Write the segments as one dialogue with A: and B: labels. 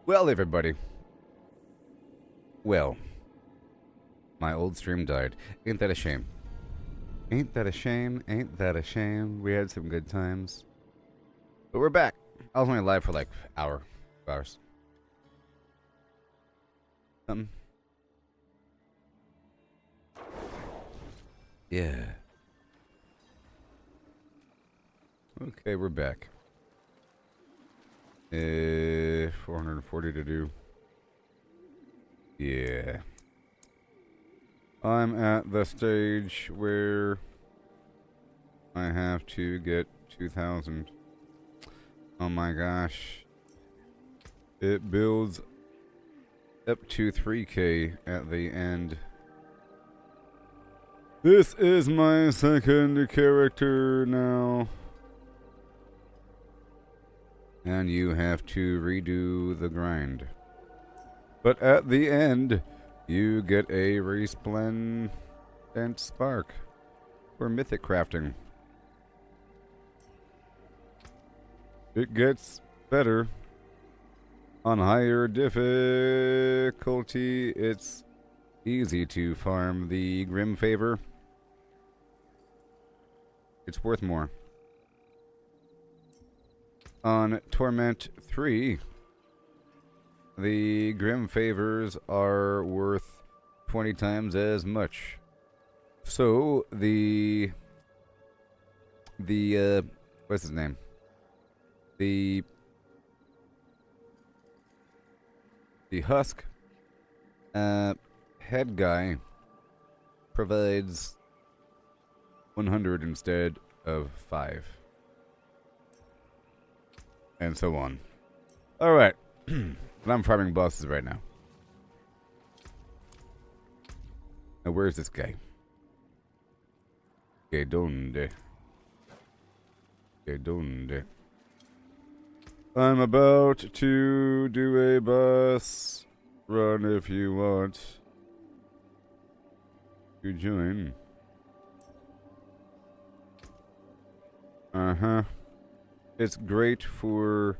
A: Well, everybody. Well, my old stream died. Ain't that a shame? Ain't that a shame? Ain't that a shame? We had some good times. But we're back. I was only live for like hour, 2 hours. Yeah. Okay, we're back. 440 to do. Yeah. I'm at the stage where I have to get 2,000. Oh my gosh. It builds up to 3K at the end. This is my second character now. And you have to redo the grind. But at the end, you get a resplendent spark for mythic crafting. It gets better. On higher difficulty, it's easy to farm the Grim Favor. It's worth more. On Torment 3, the Grim Favors are worth 20 times as much. So, what's his name? The Husk head guy provides 100 instead of 5. And so on. Alright. I'm farming bosses right now. Now where's this guy? Que donde? Que donde? I'm about to do a bus run if you want to join. It's great for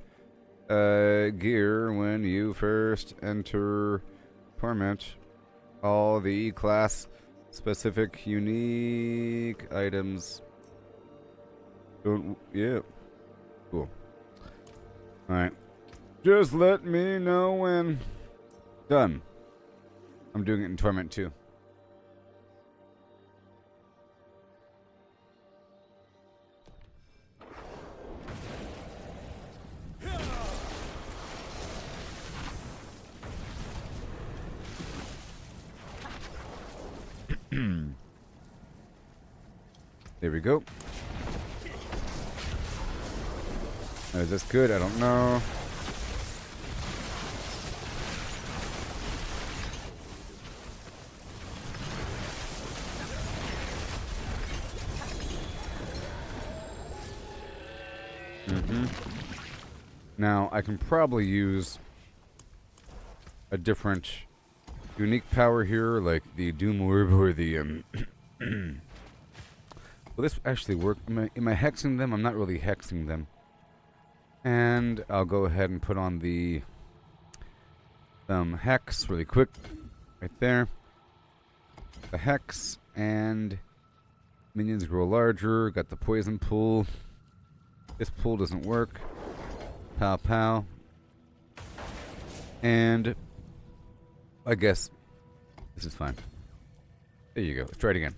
A: gear when you first enter Torment. All the class-specific unique items. Yeah. Cool. Alright. Just let me know when. Done. I'm doing it in Torment too. There we go. Is this good? I don't know. Now, I can probably use a different unique power here, like the Doom Orb or the Will this actually work? Am I hexing them? I'm not really hexing them. And I'll go ahead and put on the hex really quick. Right there. The hex and minions grow larger. Got the poison pool. This pool doesn't work. Pow pow. And I guess this is fine. There you go. Let's try it again.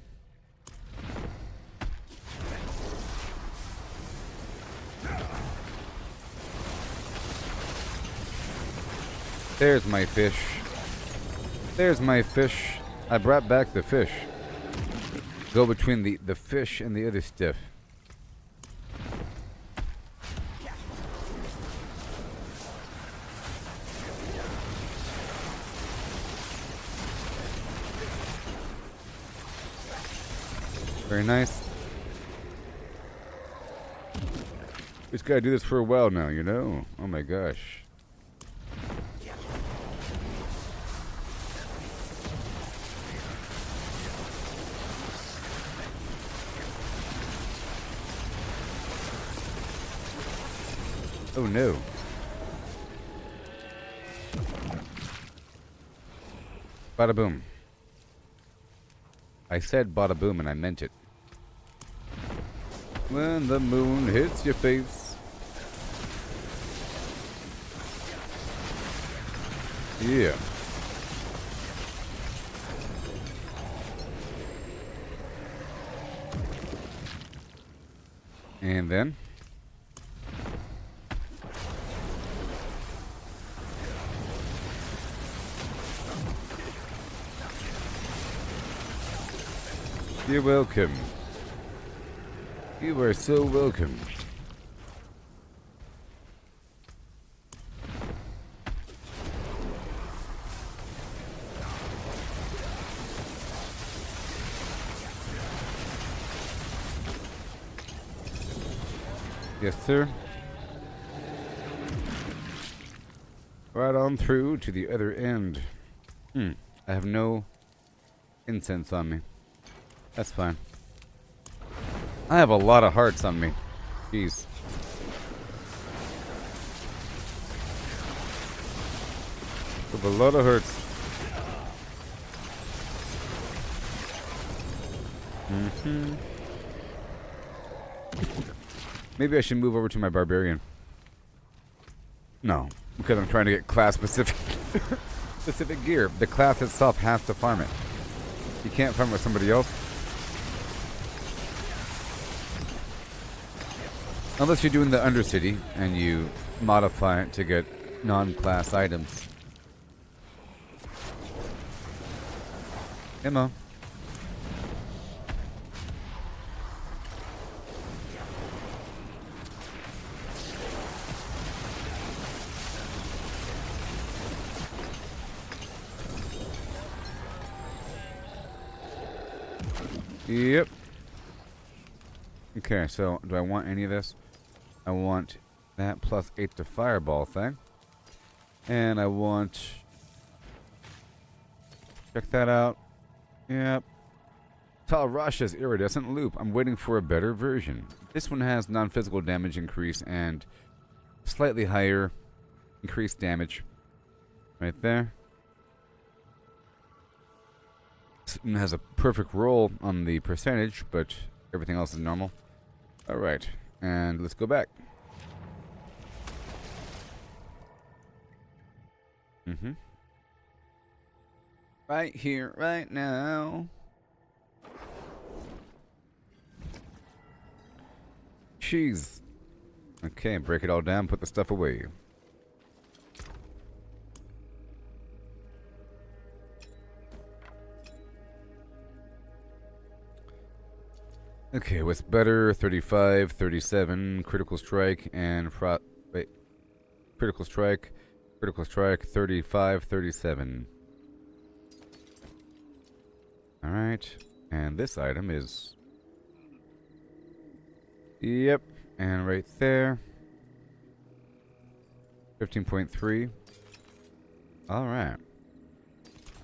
A: There's my fish. There's my fish. I brought back the fish. Go between the fish and the other stuff. Very nice. We just gotta do this for a while now, you know? Oh my gosh. Oh no. Bada boom. I said bada boom and I meant it. When the moon hits your face. Yeah. And then you're welcome. You are so welcome. Yes, sir. Right on through to the other end. I have no incense on me. That's fine. I have a lot of hearts on me. Jeez. With a lot of hearts. Maybe I should move over to my barbarian. No, because I'm trying to get class specific specific gear. The class itself has to farm it. You can't farm with somebody else. Unless you're doing the Undercity and you modify it to get non-class items. Come on. Yep. Okay, so do I want any of this? I want that plus 8 to fireball thing. And I want... Check that out. Yep. Tal Rasha's iridescent loop. I'm waiting for a better version. This one has non-physical damage increase and slightly higher increased damage. Right there. It has a perfect roll on the percentage, but everything else is normal. Alright, and let's go back. Right here, right now. Jeez. Okay, break it all down, put the stuff away. Okay, what's better? 35, 37, critical strike, and critical strike, 35, 37. Alright, and this item is... Yep, and right there. 15.3. Alright.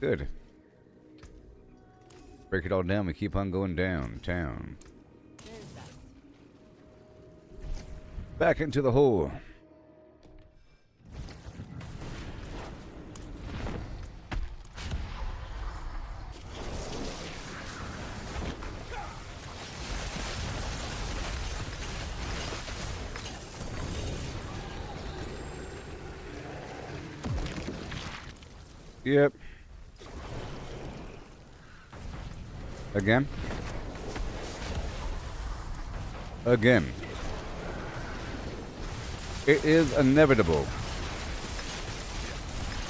A: Good. Break it all down, we keep on going downtown. Back into the hole. Yep. Again. Again. It is inevitable.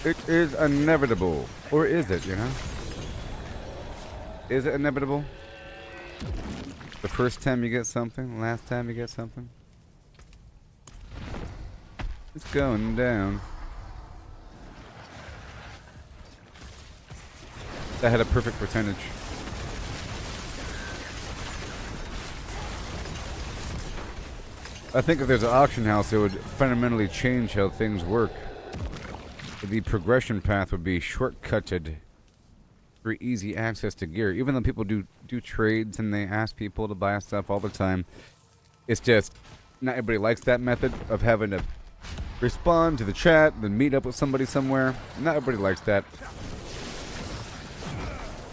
A: It is inevitable. Or is it, you know? Is it inevitable? The first time you get something, last time you get something? It's going down. That had a perfect percentage. I think if there's an auction house, it would fundamentally change how things work. The progression path would be shortcutted for easy access to gear. Even though people do trades and they ask people to buy stuff all the time, it's just not everybody likes that method of having to respond to the chat, then meet up with somebody somewhere. Not everybody likes that.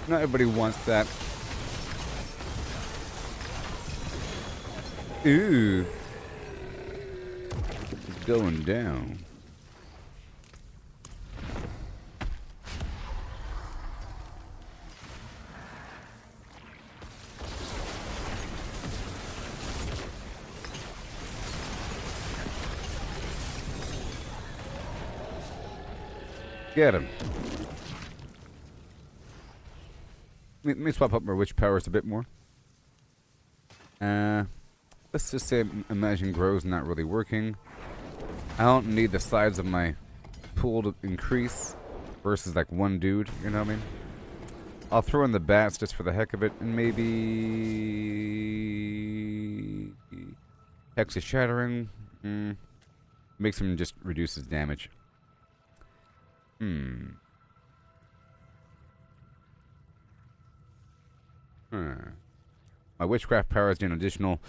A: Not everybody wants that. Ooh. It's going down. Get him. Let me swap up my witch powers a bit more. Let's just say Imagine Grow's not really working. I don't need the size of my pool to increase versus like one dude, you know what I mean? I'll throw in the bats just for the heck of it, and maybe Hex is Shattering. Makes him just reduces damage. My witchcraft powers do an additional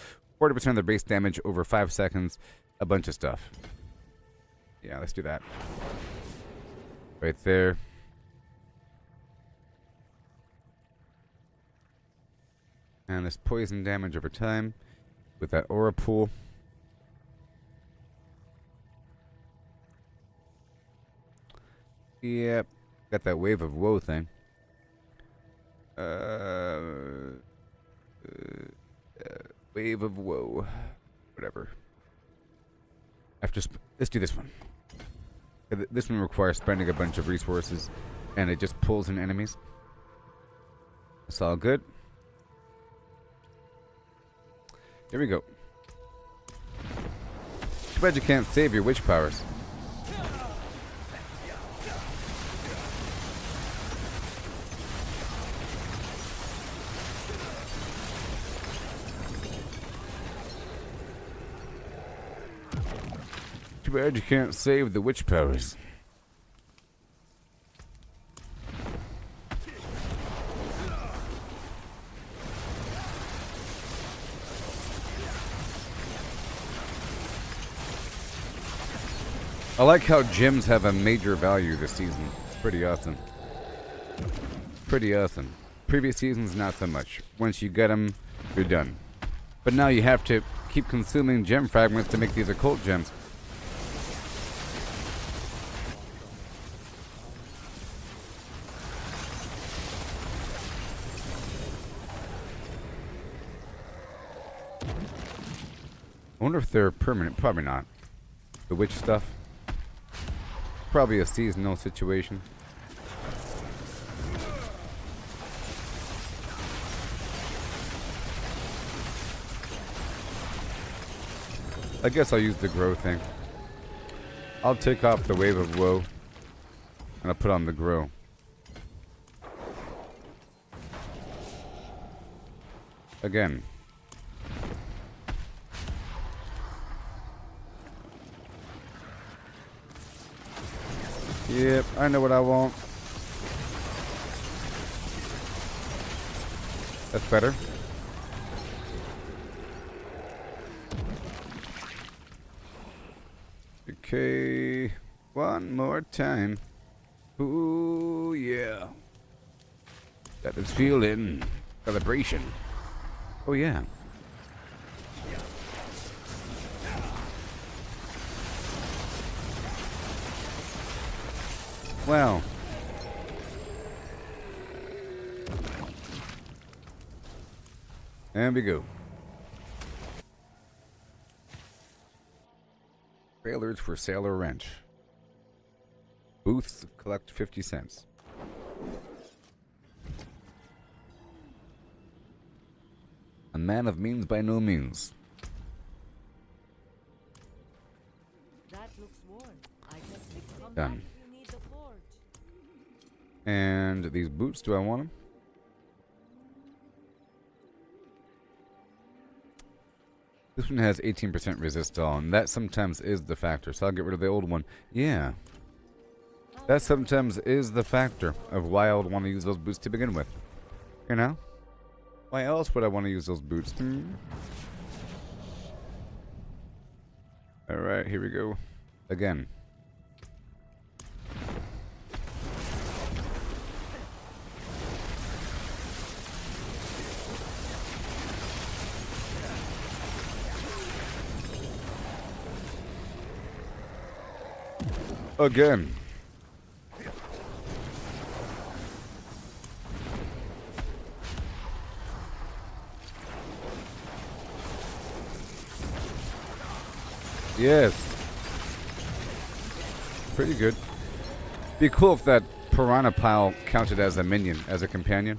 A: 40% of the base damage over 5 seconds. A bunch of stuff. Yeah, let's do that. Right there. And this poison damage over time with that aura pool. Yep. Got that wave of woe thing. Wave of woe. Whatever. Let's do this one. This one requires spending a bunch of resources, and it just pulls in enemies. It's all good. Here we go. Too bad you can't save your witch powers. Too bad you can't save the witch powers. I like how gems have a major value this season. It's pretty awesome. Pretty awesome. Previous seasons, not so much. Once you get them, you're done. But now you have to keep consuming gem fragments to make these occult gems. I wonder if they're permanent. Probably not. The witch stuff. Probably a seasonal situation. I guess I'll use the grow thing. I'll take off the wave of woe and I'll put on the grow. Again. Yep, I know what I want. That's better. Okay, one more time. Ooh, yeah. Got this feeling. Celebration. Oh, yeah. Wow. And we go. Trailers for sale or rent. Booths collect 50 cents. A man of means by no means.
B: That looks worn. I just fixed it.
A: Done.
B: You need the forge.
A: And these boots, do I want them? This one has 18% resist all, and that sometimes is the factor, so I'll get rid of the old one. Yeah. That sometimes is the factor of why I would want to use those boots to begin with. You know? Why else would I want to use those boots? Alright, here we go. Again. Again. Yes. Pretty good. Be cool if that piranha pile counted as a minion, as a companion.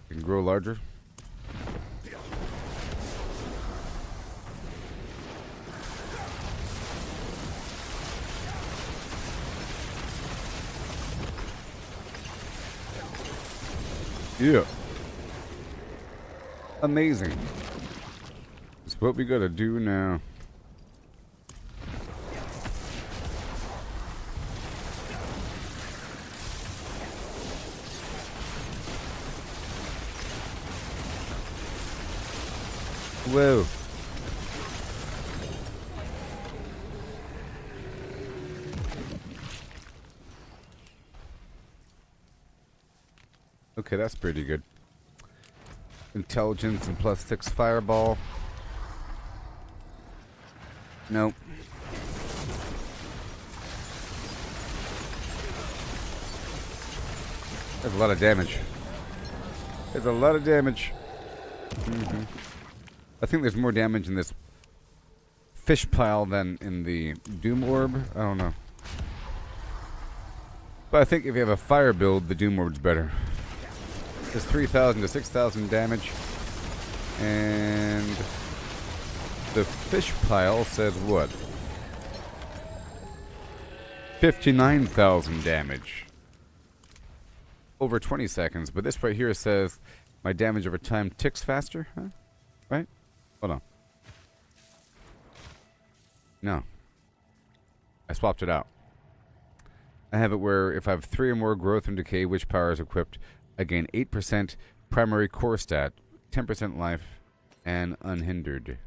A: It can grow larger. Yeah. Amazing. That's what we gotta do now. Whoa. Okay, that's pretty good. Intelligence and +6 fireball. Nope. There's a lot of damage. There's a lot of damage. I think there's more damage in this fish pile than in the Doom Orb. I don't know. But I think if you have a fire build, the Doom Orb's better. It's 3,000 to 6,000 damage. And the fish pile says what? 59,000 damage. Over 20 seconds. But this right here says my damage over time ticks faster, huh? Right? Hold on. No. I swapped it out. I have it where if I have 3 or more growth and decay, which power is equipped, I gain 8% primary core stat, 10% life, and unhindered.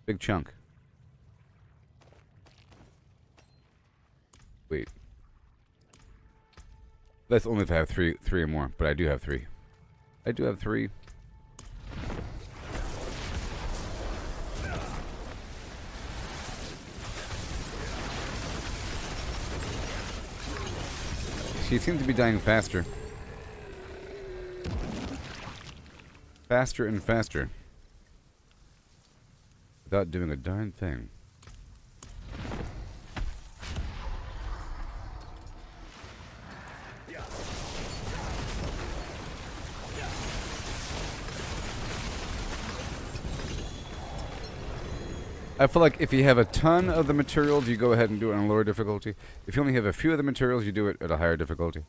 A: Big chunk. Wait. That's only if I have three or more, but I do have 3. I do have 3. She seems to be dying faster. Faster and faster. Without doing a darn thing. I feel like if you have a ton of the materials, you go ahead and do it on a lower difficulty. If you only have a few of the materials, you do it at a higher difficulty.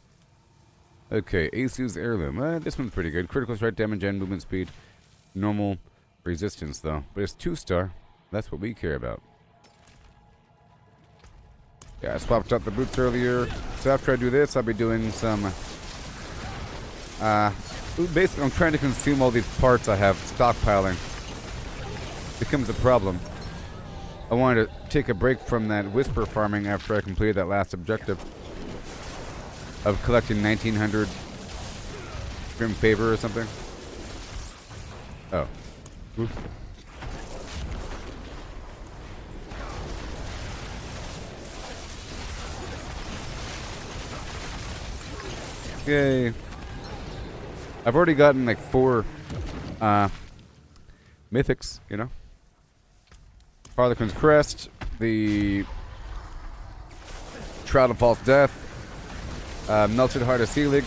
A: Okay, Asu's Heirloom. This one's pretty good. Critical strike damage and movement speed. Normal resistance, though. But it's 2-star. That's what we care about. Yeah, I swapped out the boots earlier. So after I do this, I'll be doing some... basically, I'm trying to consume all these parts I have stockpiling. Becomes a problem. I wanted to take a break from that whisper farming after I completed that last objective of collecting 1,900 Grim Favor or something. Oh. Oof. Yay. I've already gotten like 4 mythics, you know? Harlequin's Crest, the Shroud of False Death, Melted Heart of Selig,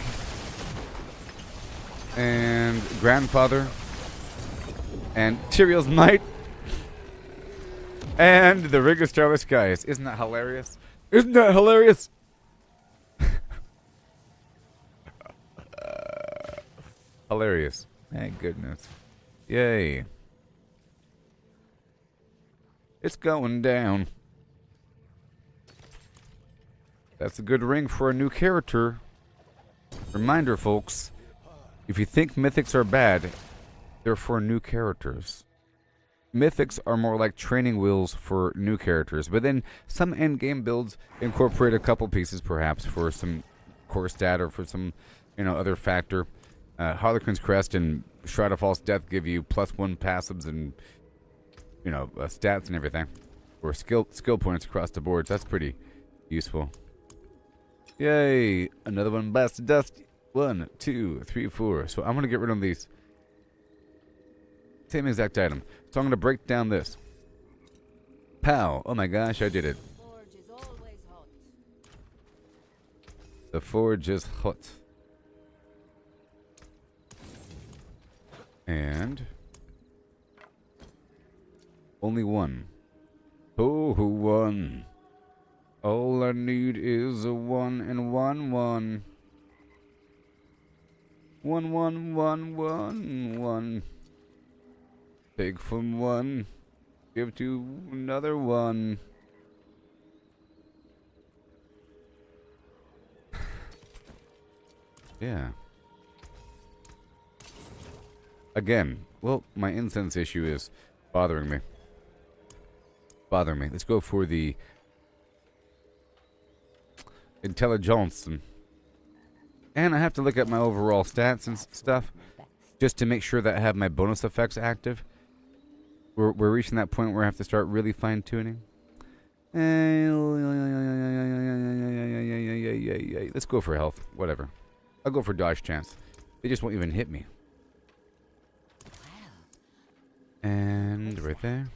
A: and Grandfather, and Tyrael's Might, and the Ring of Starless Skies. Isn't that hilarious? Isn't that hilarious? Hilarious. Thank goodness. Yay. It's going down. That's a good ring for a new character. Reminder, folks. If you think mythics are bad, they're for new characters. Mythics are more like training wheels for new characters, but then some endgame builds incorporate a couple pieces, perhaps for some core stat or for some, other factor. Harlequin's Crest and Shroud of False Death give you +1 passives and stats and everything, or skill points across the board. So that's pretty useful. Yay! Another one blasted dust. 1, 2, 3, 4. So I'm gonna get rid of these. Same exact item. So I'm gonna break down this. Pow! Oh my gosh, I did it.
B: Forge is always hot.
A: The forge is hot. And only one. Oh, one. All I need is a 1 and 1 1. 1 1 1 1 1. Take from one, give to another one. Yeah. Again, well, my incense issue is bothering me. Let's go for the intelligence. And I have to look at my overall stats and stuff just to make sure that I have my bonus effects active. We're reaching that point where I have to start really fine-tuning. Let's go for health. Whatever. I'll go for dodge chance. They just won't even hit me. And right there.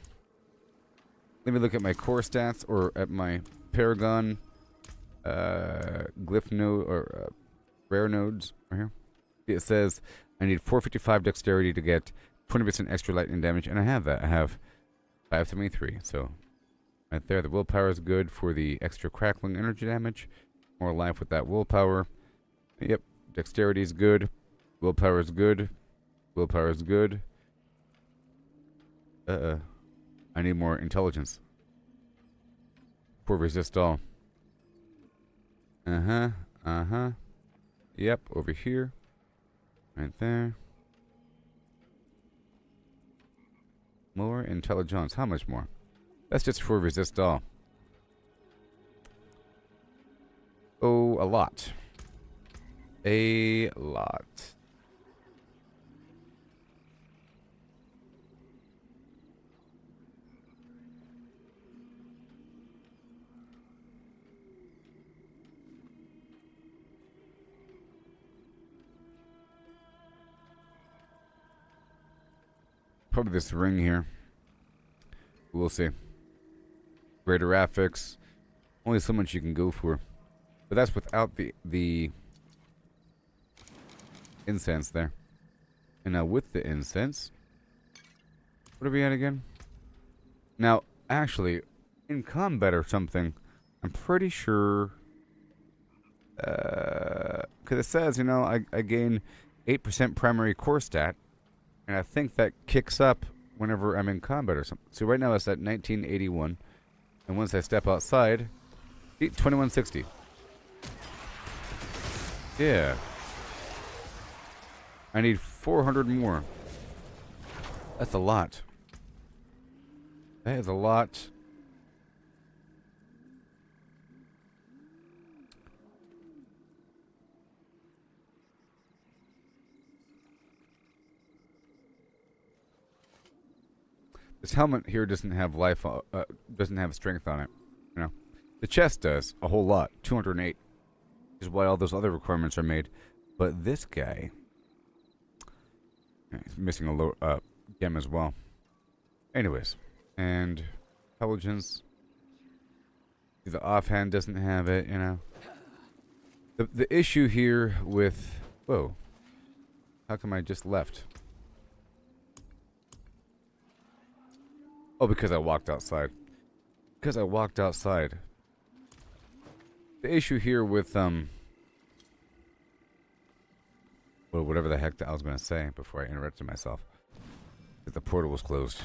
A: Let me look at my core stats or at my Paragon glyph node or rare nodes right here. It says I need 455 dexterity to get 20% extra lightning damage, and I have that. I have 573, so right there. The willpower is good for the extra crackling energy damage. More life with that willpower. Yep, dexterity is good. Willpower is good. Willpower is good. I need more intelligence. For resist all. Yep, over here. Right there. More intelligence. How much more? That's just for resist all. Oh, a lot. A lot. Probably this ring here. We'll see. Greater affix. Only so much you can go for. But that's without the incense there. And now with the incense. What are we at again? Now, actually, in combat or something, I'm pretty sure... because it says, I gain 8% primary core stat. And I think that kicks up whenever I'm in combat or something. So right now it's at 1981. And once I step outside, 2160. Yeah. I need 400 more. That's a lot. That is a lot. This helmet here doesn't have life, doesn't have strength on it. The chest does a whole lot, 208, is why all those other requirements are made. But this guy, he's missing a low gem as well. Anyways, and intelligence. The offhand doesn't have it. The issue here with how come I just left? Oh, because I walked outside. Because I walked outside. The issue here with, whatever the heck I was going to say before I interrupted myself. That the portal was closed.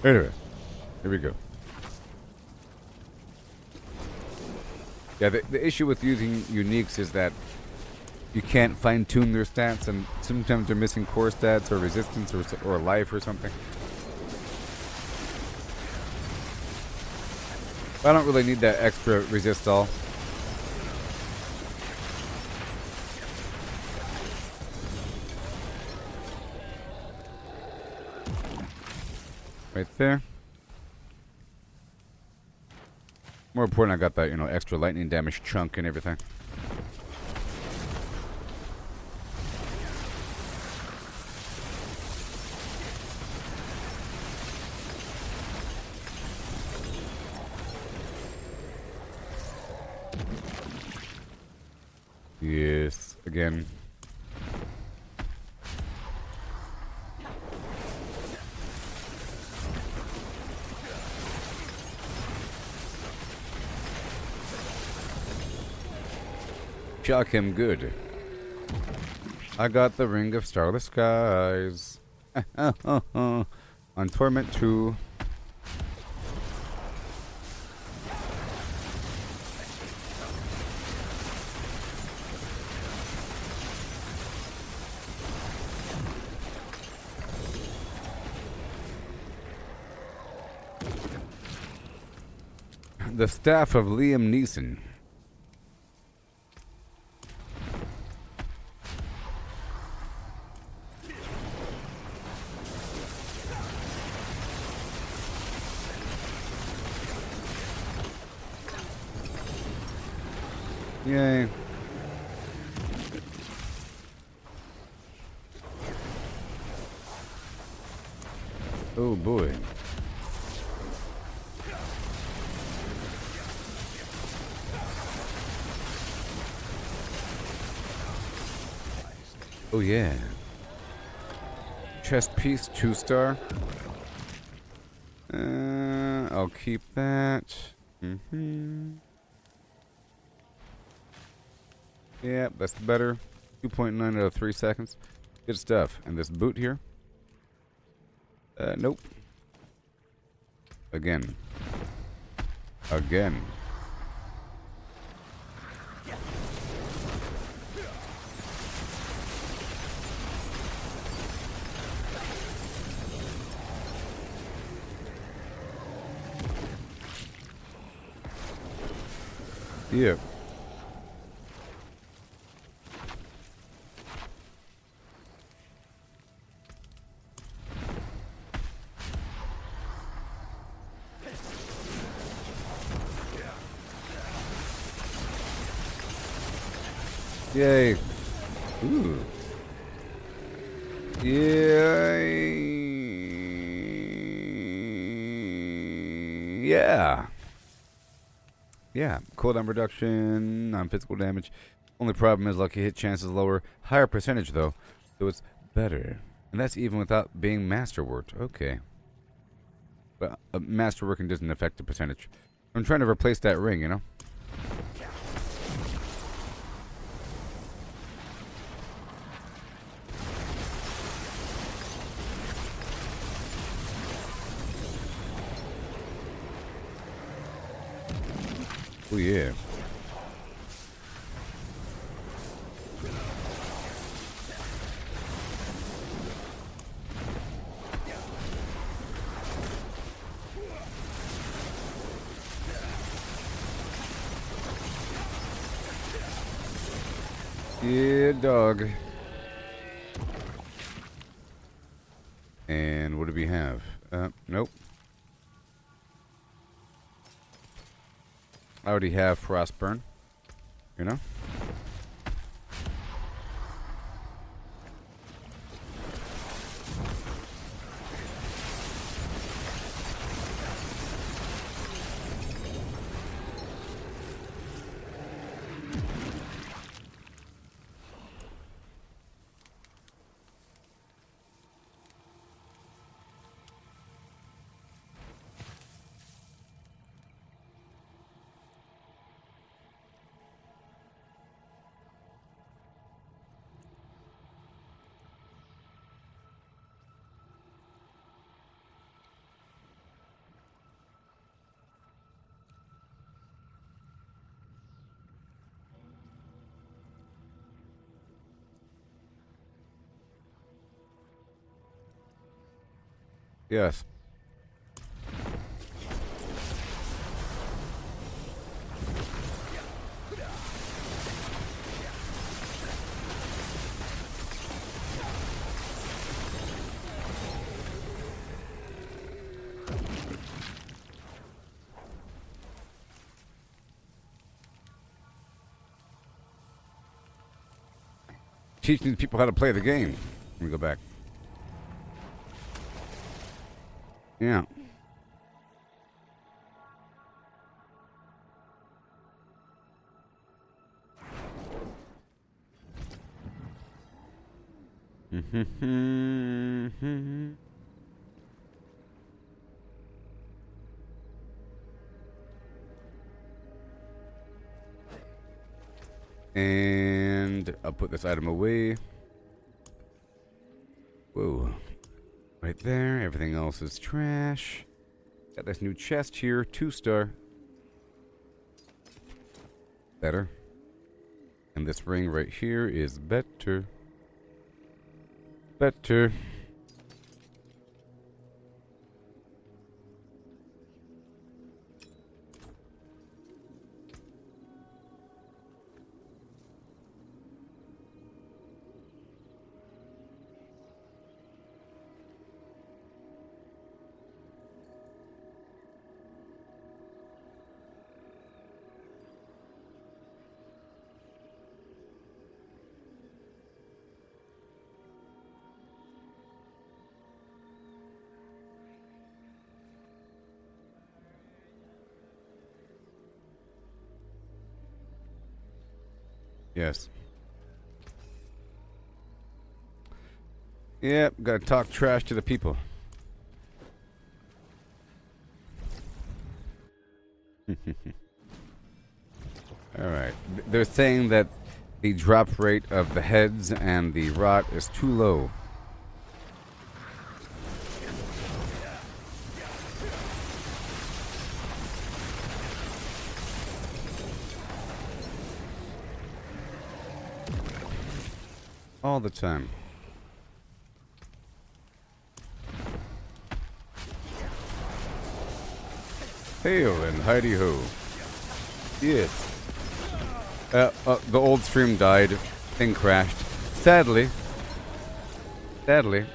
A: Anyway, here we go. Yeah, the issue with using uniques is that you can't fine tune their stats, and sometimes they're missing core stats or resistance or life or something. I don't really need that extra resist all. Right there. More important, I got that, extra lightning damage chunk and everything. Yes, again. Shock him good. I got the Ring of Starless Skies. On Torment 2. The Staff of Liam Neeson. Yay. Oh boy. Oh yeah. Chest piece, 2-star. I'll keep that. Yeah, that's better. 2.9 out of 3 seconds. Good stuff. And this boot here? Nope. Again. Again. Yeah. Yay. Ooh. Yay. Yeah. Yeah. Cooldown reduction, non-physical damage. Only problem is lucky hit chance is lower. Higher percentage, though. So it's better. And that's even without being masterworked. Okay. But masterworking doesn't affect the percentage. I'm trying to replace that ring, you know? Oh yeah. Yeah, dog. And what do we have? Nope. I already have Frostburn. You know? Yes. Teaching these people how to play the game. Let me go back. Yeah. And I'll put this item away. Whoa. Right there. Everything else is trash. Got this new chest here. 2-star. Better. And this ring right here is better. Better. Yes. Yep, gotta talk trash to the people. Alright. They're saying that the drop rate of the heads and the rot is too low. All the time. Hail and Heidi ho. Yes. The old stream died. Thing crashed. Sadly. Sadly.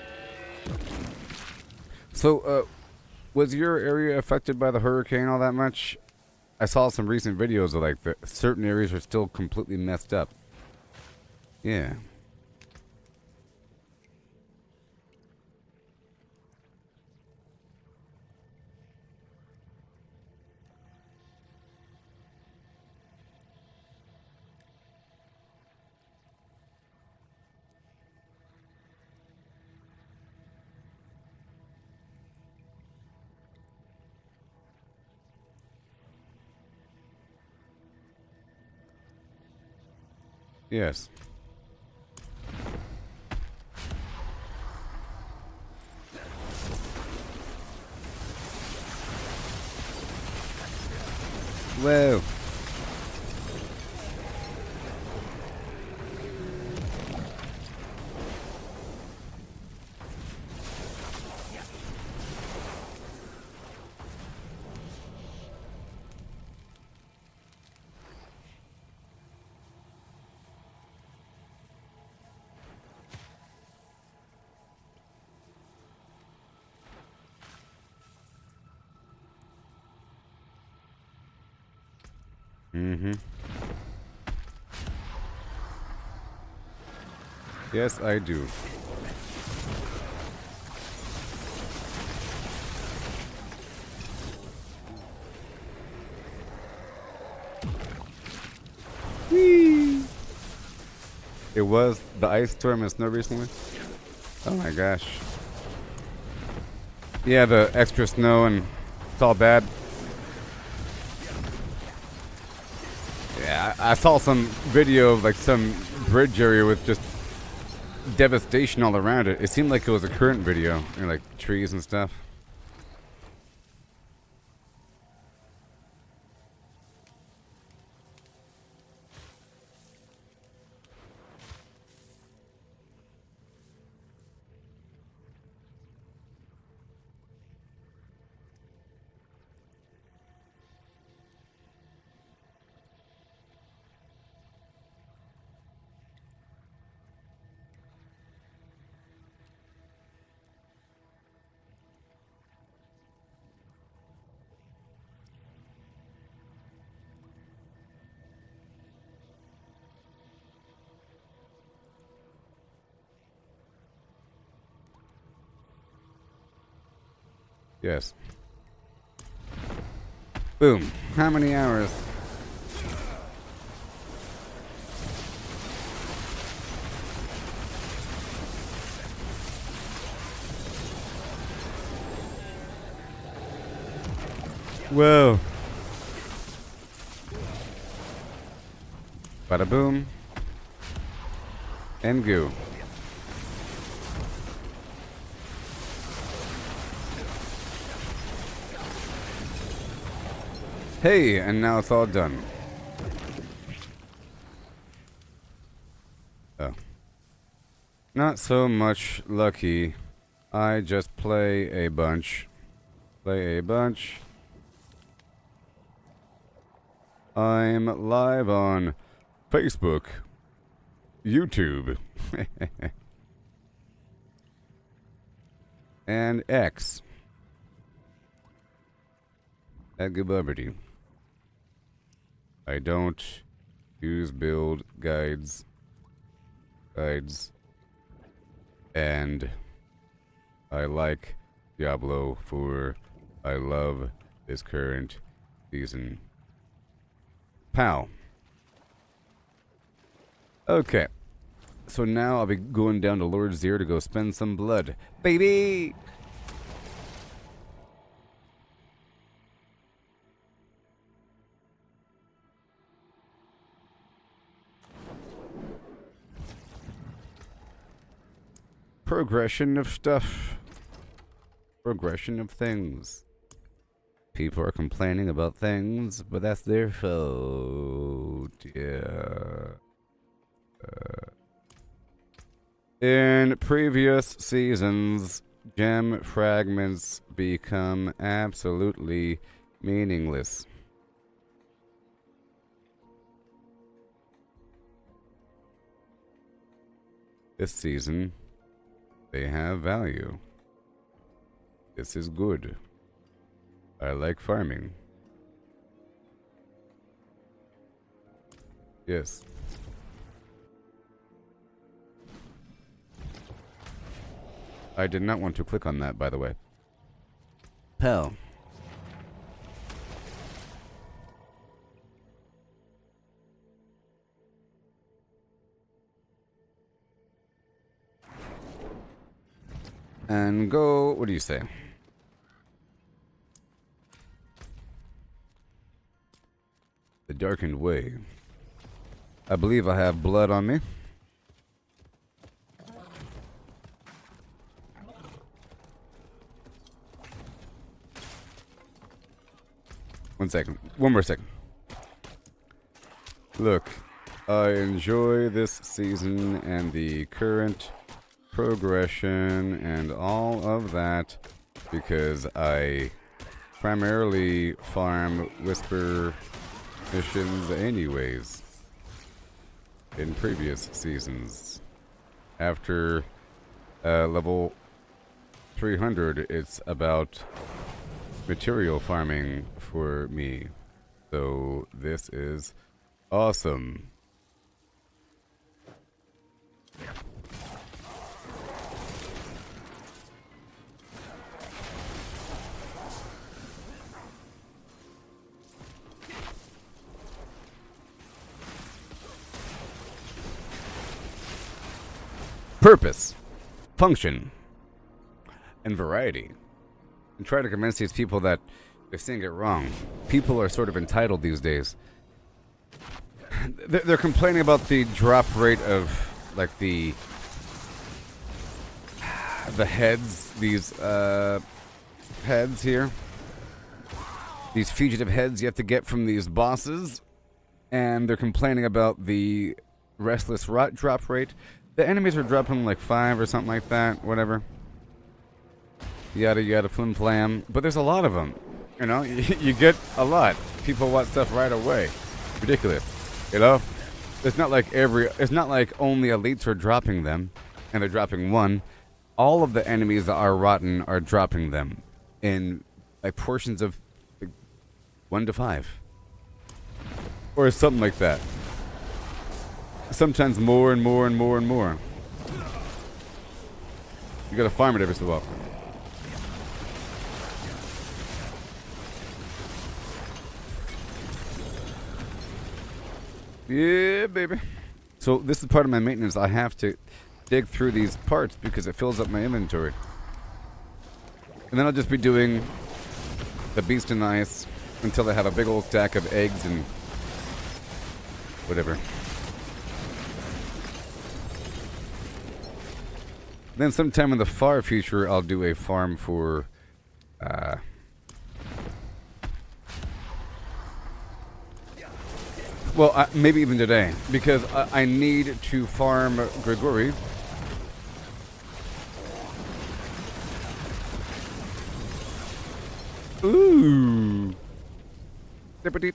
A: So, was your area affected by the hurricane all that much? I saw some recent videos of like certain areas are still completely messed up. Yeah. Yes. Whoa. Mm-hmm. Yes, I do. Whee! It was the ice storm and snow recently? Oh my gosh. Yeah, the extra snow and it's all bad. Yeah, I saw some video of like some bridge area with just devastation all around it. It seemed like it was a current video, you know, like trees and stuff. Yes. Boom. How many hours? Whoa. Bada boom. And goo. Hey, and now it's all done. Oh. Not so much lucky. I just play a bunch. I'm live on Facebook, YouTube, and X at Gooboberti. I don't use build guides, and I like Diablo 4. I love this current season. Pow. Okay. So now I'll be going down to Lord Zero to go spend some blood. Baby! Progression of stuff. Progression of things. People are complaining about things, but that's their fault. Yeah. In previous seasons, gem fragments become absolutely meaningless. This season, they have value. This is good. I like farming. Yes. I did not want to click on that, by the way. Hell. And go, what do you say? The darkened way. I believe I have blood on me. One more second. Look, I enjoy this season and the current progression and all of that because I primarily farm Whisper missions anyways in previous seasons. After level 300, it's about material farming for me. So this is awesome. Purpose, function, and variety. And try to convince these people that they're seeing it wrong. People are sort of entitled these days. They're complaining about the drop rate of, like, the heads, these heads here. These fugitive heads you have to get from these bosses. And they're complaining about the restless rot drop rate. The enemies are dropping like 5 or something like that, whatever. Yada yada flim flam. But there's a lot of them. You know, you get a lot. People want stuff right away. Ridiculous. You know? It's not like only elites are dropping them, and they're dropping one. All of the enemies that are rotten are dropping them in like portions of like, 1 to 5. Or something like that. Sometimes more and more and more and more. You gotta farm it every so often. Yeah, baby. So this is part of my maintenance. I have to dig through these parts because it fills up my inventory. And then I'll just be doing the beast and ice until I have a big old stack of eggs and whatever. Then sometime in the far future, I'll do a farm for, well, maybe even today, because I need to farm Grigori. Ooh. That's a pretty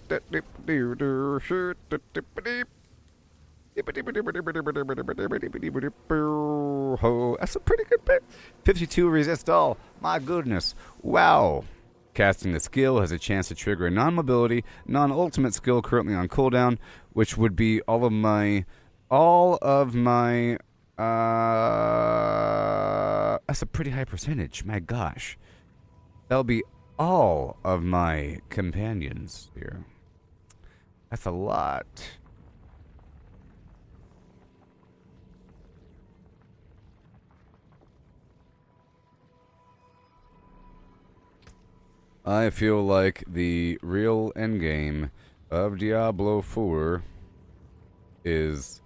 A: good bit. 52 resist all. My goodness. Wow. Casting the skill has a chance to trigger a non-mobility, non-ultimate skill currently on cooldown, which would be all of my, that's a pretty high percentage. My gosh. That'll be all of my companions here. That's a lot. I feel like the real endgame of Diablo 4 is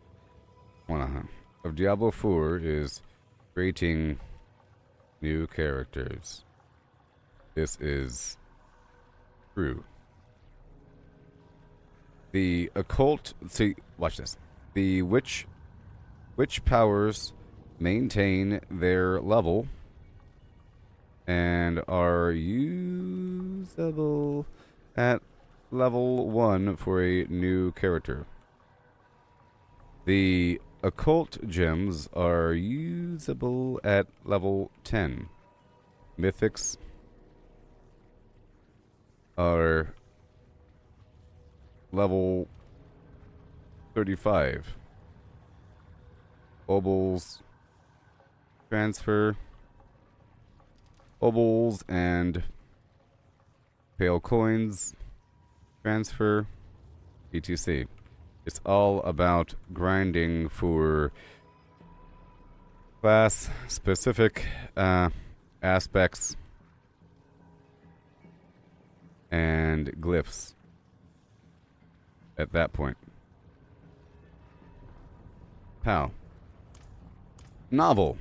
A: creating new characters. This is true. The occult, see, watch this. The witch powers maintain their level and are usable at level 1 for a new character. The occult gems are usable at level 10. Mythics are level 35. Obols transfer. Obols and pale coins transfer, etc. It's all about grinding for class specific aspects and glyphs at that point. Pow. Novel.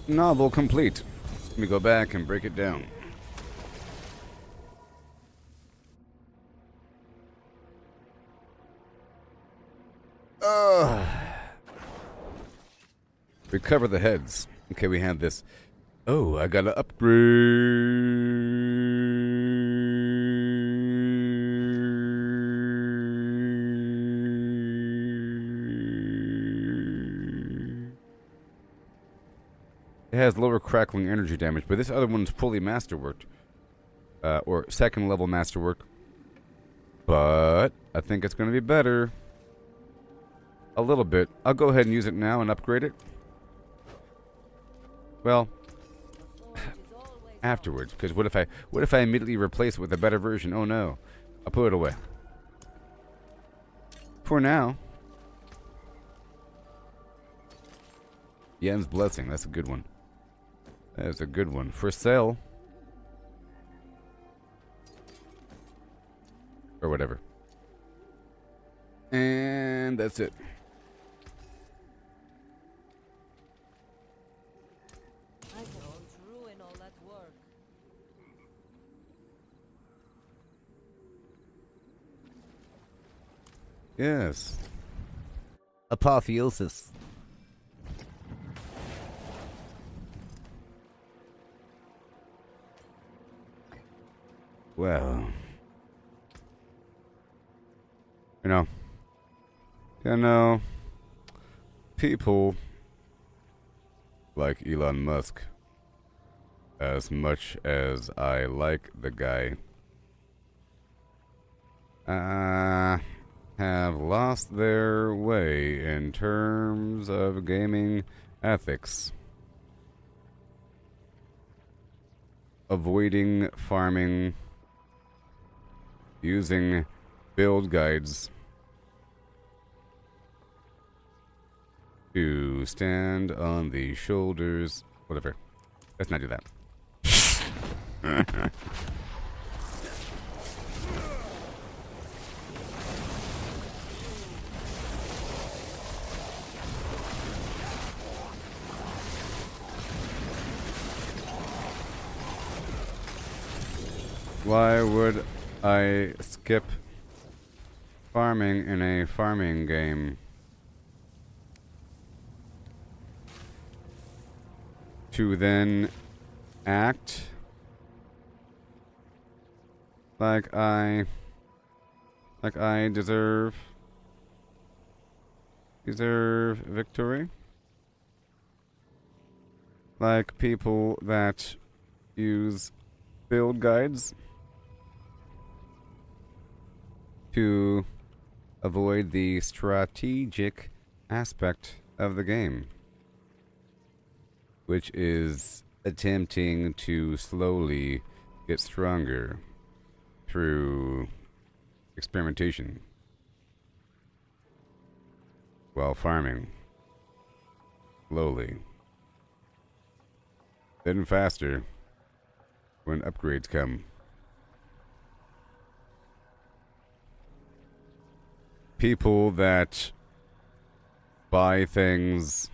A: Novel complete. Let me go back and break it down. Recover the heads. Okay, we have this. Oh, I gotta upgrade. It has lower crackling energy damage, but this other one's fully masterworked. Or second level masterwork. But I think it's going to be better. A little bit. I'll go ahead and use it now and upgrade it. Well, afterwards, because what if I immediately replace it with a better version? Oh no. I'll put it away. For now. Yen's Blessing, that's a good one. That is a good one. For sale. Or whatever. And that's it.
B: I don't ruin all that work.
A: Yes. Apotheosis. Well, you know, people like Elon Musk as much as I like the guy, have lost their way in terms of gaming ethics. Avoiding farming, using build guides to stand on the shoulders. Whatever. Let's not do that. Why would I skip farming in a farming game to then act like I deserve victory? Like people that use build guides to avoid the strategic aspect of the game, which is attempting to slowly get stronger through experimentation while farming slowly, then faster when upgrades come. People that buy things,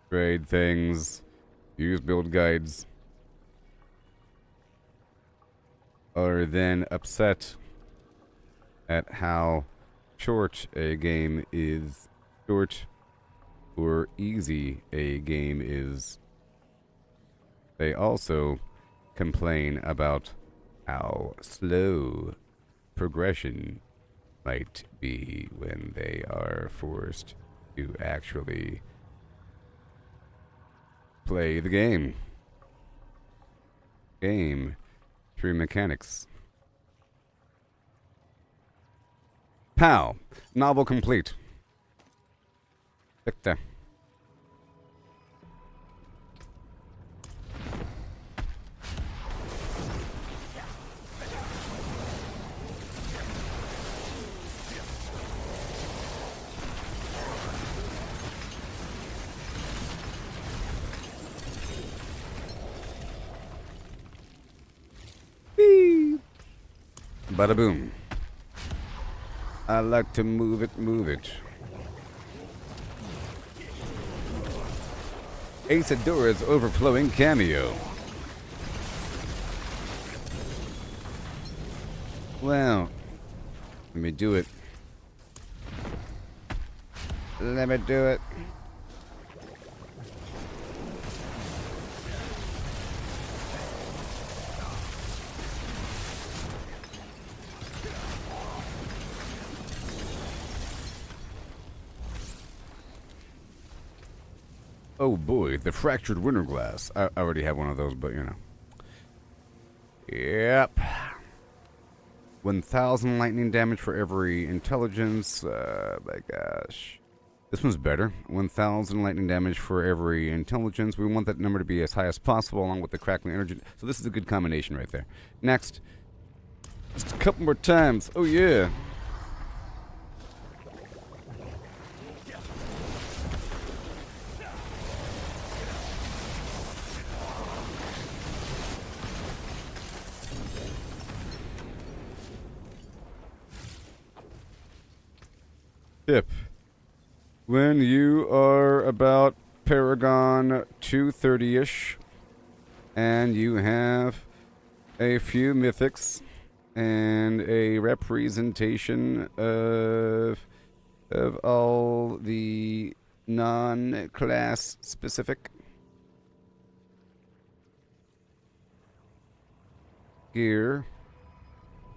A: trade things, use build guides are then upset at how short a game is, short or easy a game is. They also complain about how slow progression might be when they are forced to actually play the game. Through mechanics. POW. Novel complete. Victor. Bada boom. I like to move it, move it. Asadora's overflowing cameo. Well, let me do it. Let me do it. Oh boy, the fractured winter glass. I already have one of those, but you know. Yep. 1,000 lightning damage for every intelligence. My gosh. This one's better. 1,000 lightning damage for every intelligence. We want that number to be as high as possible, along with the crackling energy. So this is a good combination right there. Next. Just a couple more times. Oh yeah. Tip. When you are about Paragon 230-ish and you have a few mythics and a representation of all the non-class specific gear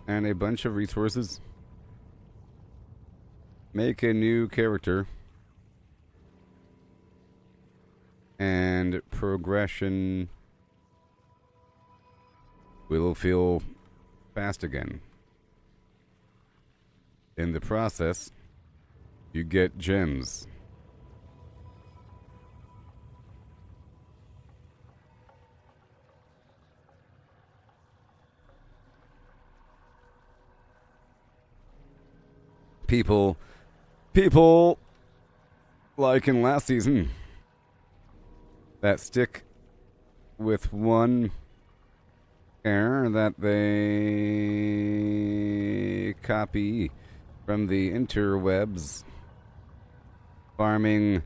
A: and a bunch of resources, make a new character and progression will feel fast again. In the process, you get gems. People like in last season that stick with one error that they copy from the interwebs, farming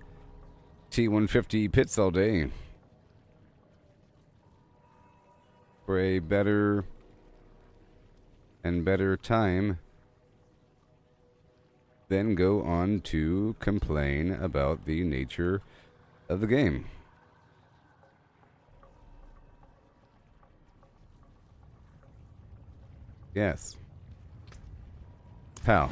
A: T150 pits all day for a better and better time, then go on to complain about the nature of the game. Yes. Pal.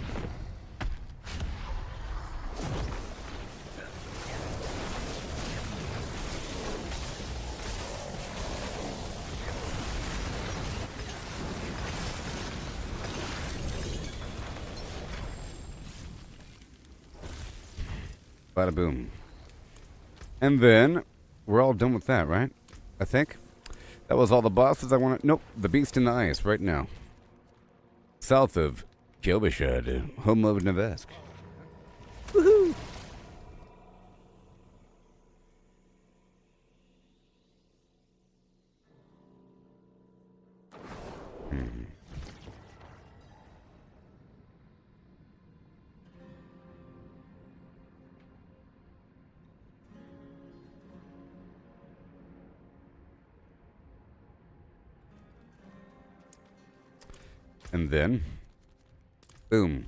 A: Bada boom. And then we're all done with that, right? I think. That was all the bosses I wanted. Nope, the beast in the ice right now. South of Kilbishad, home of Nevesk. Woohoo! And then, boom.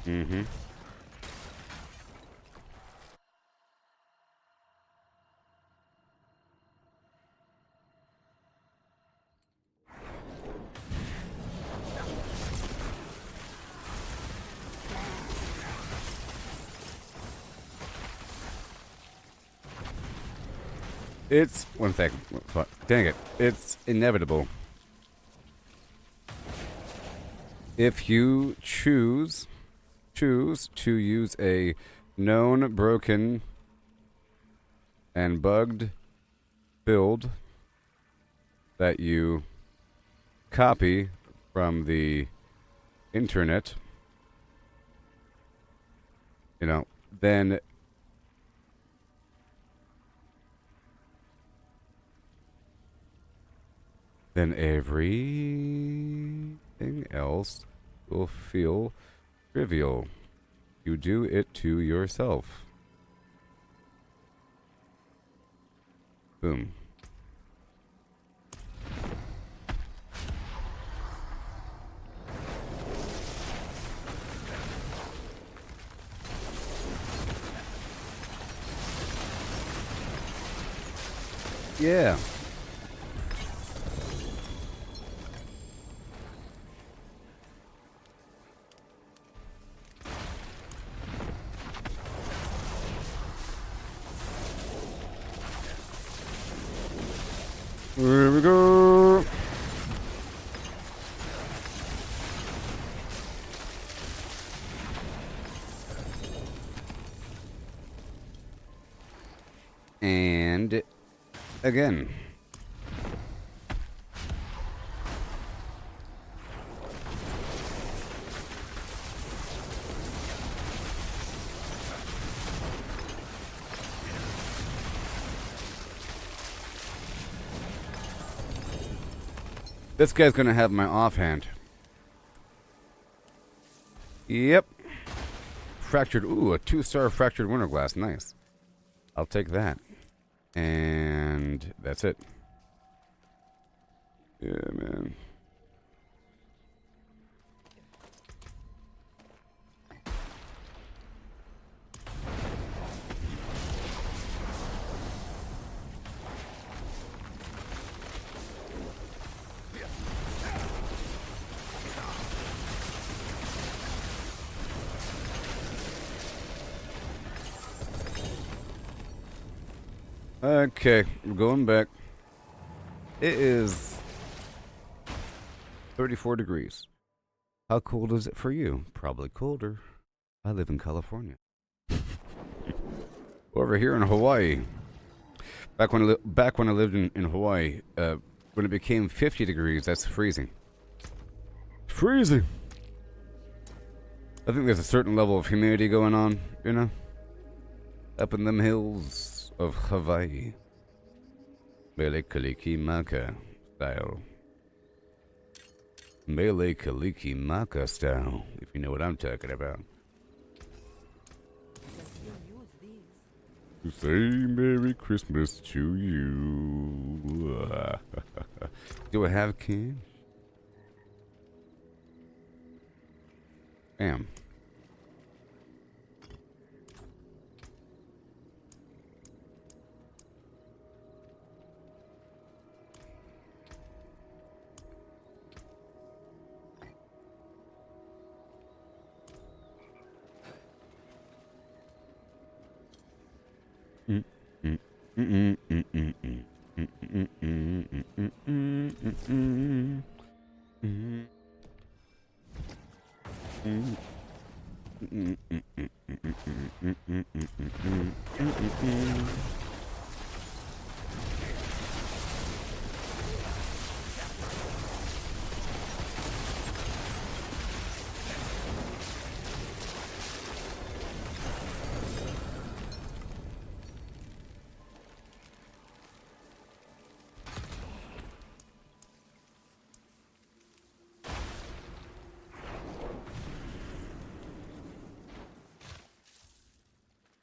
A: Mm-hmm. It's one second. Dang it. It's inevitable. If you choose to use a known broken and bugged build that you copy from the internet, then everything else will feel trivial. You do it to yourself. Boom. Yeah. Here we go. And again. This guy's gonna have my offhand. Yep. Fractured. Ooh, a 2-star fractured winter glass. Nice. I'll take that. And that's it. Yeah, man. Okay, we're going back. It is 34 degrees. How cold is it for you? Probably colder. I live in California. Over here in Hawaii. Back when I lived in Hawaii, when it became 50 degrees, that's freezing. Freezing. I think there's a certain level of humidity going on, you know, up in them hills of Hawaii. Mele Kaliki Maka style. Mele Kaliki Maka style, if you know what I'm talking about. To say Merry Christmas to you. Do I have cash? Damn.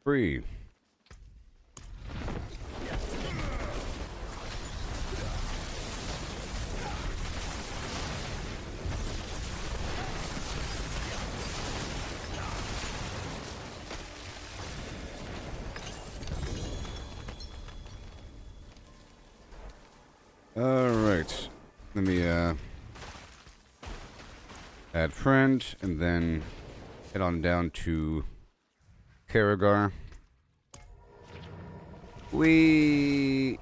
A: Free. Alright. Let me add friend and then head on down to Paragon. We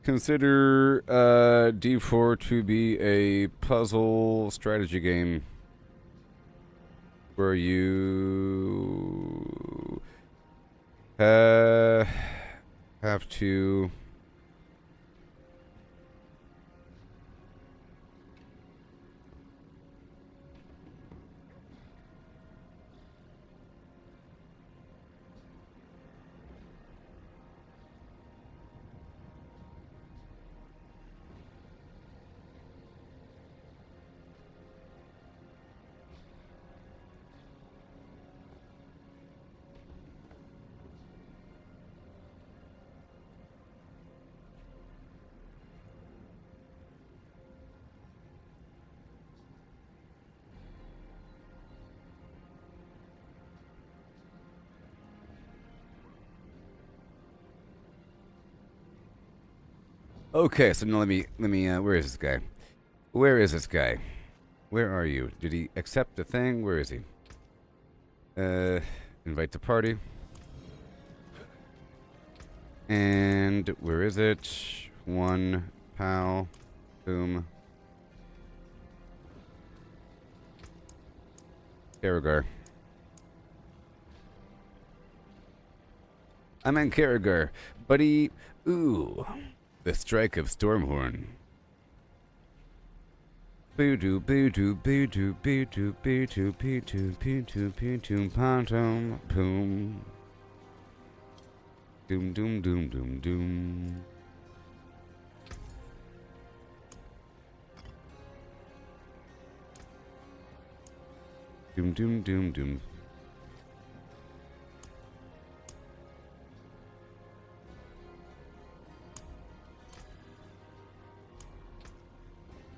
A: consider D4 to be a puzzle strategy game where you have to Okay, so now let me where is this guy? Where is this guy? Where are you? Did he accept the thing? Where is he? Invite to party. And where is it? One pal. Boom. Karragar. I'm in Karragar. Buddy. Ooh. The strike of Stormhorn. Boo-doo, boo-doo, boo-doo, boo-doo, boo-doo, boo-doo, boo-doo, boo-doo, pom-tom, boom. Doom, doom, doom, doom, doom. Doom, doom, doom, doom.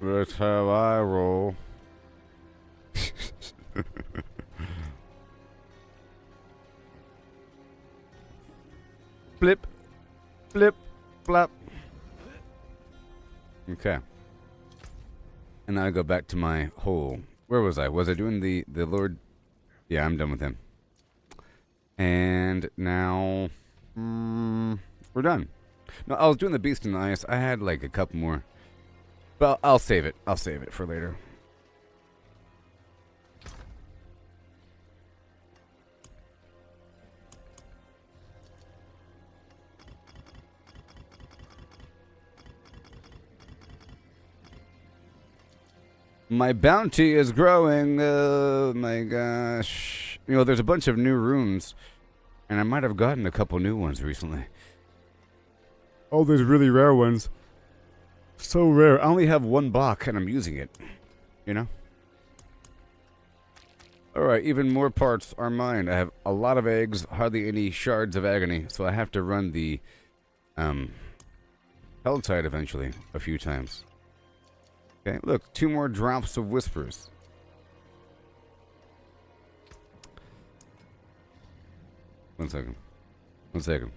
A: That's how I roll. Blip, blip, blap. Okay. And now I go back to my hole. Where was I? Was I doing the Lord? Yeah, I'm done with him. And now, we're done. No, I was doing the Beast in the Ice. I had like a couple more. But I'll save it. I'll save it for later. My bounty is growing. Oh my gosh. You know, there's a bunch of new runes. And I might have gotten a couple new ones recently. Oh, there's really rare ones. So rare. I only have one Bach and I'm using it. You know? Alright, even more parts are mine. I have a lot of eggs, hardly any shards of agony. So I have to run the hell tide eventually a few times. Okay, look, 2 more drops of whispers. One second. One second.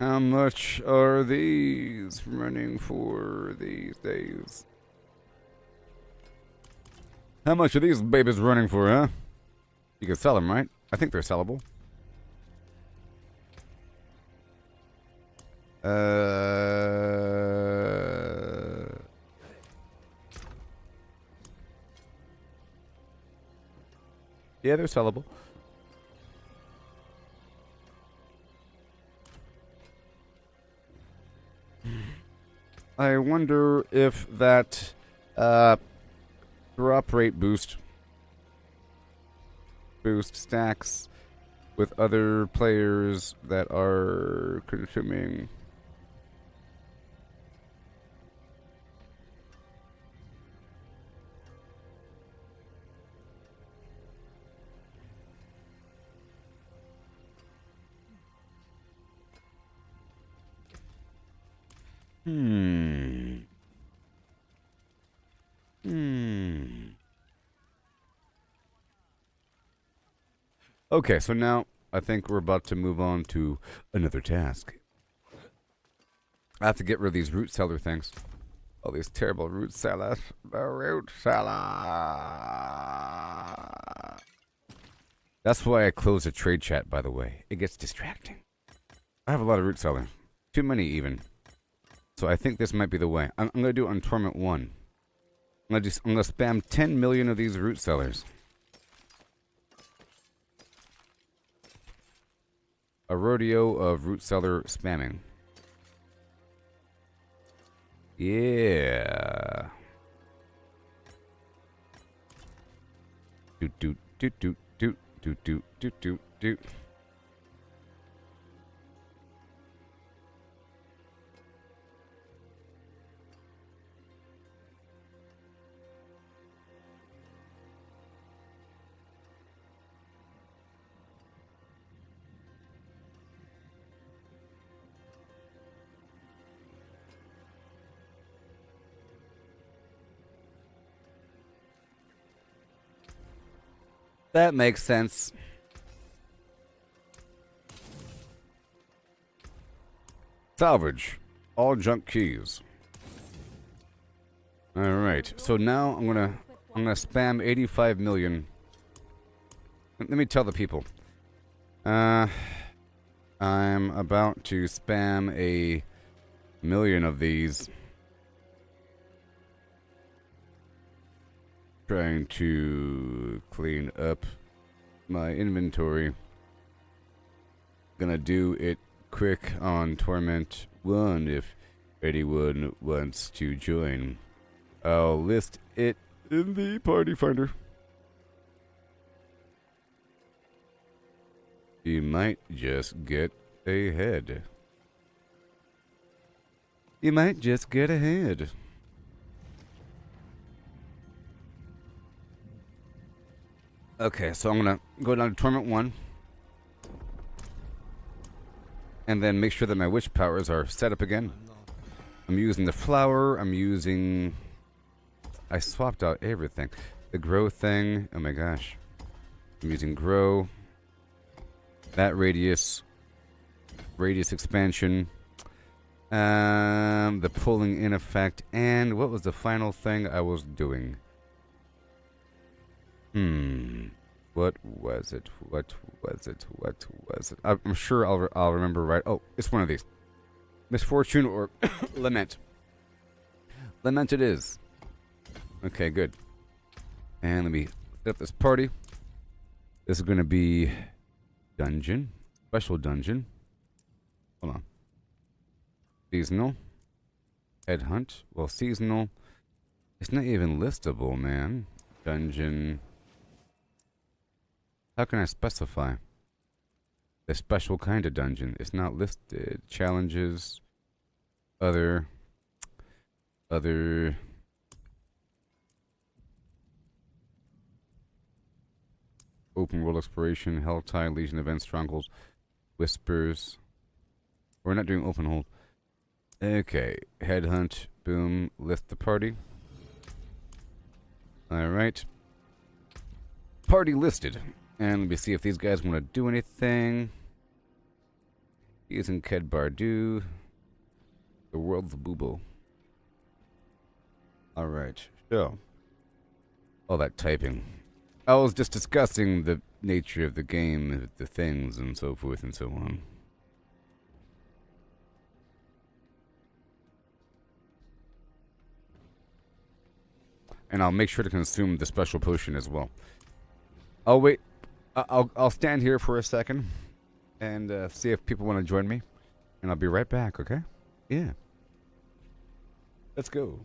A: How much are these running for these days? How much are these babies running for, huh? You can sell them, right? I think they're sellable. Yeah, they're sellable. I wonder if that drop rate boost stacks with other players that are consuming. Okay, so now I think we're about to move on to another task. I have to get rid of these root cellar things. All these terrible root cellars. The root cellar. That's why I close the trade chat, by the way. It gets distracting. I have a lot of root cellar. Too many, even. So I think this might be the way. I'm going to do it on Torment 1. I'm going to spam 10 million of these root cellars. A rodeo of root cellar spamming. Yeah. Doot doot doot doot doot doot doot doot doot doot. That makes sense. Salvage. All junk keys. Alright, so now I'm gonna spam 85 million. Let me tell the people. I'm about to spam a million of these. Trying to clean up my inventory. Gonna do it quick on Torment one if anyone wants to join. I'll list it in the party finder. You might just get ahead. You might just get ahead. Okay, so I'm gonna go down to Torment 1. And then make sure that my witch powers are set up again. I'm using the flower, I'm using... I swapped out everything. The grow thing, oh my gosh. I'm using grow. That radius expansion. The pulling in effect. And what was the final thing I was doing? What was it? I'm sure I'll remember right. Oh, it's one of these. Misfortune or lament. Lament it is. Okay, good. And let me set up this party. This is going to be dungeon. Special dungeon. Hold on. Seasonal. Headhunt. Well, seasonal. It's not even listable, man. Dungeon. How can I specify the special kind of dungeon? It's not listed. Challenges. Other. Open world exploration. Helltide. Legion events. Strongholds. Whispers. We're not doing open hold. Okay. Headhunt. Boom. List the party. Alright. Party listed. And let me see if these guys want to do anything. Using Ked Bardu. The world's boobo. Alright, so. All that typing. I was just discussing the nature of the game, the things, and so forth and so on. And I'll make sure to consume the special potion as well. I'll wait. I'll stand here for a second and see if people want to join me, and I'll be right back. Okay? Yeah. Let's go.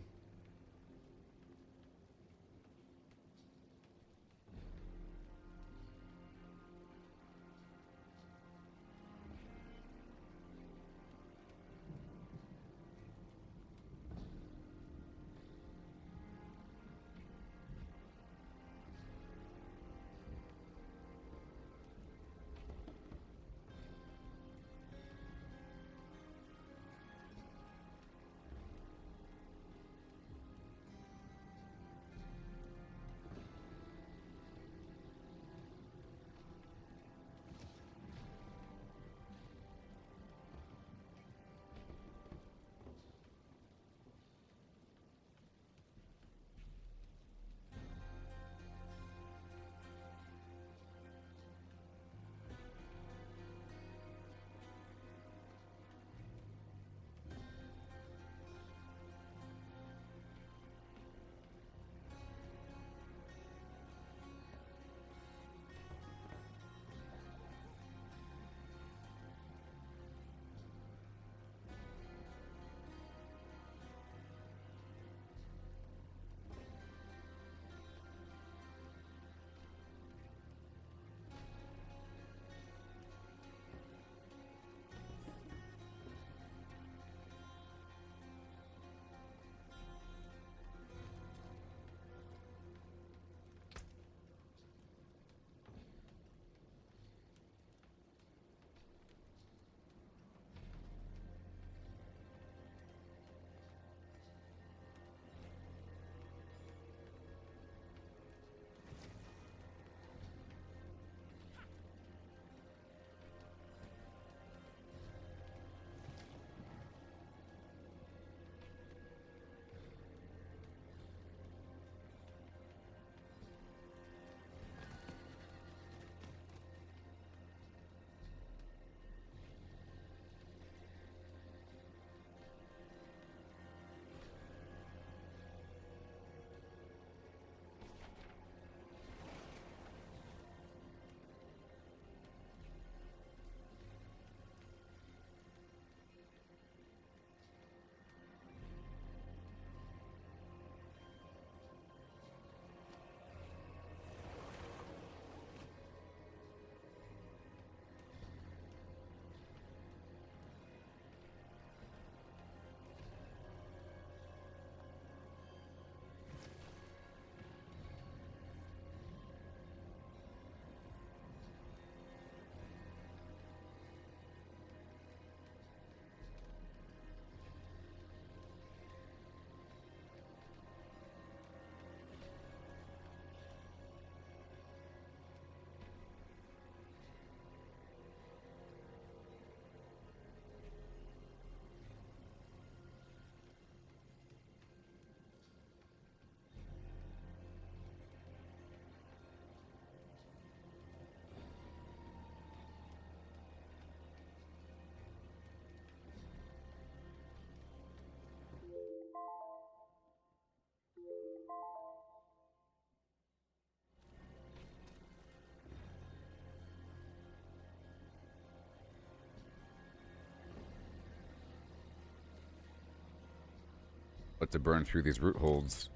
A: but to burn through these root holds.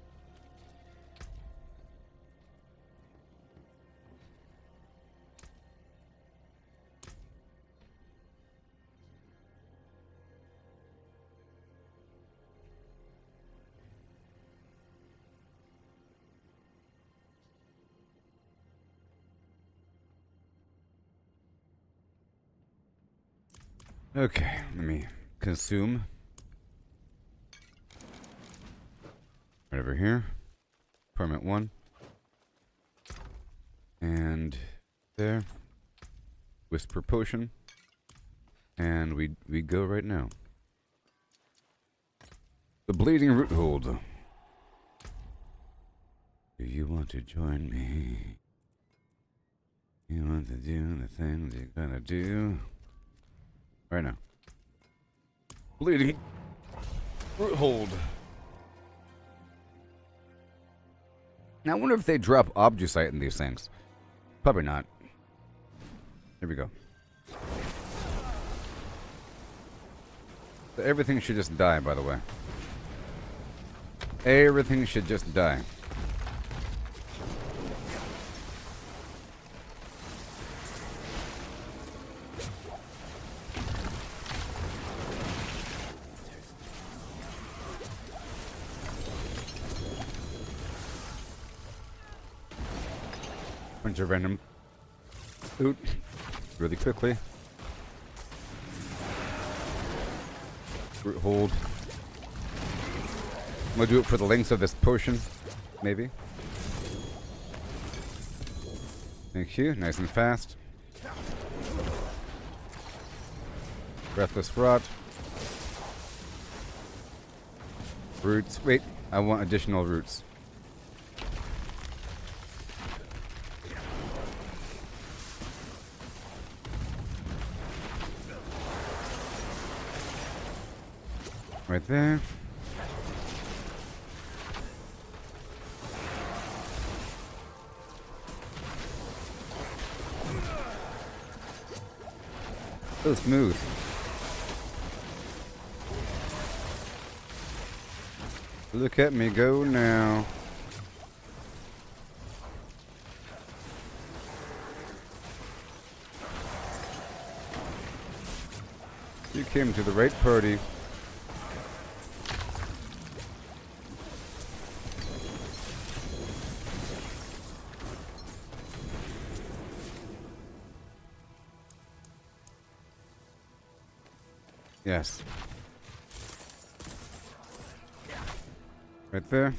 A: Okay, let me consume. Right over here. Permit 1. And there. Whisper potion. And we go right now. The bleeding root hold. Do you want to join me? You want to do the things you're gonna do? Right now. Bleeding root hold. Now I wonder if they drop obducite in these things. Probably not. Here we go. So everything should just die, by the way. Everything should just die. Bunch of random loot really quickly. Root hold. I'm gonna do it for the length of this potion, maybe. Thank you, nice and fast. Breathless rot. Roots. Wait, I want additional roots. Right there. So smooth. Look at me go now. You came to the right party. Yes. Right there.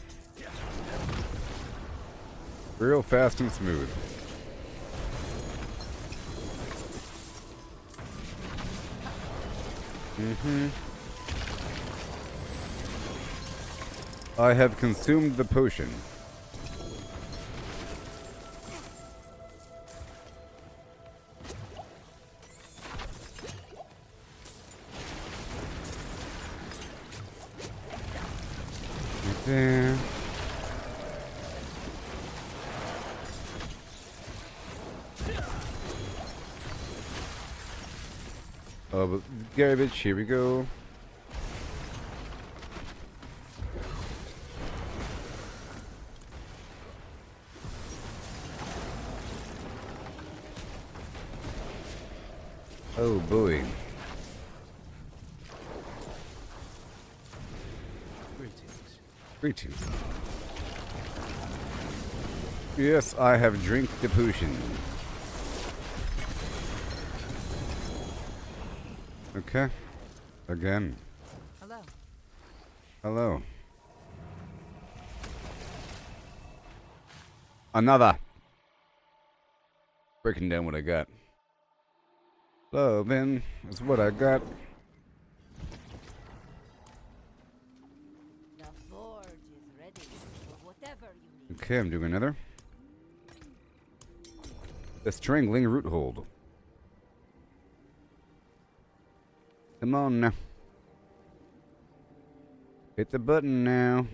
A: Real fast and smooth. I have consumed the potion. There. Oh, but garbage, here we go. Oh boy. Greetings. Yes, I have drink the potion. Okay. Again.
B: Hello.
A: Hello. Another. Breaking down what I got. Loving is what I got.
B: The forge is ready for whatever you need.
A: Okay, I'm doing another. The strangling root hold. Come on now. Hit the button now.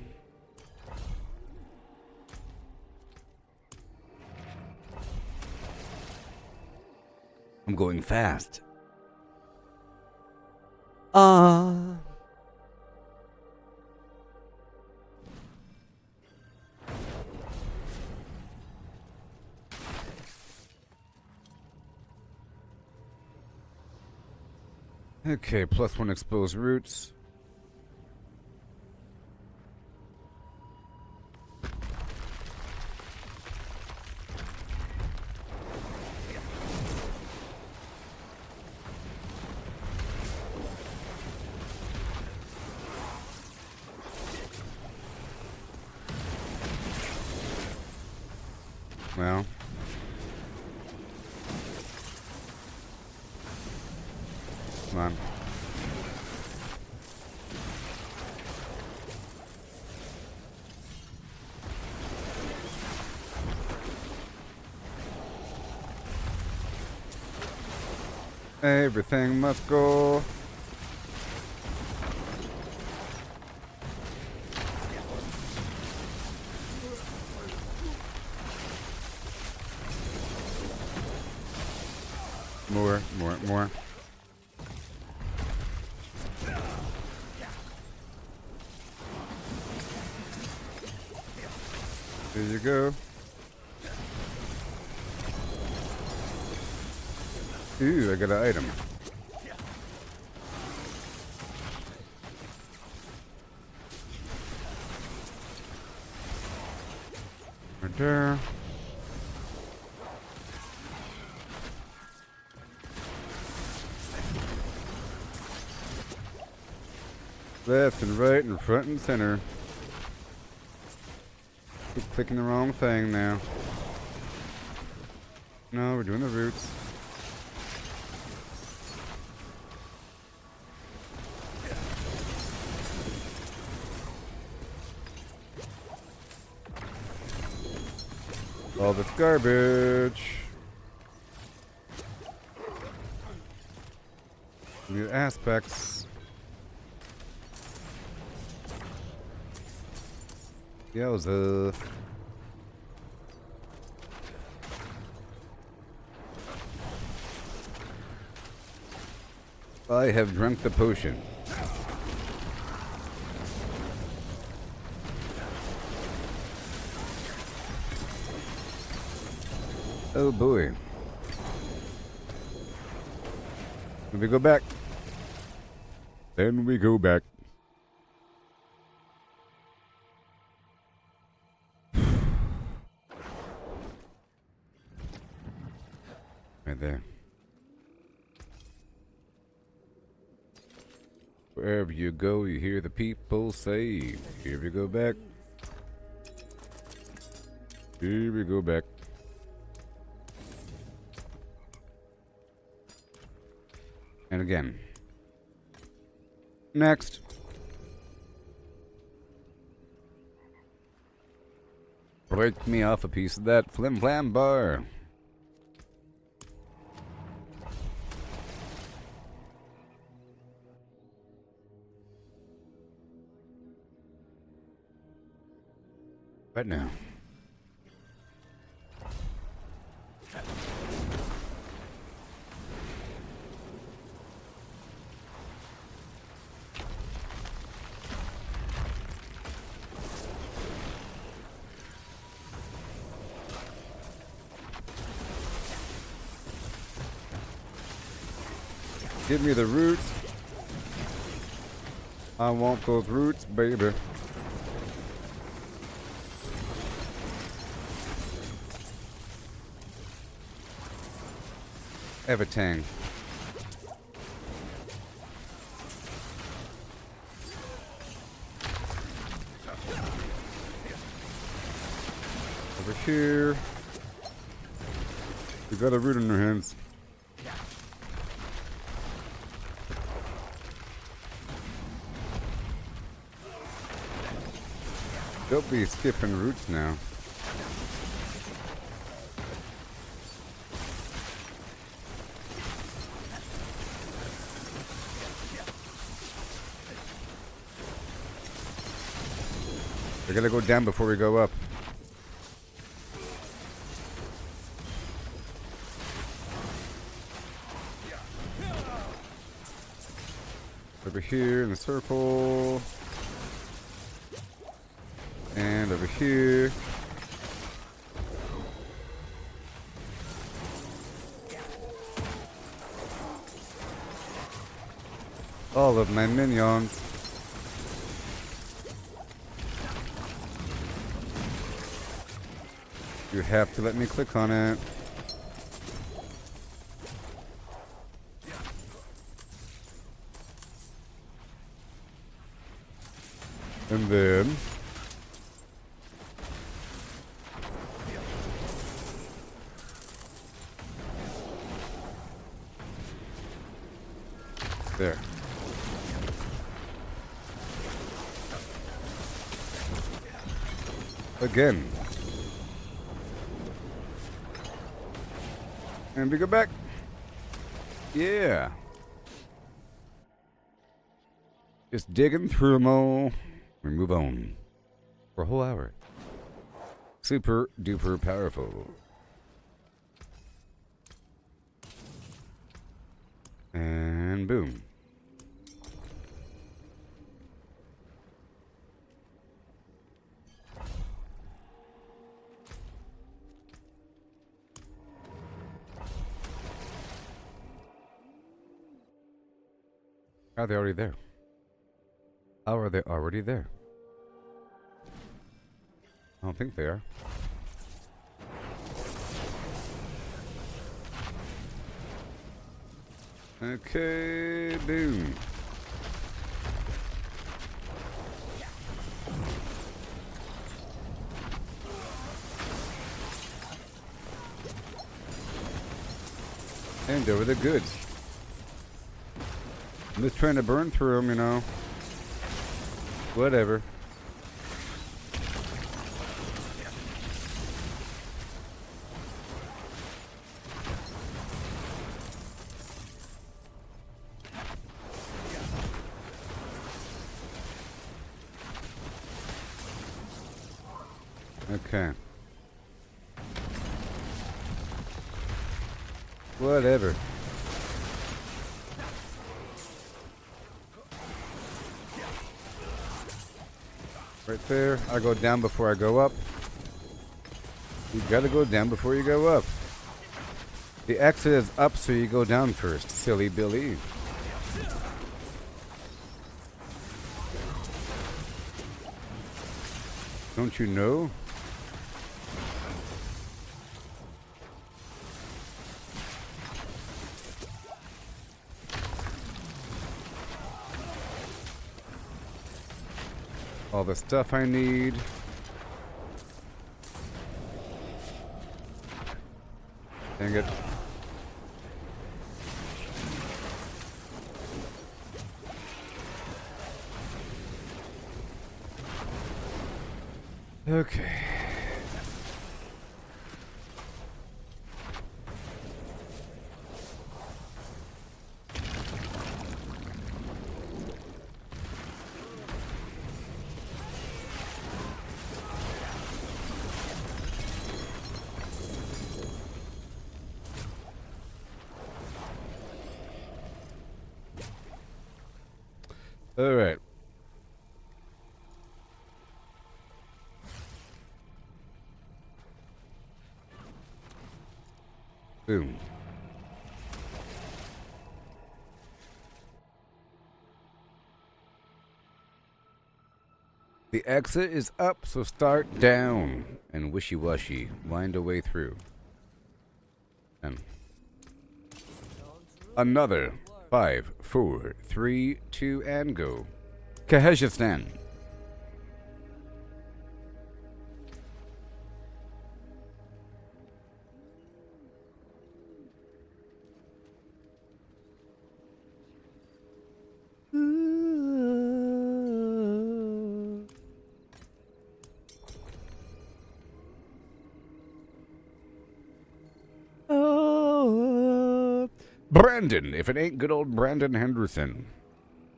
A: I'm going fast. Okay, +1 exposed roots. Well. Come on. Everything must go. More. There you go. Ooh, I got an item. Right there. Left and right and front and center. Keep clicking the wrong thing now. No, we're doing the roots. All this garbage. New aspects. Yowza. I have drunk the potion. Oh boy. Then we go back. Then we go back. Right there. Wherever you go, you hear the people say, here we go back. Here we go back. And again. Next. Break me off a piece of that flim flam bar. Right now. Give me the roots. I want those roots, baby. Everything. Over here. We got a root in our hands. Don't be skipping roots now. We gotta go down before we go up. Over here in the circle. And over here. all of my minions. You have to let me click on it. And then there. Again. And we go back. Yeah. Just digging through them all. We move on. For a whole hour. Super duper powerful. And boom. Are they already there? How are they already there? I don't think they are. Okay, boom. And there were the goods. I'm just trying to burn through them, you know. Whatever. Okay. Whatever. Right there. I go down before I go up. You gotta go down before you go up. The exit is up, so you go down first, silly Billy. Don't you know? All the stuff I need. Dang it. Okay. All right. Boom. The exit is up, so start down and wishy-washy. Wind a way through. And another 5, 4, 3, 2, and go. Kyrgyzstan. Brandon, if it ain't good old Brandon Henderson.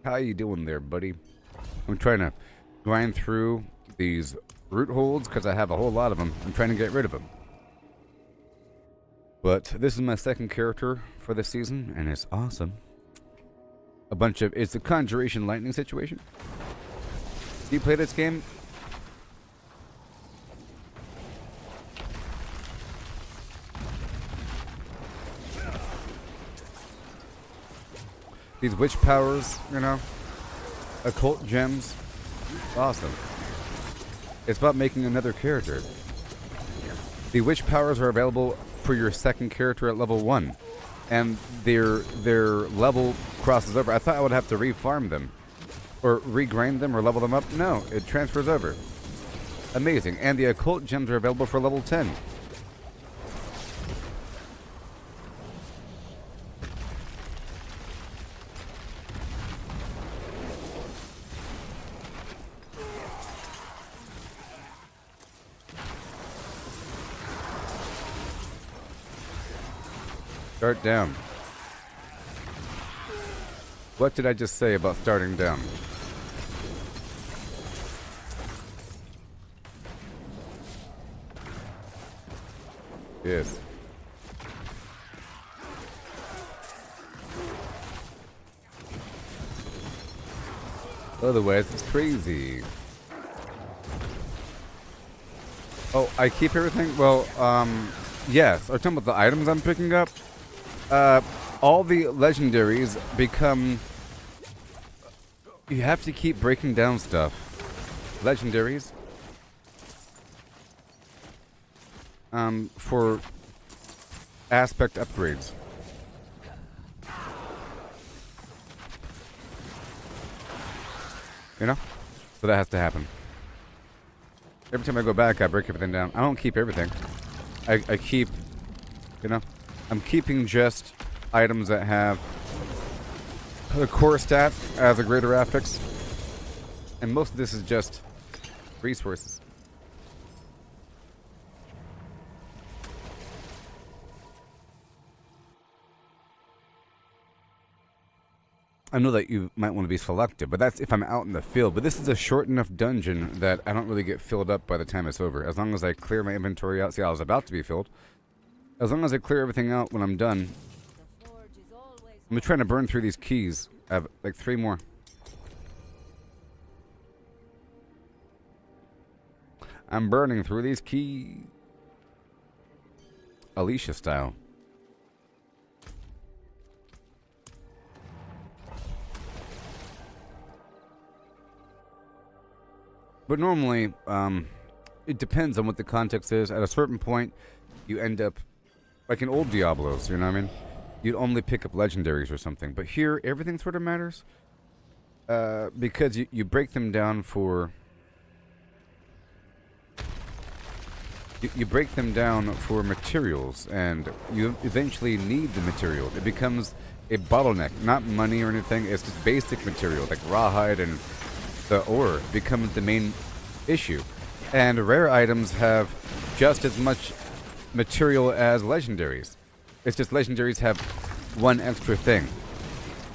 A: How you doing there, buddy? I'm trying to grind through these root holds because I have a whole lot of them. I'm trying to get rid of them. But this is my second character for this season, and it's awesome. It's a Conjuration Lightning situation. Do you play this game? These witch powers, you know, occult gems, awesome. It's about making another character. The witch powers are available for your second character at level 1, and their level crosses over. I thought I would have to re-farm them, or regrind them, or level them up. No, it transfers over. Amazing. And the occult gems are available for level 10. Start down. What did I just say about starting down? Yes. Otherwise, it's crazy. Oh, I keep everything? Well, yes. Are you talking about the items I'm picking up? All the legendaries become... You have to keep breaking down stuff. Legendaries. For aspect upgrades. You know? So that has to happen. Every time I go back, I break everything down. I don't keep everything. I keep, you know, I'm keeping just items that have the core stat as a greater affix. And most of this is just resources. I know that you might want to be selective, but that's if I'm out in the field. But this is a short enough dungeon that I don't really get filled up by the time it's over. As long as I clear my inventory out. See, I was about to be filled. As long as I clear everything out when I'm done. I'm trying to burn through these keys. I have like 3 more. I'm burning through these keys. Alicia style. But normally, it depends on what the context is. At a certain point, you end up, like in old Diablos, you know what I mean? You'd only pick up legendaries or something. But here, everything sort of matters. Because you break them down for... You break them down for materials, and you eventually need the material. It becomes a bottleneck, not money or anything. It's just basic material, like rawhide and... the ore becomes the main issue. And rare items have just as much material as legendaries. It's just legendaries have one extra thing.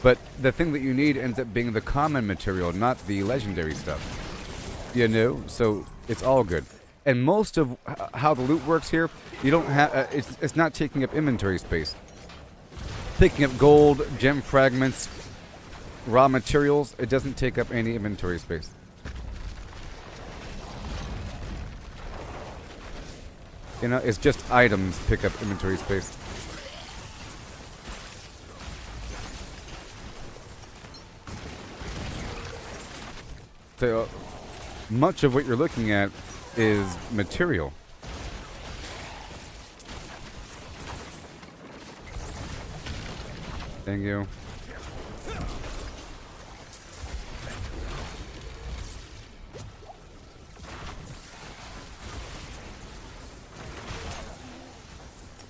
A: But the thing that you need ends up being the common material, not the legendary stuff. You know? So it's all good. And most of how the loot works here, you don't have... it's not taking up inventory space. Picking up gold, gem fragments, raw materials, it doesn't take up any inventory space. You know, it's just items pick up inventory space. So, much of what you're looking at is material. Thank you.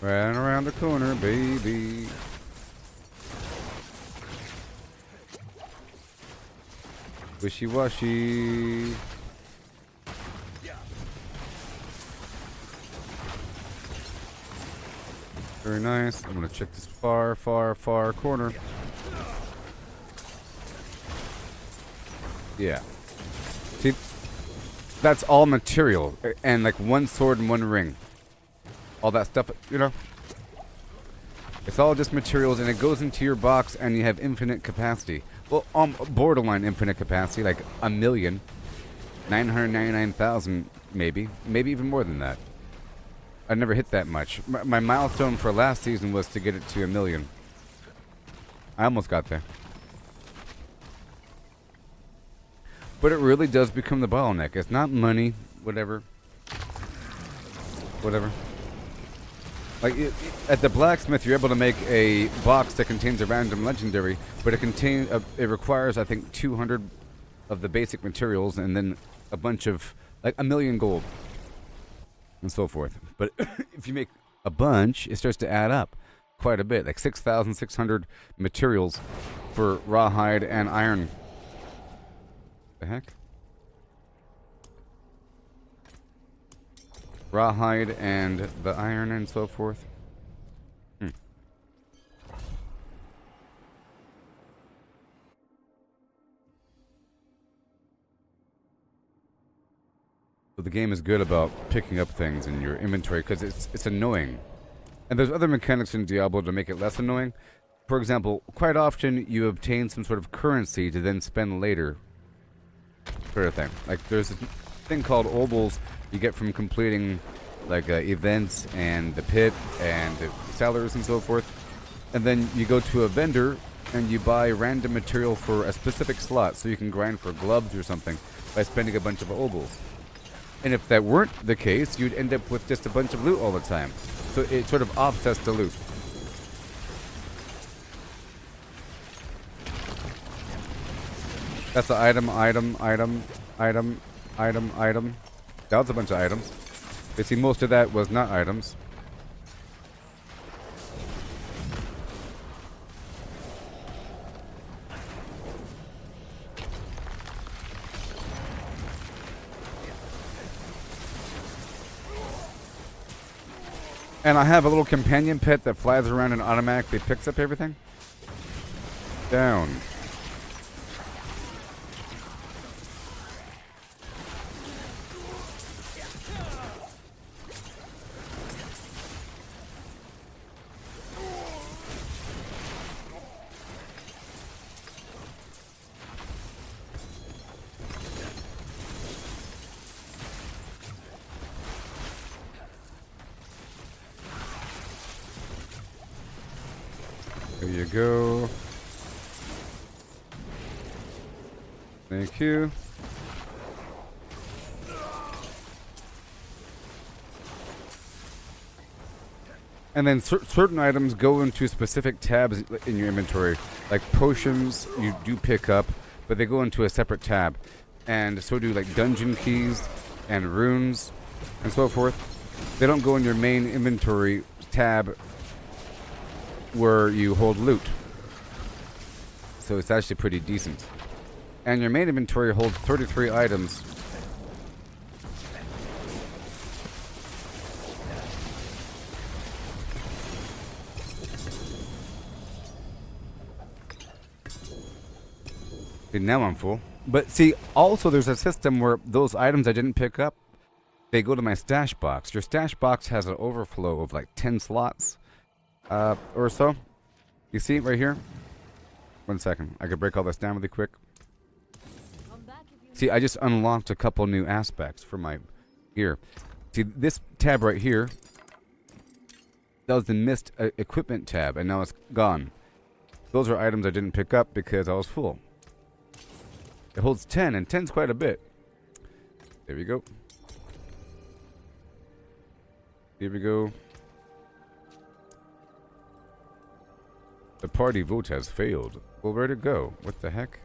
A: Right around the corner, baby. Wishy-washy. Very nice. I'm gonna check this far, far, far corner. Yeah. See, that's all material. And like one sword and one ring. All that stuff, you know. It's all just materials, and it goes into your box, and you have infinite capacity. Well, borderline infinite capacity, like 1,999,000, maybe even more than that. I never hit that much. My milestone for last season was to get it to 1 million. I almost got there. But it really does become the bottleneck. It's not money, whatever. Whatever. Like, at the blacksmith, you're able to make a box that contains a random legendary, but it requires, I think, 200 of the basic materials, and then a bunch of, like, 1,000,000 gold, and so forth. But if you make a bunch, it starts to add up quite a bit, like 6,600 materials for rawhide and iron. The heck? Rawhide and the iron and so forth. So the game is good about picking up things in your inventory because it's annoying. And there's other mechanics in Diablo to make it less annoying. For example, quite often you obtain some sort of currency to then spend later. Sort of thing. Like there's a thing called obols you get from completing like events and the pit and the sellers and so forth. And then you go to a vendor and you buy random material for a specific slot so you can grind for gloves or something by spending a bunch of obols. And if that weren't the case, you'd end up with just a bunch of loot all the time. So it sort of offsets the loot. That's the item. That was a bunch of items. You see, most of that was not items. And I have a little companion pet that flies around and automatically picks up everything. Down. There you go. Thank you. And then certain items go into specific tabs in your inventory. Like potions, you do pick up, but they go into a separate tab. And so do like dungeon keys and runes and so forth. They don't go in your main inventory tab where you hold loot. So it's actually pretty decent. And your main inventory holds 33 items. Okay, now I'm full. But see, also there's a system where those items I didn't pick up, they go to my stash box. Your stash box has an overflow of like 10 slots. Or so. You see it right here? 1 second. I could break all this down really quick. See, I just unlocked a couple new aspects for my gear. See, this tab right here, that was the missed equipment tab, and now it's gone. Those are items I didn't pick up because I was full. It holds 10, and 10's quite a bit. There we go. Here we go. The party vote has failed. Well, where'd it go? What the heck?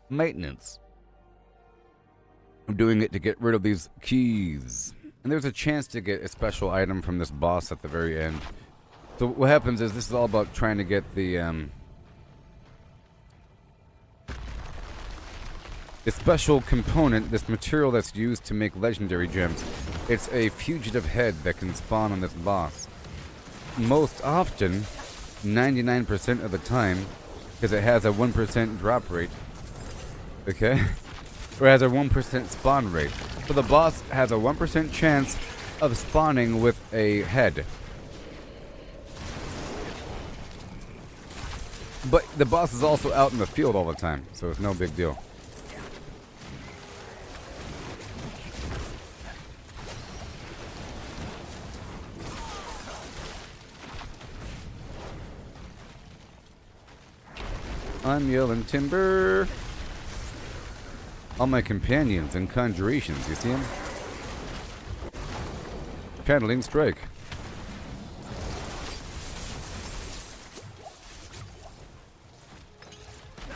A: Maintenance. I'm doing it to get rid of these keys. And there's a chance to get a special item from this boss at the very end. So what happens is this is all about trying to get the special component, this material that's used to make legendary gems. It's a fugitive head that can spawn on this boss. Most often, 99% of the time, because it has a 1% drop rate. Okay? Or has a 1% spawn rate. So the boss has a 1% chance of spawning with a head. But the boss is also out in the field all the time, so it's no big deal. I'm yelling timber. All my companions and conjurations, you see them? Channeling strike.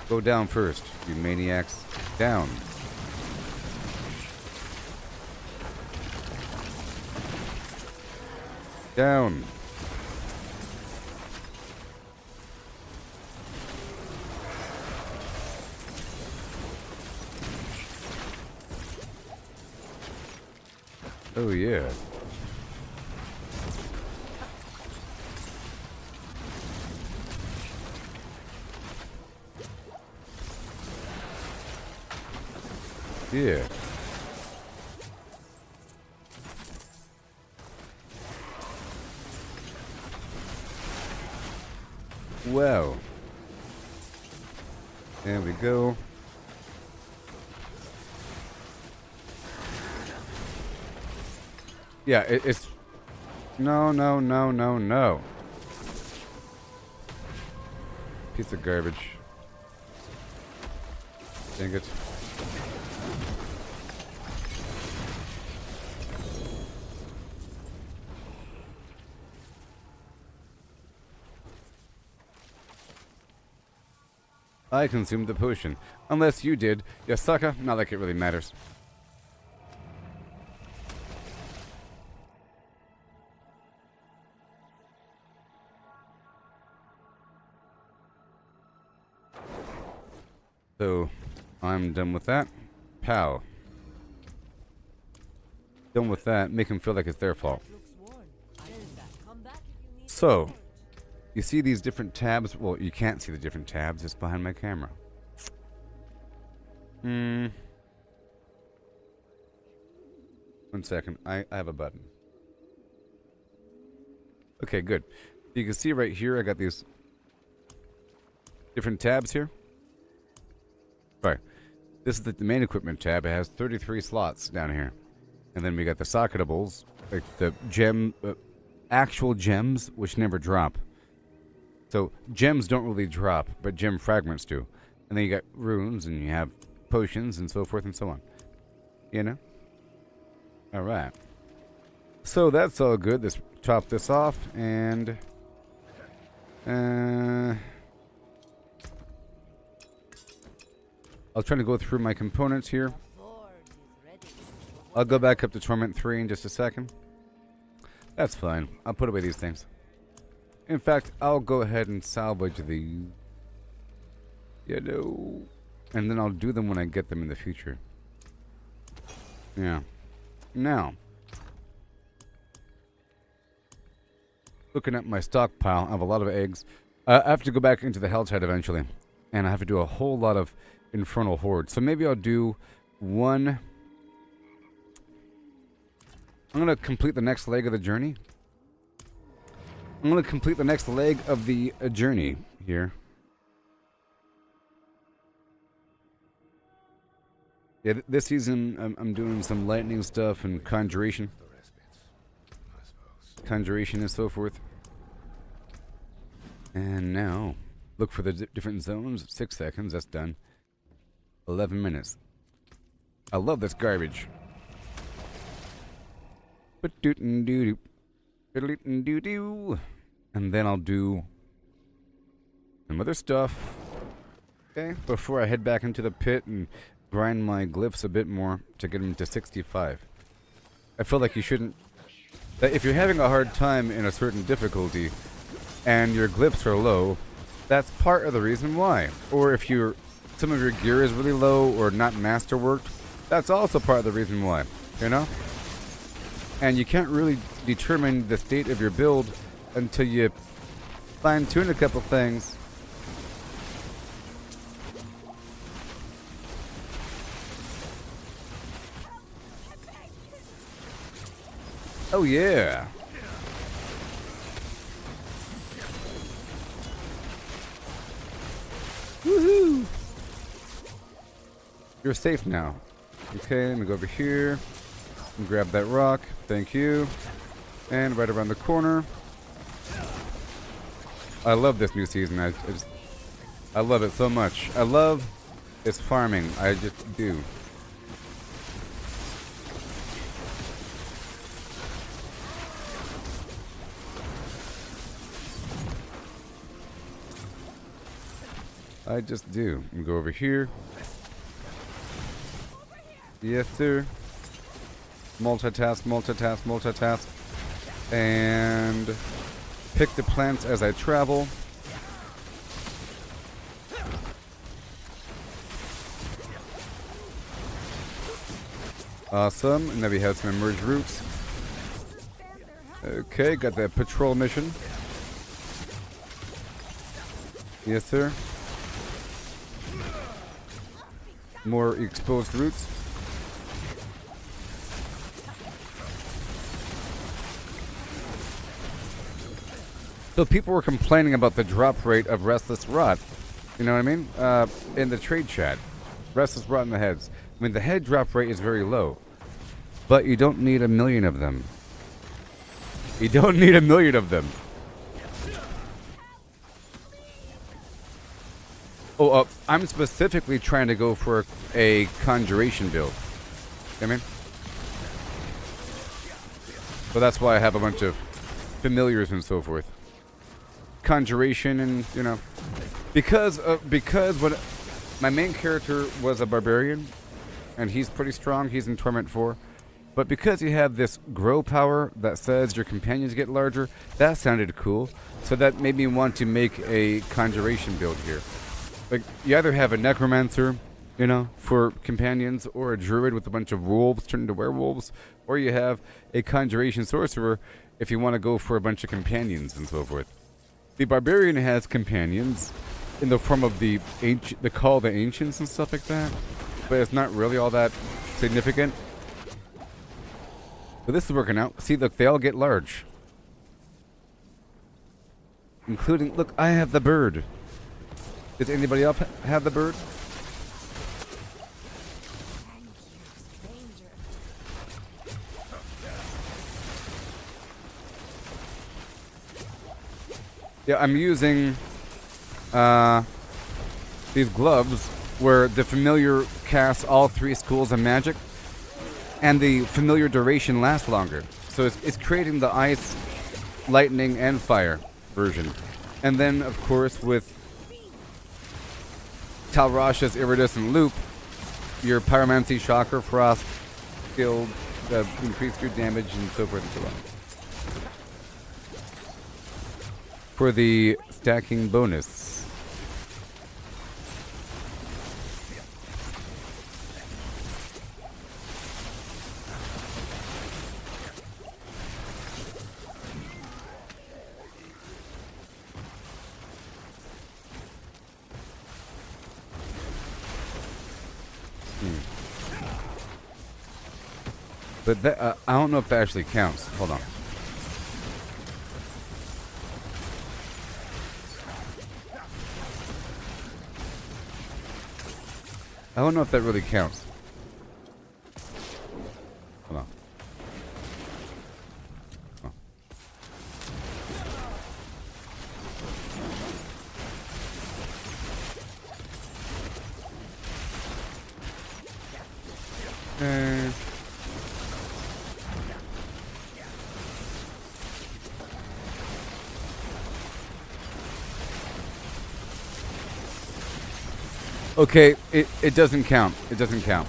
A: Go down first, you maniacs. Down. Down. Oh yeah. Yeah. Wow. There we go. Yeah, it's... No, no, no, no, no. Piece of garbage. Dang it. I consumed the potion. Unless you did. You sucker. Not like it really matters. So, I'm done with that. Pow. Done with that. Make them feel like it's their fault. So, you see these different tabs? Well, you can't see the different tabs. It's behind my camera. One second. I have a button. Okay, good. You can see right here, I got these different tabs here. Sorry. This is the main equipment tab. It has 33 slots down here. And then we got the socketables, like the actual gems, which never drop. So gems don't really drop, but gem fragments do. And then you got runes, and you have potions, and so forth and so on. You know? Alright. So that's all good. Let's top this off, and... I was trying to go through my components here. I'll go back up to Torment 3 in just a second. That's fine. I'll put away these things. In fact, I'll go ahead and salvage these. You know. And then I'll do them when I get them in the future. Yeah. Now. Looking at my stockpile, I have a lot of eggs. I have to go back into the Helltide eventually. And I have to do a whole lot of Infernal Horde. So maybe I'll do one... I'm going to complete the next leg of the journey. I'm going to complete the next leg of the journey here. Yeah, this season I'm doing some lightning stuff and conjuration. Conjuration and so forth. And now, look for the different zones. 6 seconds, that's done. 11 minutes. I love this garbage. And then I'll do some other stuff. Okay, before I head back into the pit and grind my glyphs a bit more to get them to 65. I feel like you shouldn't... That if you're having a hard time in a certain difficulty and your glyphs are low, that's part of the reason why. Or if some of your gear is really low or not masterworked, that's also part of the reason why. You know? And you can't really determine the state of your build until you fine-tune a couple things. Oh yeah. Woohoo! You're safe now. Okay, let me go over here and grab that rock. Thank you. And right around the corner. I love this new season. I love it so much. I love its farming. I just do. I just do. We go over here. Yes, sir. Multitask, multitask, multitask. And pick the plants as I travel. Awesome. And then we have some emerged roots. Okay, got that patrol mission. Yes, sir. More exposed roots. So people were complaining about the drop rate of Restless Rot. You know what I mean? In the trade chat. Restless Rot in the heads. I mean, the head drop rate is very low. But you don't need 1 million of them. You don't need 1 million of them. Oh, I'm specifically trying to go for a conjuration build. You know what I mean? So that's why I have a bunch of familiars and so forth. Conjuration and, you know, because when my main character was a barbarian, and he's pretty strong, he's in Torment 4, but because you have this grow power that says your companions get larger, that sounded cool, so that made me want to make a conjuration build here. Like, you either have a necromancer, you know, for companions, or a druid with a bunch of wolves turned into werewolves, or you have a conjuration sorcerer if you want to go for a bunch of companions and so forth. The barbarian has companions in the form of the Call of the Ancients and stuff like that, but it's not really all that significant. But this is working out. See, look, they all get large. Including, look, I have the bird. Does anybody else have the bird? Yeah, I'm using these gloves where the familiar casts all 3 schools of magic, and the familiar duration lasts longer. So it's creating the ice, lightning, and fire version. And then, of course, with Talrasha's iridescent loop, your pyromancy, shocker, frost, skill, increase your damage, and so forth and so on. For the stacking bonus. But that, I don't know if that actually counts. Hold on. I don't know if that really counts. Hold on. Oh. Okay, it doesn't count. It doesn't count.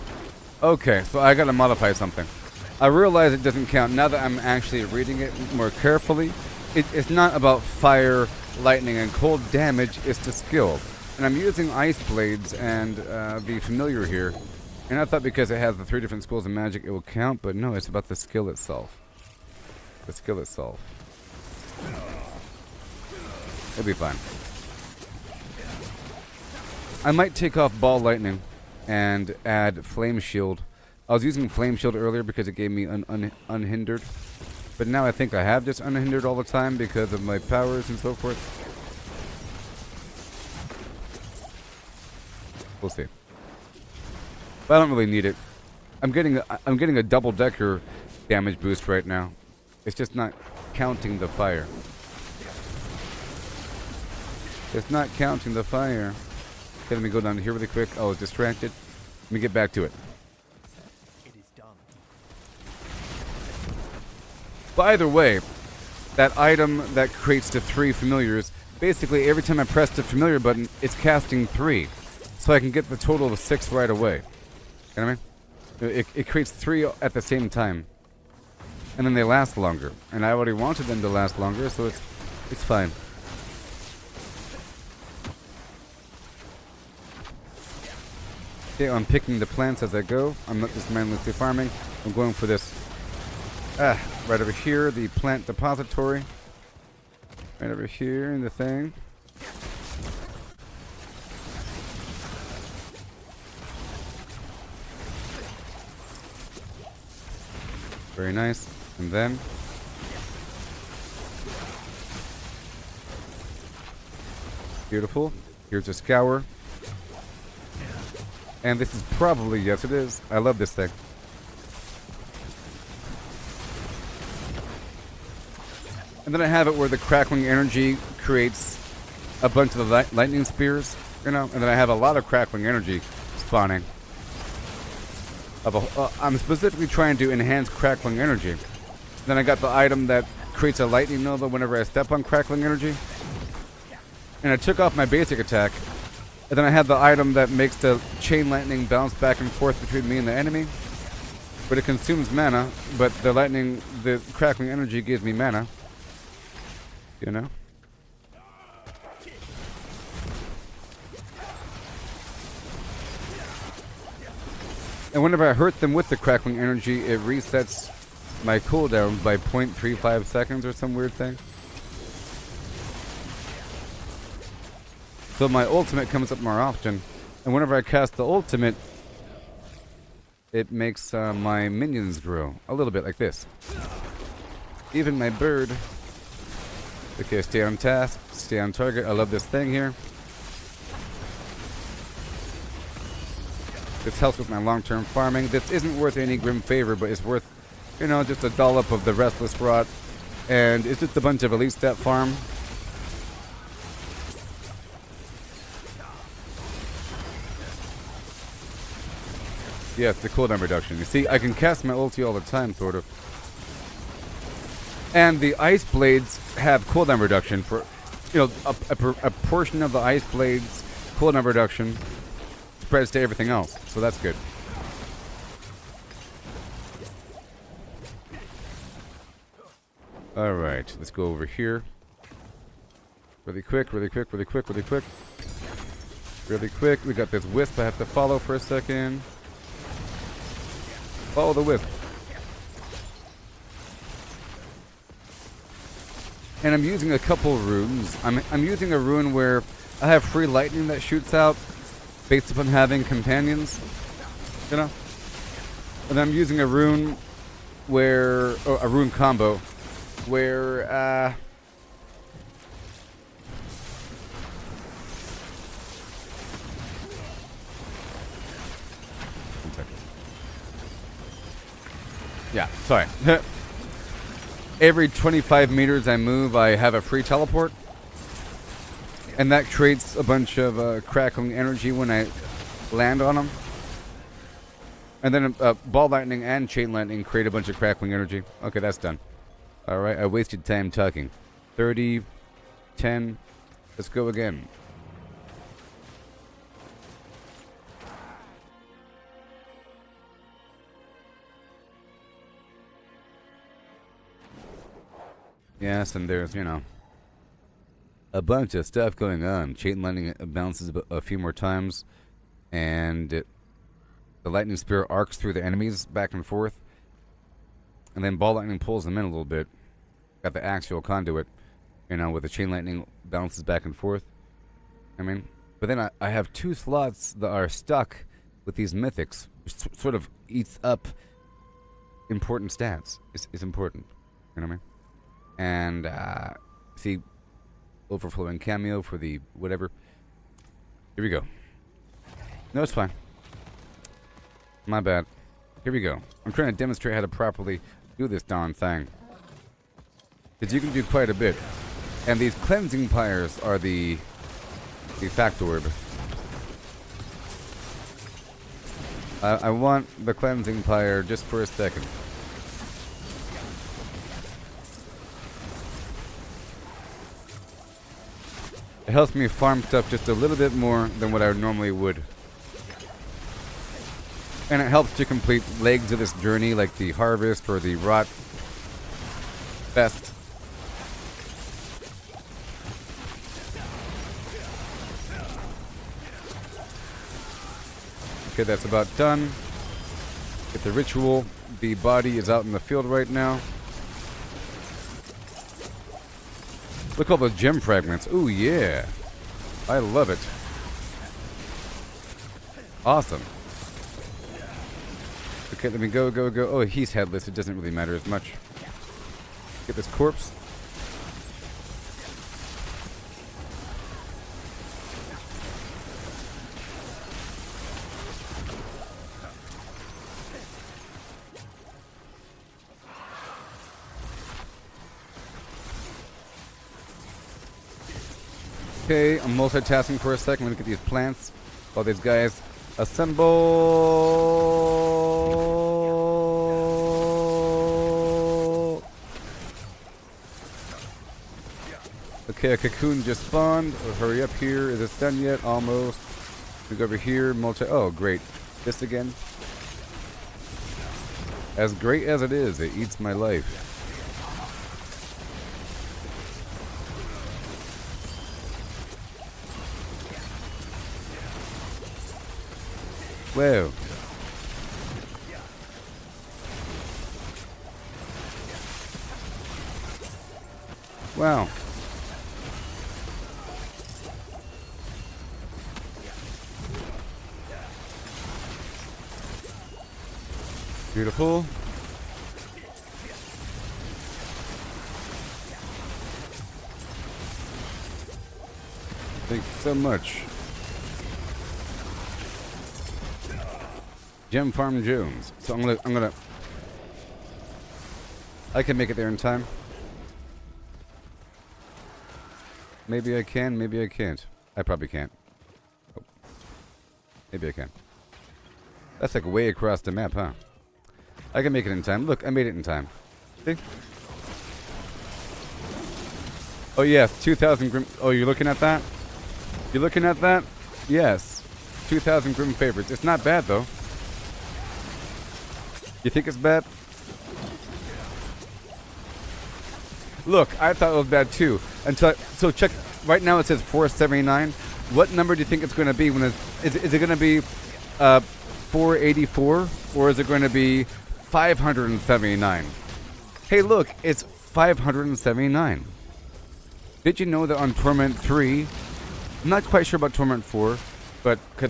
A: Okay, so I gotta modify something. I realize it doesn't count now that I'm actually reading it more carefully. It's not about fire, lightning, and cold damage, it's the skill. And I'm using ice blades and the familiar here. And I thought because it has the 3 different schools of magic it will count, but no, it's about the skill itself. The skill itself. It'll be fine. I might take off Ball Lightning and add Flame Shield. I was using Flame Shield earlier because it gave me unhindered. But now I think I have just unhindered all the time because of my powers and so forth. We'll see. But I don't really need it. I'm getting a double-decker damage boost right now. It's just not counting the fire. It's not counting the fire. Okay, let me go down here really quick. I was distracted. Let me get back to it.
C: It is done.
A: But either way, that item that creates the 3 familiars, basically every time I press the familiar button, it's casting 3. So I can get the total of 6 right away. You know what I mean? It creates 3 at the same time. And then they last longer. And I already wanted them to last longer, so it's fine. Okay, I'm picking the plants as I go. I'm not just mindlessly farming. I'm going for this. Right over here, the plant depository. Right over here in the thing. Very nice. And then beautiful. Here's a scour. And this is probably, yes it is. I love this thing. And then I have it where the crackling energy creates a bunch of the lightning spears, you know, and then I have a lot of crackling energy spawning. I'm specifically trying to enhance crackling energy. Then I got the item that creates a lightning nova whenever I step on crackling energy. And I took off my basic attack. And then I have the item that makes the chain lightning bounce back and forth between me and the enemy. But it consumes mana, but the crackling energy gives me mana. You know? And whenever I hurt them with the crackling energy, it resets my cooldown by 0.35 seconds or some weird thing. So my ultimate comes up more often. And whenever I cast the ultimate, it makes my minions grow. A little bit like this. Even my bird. Okay, stay on task, stay on target. I love this thing here. This helps with my long-term farming. This isn't worth any grim favor, but it's worth, you know, just a dollop of the restless rot. And it's just a bunch of elite stat farm. Yeah, it's the cooldown reduction. You see, I can cast my ulti all the time, sort of. And the ice blades have cooldown reduction for, you know, a portion of the ice blades cooldown reduction spreads to everything else, so that's good. All right, let's go over here. Really quick, really quick, really quick, really quick. Really quick, we got this wisp I have to follow for a second. Follow the wisp. And I'm using a couple runes. I'm using a rune where I have free lightning that shoots out based upon having companions, you know? And I'm using a rune where, or a rune combo, where, yeah, sorry. Every 25 meters I move, I have a free teleport. And that creates a bunch of crackling energy when I land on them. And then ball lightning and chain lightning create a bunch of crackling energy. Okay, that's done. Alright, I wasted time talking. 30, 10, let's go again. Yes, and there's, you know, a bunch of stuff going on. Chain lightning bounces a few more times, and the lightning spear arcs through the enemies back and forth, and then ball lightning pulls them in a little bit. Got the axial conduit, you know, with the chain lightning bounces back and forth. I mean, but then I have 2 slots that are stuck with these mythics, which sort of eats up important stats. It's important, you know what I mean? And, see, overflowing cameo for the whatever. Here we go. No, it's fine. My bad. Here we go. I'm trying to demonstrate how to properly do this darn thing. Because you can do quite a bit. And these cleansing pyres are the fact orb. I want the cleansing pyre just for a second. It helps me farm stuff just a little bit more than what I normally would. And it helps to complete legs of this journey, like the Harvest or the Rot Fest. Okay, that's about done. Get the ritual. The body is out in the field right now. Look at all those gem fragments. Ooh, yeah. I love it. Awesome. Okay, let me go. Oh, he's headless. It doesn't really matter as much. Get this corpse. Okay, I'm multitasking for a second. I'm gonna get these plants while these guys assemble. Okay, a cocoon just spawned. Oh, hurry up here. Is this done yet? Almost. We go over here. Oh, great. This again. As great as it is, it eats my life. Whoa. Wow. Beautiful. Thank you so much. Gem Farm Jones. So I'm gonna I can make it there in time. Maybe I can, maybe I can't. I probably can't. Oh. Maybe I can. That's like way across the map, huh? I can make it in time. Look, I made it in time. See? Oh yes, 2,000 Grim... Oh, you're looking at that? You're looking at that? Yes. 2,000 Grim favorites. It's not bad, though. You think it's bad? Look, I thought it was bad too. So check. Right now it says 479. What number do you think it's going to be when is it going to be 484 or is it going to be 579? Hey, look, it's 579. Did you know that on Torment 3, I'm not quite sure about Torment 4, but I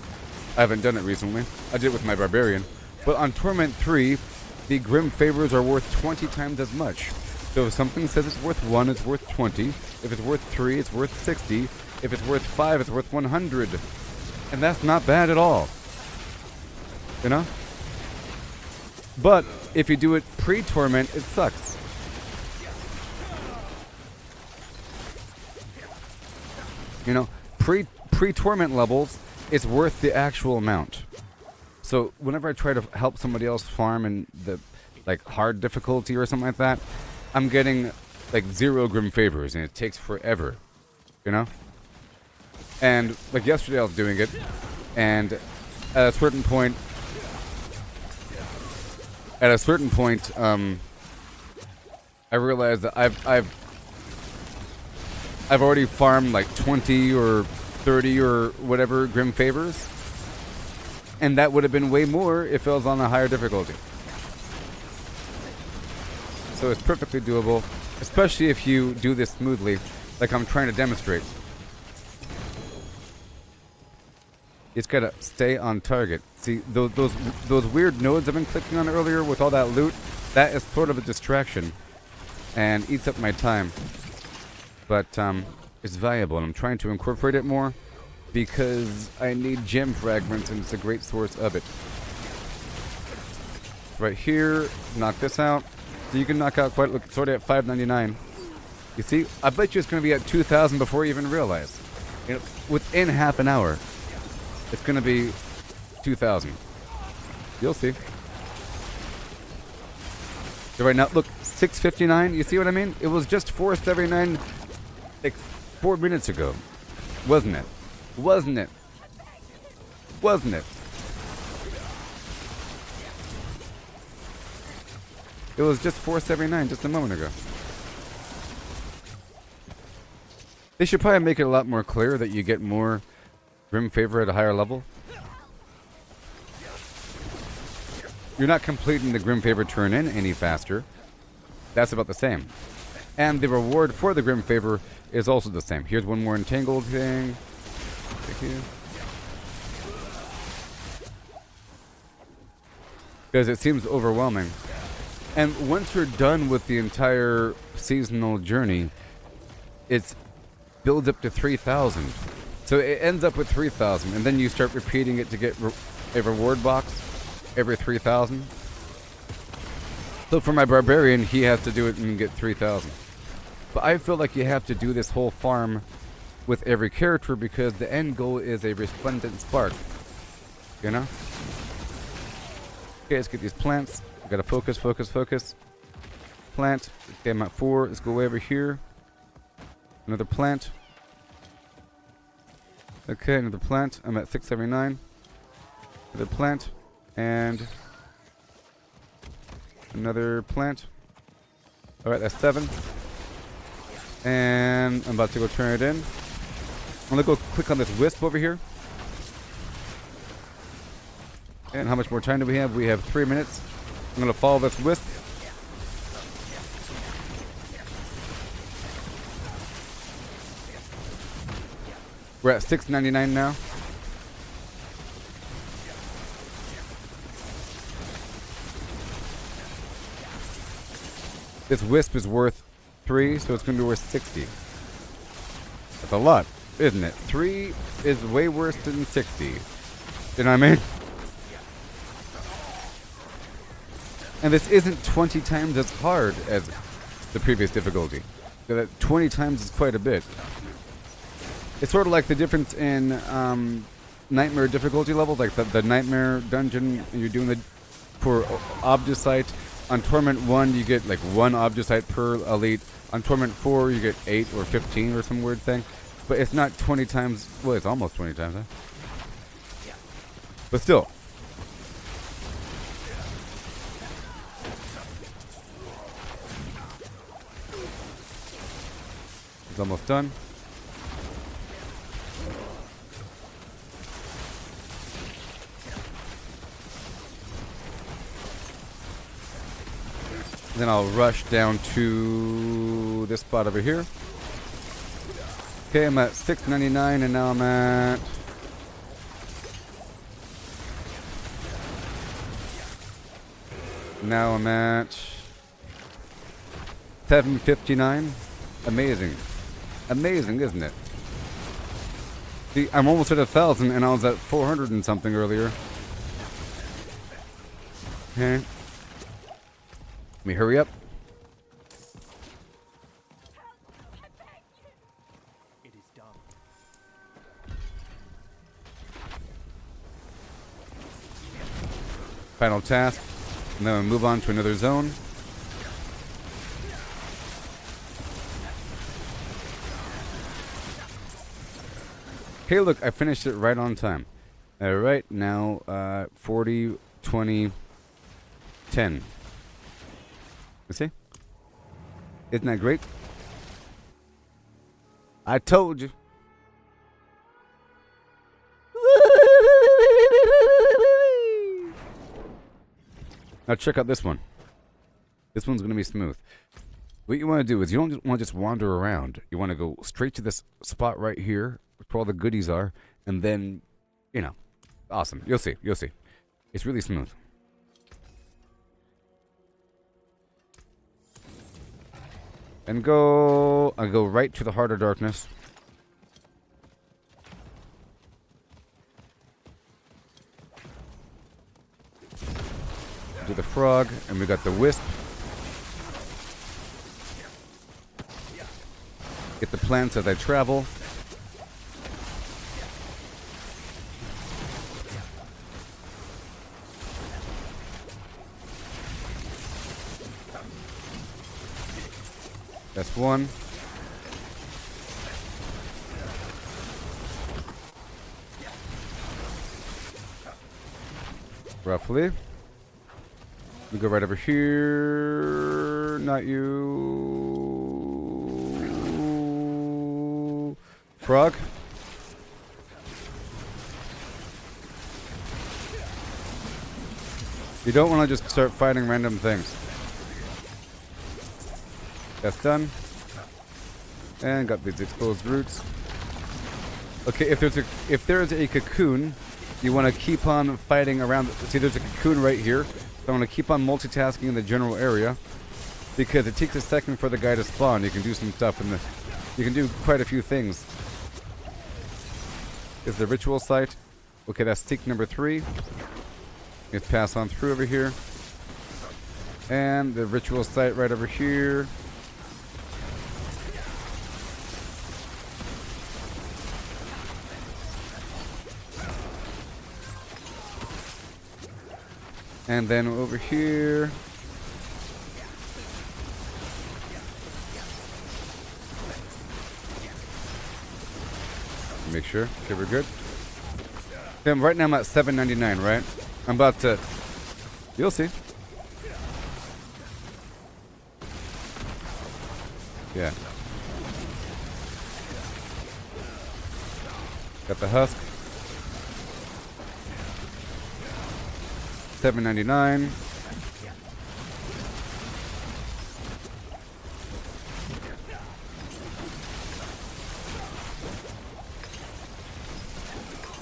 A: haven't done it recently. I did it with my Barbarian. But on Torment 3, the Grim Favors are worth 20 times as much. So if something says it's worth 1, it's worth 20. If it's worth 3, it's worth 60. If it's worth 5, it's worth 100. And that's not bad at all. You know? But if you do it pre-Torment, it sucks. You know, pre-Torment levels, it's worth the actual amount. So whenever I try to help somebody else farm in the like hard difficulty or something like that, I'm getting like 0 Grim Favors and it takes forever, you know? And like yesterday I was doing it, and at a certain point, I realized that I've already farmed like 20 or 30 or whatever Grim Favors. And that would have been way more if it was on a higher difficulty. So it's perfectly doable, especially if you do this smoothly, like I'm trying to demonstrate. It's gotta stay on target. See, those weird nodes I've been clicking on earlier with all that loot, that is sort of a distraction and eats up my time. But it's valuable, and I'm trying to incorporate it more because I need gem fragments, and it's a great source of it. Right here, knock this out. So you can knock out quite. Look, it's already at 599. You see, I bet you it's going to be at 2,000 before you even realize. You know, within half an hour, it's going to be 2,000. You'll see. So right now, look, 6:59. You see what I mean? It was just 4:79 like 4 minutes ago. Wasn't it? Wasn't it? Wasn't it? It was just 4:79 just a moment ago. They should probably make it a lot more clear that you get more Grim Favor at a higher level. You're not completing the Grim Favor turn in any faster. That's about the same. And the reward for the Grim Favor is also the same. Here's one more entangled thing. Thank you. Because it seems overwhelming. And once you're done with the entire seasonal journey, it builds up to 3,000. So it ends up with 3,000, and then you start repeating it to get a reward box every 3,000. So for my barbarian, he has to do it and get 3,000. But I feel like you have to do this whole farm with every character because the end goal is a resplendent spark. You know? Okay, let's get these plants. We gotta focus, focus, focus. Plant. Okay, I'm at 4. Let's go way over here. Another plant. Okay, another plant. I'm at 679. Another plant. And another plant. Alright, that's 7. And I'm about to go turn it in. I'm gonna go click on this wisp over here. And how much more time do we have? We have 3 minutes. I'm gonna follow this wisp. We're at 699 now. This wisp is worth 3, so it's going to be worth 60. That's a lot, isn't it? 3 is way worse than 60. You know what I mean? And this isn't 20 times as hard as the previous difficulty. So that 20 times is quite a bit. It's sort of like the difference in nightmare difficulty levels, like the nightmare dungeon. You're doing the for Obdusite. On Torment 1, you get like 1 Obdusite per elite. On Torment 4, you get 8 or 15 or some weird thing. But it's not 20 times. Well, it's almost 20 times, huh? But still. It's almost done. Then I'll rush down to this spot over here. Okay, I'm at 699 and now I'm at... Now I'm at 759. Amazing. Amazing, isn't it? See, I'm almost at 1,000 and I was at 400 and something earlier. Okay. Let me hurry up.
C: It is done.
A: Final task. And then we'll move on to another zone. Hey, look, I finished it right on time. Alright, now 40, 20, 10. You see? Isn't that great? I told you. Now check out this one. This one's going to be smooth. What you want to do is you don't want to just wander around. You want to go straight to this spot right here where all the goodies are. And then, you know, awesome. You'll see. You'll see. It's really smooth. And I'll go right to the heart of darkness. Do the frog, and we got the wisp. Get the plants as I travel. That's one. Roughly. We go right over here. Not you. Frog. You don't want to just start fighting random things. That's done. And got these exposed roots. Okay, if there's a cocoon, you want to keep on fighting around. See, there's a cocoon right here. So I want to keep on multitasking in the general area because it takes a second for the guy to spawn. You can do some stuff in the. You can do quite a few things. Is the ritual site? Okay, that's seek number 3. Let's pass on through over here. And the ritual site right over here. And then over here. Make sure. Okay, we're good. Then right now I'm at $7.99, right? I'm about to. You'll see. Yeah. Got the husk. $7.99.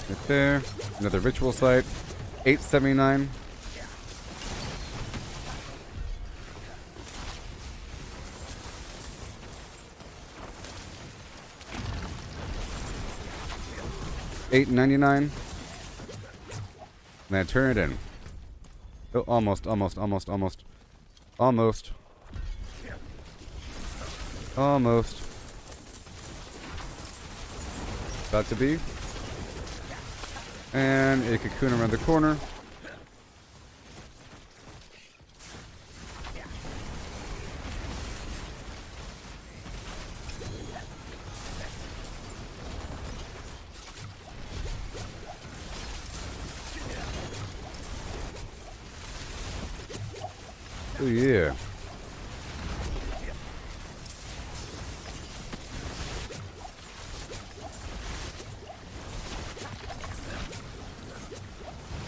A: Right there. Another ritual site. $8.79. $8.99. Now turn it in. Oh, almost. Almost. About to be. And a cocoon around the corner. Oh yeah.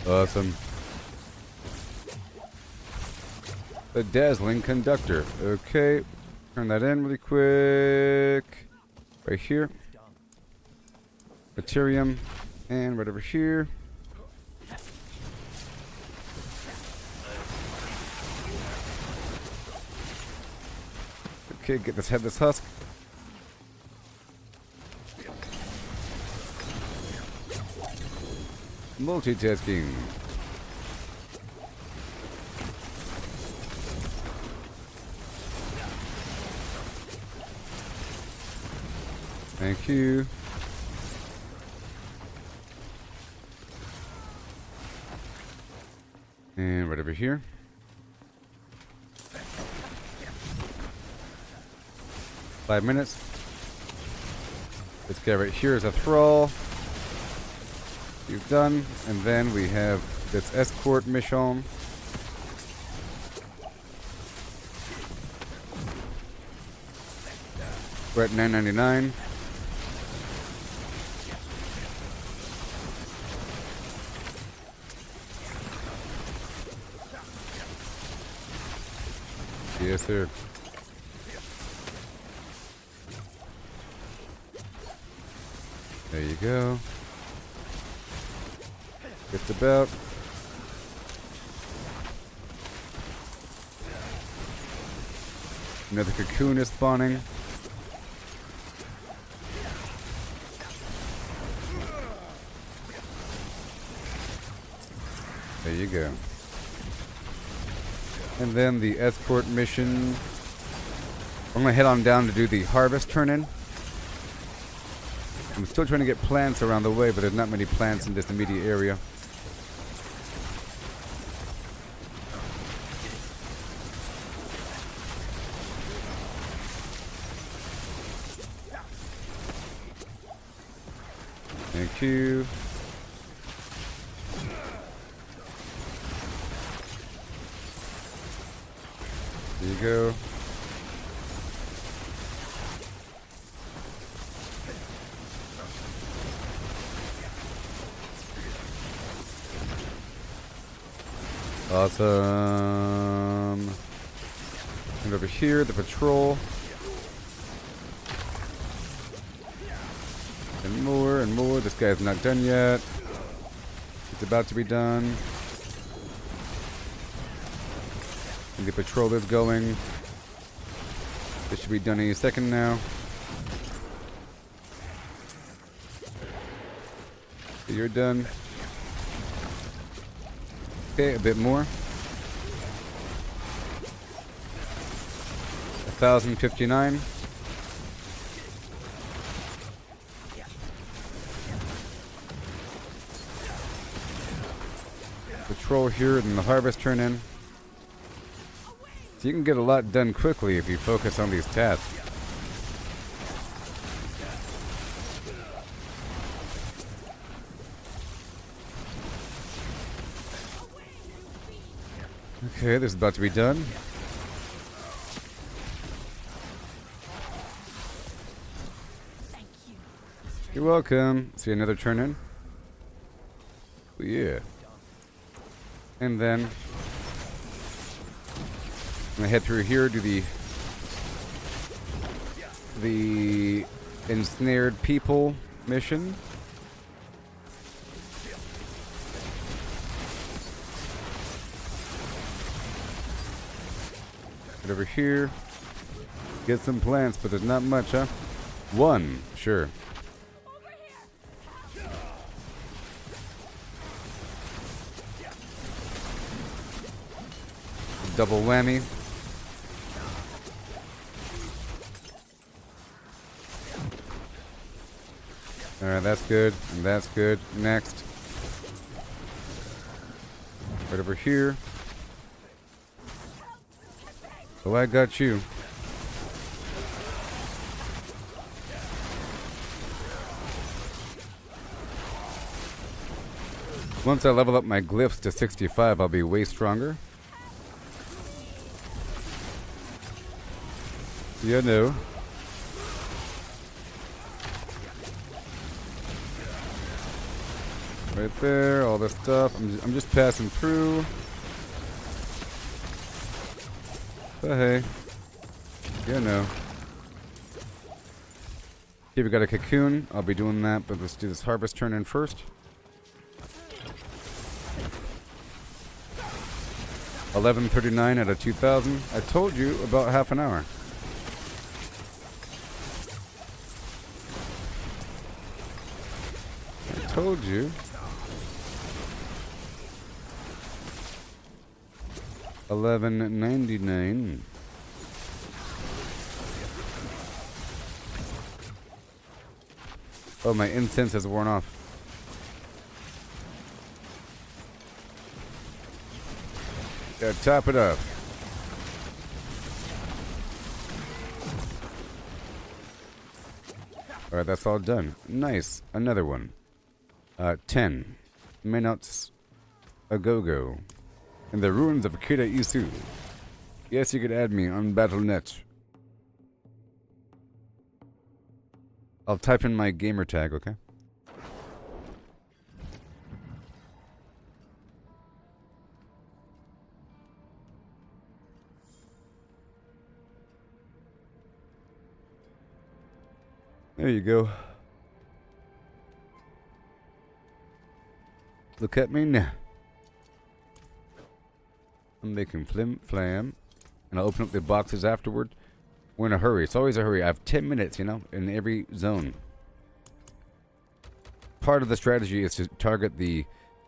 A: Awesome. The dazzling conductor. Okay. Turn that in really quick. Right here. Materium. And right over here. Okay, get this headless husk. Multitasking. Thank you. And right over here. Five minutes. This guy right here is a thrall. You've done. And then we have this escort mission. We're at $9.99. Yes, sir. There you go. Just about. Another cocoon is spawning. There you go. And then the escort mission. I'm gonna head on down to do the harvest turn-in. I'm still trying to get plants around the way, but there's not many plants in this immediate area. Q. There you go. Awesome. And over here, the patrol. And more and more. This guy's not done yet. It's about to be done. And the patrol is going. This should be done any second now. So you're done. Okay, a bit more. 1,059. Patrol here and the harvest turn in. So you can get a lot done quickly if you focus on these tasks. Okay, this is about to be done. You're welcome. See another turn in? Oh, yeah. And then I'm gonna head through here, do the ensnared people mission. Get over here. Get some plants, but there's not much, huh? One, sure. Double whammy. Alright, that's good. And that's good. Next. Right over here. Oh, I got you. Once I level up my glyphs to 65, I'll be way stronger. Yeah, no. Right there, all this stuff. I'm just passing through. But hey, yeah, no. Okay, we got a cocoon. I'll be doing that, but let's do this harvest turn in first. 1139 out of 2,000. I told you about half an hour. I told you. 1199. Oh, my incense has worn off. Yeah, top it up. Alright, that's all done. Nice. Another one. 10 minutes ago. In the ruins of Kira Isu. Yes, you could add me on Battle.net. I'll type in my gamer tag, okay? There you go. Look at me now. I'm making flam, and I'll open up the boxes afterward. We're in a hurry. It's always a hurry. I have 10 minutes, you know, in every zone. Part of the strategy is to target the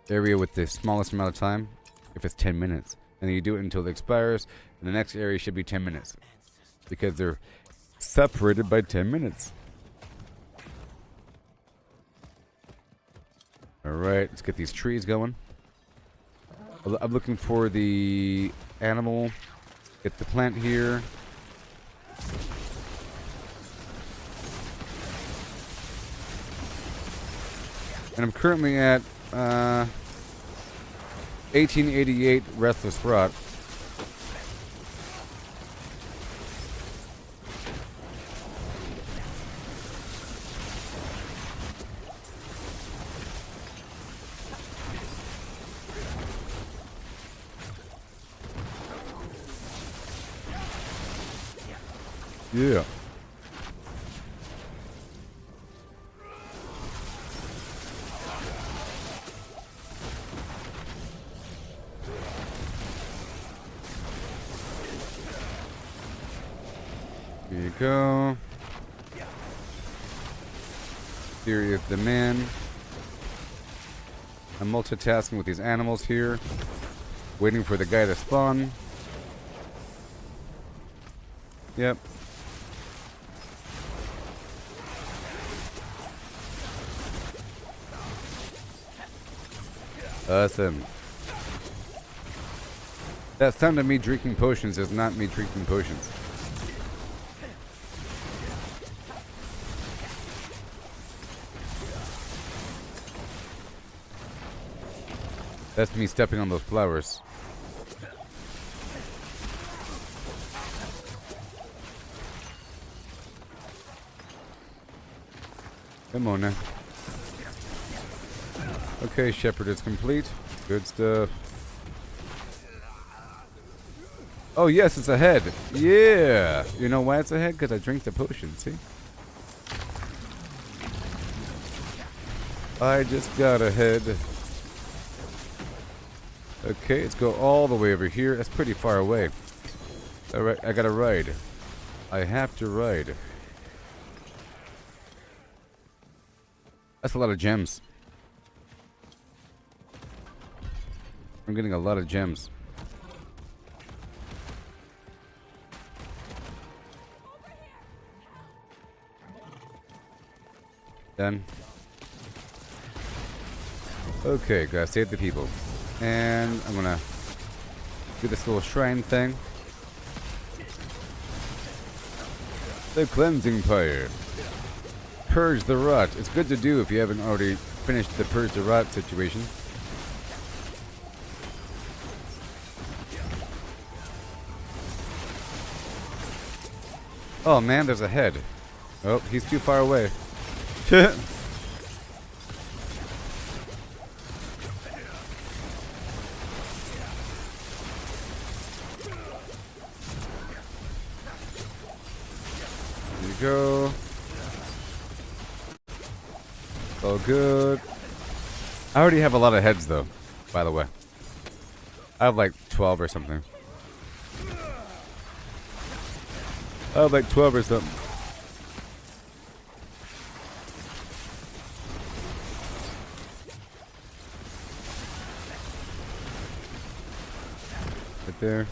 A: area with the smallest amount of time, if it's 10 minutes. And then you do it until it expires, and the next area should be 10 minutes. Because they're separated by 10 minutes. Alright, let's get these trees going. I'm looking for the animal. Get the plant here. And I'm currently at 1888 Restless Rot. Yeah. Here you go. Serious demand. I'm multitasking with these animals here. Waiting for the guy to spawn. Yep. Awesome. That sound of me drinking potions is not me drinking potions. That's me stepping on those flowers. Come on now. Okay, Shepherd is complete. Good stuff. Oh yes, it's a head. Yeah. You know why it's a head? Because I drank the potion, see? I just got a head. Okay, let's go all the way over here. That's pretty far away. Alright, I gotta ride. I have to ride. That's a lot of gems. I'm getting a lot of gems. Done. Okay, gotta save the people. And I'm gonna do this little shrine thing. The cleansing fire. Purge the rot. It's good to do if you haven't already finished the purge the rot situation. Oh man, there's a head. Oh, he's too far away. There you go. All good. I already have a lot of heads though, by the way. I have like 12 or something. I have like 12 or something. Right there.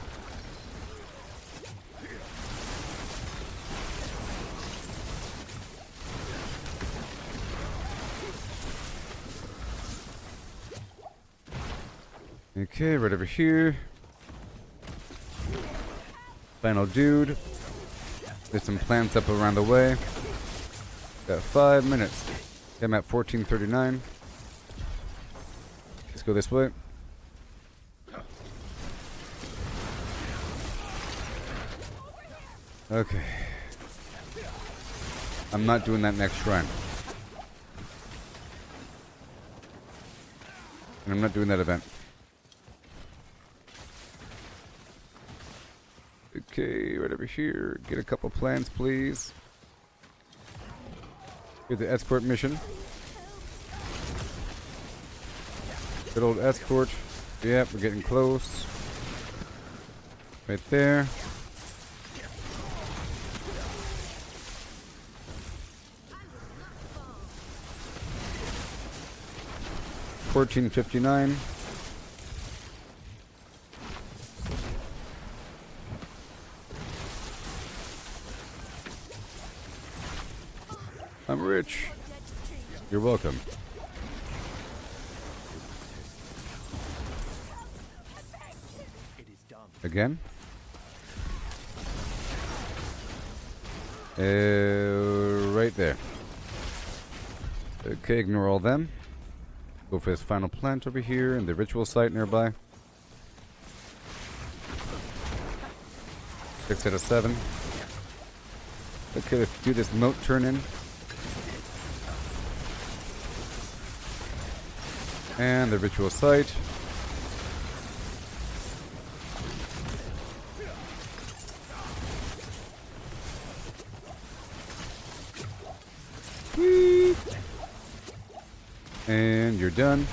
A: Okay, right over here. Final dude. There's some plants up around the way. Got 5 minutes. I'm at 14:39. Let's go this way. Okay. I'm not doing that next shrine. And I'm not doing that event. Okay, right over here. Get a couple plants, please. Get the escort mission. Good old escort. Yep, we're getting close. Right there. $14.59. I'm rich. You're welcome.
C: It is done.
A: Again? Right there. Okay, ignore all them. Go for this final plant over here and the ritual site nearby. 6 out of 7. Okay, let's do this moat turn in. And the ritual site. Whee! And you're done.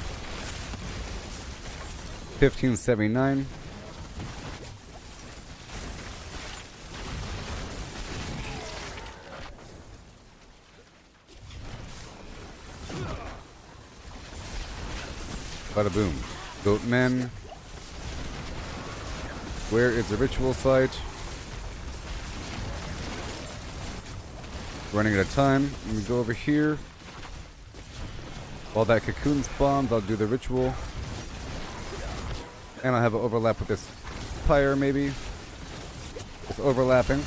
A: 1579. Bada boom. Goatmen. Where is the ritual site? Running out of time. Let me go over here. While that cocoon spawns, I'll do the ritual. And I'll have an overlap with this pyre, maybe. It's overlapping.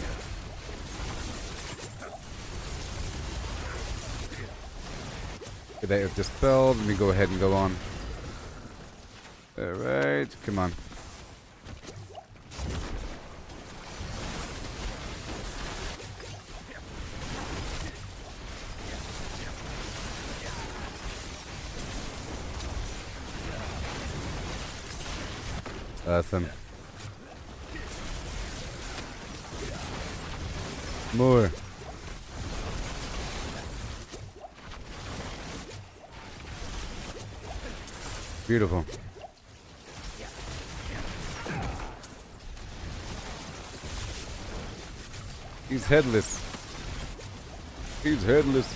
A: Okay, that is dispelled. Let me go ahead and go on. Alright, come on. Awesome. More. Beautiful. He's headless. He's headless.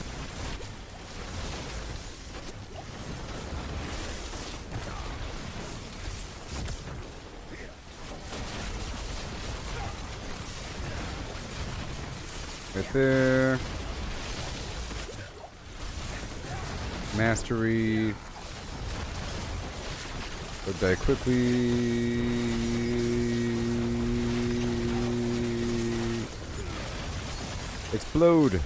A: Right there. Mastery. Go die quickly. Explode.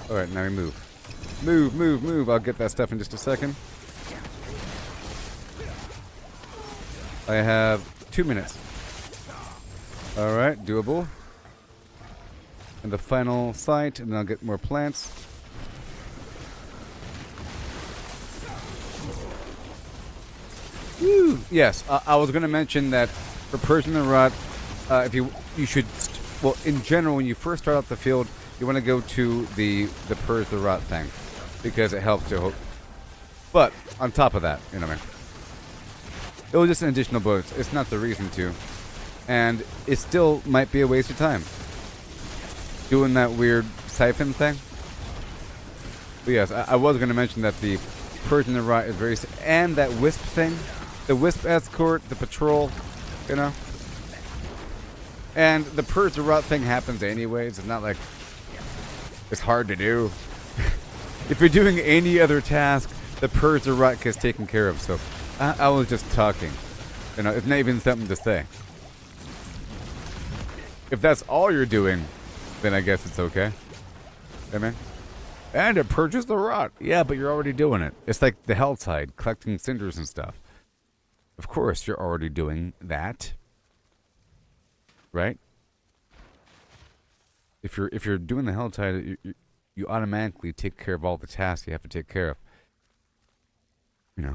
A: Alright, now we move. Move, move, move. I'll get that stuff in just a second. I have 2 minutes. Alright, doable. And the final site, and then I'll get more plants. Woo! Yes, I was going to mention that for Persian and Rot, if you should, well, in general, when you first start out the field, you want to go to the Purge the Rot thing, because it helps to. But on top of that, you know what I mean? It was just an additional bonus. It's not the reason to. And it still might be a waste of time doing that weird siphon thing. But yes, I was going to mention that the Persian and Rot is very... And that Wisp thing. The Wisp escort, the patrol, you know? And the Purge the Rot thing happens anyways. It's not like it's hard to do. If you're doing any other task, the Purge the Rot gets taken care of. So I was just talking. You know, it's not even something to say. If that's all you're doing, then I guess it's okay. Amen. And it purges the rot. Yeah, but you're already doing it. It's like the hell tide, collecting cinders and stuff. Of course, you're already doing that, right? If you're doing the hell tide, you automatically take care of all the tasks you have to take care of. You know,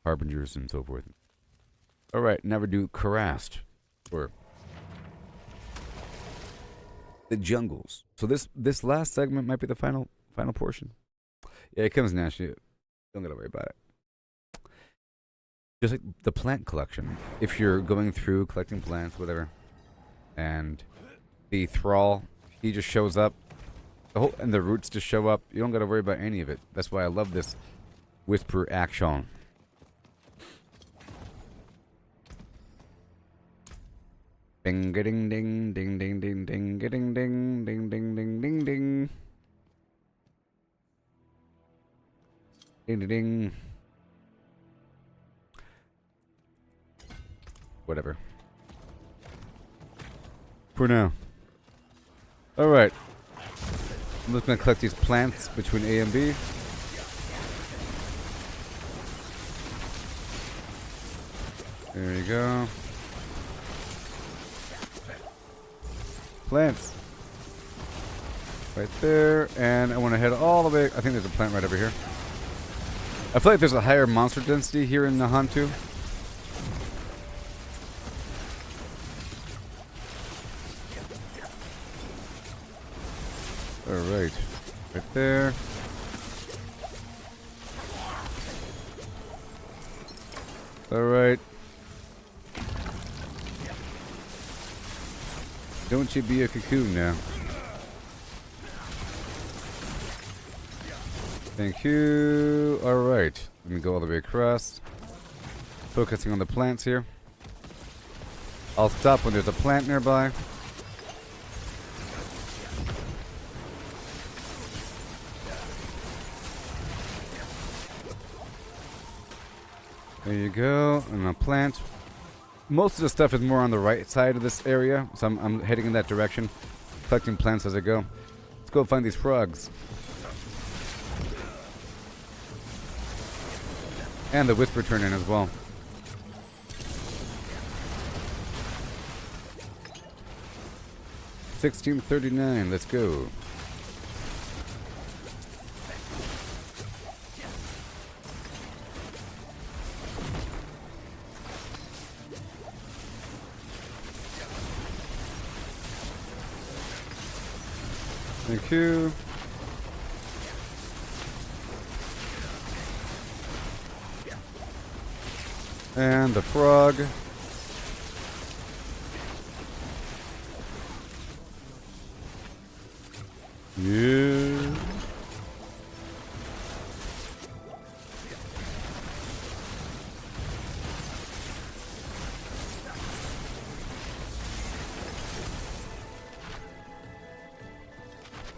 A: harbingers and so forth. All right, now we do Karast, or the jungles. So this last segment might be the final portion. Yeah, it comes naturally. Don't gotta worry about it. Just like the plant collection. If you're going through collecting plants, whatever, and the thrall, he just shows up, and the roots just show up. You don't gotta worry about any of it. That's why I love this whisper action. Ding ding ding ding ding ding ding ding ding ding ding ding ding ding ding ding ding. Whatever. For now. Alright. I'm just gonna collect these plants between A and B. There you go. Plants. Right there. And I want to head all the way. I think there's a plant right over here. I feel like there's a higher monster density here in the Hantu. Alright. Right there. Alright. Don't you be a cocoon now. Thank you. Alright. Let me go all the way across. Focusing on the plants here. I'll stop when there's a plant nearby. There you go. And a plant. Most of the stuff is more on the right side of this area, so I'm heading in that direction, collecting plants as I go. Let's go find these frogs. And the whisper turn in as well. $16.39. Let's go. Thank you. And the frog. Yeah.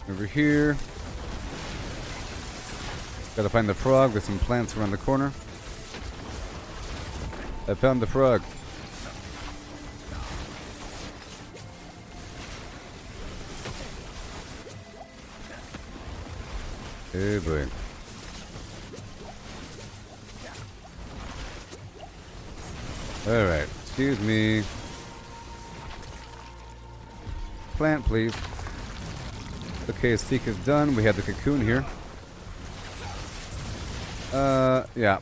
A: Over here. Gotta find the frog. There's some plants around the corner. I found the frog. Hey boy. Alright, excuse me. Plant, please. Okay, seek is done. We have the cocoon here. Yeah.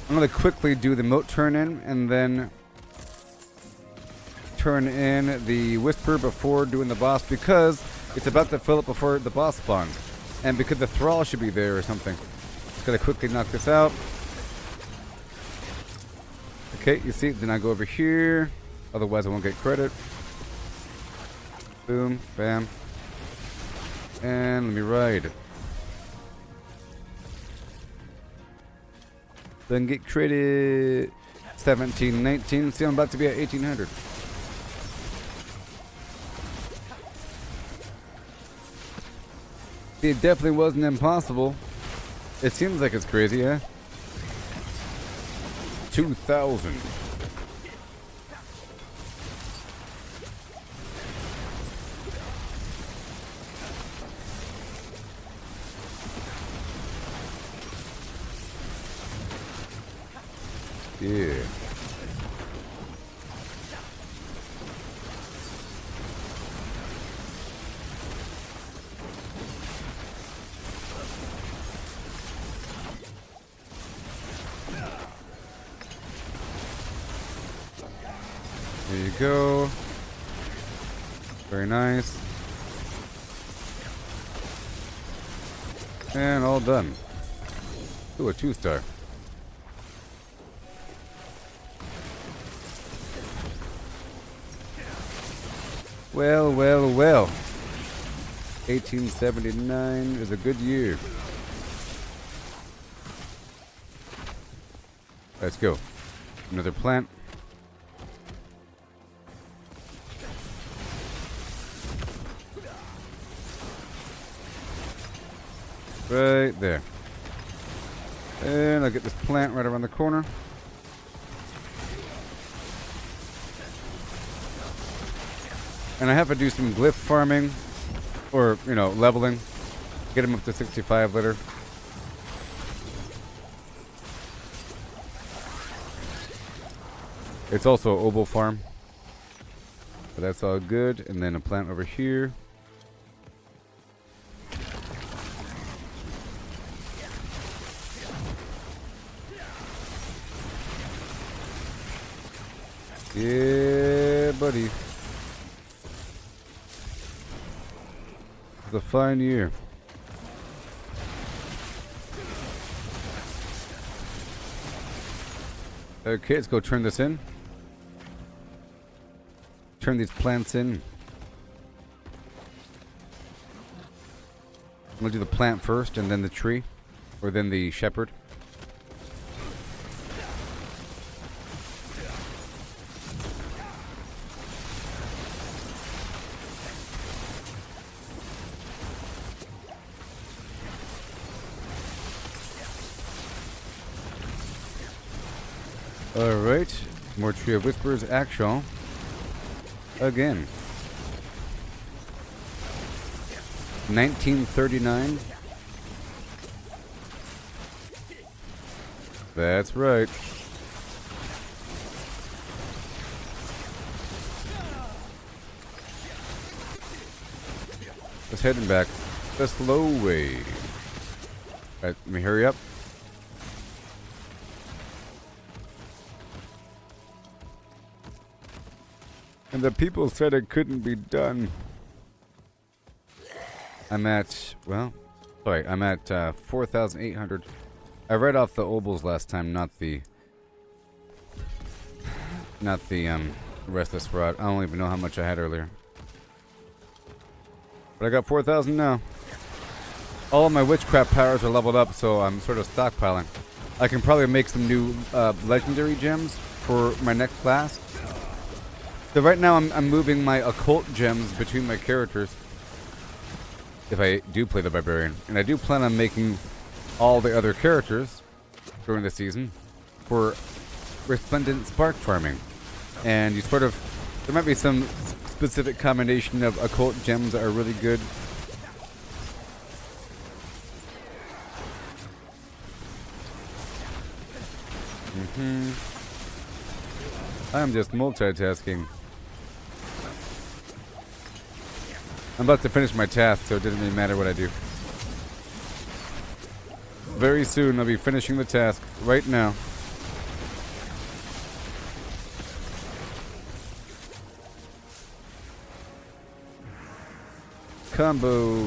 A: I'm going to quickly do the moat turn in and then turn in the whisper before doing the boss because it's about to fill up before the boss spawns. And because the thrall should be there or something. Just got to quickly knock this out. Okay, you see, then I go over here. Otherwise I won't get credit. Boom, bam. And let me ride. Then get credit. 1719. See, I'm about to be at 1800. See, it definitely wasn't impossible. It seems like it's crazy, yeah? 2000. Yeah. There you go. Very nice. And all done. Ooh, a 2-star. Well, well, well. 1879 is a good year. Let's go. Another plant. Right there. And I'll get this plant right around the corner. And I have to do some glyph farming, or, you know, leveling. Get them up to 65 later. It's also an oboe farm. But that's all good. And then a plant over here. Yeah, buddy. It's a fine year. Okay, let's go turn this in. Turn these plants in. I'm gonna do the plant first and then the tree. Or then the shepherd. Alright, more Tree of Whispers action. Again. 1939. That's right. Just heading back the slow way. Alright, let me hurry up. And the people said it couldn't be done. I'm at, well, sorry, I'm at 4,800. I read off the obols last time, not the restless rod. I don't even know how much I had earlier. But I got 4,000 now. All of my witchcraft powers are leveled up, so I'm sort of stockpiling. I can probably make some new legendary gems for my next class. So right now I'm moving my occult gems between my characters. If I do play the barbarian. And I do plan on making all the other characters during the season for resplendent spark farming. And you sort of, there might be some specific combination of occult gems that are really good. I'm just multitasking. I'm about to finish my task, so it doesn't really matter what I do. Very soon, I'll be finishing the task right now. Combo.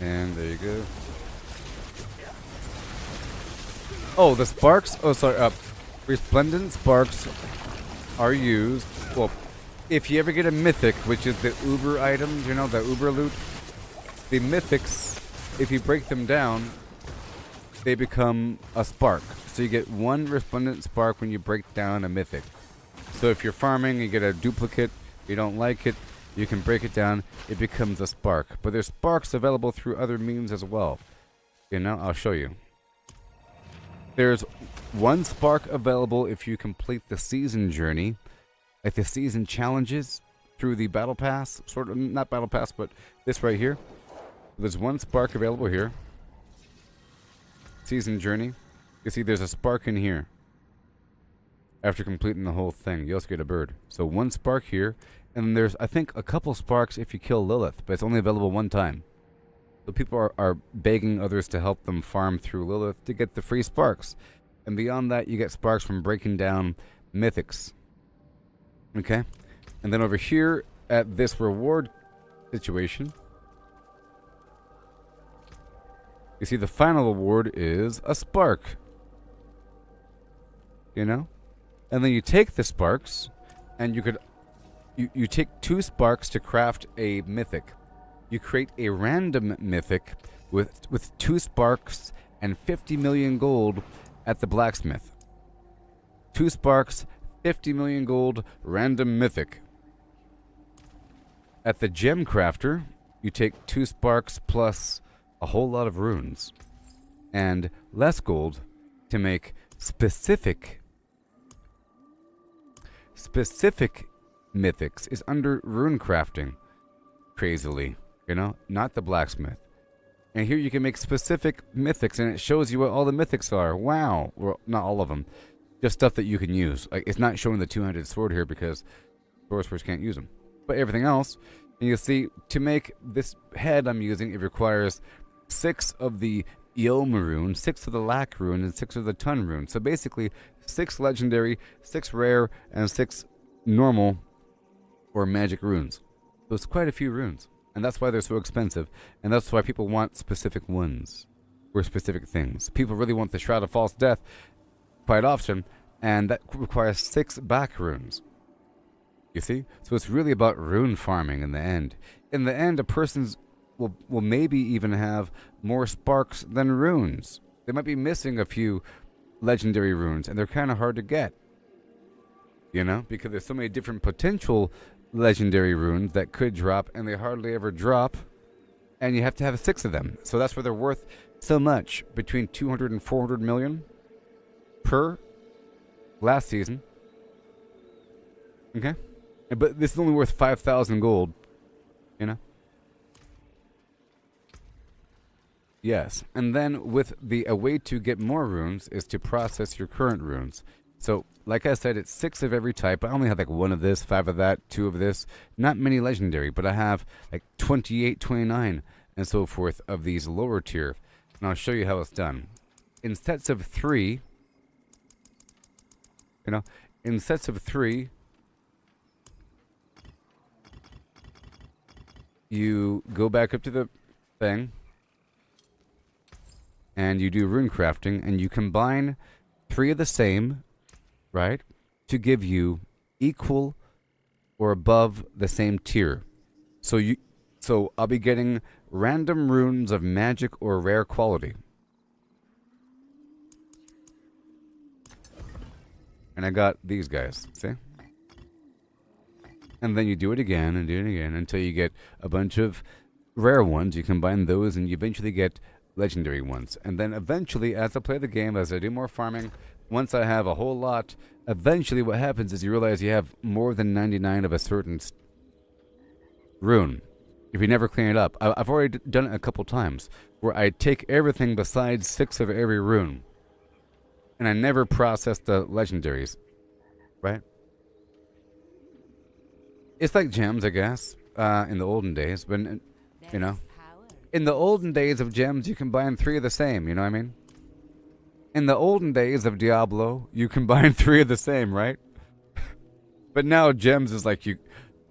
A: And there you go. Oh, the sparks? Oh, sorry. Resplendent sparks are used. Well, if you ever get a mythic, which is the Uber items, you know, the Uber loot. The mythics, if you break them down, they become a spark. So you get one resplendent spark when you break down a mythic. So if you're farming, you get a duplicate, you don't like it, you can break it down, it becomes a spark. But there's sparks available through other means as well. You know, I'll show you. There's one spark available if you complete the season journey, like the season challenges through the battle pass, sort of, not battle pass, but this right here. There's one spark available here. Season journey. You see there's a spark in here. After completing the whole thing, you also get a bird. So one spark here. And there's, I think, a couple sparks if you kill Lilith, but it's only available one time. So people are begging others to help them farm through Lilith to get the free sparks. And beyond that, you get sparks from breaking down mythics. Okay? And then over here at this reward situation, you see the final reward is a spark. You know? And then you take the sparks, and you could... You take 2 sparks to craft a mythic. You create a random mythic with 2 sparks and 50 million gold at the blacksmith. 2 sparks, 50 million gold, random mythic. At the gem crafter, you take 2 sparks plus a whole lot of runes and less gold to make specific mythics is under rune crafting. Crazily, you know, not the blacksmith. And here you can make specific mythics, and it shows you what all the mythics are. Wow. Well, not all of them. Just stuff that you can use. Like, it's not showing the two-handed sword here because sorcerers can't use them. But everything else, and you see, to make this head I'm using, it requires 6 of the Yom rune, 6 of the Lac rune, and 6 of the Tun rune. So basically, 6 legendary, 6 rare, and 6 normal or magic runes. So it's quite a few runes. And that's why they're so expensive. And that's why people want specific ones. Or specific things. People really want the Shroud of False Death quite often. And that requires 6 back runes. You see? So it's really about rune farming in the end. In the end, a person's will maybe even have more sparks than runes. They might be missing a few legendary runes. And they're kind of hard to get. You know? Because there's so many different potential legendary runes that could drop, and they hardly ever drop, and you have to have 6 of them. So that's why they're worth so much, between 200 and 400 million per last season. Okay, but this is only worth 5,000 gold, you know. Yes, and then with a way to get more runes is to process your current runes. So, like I said, it's 6 of every type. I only have like 1 of this, 5 of that, 2 of this. Not many legendary, but I have like 28, 29, and so forth of these lower tier. And I'll show you how it's done. In sets of 3, you go back up to the thing, and you do rune crafting, and you combine 3 of the same, right, to give you equal or above the same tier. So I'll be getting random runes of magic or rare quality. And I got these guys, see? And then you do it again and do it again until you get a bunch of rare ones. You combine those and you eventually get legendary ones. And then eventually, as I play the game, as I do more farming, once I have a whole lot, eventually what happens is you realize you have more than 99 of a certain rune. If you never clean it up. I've already done it a couple times, where I take everything besides 6 of every rune. And I never process the legendaries. Right? It's like gems, I guess, in the olden days. But, you know, in the olden days of gems, you combine 3 of the same, you know what I mean? In the olden days of Diablo, you combine 3 of the same, right? But now gems is like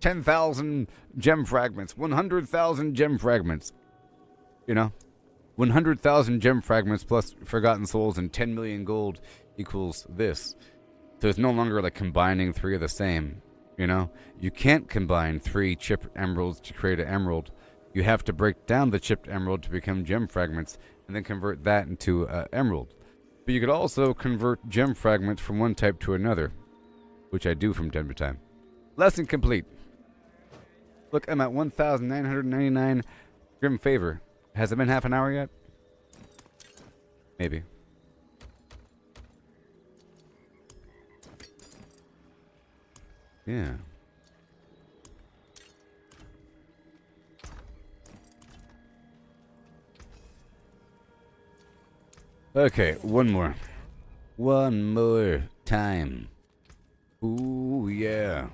A: 10,000 gem fragments, 100,000 gem fragments. You know? 100,000 gem fragments plus Forgotten Souls and 10 million gold equals this. So it's no longer like combining 3 of the same, you know? You can't combine 3 chipped emeralds to create an emerald. You have to break down the chipped emerald to become gem fragments and then convert that into emerald. But you could also convert gem fragments from one type to another, which I do from time to time. Lesson complete. Look, I'm at 1,999 Grim Favor. Has it been half an hour yet? Maybe. Yeah. Okay, one more. One more time. Ooh, yeah.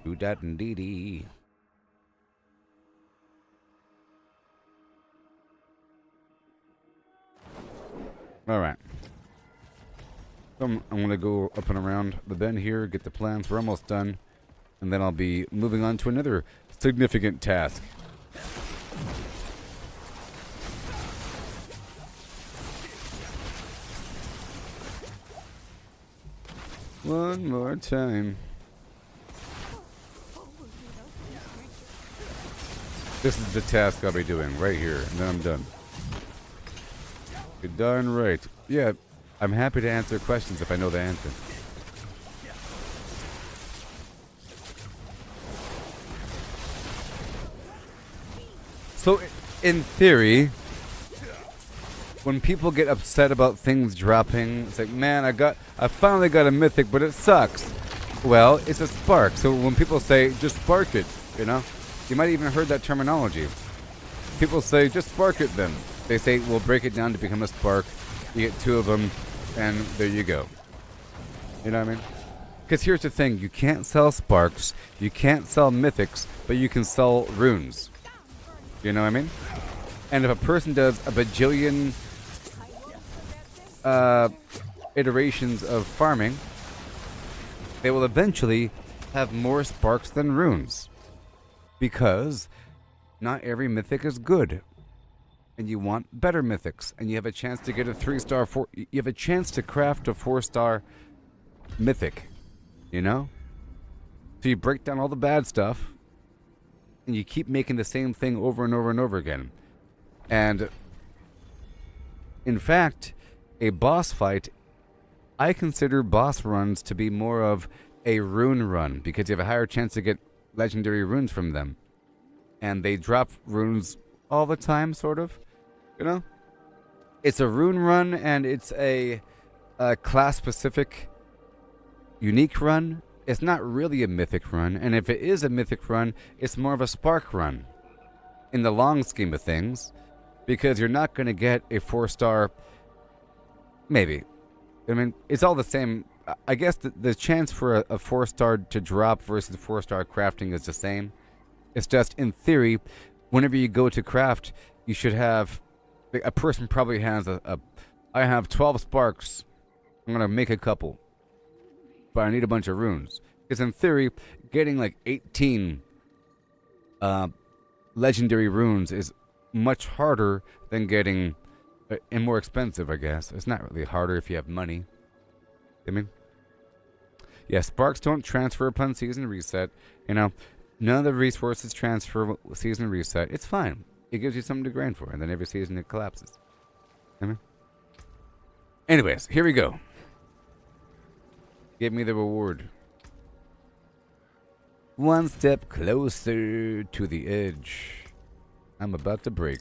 A: Do that indeedy. Alright. So I'm going to go up and around the bend here, get the plans. We're almost done. And then I'll be moving on to another significant task. One more time. This is the task I'll be doing right here, and then I'm done. You're darn right. Yeah, I'm happy to answer questions if I know the answer. So, in theory, when people get upset about things dropping, it's like, man, I finally got a mythic, but it sucks. Well, it's a spark. So when people say, just spark it, you know, you might even heard that terminology. People say, just spark it then. They say, we'll break it down to become a spark. You get 2 of them, and there you go. You know what I mean? Because here's the thing. You can't sell sparks. You can't sell mythics, but you can sell runes. You know what I mean? And if a person does a bajillion iterations of farming, they will eventually have more sparks than runes. Because not every mythic is good. And you want better mythics. And you have a chance to get a 3-star, you have a chance to craft a 4-star mythic. You know? So you break down all the bad stuff. And you keep making the same thing over and over and over again. And in fact, a boss fight, I consider boss runs to be more of a rune run, because you have a higher chance to get legendary runes from them. And they drop runes all the time, sort of. You know? It's a rune run, and it's a class-specific unique run. It's not really a mythic run, and if it is a mythic run, it's more of a spark run in the long scheme of things, because you're not going to get a 4-star, maybe. I mean, it's all the same. I guess the chance for a 4-star to drop versus 4-star crafting is the same. It's just, in theory, whenever you go to craft, you should have, a person probably has I have 12 sparks, I'm going to make a couple. But I need a bunch of runes. Because in theory, getting like 18 legendary runes is much harder than getting, and more expensive, I guess. It's not really harder if you have money. I mean, yeah, sparks don't transfer upon season reset. You know, none of the resources transfer season reset. It's fine. It gives you something to grind for, and then every season it collapses. I mean, anyways, here we go. Give me the reward. One step closer to the edge. I'm about to break.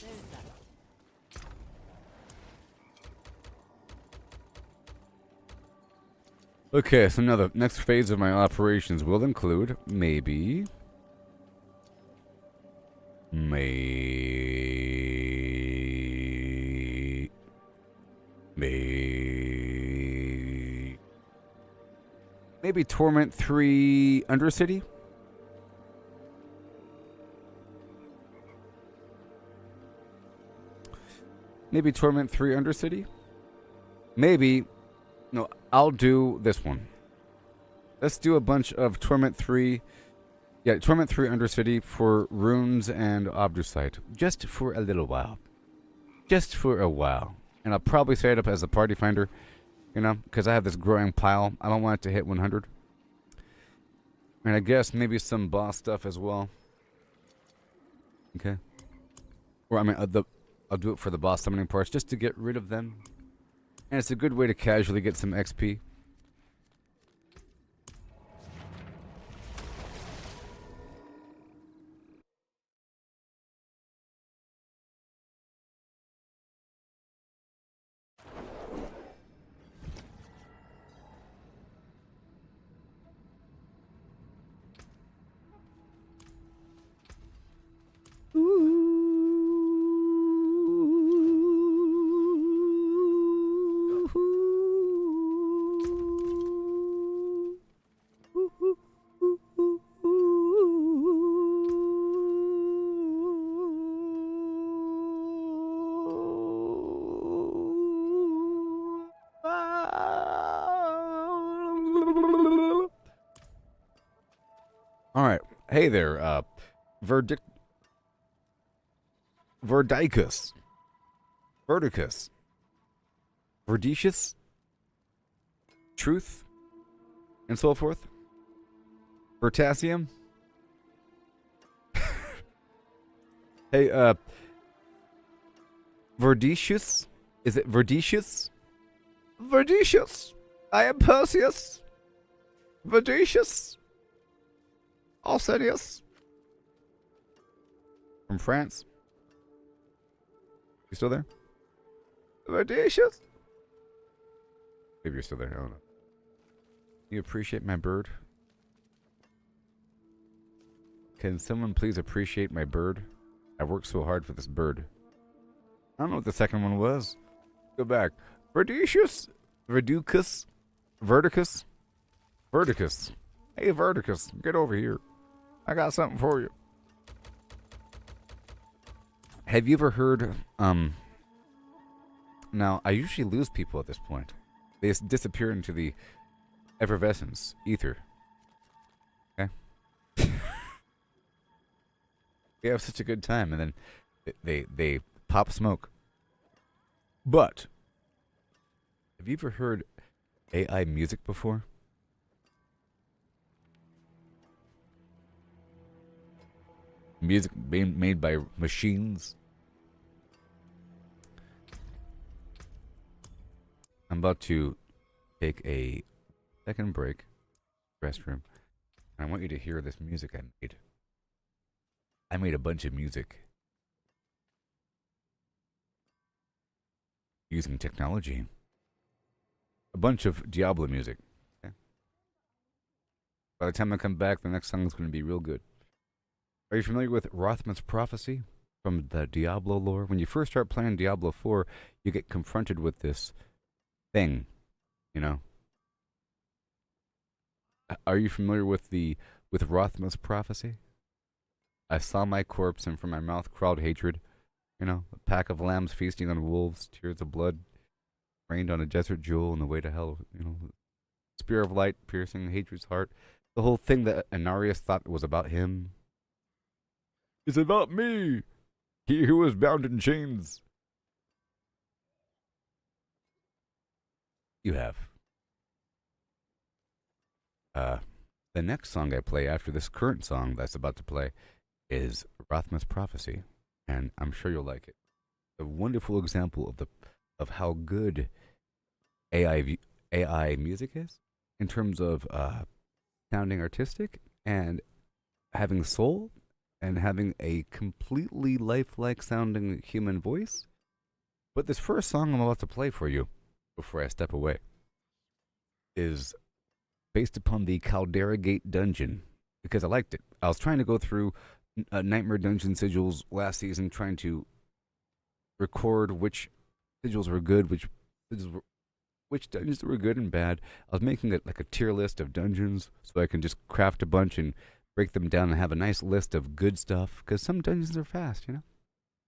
B: There's that.
A: Okay, so now the next phase of my operations will include maybe maybe Torment 3 Undercity? Maybe Torment 3 Undercity? Maybe, no, I'll do this one. Let's do a bunch of Torment 3. Yeah, Torment 3 Undercity for runes and Obdurcite. Just for a little while. Just for a while. And I'll probably set it up as a party finder. You know, because I have this growing pile. I don't want it to hit 100. And I guess maybe some boss stuff as well. Okay. Or I mean, I'll do it for the boss summoning parts just to get rid of them. And it's a good way to casually get some XP. Alright. Hey there, Verdicus. Verdicus. Verdicious. Truth. And so forth. Vertasium. Hey, Verdicious? Is it Verdicious? Verdicious! I am Perseus! Verdicious! Alcedius? From France? You still there? Audacious? Maybe you're still there. I don't know. You appreciate my bird? Can someone please appreciate my bird? I worked so hard for this bird. I don't know what the second one was. Go back. Verdicious? Verducus? Verticus? Verticus. Hey, Verticus, get over here. I got something for you. Have you ever heard, now, I usually lose people at this point. They just disappear into the effervescence, ether. Okay? We have such a good time, and then they pop smoke. But, have you ever heard AI music before? Music being made by machines. I'm about to take a second break, restroom. I want you to hear this music I made. I made a bunch of music using technology. A bunch of Diablo music. Okay? By the time I come back, the next song is going to be real good. Are you familiar with Rothman's prophecy from the Diablo lore? When you first start playing Diablo 4, you get confronted with this thing, you know. Are you familiar with Rothman's prophecy? I saw my corpse, and from my mouth crawled hatred. You know, a pack of lambs feasting on wolves, tears of blood rained on a desert jewel on the way to hell. You know, spear of light piercing hatred's heart. The whole thing that Anarius thought was about him. It's about me, he who was bound in chains. You have. The next song I play after this current song that's about to play is Rothman's Prophecy, and I'm sure you'll like it. A wonderful example of how good AI music is in terms of sounding artistic and having soul and having a completely lifelike sounding human voice. But this first song I'm about to play for you before I step away is based upon the Caldera Gate dungeon because I liked it. I was trying to go through Nightmare Dungeon sigils last season, trying to record which sigils were good, which dungeons were good and bad. I was making it like a tier list of dungeons so I can just craft a bunch and break them down and have a nice list of good stuff because some dungeons are fast, you know.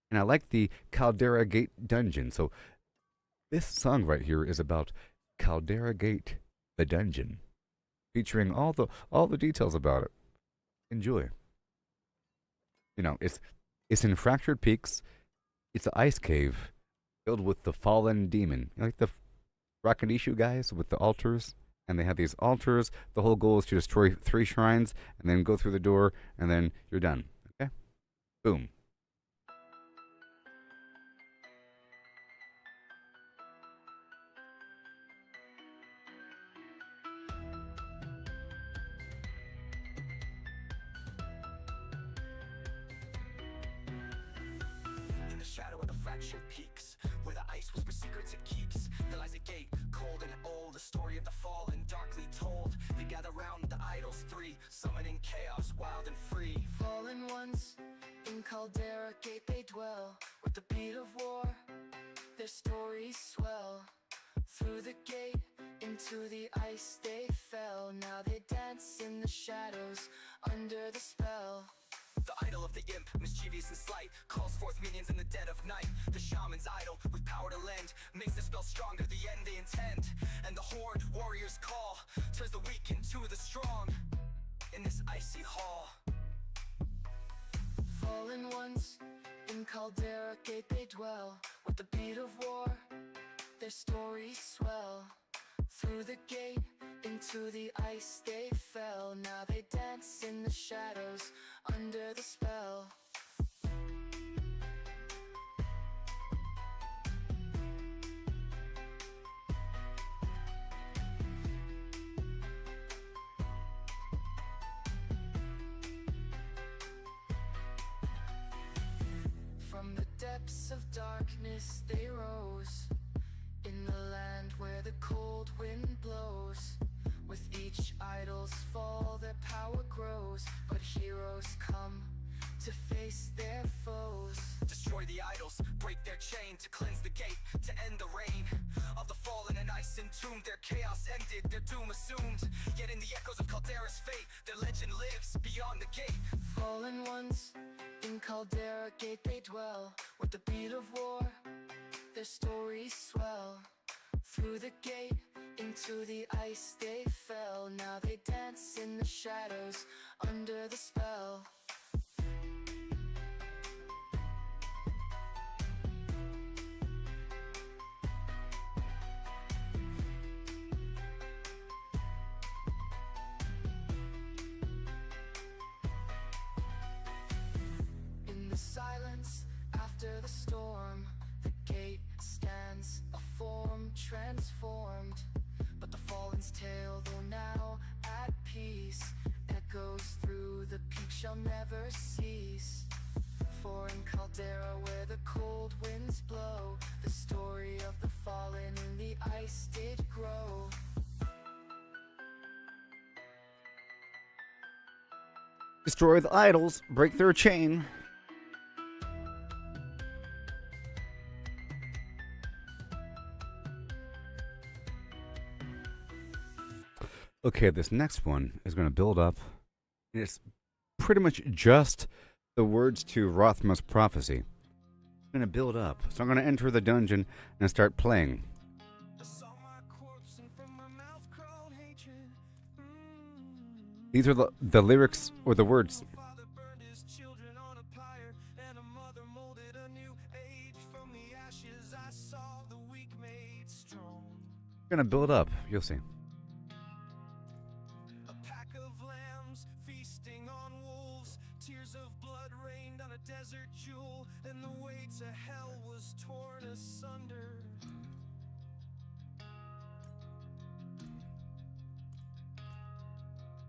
A: And I like the Caldera Gate dungeon. So this song right here is about Caldera Gate, the dungeon, featuring all the details about it. Enjoy. You know, it's in Fractured Peaks. It's an ice cave filled with the fallen demon. You know, like the Rakadishu guys with the altars, and they have these altars. The whole goal is to destroy 3 shrines and then go through the door, and then you're done. Okay? Boom.
C: In the shadow of the fractured peaks, where the ice whispers secrets it keeps, there lies a gate, cold and old, the story of the fallen, darkly told. They gather round the idols 3, summoning chaos, wild and free.
D: Fallen ones, in Caldera Gate they dwell. With the beat of war, their stories swell. Through the gate, into the ice they fell. Now they dance in the shadows, under the spell.
C: The idol of the imp, mischievous and slight, calls forth minions in the dead of night. The shaman's idol, with power to lend, makes the spell stronger, the end they intend. And the horde warriors call, turns the weak into the strong, in this icy hall.
D: Fallen ones, in Caldera Gate they dwell. With the beat of war, their stories swell. Through the gate, into the ice they fell. Now they dance in the shadows, under the spell. From the depths depths of darkness they rose, in the land where the cold wind blows. With each idol's fall their power grows, but heroes come to face their foes.
C: Destroy the idols, break their chain, to cleanse the gate, to end the reign of the fallen and ice entombed. Their chaos ended, their doom assumed. Yet in the echoes of Caldera's fate, their legend lives beyond the gate.
D: Fallen ones, in Caldera gate they dwell. With the beat of war, their stories swell. Through the gate, into the ice they fell. Now they dance in the shadows, under the spell. In the silence, after the storm, the gate stands, a form transformed. But the fallen's tale, though now at peace, echoes through the peak, shall never cease. For in Caldera, where the cold winds blow, the story of the fallen in the ice did grow.
A: Destroy the idols, break their chain. Okay, this next one is going to build up. It's pretty much just the words to Rothma's prophecy. It's going to build up. So I'm going to enter the dungeon and start playing. These are the lyrics or the words. Going to build up. You'll see.
C: Desert jewel, and the way to hell was torn asunder.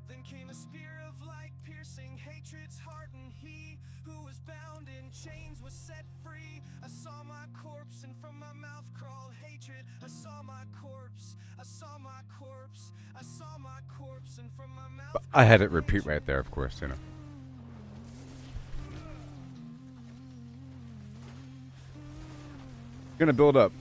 C: Then came a spear of light, piercing hatred's heart, and he who was bound in chains was set free. I saw my corpse, and from my mouth crawled hatred. I saw my corpse, I saw my corpse, I saw my corpse, and from my mouth.
A: I had it repeat right there, of course, you know. Gonna build up.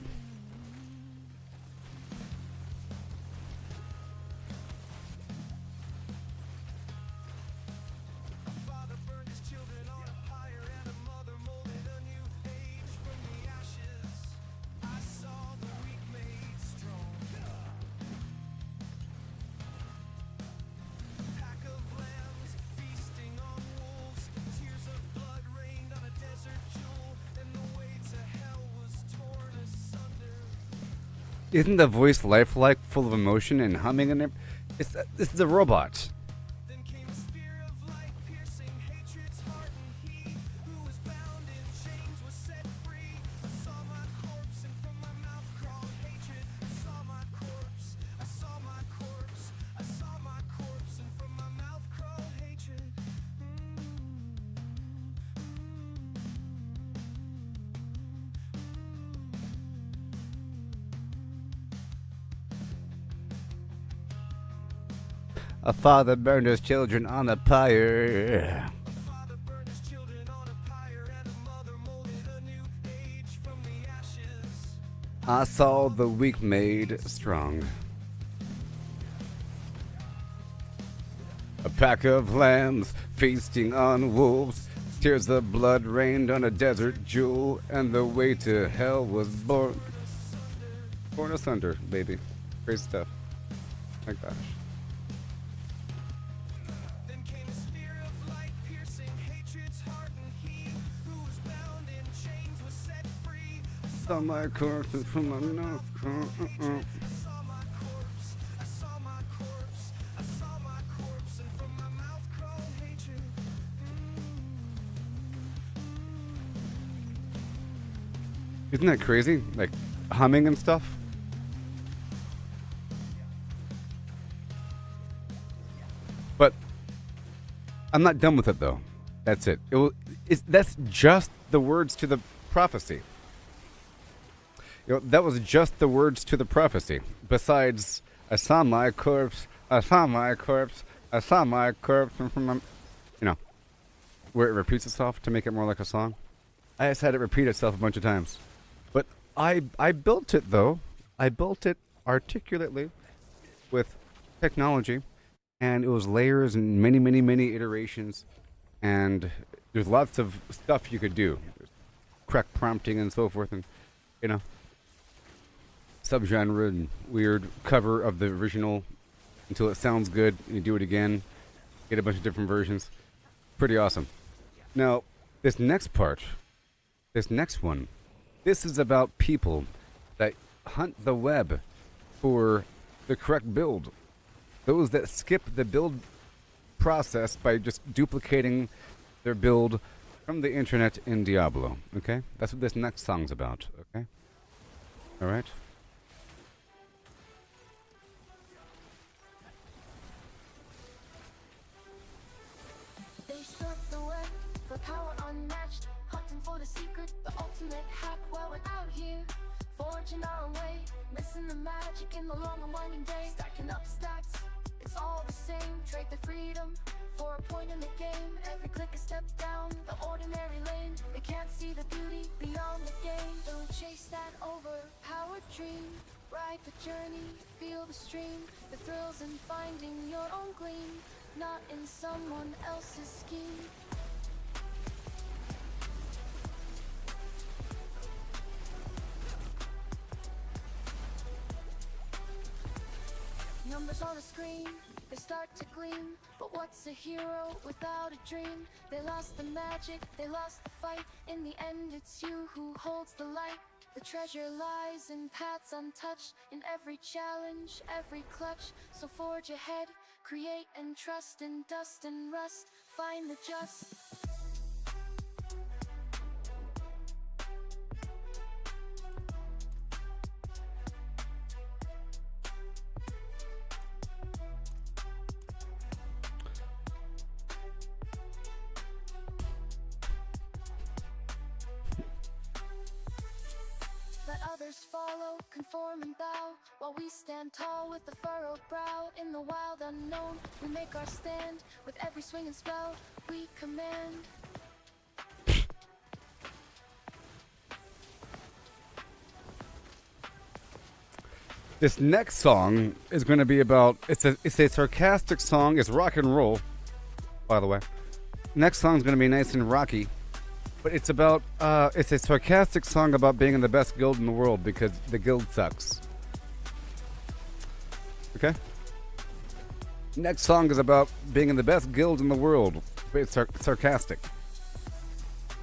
A: Isn't the voice lifelike, full of emotion and humming and this is a robot.
C: Then came a spear of light, piercing hatred's heart, and he who was bound in chains was set free. I saw my corpse, and from my mouth crawled hatred. I saw my corpse, I saw my corpse, I saw my corpse, and from my mouth crawled hatred.
A: A father burned his children on a pyre.
C: Father burned his children on a pyre, and a mother molded a new age from the ashes.
A: I saw the weak made strong. A pack of lambs feasting on wolves. Tears of blood rained on a desert jewel, and the way to hell was born. Born asunder, baby. Great stuff. My gosh.
C: Then came a spear of light, piercing hatred's heart, and he who was bound in chains was set free. I
A: Saw my corpse from my mouth.
C: saw my corpse, I saw my corpse, I saw my corpse, and from my mouth crawled hatred.
A: Isn't that crazy? Like humming and stuff. But I'm not done with it though. That's it. That's just the words to the prophecy. You know, that was just the words to the prophecy. Besides, I saw my corpse, I saw my corpse, I saw my corpse, you know, where it repeats itself to make it more like a song. I just had it repeat itself a bunch of times. But I built it, though. I built it articulately with technology, and it was layers and many, many, many iterations, and there's lots of stuff you could do. There's correct prompting and so forth, and, you know, subgenre and weird cover of the original until it sounds good, and you do it again, get a bunch of different versions. Pretty awesome. Now, this next part, this next one, this is about people that hunt the web for the correct build. Those that skip the build process by just duplicating their build from the internet in Diablo. Okay? That's what this next song's about. Okay? Alright?
D: They surf the web for power unmatched, hunting for the secret, the ultimate hack while we're out here, forging our own way, missing the magic in the long and winding day, stacking up stacks, it's all the same, trade the freedom for a point in the game, every click a step down the ordinary lane, they can't see the beauty beyond the game, don't chase that overpowered dream, ride the journey, feel the stream, the thrills in finding your own gleam, not in someone else's scheme. Numbers on the screen, they start to gleam, but what's a hero without a dream? They lost the magic, they lost the fight, in the end it's you who holds the light. The treasure lies in paths untouched, in every challenge, every clutch, so forge ahead, create and trust in dust and rust, find the just. Let others follow, conform and bow, while we stand tall with a furrowed brow. In the wild unknown, we make our stand, with every swing and spell, we command.
A: This next song is going to be about, it's a sarcastic song, it's rock and roll, by the way. Next song's going to be nice and rocky. But it's about, it's a sarcastic song about being in the best guild in the world because the guild sucks. Okay? Next song is about being in the best guild in the world, but it's sarcastic.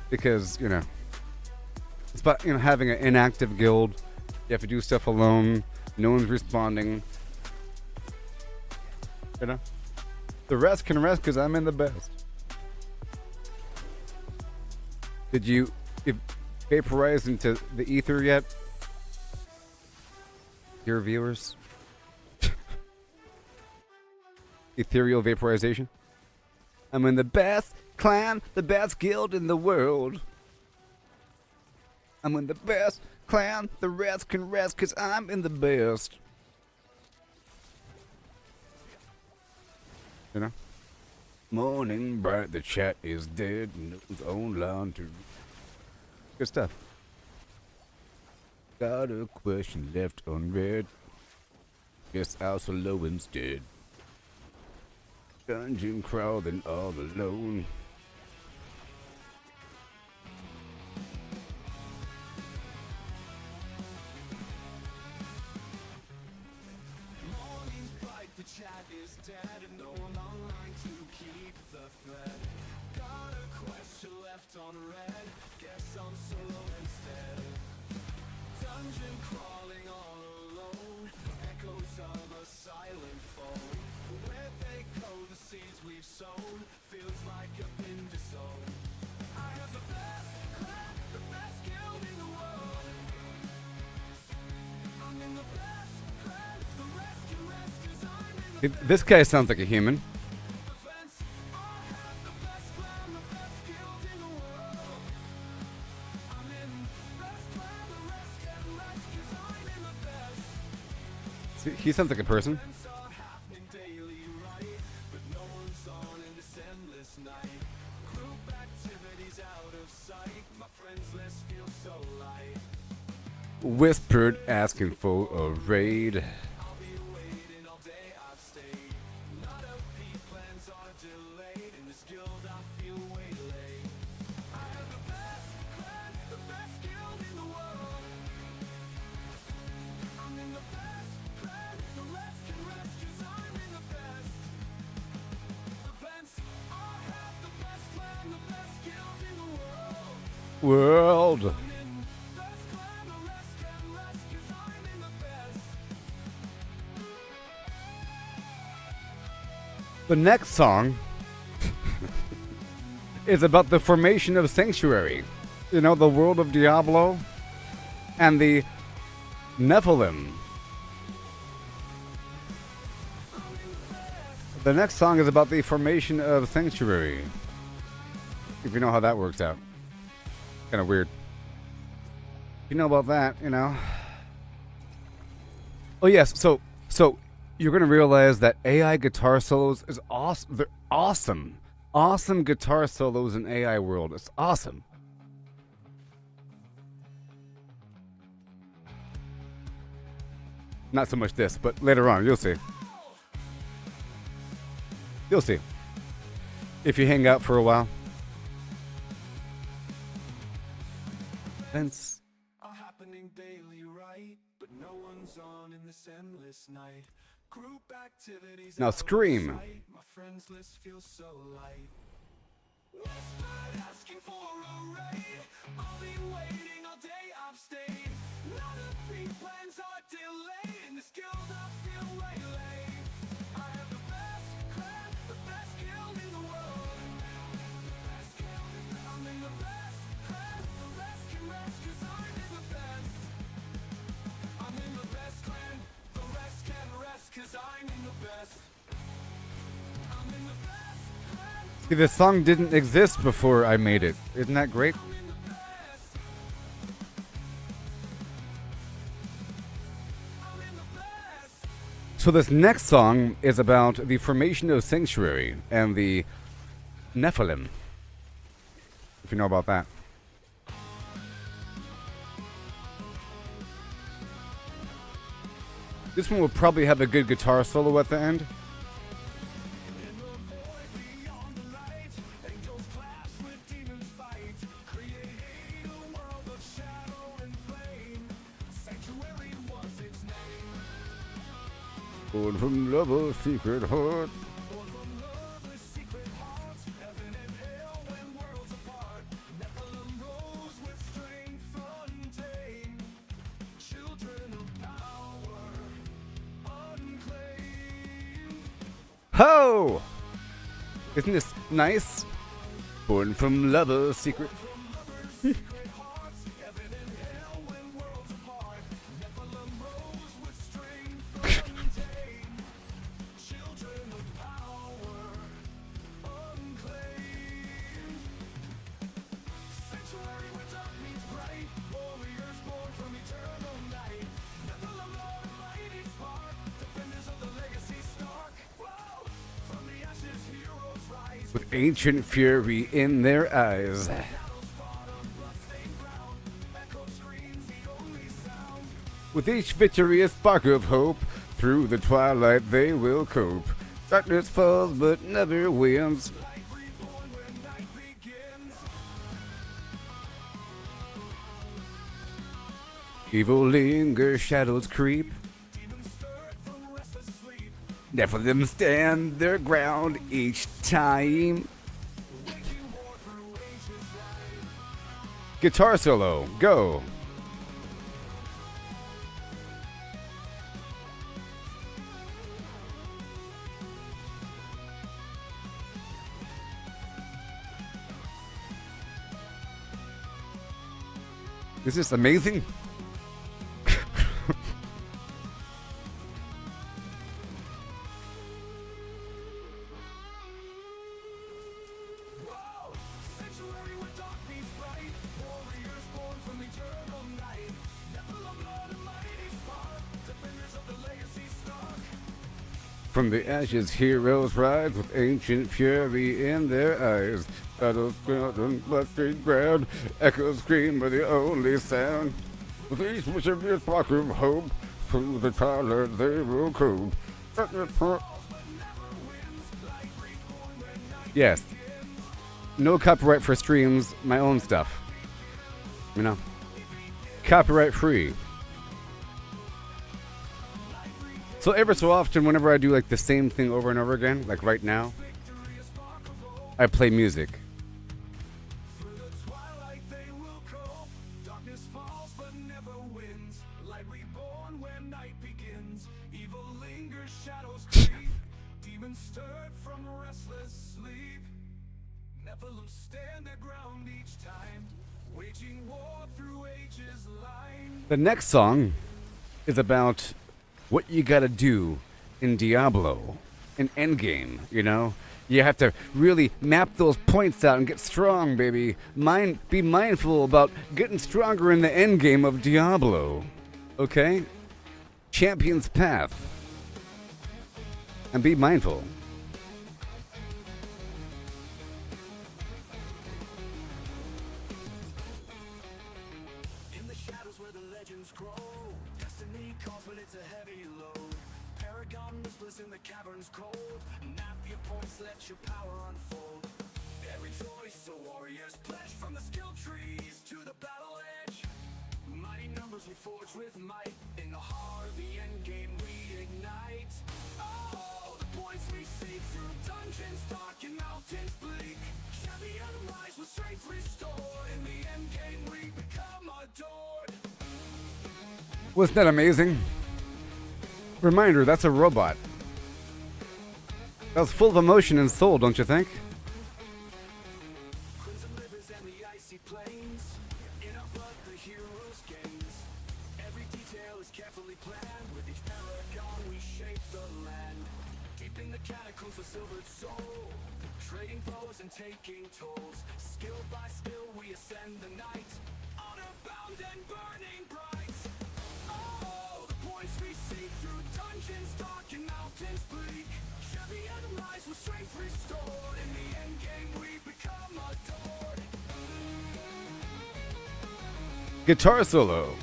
A: Because, you know, it's about, you know, having an inactive guild. You have to do stuff alone. No one's responding. You know? The rest can rest because I'm in the best. Did you vaporize into the ether yet? Dear viewers? Ethereal vaporization? I'm in the best clan, the best guild in the world. I'm in the best clan, the rest can rest cause I'm in the best. You know? Morning bright, the chat is dead, and it's online to... Good stuff. Got a question left unread. Guess I'll solo instead. Dungeon crawling all alone.
C: Morning's bright, the chat is dead, and no one online to keep the thread. Got a question left unread, guess I'm solo instead. Dungeon crawling all alone, echoes of a silent foe. Where they go, the seeds we've sown, feels like I've been disowned. I have the best clan, the best guild in the world. I'm in the best clan, the rest can rest 'cause I'm in the
A: This guy sounds like a human.
C: defense. I have the best clan, the best guild in the world. I'm in
A: He sounds like a person. Whispered, asking for a raid. World. The next song is about the formation of Sanctuary. You know, the world of Diablo and the Nephilim. The next song is about the formation of Sanctuary. If you know how that works out. Kind of weird. You know about that, you know. Oh yes, so you're gonna realize that AI guitar solos is awesome. They're awesome. Awesome guitar solos in AI world. It's awesome. Not so much this, but later on, you'll see. You'll see. If you hang out for a while. Events
E: are happening daily, right? But no one's on in this endless night. Group activities
A: now scream.
E: My friends list feels so light. Whispered, asking for a raid. I've been waiting all day, I've stayed. None of pre-plans are delayed. In this guild I feel waylaid. I have the best clan, the best guild in the world. I'm in the best clan, the rest can rest 'cause I'm in the best. I'm in the best clan, the rest can rest 'cause I'm in the best. I'm in the best clan.
A: See, this song didn't exist before I made it. Isn't that great? So this next song is about the formation of Sanctuary and the Nephilim. If you know about that. This one will probably have a good guitar solo at the end. Born from lover's secret heart. Ho! Isn't this nice? Born from lover's secret. With ancient fury in their eyes. With each victory a spark of hope, through the twilight they will cope. Darkness falls but never wins. Evil lingers, shadows creep. Nephilim stand their ground each time. Guitar solo, go. Is this amazing? From the ashes, heroes rise with ancient fury in their eyes. Battles built on bloodstained ground, echoes scream are the only sound. With each mischievous spark of hope, through the twilight they will cope. Yes. No copyright for streams, my own stuff. You know? Copyright free. So ever so often, whenever I do like the same thing over and over again, like right now, I play music. The next song is about what you gotta do in Diablo, in Endgame, you know? You have to really map those points out and get strong, baby. Be mindful about getting stronger in the endgame of Diablo. Okay? Champion's Path. And be mindful.
E: In the shadows where the legends grow, destiny calls, but it's a heavy load. Paragon whispers in the caverns cold. Map your points, let your power unfold. Every choice a warrior's pledge, from the skill trees to the battle edge. Mighty numbers we forge with might. In the heart of the endgame we ignite. Oh, the points we seek through dungeons dark and mountains bleak. Champion rise with strength restored. In the endgame we become adored.
A: Wasn't that amazing? Reminder, that's a robot. That was full of emotion and soul, don't you think?
E: Crimson rivers and the icy plains. In our blood the heroes gains. Every detail is carefully planned. With each paragon we shape the land. Deep in the catacombs with silvered soul. Trading blows and taking tolls. Skill by skill we ascend the night. Honor bound and burning bright. Oh, the points we seek through dungeons dark and mountains bleak. Champion rise with strength restored. In the endgame we become adored.
A: Guitar solo.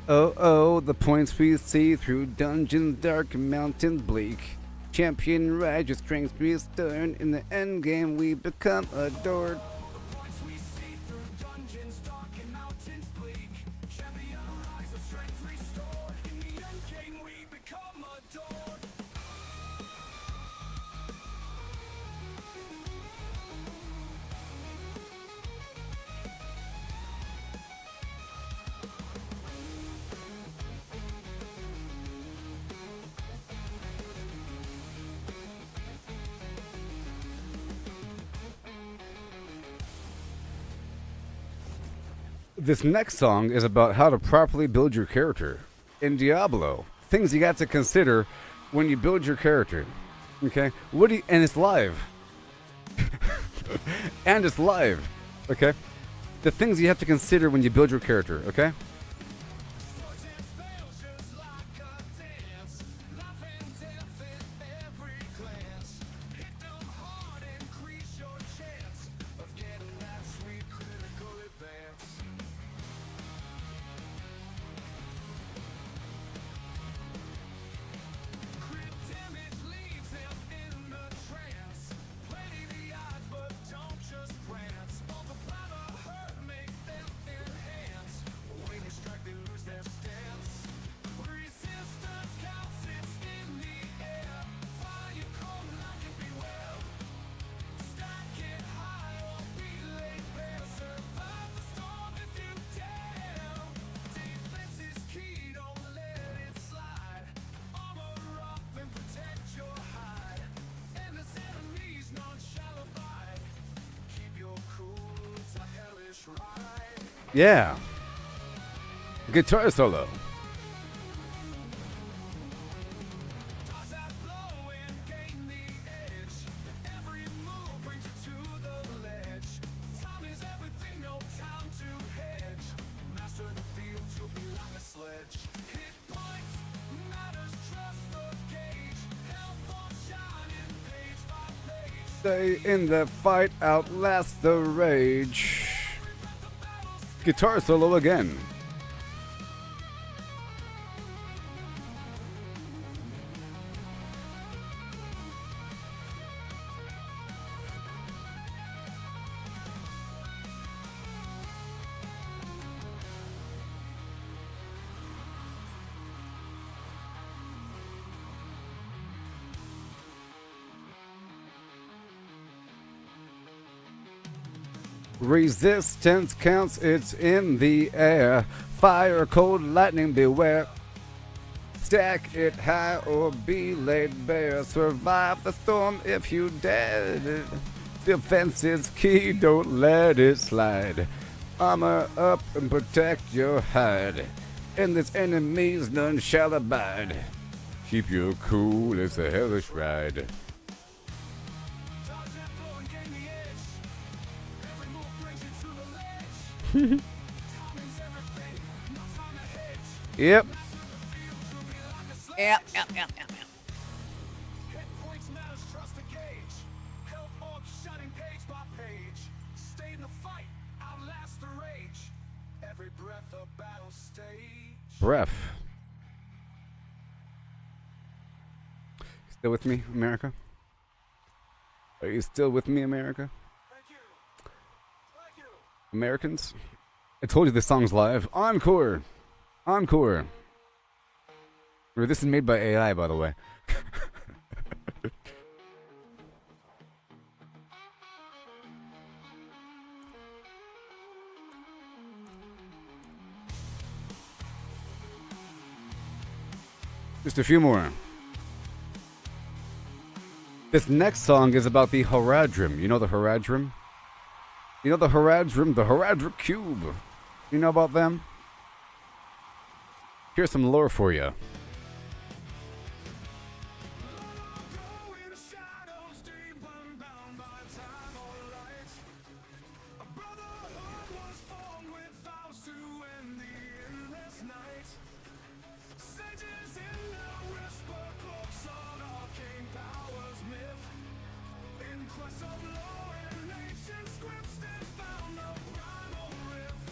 A: Oh, oh, the points we see through dungeons dark and mountains bleak. Champion rise with strength restored. In the endgame we become adored.
E: Points we see through dungeons dark and mountains bleak. Champion rise with strength restored. In the endgame we become adored.
A: This next song is about how to properly build your character in Diablo. Things you got to consider when you build your character. Okay? And it's live. And it's live. Okay? The things you have to consider when you build your character, okay? Yeah. Guitar solo. Stay in the fight, outlast the rage. Guitar solo again. Resistance counts, it's in the air. Fire, cold, lightning, beware. Stack it high or be laid bare. Survive the storm if you dare. Defense is key, don't let it slide. Armor up and protect your hide. In this enemies none shall abide. Keep your cool, it's a hellish ride. Yep.
B: Yep.
E: Points matters, trust the gauge. Help up, shutting page by page. Stay in the fight, outlast the rage. Every breath a battle stage.
A: Breath. Still with me, America? Are you still with me, America?
E: Thank you. Thank you.
A: Americans? I told you this song's live. Encore! Encore! This is made by AI, by the way. Just a few more. This next song is about the Haradrim. You know the Haradrim? You know the Haradrim? The Haradrim Cube. You know about them? Here's some lore for you.
E: Go in the shadows, deep unbound by time or light. A brotherhood was formed with vows to end the endless night. Sages in the whisper cloaks on arcane powers myth. In quest of lore and ancient scripts, they found a primal rift.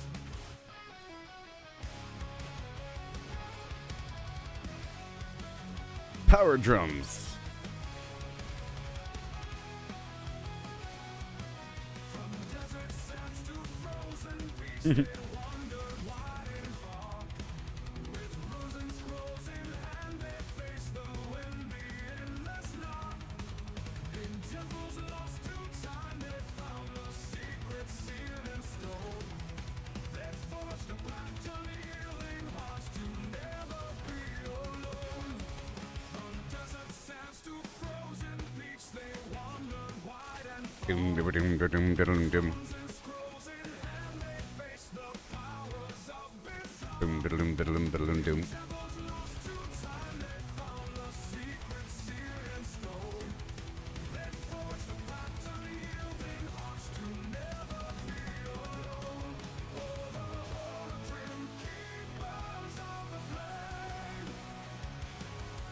A: Power drums.
E: Desert sands to frozen beaches, they wandered wide and far. With frozen scrolls in hand, they faced the wind, the endless night. In temples lost to time, they found a secret sealed in stone. They forged a pact, unyielding hearts to never be alone. From desert sands to frozen beach, they wandered wide and far.
A: Dum, dum, dum, dum, dum, dum.
E: Scrolls in hand, they face the powers of bizarre.
A: Dum, dum, dum, dum, dum.
E: Devils lost to time, they found a secret sealed in stone. They forged a pact, unyielding hearts to never be alone. Oh, the grim keepers of the flame.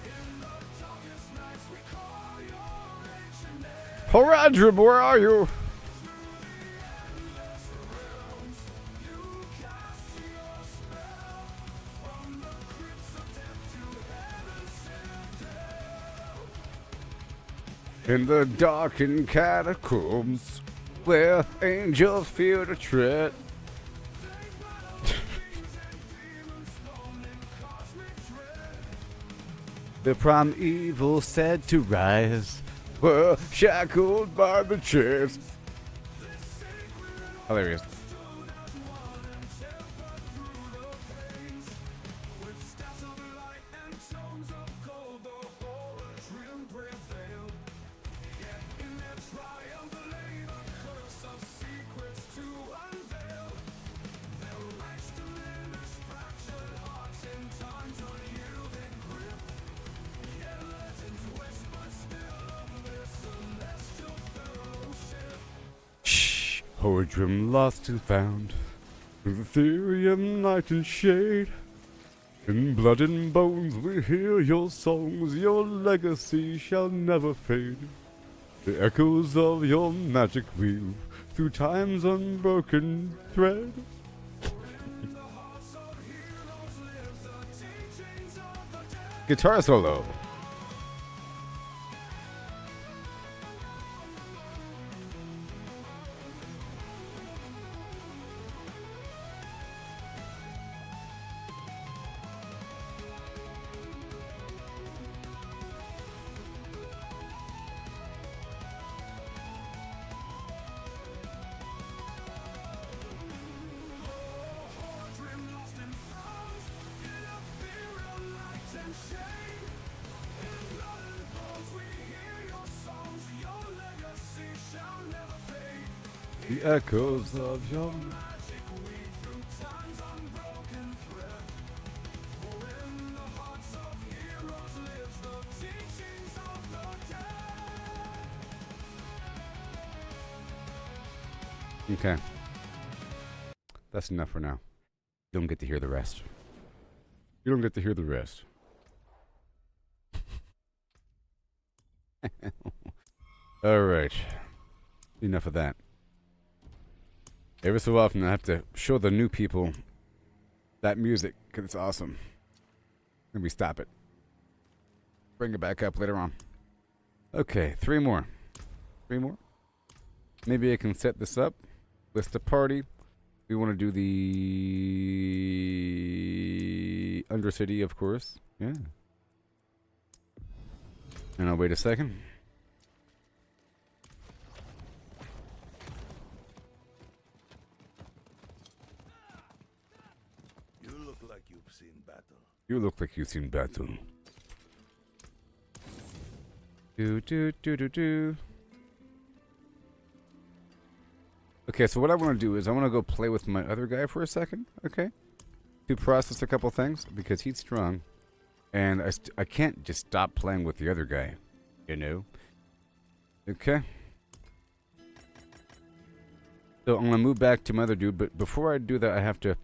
E: In the darkest nights, we call your ancient name.
A: Haradrim, where are you? In the darkened catacombs, where angels fear to tread. The primeval said to rise, were shackled by the chains. Oh, there he is. Shh, Haradrim lost and found through the theory of night and shade. In blood and bones we hear your songs, your legacy shall never fade. The echoes of your magic weave through time's unbroken thread. Guitar solo. The echoes of your Okay. That's enough for now. You don't get to hear the rest. You don't get to hear the rest. Alright. Enough of that. Every so often I have to show the new people that music, because it's awesome. Then we stop it. Bring it back up later on. Okay, 3 more. 3 more? Maybe I can set this up. List a party. We want to do the Undercity, of course. Yeah. And I'll wait a second.
F: You look like you've seen battle.
A: You look like you've seen battle. Do do do do do. Okay, so what I want to do is I want to go play with my other guy for a second, okay? To process a couple things, because he's strong. And I can't just stop playing with the other guy, you know? Okay. So I'm going to move back to my other dude, but before I do that, I have to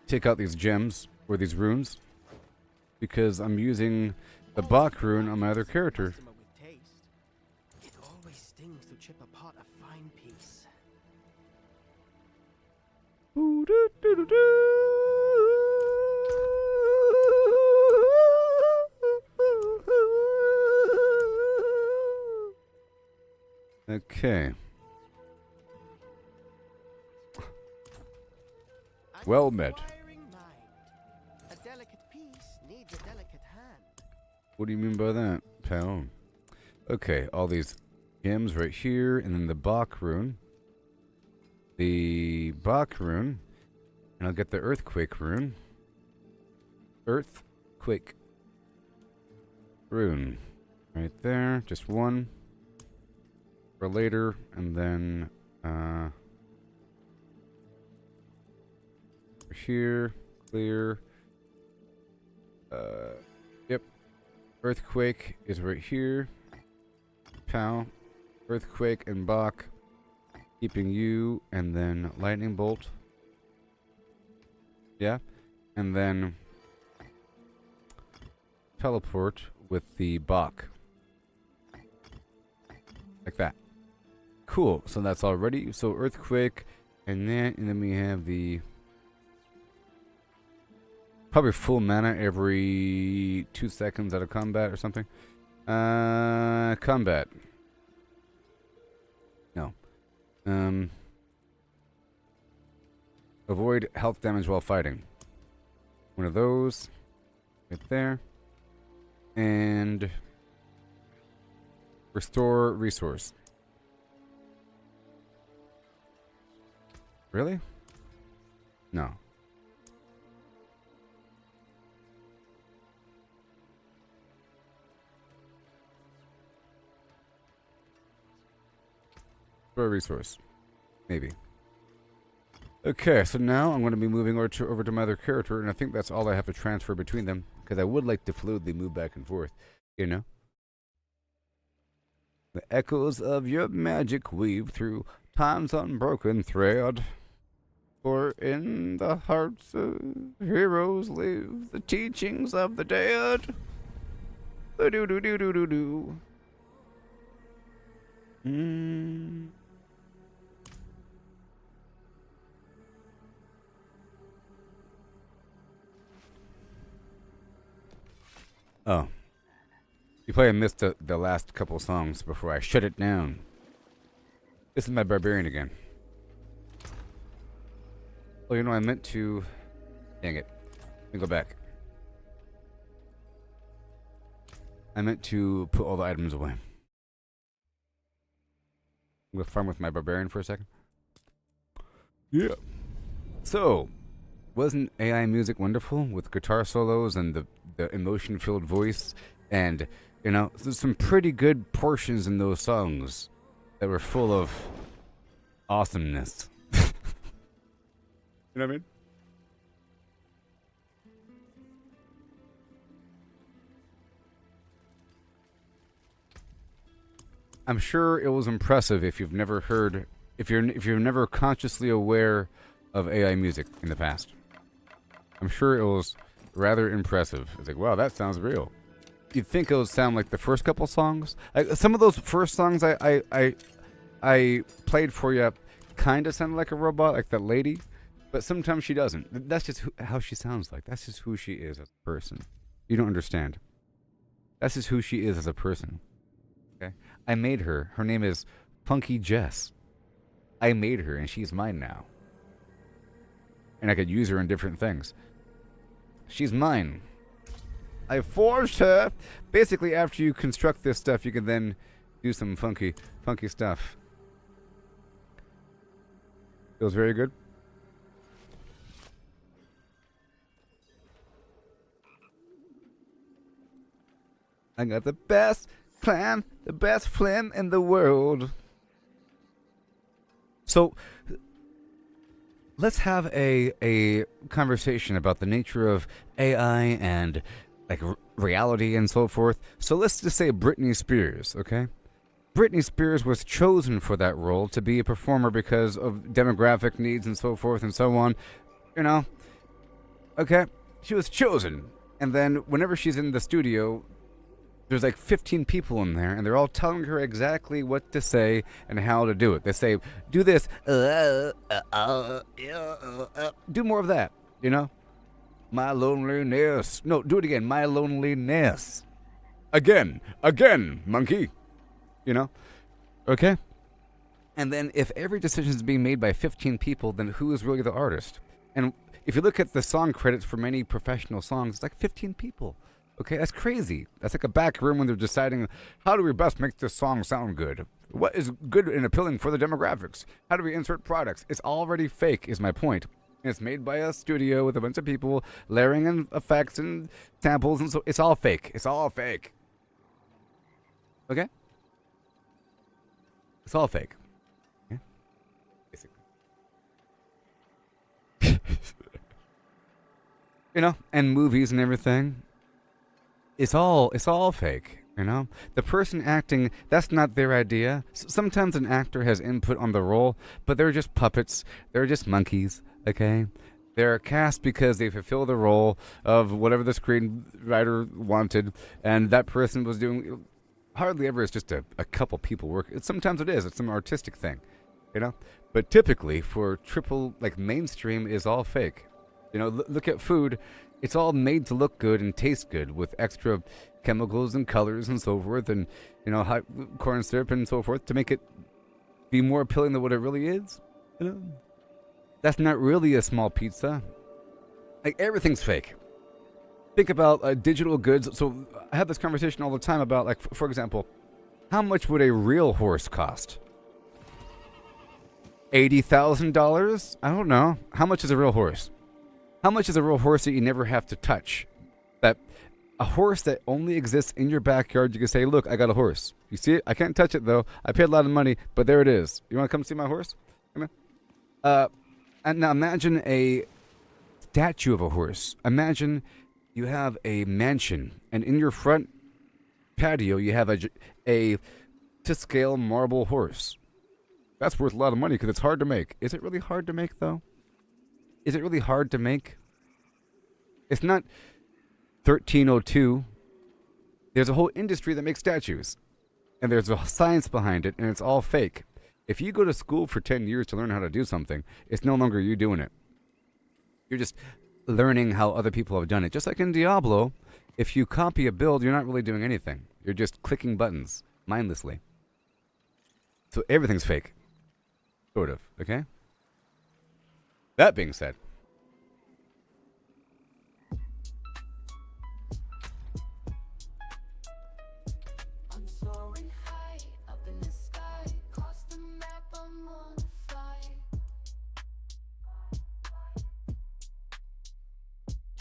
A: take out these gems, or these runes, because I'm using the Bach rune on my other character.
G: It always stings to chip apart a fine piece.
A: Ooh, doo, doo, doo, doo. Okay. Well met.
G: A delicate piece needs a delicate hand.
A: What do you mean by that, pal? Okay, all these gems right here, and then the Bach rune. The Bach rune. And I'll get the Earthquake rune. Earthquake rune. Right there, just one. For later, and then, here, clear. Yep. Earthquake is right here. Pow. Earthquake and Bach. Keeping you, and then Lightning Bolt. Yeah. And then teleport with the Bach. Like that. Cool. So that's all ready. So Earthquake, and then we have the probably full mana every 2 seconds out of combat or something. Combat. No. Avoid health damage while fighting. One of those. Right there. And restore resource. Really? No. For a resource. Maybe. Okay, so now I'm going to be moving over to my other character, and I think that's all I have to transfer between them, because I would like to fluidly move back and forth, you know? The echoes of your magic weave through time's unbroken thread. For in the hearts of heroes live the teachings of the dead. Do do do do do do. Mm. Oh. You probably missed the last couple songs before I shut it down. This is my barbarian again. Oh, you know, I meant to... Dang it. Let me go back. I meant to put all the items away. I'm going to farm with my barbarian for a second. Yeah. So, wasn't AI music wonderful with guitar solos and the emotion-filled voice? And, you know, there's some pretty good portions in those songs that were full of awesomeness. You know what I mean? I'm sure it was impressive if you've never heard, if you're never consciously aware of AI music in the past. I'm sure it was rather impressive. It's like, wow, that sounds real. You'd think it would sound like the first couple songs. Like, some of those first songs I played for you kind of sounded like a robot, like that lady, but sometimes she doesn't. That's just how she sounds like. That's just who she is as a person. You don't understand. That's just who she is as a person. Okay? I made her. Her name is Funky Jess. I made her, and she's mine now. And I could use her in different things. She's mine. I forged her. Basically, after you construct this stuff, you can then do some funky stuff. Feels very good. I got the best clan, the best flim in the world. So, let's have a conversation about the nature of AI and like reality and so forth. So let's just say Britney Spears, okay? Britney Spears was chosen for that role to be a performer because of demographic needs and so forth and so on. You know? Okay? She was chosen. And then whenever she's in the studio, there's like 15 people in there, and they're all telling her exactly what to say and how to do it. They say, do this, do more of that, you know? My loneliness. No, do it again. My loneliness. Again, monkey. You know? Okay? And then if every decision is being made by 15 people, then who is really the artist? And if you look at the song credits for many professional songs, it's like 15 people. Okay, that's crazy. That's like a back room when they're deciding, how do we best make this song sound good? What is good and appealing for the demographics? How do we insert products? It's already fake, is my point. And it's made by a studio with a bunch of people layering in effects and samples, and so it's all fake. It's all fake. Okay? It's all fake. Okay? Basically. You know, and movies and everything. It's all fake, you know? The person acting, that's not their idea. Sometimes an actor has input on the role, but they're just puppets. They're just monkeys, okay? They're cast because they fulfill the role of whatever the screenwriter wanted, and that person was doing... Hardly ever is just a couple people work. Sometimes it is. It's some artistic thing, you know? But typically, for triple, like, mainstream is all fake. You know, look at food. It's all made to look good and taste good with extra chemicals and colors and so forth, and, you know, hot corn syrup and so forth to make it be more appealing than what it really is. You know, that's not really a small pizza. Like, everything's fake. Think about digital goods. So I have this conversation all the time about, like, for example, how much would a real horse cost? $80,000? I don't know. How much is a real horse? How much is a real horse that you never have to touch? That a horse that only exists in your backyard, you can say, look, I got a horse. You see it? I can't touch it, though. I paid a lot of money, but there it is. You want to come see my horse? Come here. And now imagine a statue of a horse. Imagine you have a mansion, and in your front patio, you have a to-scale marble horse. That's worth a lot of money because it's hard to make. Is it really hard to make, though? Is it really hard to make? It's not 1302. There's a whole industry that makes statues. and there's a science behind it, and it's all fake. If you go to school for 10 years to learn how to do something, it's no longer you doing it. You're just learning how other people have done it. Just like in Diablo, if you copy a build, you're not really doing anything. You're just clicking buttons mindlessly. So everything's fake. Sort of, okay? That being said,
D: I'm soaring high, up in the sky. Cross the map, I'm on a flight.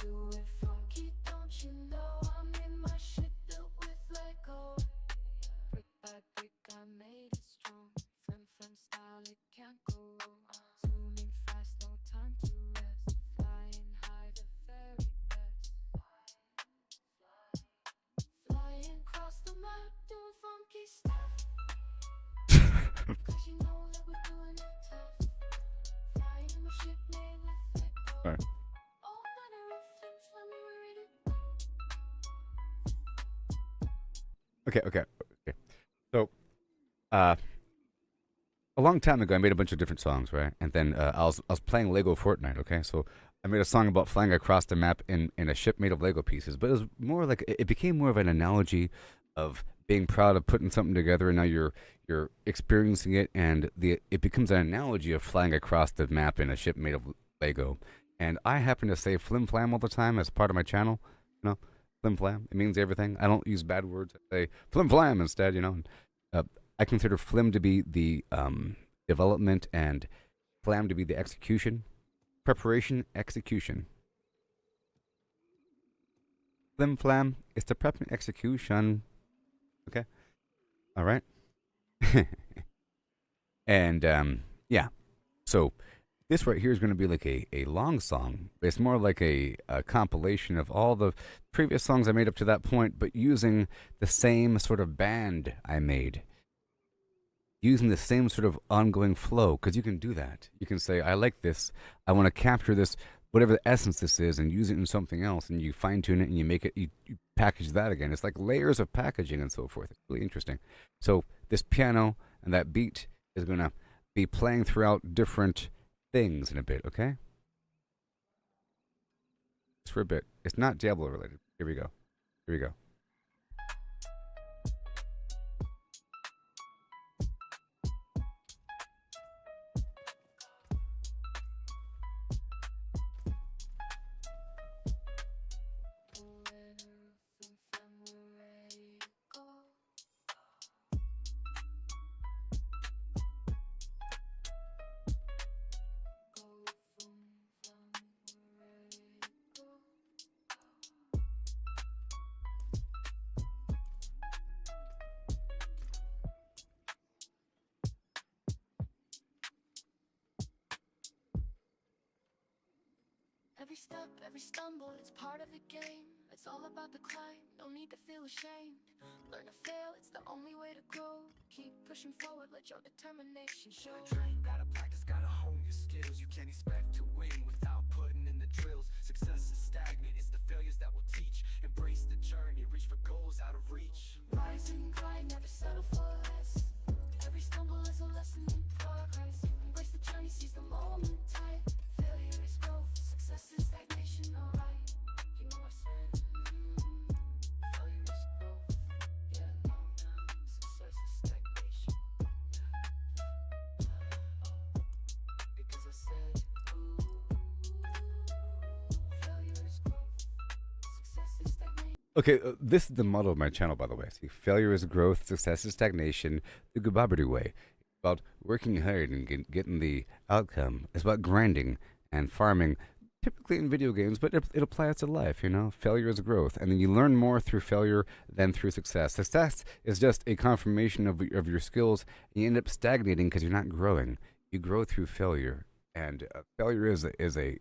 D: Do it funky, don't you know? I'm in my shit built with Lego. Brick by brick, I made it strong. Flim style, it can't go wrong. Zooming fast, no time to rest. Flying high, the very best. Flying across the map, doing funky stuff. Cause you know that we're doing it tough. Flying in my ship made with Lego.
A: Alright.
D: All manner of flim, we're ready to
A: okay. So, a long time ago, I made a bunch of different songs, right? And then I was playing Lego Fortnite, okay? So I made a song about flying across the map in a ship made of Lego pieces, but it was more like it became more of an analogy of being proud of putting something together, and now you're experiencing it, and it becomes an analogy of flying across the map in a ship made of Lego. And I happen to say flim flam all the time as part of my channel, you know, flim flam. It means everything. I don't use bad words. I say flim flam instead, you know. And, I consider flim to be the development and flam to be the execution. Preparation, execution. Flim flam is the prep and execution. Okay? All right? And, yeah. So, this right here is going to be like a long song. It's more like a compilation of all the previous songs I made up to that point, but using the same sort of band I made. Using the same sort of ongoing flow, because you can do that. You can say, I like this. I want to capture this, whatever the essence this is, and use it in something else. And you fine tune it and you make it, you package that again. It's like layers of packaging and so forth. It's really interesting. So this piano and that beat is going to be playing throughout different things in a bit, okay? Just for a bit. It's not Diablo related. Here we go.
D: Every step, every stumble, it's part of the game. It's all about the climb, no need to feel ashamed. Learn to fail, it's the only way to grow. Keep pushing forward, let your determination show.
E: Gotta train, gotta practice, gotta hone your skills. You can't expect to win without putting in the drills. Success is stagnant, it's the failures that will teach. Embrace the journey, reach for goals out of reach.
D: Rise and grind, never settle for less. Every stumble is a lesson in progress. Embrace the journey, seize the moment tight. Failure is growth, success is stagnation, alright. You know I said, failure is growth. Yeah, no, success is stagnation. Because I said, failure is growth, success is stagnation.
A: Okay, this is the model of my channel, by the way. See, failure is growth, success is stagnation, the Gooboberti way. It's about working hard and getting the outcome. It's about grinding and farming, typically in video games, but it applies to life, you know? Failure is growth, and then you learn more through failure than through success. Success is just a confirmation of your skills, and you end up stagnating because you're not growing. You grow through failure, and failure is a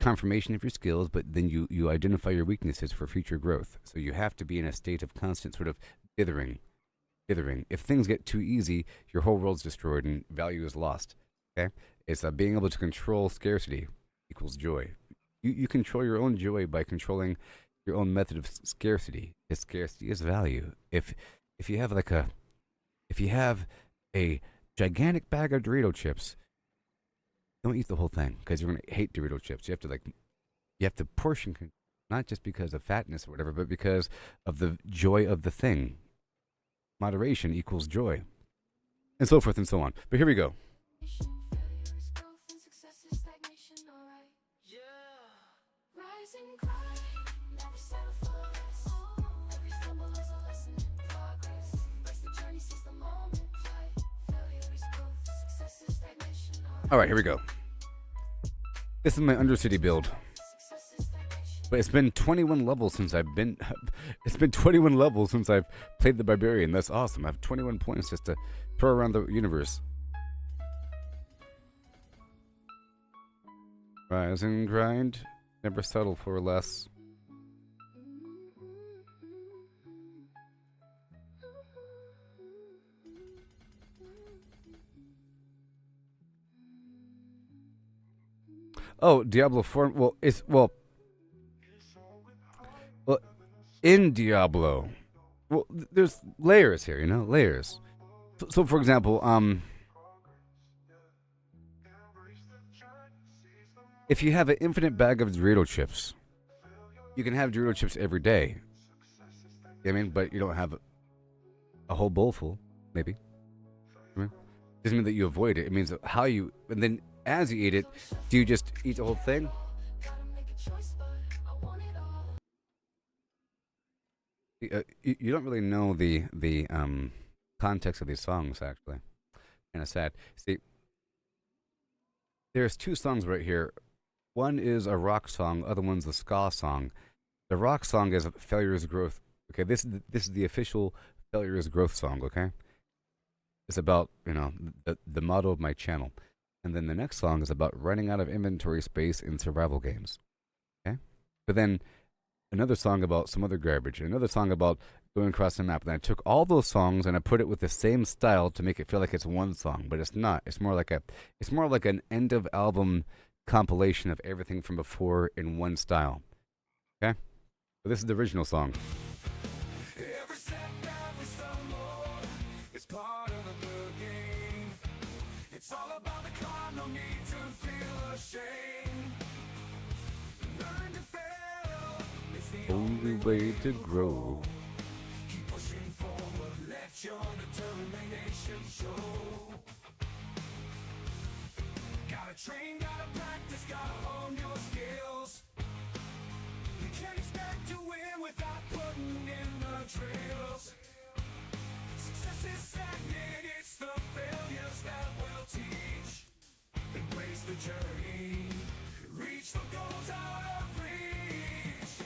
A: confirmation of your skills, but then you identify your weaknesses for future growth. So you have to be in a state of constant sort of dithering. If things get too easy, your whole world's destroyed and value is lost. Okay? It's being able to control scarcity equals joy. You control your own joy by controlling your own method of scarcity. If scarcity is value. If you have like a if you have a gigantic bag of Dorito chips, don't eat the whole thing because you're gonna hate Dorito chips. You have to portion, not just because of fatness or whatever, but because of the joy of the thing. Moderation equals joy, and so forth and so on. But here we go.
D: Failure is growth and success is stagnation, alright. Yeah. Rise and grind, never settle for less. Every stumble is a lesson in progress. Embrace the journey, seize the moment, fly. Failure is growth, success is stagnation, alright.
A: All right, here we go. This is my Undercity build.
D: Success is stagnation.
A: But it's been 21 levels since I've been. It's been 21 levels since I've played the Barbarian. That's awesome. I have 21 points just to throw around the universe. Rise and grind. Never settle for less. Oh, Diablo 4. Well, in Diablo. Well, there's layers here, layers. So for example, if you have an infinite bag of Dorito chips, you can have Dorito chips every day. I mean, but you don't have a whole bowl full, maybe. Doesn't mean that you avoid it. It means how you, and then as you eat it, do you just eat the whole thing? You don't really know the context of these songs, actually. Kind of sad. See, there's two songs right here. One is a rock song. Other one's a ska song. The rock song is "Failure is Growth." Okay, this is the official "Failure is Growth" song. Okay, it's about the motto of my channel, and then the next song is about running out of inventory space in survival games. Okay, but then another song about some other garbage, another song about going across the map. And I took all those songs and I put it with the same style to make it feel like it's one song, but it's not. It's more like an end of album compilation of everything from before in one style. Okay, so this is the original song.
E: Every setback we stumble, it's part of the game. It's all about the climb, no need to feel ashamed. Learn to fail, it's the
A: Only way to grow.
E: Keep pushing forward, let your determination show. Gotta train, gotta practice, gotta hone your skills. You can't expect to win without putting in the drills. Success is stagnant, it's the failures that will teach. Embrace the journey, reach the goals out of reach.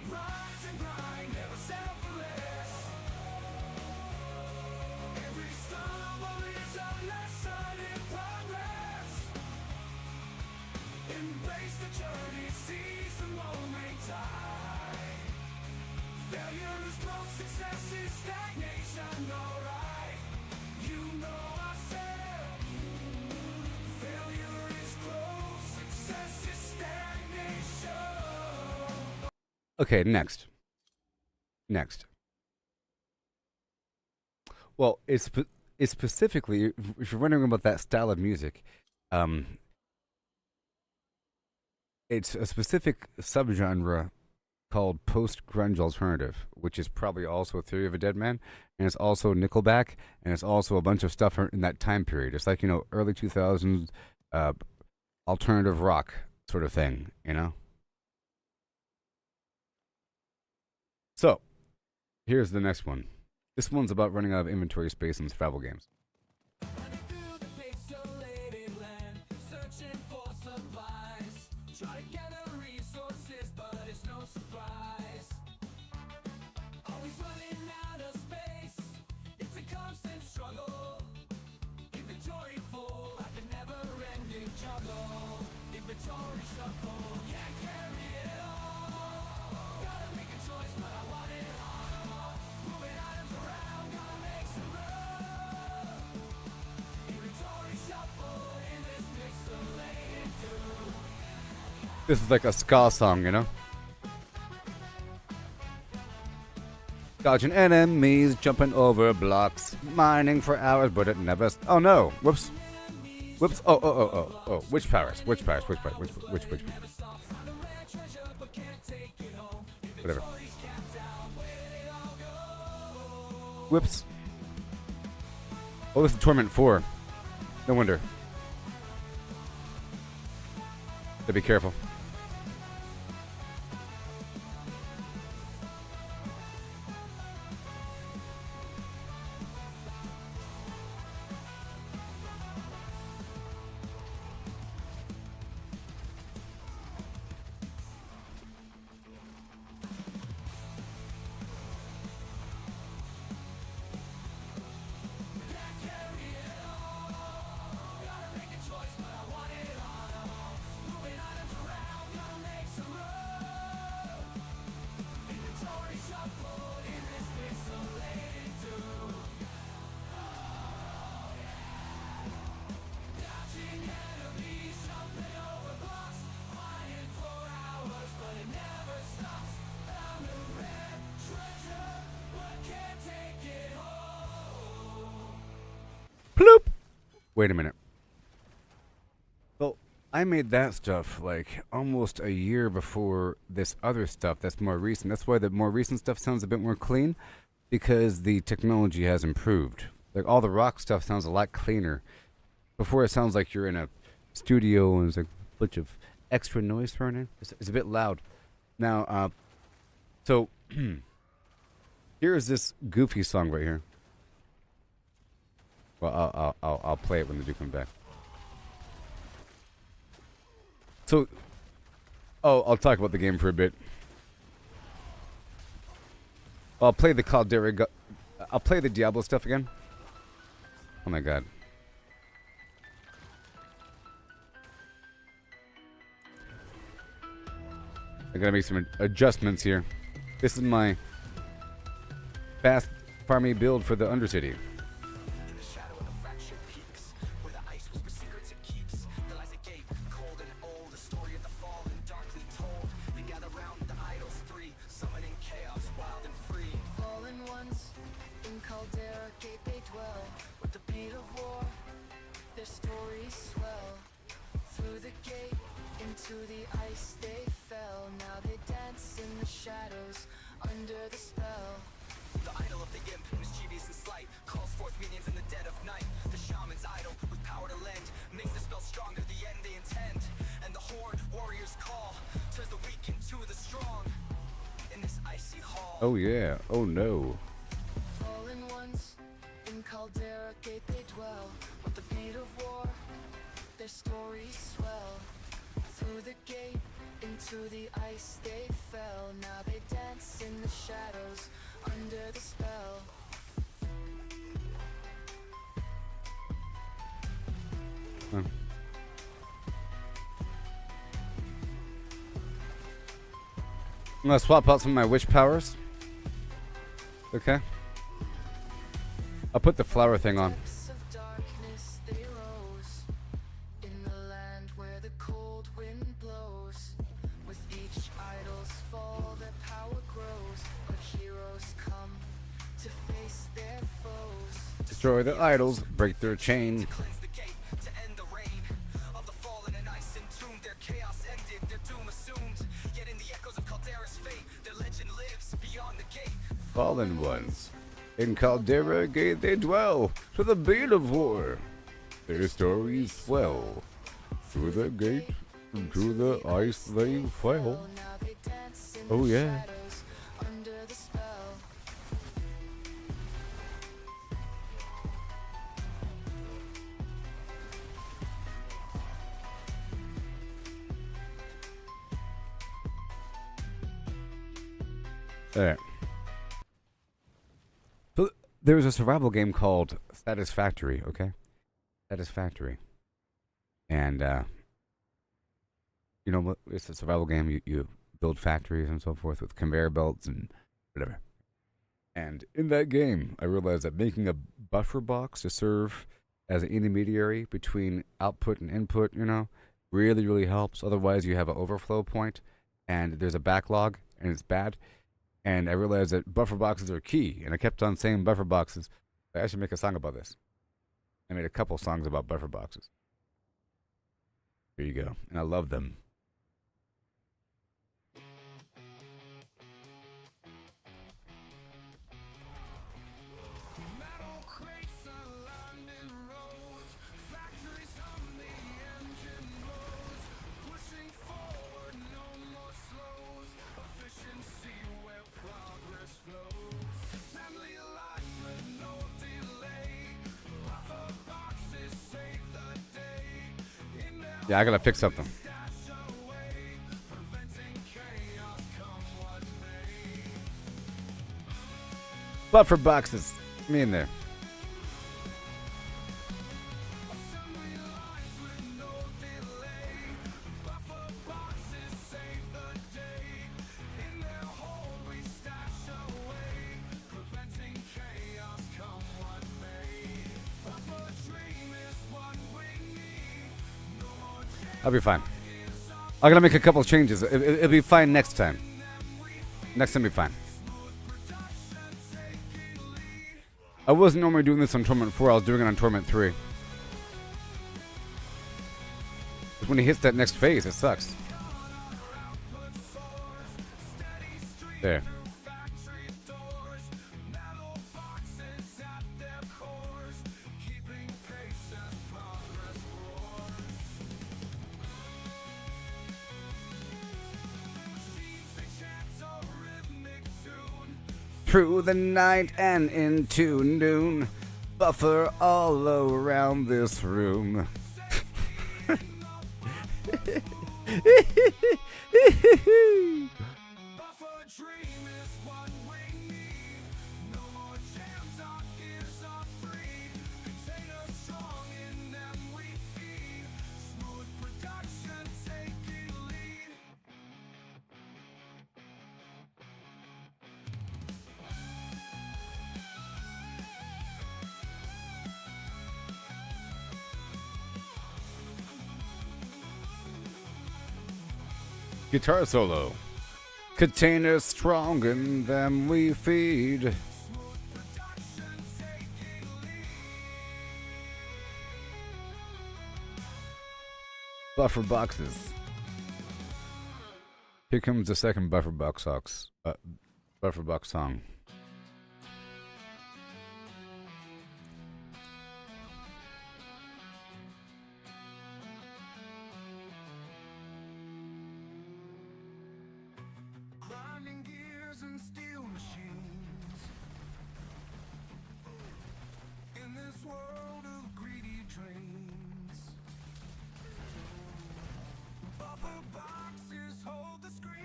E: Rise and grind, never settle for less. Every stumble is a lesson in progress. Embrace the journey, seize the moment, time. Failure is growth, success is stagnation, alright. You know I said, failure is growth, success is stagnation.
A: Okay, next. Well, it's specifically, if you're wondering about that style of music, it's a specific subgenre called post-grunge alternative, which is probably also a Theory of a Dead Man, and it's also Nickelback, and it's also a bunch of stuff in that time period. It's like, early 2000s alternative rock sort of thing, So, here's the next one. This one's about running out of inventory space in survival games.
E: Running through the pixelated land, searching for supplies. Try to gather resources, but it's no surprise. Always running out of space, it's a constant struggle. Inventory full, like a never-ending juggle. Inventory shuffle, can't carry it all. Gotta make a choice, but I want it all. Moving items around, gotta make some room. Inventory shuffle in this pixelated tube.
A: This is like a ska song, Ska Dodging enemies, jumping over blocks, mining for hours, but it never. Oh no! Whoops! Whoops! Oh! Which powers? Which powers? Which powers? Which? Whatever. Whoops! Oh, this is Torment 4. No wonder. So be careful. Ploop! Wait a minute. Well, I made that stuff like almost a year before this other stuff that's more recent. That's why the more recent stuff sounds a bit more clean, because the technology has improved. Like all the rock stuff sounds a lot cleaner. Before it sounds like you're in a studio and there's a bunch of extra noise thrown in. It's a bit loud. Now, so here is this goofy song right here. Well, I'll play it when they do come back. So, I'll talk about the game for a bit. I'll play the Caldera. I'll play the Diablo stuff again. Oh my god. I gotta make some adjustments here. This is my fast farming build for the Undercity. Oh yeah. Oh no.
D: Fallen ones in Caldera Gate they dwell. With the beat of war, their stories swell. Through the gate into the ice they fell. Now they dance in the shadows under the spell.
A: Huh. I'm gonna swap out some of my wish powers. Okay. I'll put the flower thing on.
D: Depths of darkness they rose, in the land where the cold wind blows. With each idol's fall their power grows, but heroes come to face their foes.
A: Destroy the idols, break their chain.
C: To cleanse the gate, to end the reign of the fallen and ice entombed. Their chaos ended, their doom assumed. Yet in the echoes of Caldera's fate, their legend lives beyond the gate.
A: Fallen ones. In Caldera Gate they dwell. To the beat of war, their stories swell. Through the gate, into the ice they fell.
D: Now they dance in
A: Oh
D: the
A: yeah.
D: shadows under the spell.
A: Alright. So there was a survival game called Satisfactory, okay? Satisfactory. And you know what, it's a survival game, you build factories and so forth with conveyor belts and whatever. And in that game, I realized that making a buffer box to serve as an intermediary between output and input, you know, really helps. Otherwise, you have an overflow point, and there's a backlog, and it's bad. And I realized that buffer boxes are key. And I kept on saying buffer boxes. I should make a song about this. I made a couple songs about buffer boxes. Here you go. And I love them.
E: Metal crates are lined in rows. Factories hum, the engine blows. Pushing forward, no more slows. Efficiency where progress flows. Assembly line with no delay. Buffer boxes save the day. In their
A: Yeah, I gotta fix something.
E: stash away. Preventing chaos come what may.
A: Buffer boxes. Me in there.
E: Assembly lines with no delay. Buffer boxes save the day. In their hold we stash away. Preventing chaos come what may. Buffer dream is what we need. No more
A: I'll be fine. I'm gonna make a couple changes. It'll be fine next time. Next time will be fine. I wasn't normally doing this on Torment 4, I was doing it on Torment 3. But when he hits that next phase, it sucks. There.
E: factory doors. Metal boxes at their cores. Keeping pace as progress roars. Machines they chant a rhythmic tune.
A: Through the night and into noon. Buffer all around this room.
E: Buffer dream is what we need. No more jams, our gears are free. Containers strong, in them we feed. Smooth production taking lead.
A: Guitar solo. Containers strong in them we feed. Buffer boxes. Here comes the second buffer box song.
E: Grinding gears and steel machines. In this world of greedy dreams. Buffer boxes hold the screams.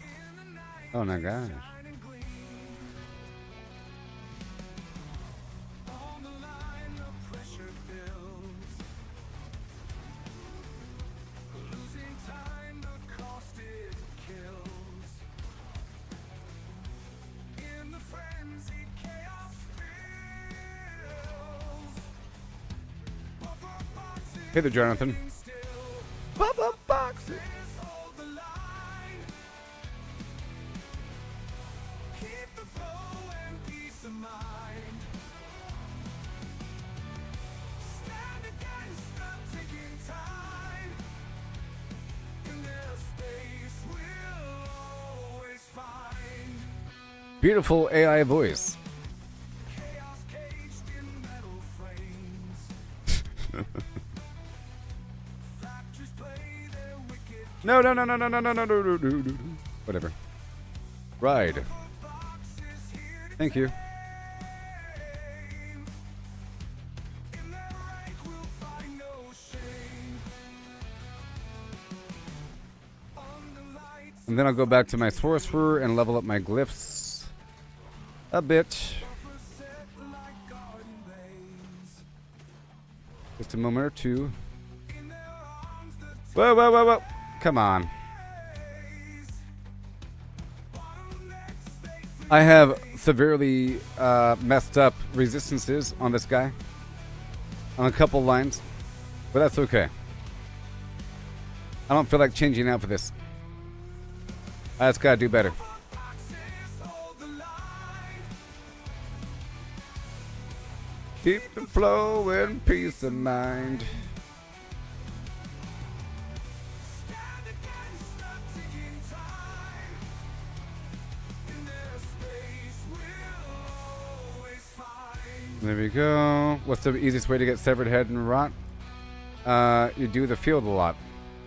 E: In the night,
A: Oh my gosh.
E: shine and gleam. On the line, the pressure builds. Losing time, the cost it kills. In the frenzy, chaos spills. Buffer boxes
A: Hey there, Jonathan.
E: still.
A: Buffer boxes.
E: Hold the line. Keep the flow and peace of mind. Stand against the ticking time. In their space we'll always find.
A: Beautiful AI voice.
E: Chaos caged in metal frames. Factories play their wicked
A: No. Whatever. Ride.
E: boxes here to
A: Thank you.
E: claim. In their rank we'll find no shame. On the lights,
A: And then I'll go back to my sorcerer and level up my glyphs a bit.
E: buffers set like garden blades.
A: Just a moment or two.
E: In their arms the
A: Whoa. Come on.
E: days. Bottlenecks they
A: I have severely messed up resistances on this guy. On a couple lines. But that's okay. I don't feel like changing out for this. I just gotta do better. Keep it flowing, peace of mind. There we go. What's the easiest way to get severed head and rot? You do the field a lot.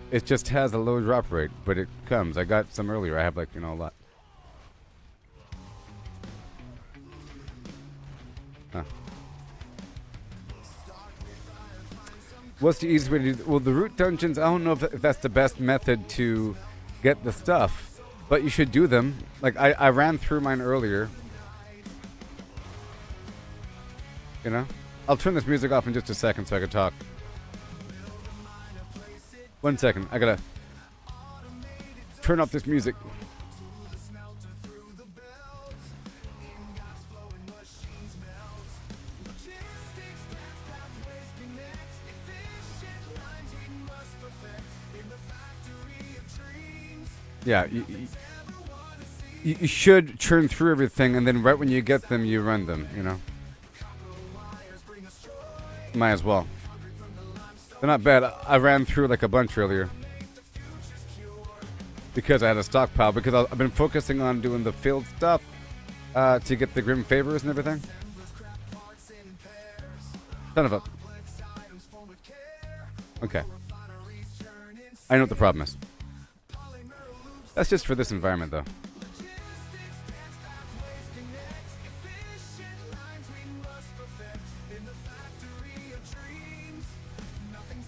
A: It just has a low drop rate, but it comes. I got some earlier. I have like, you know, a lot. Huh. What's the easiest way to do? Well, the root dungeons, I don't know if that's the best method to get the stuff, but you should do them. Like, I ran through mine earlier. You know? I'll turn this music off in just a second so I can talk. 1 second. I gotta turn off this music. Yeah, you should churn through everything, and then right when you get them, you run them, you know? Might as well. They're not bad. I ran through like a bunch earlier. Because I had a stockpile. Because I've been focusing on doing the field stuff to get the Grim Favors and everything. Son of a... Okay. I know what the problem is. That's just for this environment, though.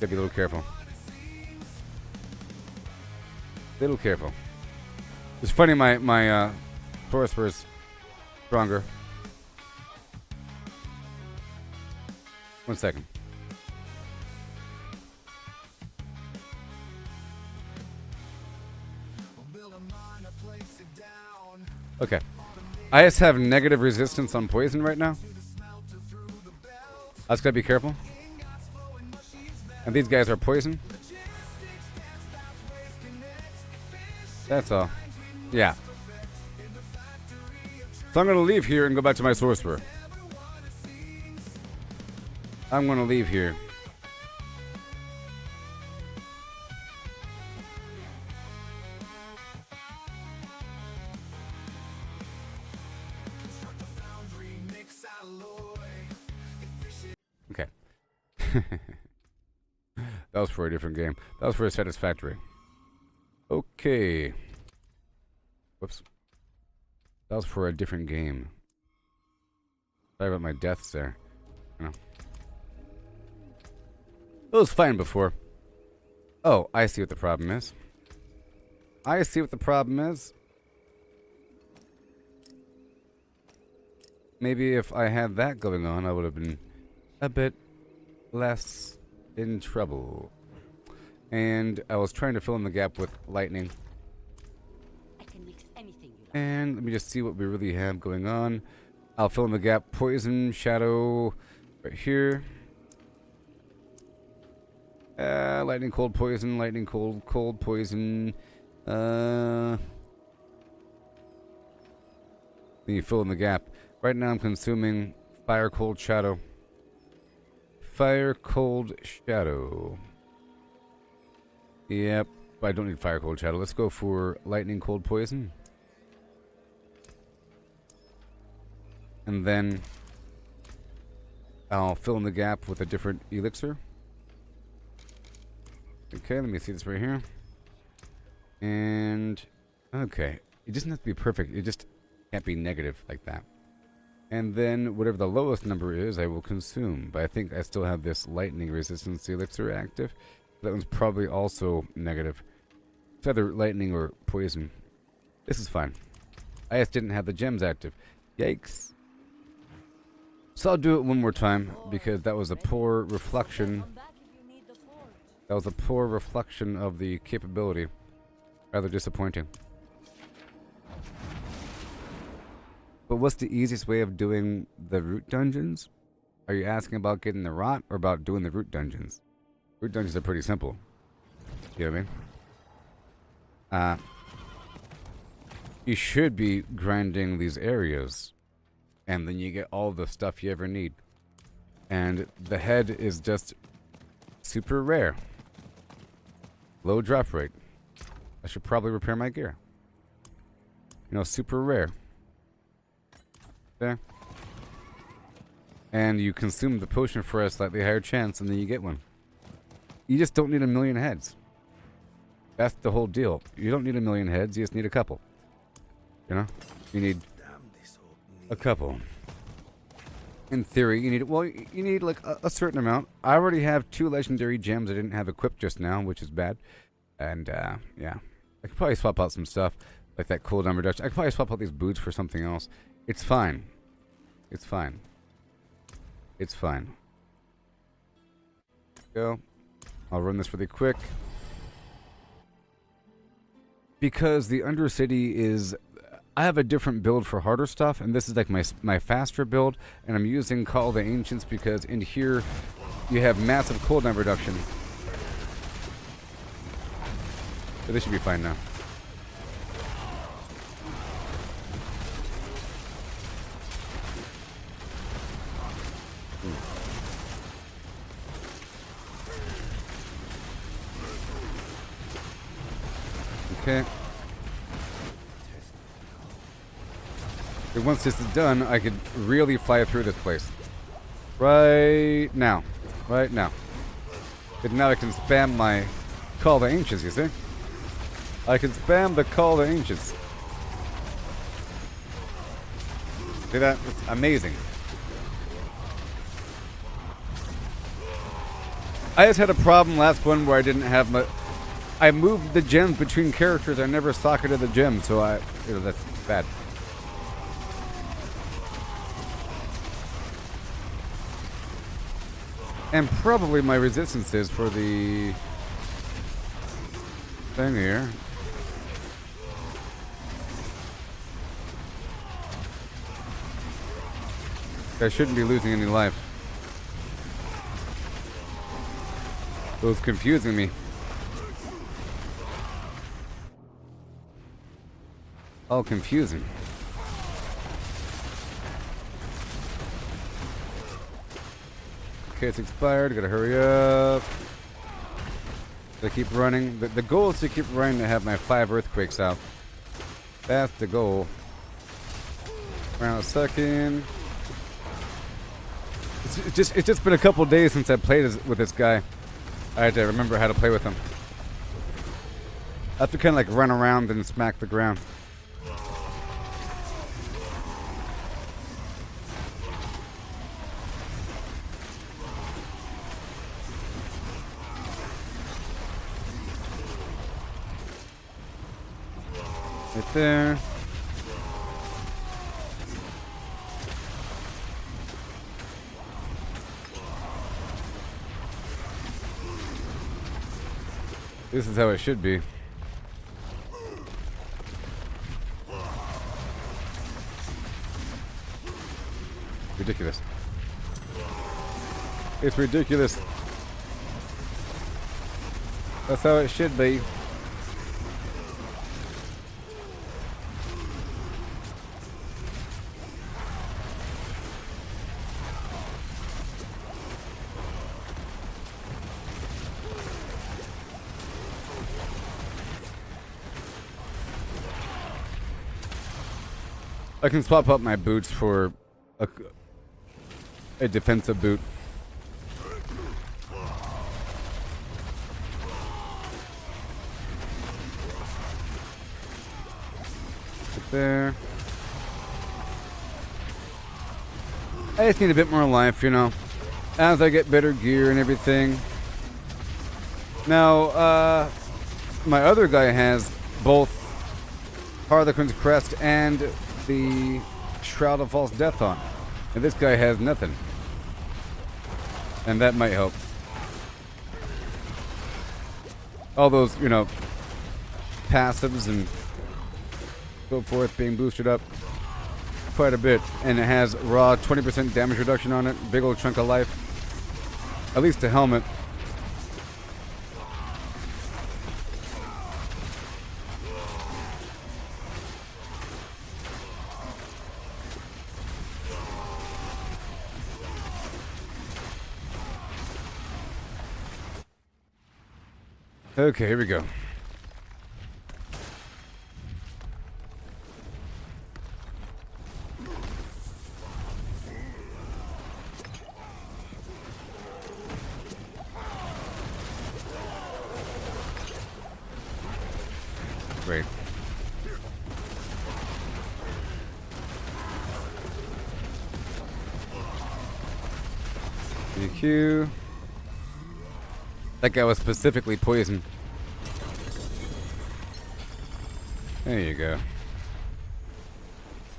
A: Gotta be a little careful. Little careful. It's funny, my Taurus was stronger. 1 second. Okay. I just have negative resistance on poison right now. I just gotta be careful. And these guys are poison. That's all. Yeah. So I'm gonna leave here and go back to my sorcerer. I'm gonna leave here. Okay. That was for a different game. That was for a Satisfactory. Okay. Whoops. That was for a different game. Sorry about my deaths there. You know. It was fine before. Oh, I see what the problem is. I see what the problem is. Maybe if I had that going on, I would have been a bit less in trouble. And I was trying to fill in the gap with lightning.
B: I can mix anything you like.
A: And let me just see what we really have going on. I'll fill in the gap. Poison, shadow, right here. Lightning, cold, poison, lightning, cold, cold, poison. Then you fill in the gap. Right now I'm consuming fire, cold, shadow. Fire, cold, shadow. Yep, I don't need fire, cold, shadow. Let's go for lightning, cold, poison. And then I'll fill in the gap with a different elixir. Okay, let me see this right here. And, okay. It doesn't have to be perfect. It just can't be negative like that. And then whatever the lowest number is, I will consume. But I think I still have this lightning resistance elixir active. That one's probably also negative. It's either lightning or poison. This is fine. I just didn't have the gems active. Yikes. So I'll do it one more time because that was a poor reflection.
B: Come back if you need the forge.
A: That was a poor reflection of the capability. Rather disappointing. But what's the easiest way of doing the root dungeons? Are you asking about getting the rot or about doing the root dungeons? Root dungeons are pretty simple. You know what I mean? you should be grinding these areas, and then you get all the stuff you ever need. And the head is just super rare. Low drop rate. I should probably repair my gear. You know, super rare. There. And you consume the potion for a slightly higher chance, and then you get one. You just don't need a million heads. That's the whole deal. You don't need a million heads, you just need a couple. You know? You need a couple. In theory, you need, well, you need like a certain amount. I already have 2 legendary gems I didn't have equipped just now, which is bad. And, yeah. I could probably swap out some stuff, like that cooldown reduction. I could probably swap out these boots for something else. It's fine. It's fine. It's fine. Go. I'll run this really quick. Because the Undercity is... I have a different build for harder stuff, and this is like my faster build, and I'm using Call of the Ancients because in here you have massive cooldown reduction. But this should be fine now. Okay. And once this is done, I could really fly through this place. Right now. Right now. And now I can spam my Call of the Ancients, you see? I can spam the Call of the Ancients. See that? It's amazing. I just had a problem last one where I didn't have my... I moved the gems between characters. I never socketed the gems, so that's bad. And probably my resistances for the thing here. I shouldn't be losing any life. It was confusing me. All confusing. Okay, it's expired. Gotta hurry up. Gotta keep running. The goal is to keep running to have my 5 earthquakes out. That's the goal. Around a second. It's just been a couple days since I played with this guy. I had to remember how to play with him. I have to kind of like run around and smack the ground. Right there. This is how it should be. Ridiculous. It's ridiculous. That's how it should be. I can swap out my boots for a defensive boot. Right there. I just need a bit more life, you know, as I get better gear and everything. Now, my other guy has both Harlequin's Crest and the Shroud of False Death on. And this guy has nothing. And that might help. All those, you know, passives and so forth being boosted up quite a bit. And it has raw 20% damage reduction on it. Big old chunk of life. At least a helmet. Okay, here we go. Great. DQ. That guy was specifically poisoned. There you go.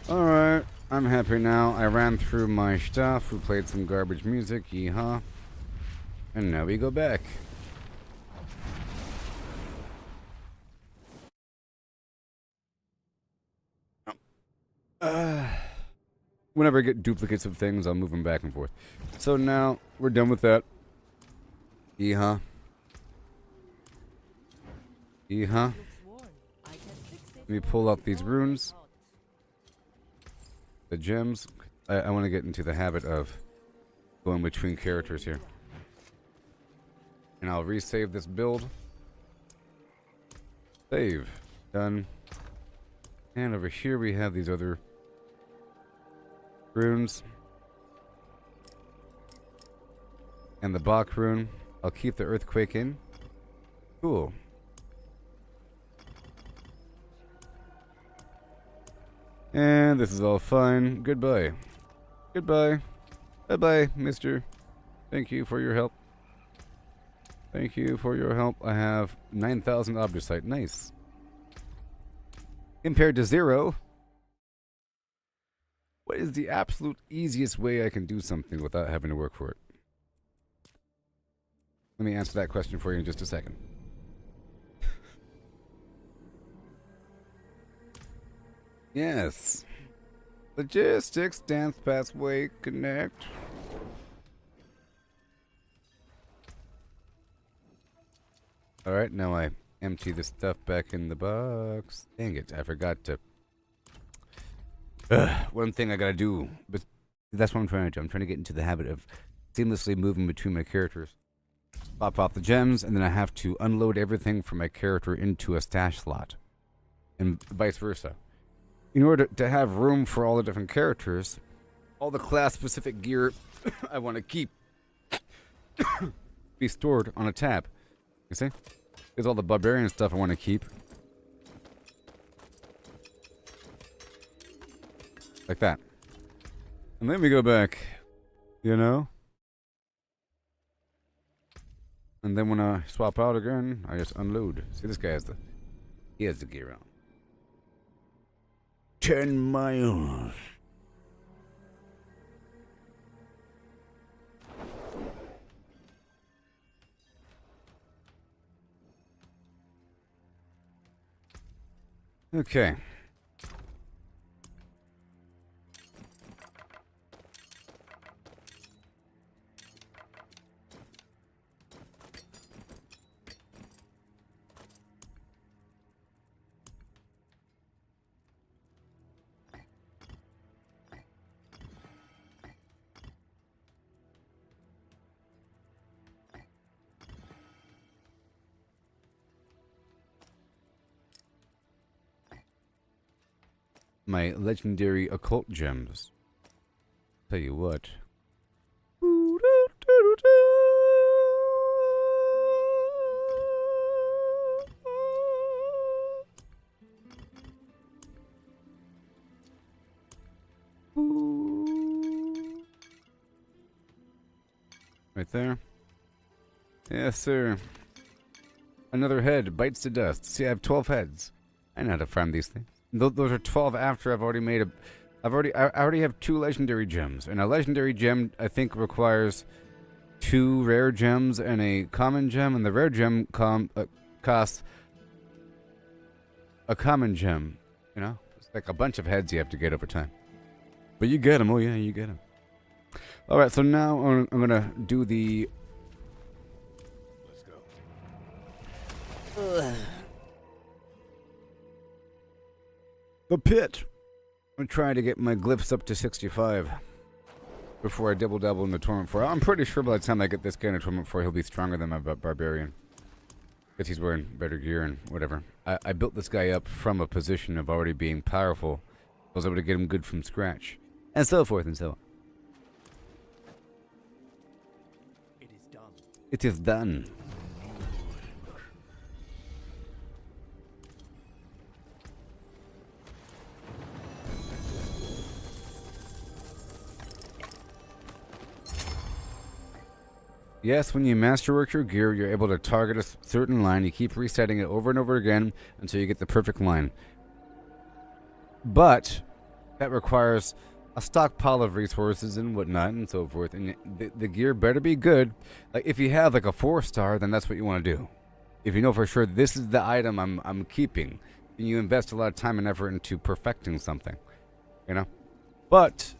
A: Alright, I'm happy now. I ran through my stuff. We played some garbage music. Yeehaw. And now we go back. Whenever I get duplicates of things, I'll move them back and forth. So now we're done with that. Yeehaw. Yeehaw.
B: Looks worn. I can fix it.
A: Let me pull out these
B: Or
A: runes.
B: not.
A: The gems. I want to get into the habit of going between characters here. And I'll resave this build. Save. Done. And over here we have these other runes. And the Bach rune. I'll keep the earthquake in. Cool. And this is all fine. Goodbye. Goodbye. Bye-bye, mister. Thank you for your help. Thank you for your help. I have 9,000 obdusite. Nice. Compared to 0. What is the absolute easiest way I can do something without having to work for it? Let me answer that question for you in just a second. Yes. Logistics, dance pathway, connect. Alright, now I empty the stuff back in the box. Dang it, I forgot to... one thing I gotta do. But that's what I'm trying to do. I'm trying to get into the habit of seamlessly moving between my characters. Pop off the gems, and then I have to unload everything from my character into a stash slot. And vice versa. In order to have room for all the different characters, all the class-specific gear I want to keep be stored on a tab. You see? There's all the barbarian stuff I want to keep. Like that. And then we go back. You know? And then when I swap out again, I just unload. See, this guy has he has the gear on. 10 miles. Okay. My legendary occult gems. Tell you what. Right there. Yes, sir. Another head bites the dust. See, I have 12 heads. I know how to farm these things. Those are 12 after I've already made I already have 2 legendary gems. And a legendary gem, I think, requires 2 rare gems and a common gem. And the rare gem costs a common gem. You know? It's like a bunch of heads you have to get over time. But you get them. Oh, yeah, you get them. Alright, so now I'm going to do the...
F: Let's go.
A: The pit. I'm trying to get my glyphs up to 65 before I double in the Torment 4. I'm pretty sure by the time I get this guy in a Torment 4, he'll be stronger than my barbarian. because he's wearing better gear and whatever. I built this guy up from a position of already being powerful. I was able to get him good from scratch, and so forth and so on.
G: It is done.
A: It is done. Yes, when you masterwork your gear, you're able to target a certain line. You keep resetting it over and over again until you get the perfect line. But that requires a stockpile of resources and whatnot and so forth. And the gear better be good. Like if you have like a 4-star, then that's what you want to do. If you know for sure this is the item I'm keeping, then you invest a lot of time and effort into perfecting something. You know? But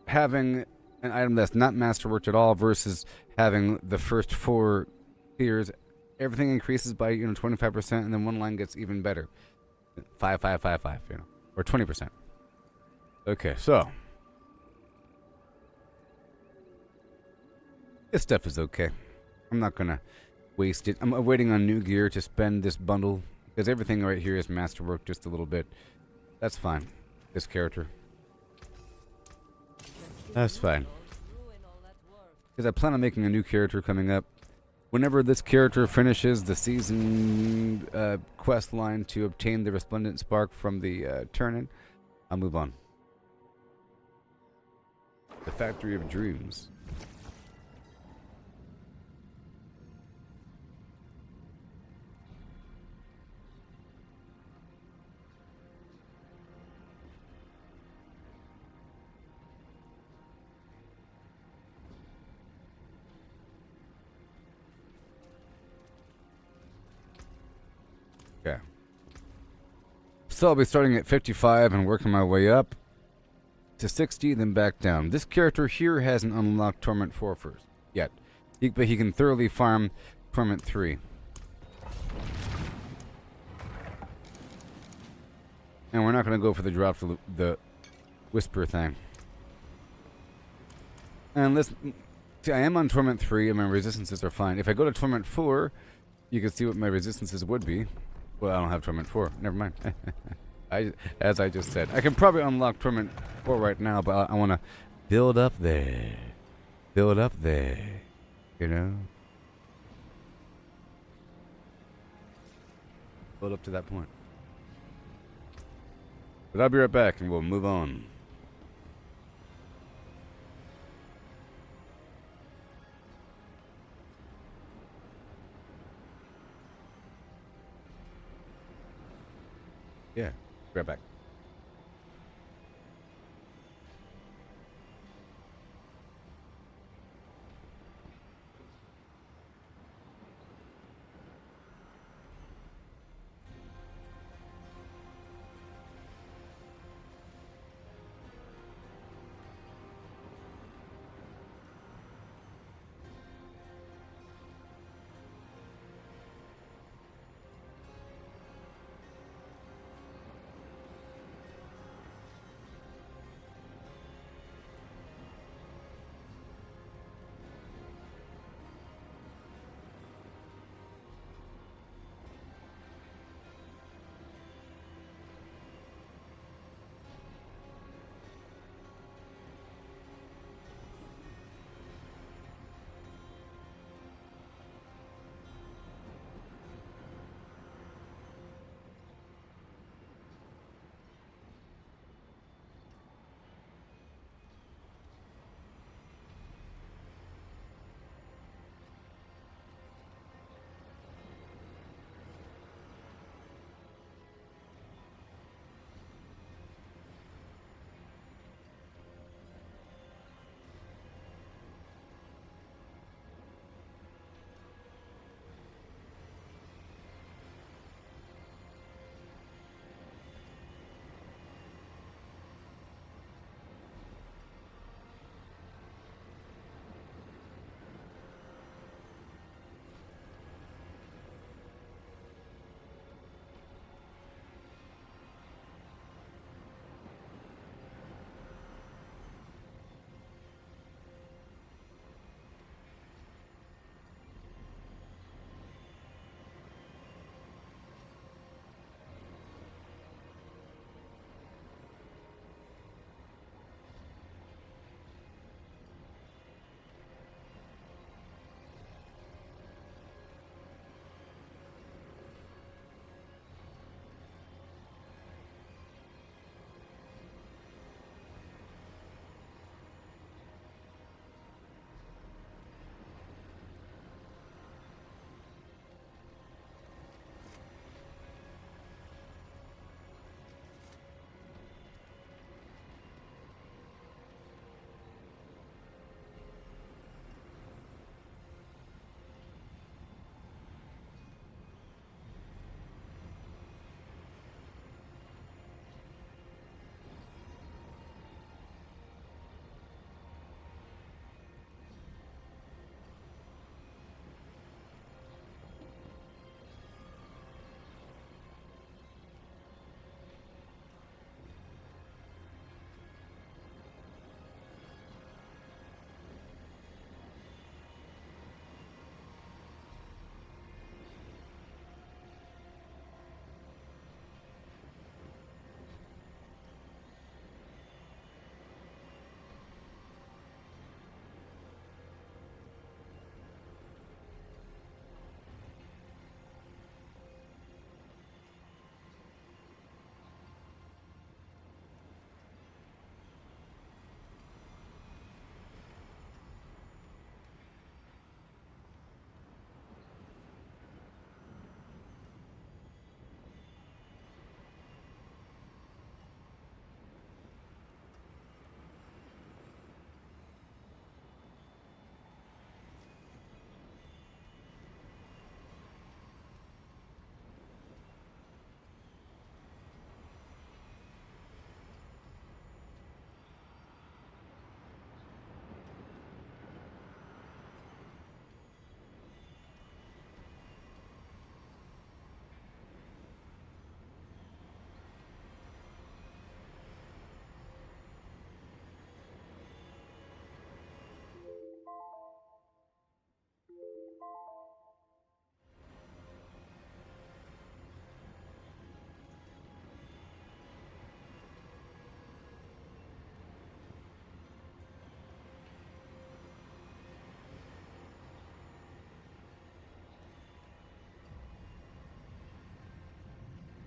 A: having an item that's not masterworked at all versus having the first 4 tiers, everything increases by 25%, and then one line gets even better, 5, 5, 5, 5, or 20%. Okay, so this stuff is okay. I'm not gonna waste it. I'm waiting on new gear to spend this bundle because everything right here is masterwork just a little bit. That's fine. This character. That's fine. Because I plan on making a new character coming up. Whenever this character finishes the season quest line to obtain the Resplendent Spark from the turn-in, I'll move on. The Factory of Dreams. Okay. So I'll be starting at 55 and working my way up to 60, then back down. This character here hasn't unlocked Torment 4 first yet, but he can thoroughly farm Torment 3. And we're not going to go for the drop for the Whisper thing. And listen, see, I am on Torment 3 and my resistances are fine. If I go to Torment 4, you can see what my resistances would be. Well, I don't have Torment 4. Never mind. As I just said, I can probably unlock Torment 4 right now, but I want to build up there. Build up there. You know? Build up to that point. But I'll be right back and we'll move on. Yeah, right back.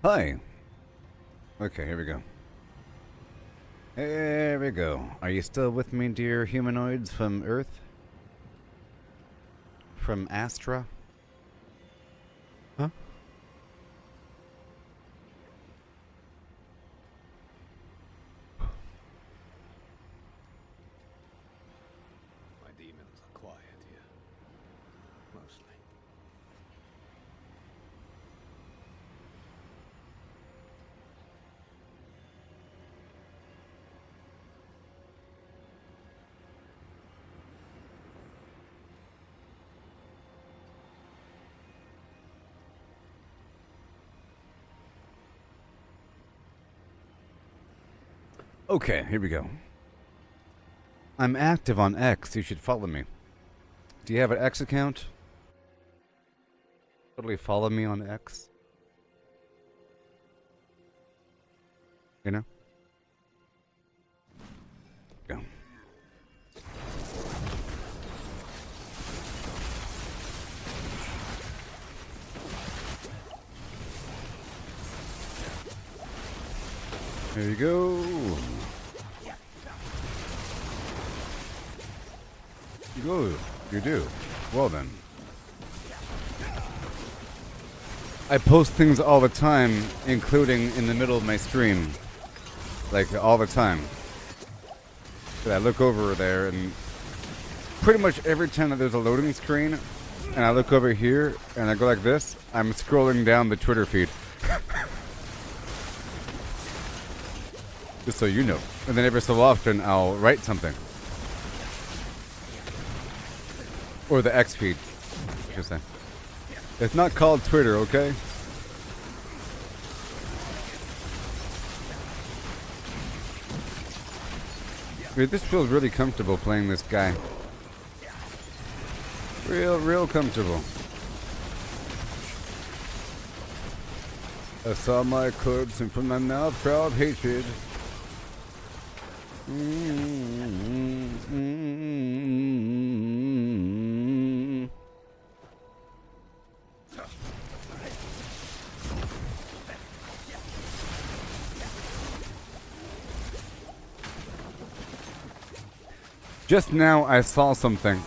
A: Hi. Okay, here we go. Here we go. Are you still with me, dear humanoids from Earth? From Astra? Huh?
F: My demons are quiet here. Mostly.
A: Okay, here we go. I'm active on X. You should follow me. Do you have an X account? Totally follow me on X. You know? Go. There you go. You go. You do. Well then. I post things all the time, including in the middle of my stream. Like, all the time. But I look over there, and pretty much every time that there's a loading screen, and I look over here, and I go like this, I'm scrolling down the Twitter feed. Just so you know. And then every so often, I'll write something. Or the X feed, I should say. It's not called Twitter, okay? Dude, this feels really comfortable playing this guy. Real comfortable. I saw my corpse and from my mouth proud hatred. Just now I saw something.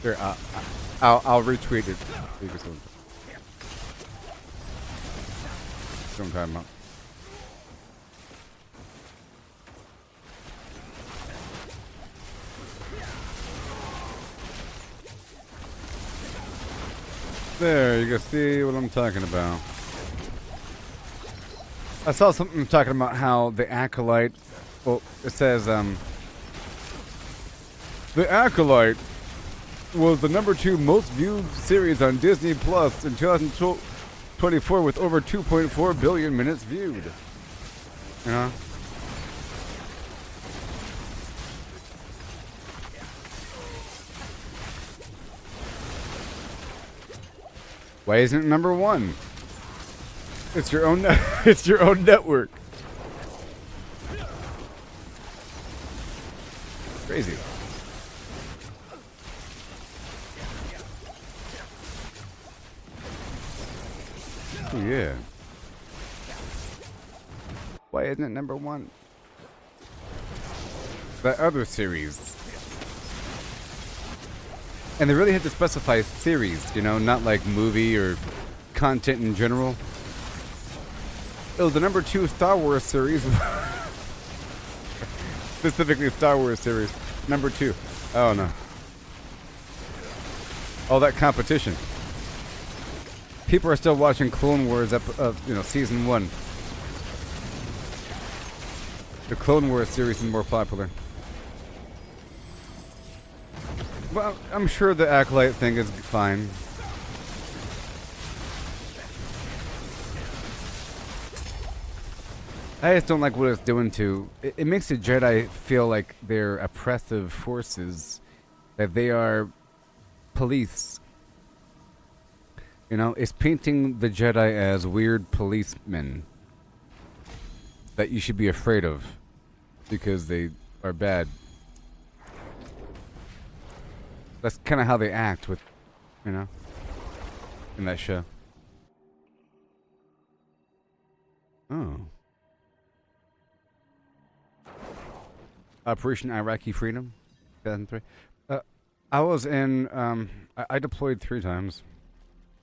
A: Here, I'll retweet it. You can see what I'm talking about. There, you can see what I'm talking about. I saw something talking about how the Acolyte, well, it says, The Acolyte was the #2 most viewed series on Disney Plus in 2024 with over 2.4 billion minutes viewed. You know? Why isn't it #1? It's your own. It's your own network. Crazy. Oh, yeah. Why isn't it #1? That other series. And they really had to specify series, you know, not like movie or content in general. It was the #2 Star Wars series. Specifically Star Wars series. #2. Oh no. All that competition. People are still watching Clone Wars season 1. The Clone Wars series is more popular. Well, I'm sure the Acolyte thing is fine. I just don't like what it's doing to... It makes the Jedi feel like they're oppressive forces. That they are police. You know, it's painting the Jedi as weird policemen. That you should be afraid of. Because they are bad. That's kind of how they act with, you know, in that show. Oh. Operation Iraqi Freedom, 2003. I was in, I deployed 3 times.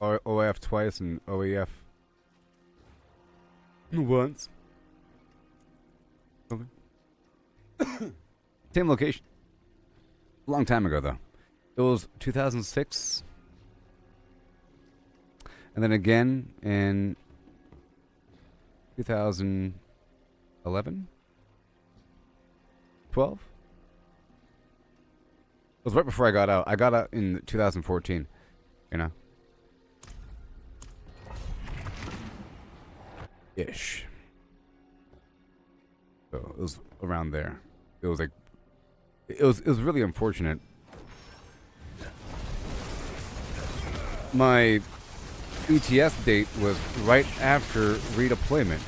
A: OAF twice and OAF once. Okay. Same location. Long time ago, though. It was 2006. And then again in 2011? 12? It was right before I got out. I got out in 2014, you know. Ish. So it was around there. It was like it was really unfortunate. My ETS date was right after redeployment,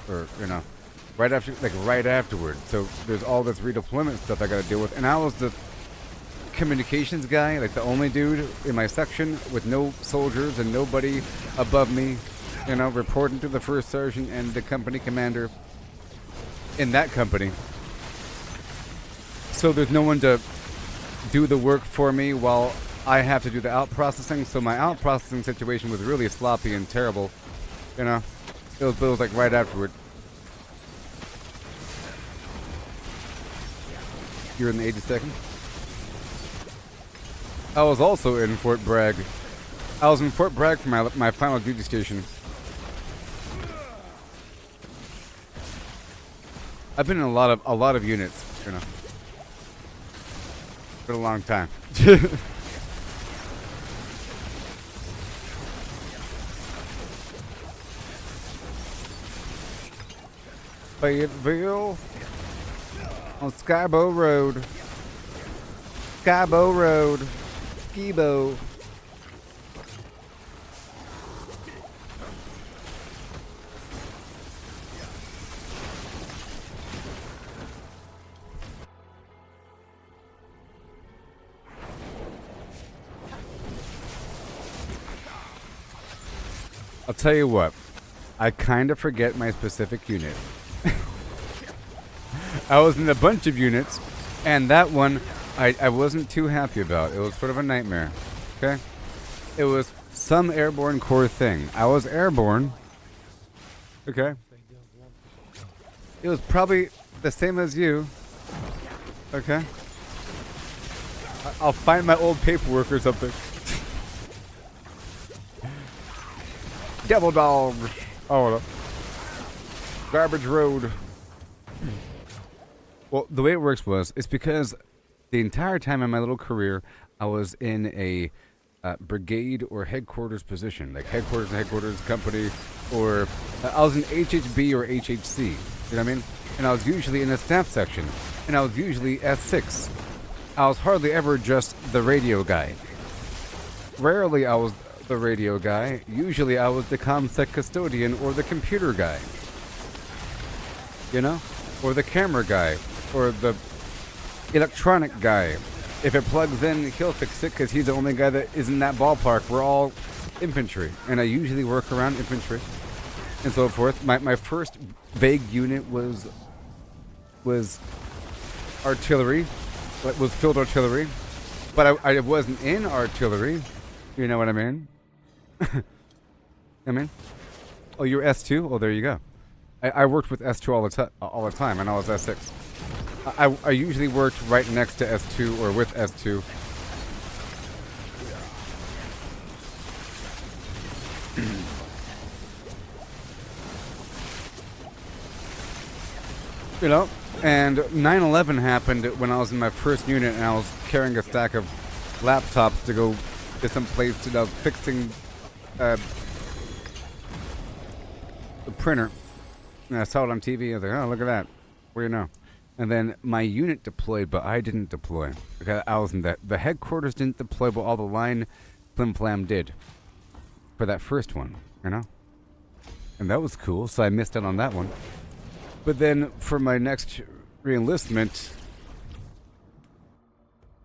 A: or you know, right afterward. So there's all this redeployment stuff I got to deal with, and I was the communications guy, like the only dude in my section with no soldiers and nobody above me, you know, reporting to the first sergeant and the company commander in that company. So there's no one to do the work for me while I have to do the out processing. So my out processing situation was really sloppy and terrible, you know. It was like right afterward. You're in the 82nd? I was also in Fort Bragg. I was in Fort Bragg for my final duty station. I've been in a lot of units, you know, for a long time. Fayetteville on Skybow Road. Skybow Road. Skibo. I'll tell you what, I kind of forget my specific unit. I was in a bunch of units, and that one I wasn't too happy about. It was sort of a nightmare, okay? It was some airborne corps thing. I was airborne, okay? It was probably the same as you, okay? I'll find my old paperwork or something. Devil Dog. Oh, no. Garbage Road. Well, the way it works was, it's because the entire time in my little career, I was in a brigade or headquarters position, like headquarters and headquarters company, or I was in HHB or HHC, you know what I mean? And I was usually in a staff section, and I was usually S6. I was hardly ever just the radio guy. Rarely I was the radio guy. Usually I was the ComSec custodian or the computer guy, you know, or the camera guy, or the electronic guy. If it plugs in, he'll fix it because he's the only guy that is in that ballpark. We're all infantry, and I usually work around infantry and so forth. My first vague unit was artillery, was field artillery, but I wasn't in artillery. You know what I mean? I mean, oh, you're S2? Oh, there you go. I worked with S2 all the time, and I was S6. I usually worked right next to S2 or with S2. You know, and 9/11 happened when I was in my first unit, and I was carrying a stack of laptops to go to some place, and I was fixing the printer. And I saw it on TV. I was like, oh, look at that. What do you know? And then my unit deployed, but I didn't deploy. Okay, I was in that. The headquarters didn't deploy, but all the line flim flam did for that first one, you know? And that was cool, so I missed out on that one. But then for my next re-enlistment,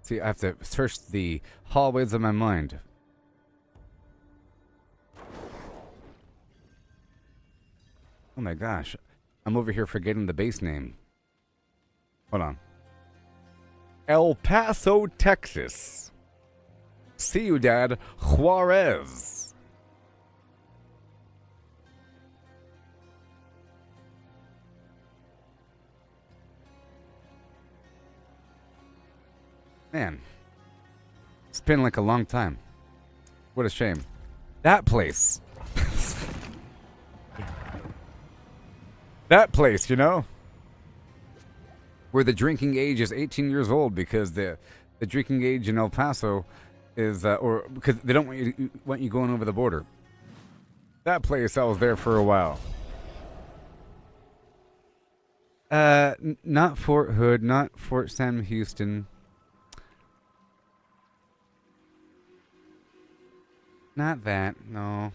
A: see, I have to search the hallways of my mind. Oh my gosh. I'm over here forgetting the base name. Hold on. El Paso, Texas. Ciudad Juarez. Man. It's been like a long time. What a shame. That place. That place, you know? Where the drinking age is 18 years old because the drinking age in El Paso is, or because they don't want you going over the border. That place, I was there for a while. Not Fort Hood, not Fort Sam Houston. Not that, no.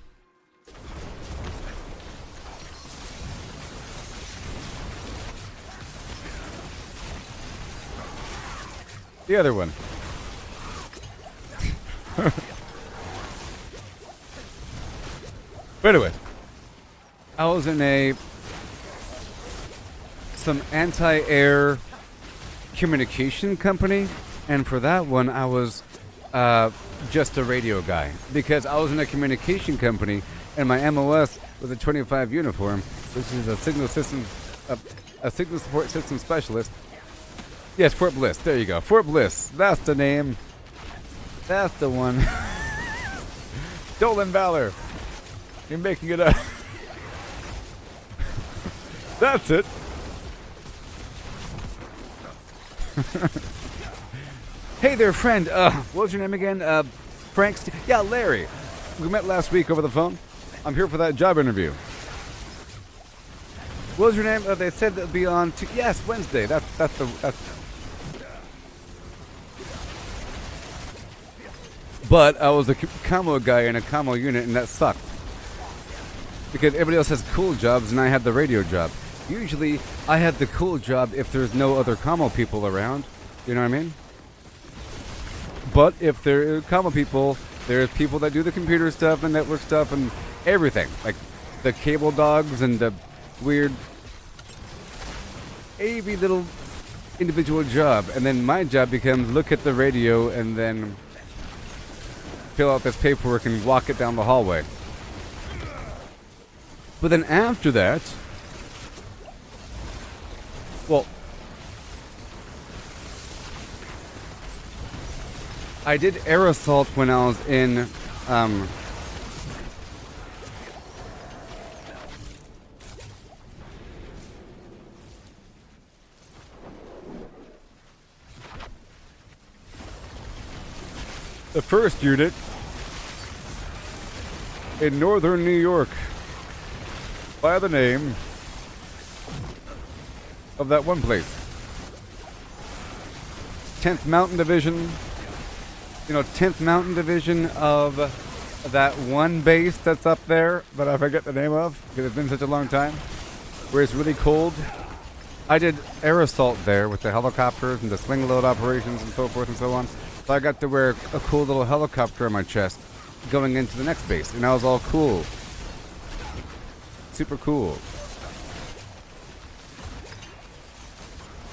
A: The other one. But anyway, I was in some anti-air communication company, and for that one, I was just a radio guy because I was in a communication company, and my MOS was a 25 uniform, which is a signal system, a signal support system specialist. Yes, Fort Bliss. There you go. Fort Bliss. That's the name. That's the one. Stolen Valor. You're making it up. That's it. Hey there, friend. What was your name again? Frank? Yeah, Larry. We met last week over the phone. I'm here for that job interview. What was your name? They said that'd be on. Yes, Wednesday. That's. But I was a commo guy in a commo unit, and that sucked. Because everybody else has cool jobs, and I had the radio job. Usually, I had the cool job if there's no other commo people around. You know what I mean? But if there are commo people, there's people that do the computer stuff and network stuff and everything. Like the cable dogs and the weird AV little individual job. And then my job becomes look at the radio and then fill out this paperwork and walk it down the hallway. But then after that, well, I did air assault when I was in the first unit in northern New York by the name of that one place. 10th Mountain Division. You know, 10th Mountain Division of that one base that's up there, but I forget the name of because it's been such a long time, where it's really cold. I did air assault there with the helicopters and the sling load operations and so forth and so on. So I got to wear a cool little helicopter on my chest going into the next base, and I was all cool. Super cool.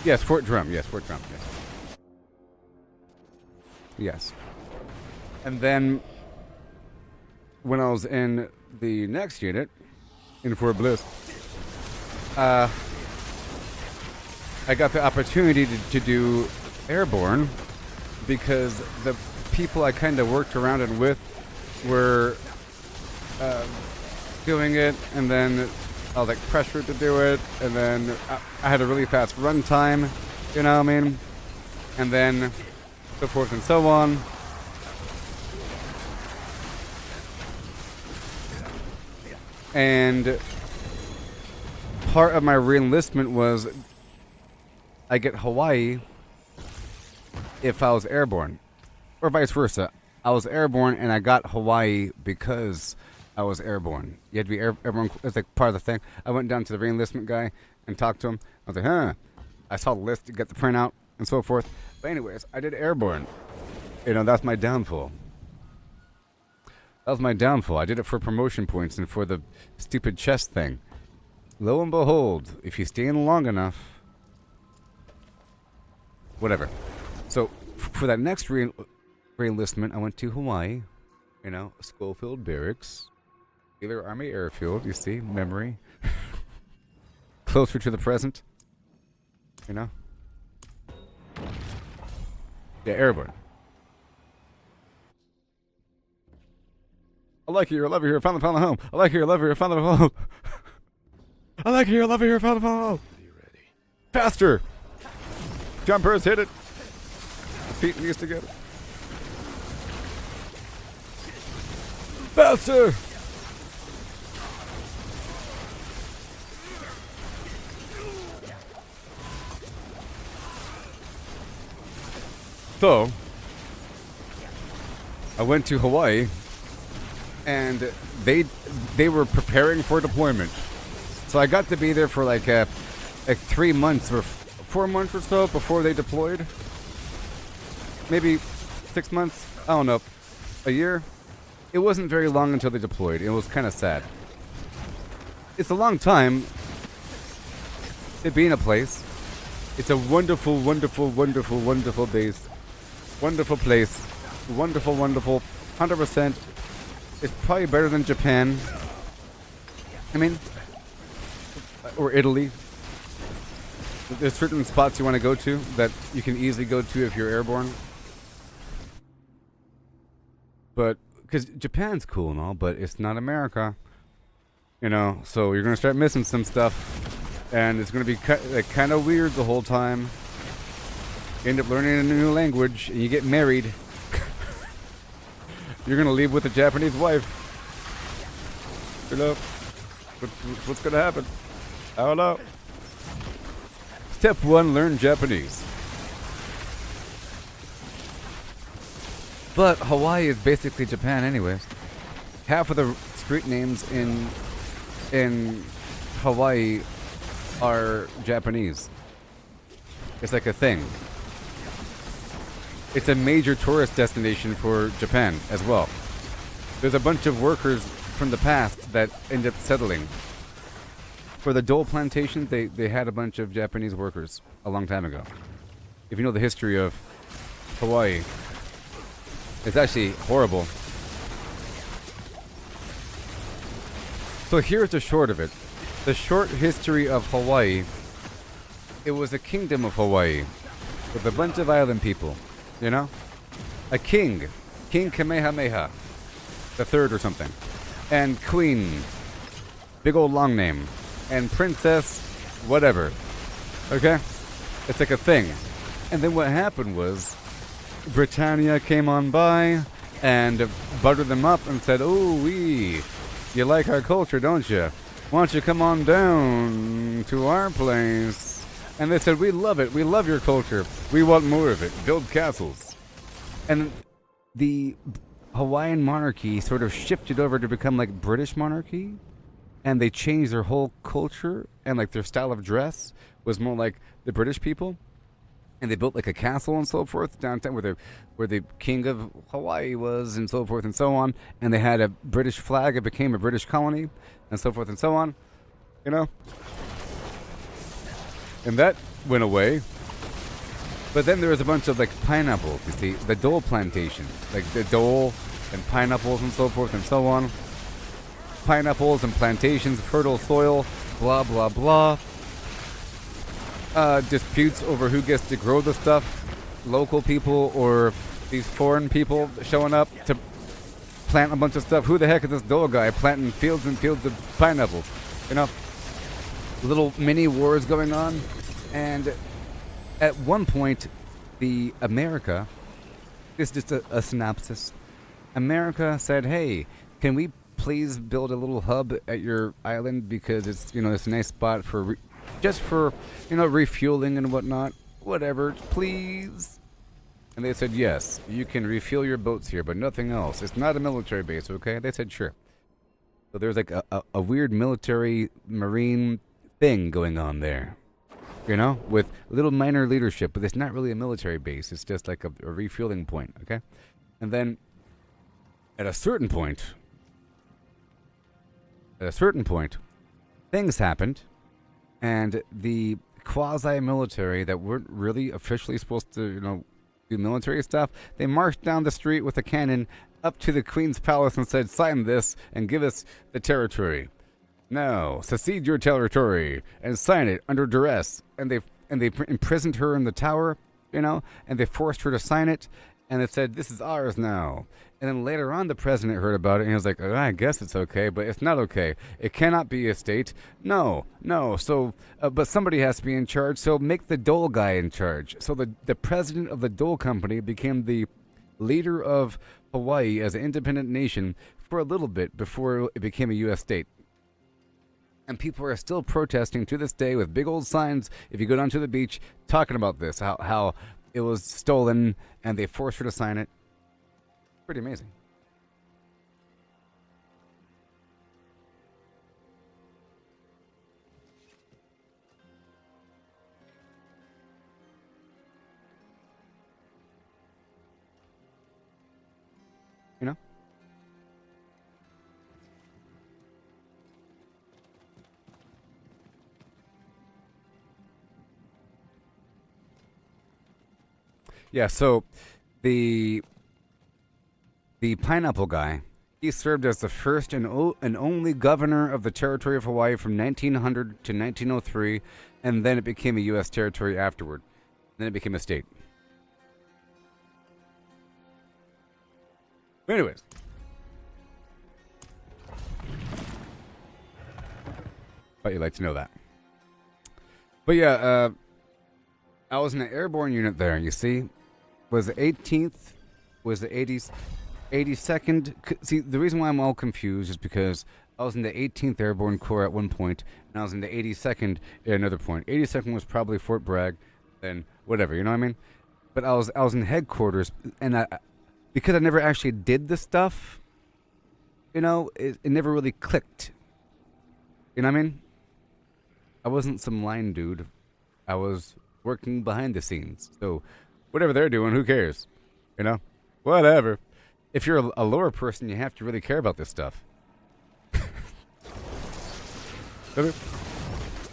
A: Yes, Fort Drum. Yes, Fort Drum. Yes. Yes. And then when I was in the next unit, in Fort Bliss, I got the opportunity to do airborne because the people I kind of worked around and with were doing it, and then I was like pressured to do it, and then I had a really fast run time, you know what I mean? And then so forth and so on. And part of my re-enlistment was I get Hawaii if I was airborne, or vice versa. I was airborne and I got Hawaii because I was airborne. You had to be airborne. It's like part of the thing. I went down to the re-enlistment guy and talked to him. I was like, huh. I saw the list, get the printout, and so forth. But anyways, I did airborne. You know, that's my downfall. That was my downfall. I did it for promotion points and for the stupid chest thing. lo and behold, if you stay in long enough, whatever. So for that next re-enlistment, I went to Hawaii. You know, Schofield Barracks, Taylor Army Airfield. You see, memory. Closer to the present. You know. Yeah, airborne. I like it here, I love it here, found the home. I like it here, I love it here, found the home. I like it here, I love it here, found the home.
F: Are you ready?
A: Faster! Jumpers, hit it. Feet and knees together. Faster! So, I went to Hawaii, and they were preparing for deployment. So I got to be there for like 3 months or 4 months or so before they deployed. Maybe 6 months. I don't know. A year. It wasn't very long until they deployed. It was kind of sad. It's a long time to be in a place. It's a wonderful, wonderful, wonderful, wonderful base. Wonderful place. Wonderful, wonderful. 100%. It's probably better than Japan. I mean, or Italy. There's certain spots you want to go to that you can easily go to if you're airborne. But, because Japan's cool and all, but it's not America. You know, so you're going to start missing some stuff. And it's going to be kind of weird the whole time. You end up learning a new language, and you get married. You're going to leave with a Japanese wife. You know, what's going to happen? I don't know. Step 1, learn Japanese. But Hawaii is basically Japan anyways. Half of the street names in Hawaii are Japanese. It's like a thing. It's a major tourist destination for Japan as well. There's a bunch of workers from the past that end up settling. For the Dole plantations, they had a bunch of Japanese workers a long time ago. If you know the history of Hawaii, it's actually horrible. So here's the short of it. The short history of Hawaii. It was a kingdom of Hawaii with a bunch of island people, you know? A king, King Kamehameha the third or something, and queen, big old long name, and princess, whatever, okay? It's like a thing. And then what happened was Britannia came on by and buttered them up and said, "Oh, you like our culture, don't you? Why don't you come on down to our place?" And they said, "We love it. We love your culture. We want more of it. Build castles." And the Hawaiian monarchy sort of shifted over to become like British monarchy. And they changed their whole culture, and like their style of dress was more like the British people. And they built like a castle and so forth downtown where the king of Hawaii was and so forth and so on. And they had a British flag. It became a British colony and so forth and so on. You know? And that went away. But then there was a bunch of like pineapples, you see, the Dole plantation. Like the Dole and pineapples and so forth and so on. Pineapples and plantations, fertile soil, blah, blah, blah. Disputes over who gets to grow the stuff. Local people or these foreign people showing up to plant a bunch of stuff. Who the heck is this Dole guy planting fields and fields of pineapples? You know, little mini wars going on. And at one point, the America, this is just a synopsis. America said, "Hey, can we please build a little hub at your island because it's, you know, it's a nice spot for just for, you know, refueling and whatnot. Whatever, please." And they said, "Yes, you can refuel your boats here, but nothing else. It's not a military base, okay?" They said, "Sure." So there's like a weird military marine thing going on there, you know, with little minor leadership, but it's not really a military base. It's just like a refueling point, okay? And then at a certain point, things happened. and the quasi-military that weren't really officially supposed to, do military stuff, they marched down the street with a cannon up to the Queen's palace and said, "Sign this and give us the territory. No, secede your territory and sign it under duress." And they imprisoned her in the tower, and they forced her to sign it, and they said, "This is ours now." And then later on, the president heard about it, and he was like, "Oh, I guess it's okay, but it's not okay. It cannot be a state. No. So, but somebody has to be in charge, so make the Dole guy in charge." So the president of the Dole company became the leader of Hawaii as an independent nation for a little bit before it became a U.S. state. And people are still protesting to this day with big old signs, if you go down to the beach, talking about this, how it was stolen, and they forced her to sign it. Pretty amazing. You know? Yeah, so the pineapple guy, he served as the first and only governor of the territory of Hawaii from 1900 to 1903, and then it became a U.S. territory afterward. Then it became a state. But anyways. Thought you'd like to know that. But yeah, I was in an airborne unit there, you see. Was the 18th, was the 82nd. See, the reason why I'm all confused is because I was in the 18th Airborne Corps at one point, and I was in the 82nd at another point. 82nd was probably Fort Bragg, then whatever, you know what I mean? But I was in headquarters, and because I never actually did this stuff, it never really clicked. You know what I mean? I wasn't some line dude. I was working behind the scenes. So whatever they're doing, who cares? Whatever. If you're a lower person, you have to really care about this stuff.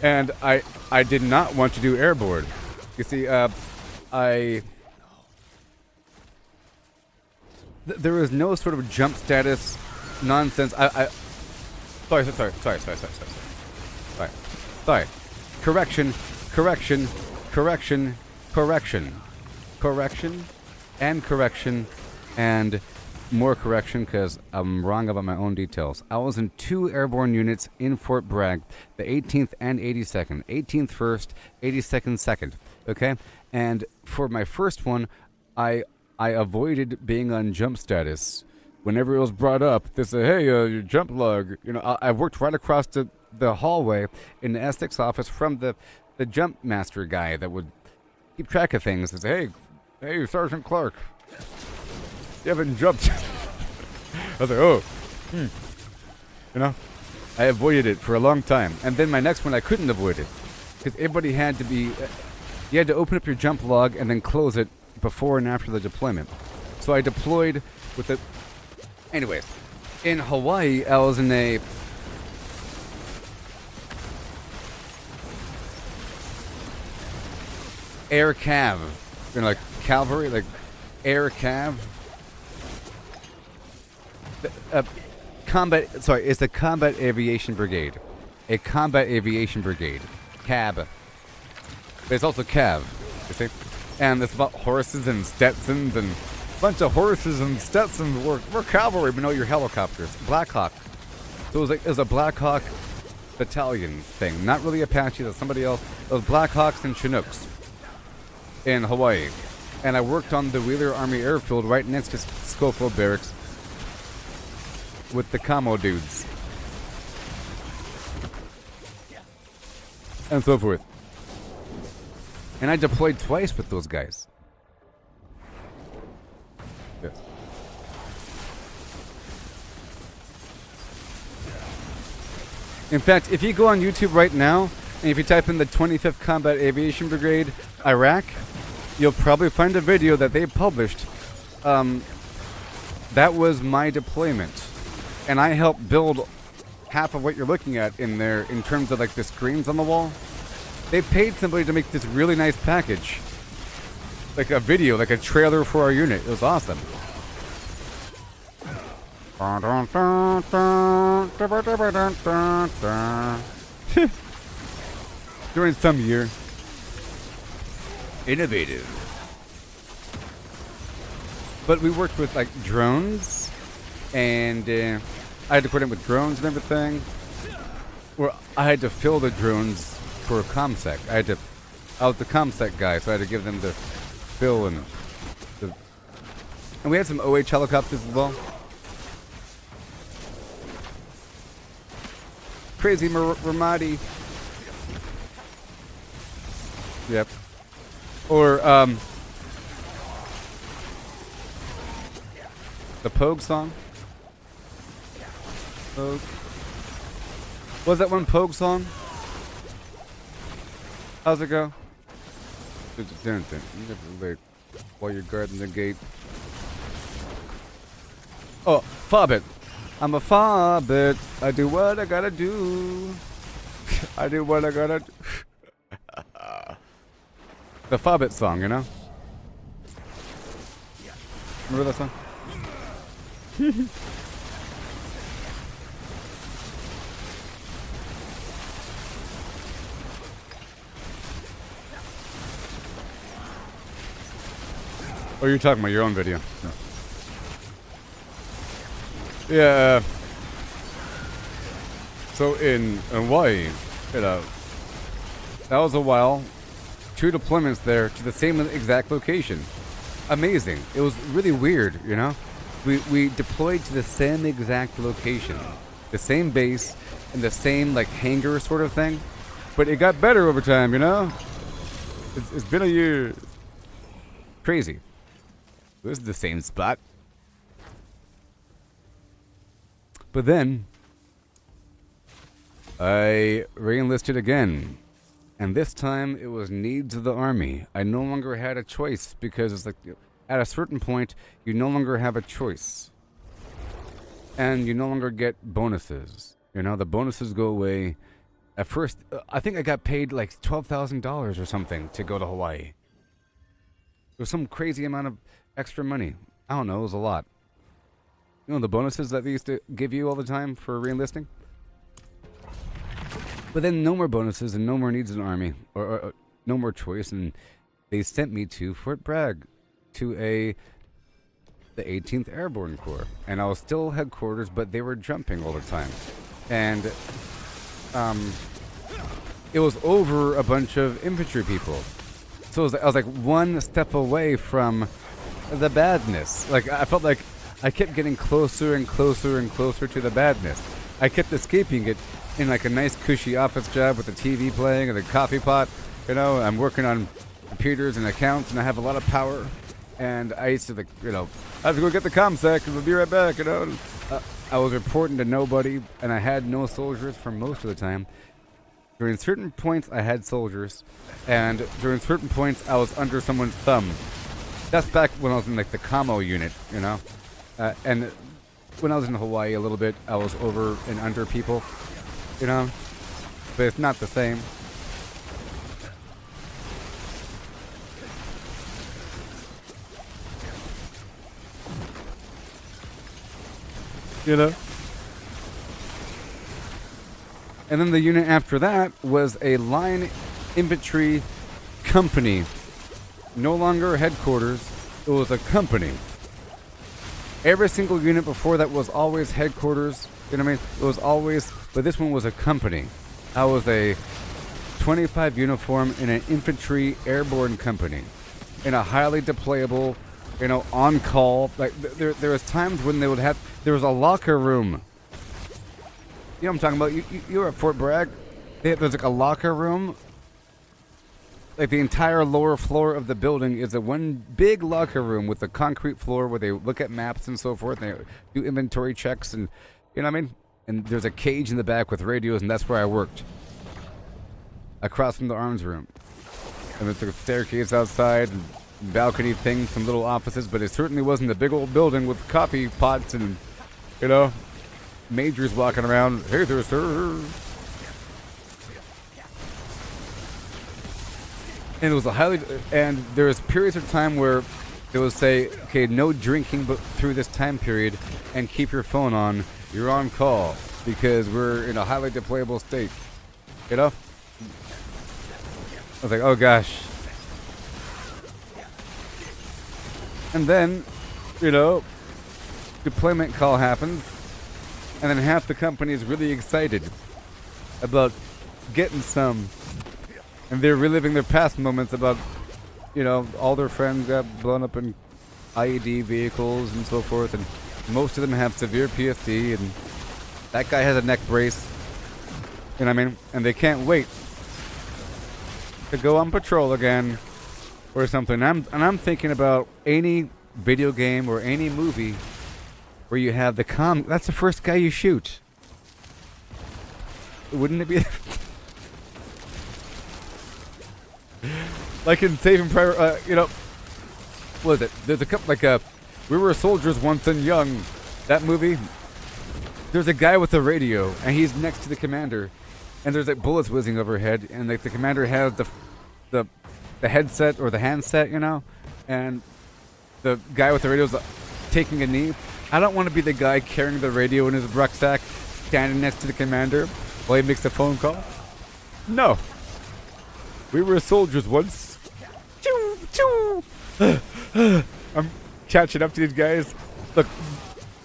A: And I did not want to do airborne. You see, there was no sort of jump status nonsense. Sorry. Correction, and more correction because I'm wrong about my own details. I was in 2 airborne units in Fort Bragg, the 18th and 82nd. 18th first, 82nd second. Okay? And for my first one, I avoided being on jump status. Whenever it was brought up, they say, "Hey, your jump log." I worked right across the hallway in the Essex office from the jump master guy that would keep track of things. And say, hey, Sergeant Clark, you haven't jumped. I was like, oh, I avoided it for a long time. And then my next one, I couldn't avoid it. Because everybody had to be, you had to open up your jump log and then close it before and after the deployment. So I deployed with the, anyways, in Hawaii, I was in a, air cav, like cavalry, like air cav. It's a combat aviation brigade. A combat aviation brigade. Cab. But it's also cav, you see? And it's about horses and Stetsons and a bunch of horses and Stetsons. We're cavalry, but no, you're helicopters. Black Hawk. So it was a Black Hawk battalion thing. Not really Apache, that's somebody else. It was Black Hawks and Chinooks in Hawaii. And I worked on the Wheeler Army Airfield right next to Schofield Barracks with the Camo dudes. And so forth. And I deployed twice with those guys. Yes. In fact, if you go on YouTube right now, and if you type in the 25th Combat Aviation Brigade, Iraq, you'll probably find a video that they published. That was my deployment. And I helped build half of what you're looking at in there in terms of like the screens on the wall. They paid somebody to make this really nice package. Like a video, like a trailer for our unit. It was awesome. During some year. Innovative. But we worked with like drones, and I had to put in with drones and everything. Where I had to fill the drones for a comsec. I was the comsec guy, so I had to give them the fill and we had some OH helicopters as well. Crazy Ramadi. Yep. Or the Pogue song. Pogue. What was that one Pogue song? How's it go? You have to wait while you're guarding the gate. Oh, Fobbit. I'm a Fobbit. I do what I gotta do. I do what I gotta do. The Fobbit song, you know? Remember that song? Oh, you're talking about your own video. No. Yeah. So in Hawaii, you know, that was a while. 2 deployments there to the same exact location. Amazing. It was really weird, you know? We deployed to the same exact location. The same base and the same like hangar sort of thing. But it got better over time, you know? It's been a year. Crazy. This is the same spot. But then I re-enlisted again. And this time it was needs of the army. I no longer had a choice because it's like at a certain point you no longer have a choice. And you no longer get bonuses. You know, the bonuses go away. At first, I think I got paid like $12,000 or something to go to Hawaii. It was some crazy amount of extra money. I don't know, it was a lot. You know the bonuses that they used to give you all the time for re-enlisting? But then no more bonuses and no more needs in the army, or no more choice, and they sent me to Fort Bragg, to the 18th Airborne Corps, and I was still headquarters, but they were jumping all the time, and it was over a bunch of infantry people, so I was like one step away from the badness. Like I felt like I kept getting closer and closer and closer to the badness. I kept escaping it in like a nice cushy office job with the TV playing and the coffee pot. You know, I'm working on computers and accounts and I have a lot of power. And I used to like, you know, I have to go get the comsec and we'll be right back, you know. I was reporting to nobody and I had no soldiers for most of the time. During certain points I had soldiers and during certain points I was under someone's thumb. That's back when I was in like the commo unit, you know. And when I was in Hawaii a little bit, I was over and under people, you know, but it's not the same. You know? And then the unit after that was a line infantry company. No longer headquarters, it was a company. Every single unit before that was always headquarters, you know what I mean? It was always, but this one was a company. I was a 25 uniform in an infantry airborne company. In a highly deployable, you know, on call. Like, there was times when they would have, there was a locker room. You know what I'm talking about? You were at Fort Bragg. There's like a locker room. Like the entire lower floor of the building is a one big locker room with a concrete floor where they look at maps and so forth. And they do inventory checks and, you know what I mean? And there's a cage in the back with radios and that's where I worked. Across from the arms room. And there's a staircase outside and balcony thing, some little offices, but it certainly wasn't a big old building with coffee pots and, you know, majors walking around. Hey there, sir. And it was a highly, and there was periods of time where it would say, okay, no drinking but through this time period, and keep your phone on. You're on call because we're in a highly deployable state. You know? I was like, oh gosh. And then, you know, deployment call happens, and then half the company is really excited about getting some, and they're reliving their past moments about, you know, all their friends got blown up in IED vehicles and so forth, and most of them have severe PSD, and that guy has a neck brace, you know what I mean? And they can't wait to go on patrol again or something. And I'm thinking about any video game or any movie where you have the that's the first guy you shoot. Wouldn't it be? Like in Saving Private, you know, what is it? There's a couple, like, We Were Soldiers Once and Young, that movie. There's a guy with a radio, and he's next to the commander, and there's like bullets whizzing overhead, and like the commander has the headset or the handset, you know, and the guy with the radio's taking a knee. I don't want to be the guy carrying the radio in his rucksack, standing next to the commander while he makes a phone call. No. We were soldiers once. Choo, choo. I'm catching up to these guys. Look,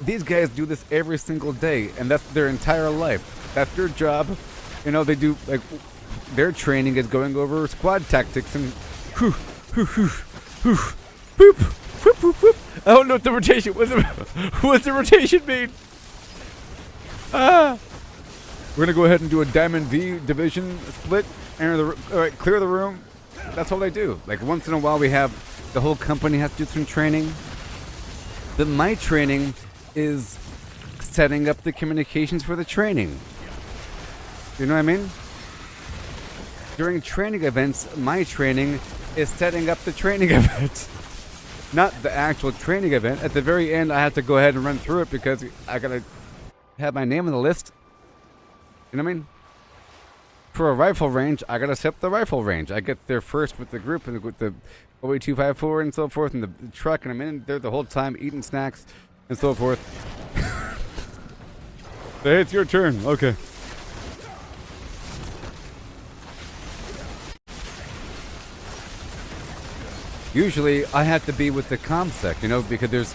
A: these guys do this every single day, and that's their entire life. That's their job. You know, they do, like, their training is going over squad tactics and whew, whew, whew, whew, whoop, whoop, whoop, whoop. I don't know what the rotation was. What's the rotation mean? Ah. We're gonna go ahead and do a Diamond V division split. Enter all right, clear the room. That's all they do. Like once in a while, we have the whole company has to do some training. But my training is setting up the communications for the training. You know what I mean? During training events, my training is setting up the training event. Not the actual training event. At the very end, I have to go ahead and run through it because I gotta have my name on the list. You know what I mean? For a rifle range, I gotta set up the rifle range. I get there first with the group and with the OE254 and so forth, and the truck, and I'm in there the whole time eating snacks and so forth. Hey, it's your turn. Okay. Usually, I have to be with the ComSec, you know, because there's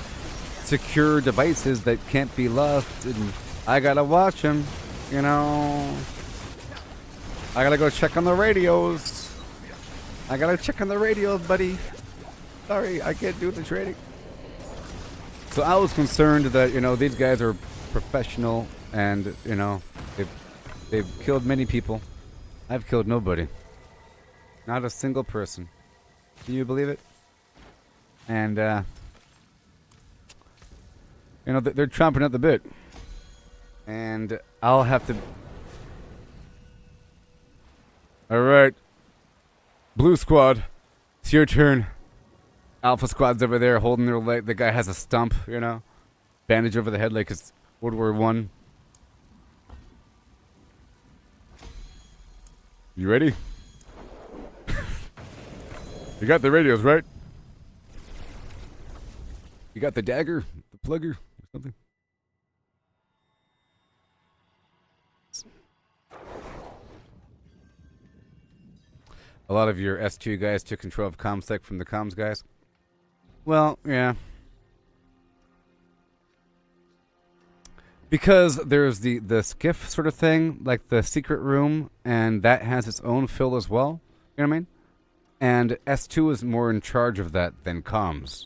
A: secure devices that can't be lost, and I gotta watch them, you know. I gotta go check on the radios. I gotta check on the radios, buddy. Sorry, I can't do the training. So I was concerned that, you know, these guys are professional and, you know, they've killed many people. I've killed nobody. Not a single person. Can you believe it? And, you know, they're chomping at the bit. And I'll have to... Alright. Blue Squad, it's your turn. Alpha Squad's over there holding their leg. The guy has a stump, you know? Bandage over the head like it's World War I. You ready? You got the radios, right? You got the dagger? The plugger? Or something? A lot of your S2 guys took control of ComSec from the comms guys. Well, yeah. Because there's the skiff sort of thing, like the secret room, and that has its own fill as well. You know what I mean? And S2 is more in charge of that than comms.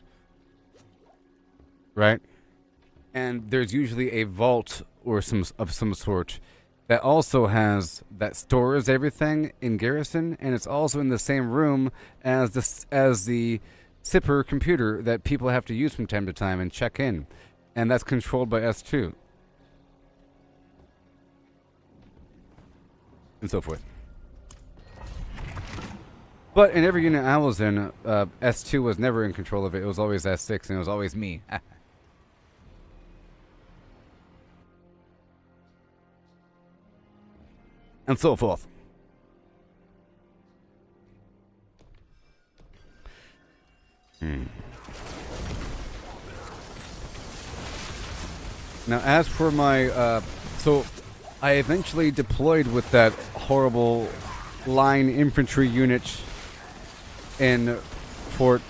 A: Right? And there's usually a vault or some sort that also has that stores everything in Garrison, and it's also in the same room as the Sipper computer that people have to use from time to time and check in, and that's controlled by S2 and so forth. But in every unit I was in, S2 was never in control of it. It was always S6, and it was always me. And so forth. Now, as for my, so I eventually deployed with that horrible line infantry unit in Fort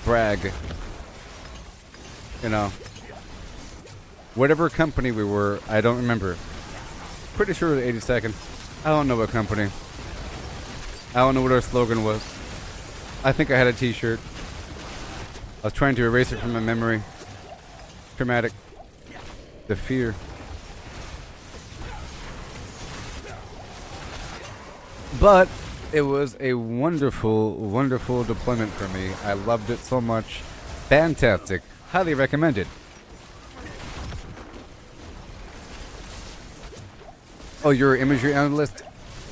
A: Bragg. You know, whatever company we were, I don't remember. Pretty sure it was 82nd. I don't know what company. I don't know what our slogan was. I think I had a t-shirt. I was trying to erase it from my memory. Traumatic. The fear. But it was a wonderful, wonderful deployment for me. I loved it so much. Fantastic. Highly recommended. Oh, you're an imagery analyst?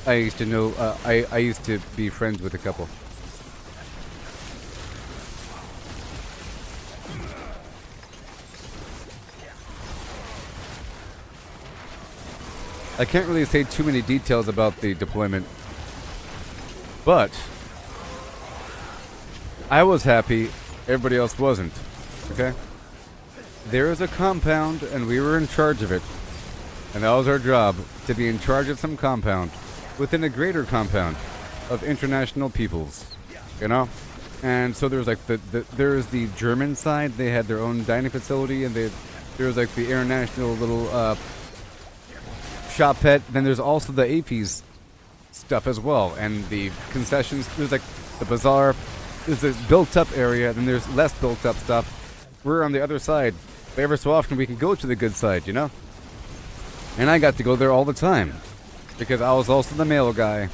A: I used to know, I used to be friends with a couple. I can't really say too many details about the deployment, but I was happy, everybody else wasn't, okay? There is a compound, and we were in charge of it, and that was our job, to be in charge of some compound, within a greater compound of international peoples, you know? And so there's like there's the German side, they had their own dining facility, and there was like the international little, shopette. Then there's also the APs stuff as well, and the concessions. There's like the bazaar. There's this built-up area, then there's less built-up stuff. We're on the other side, but every so often we can go to the good side, you know. And I got to go there all the time because I was also the mail guy.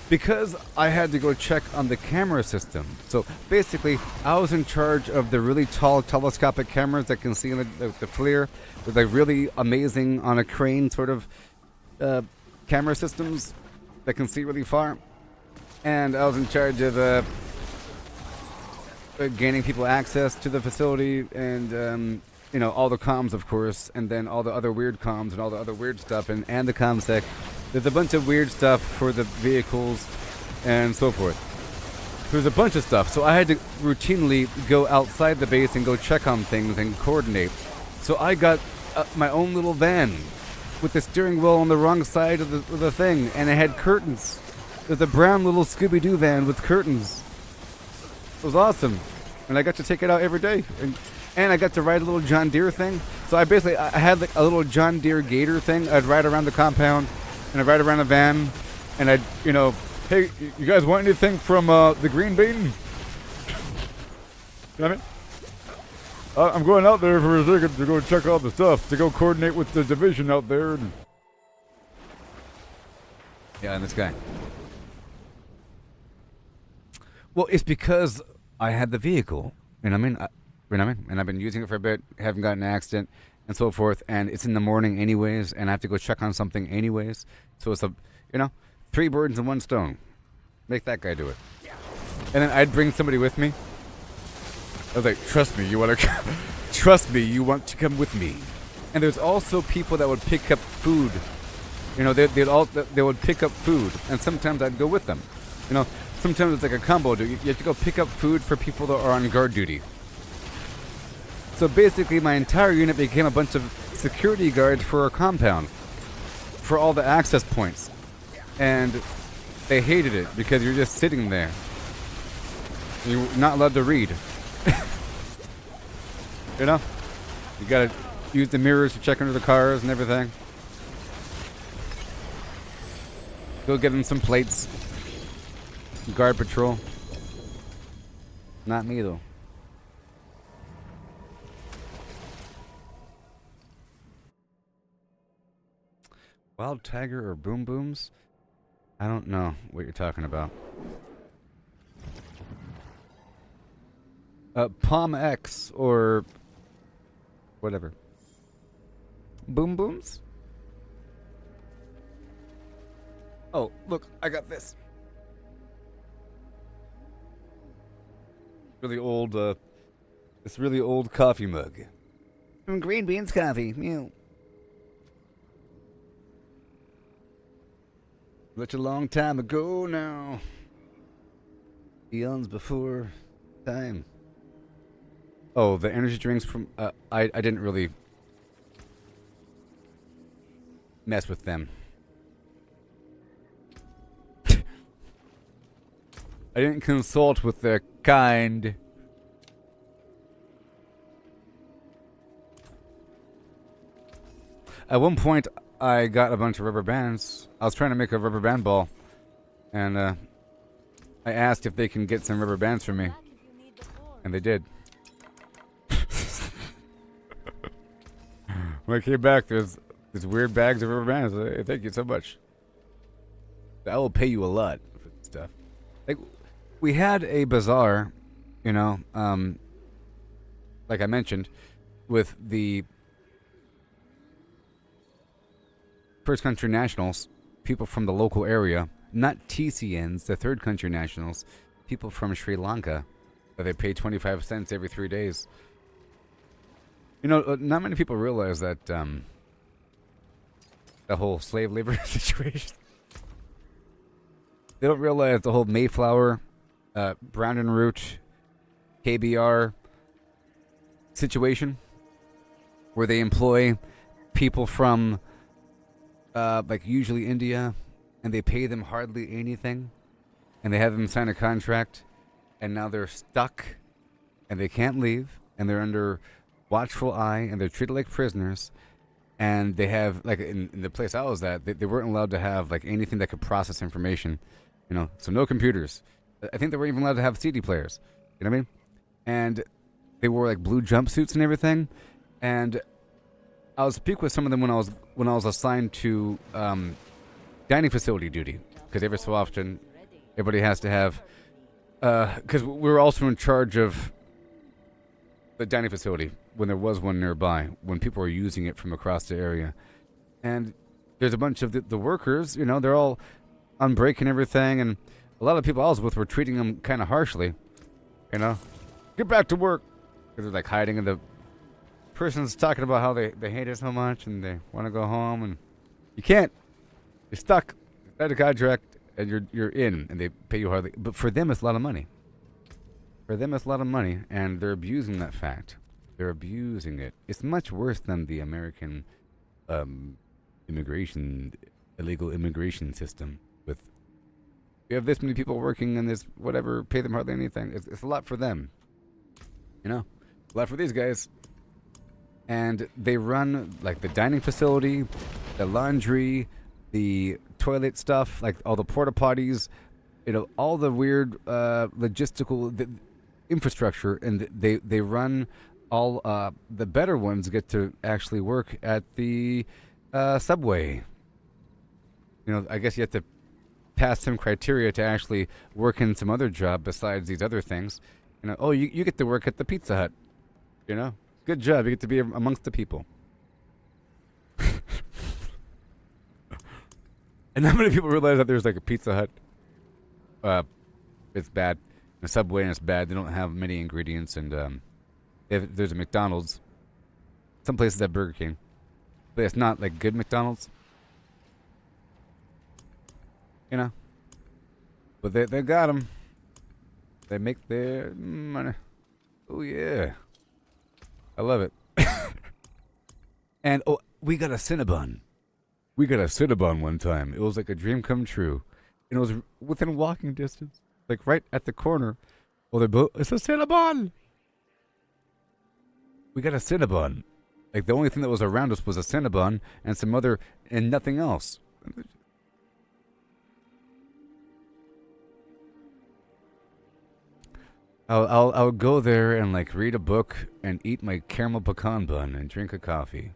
A: Because I had to go check on the camera system. So basically, I was in charge of the really tall telescopic cameras that can see in the FLIR, with like really amazing on a crane sort of camera systems that can see really far. And I was in charge of gaining people access to the facility and, you know, all the comms, of course, and then all the other weird comms and all the other weird stuff, and the commsec. There's a bunch of weird stuff for the vehicles and so forth. There's a bunch of stuff, so I had to routinely go outside the base and go check on things and coordinate. So I got my own little van with the steering wheel on the wrong side of the thing, and it had curtains. There's a brown little Scooby-Doo van with curtains. It was awesome, and I got to take it out every day. And I got to ride a little John Deere thing. So I had like a little John Deere Gator thing. I'd ride around the compound, and I'd ride around the van, and I'd, you know, hey, you guys want anything from the green bean? You know what I mean? I'm going out there for a second to go check out the stuff, to go coordinate with the division out there. And yeah, and this guy. Well, it's because I had the vehicle, you know what I mean? And I've been using it for a bit, haven't gotten an accident, and so forth, and it's in the morning anyways, and I have to go check on something anyways. So it's you know, 3 birds and 1 stone. Make that guy do it. And then I'd bring somebody with me. I was like, trust me, you want to trust me, you want to come with me. And there's also people that would pick up food. You know, they would pick up food, and sometimes I'd go with them. You know, sometimes it's like a combo. You have to go pick up food for people that are on guard duty. So basically, my entire unit became a bunch of security guards for a compound, for all the access points. And they hated it because you're just sitting there. You're not allowed to read. You know? You gotta use the mirrors to check under the cars and everything. Go get them some plates. Guard patrol. Not me, though. Wild Tiger or Boom Booms? I don't know what you're talking about. Palm X or whatever. Boom Booms? Oh, look, I got this. Really old, this really old coffee mug. Green beans coffee. Mew. Such a long time ago now. Eons before time. Oh, the energy drinks from... I didn't really mess with them. I didn't consult with their kind. At one point, I got a bunch of rubber bands. I was trying to make a rubber band ball. And I asked if they can get some rubber bands for me.
B: Back if you need the core.
A: And they did. When I came back, there's weird bags of rubber bands. Thank you so much. I will pay you a lot for this stuff. Like, we had a bazaar, you know, like I mentioned, with the first country nationals, people from the local area, not TCNs, the third country nationals, people from Sri Lanka, that they pay 25 cents every 3 days. You know, not many people realize that the whole slave labor situation. They don't realize the whole Mayflower, Brown and Root, KBR situation, where they employ people from, like usually India, and they pay them hardly anything, and they have them sign a contract, and now they're stuck, and they can't leave, and they're under watchful eye, and they're treated like prisoners, and they have, like, in the place I was at, they weren't allowed to have, like, anything that could process information, you know, so no computers. I think they weren't even allowed to have CD players, you know what I mean? And they wore, like, blue jumpsuits and everything, and I was speak with some of them when I was assigned to dining facility duty, because every so often everybody has to have, because we were also in charge of the dining facility when there was one nearby, when people were using it from across the area. And there's a bunch of the workers, you know, they're all on break and everything, and a lot of people I was with were treating them kind of harshly, you know. Get back to work. Because they're like hiding, and the person's talking about how they hate it so much and they want to go home, and you can't. You're stuck. You had a contract, and you're in, and they pay you hardly. But for them, it's a lot of money. For them, it's a lot of money, and they're abusing that fact. They're abusing it. It's much worse than the American illegal immigration system. With you have this many people working in this whatever, pay them hardly anything. It's a lot for them. You know, a lot for these guys. And they run like the dining facility, the laundry, the toilet stuff, like all the porta potties, you know, all the weird logistical infrastructure, and they run all the better ones get to actually work at the subway. You know, I guess you have to pass some criteria to actually work in some other job besides these other things. You know, oh, you get to work at the Pizza Hut. You know, good job. You get to be amongst the people. And not many people realize that there's like a Pizza Hut. It's bad. A Subway, and it's bad. They don't have many ingredients, and there's a McDonald's. Some places have Burger King, but it's not like good McDonald's. You know, but they got them. They make their money. Oh yeah, I love it. And oh, we got a Cinnabon. We got a Cinnabon one time. It was like a dream come true, and it was within walking distance, like right at the corner. Well, they both. It's a Cinnabon. We got a Cinnabon. Like the only thing that was around us was a Cinnabon and some other, and nothing else. I'll go there and like read a book and eat my caramel pecan bun and drink a coffee,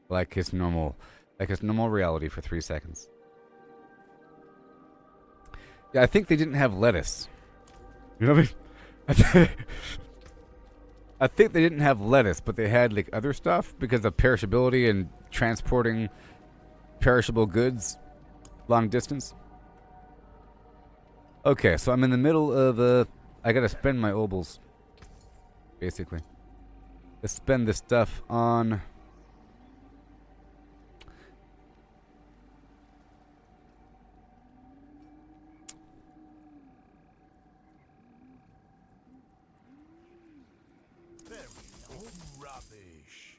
A: like it's normal reality for 3 seconds. Yeah, I think they didn't have lettuce. You know what I mean? I think they didn't have lettuce, but they had like other stuff because of perishability and transporting perishable goods long distance. Okay, so I'm in the middle of I gotta spend my obols, basically. Let's spend this stuff on...
E: Very rubbish.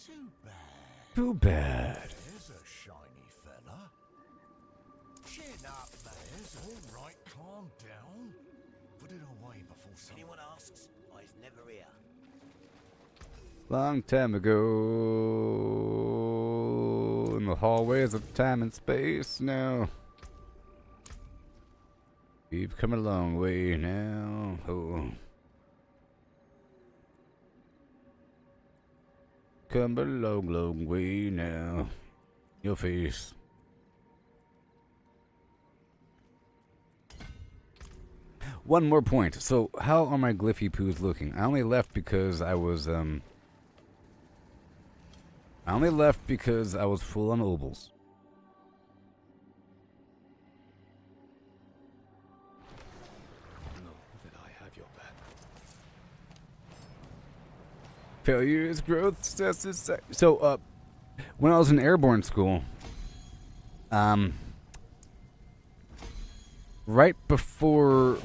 E: Too bad.
A: Too bad.
H: There's a shiny fella. Chin up, Mares. All right, calm down. Put it away before someone...
I: Anyone asks, I's never here.
A: Long time ago, in the hallways of time and space now. We've come a long way now. Oh. Come a long, long way now. Your face. One more point. So, how are my glyphy poos looking? I only left because I was full on obols.
F: Know that I have your back.
A: Failure is growth. So, when I was in airborne school, right before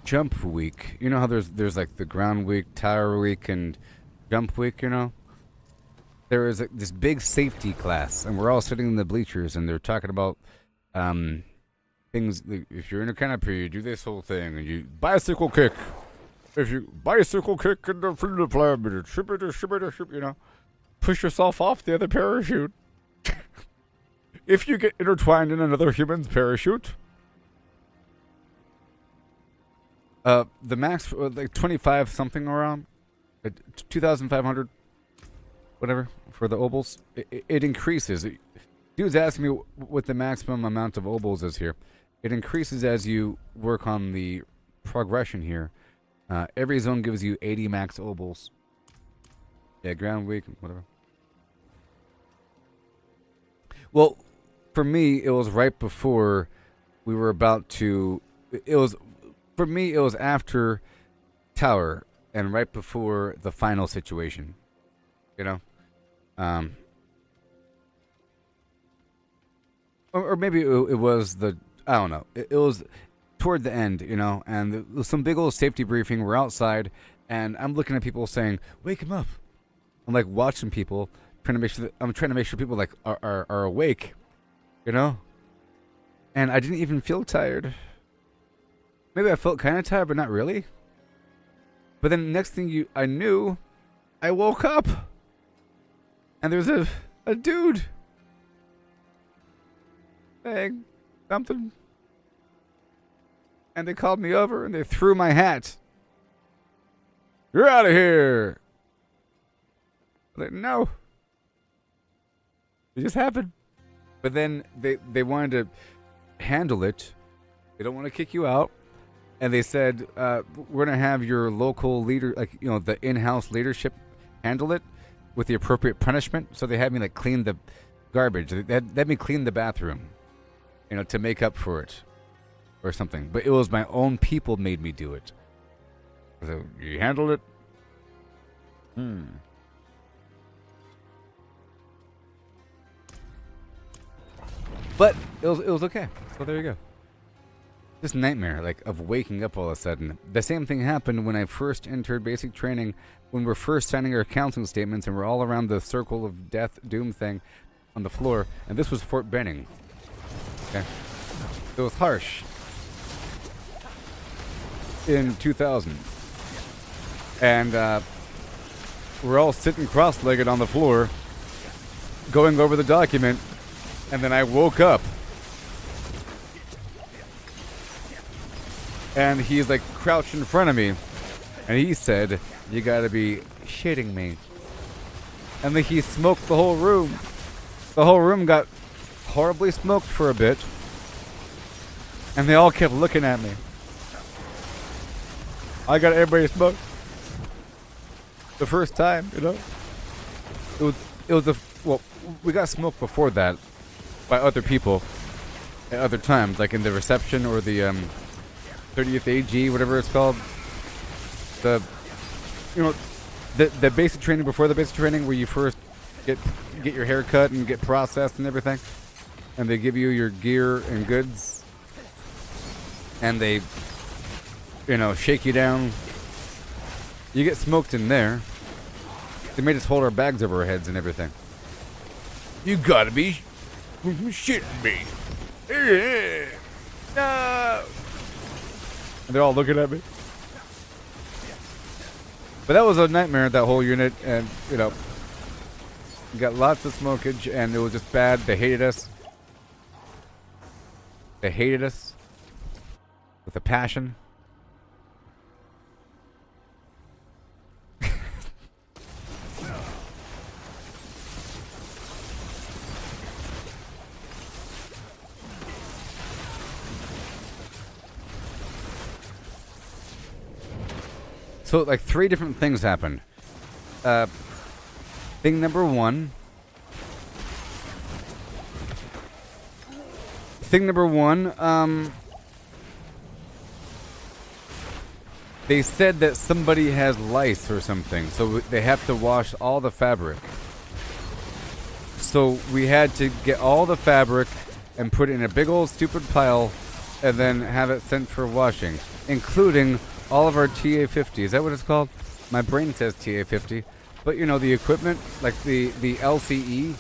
A: jump week, you know how there's like the ground week, tower week, and jump week, you know? There is this big safety class, and we're all sitting in the bleachers, and they're talking about things. Like, if you're in a canopy, you do this whole thing, and you bicycle kick. If you bicycle kick in the freedom flab, you know, push yourself off the other parachute. If you get intertwined in another human's parachute, the max like 25 something around, 2,500. Whatever, for the obols, it increases. Dude's asking me what the maximum amount of obols is here. It increases as you work on the progression here. Every zone gives you 80 max obols. Yeah, ground week, whatever. Well, for me, it was right before we were about to... For me, it was after tower and right before the final situation. You know? Or maybe it was the, I don't know. It was toward the end, you know, and there was some big old safety briefing. We're outside, and I'm looking at people saying, "Wake him up." I'm like watching people, trying to make sure people like are awake, you know. And I didn't even feel tired. Maybe I felt kind of tired, but not really. But then next thing I knew, I woke up. And there's a dude saying something. And they called me over and they threw my hat. "You're out of here." I was like, no. It just happened. But then they wanted to handle it. They don't want to kick you out. And they said, we're going to have your local leader, like, you know, the in-house leadership handle it with the appropriate punishment. So they had me like clean the garbage. They had me clean the bathroom, you know, to make up for it or something. But it was my own people made me do it. So you handled it? But it was okay. So there you go. This nightmare, like, of waking up all of a sudden. The same thing happened when I first entered basic training, when we're first signing our counseling statements, and we're all around the circle of death, doom thing on the floor. And this was Fort Benning. Okay? It was harsh. In 2000. And we're all sitting cross-legged on the floor, going over the document, and then I woke up. And he's like crouched in front of me. And he said, "You gotta be shitting me." And then he smoked the whole room. The whole room got horribly smoked for a bit. And they all kept looking at me. I got everybody smoked. The first time, you know? Well, we got smoked before that by other people at other times, like in the reception or the 30th AG, whatever it's called. The basic training before the basic training, where you first get your hair cut and get processed and everything, and they give you your gear and goods, and they, shake you down. You get smoked in there. They made us hold our bags over our heads and everything. You gotta be shitting me. No. And they're all looking at me. But that was a nightmare, that whole unit, and, you know, we got lots of smokage, and it was just bad. They hated us. They hated us with a passion. So, like, 3 different things happened. Thing number one. They said that somebody has lice or something, so they have to wash all the fabric. So we had to get all the fabric and put it in a big old stupid pile and then have it sent for washing, including all of our TA50. Is that what it's called? My brain says TA50. But, you know, the equipment, like the LCE,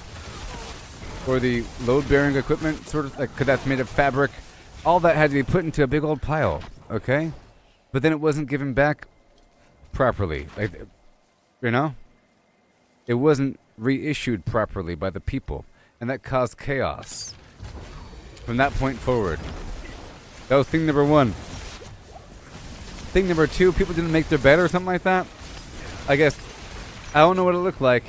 A: or the load-bearing equipment, sort of, like, 'cause that's made of fabric, all that had to be put into a big old pile, okay? But then it wasn't given back properly. Like, you know? It wasn't reissued properly by the people. And that caused chaos from that point forward. That was thing number 1. Thing number 2, people didn't make their bed or something like that. I guess, I don't know what it looked like,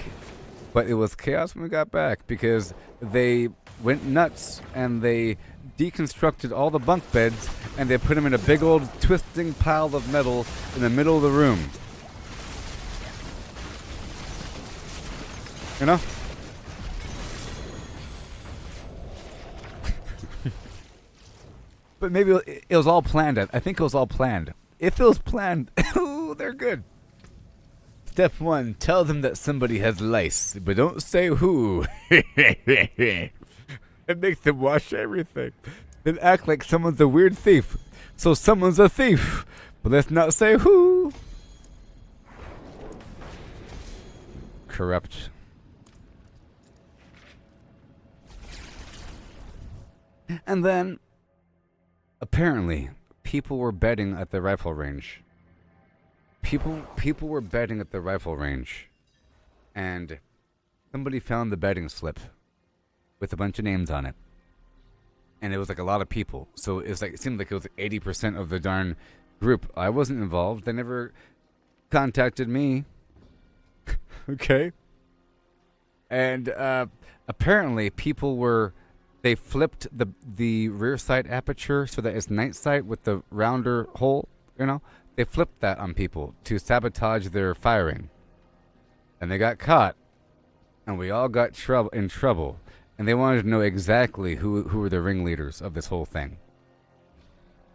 A: but it was chaos when we got back because they went nuts and they deconstructed all the bunk beds and they put them in a big old twisting pile of metal in the middle of the room. You know? But maybe it was all planned. I think it was all planned. If it was planned, ooh, they're good. Step 1, tell them that somebody has lice, but don't say who. And make them wash everything. Then act like someone's a weird thief. So someone's a thief, but let's not say who. Corrupt. And then, apparently, people were betting at the rifle range. People were betting at the rifle range. And somebody found the betting slip with a bunch of names on it. And it was like a lot of people. So it was like, it seemed like it was 80% of the darn group. I wasn't involved. They never contacted me. Okay. And apparently people were, they flipped the rear sight aperture so that it's night sight with the rounder hole, you know? They flipped that on people to sabotage their firing. And they got caught. And we all got in trouble. And they wanted to know exactly who were the ringleaders of this whole thing.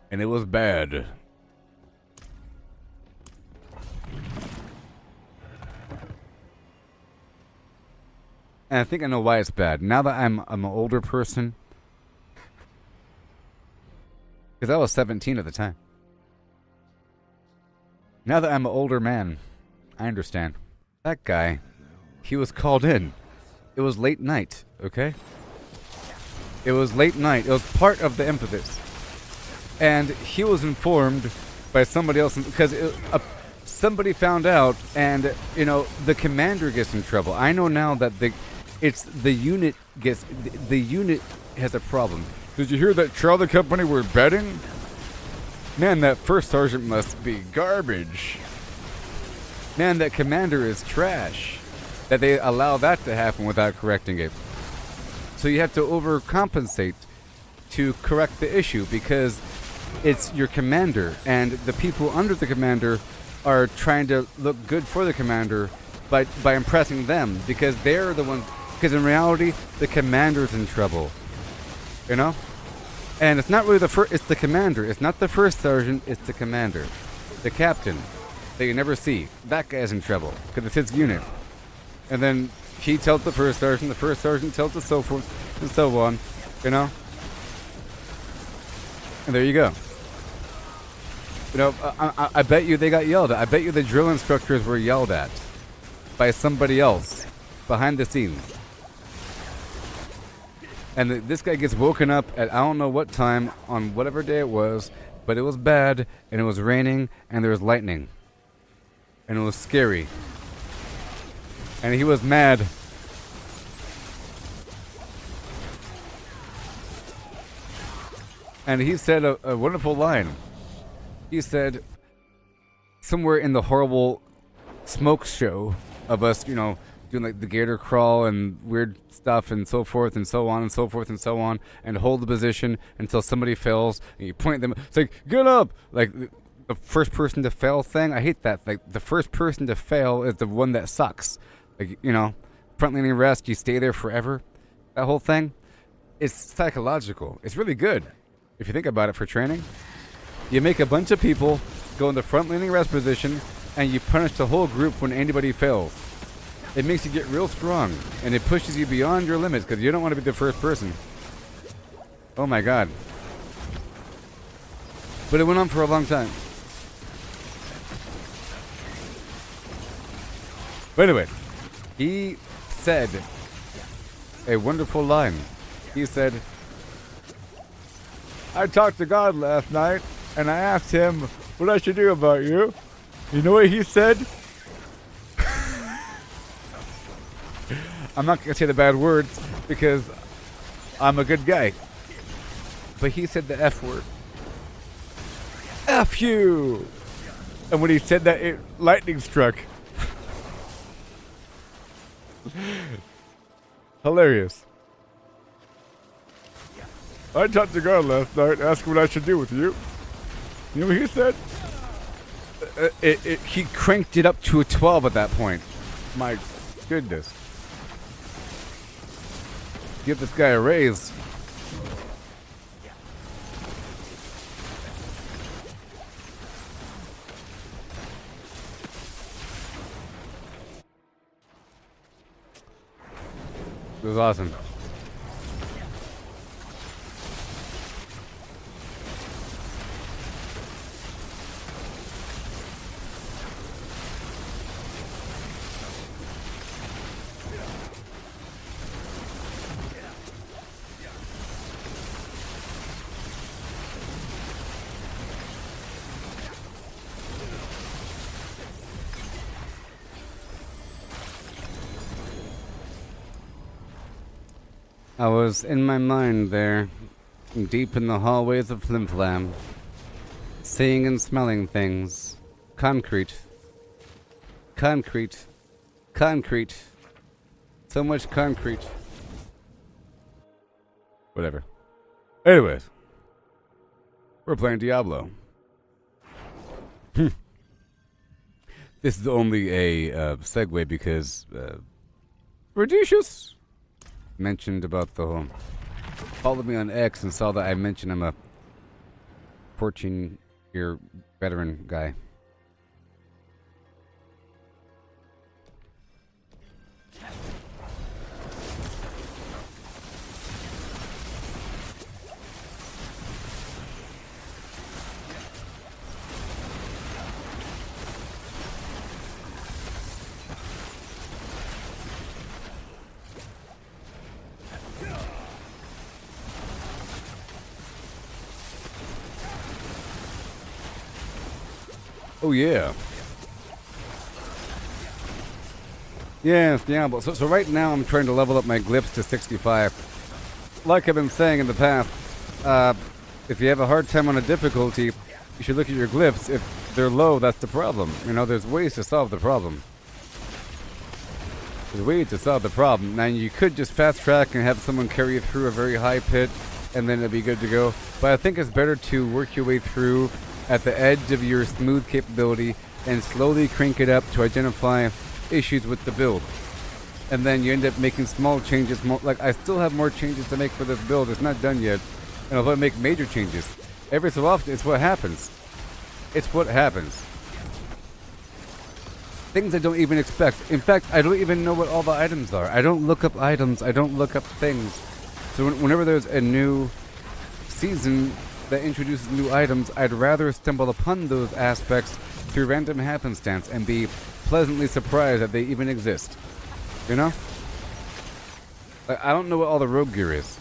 A: And it was bad. And I think I know why it's bad. Now that I'm an older person. Because I was 17 at the time. Now that I'm an older man, I understand. That guy, he was called in. It was late night, okay? It was late night. It was part of the impetus. And he was informed by somebody else, because somebody found out, and, you know, the commander gets in trouble. I know now that the unit has a problem. Did you hear that Charlie Company were betting? Man, that first sergeant must be garbage. Man, that commander is trash. That they allow that to happen without correcting it. So you have to overcompensate to correct the issue because it's your commander, and the people under the commander are trying to look good for the commander by impressing them, because they're the ones. Because in reality, the commander's in trouble. You know? And it's not really it's the commander. It's not the first sergeant, it's the commander. The captain that you never see. That guy's in trouble because it's his unit. And then he tells the first sergeant tells the so forth, and so on. You know? And there you go. You know, I bet you they got yelled at. I bet you the drill instructors were yelled at by somebody else behind the scenes. And this guy gets woken up at I don't know what time on whatever day it was, but it was bad, and it was raining, and there was lightning. And it was scary. And he was mad. And he said a wonderful line. He said, somewhere in the horrible smoke show of us, you know, doing like the gator crawl and weird stuff and so forth and so on and so forth and so on, and hold the position until somebody fails, and you point them. It's like, get up! Like the first person to fail thing. I hate that. Like the first person to fail is the one that sucks. Like, you know, front leaning rest, you stay there forever. That whole thing, it's psychological. It's really good if you think about it for training. You make a bunch of people go in the front leaning rest position, and you punish the whole group when anybody fails. It makes you get real strong, and it pushes you beyond your limits because you don't want to be the first person. Oh my god. But it went on for a long time. But anyway, he said a wonderful line. He said, I talked to God last night, and I asked him what I should do about you. You know what he said? I'm not going to say the bad words because I'm a good guy. But he said the F word. F you! And when he said that, lightning struck. Hilarious. I talked to God last night, asked what I should do with you. You know what he said? He cranked it up to a 12 at that point. My goodness. Give this guy a raise. It was awesome. I was in my mind there, deep in the hallways of Flim Flam, seeing and smelling things. Concrete. Concrete. Concrete. So much concrete. Whatever. Anyways. We're playing Diablo. This is only a segue because Radicious mentioned about the whole, followed me on X and saw that I mentioned I'm a 14-year veteran guy. Oh yeah. Yes, Diablo. So right now I'm trying to level up my glyphs to 65. Like I've been saying in the past, if you have a hard time on a difficulty, you should look at your glyphs. If they're low, that's the problem. You know, there's ways to solve the problem. There's ways to solve the problem. Now you could just fast track and have someone carry you through a very high pit, and then it'd be good to go. But I think it's better to work your way through at the edge of your smooth capability and slowly crank it up to identify issues with the build. And then you end up making small changes. Like, I still have more changes to make for this build. It's not done yet. And I'll make major changes. Every so often, it's what happens. It's what happens. Things I don't even expect. In fact, I don't even know what all the items are. I don't look up items. I don't look up things. So whenever there's a new season that introduces new items, I'd rather stumble upon those aspects through random happenstance and be pleasantly surprised that they even exist. You know? Like, I don't know what all the rogue gear is.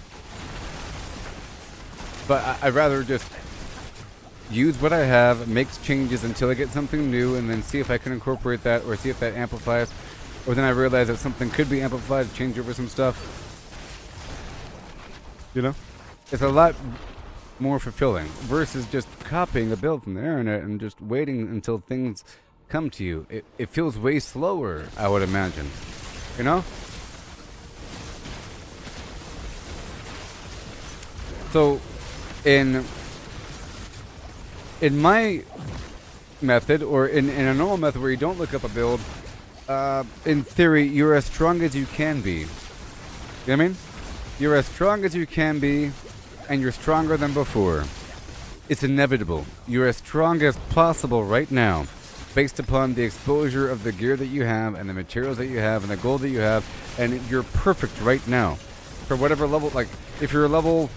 A: But I'd rather just use what I have, make changes until I get something new, and then see if I can incorporate that or see if that amplifies. Or then I realize that something could be amplified, change over some stuff. You know? It's a lot more fulfilling versus just copying a build from the internet and just waiting until things come to you. It feels way slower, I would imagine. You know? So, in my method, or in a normal method where you don't look up a build, in theory, you're as strong as you can be. You know what I mean? You're as strong as you can be, and you're stronger than before. It's inevitable. You're as strong as possible right now, based upon the exposure of the gear that you have, and the materials that you have, and the gold that you have, and you're perfect right now. For whatever level, like, if you're a level,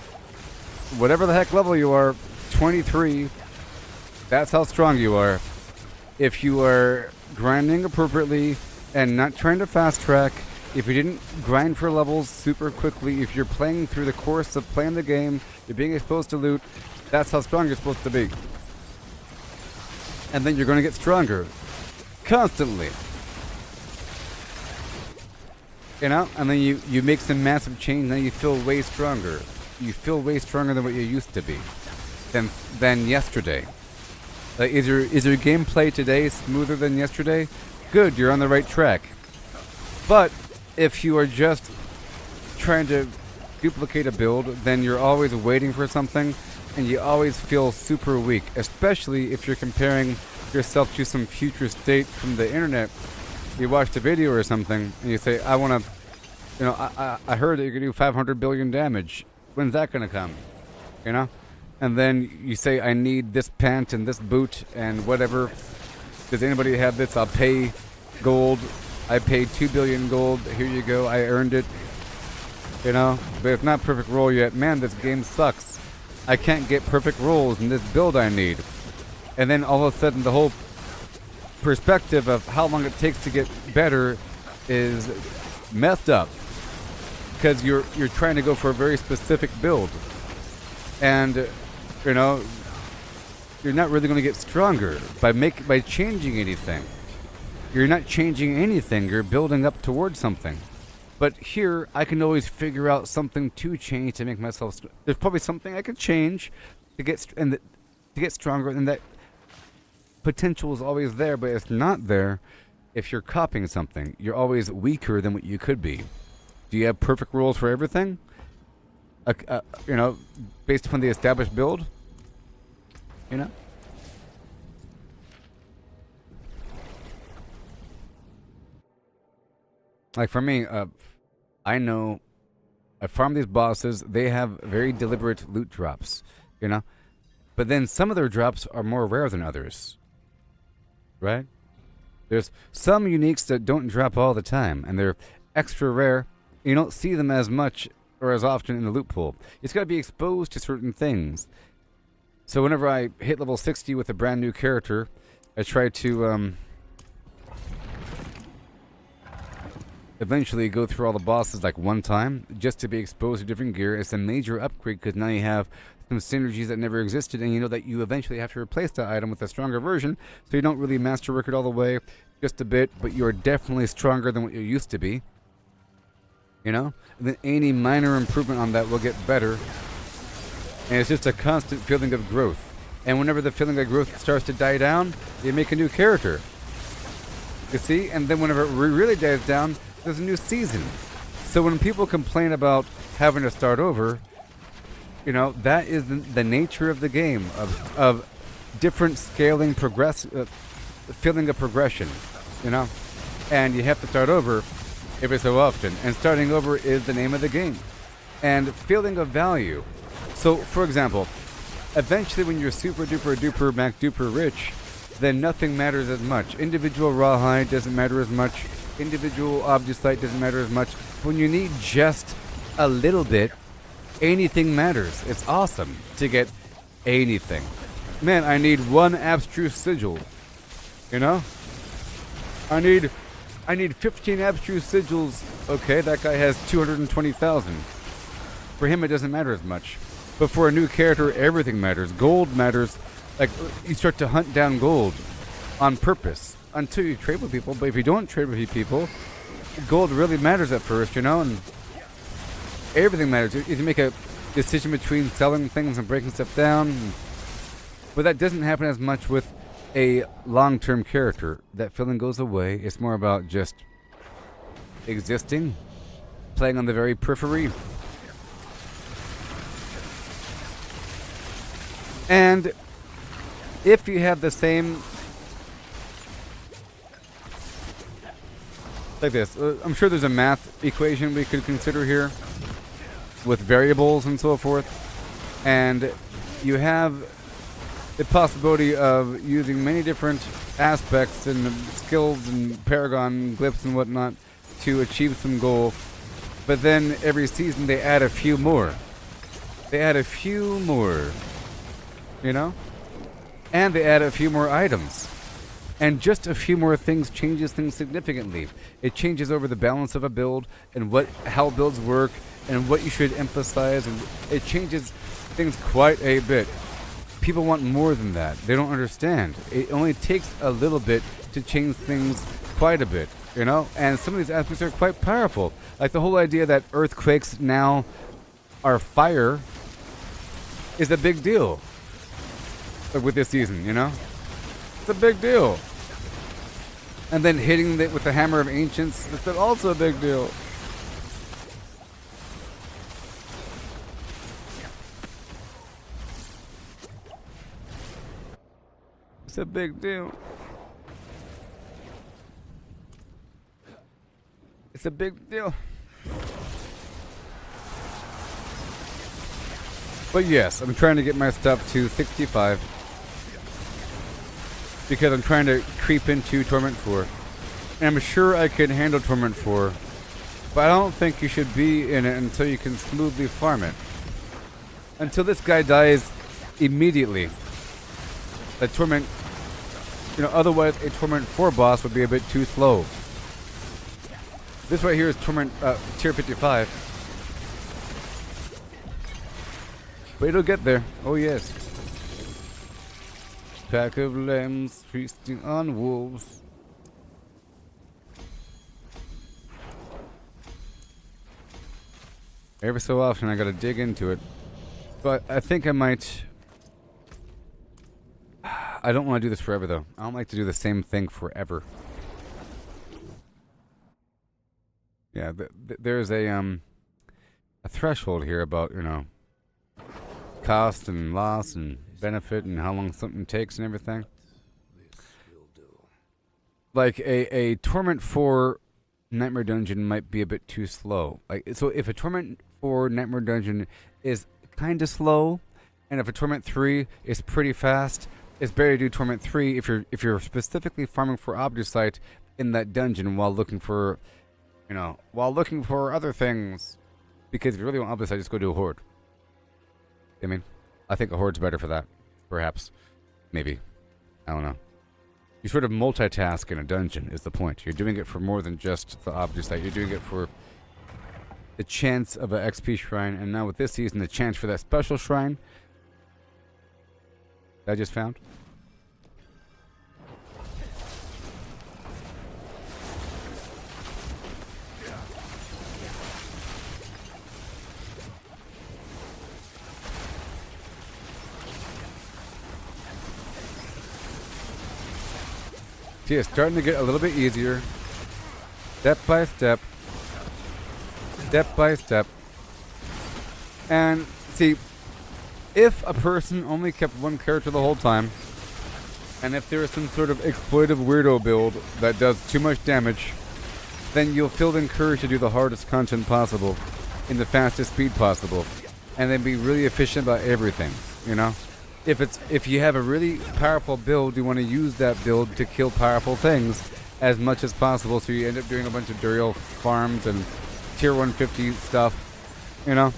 A: whatever the heck level you are, 23, that's how strong you are. If you are grinding appropriately and not trying to fast track, if you didn't grind for levels super quickly, if you're playing through the course of playing the game, you're being exposed to loot, that's how strong you're supposed to be. And then you're going to get stronger. Constantly. You know? And then you make some massive change, and then you feel way stronger. You feel way stronger than what you used to be. Than yesterday. Like, is your gameplay today smoother than yesterday? Good, you're on the right track. But if you are just trying to duplicate a build, then you're always waiting for something, and you always feel super weak, especially if you're comparing yourself to some future state from the internet. You watched a video or something, and you say, I want to, you know, I heard that you can do 500 billion damage. When's that going to come? You know? And then you say, I need this pant and this boot and whatever. Does anybody have this? I'll pay gold. I paid 2 billion gold. Here you go. I earned it. You know? But it's not perfect roll yet. Man, this game sucks. I can't get perfect rolls in this build I need. And then all of a sudden the whole perspective of how long it takes to get better is messed up. Because you're trying to go for a very specific build. And, you know, you're not really going to get stronger by changing anything. You're not changing anything. You're building up towards something. But here, I can always figure out something to change to make myself. There's probably something I could change to get stronger, and that potential is always there. But it's not there if you're copying something. You're always weaker than what you could be. Do you have perfect rules for everything? You know, based upon the established build? You know? Like for me, I know I farm these bosses, they have very deliberate loot drops, you know? But then some of their drops are more rare than others. Right? There's some uniques that don't drop all the time, and they're extra rare. You don't see them as much or as often in the loot pool. It's got to be exposed to certain things. So whenever I hit level 60 with a brand new character, I try to eventually go through all the bosses like one time, just to be exposed to different gear. It's a major upgrade because now you have some synergies that never existed, and you know that you eventually have to replace that item with a stronger version, so you don't really master work it all the way, just a bit, but you're definitely stronger than what you used to be. You know? And then any minor improvement on that will get better. And it's just a constant feeling of growth. And whenever the feeling of growth starts to die down, you make a new character. You see? And then whenever it really dies down, there's a new season. So when people complain about having to start over, you know, that is the nature of the game, of different scaling, feeling of progression, you know? And you have to start over every so often, and starting over is the name of the game. And feeling of value. So, for example, eventually when you're super duper duper mac duper rich, then nothing matters as much. Individual rawhide doesn't matter as much. Individual obducite doesn't matter as much. When you need just a little bit, anything matters. It's awesome to get anything. Man, I need one abstruse sigil. You know? I need 15 abstruse sigils. Okay, that guy has 220,000. For him, it doesn't matter as much. But for a new character, everything matters. Gold matters. Like, you start to hunt down gold on purpose until you trade with people. But if you don't trade with people, gold really matters at first, you know? And everything matters. If you make a decision between selling things and breaking stuff down. But that doesn't happen as much with a long-term character. That feeling goes away. It's more about just existing, playing on the very periphery. And if you have the same, like this, I'm sure there's a math equation we could consider here with variables and so forth, and you have the possibility of using many different aspects and skills and Paragon glyphs and whatnot to achieve some goal, but then every season they add a few more. They add a few more. You know? And they add a few more items. And just a few more things changes things significantly. It changes over the balance of a build and how builds work and what you should emphasize, and it changes things quite a bit. People want more than that. They don't understand. It only takes a little bit to change things quite a bit, you know? And some of these aspects are quite powerful. Like the whole idea that earthquakes now are fire is a big deal. With this season, you know? It's a big deal. And then hitting it with the Hammer of Ancients, it's also a big deal. It's a big deal. It's a big deal. But yes, I'm trying to get my stuff to 65 because I'm trying to creep into Torment 4. And I'm sure I can handle Torment 4, but I don't think you should be in it until you can smoothly farm it. Until this guy dies immediately. The Torment, you know, otherwise a Torment 4 boss would be a bit too slow. This right here is Torment tier 55. But it'll get there. Oh yes. Pack of lambs feasting on wolves. Every so often I gotta dig into it. But I think I might... I don't want to do this forever though. I don't like to do the same thing forever. Yeah, there's a threshold here about, you know, cost and loss and benefit and how long something takes and everything. Like a Torment 4 Nightmare Dungeon might be a bit too slow. Like, so if a Torment 4 Nightmare Dungeon is kind of slow, and if a Torment 3 is pretty fast, it's better to do Torment 3 if you're specifically farming for Obducite in that dungeon while looking for, you know, while looking for other things. Because if you really want Obducite, just go do a Horde. I mean, I think a Horde's better for that. Perhaps. Maybe. I don't know. You sort of multitask in a dungeon is the point. You're doing it for more than just the Obducite. You're doing it for the chance of an XP shrine. And now with this season, the chance for that special shrine that I just found. See, it's starting to get a little bit easier. Step by step. Step by step. And see, if a person only kept one character the whole time, and if there is some sort of exploitive weirdo build that does too much damage, then you'll feel encouraged to do the hardest content possible in the fastest speed possible, and then be really efficient about everything, you know? If you have a really powerful build, you want to use that build to kill powerful things as much as possible, so you end up doing a bunch of Duriel farms and tier 150 stuff, you know?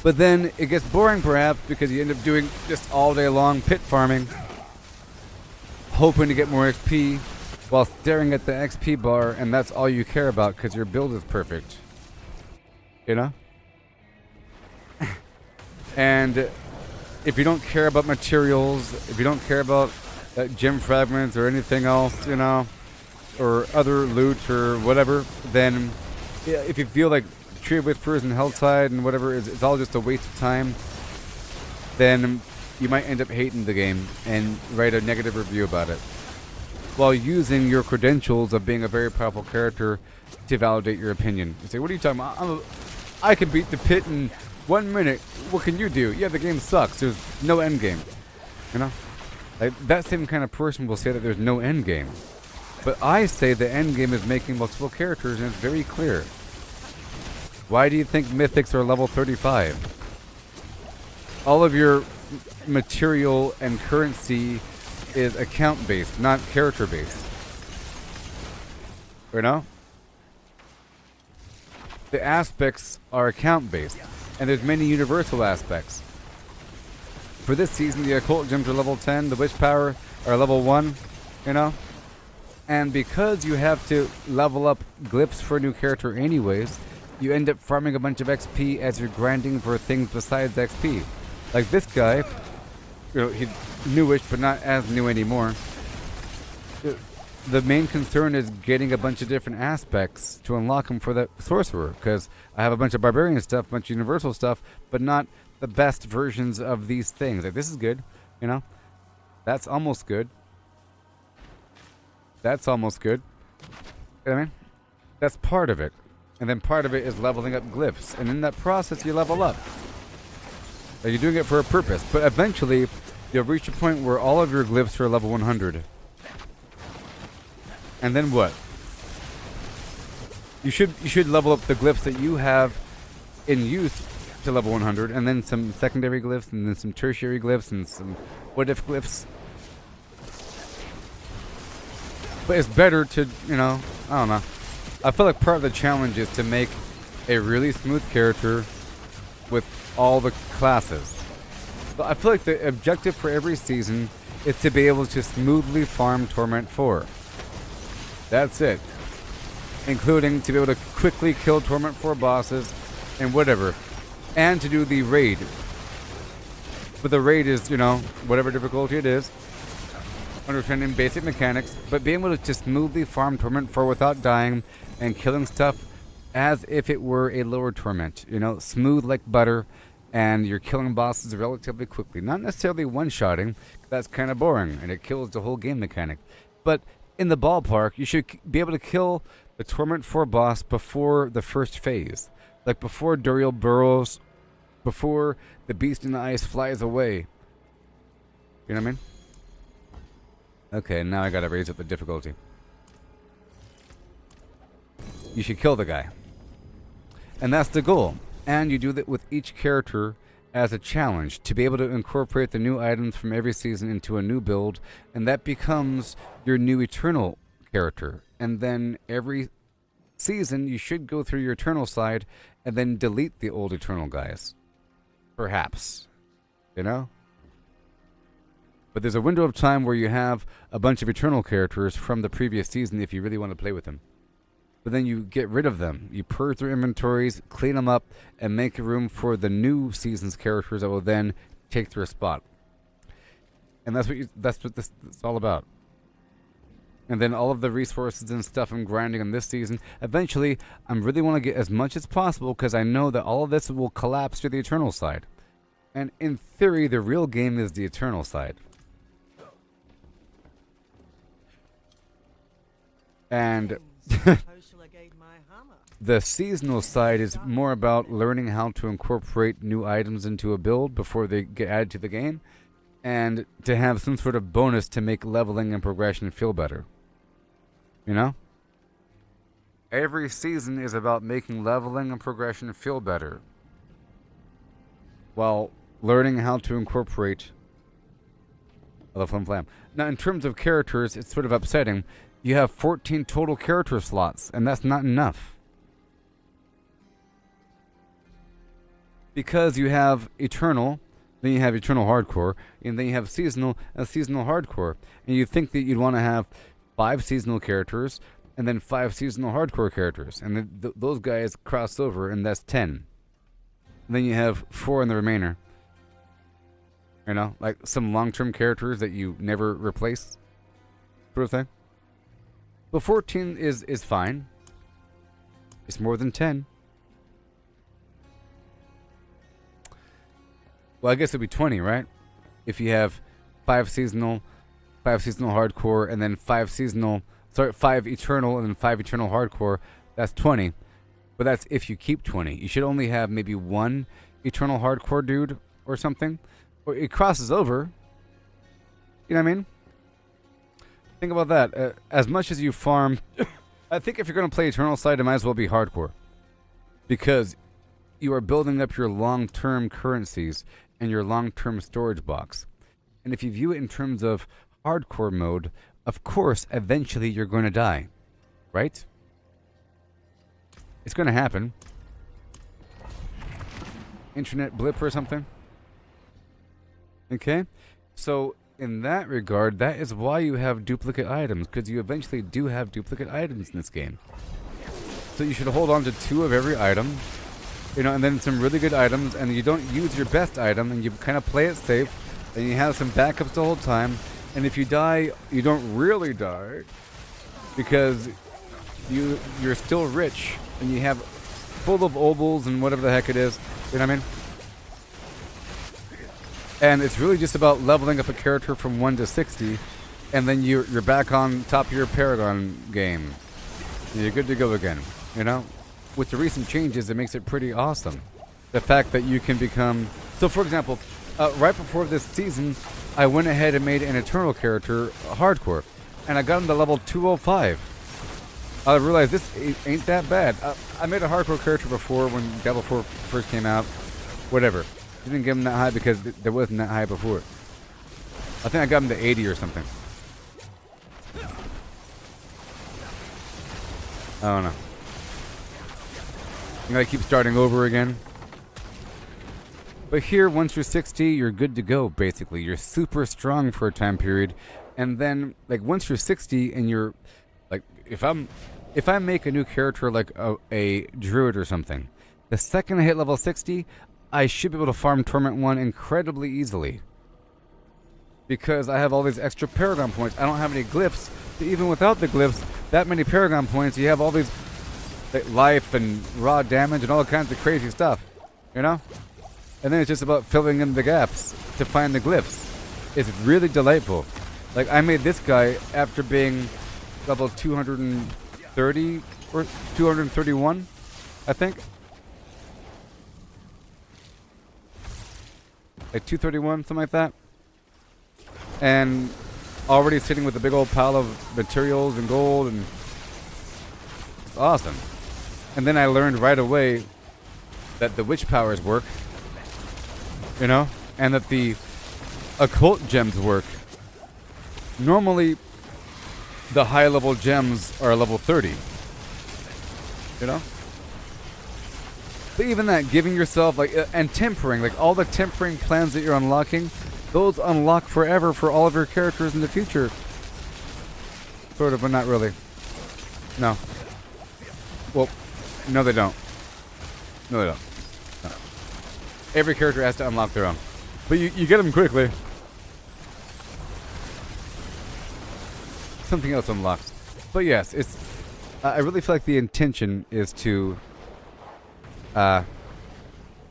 A: But then it gets boring perhaps because you end up doing just all day long pit farming, hoping to get more XP while staring at the XP bar, and that's all you care about because your build is perfect. You know? And if you don't care about materials, if you don't care about gem fragments or anything else, you know, or other loot or whatever, then if you feel like Tree of Whispers and Helltide and whatever it's all just a waste of time, then you might end up hating the game and write a negative review about it, while using your credentials of being a very powerful character to validate your opinion. You say, what are you talking about? I can beat the pit in 1 minute. What can you do? Yeah, the game sucks. There's no end game. You know? Like, that same kind of person will say that there's no end game. But I say the end game is making multiple characters, and it's very clear. Why do you think mythics are level 35? All of your material and currency is account-based, not character-based. You know? The aspects are account-based, and there's many universal aspects. For this season, the occult gems are level 10, the witch power are level 1, you know? And because you have to level up glyphs for a new character anyways, you end up farming a bunch of XP as you're grinding for things besides XP. Like this guy, you know, he's newish, but not as new anymore. The main concern is getting a bunch of different aspects to unlock him for the sorcerer, because I have a bunch of barbarian stuff, a bunch of universal stuff, but not the best versions of these things. Like, this is good, you know? That's almost good. That's almost good. You know what I mean? That's part of it. And then part of it is leveling up glyphs. And in that process, you level up. Like, you're doing it for a purpose. But eventually, you'll reach a point where all of your glyphs are level 100. And then what? You should level up the glyphs that you have in use to level 100, and then some secondary glyphs, and then some tertiary glyphs, and some what-if glyphs. But it's better to, you know, I don't know. I feel like part of the challenge is to make a really smooth character with all the classes. So I feel like the objective for every season is to be able to smoothly farm Torment 4. That's it. Including to be able to quickly kill Torment 4 bosses and whatever. And to do the raid. But the raid is, you know, whatever difficulty it is. Understanding basic mechanics. But being able to just smoothly farm Torment 4 without dying and killing stuff as if it were a lower Torment. You know, smooth like butter. And you're killing bosses relatively quickly. Not necessarily one-shotting. That's kind of boring. And it kills the whole game mechanic. But in the ballpark, you should be able to kill the Torment 4 boss before the first phase. Like before Duriel burrows, before the beast in the ice flies away. You know what I mean? Okay, now I gotta raise up the difficulty. You should kill the guy. And that's the goal. And you do that with each character as a challenge to be able to incorporate the new items from every season into a new build, and that becomes your new Eternal character. And then every season you should go through your Eternal side and then delete the old Eternal guys. Perhaps. You know? But there's a window of time where you have a bunch of Eternal characters from the previous season if you really want to play with them. But then you get rid of them. You purge their inventories, clean them up, and make room for the new season's characters that will then take their spot. And that's what this is all about. And then all of the resources and stuff I'm grinding on this season, eventually, I really want to get as much as possible because I know that all of this will collapse to the Eternal side. And in theory, the real game is the Eternal side. And the seasonal side is more about learning how to incorporate new items into a build before they get added to the game, and to have some sort of bonus to make leveling and progression feel better. You know? Every season is about making leveling and progression feel better, while learning how to incorporate the Flim Flam. Now, in terms of characters, it's sort of upsetting. You have 14 total character slots, and that's not enough. Because you have Eternal, then you have Eternal Hardcore, and then you have Seasonal and Seasonal Hardcore. And you think that you'd want to have 5 seasonal characters, and then 5 seasonal hardcore characters. And then those guys cross over, and that's 10. And then you have 4 in the remainder. You know, like some long-term characters that you never replace, sort of thing. But 14 is fine. It's more than 10. Well, I guess it'd be 20, right? If you have 5 seasonal hardcore, and then 5 eternal, and then 5 eternal hardcore, that's 20. But that's if you keep 20. You should only have maybe 1 eternal hardcore dude or something. Or it crosses over. You know what I mean? Think about that. As much as you farm, I think if you're going to play eternal side, it might as well be hardcore. Because you are building up your long-term currencies and your long-term storage box. And if you view it in terms of hardcore mode, of course, eventually you're going to die. Right? It's going to happen. Internet blip or something. Okay? So, in that regard, that is why you have duplicate items, because you eventually do have duplicate items in this game. So you should hold on to 2 of every item, you know, and then some really good items, and you don't use your best item, and you kind of play it safe, and you have some backups the whole time, and if you die, you don't really die, because you're still rich, and you have full of obols and whatever the heck it is, you know what I mean? And it's really just about leveling up a character from 1 to 60, and then you're back on top of your Paragon game. You're good to go again, you know? With the recent changes, it makes it pretty awesome. The fact that you can become... So, for example, right before this season, I went ahead and made an Eternal character hardcore, and I got him to level 205. I realized this ain't that bad. I made a hardcore character before when Diablo 4 first came out. Whatever. Didn't get him that high because there wasn't that high before. I think I got him to 80 or something. I don't know. You gotta keep starting over again. But here, once you're 60, you're good to go, basically. You're super strong for a time period. And then, like, once you're 60 and you're... Like, if I make a new character like a druid or something, the second I hit level 60... I should be able to farm Torment 1 incredibly easily. Because I have all these extra Paragon points. I don't have any glyphs. So even without the glyphs, that many Paragon points, you have all these life and raw damage and all kinds of crazy stuff. You know? And then it's just about filling in the gaps to find the glyphs. It's really delightful. Like, I made this guy after being level 230 or 231, I think. Like 231, something like that. And already sitting with a big old pile of materials and gold, and it's awesome. And then I learned right away that the witch powers work, you know, and that the occult gems work. Normally, the high level gems are level 30, you know? But even that, giving yourself, like, and tempering, like all the tempering plans that you're unlocking, those unlock forever for all of your characters in the future. Sort of, but not really. No. Well, no they don't. No they don't. No. Every character has to unlock their own. But you get them quickly. Something else unlocks. But yes, it's... I really feel like the intention is to...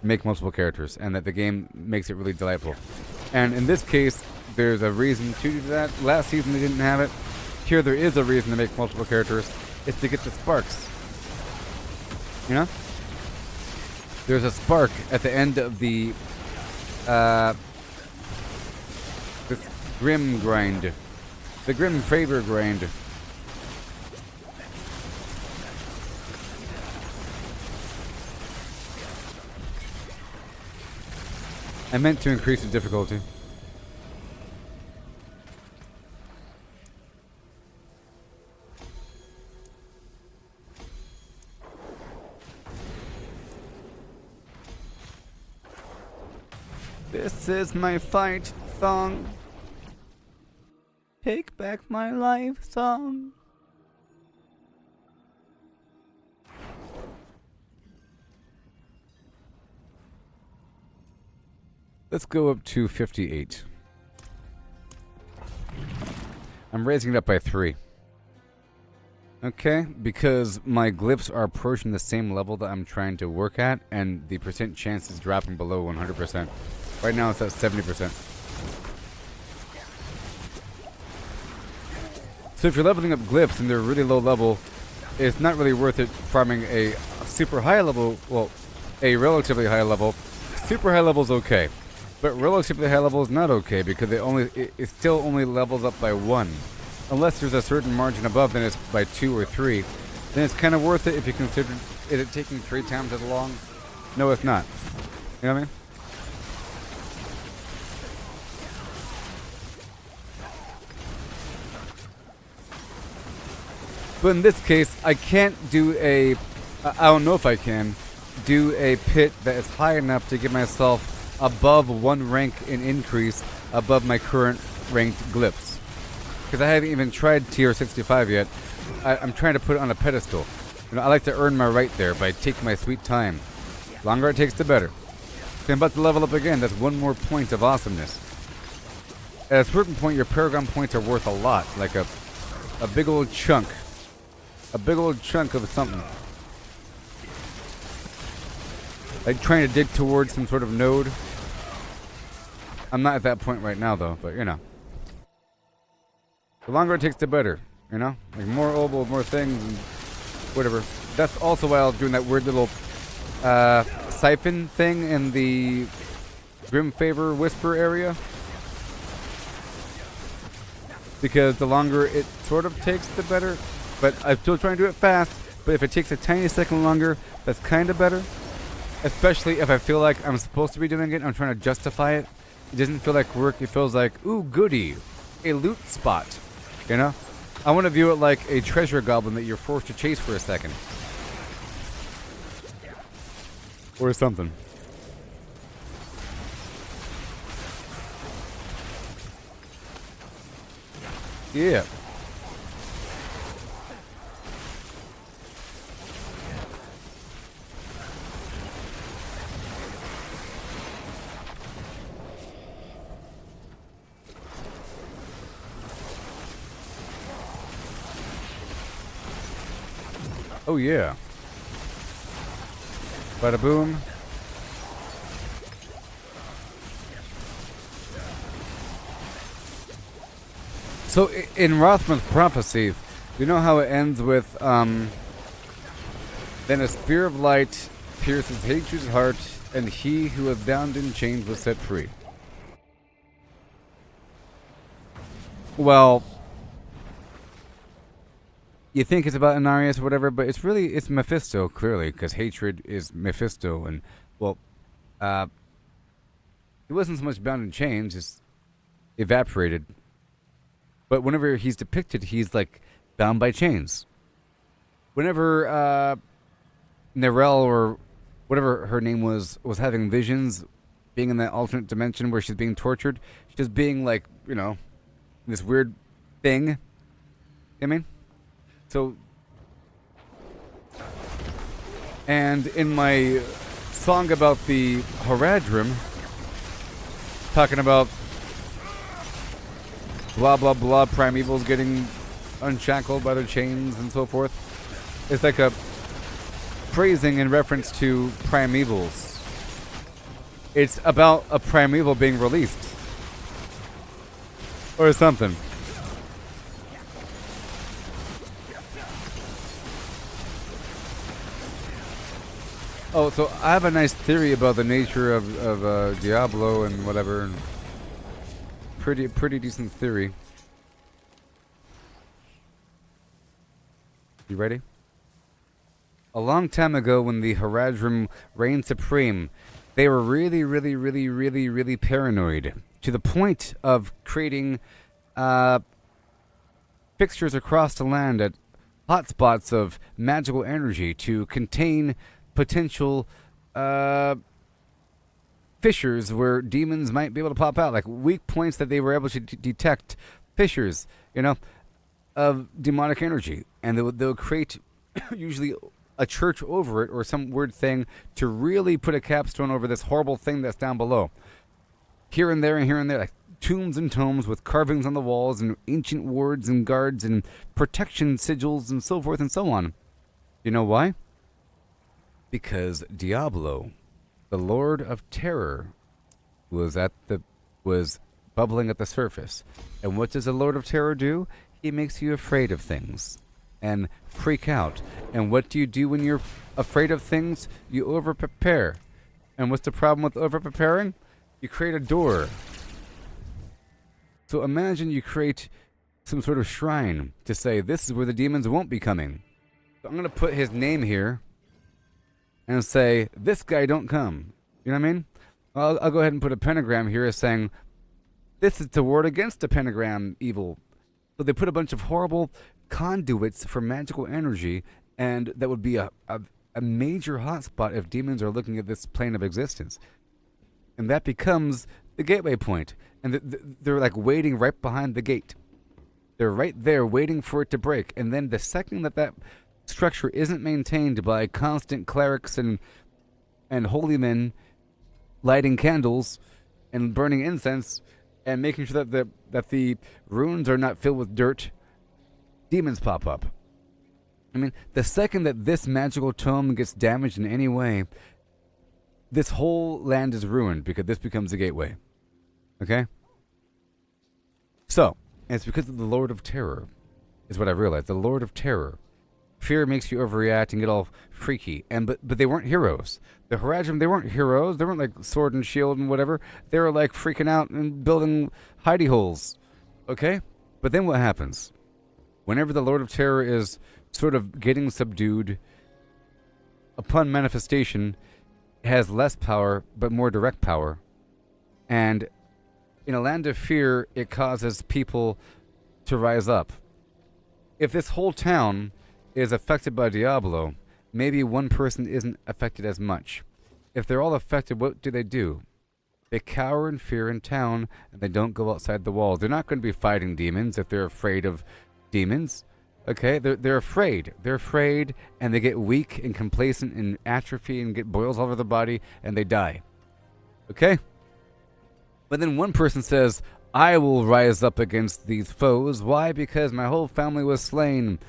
A: make multiple characters, and that the game makes it really delightful. And in this case, there's a reason to do that. Last season they didn't have it. Here there is a reason to make multiple characters. It's to get the sparks. You know? There's a spark at the end of the this Grim grind. The Grim Favor grind. I meant to increase the difficulty. This is my fight song. Take back my life song. Let's go up to 58. I'm raising it up by 3. Okay, because my glyphs are approaching the same level that I'm trying to work at, and the percent chance is dropping below 100%. Right now it's at 70%. So if you're leveling up glyphs and they're really low level, it's not really worth it farming a super high level, well, a relatively high level. Super high level is okay, but relatively high level is not okay because it still only levels up by 1. Unless there's a certain margin above, then it's by 2 or 3. Then it's kind of worth it if you consider it taking 3 times as long. No, it's not. You know what I mean? But in this case, I can't do I don't know if I can do a pit that is high enough to give myself above 1 rank in increase above my current ranked glyphs. Because I haven't even tried tier 65 yet. I'm trying to put it on a pedestal. You know, I like to earn my right there by taking my sweet time. Longer it takes, the better. So I'm about to level up again. That's 1 more point of awesomeness. At a certain point, your Paragon points are worth a lot. Like a big old chunk. A big old chunk of something. Like trying to dig towards some sort of node. I'm not at that point right now, though, but you know. The longer it takes, the better, you know? Like more obol, more things, and whatever. That's also why I was doing that weird little siphon thing in the Grim Favor Whisper area. Because the longer it sort of takes, the better. But I'm still trying to do it fast, but if it takes a tiny second longer, that's kind of better. Especially if I feel like I'm supposed to be doing it, I'm trying to justify it. It doesn't feel like work, it feels like, ooh, goody, a loot spot. You know? I want to view it like a treasure goblin that you're forced to chase for a second. Or something. Yeah. Oh yeah. Bada boom. So in Rothman's prophecy, you know how it ends with then a spear of light pierces Hatred's heart, and he who was bound in chains was set free. Well, you think it's about Inarius or whatever, but it's Mephisto, clearly, because Hatred is Mephisto, and, well, he wasn't so much bound in chains, just evaporated. But whenever he's depicted, he's, like, bound by chains. Whenever, Narelle, or whatever her name was having visions, being in that alternate dimension where she's being tortured, she's being, like, you know, this weird thing. You know what I mean? So, and in my song about the Haradrim, talking about blah blah blah primevals getting unshackled by their chains and so forth, it's like a phrasing in reference to primevals. It's about a primeval being released. Or something. Oh, so I have a nice theory about the nature of Diablo and whatever. And pretty decent theory. You ready? A long time ago, when the Haradrim reigned supreme, they were really paranoid, to the point of creating fixtures across the land at hotspots of magical energy to contain potential fissures where demons might be able to pop out, like weak points that they were able to detect fissures, you know, of demonic energy, and they'll create usually a church over it or some weird thing to really put a capstone over this horrible thing that's down below. here and there and here and there, like tombs and tomes with carvings on the walls and ancient wards and guards and protection sigils and so forth and so on. You know why? Because Diablo, the Lord of Terror, was bubbling at the surface. And what does the Lord of Terror do? He makes you afraid of things and freak out. And what do you do when you're afraid of things? You over-prepare. And what's the problem with over-preparing? You create a door. So imagine you create some sort of shrine to say, this is where the demons won't be coming. So I'm going to put his name here and say, this guy don't come. You know what I mean? I'll go ahead and put a pentagram here as saying, this is to ward against the pentagram evil. So they put a bunch of horrible conduits for magical energy, and that would be a major hotspot if demons are looking at this plane of existence. And that becomes the gateway point. And they're like waiting right behind the gate. They're right there waiting for it to break. And then the second that structure isn't maintained by constant clerics and holy men lighting candles and burning incense and making sure that the ruins are not filled with dirt, demons pop up. I mean, the second that this magical tome gets damaged in any way, this whole land is ruined because this becomes the gateway. Okay? So, it's because of the Lord of Terror, is what I realized. The Lord of Terror. Fear makes you overreact and get all freaky. But they weren't heroes. The Haradrim, they weren't heroes. They weren't like sword and shield and whatever. They were like freaking out and building hidey holes. Okay? But then what happens? Whenever the Lord of Terror is sort of getting subdued, upon manifestation, it has less power, but more direct power. And in a land of fear, it causes people to rise up. If this whole town is affected by Diablo, maybe one person isn't affected as much. If they're all affected, what do? They cower in fear in town, and they don't go outside the walls. They're not going to be fighting demons if they're afraid of demons. Okay? They're afraid. They're afraid, and they get weak and complacent and atrophy and get boils all over the body, and they die. Okay? But then one person says, I will rise up against these foes. Why? Because my whole family was slain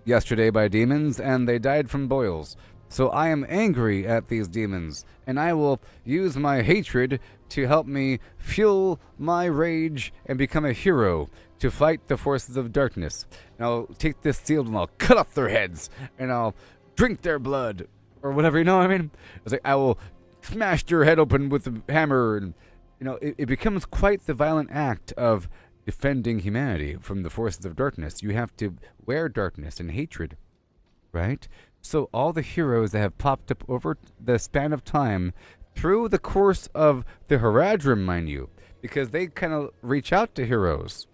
A: yesterday by demons, and they died from boils. So I am angry at these demons, and I will use my hatred to help me fuel my rage and become a hero to fight the forces of darkness. And I'll take this shield and I'll cut off their heads, and I'll drink their blood, or whatever, you know what I mean? It's like, I will smash your head open with a hammer, and you know, it becomes quite the violent act of defending humanity from the forces of darkness. You have to wear darkness and hatred, right? So all the heroes that have popped up over the span of time, through the course of the Haradrim, mind you, because they kind of reach out to heroes,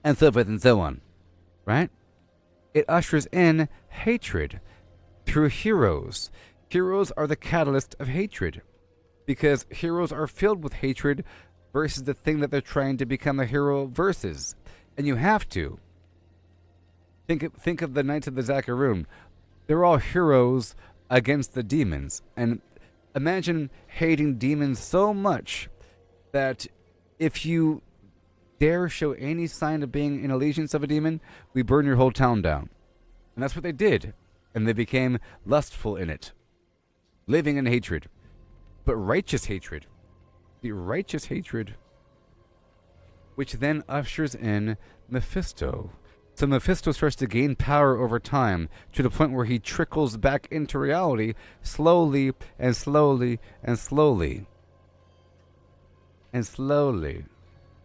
A: and so forth and so on, right? It ushers in hatred through heroes. Heroes are the catalyst of hatred, because heroes are filled with hatred versus the thing that they're trying to become a hero versus. And you have to. Think of the Knights of the Zakaroon. They're all heroes against the demons. And imagine hating demons so much that if you dare show any sign of being in allegiance of a demon, we burn your whole town down. And that's what they did. And they became lustful in it, living in hatred. But righteous hatred. The righteous hatred, which then ushers in Mephisto. So Mephisto starts to gain power over time to the point where he trickles back into reality slowly and slowly and slowly. And slowly.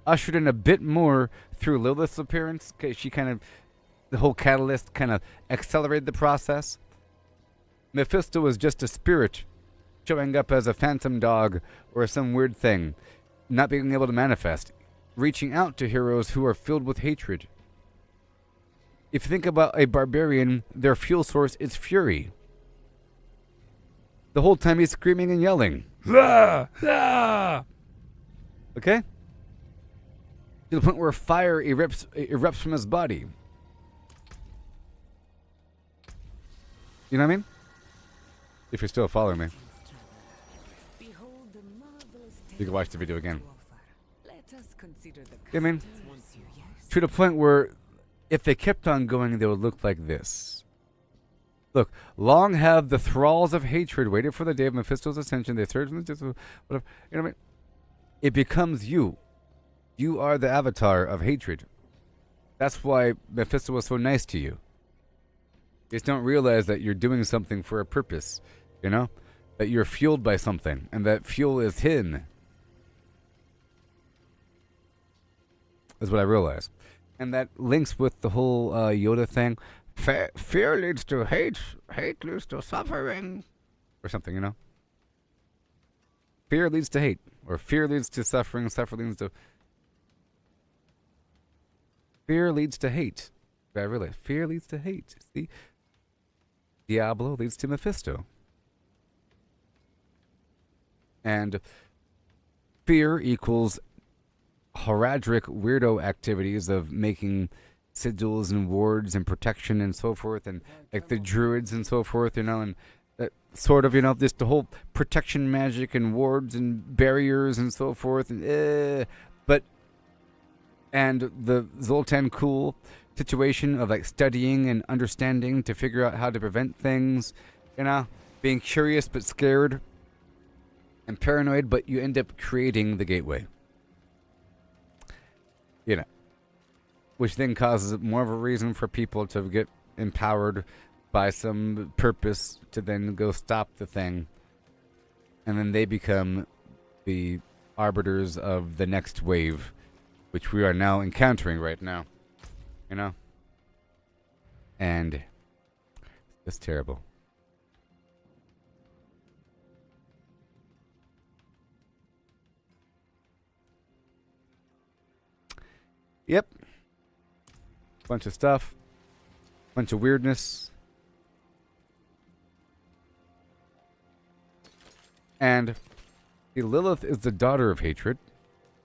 A: Ushered in a bit more through Lilith's appearance. She kind of, the whole catalyst kind of accelerated the process. Mephisto was just a spirit showing up as a phantom dog or some weird thing, not being able to manifest, reaching out to heroes who are filled with hatred. If you think about a barbarian, their fuel source is fury. The whole time he's screaming and yelling. Ah! Ah! Okay? To the point where fire erupts from his body. You know what I mean? If you're still following me. You can watch the video again.
B: Let us consider the
A: I mean,
B: customs, yes?
A: to the point where if they kept on going, they would look like this. Look, long have the thralls of hatred waited for the day of Mephisto's ascension. They surged in the distance, whatever. You know what I mean? It becomes you. You are the avatar of hatred. That's why Mephisto was so nice to you. You just don't realize that you're doing something for a purpose, you know? That you're fueled by something, and that fuel is him. Is what I realized. And that links with the whole Yoda thing. Fear leads to hate. Hate leads to suffering. Or something, you know? Fear leads to hate. Or fear leads to suffering. Suffering leads to... Fear leads to hate. I realize. Fear leads to hate. See? Diablo leads to Mephisto. And fear equals heraldic weirdo activities of making sigils and wards and protection and so forth, and like the druids and so forth, you know, and sort of, you know, just the whole protection magic and wards and barriers and so forth, and and the Zoltan Kuhl situation of like studying and understanding to figure out how to prevent things, you know, being curious but scared and paranoid, but you end up creating the gateway. You know, which then causes more of a reason for people to get empowered by some purpose to then go stop the thing. And then they become the arbiters of the next wave, which we are now encountering right now. You know? And it's terrible. Yep. Bunch of stuff. Bunch of weirdness. And Lilith is the daughter of hatred.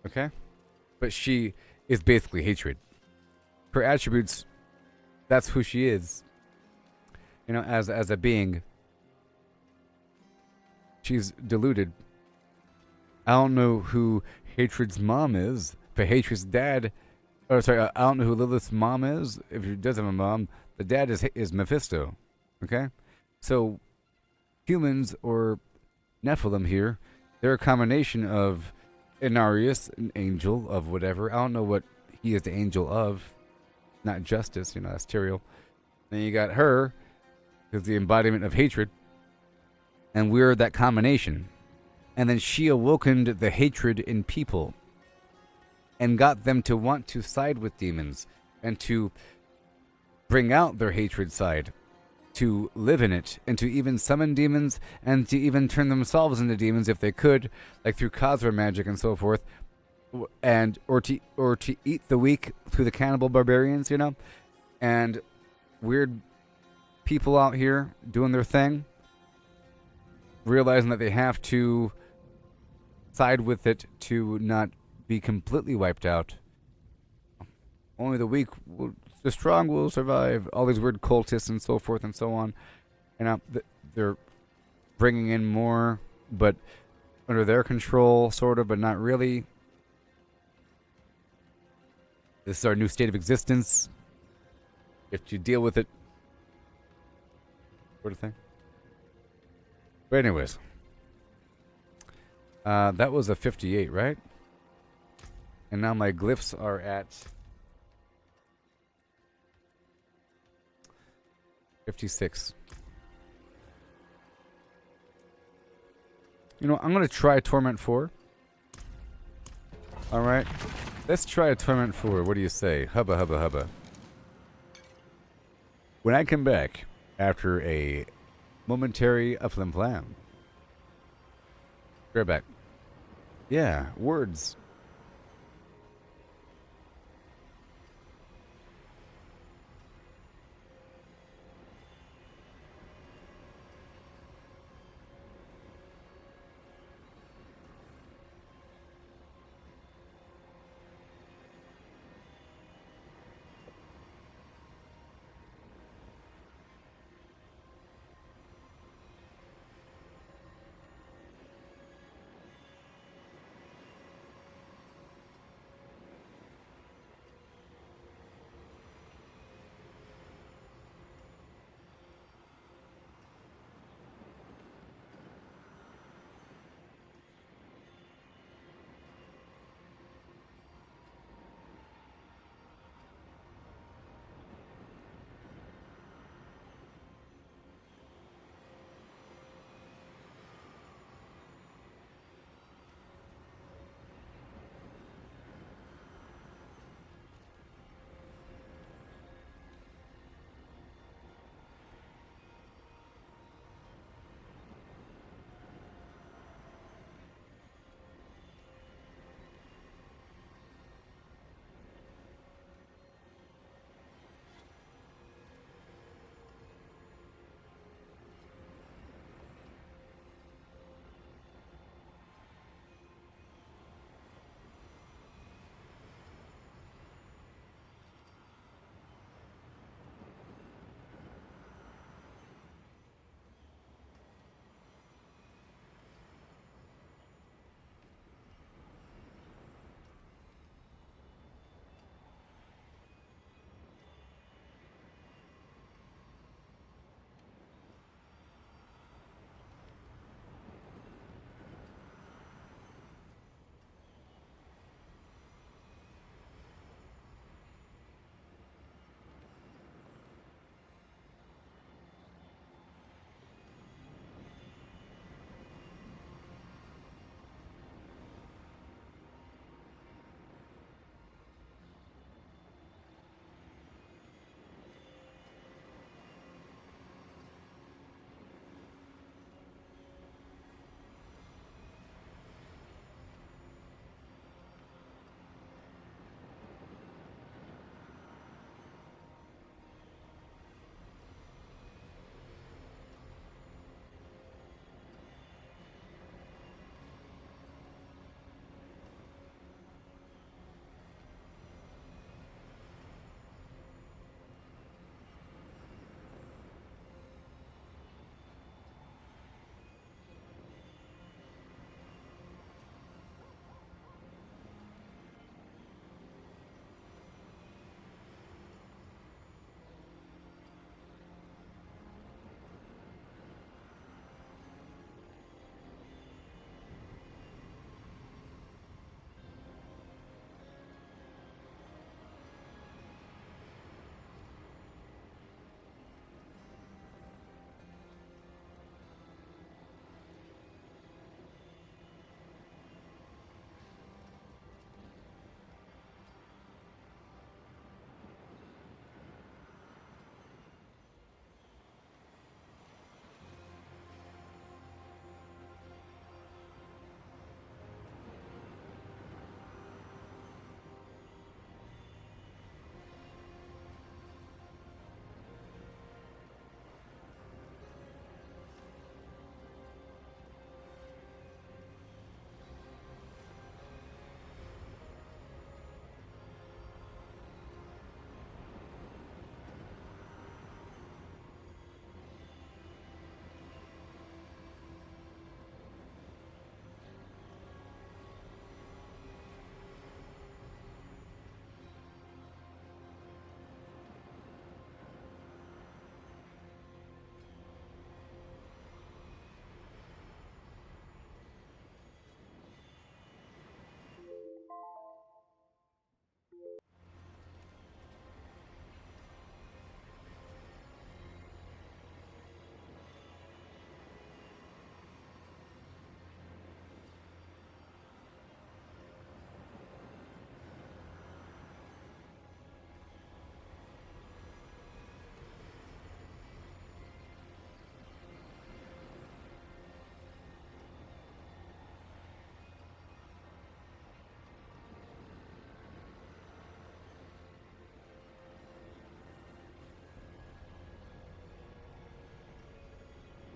A: Okay? But she is basically hatred. Her attributes, that's who she is. You know, as a being. She's deluded. I don't know who hatred's mom is, but hatred's dad... Oh, sorry, I don't know who Lilith's mom is. If she does have a mom, the dad is Mephisto. Okay? So, humans, or Nephilim here, they're a combination of Inarius, an angel of whatever. I don't know what he is the angel of. Not justice, you know, that's Tyrael. Then you got her, who's the embodiment of hatred. And we're that combination. And then she awakened the hatred in people. And got them to want to side with demons and to bring out their hatred side, to live in it, and to even summon demons and to even turn themselves into demons if they could, like through Khazra magic and so forth, and or to eat the weak through the cannibal barbarians, you know, and weird people out here doing their thing, realizing that they have to side with it to not be completely wiped out. Only the weak, the strong will survive. All these weird cultists and so forth and so on. And they're bringing in more, but under their control, sort of, but not really. This is our new state of existence. If you deal with it, sort of thing. But anyways, that was a 58, right? And now my glyphs are at 56. You know, I'm going to try Torment 4. Alright. Let's try a Torment 4. What do you say? Hubba, hubba, hubba. When I come back after a momentary flim-flam. Right back. Yeah, words.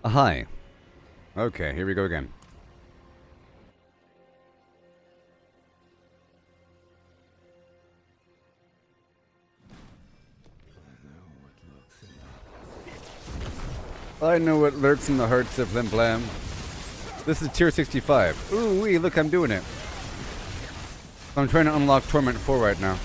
A: Hi. Okay, here we go again. I know what lurks in the hearts of Lim Blam. This is tier 65. Ooh wee, look, I'm doing it. I'm trying to unlock Torment 4 right now.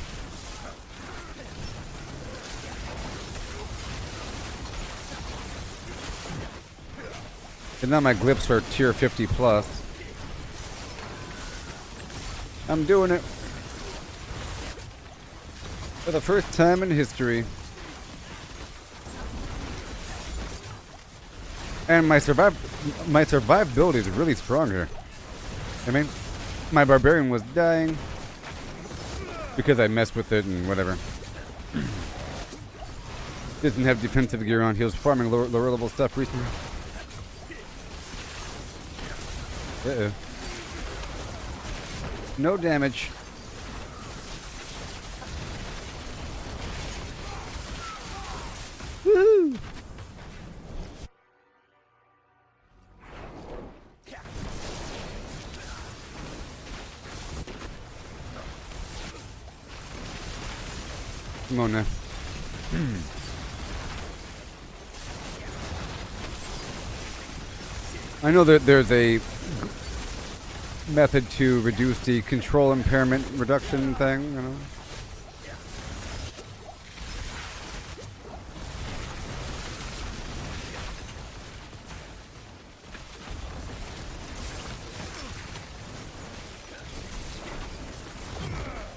A: And now my glyphs are tier 50 plus. I'm doing it. For the first time in history. And my survivability is really strong here. I mean, my barbarian was dying because I messed with it and whatever. Didn't have defensive gear on. He was farming lower level stuff recently. Uh-oh. No damage. Woohoo! Come on now. I know that there's a method to reduce the control impairment reduction thing, you know.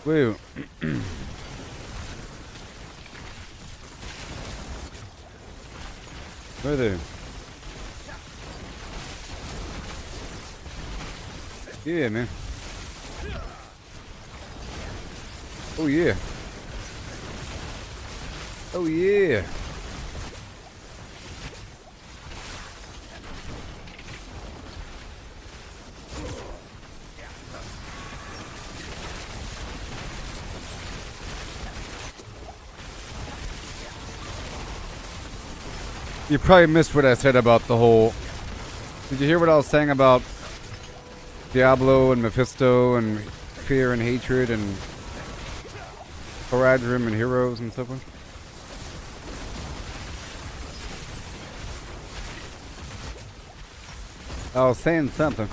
A: Woo. Where are they? Yeah, man. Oh, yeah. Oh, yeah. You probably missed what I said about the whole... Did you hear what I was saying about Diablo and Mephisto and fear and hatred and Paragon and heroes and so forth? I was saying something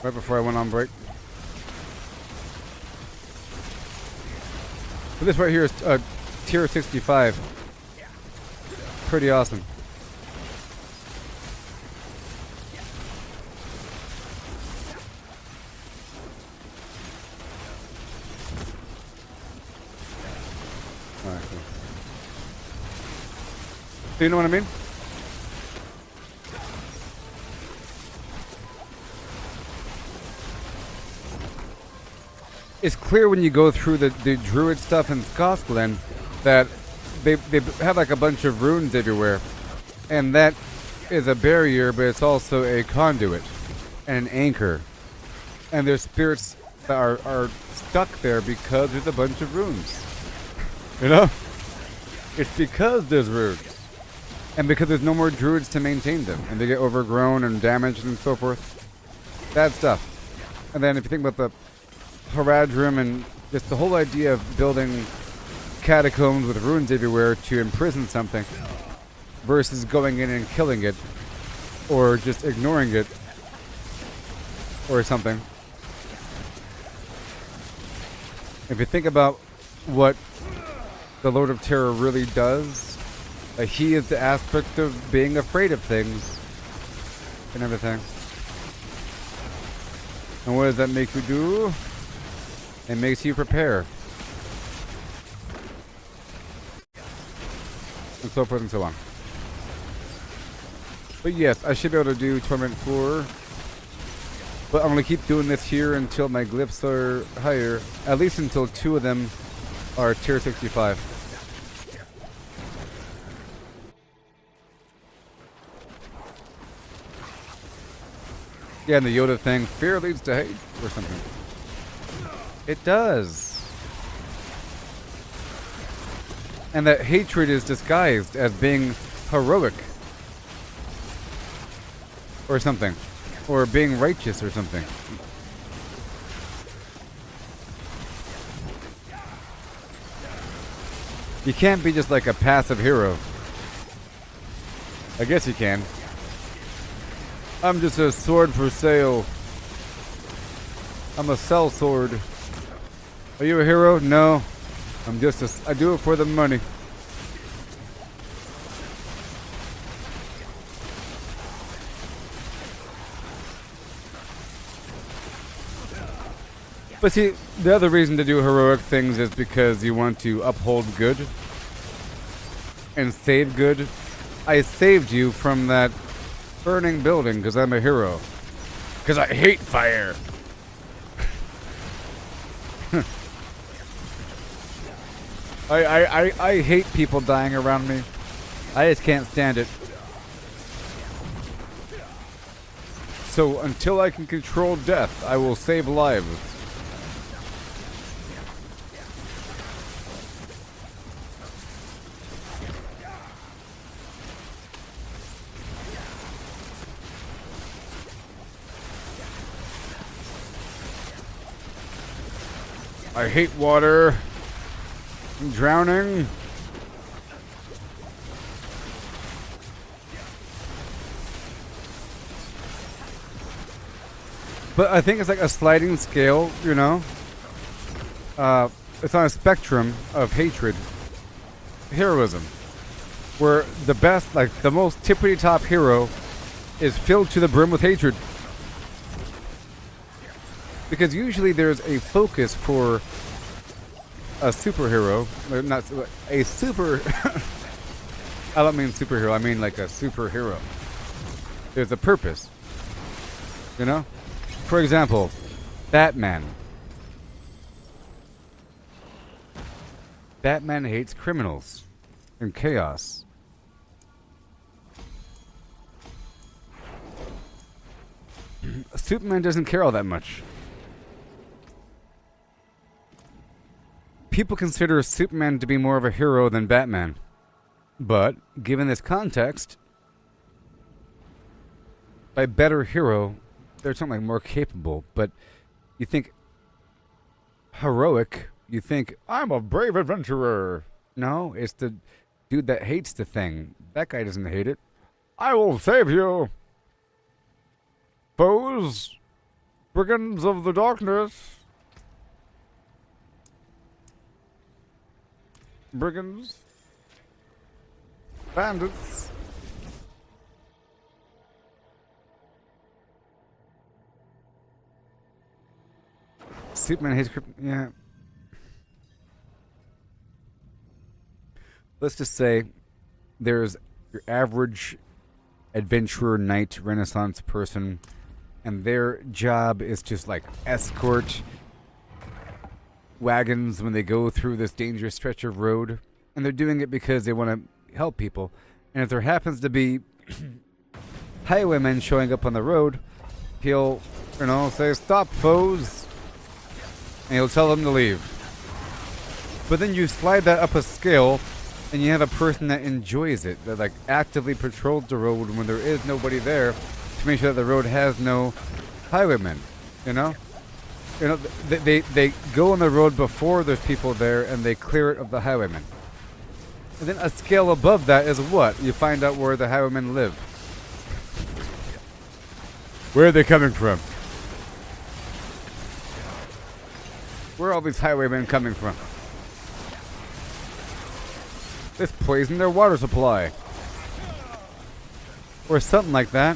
A: right before I went on break. But this right here is tier 65. Pretty awesome. Alright, cool. So you know what I mean? It's clear when you go through the druid stuff in Scotland that they have like a bunch of runes everywhere. And that is a barrier, but it's also a conduit and an anchor. And there's spirits that are stuck there because there's a bunch of runes. You know? It's because there's runes. And because there's no more druids to maintain them. And they get overgrown and damaged and so forth. Bad stuff. And then if you think about the Paragon and just the whole idea of building catacombs with runes everywhere to imprison something versus going in and killing it or just ignoring it or something. If you think about what the Lord of Terror really does, he is the aspect of being afraid of things and everything. And what does that make you do? It makes you prepare. And so forth and so on. But yes, I should be able to do Torment 4. But I'm going to keep doing this here until my glyphs are higher. At least until 2 of them are tier 65. Yeah, and the Yoda thing, fear leads to hate or something. It does. And that hatred is disguised as being heroic. Or something. Or being righteous or something. You can't be just like a passive hero. I guess you can. I'm just a sword for sale. I'm a sell sword. Are you a hero? No. I'm just a... I do it for the money. But see, the other reason to do heroic things is because you want to uphold good and save good. I saved you from that burning building because I'm a hero. Because I hate fire. I hate people dying around me. I just can't stand it. So until I can control death, I will save lives. I hate water. I'm drowning. But I think it's like a sliding scale, you know? It's on a spectrum of hatred. Heroism. Where the best, like the most tippity top hero is filled to the brim with hatred. Because usually there's a focus for a superhero, not a super. I don't mean superhero. I mean like a superhero. There's a purpose, you know. For example, Batman. Batman hates criminals and chaos. Superman doesn't care all that much. People consider Superman to be more of a hero than Batman. But, given this context, by better hero, they're something more capable. But you think heroic, you think, I'm a brave adventurer. No, it's the dude that hates the thing. That guy doesn't hate it. I will save you. Foes, brigands of the darkness. Brigands, bandits. Superman hates yeah. Let's just say there's your average adventurer, knight, renaissance person, and their job is just like escort wagons when they go through this dangerous stretch of road, and they're doing it because they want to help people. And if there happens to be highwaymen showing up on the road, he'll, you know, say, "Stop, foes," and he'll tell them to leave. But then you slide that up a scale, and you have a person that enjoys it, that like actively patrols the road when there is nobody there to make sure that the road has no highwaymen, you know? You know, they go on the road before there's people there, and they clear it of the highwaymen. And then a scale above that is what? You find out where the highwaymen live. Where are they coming from? Where are all these highwaymen coming from? This poisoned their water supply. Or something like that.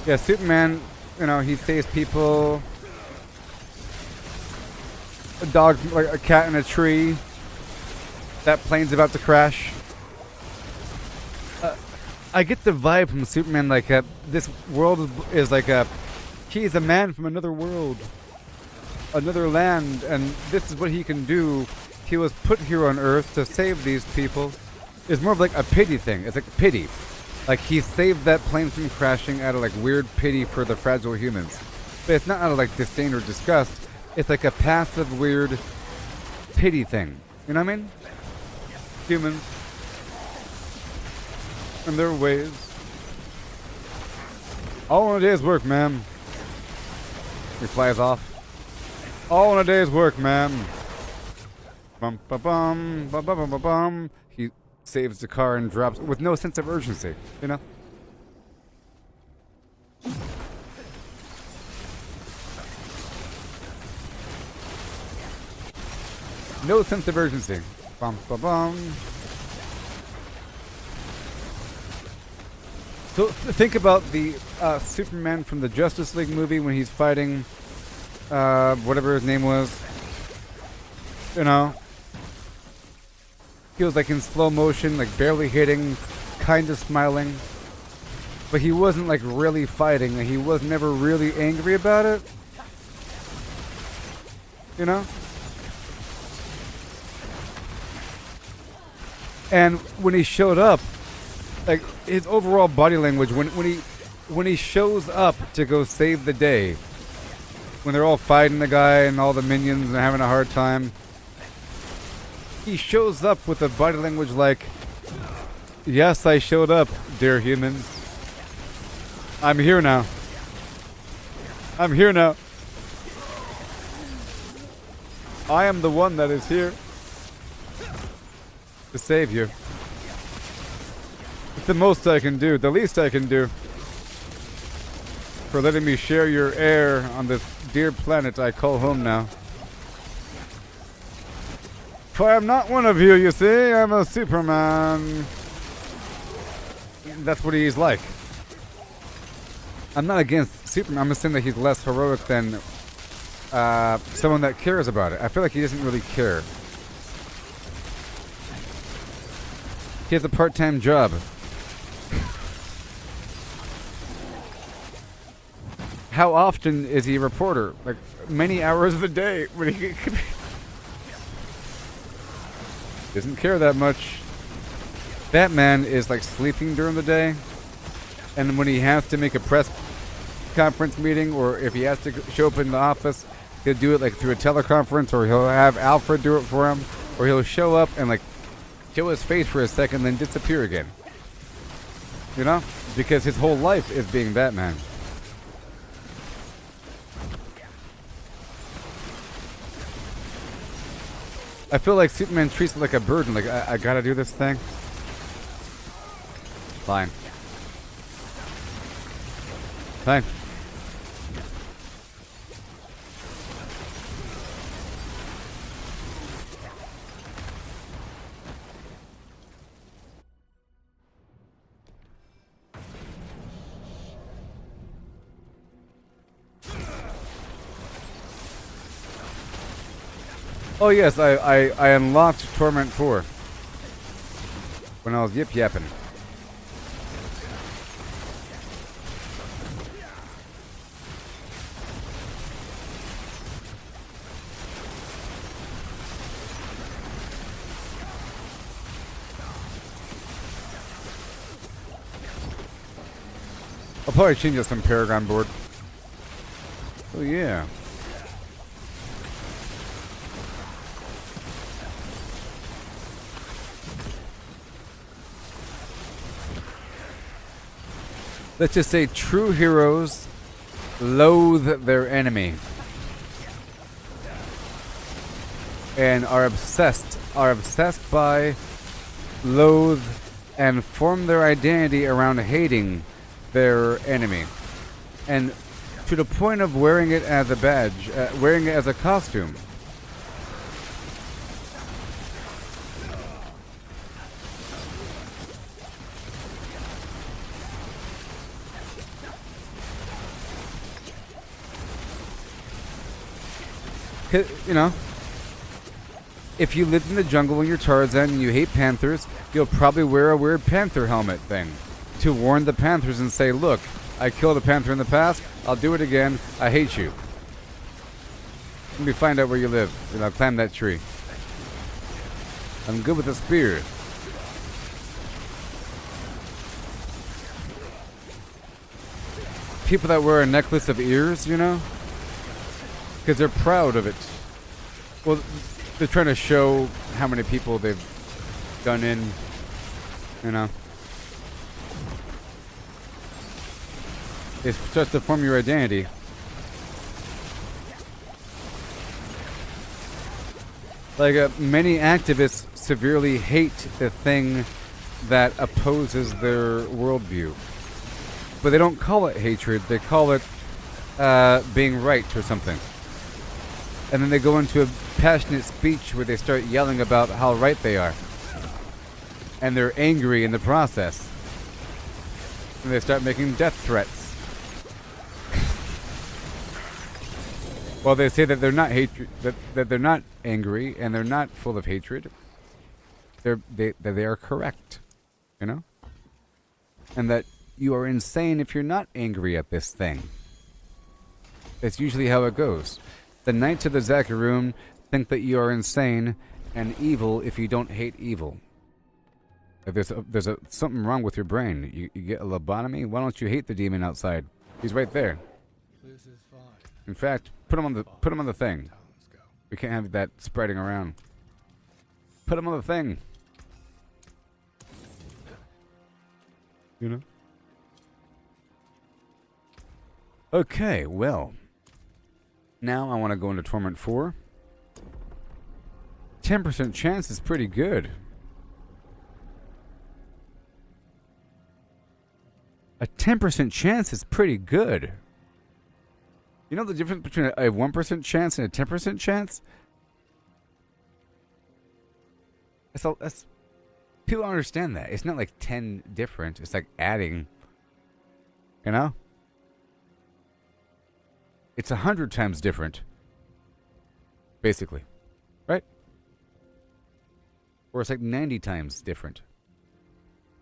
A: Yeah, Superman, you know, he saves people. A dog, like a cat in a tree. That plane's about to crash. I get the vibe from Superman like this world is like he's a man from another world. Another land, and this is what he can do. He was put here on Earth to save these people. It's more of like a pity thing. It's like pity. Like he saved that plane from crashing out of like weird pity for the fragile humans. But it's not out of like disdain or disgust. It's like a passive, weird pity thing. You know what I mean? Humans. In their ways. All in a day's work, man. He flies off. All in a day's work, man. Bum ba bum ba ba bum ba bum. He saves the car and drops with no sense of urgency, you know? No sense of urgency. Bum ba bum. So think about the Superman from the Justice League movie when he's fighting whatever his name was. You know? He was like in slow motion, like barely hitting, kind of smiling. But he wasn't like really fighting. He was never really angry about it. You know? And when he showed up, like his overall body language when he shows up to go save the day, when they're all fighting the guy and all the minions and having a hard time, he shows up with a body language like, yes, I showed up, dear humans. I'm here now. I'm here now. I am the one that is here to save you. It's the most I can do, the least I can do, for letting me share your air on this dear planet I call home now. For I'm not one of you, you see. I'm a Superman. That's what he's like. I'm not against Superman. I'm just saying that he's less heroic than someone that cares about it. I feel like he doesn't really care. He has a part-time job. How often is he a reporter? Like many hours of the day when he doesn't care that much. Batman is like sleeping during the day, and when he has to make a press conference meeting, or if he has to show up in the office, he'll do it like through a teleconference, or he'll have Alfred do it for him, or he'll show up and like show his face for a second, then disappear again. You know, because his whole life is being Batman. I feel like Superman treats it like a burden. Like, I gotta do this thing. Fine. Fine. Oh yes, I unlocked Torment 4 when I was yip-yapping. I'll probably change this some Paragon board. Oh yeah. Let's just say true heroes loathe their enemy and are obsessed by, loathe, and form their identity around hating their enemy, and to the point of wearing it as a badge, wearing it as a costume. You know, if you lived in the jungle when you're Tarzan and you hate panthers, you'll probably wear a weird panther helmet thing to warn the panthers and say, look, I killed a panther in the past, I'll do it again, I hate you. Let me find out where you live, and I'll climb that tree. I'm good with a spear. People that wear a necklace of ears, you know? Because they're proud of it. Well, they're trying to show how many people they've done in, you know. It starts to form your identity. Like, many activists severely hate the thing that opposes their worldview. But they don't call it hatred, they call it being right or something. And then they go into a passionate speech where they start yelling about how right they are. And they're angry in the process. And they start making death threats. Well, they say that they're not hatred, that they're not angry and they're not full of hatred. They are correct, you know, and that you are insane if you're not angry at this thing. That's usually how it goes. The Knights of the Zakaroon think that you are insane and evil if you don't hate evil. If there's something wrong with your brain. You get a lobotomy. Why don't you hate the demon outside? He's right there.
F: This is fine.
A: In fact, put him on the thing. We can't have that spreading around. Put him on the thing. You know? Okay, well. Now I want to go into Torment 4. 10% chance is pretty good. A 10% chance is pretty good. You know the difference between a 1% chance and a 10% chance? That's people don't understand that. It's not like 10 different. It's like adding. You know? It's 100 times different. Basically. Right? Or it's like 90 times different.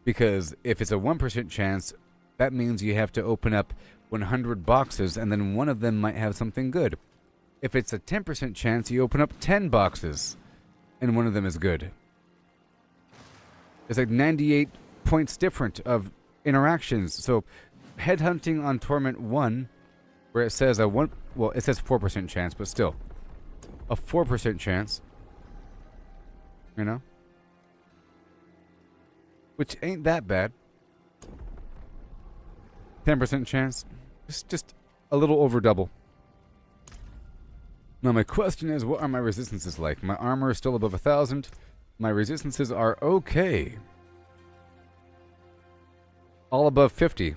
A: Because if it's a 1% chance, that means you have to open up 100 boxes and then one of them might have something good. If it's a 10% chance, you open up 10 boxes and one of them is good. It's like 98 points different of interactions. So headhunting on Torment 1, where it says it says 4% chance, but still a 4% chance, you know, which ain't that bad. 10% chance, it's just a little over double. Now my question is, what are my resistances like? My armor is still above 1,000. My resistances are okay. All above 50.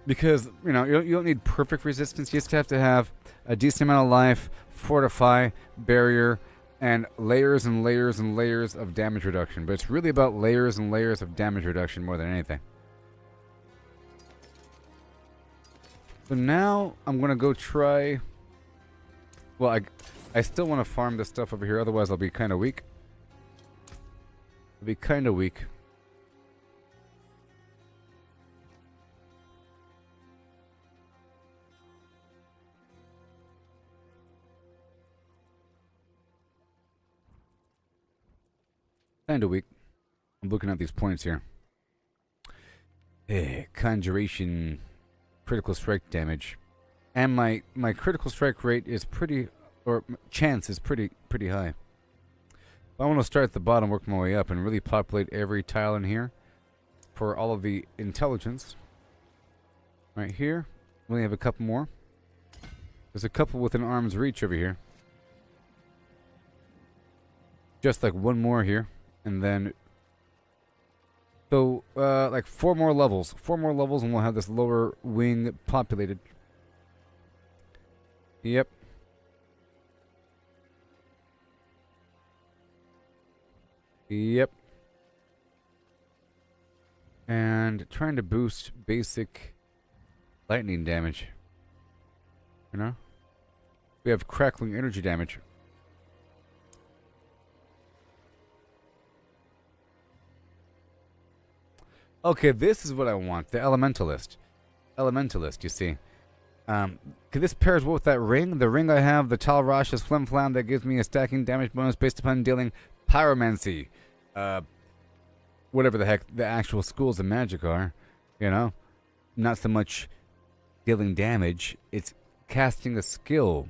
A: Because, you know, you don't need perfect resistance. You just have to have a decent amount of life, fortify, barrier, and layers and layers and layers of damage reduction. But it's really about layers and layers of damage reduction more than anything. So now I'm going to go try... Well, I still want to farm this stuff over here, otherwise I'll be kind of weak. I'll be kind of weak. Kind of weak. I'm looking at these points here. Conjuration, critical strike damage. And my critical strike rate is pretty, or chance is pretty high. I want to start at the bottom, work my way up, and really populate every tile in here for all of the intelligence. Right here, we only have a couple more. There's a couple within arm's reach over here. Just like one more here, and then so like 4 more levels. 4 more levels, and we'll have this lower wing populated. Yep. Yep. And trying to boost basic lightning damage. You know? We have crackling energy damage. Okay, this is what I want. The Elementalist. Elementalist, you see. This pairs well with that ring. The ring I have, the Talrash's Flim Flam, that gives me a stacking damage bonus based upon dealing Pyromancy. Whatever the heck the actual schools of magic are. You know? not so much dealing damage, it's casting a skill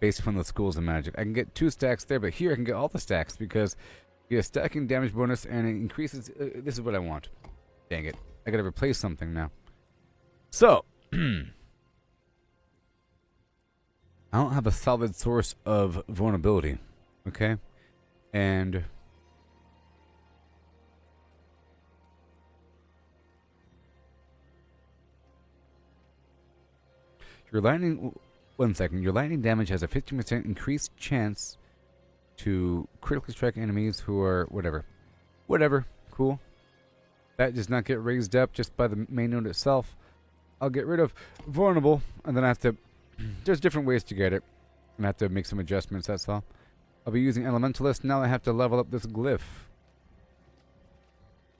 A: based upon the schools of magic. I can get 2 stacks there, but here I can get all the stacks because you get a stacking damage bonus and it increases. This is what I want. Dang it. I gotta replace something now. So, I don't have a solid source of vulnerability. Okay? And your lightning. 1 second. Your lightning damage has a 15% increased chance to critically strike enemies who are whatever. Whatever. Cool. That does not get raised up just by the main node itself. I'll get rid of vulnerable, and then I have to. There's different ways to get it, and I have to make some adjustments. That's all. I'll be using elementalist. Now I have to level up this glyph.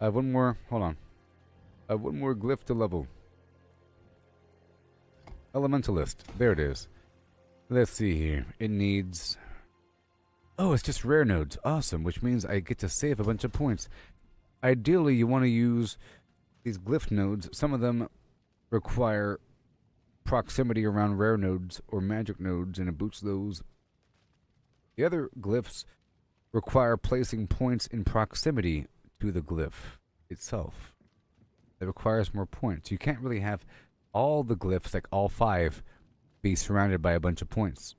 A: I have one more. Hold on. I have one more glyph to level. Elementalist. There it is. Let's see here. It needs. Oh, it's just rare nodes. Awesome, which means I get to save a bunch of points. Ideally, you want to use these glyph nodes. Some of them require proximity around rare nodes or magic nodes, and it boosts those. The other glyphs require placing points in proximity to the glyph itself. It requires more points. You can't really have all the glyphs, like all 5, be surrounded by a bunch of points.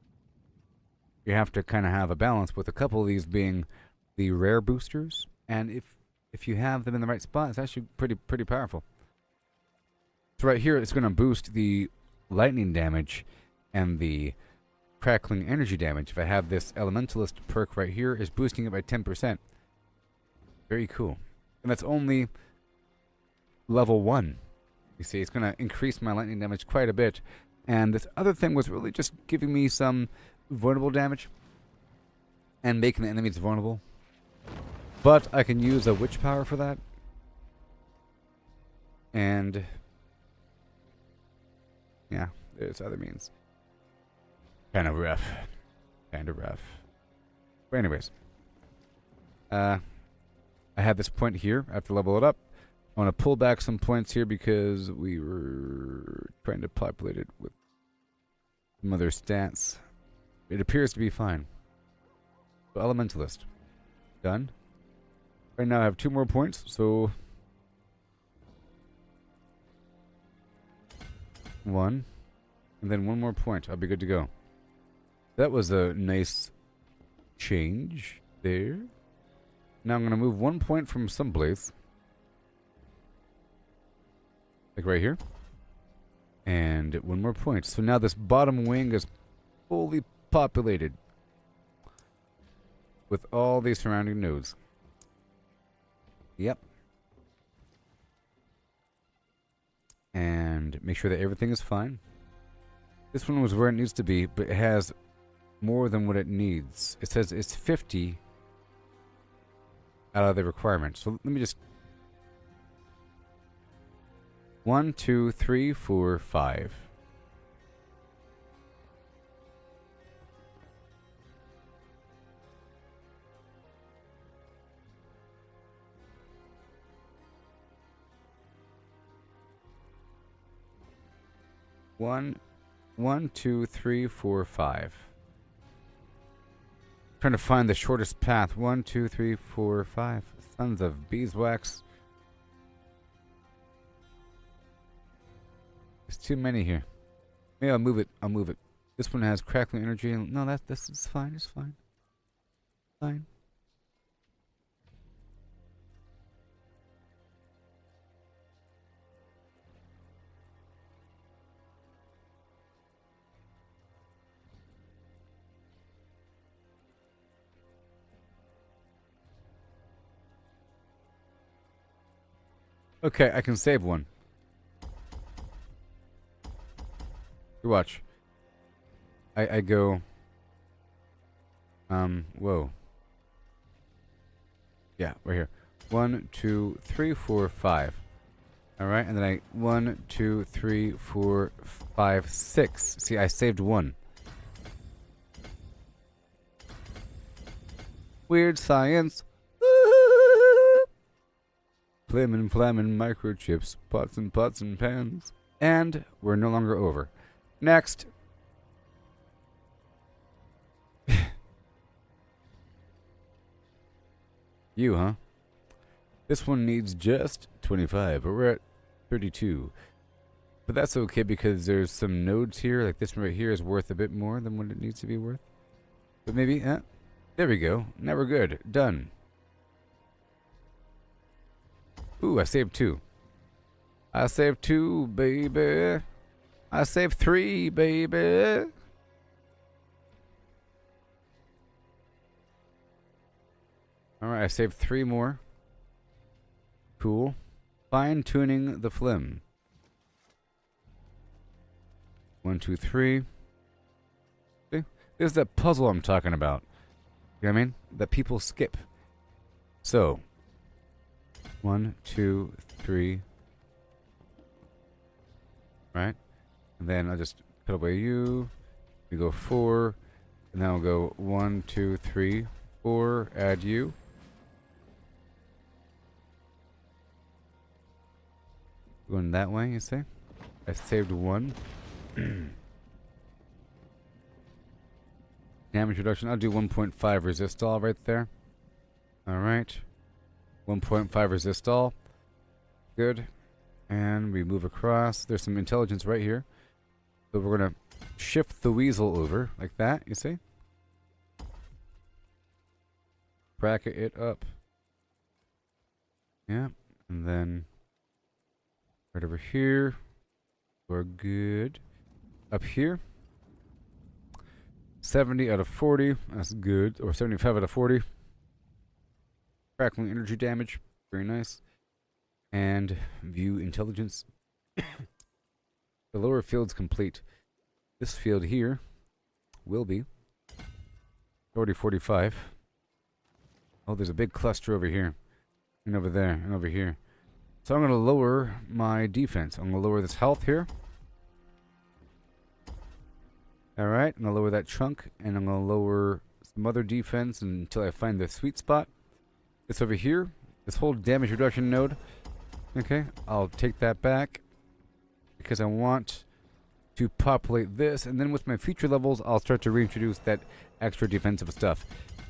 A: You have to kind of have a balance, with a couple of these being the rare boosters, and if you have them in the right spot, it's actually pretty powerful. So right here, it's going to boost the lightning damage and the crackling energy damage. If I have this elementalist perk right here, is boosting it by 10%. Very cool. And that's only level 1. You see, it's going to increase my lightning damage quite a bit. And this other thing was really just giving me some vulnerable damage and making the enemies vulnerable. But I can use a witch power for that. And yeah, there's other means. Kind of rough. But anyways, I have this point here. I have to level it up. I want to pull back some points here because we were trying to populate it with some other stats. It appears to be fine. So elementalist. Done. Right now I have 2 more points, so 1. And then 1 more point. I'll be good to go. That was a nice change there. Now I'm going to move 1 point from someplace. Like right here. And 1 more point. So now this bottom wing is fully populated with all these surrounding nodes. Yep. And make sure that everything is fine. This one was where it needs to be, but it has more than what it needs. It says it's 50 out of the requirement. So let me just 1, 2, 3, 4, 5. One, 2, 3, 4, 5. Trying to find the shortest path. 1, 2, 3, 4, 5. Sons of beeswax. There's too many here. Maybe I'll move it. This one has crackling energy. No, this is fine. It's fine. Fine. Okay, I can save one. You watch. I go. Whoa. Yeah, right here. 1, 2, 3, 4, 5. Alright, and then I 1, 2, 3, 4, 5, 6. See, I saved 1. Weird science. Flamin' flamin' microchips, pots and pans. And we're no longer over. Next. You, huh? This one needs just 25, but we're at 32. But that's okay because there's some nodes here, like this one right here is worth a bit more than what it needs to be worth. But maybe, there we go. Now we're good. Done. Ooh, I saved 2. I saved 2, baby. I saved 3, baby. Alright, I saved 3 more. Cool. Fine-tuning the flim. 1, 2, 3. See? This is that puzzle I'm talking about. You know what I mean? That people skip. So, 1, 2, 3. Right? And then I'll just cut away you. We go 4. And then I'll go 1, 2, 3, 4. Add you. Going that way, you see? I saved 1. Damage reduction. I'll do 1.5 resist all right there. Alright. 1.5 resist all. Good. And we move across. There's some intelligence right here. So we're going to shift the weasel over like that, you see? Bracket it up. Yeah. And then right over here. We're good. Up here. 70 out of 40. That's good. Or 75 out of 40. Crackling energy damage. Very nice. And view intelligence. The lower field's complete. This field here will be 45. Oh, there's a big cluster over here. And over there. And over here. So I'm going to lower my defense. I'm going to lower this health here. Alright, I'm going to lower that chunk. And I'm going to lower some other defense until I find the sweet spot. It's over here. This whole damage reduction node. Okay, I'll take that back. Because I want to populate this. And then with my future levels, I'll start to reintroduce that extra defensive stuff.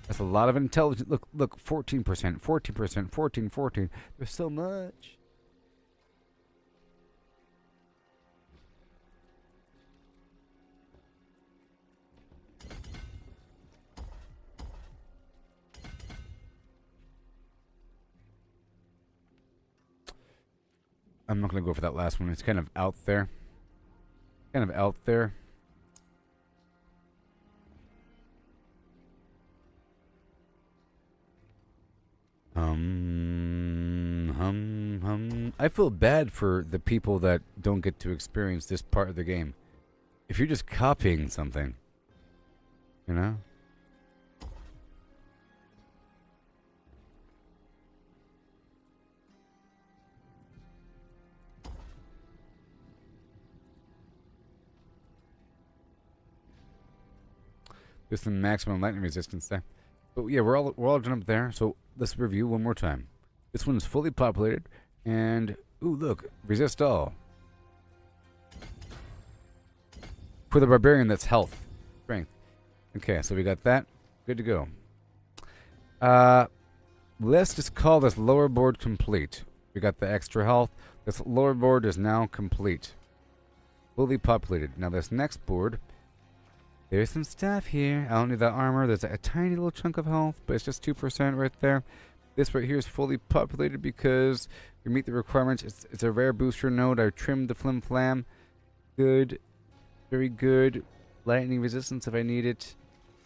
A: That's a lot of intelligence. Look, 14%, 14%, 14. There's so much. I'm not going to go for that last one. It's kind of out there. Kind of out there. I feel bad for the people that don't get to experience this part of the game. If you're just copying something, you know? There's some maximum lightning resistance there. But yeah, we're all done up there. So let's review one more time. This one is fully populated. And, ooh, look. Resist all. For the barbarian, that's health. Strength. Okay, so we got that. Good to go. Let's just call this lower board complete. We got the extra health. This lower board is now complete. Fully populated. Now this next board... There's some stuff here. I don't need that armor. There's a tiny little chunk of health, but it's just 2% right there. This right here is fully populated because we meet the requirements. It's a rare booster node. I trimmed the flim flam. Good. Very good. Lightning resistance if I need it.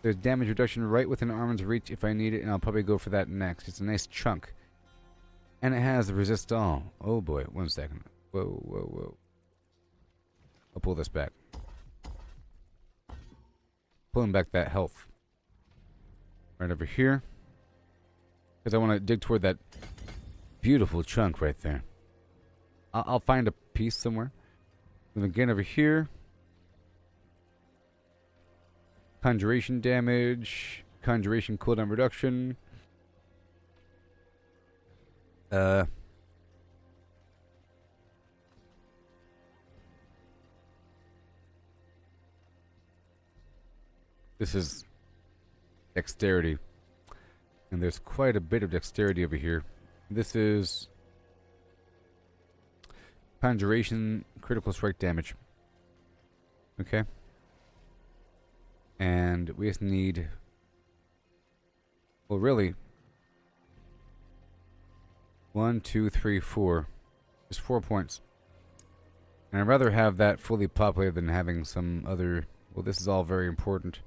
A: There's damage reduction right within armor's reach if I need it, and I'll probably go for that next. It's a nice chunk. And it has resist all. Oh boy. 1 second. Whoa. I'll pull this back. Pulling back that health. Right over here. Because I want to dig toward that beautiful chunk right there. I'll find a piece somewhere. Then again over here. Conjuration damage. Conjuration cooldown reduction. This is dexterity. And there's quite a bit of dexterity over here. This is conjuration critical strike damage. Okay. And we just need, well, really, 1, 2, 3, 4. Just 4 points. And I'd rather have that fully populated than having some other, well, this is all very important.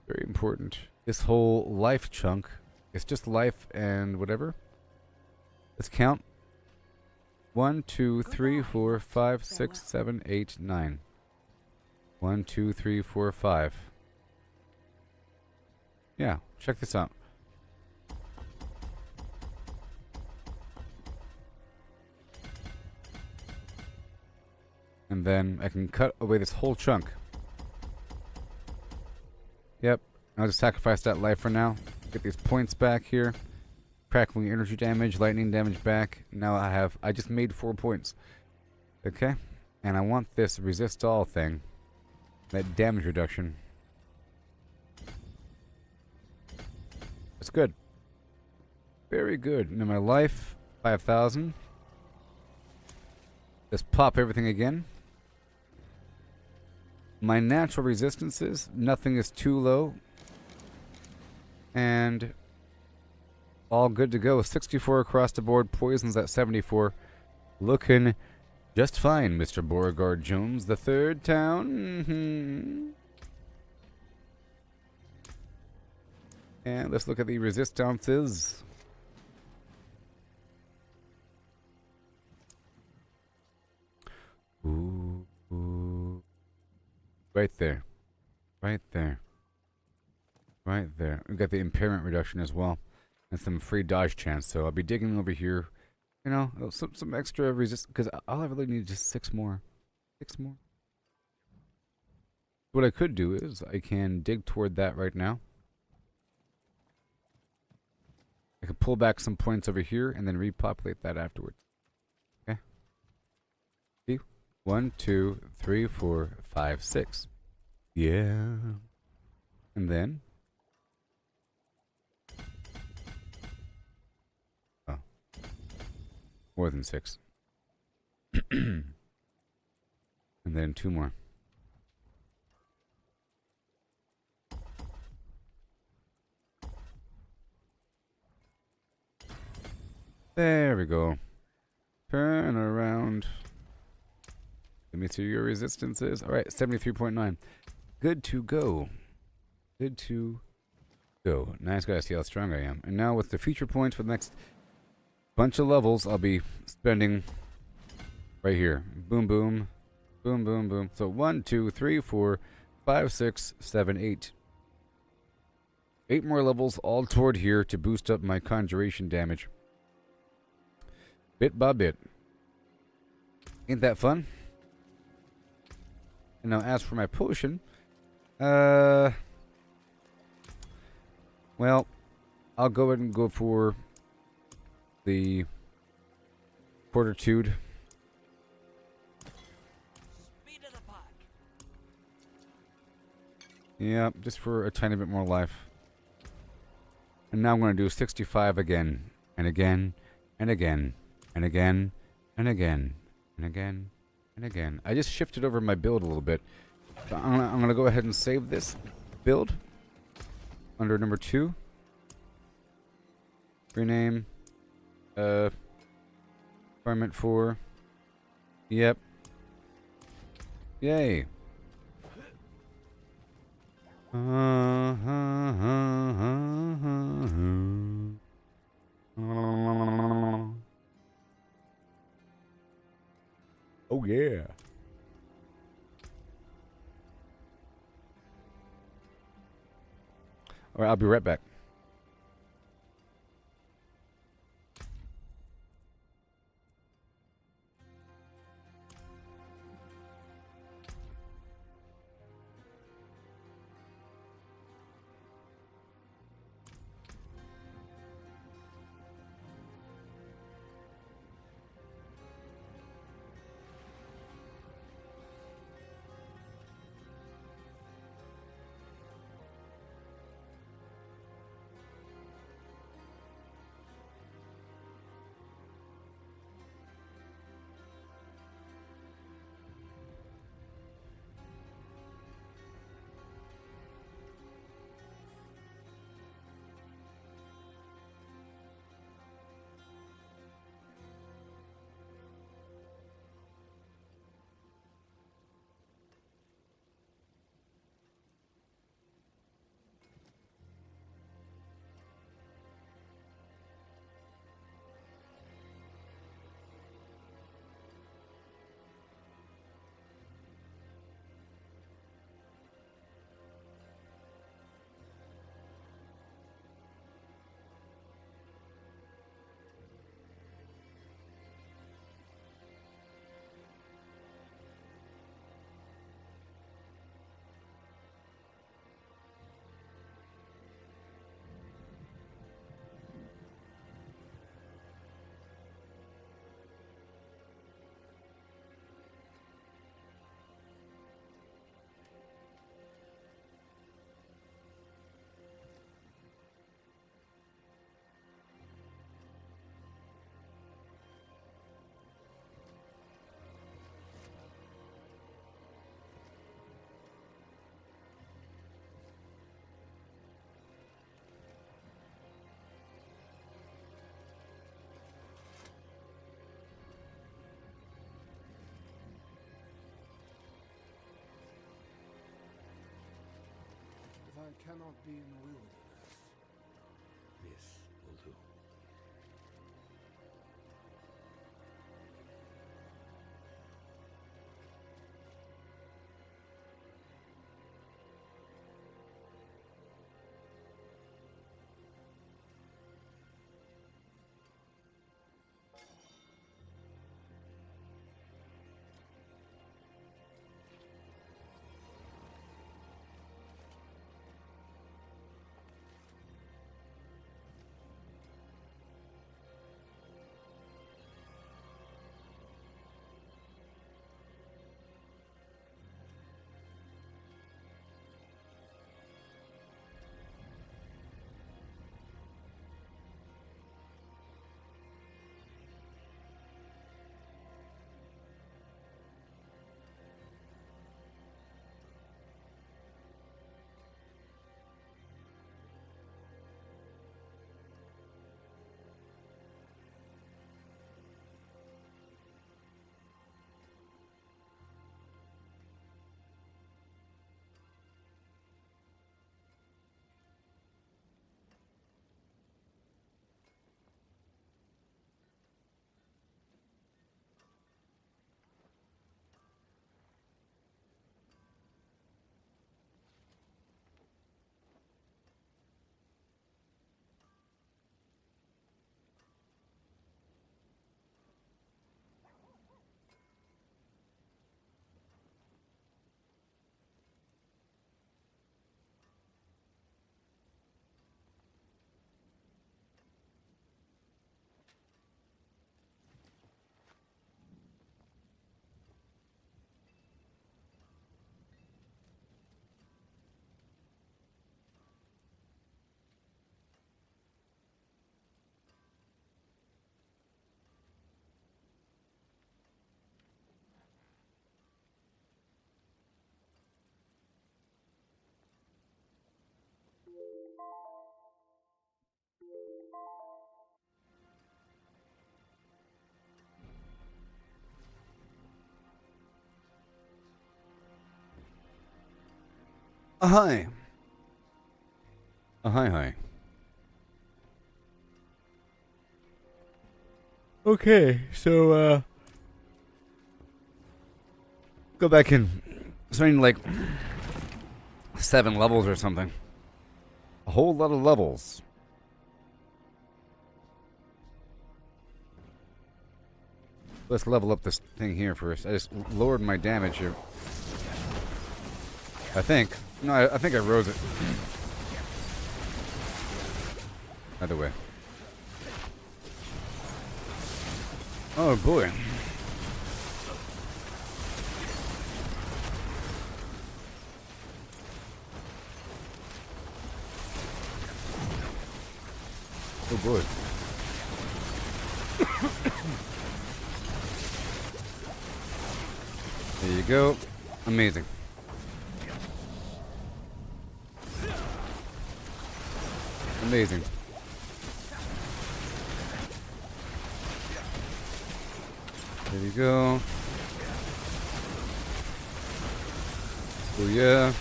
A: Very important. This whole life chunk, it's just life and whatever. Let's count. 1, 2, 3, 4, 5, 6, 7, 8, 9. 1, 2, 3, 4, 5. Yeah, check this out. And then I can cut away this whole chunk. Yep. I'll just sacrifice that life for now. Get these points back here. Crackling energy damage, lightning damage back. Now I just made 4 points. Okay? And I want this resist all thing. That damage reduction. That's good. Very good. Now my life, 5,000. Let's pop everything again. My natural resistances, nothing is too low. And all good to go. 64 across the board. Poisons at 74. Looking just fine, Mr. Beauregard Jones. The third town. And let's look at the resistances. Ooh. Right there. Right there. Right there. We've got the impairment reduction as well. And some free dodge chance. So I'll be digging over here. You know, some extra resist. Because all I really need is just 6 more. 6 more. What I could do is I can dig toward that right now. I can pull back some points over here and then repopulate that afterwards. Okay? See? 1, 2, 3, 4, 5, 6. Yeah. And then. Oh. More than 6. And then 2 more. There we go. Turn around. Let me see your resistances. Alright, 73.9. Good to go. Good to go. Nice guys, see how strong I am. And now with the feature points for the next bunch of levels, I'll be spending right here. Boom, boom. Boom, boom, boom. So 1, 2, 3, 4, 5, 6, 7, 8. 8 more levels all toward here to boost up my conjuration damage. Bit by bit. Ain't that fun? And now as for my potion, well, I'll go ahead and go for the Fortitude.
B: Speed of the pack.
A: Yeah, just for a tiny bit more life. And now I'm going to do 65 again, and again, and again, and again, and again, and again, and again. I just shifted over my build a little bit. So I'm gonna go ahead and save this build under number 2. Rename. Requirement 4. Yep. Yay. Oh yeah. All right, I'll be right back.
E: I cannot be in the wilderness.
F: This will do.
A: Hi. Hi. Okay, so, go back in. Starting like 7 levels or something. A whole lot of levels. Let's level up this thing here first. I just lowered my damage here. I think. No, I think I rose it. Either way. Oh boy. Oh boy. There you go. Amazing. Amazing. There you go. Oh yeah.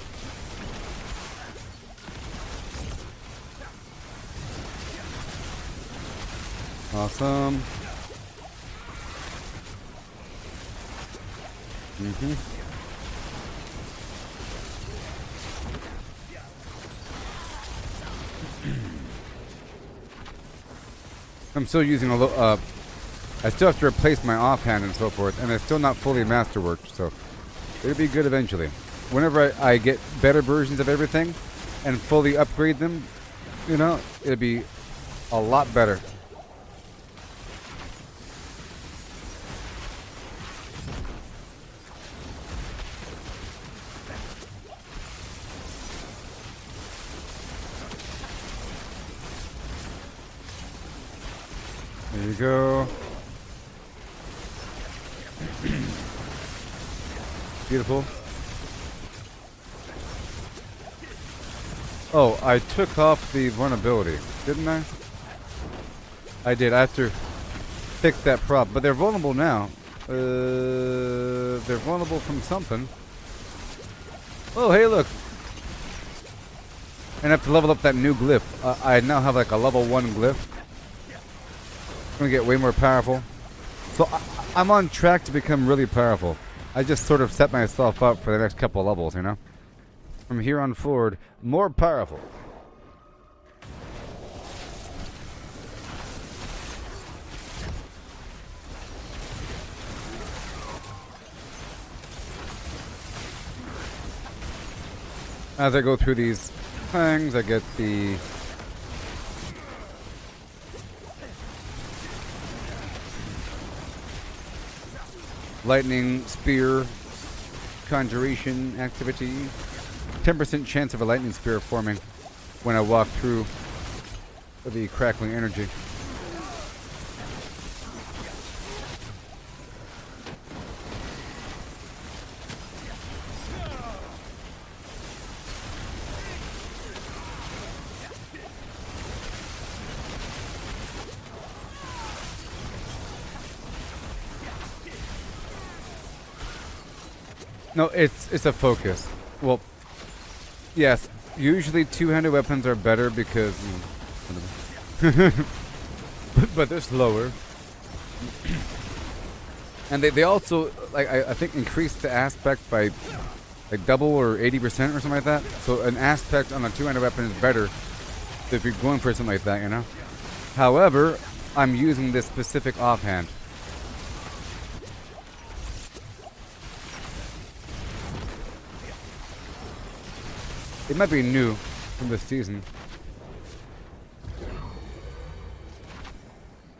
A: Awesome. I'm still using a little, I still have to replace my offhand and so forth, and it's still not fully masterworked, so it'll be good eventually. Whenever I get better versions of everything and fully upgrade them, you know, it'll be a lot better. There you go. Beautiful. Oh, I took off the vulnerability, didn't I? I did. I have to fix that prop, but they're vulnerable now. They're vulnerable from something. Oh, hey, look. And I have to level up that new glyph. I now have like a level 1 glyph. I'm gonna get way more powerful. So I'm on track to become really powerful. I just sort of set myself up for the next couple of levels, you know? From here on forward, more powerful. As I go through these things, I get the lightning spear conjuration activity. 10% chance of a lightning spear forming when I walk through the crackling energy. No, it's a focus. Well, yes, usually two-handed weapons are better because, but they're slower, and they also like I think increase the aspect by like double or 80% or something like that. So an aspect on a two-handed weapon is better if you're going for something like that, you know. However, I'm using this specific offhand. It might be new from this season.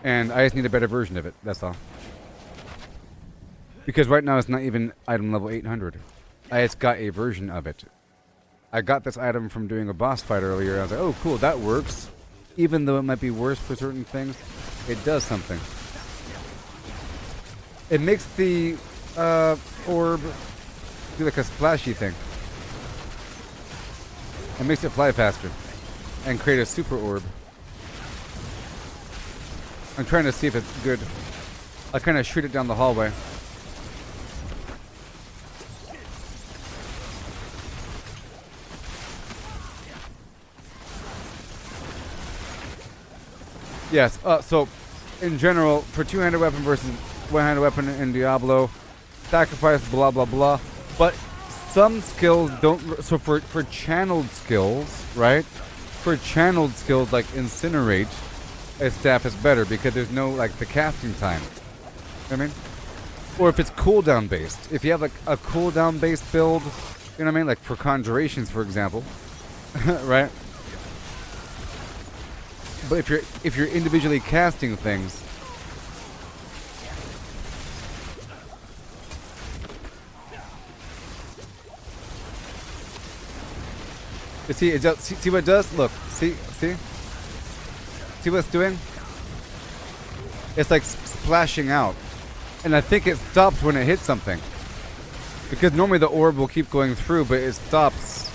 A: And I just need a better version of it, that's all. Because right now it's not even item level 800. I just got a version of it. I got this item from doing a boss fight earlier. I was like, oh cool, that works. Even though it might be worse for certain things, it does something. It makes the orb do like a splashy thing. It makes it fly faster and create a super orb. I'm trying to see if it's good. I kind of shoot it down the hallway. Yes, so in general, for two-handed weapon versus one-handed weapon in Diablo, sacrifice, blah, blah, blah. But some skills don't, so for channeled skills, right? For channeled skills like Incinerate, a staff is better because there's no, like, the casting time. You know what I mean? Or if it's cooldown based. If you have, like, a cooldown based build, you know what I mean? Like for conjurations, for example, right? But if you're individually casting things, you see, it does, see what it does? Look, see what it's doing? It's like splashing out, and I think it stops when it hits something. Because normally the orb will keep going through, but it stops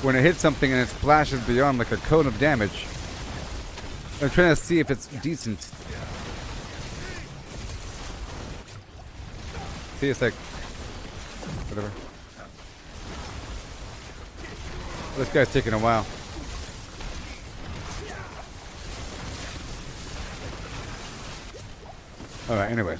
A: when it hits something and it splashes beyond like a cone of damage. I'm trying to see if it's decent. See, it's like whatever. This guy's taking a while. Alright, anyways.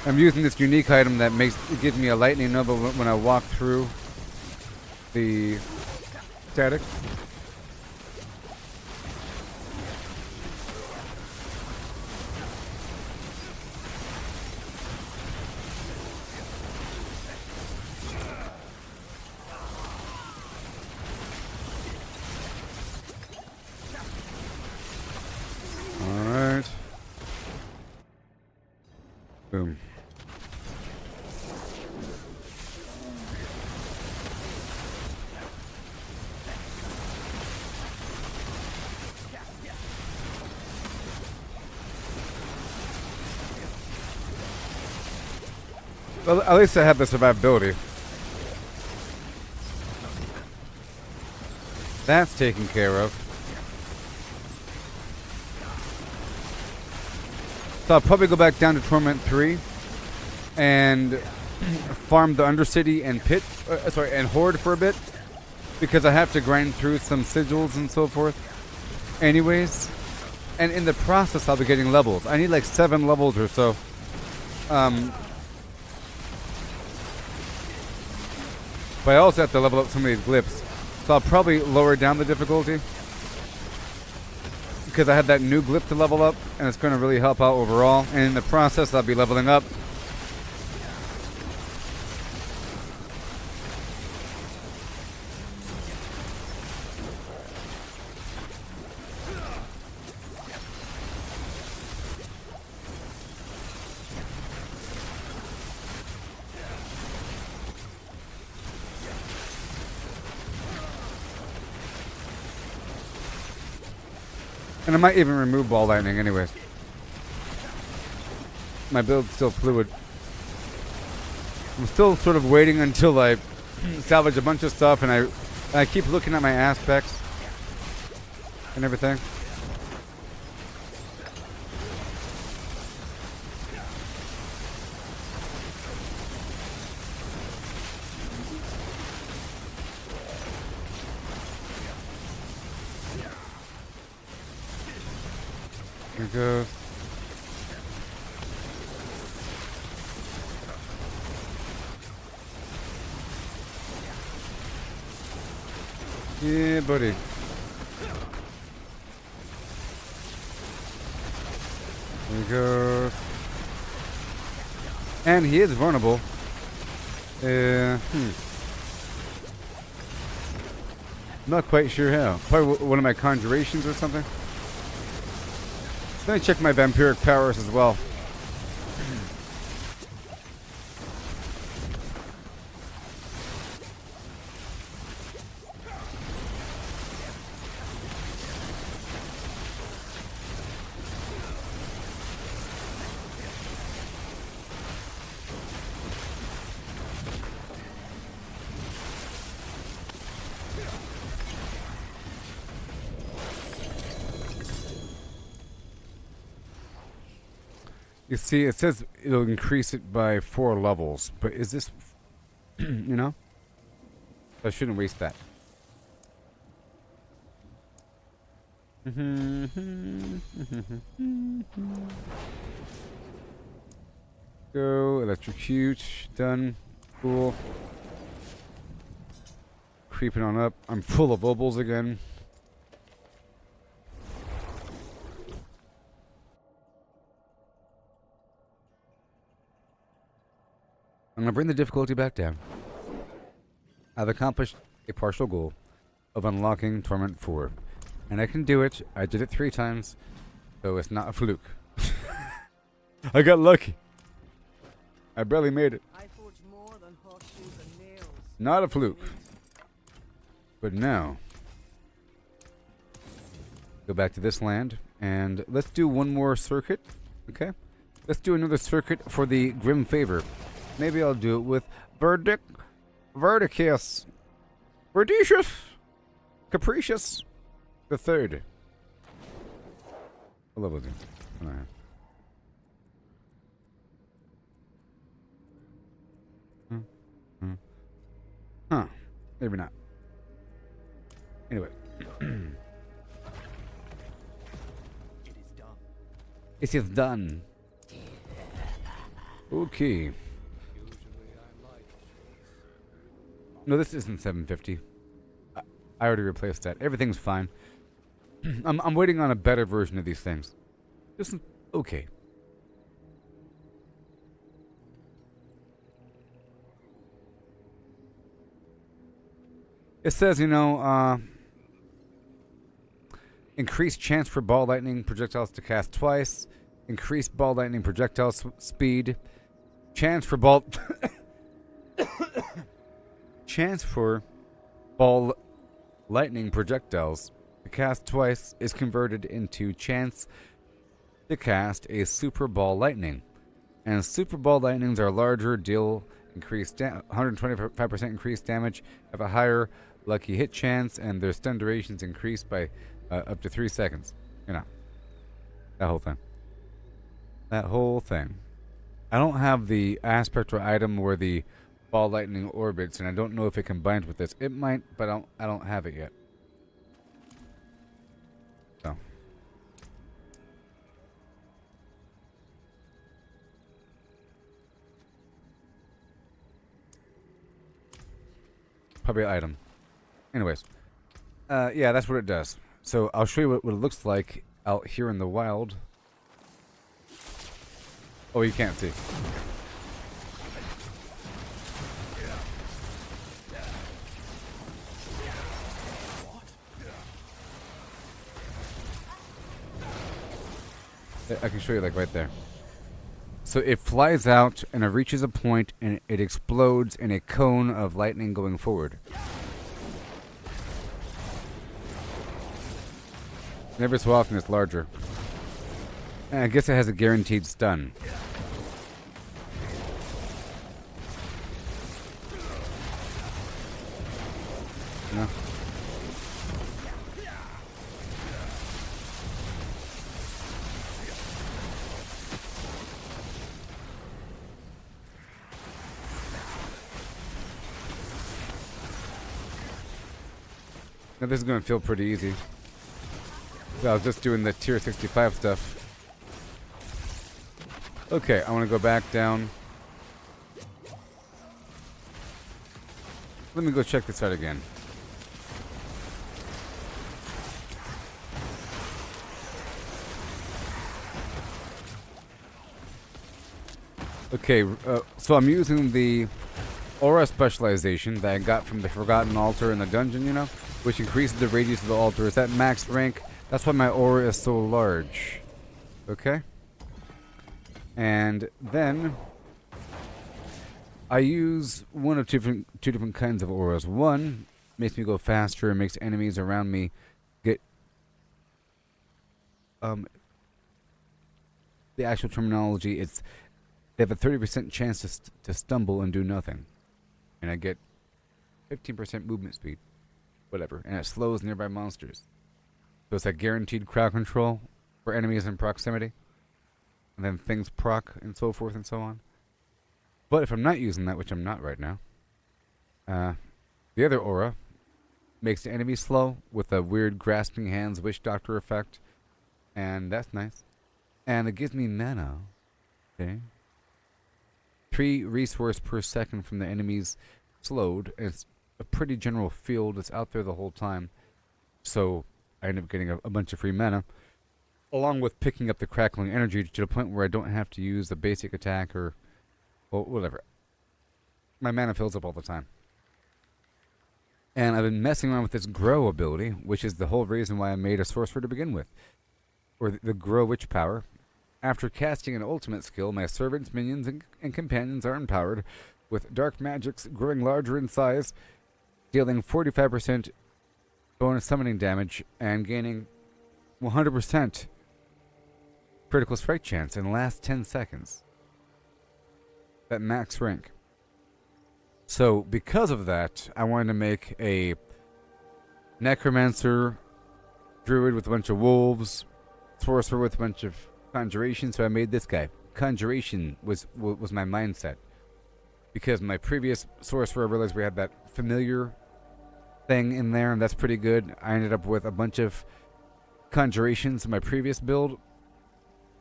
A: I'm using this unique item that gives me a lightning nova when I walk through the static. Alright. Boom. Well, at least I have the survivability. That's taken care of. So I'll probably go back down to Torment 3 and farm the Undercity and Pit, and Horde for a bit, because I have to grind through some sigils and so forth anyways. And in the process, I'll be getting levels. I need like 7 levels or so. But I also have to level up some of these glyphs. So I'll probably lower down the difficulty, because I have that new glyph to level up, and it's going to really help out overall. And in the process, I'll be leveling up. And I might even remove ball lightning anyways. My build's still fluid. I'm still sort of waiting until I salvage a bunch of stuff, and I keep looking at my aspects and everything. There it goes. Yeah, buddy. There he goes. And he is vulnerable. Not quite sure how. Probably one of my conjurations or something. Let me check my vampiric powers as well. You see, it says it'll increase it by 4 levels, but is this, you know? I shouldn't waste that. Go, electrocute, done, cool. Creeping on up. I'm full of obels again. I'm going to bring the difficulty back down. I've accomplished a partial goal of unlocking Torment 4. And I can do it. I did it 3 times. So it's not a fluke. I got lucky. I barely made it.
B: I forge more than horseshoes and nails.
A: Not a fluke. But now, go back to this land. And let's do one more circuit. Okay? Let's do another circuit for the Grim Favor. Maybe I'll do it with Verdicus, Capricious, the third. What level is it? Huh. Maybe not. Anyway. It is done. Okay. No, this isn't 750. I already replaced that. Everything's fine. I'm waiting on a better version of these things. This is okay. It says, you know, increased chance for ball lightning projectiles to cast twice. Increased ball lightning projectile speed. Chance for ball... Chance for ball lightning projectiles to cast twice is converted into chance to cast a super ball lightning. And super ball lightnings are larger, deal increased 125% increased damage, have a higher lucky hit chance, and their stun durations increased by up to 3 seconds. You know, that whole thing. That whole thing. I don't have the aspect or item where the ball lightning orbits, and I don't know if it combines with this. It might, but I don't have it yet. So. Probably an item. Anyways. Yeah, that's what it does. So I'll show you what it looks like out here in the wild. Oh, you can't see. I can show you like right there. So it flies out and it reaches a point and it explodes in a cone of lightning going forward. Never so often it's larger. And I guess it has a guaranteed stun. No. Now this is going to feel pretty easy. So I was just doing the tier 65 stuff. Okay, I want to go back down. Let me go check this out again. Okay, so I'm using the aura specialization that I got from the Forgotten Altar in the dungeon, you know, which increases the radius of the altar. It's at max rank. That's why my aura is so large. Okay? And then I use one of two different kinds of auras. One makes me go faster and makes enemies around me get the actual terminology. It's they have a 30% chance to stumble and do nothing, and I get 15% movement speed, whatever, and it slows nearby monsters. So it's a guaranteed crowd control for enemies in proximity. And then things proc and so forth and so on. But if I'm not using that, which I'm not right now, the other aura makes the enemy slow with a weird grasping hands wish doctor effect. And that's nice. And it gives me mana. Okay. 3 resource per second from the enemies slowed. It's a pretty general field. It's out there the whole time. So I end up getting a bunch of free mana, along with picking up the crackling energy to the point where I don't have to use the basic attack or well, whatever. My mana fills up all the time. And I've been messing around with this grow ability, which is the whole reason why I made a sorcerer to begin with. Or the grow witch power. After casting an ultimate skill, my servants, minions, and companions are empowered with dark magics growing larger in size, dealing 45% bonus summoning damage, and gaining 100% critical strike chance in the last 10 seconds. At max rank. So, because of that, I wanted to make a necromancer druid with a bunch of wolves, sorcerer with a bunch of conjuration, so I made this guy. Conjuration was my mindset. Because my previous sorcerer, I realized we had that familiar thing in there, and that's pretty good. I ended up with a bunch of conjurations in my previous build,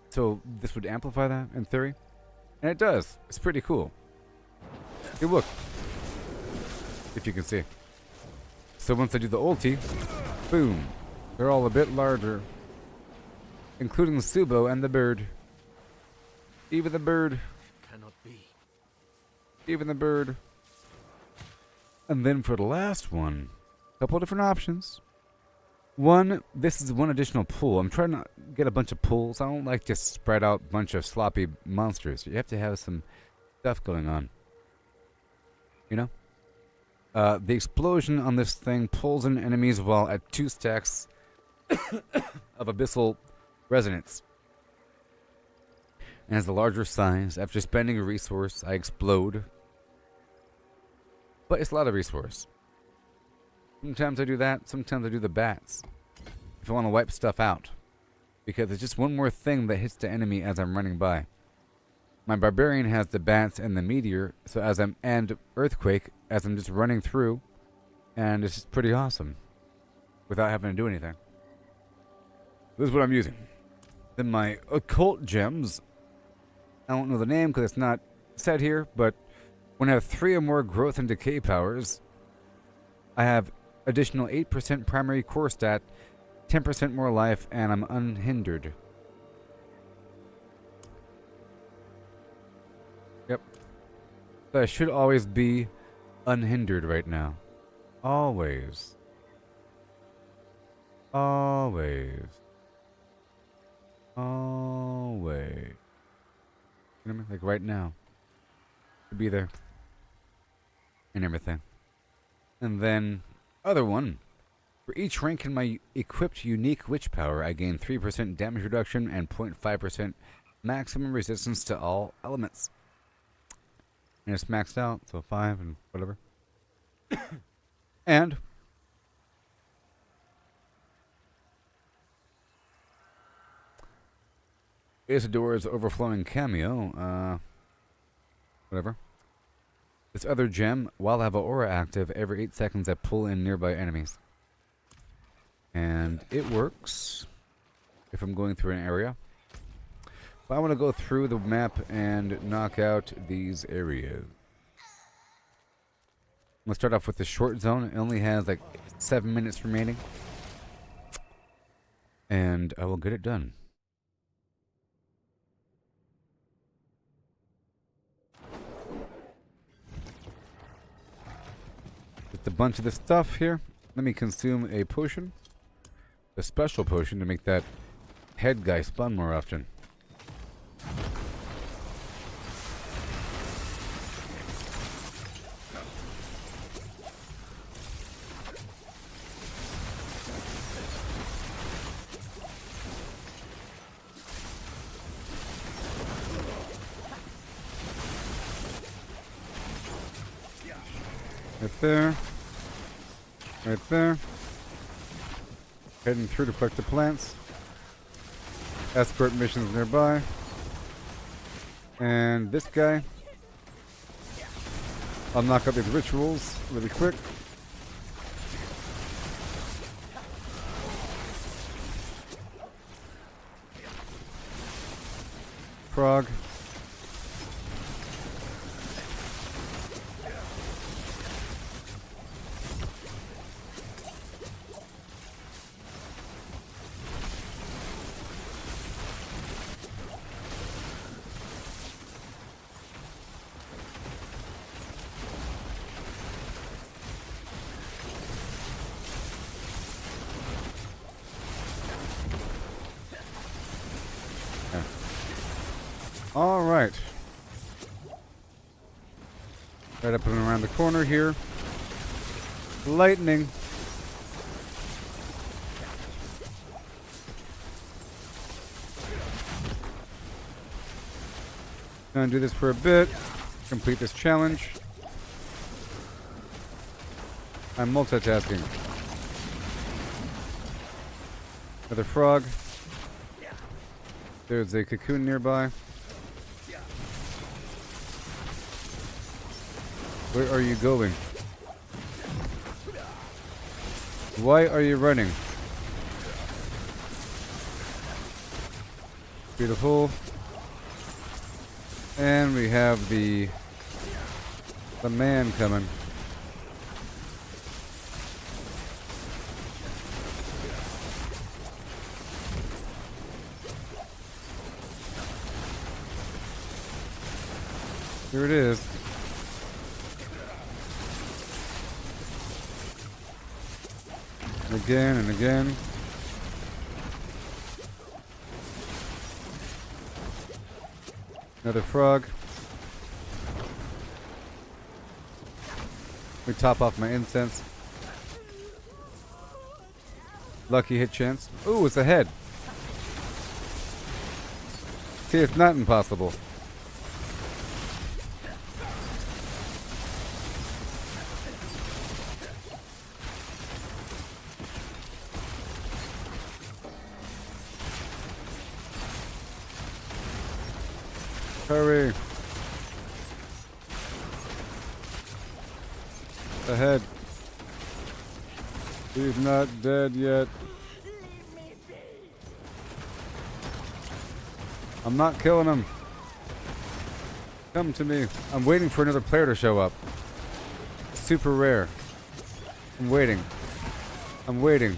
A: so this would amplify that in theory, and it does. It's pretty cool. Hey, look, if you can see. So once I do the ulti, boom, they're all a bit larger, including the Subo and the bird. Even the bird.
G: Cannot be.
A: Even the bird. And then for the last one, a couple of different options. One, this is one additional pool. I'm trying to get a bunch of pools. I don't like just spread out a bunch of sloppy monsters. You have to have some stuff going on. You know? The explosion on this thing pulls in enemies while at 2 stacks of abyssal resonance. And has a larger size. After spending a resource, I explode. But it's a lot of resource. Sometimes I do that. Sometimes I do the bats. If I want to wipe stuff out. because it's just one more thing that hits the enemy as I'm running by. My barbarian has the bats and the meteor, so and earthquake as I'm just running through, and it's just pretty awesome without having to do anything. This is what I'm using. Then my occult gems. I don't know the name because it's not said here, but when I have 3 or more growth and decay powers, I have additional 8% primary core stat, 10% more life, and I'm unhindered. Yep. So I should always be unhindered right now. Always. Always. Always. You know what I mean? Like right now. To be there. And everything. And then, other one. For each rank in my equipped unique witch power, I gain 3% damage reduction and 0.5% maximum resistance to all elements. And it's maxed out, so 5 and whatever. And Isidora's overflowing cameo, whatever. This other gem, while I have an aura active, every 8 seconds I pull in nearby enemies. And it works if I'm going through an area. But I want to go through the map and knock out these areas. Let's start off with the short zone. It only has like 7 minutes remaining. And I will get it done. Just a bunch of this stuff here. Let me consume a potion. A special potion to make that head guy spawn more often. Right there. Right there. Heading through to collect the plants. Escort missions nearby. And this guy. I'll knock out these rituals really quick. Frog. All right. Right up and around the corner here. Lightning. Gonna do this for a bit. Complete this challenge. I'm multitasking. Another frog. There's a cocoon nearby. Where are you going? Why are you running? Beautiful. And we have the man coming. Here it is. Again and again. Another frog. We top off my incense. Lucky hit chance. Ooh, it's a head. See, it's not impossible. Hurry. Ahead. He's not dead yet. I'm not killing him. Come to me. I'm waiting for another player to show up. Super rare. I'm waiting. I'm waiting.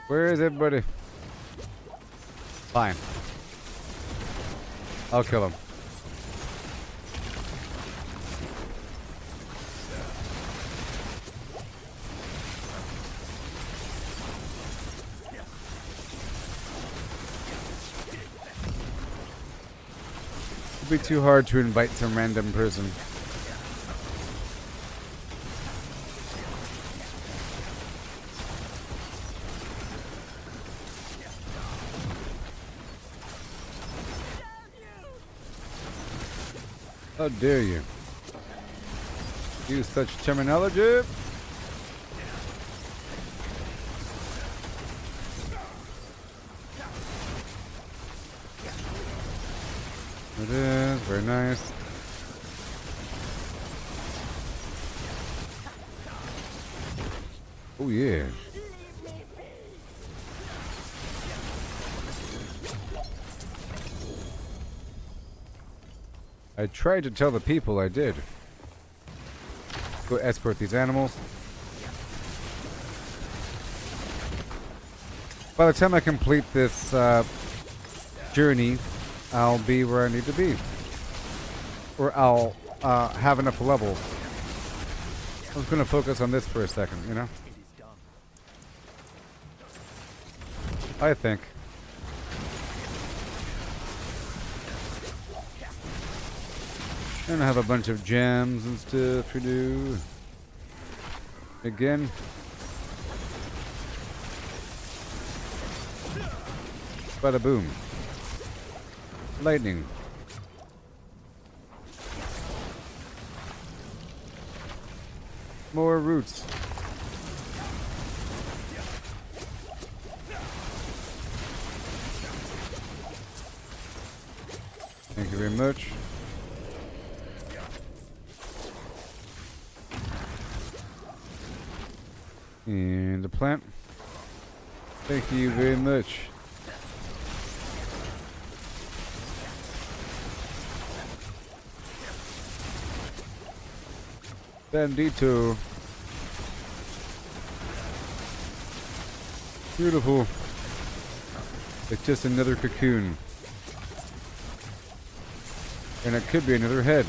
A: Where is everybody? Fine. I'll kill him. It'd be too hard to invite some random person. How dare you? Use such terminology? It is very nice. Oh yeah. I tried to tell the people I did. Go escort these animals. By the time I complete this journey, I'll be where I need to be. Or I'll have enough levels. I was going to focus on this for a second, you know? I think. And I have a bunch of gems and stuff to do. Again. Bada boom. Lightning. More roots. Thank you very much. And the plant. Thank you very much. Bandito. Beautiful. It's just another cocoon. And it could be another head.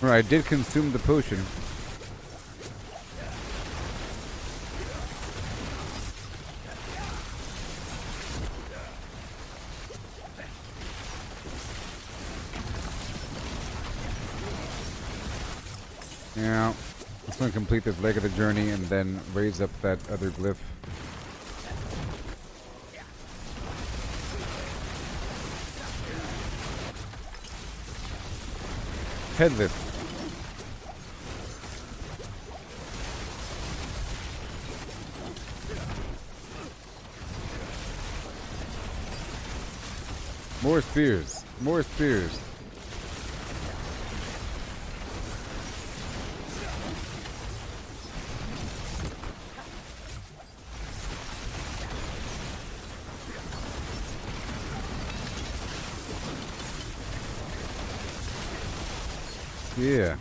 A: Or I did consume the potion. Yeah, just going to complete this leg of the journey and then raise up that other glyph. Headless. More spears. More spears. Yeah.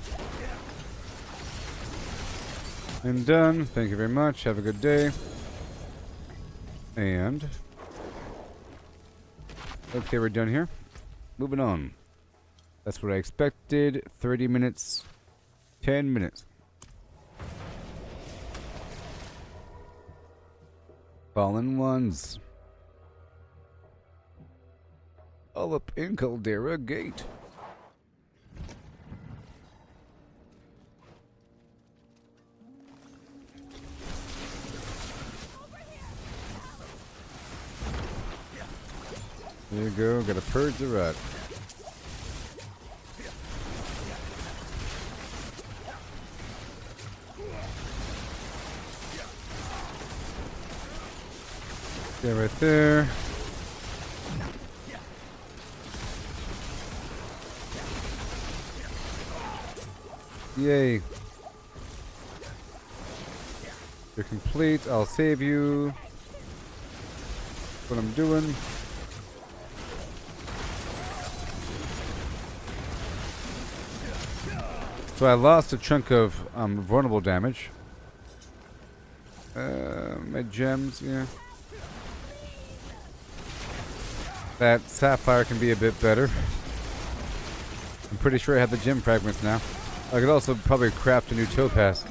A: I'm done. Thank you very much. Have a good day. And okay, we're done here. Moving on. That's what I expected. 30 minutes. 10 minutes. Fallen ones. All up in Caldera Gate. There you go, gotta purge the rut. Yeah, right there. Yay. You're complete. I'll save you. That's what I'm doing. So I lost a chunk of vulnerable damage. My gems, yeah. That sapphire can be a bit better. I'm pretty sure I have the gem fragments now. I could also probably craft a new topaz.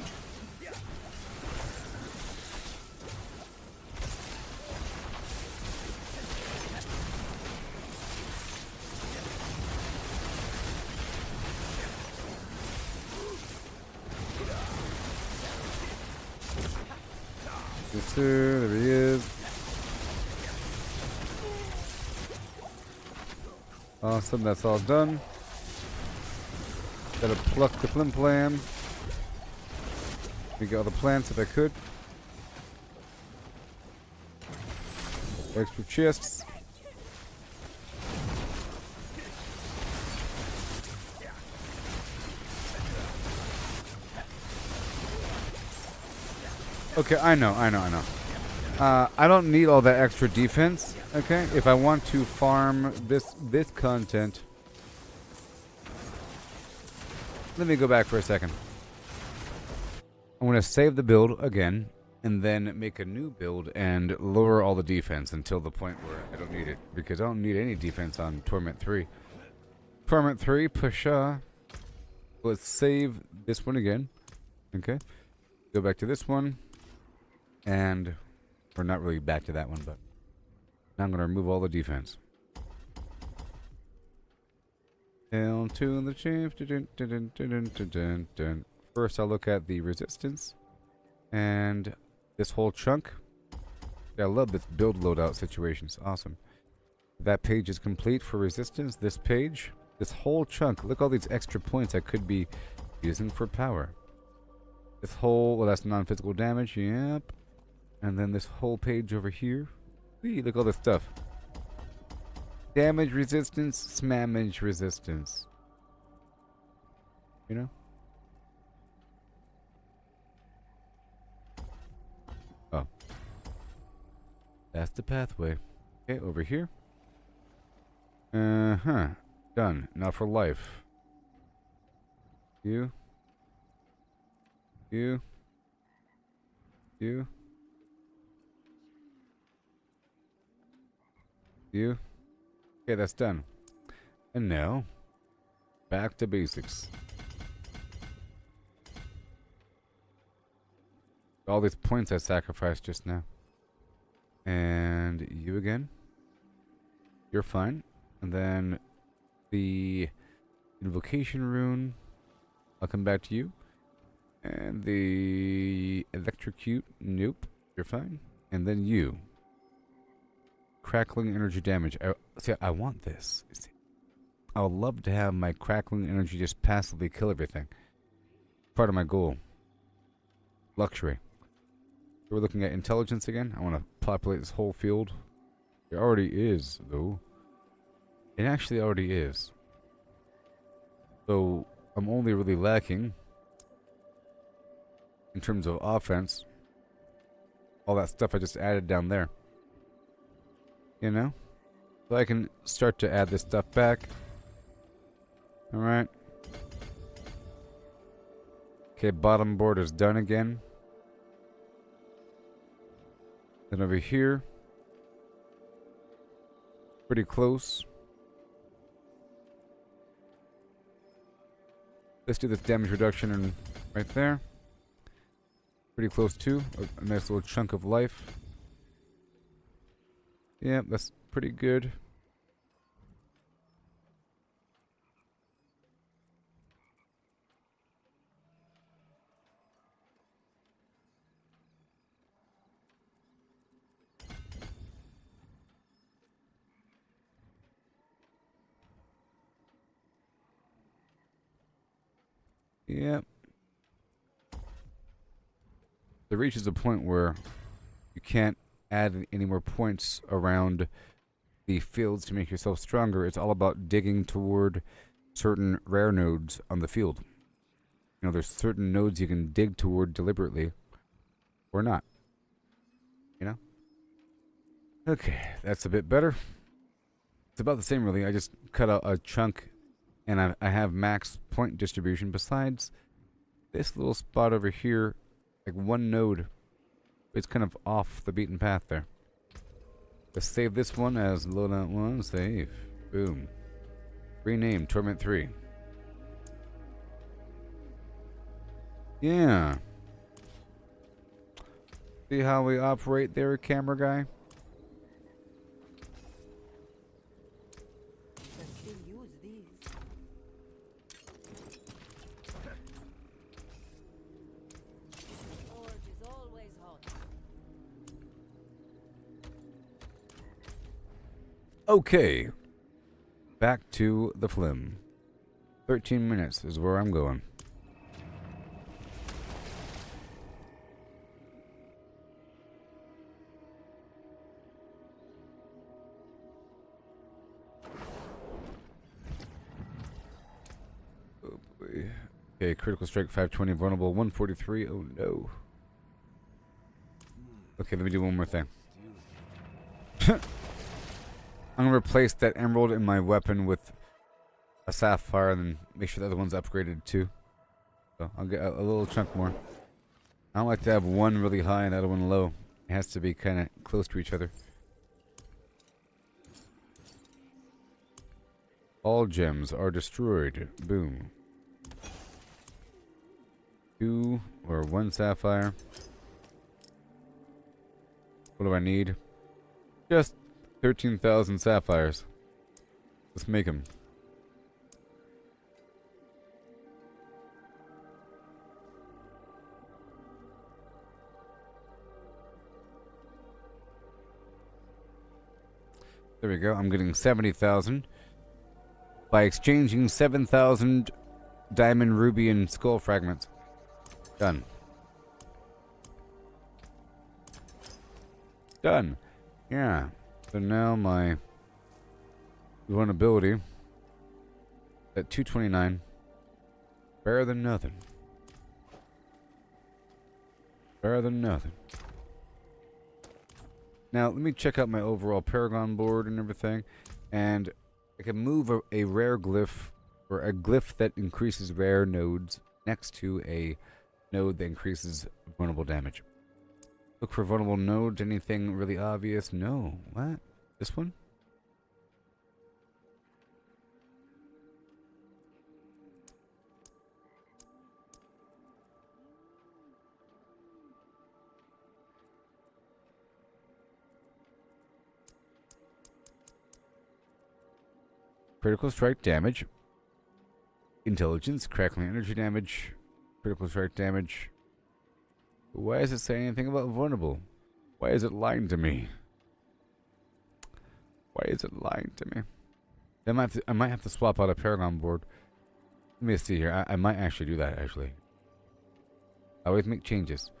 A: Yes, sir. There he is. Awesome. That's all done. Gotta pluck the flim flam. Let me get all the plants if I could. Extra chests. Okay, I know. I don't need all that extra defense, okay? If I want to farm this content... Let me go back for a second. I'm going to save the build again, and then make a new build and lower all the defense until the point where I don't need it. Because I don't need any defense on Torment 3. Torment 3, Pasha. Let's save this one again. Okay. Go back to this one. And we're not really back to that one, but now I'm going to remove all the defense. Down to the chief. First, I'll look at the resistance and this whole chunk. Yeah, I love this build loadout situation. It's awesome. That page is complete for resistance. This page, this whole chunk. Look at all these extra points I could be using for power. This whole, well, that's non-physical damage. Yep. And then this whole page over here. Look at all this stuff. Damage resistance, smammage resistance. You know? Oh. That's the pathway. Okay, over here. Uh-huh. Done. Now for life. You. You. You. You. Okay, that's done. And now, back to basics. All these points I sacrificed just now. And you again. You're fine. And then the invocation rune. I'll come back to you. And the electrocute. Nope. You're fine. And then you. Crackling energy damage. I want this. I would love to have my crackling energy just passively kill everything. Part of my goal. Luxury. So we're looking at intelligence again. I want to populate this whole field. It already is, though. It actually already is. So I'm only really lacking in terms of offense. All that stuff I just added down there. You know? So I can start to add this stuff back. Alright. Okay, bottom board is done again. Then over here. Pretty close. Let's do this damage reduction and right there. Pretty close too. A nice little chunk of life. Yeah, that's pretty good. Yep. There reaches a point where you can't add any more points around the fields to make yourself stronger. It's all about digging toward certain rare nodes on the field. You know, there's certain nodes you can dig toward deliberately or not. You know? Okay, that's a bit better. It's about the same, really. I just cut out a chunk, and I have max point distribution. Besides this little spot over here, like one node, it's kind of off the beaten path there. Let's save this one as loadout 1. Save. Boom. Rename Torment 3. Yeah. See how we operate there, camera guy?
B: Can still use these. Forge is always hot.
A: Okay. Back to the flim. 13 minutes is where I'm going. Oh boy. Okay, critical strike 520, vulnerable 143. Oh no. Okay, let me do one more thing. I'm gonna replace that emerald in my weapon with a sapphire and then make sure the other one's upgraded too. So I'll get a little chunk more. I don't like to have one really high and the other one low. It has to be kind of close to each other. All gems are destroyed. Boom. 2 or 1 sapphire. What do I need? Just 13,000 sapphires. Let's make them. There we go. I'm getting 70,000 by exchanging 7,000 diamond, ruby, and skull fragments. Done. Done. Yeah. So now my vulnerability at 229. Better than nothing. Better than nothing. Now, let me check out my overall Paragon board and everything. And I can move a rare glyph, or a glyph that increases rare nodes next to a node that increases vulnerable damage. Look for vulnerable nodes. Anything really obvious? No. What? This one? Critical strike damage. Intelligence, crackling energy damage, critical strike damage. Why does it say anything about vulnerable? Why is it lying to me? Why is it lying to me? I might have to swap out a Paragon board. Let me see here. I might actually do that, actually. I always make changes.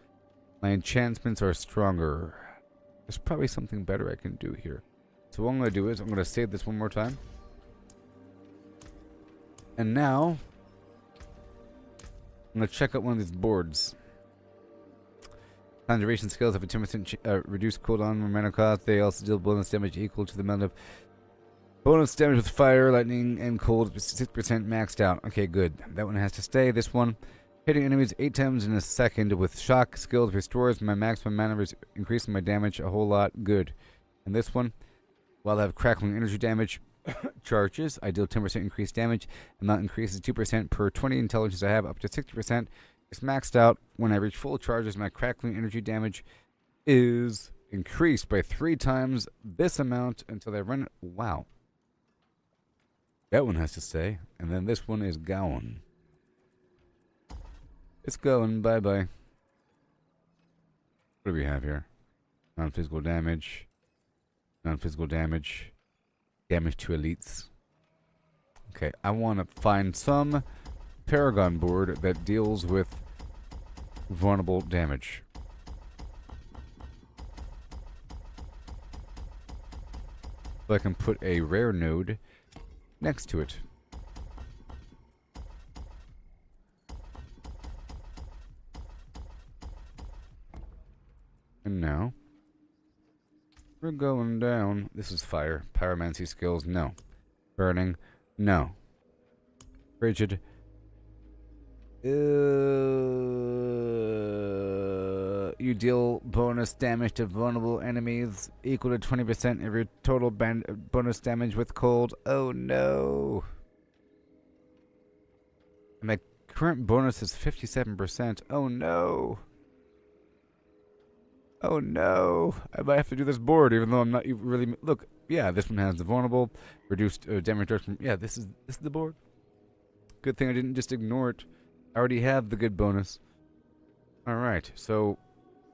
A: My enchantments are stronger. There's probably something better I can do here. So what I'm going to do is I'm going to save this one more time. And now, I'm going to check out one of these boards. Conjuration skills have a 10% reduced cooldown or mana cost. They also deal bonus damage equal to the amount of bonus damage with fire, lightning, and cold. 6% maxed out. Okay, good. That one has to stay. This one, hitting enemies 8 times in a second with shock skills restores my maximum mana, increasing my damage a whole lot. Good. And this one, while I have crackling energy damage charges, I deal 10% increased damage. Amount increases 2% per 20 intelligence I have, up to 60%. It's maxed out. When I reach full charges, my crackling energy damage is increased by 3 times this amount until I run it. Wow. That one has to stay. And then this one is going. It's going. Bye-bye. What do we have here? Non-physical damage. Non-physical damage. Damage to elites. Okay, I want to find some Paragon board that deals with vulnerable damage. So I can put a rare node next to it. And now we're going down. This is fire. Pyromancy skills, no. Burning, no. Frigid. You deal bonus damage to vulnerable enemies equal to 20% of your total bonus damage with cold. Oh no. And my current bonus is 57%. Oh no. Oh no. I might have to do this board even though I'm not really... Look, yeah, this one has the vulnerable. Reduced damage reduction. Yeah, this is the board. Good thing I didn't just ignore it. I already have the good bonus. Alright, so...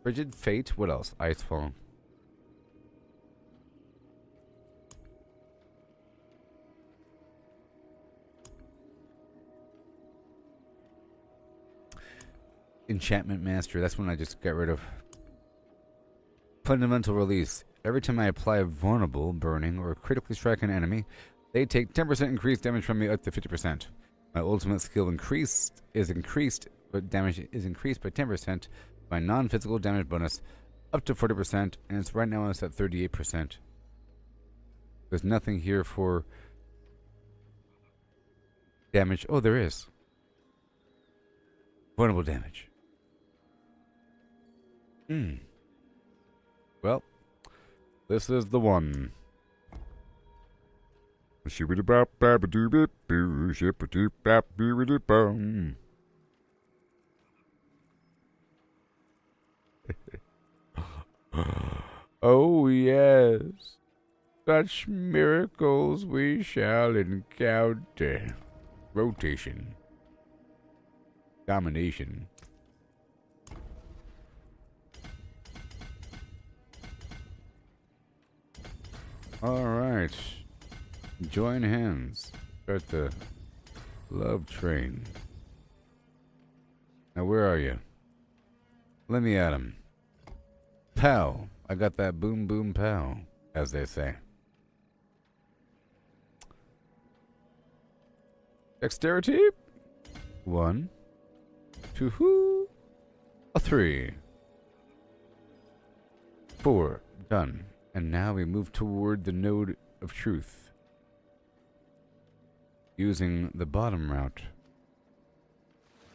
A: Frigid Fate. What else? Icefall. Enchantment Master. That's one I just got rid of. Fundamental Release. Every time I apply a vulnerable, burning, or critically strike an enemy, they take 10% increased damage from me up to 50%. My ultimate skill is increased, but damage is increased by 10%. My non-physical damage bonus up to 40%, and it's right now it's at 38%. There's nothing here for damage. Oh, there is. Vulnerable damage. Well, this is the one. Oh yes, such miracles we shall encounter. Rotation. Domination. Alright. Join hands. Start the love train. Now where are you? Let me at him. Pow. I got that boom boom pow, as they say. Dexterity. 1, 2, 3, 4. Done. And now we move toward the node of truth. Using the bottom route.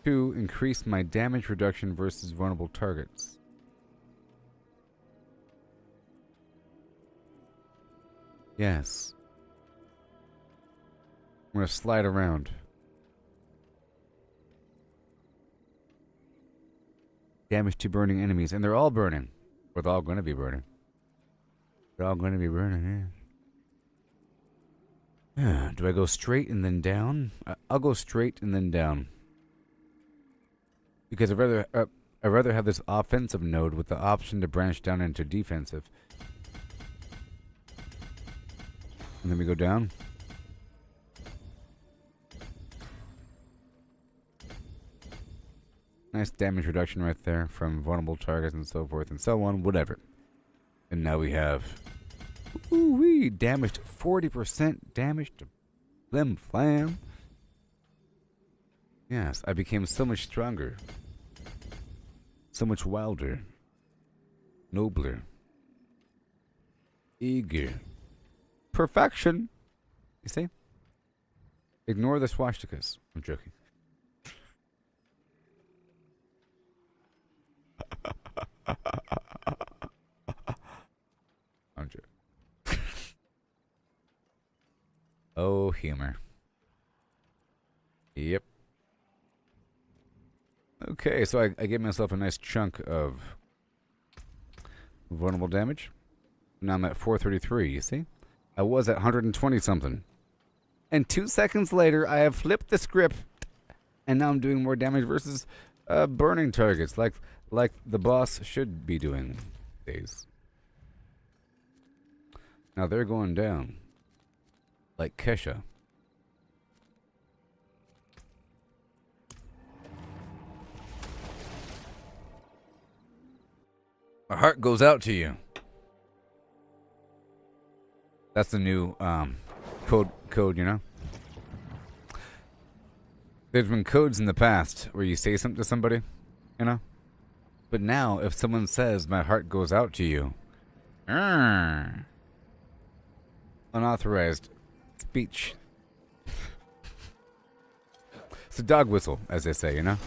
A: 2. Increase my damage reduction versus vulnerable targets. Yes. I'm going to slide around. Damage to burning enemies. And they're all burning. Or they're all going to be burning. They're all going to be burning, yeah. Do I go straight and then down? I'll go straight and then down. Because I'd rather have this offensive node with the option to branch down into defensive. And then we go down. Nice damage reduction right there from vulnerable targets and so forth and so on, whatever. And now we have, ooh-wee, damaged 40% damage to Flim Flam. Yes, I became so much stronger. So much wilder. Nobler. Eager. Perfection. You see? Ignore the swastikas. I'm joking. I'm joking. Oh, humor. Yep. Okay, so I gave myself a nice chunk of vulnerable damage. Now I'm at 433, you see? I was at 120 something. And 2 seconds later, I have flipped the script. And now I'm doing more damage versus burning targets, like the boss should be doing days. Now they're going down. Like Kesha. My heart goes out to you. That's the new code, you know? There's been codes in the past where you say something to somebody, you know? But now, if someone says, my heart goes out to you, unauthorized speech. It's a dog whistle, as they say, you know?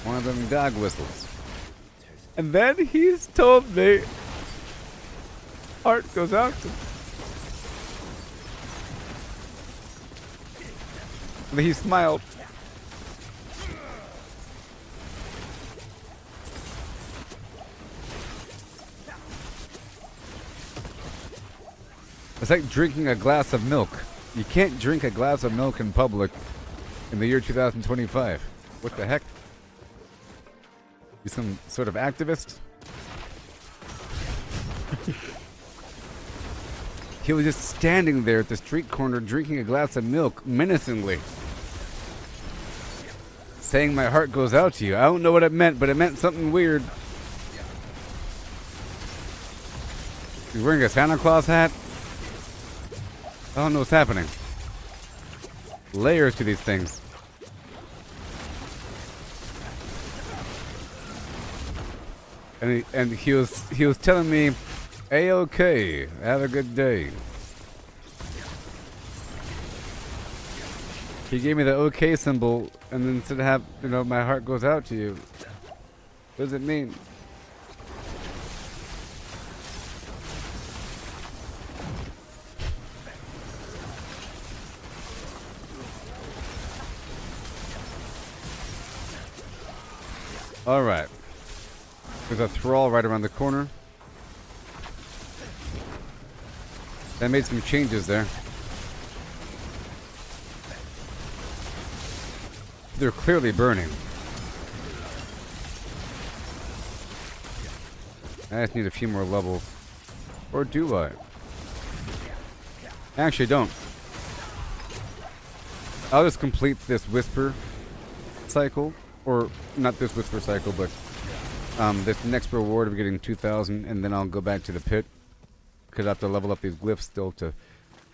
A: One of them dog whistles. And then he's told me, heart goes out to me. And he smiled. It's like drinking a glass of milk. You can't drink a glass of milk in public in the year 2025. What the heck? You some sort of activist? He was just standing there at the street corner drinking a glass of milk menacingly. Saying my heart goes out to you. I don't know what it meant, but it meant something weird. He's wearing a Santa Claus hat. I don't know what's happening. Layers to these things. And he was telling me, A-okay, have a good day. He gave me the okay symbol and then said, "Have my heart goes out to you." What does it mean? All right. There's a thrall right around the corner. That made some changes there. They're clearly burning. I just need a few more levels. Or do I? I actually don't. I'll just complete this whisper cycle. Or not this whisper cycle, but this next reward of getting 2,000, and then I'll go back to the pit. Because I have to level up these glyphs still to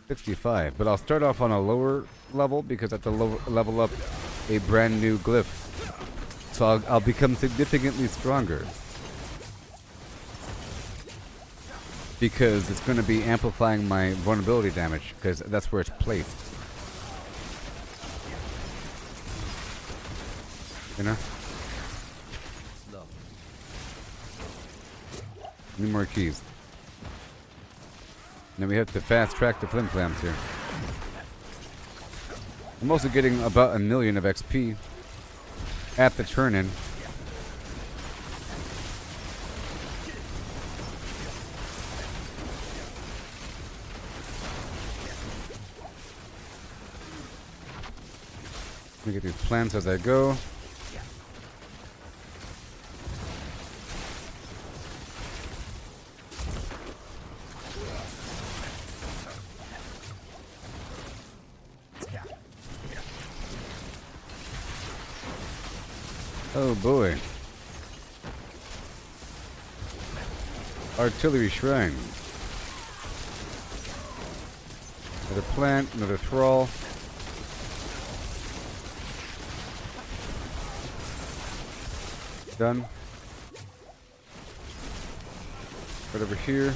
A: 65. But I'll start off on a lower level because I have to level up a brand new glyph. So I'll become significantly stronger. Because it's going to be amplifying my vulnerability damage, because that's where it's placed. You know? Need more keys. Then we have to fast track the flim flams here. I'm also getting about 1 million of XP at the turn-in. Let me get these plants as I go. Oh boy. Artillery shrine. Another plant, another thrall. Done. Right over here.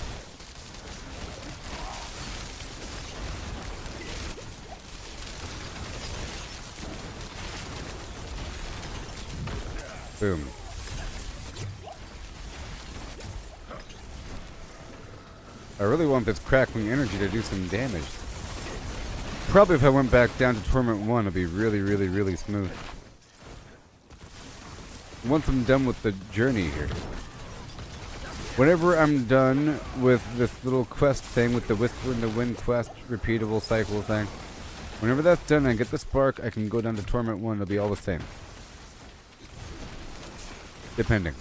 A: Boom. I really want this crackling energy to do some damage. Probably if I went back down to Torment 1, it'd be really, really, really smooth. Once I'm done with the journey here. Whenever I'm done with this little quest thing with the Whisper in the Wind quest, repeatable cycle thing. Whenever that's done and I get the spark, I can go down to Torment 1, it'll be all the same. Depending.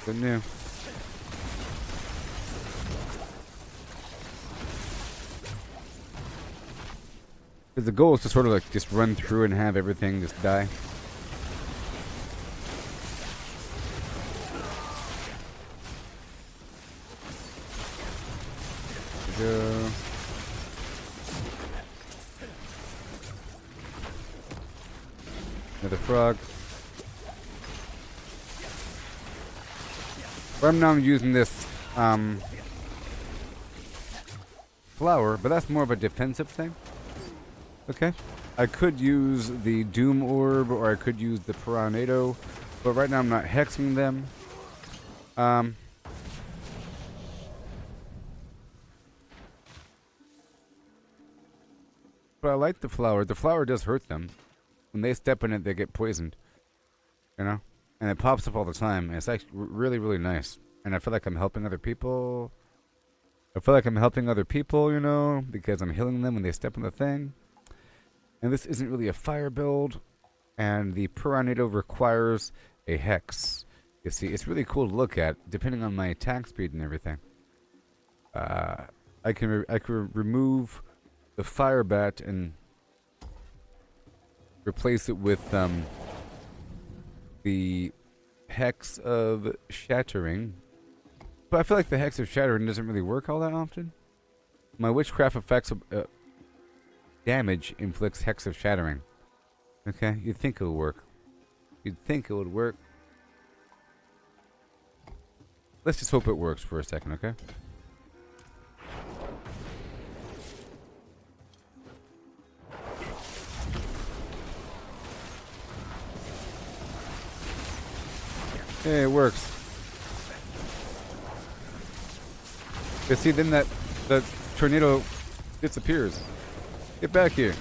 A: Good new. Because the goal is to sort of like just run through and have everything just die. go. Another frog. Right now I'm using this flower, but that's more of a defensive thing. Okay. I could use the Doom Orb, or I could use the Piranado, but right now I'm not hexing them. But I like the flower. The flower does hurt them. When they step in it, they get poisoned. You know? And it pops up all the time. And it's actually really, really nice. And I feel like I'm helping other people. You know, because I'm healing them when they step on the thing. And this isn't really a fire build. And the Piranado requires a hex. You see, it's really cool to look at, depending on my attack speed and everything. I can remove the fire bat and replace it with the hex of shattering. But I feel like the hex of shattering doesn't really work all that often. My witchcraft effects damage inflicts hex of shattering. Okay, you'd think it would work. You'd think it would work. Let's just hope it works for a second, okay? Hey, it works. You see, then the tornado disappears. Get back here.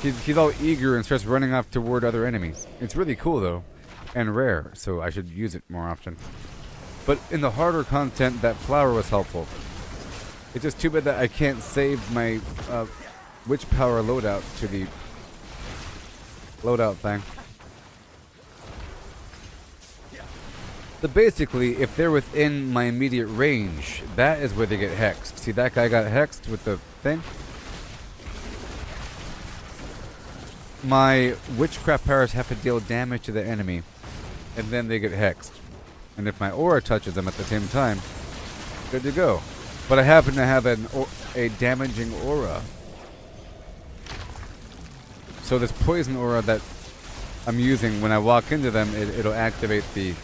A: He's all eager and starts running off toward other enemies. It's really cool though, and rare, so I should use it more often. But in the harder content, that flower was helpful. It's just too bad that I can't save my witch power loadout to the loadout thing. So basically, if they're within my immediate range, that is where they get hexed. See, that guy got hexed with the thing? My witchcraft powers have to deal damage to the enemy, and then they get hexed. And if my aura touches them at the same time, good to go. But I happen to have a damaging aura. So this poison aura that I'm using, when I walk into them, it'll activate the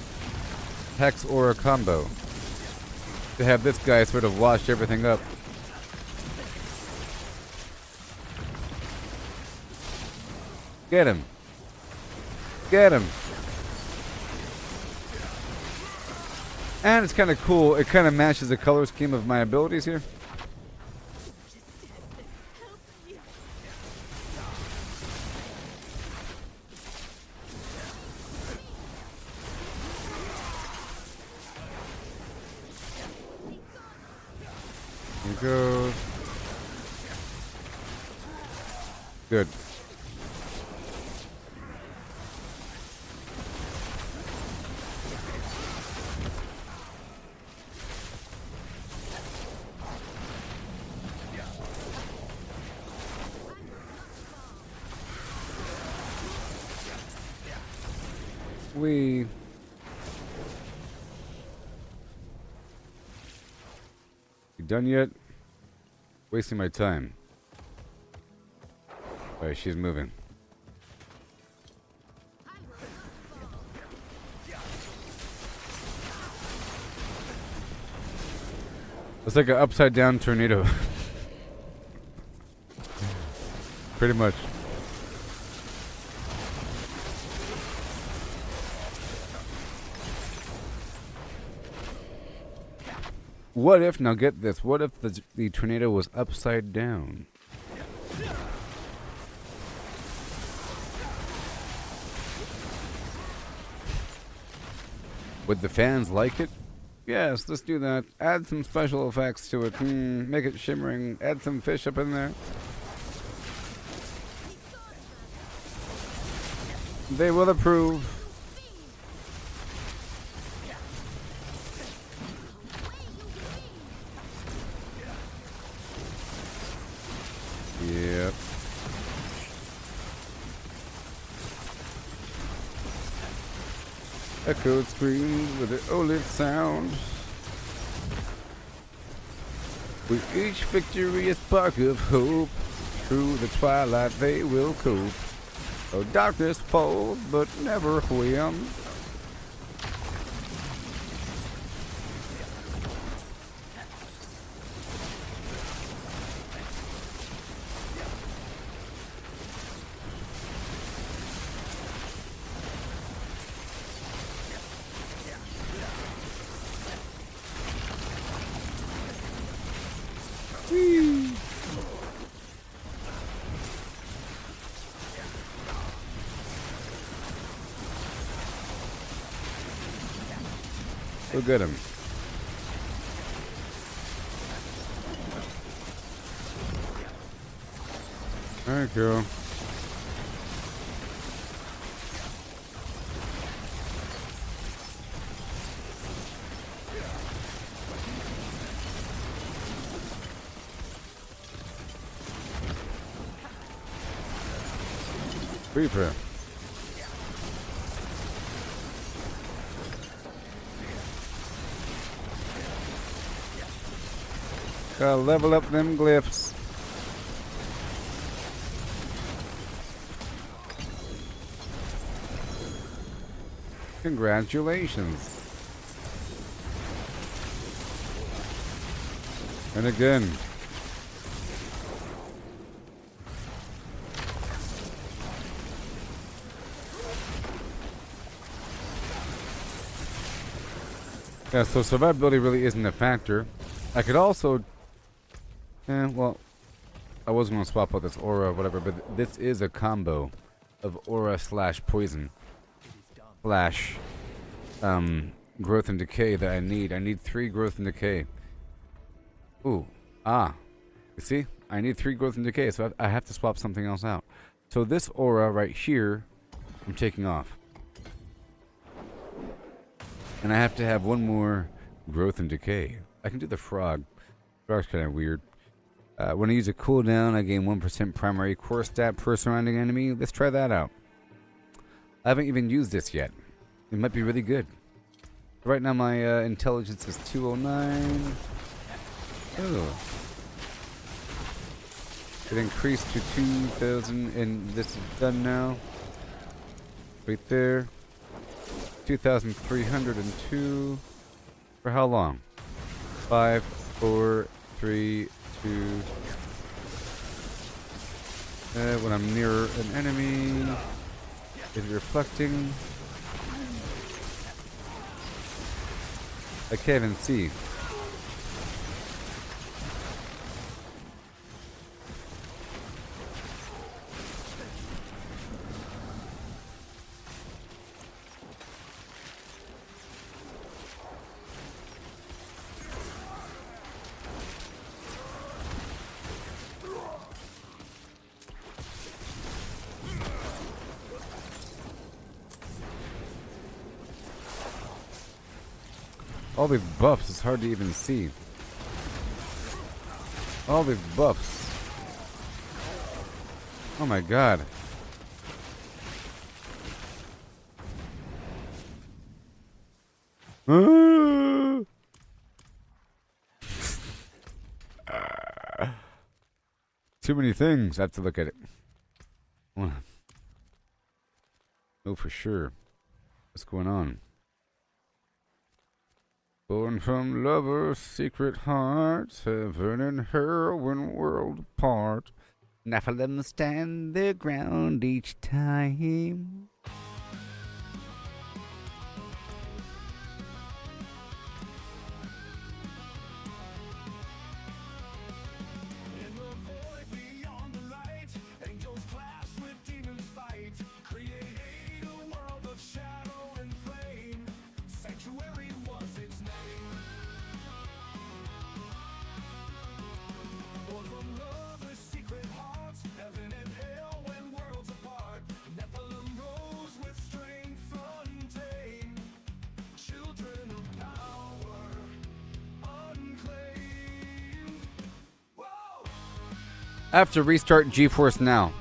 A: Hex Aura combo to have this guy sort of wash everything up. Get him. Get him. And it's kind of cool. It kind of matches the color scheme of my abilities here. Here goes. Good. You done yet? Wasting my time. Alright, she's moving. It's like an upside down tornado. Pretty much. What if, now get this, what if the tornado was upside down? Would the fans like it? Yes, let's do that. Add some special effects to it. Make it shimmering. Add some fish up in there. They will approve. Yep. Echoed screams with the OLED sound. With each victory a spark of hope. Through the twilight they will cope. Oh, darkness falls, but never wins. Look at him. There you go. Reaper. Gotta level up them glyphs. Congratulations. And again. Yeah, so survivability really isn't a factor. I could also... well, I was going to swap out this aura or whatever, but this is a combo of aura slash poison slash growth and decay that I need. I need 3 growth and decay. Ooh. Ah. You see? I need 3 growth and decay, so I have to swap something else out. So this aura right here, I'm taking off. And I have to have 1 more growth and decay. I can do the frog. Frog's kind of weird. When I use a cooldown, I gain 1% primary core stat per surrounding enemy. Let's try that out. I haven't even used this yet. It might be really good. Right now my intelligence is 209. Oh. It increased to 2,000 and this is done now. Right there. 2,302. For how long? 5, 4, 3, 2. When I'm near an enemy, is it reflecting? I can't even see. All these buffs, it's hard to even see. All these buffs. Oh my god. Too many things. I have to look at it. Know for sure what's going on. Born from lovers' secret hearts, heaven and hell when worlds apart. Nephilim stand their ground each time.
E: In the void beyond the light, angels clash with demons fight. Create a world of shadow and flame. Sanctuary was its name. Born from lovers' secret hearts, heaven and hell when worlds apart. Nephilim rose with strength untamed. Children of power, unclaimed. Whoa!
A: I have to restart GeForce Now.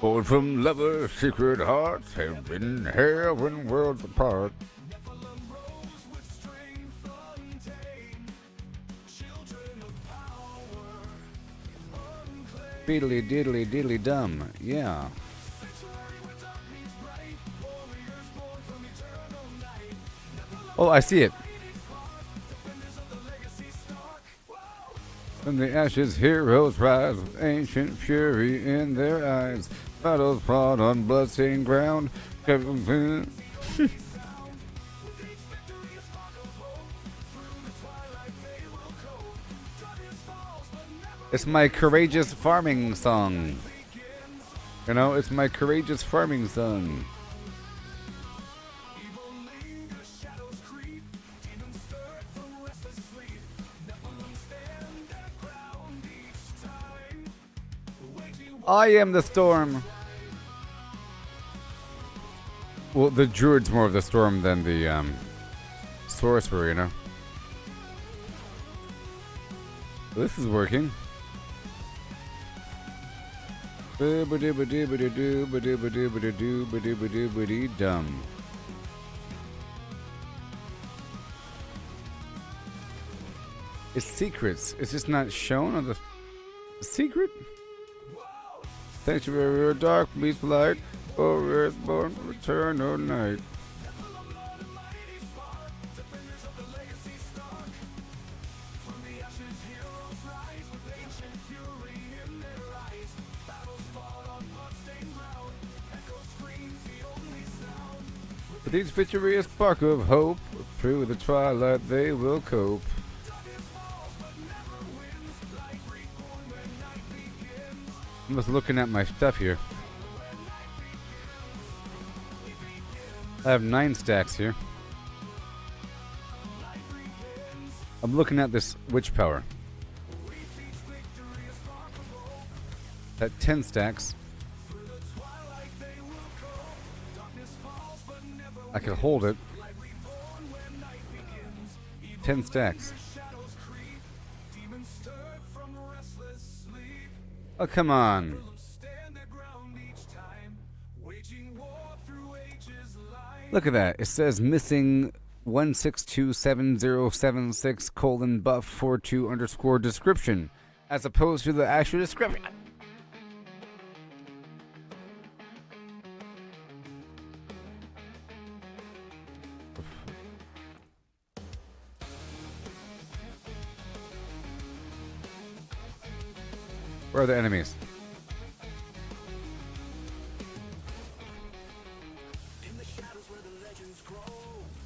A: Born from lovers' secret hearts, heaven and hell when worlds apart.
E: Nephilim rose with strength untamed. Children
A: Beedly diddly diddly dum. Yeah. Oh, I see it. From the ashes, heroes rise with ancient fury in their eyes. Battles fought on bloodstained ground. It's my courageous farming song. You know, it's my courageous farming song. I am the storm. Well, the druid's more of the storm than the sorcerer, you know. This is working. Dum. It's secrets. It's just not shown on the secret. Sanctuary or dark meets light, or earthborn return or night. With each victory a spark of hope, through the twilight they will cope. I'm just looking at my stuff here. I have 9 stacks here. I'm looking at this witch power. At 10 stacks. I can hold it. 10 stacks. Oh, come on. Look at that. It says missing 1627076 buff 42 underscore description as opposed to the actual description. Where are the enemies?
E: In the shadows where the legends grow,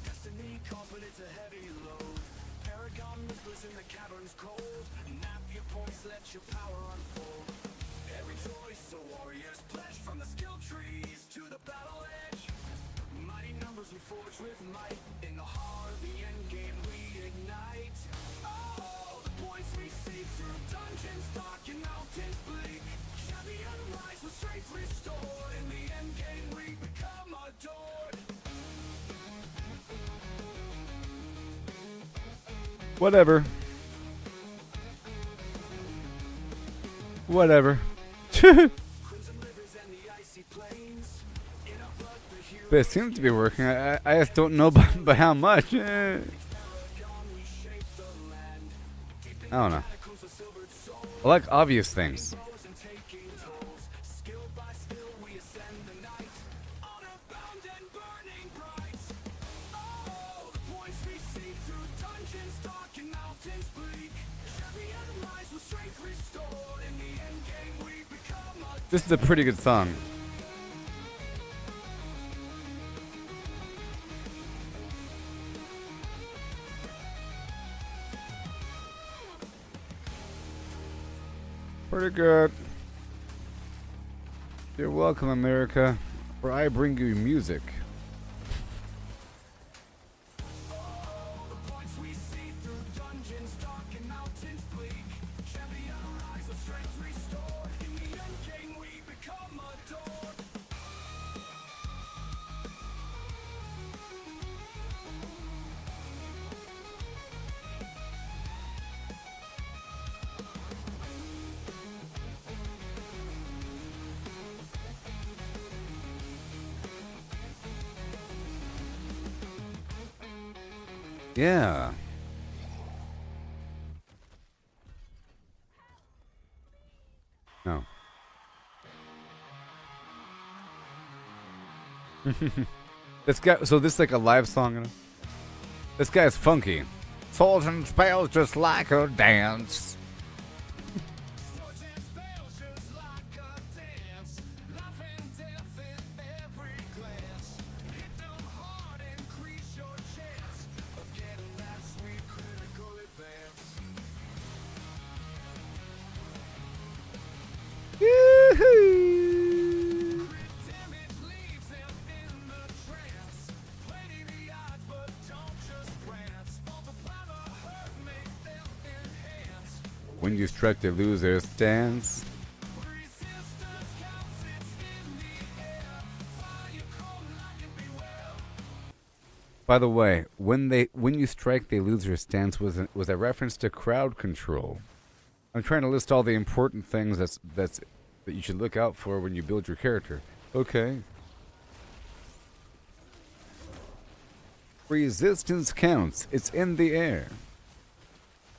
E: destiny calls but it's a heavy load. Paragon whispers in the caverns cold. Nap your points, let your power unfold. Every choice a warrior's pledge, from the skill trees to the battle edge. Mighty numbers we forge with might. In the heart of the end game we ignite. Oh, the points we seek through dungeons dark and mountains bleak. Champion rise with strength restored. In the end game we become adored.
A: Whatever. Whatever.
E: Crimson rivers and the icy plains. In our blood the hero
A: But it seems to be working. I just don't know by how much. I
E: Paragon we shape the land. Deep in
A: don't know.
E: catacombs a silvered soul.
A: I like obvious things.
E: And taking tolls. Skill by skill we ascend the night. Honor bound and burning bright. Oh, the points we seek through dungeons dark and mountains bleak. Champion rise with strength restored. In the end game we become a
A: This is a pretty good song. Pretty good. You're welcome, America, where I bring you music.
E: points we see through dungeons dark and mountains bleak. Champion rise with strength restored. In the end game we become adored.
A: Yeah. No. This guy. So this is like a live song. You know? This guy's funky. Souls and spells just like a dance. Yoo-hoo. When you strike, they lose their stance. By the way, when you strike, they lose their stance was a reference to crowd control. I'm trying to list all the important things that you should look out for when you build your character. Okay. Resistance counts. It's in the air.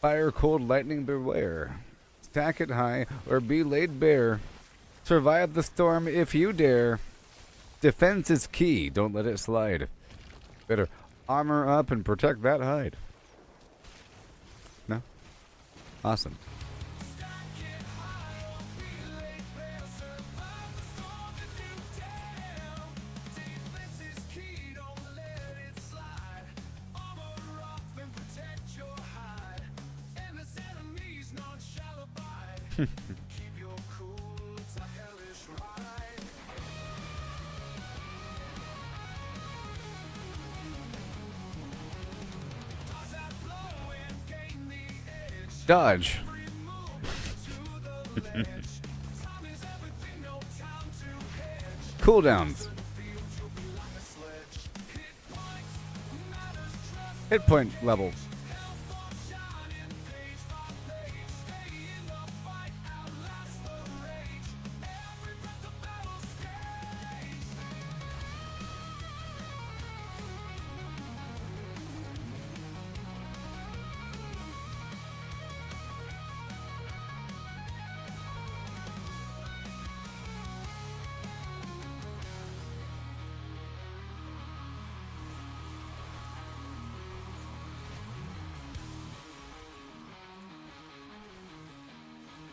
A: Fire, cold, lightning, beware. Stack it high or be laid bare. Survive the storm if you dare. Defense is key. Don't let it slide. Better armor up and protect that hide. No? Awesome. Dodge. Cooldowns. Hit point level.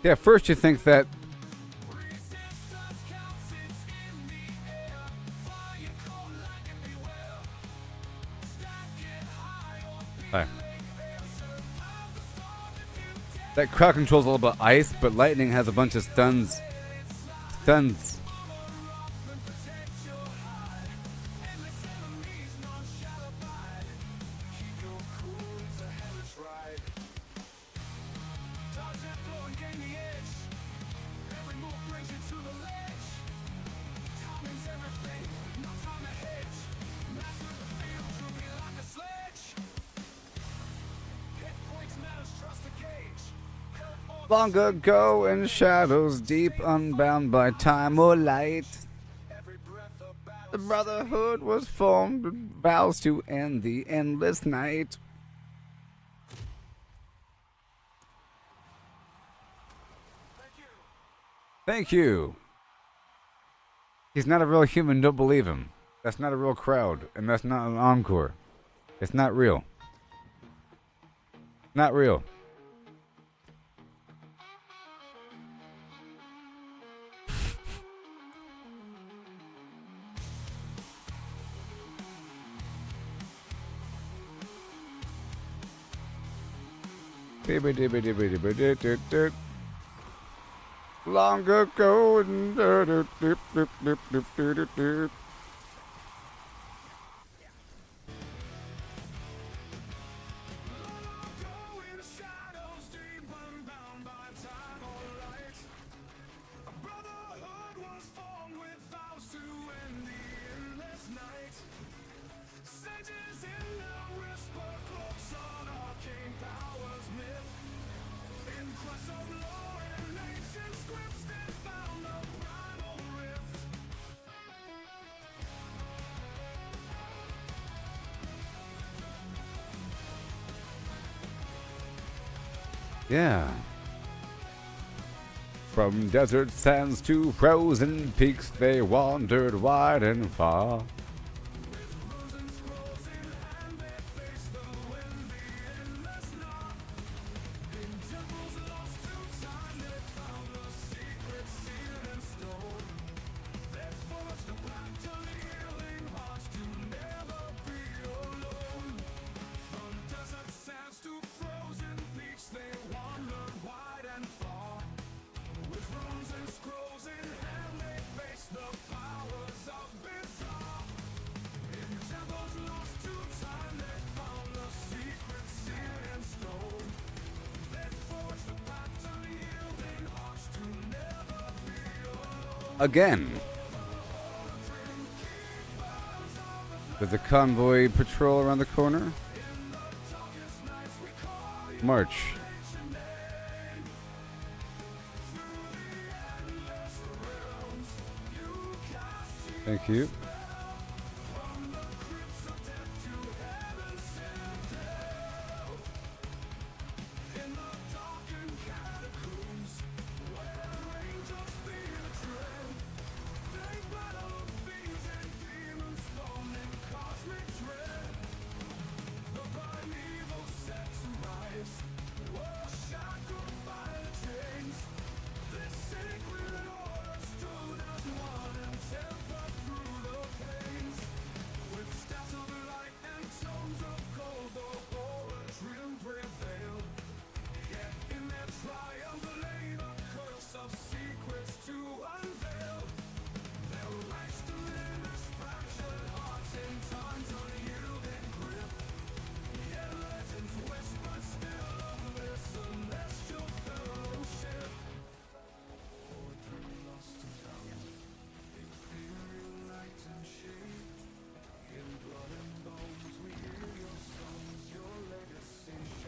A: Yeah, first you think that that crowd control's all about ice, but lightning has a bunch of stuns. Stuns. Long ago in shadows deep, unbound by time or light, the brotherhood was formed with vows to end the endless night. Thank you. He's not a real human, don't believe him. That's not a real crowd, and that's not an encore. It's not real. Not real. Long ago and yeah. From desert sands to frozen peaks, they wandered wide and far. Again. There's a convoy patrol around the corner. March. Thank you.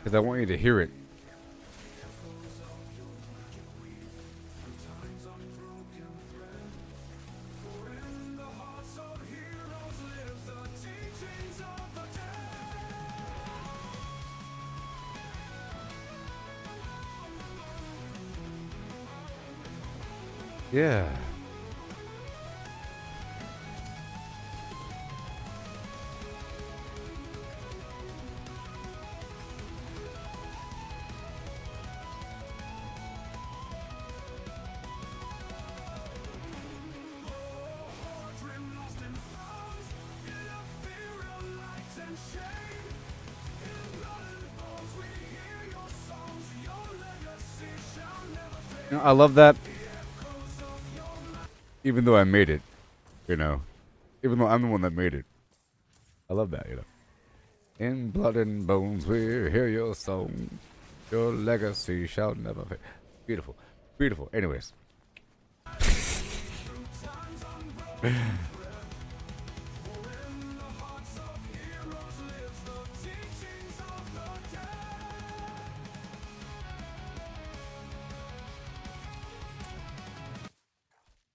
A: Because I want you to hear it. Yeah. You know, I love that. Even though I made it, you know. Even though I'm the one that made it. I love that, you know. In blood and bones we hear your song. Your legacy shall never fade. Beautiful. Beautiful. Anyways.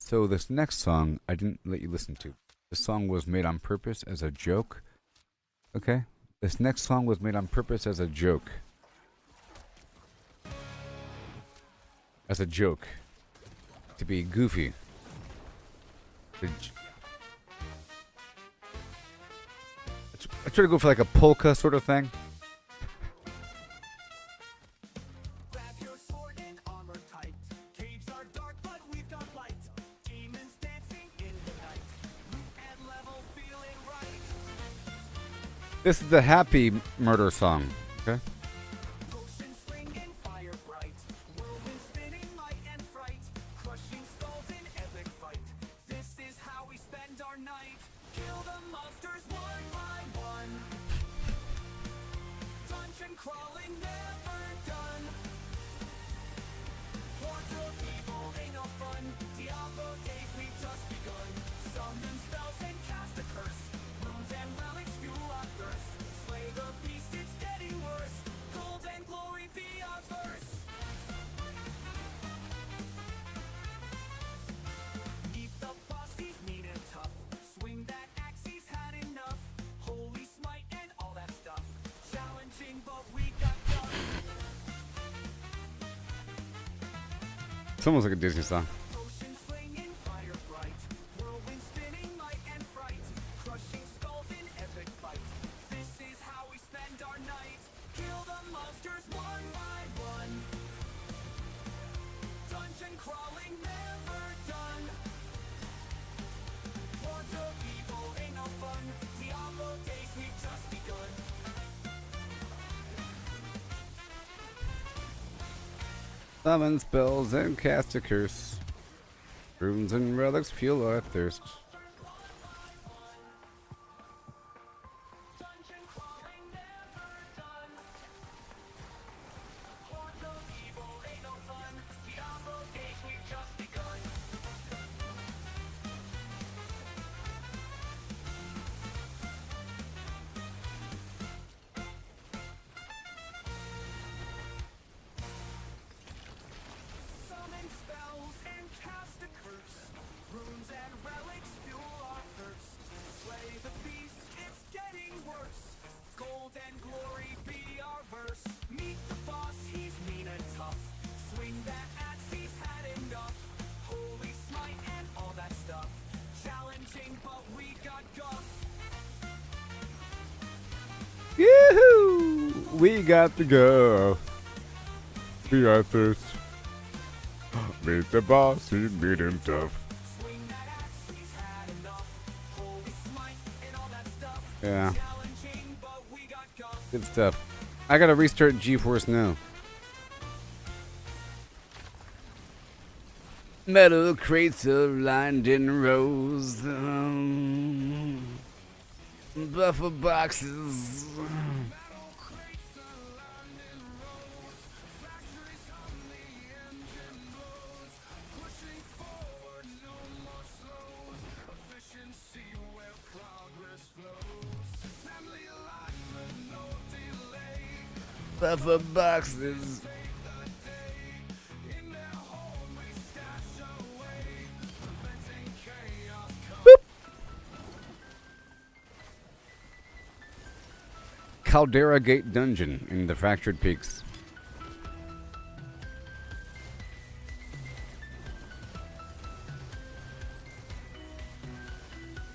A: So this next song, I didn't let you listen to. This song was made on purpose as a joke. Okay? This next song was made on purpose as a joke. As a joke. To be goofy. I try to go for like a polka sort of thing. This is the happy murder song, okay? It's almost like a Disney song.
E: Ocean flinging fire bright, whirlwind spinning light and fright, crushing skulls in epic fight. This is how we spend our night. Kill the monsters one by one. Dungeon crawling never done. Hordes of evil ain't no fun. Diablo days we've just begun.
A: Summon spells and cast a curse. Runes and relics fuel our thirst.
E: Dungeon crawling never done. Hordes of evil ain't no fun. Diablo days we've just begun. Summon spells and cast a curse. Runes and relics fuel our thirst. Slay the beast, it's getting worse. Gold and glory be our verse. Meet the boss, he's mean and tough. Swing that axe, he's had enough. Holy smite and all that stuff. Challenging, but we got guff.
A: Yoo-hoo! We got the go. We got thirst. Meet the boss, he beat him tough.
E: Swing that axe, he's had enough. Holy smite and all that stuff.
A: Yeah,
E: Challenging, but we got guff.
A: good stuff. I gotta restart GeForce now. Metal crates are lined in rows. Buffer boxes. Buffer boxes. Caldera Gate Dungeon in the Fractured Peaks.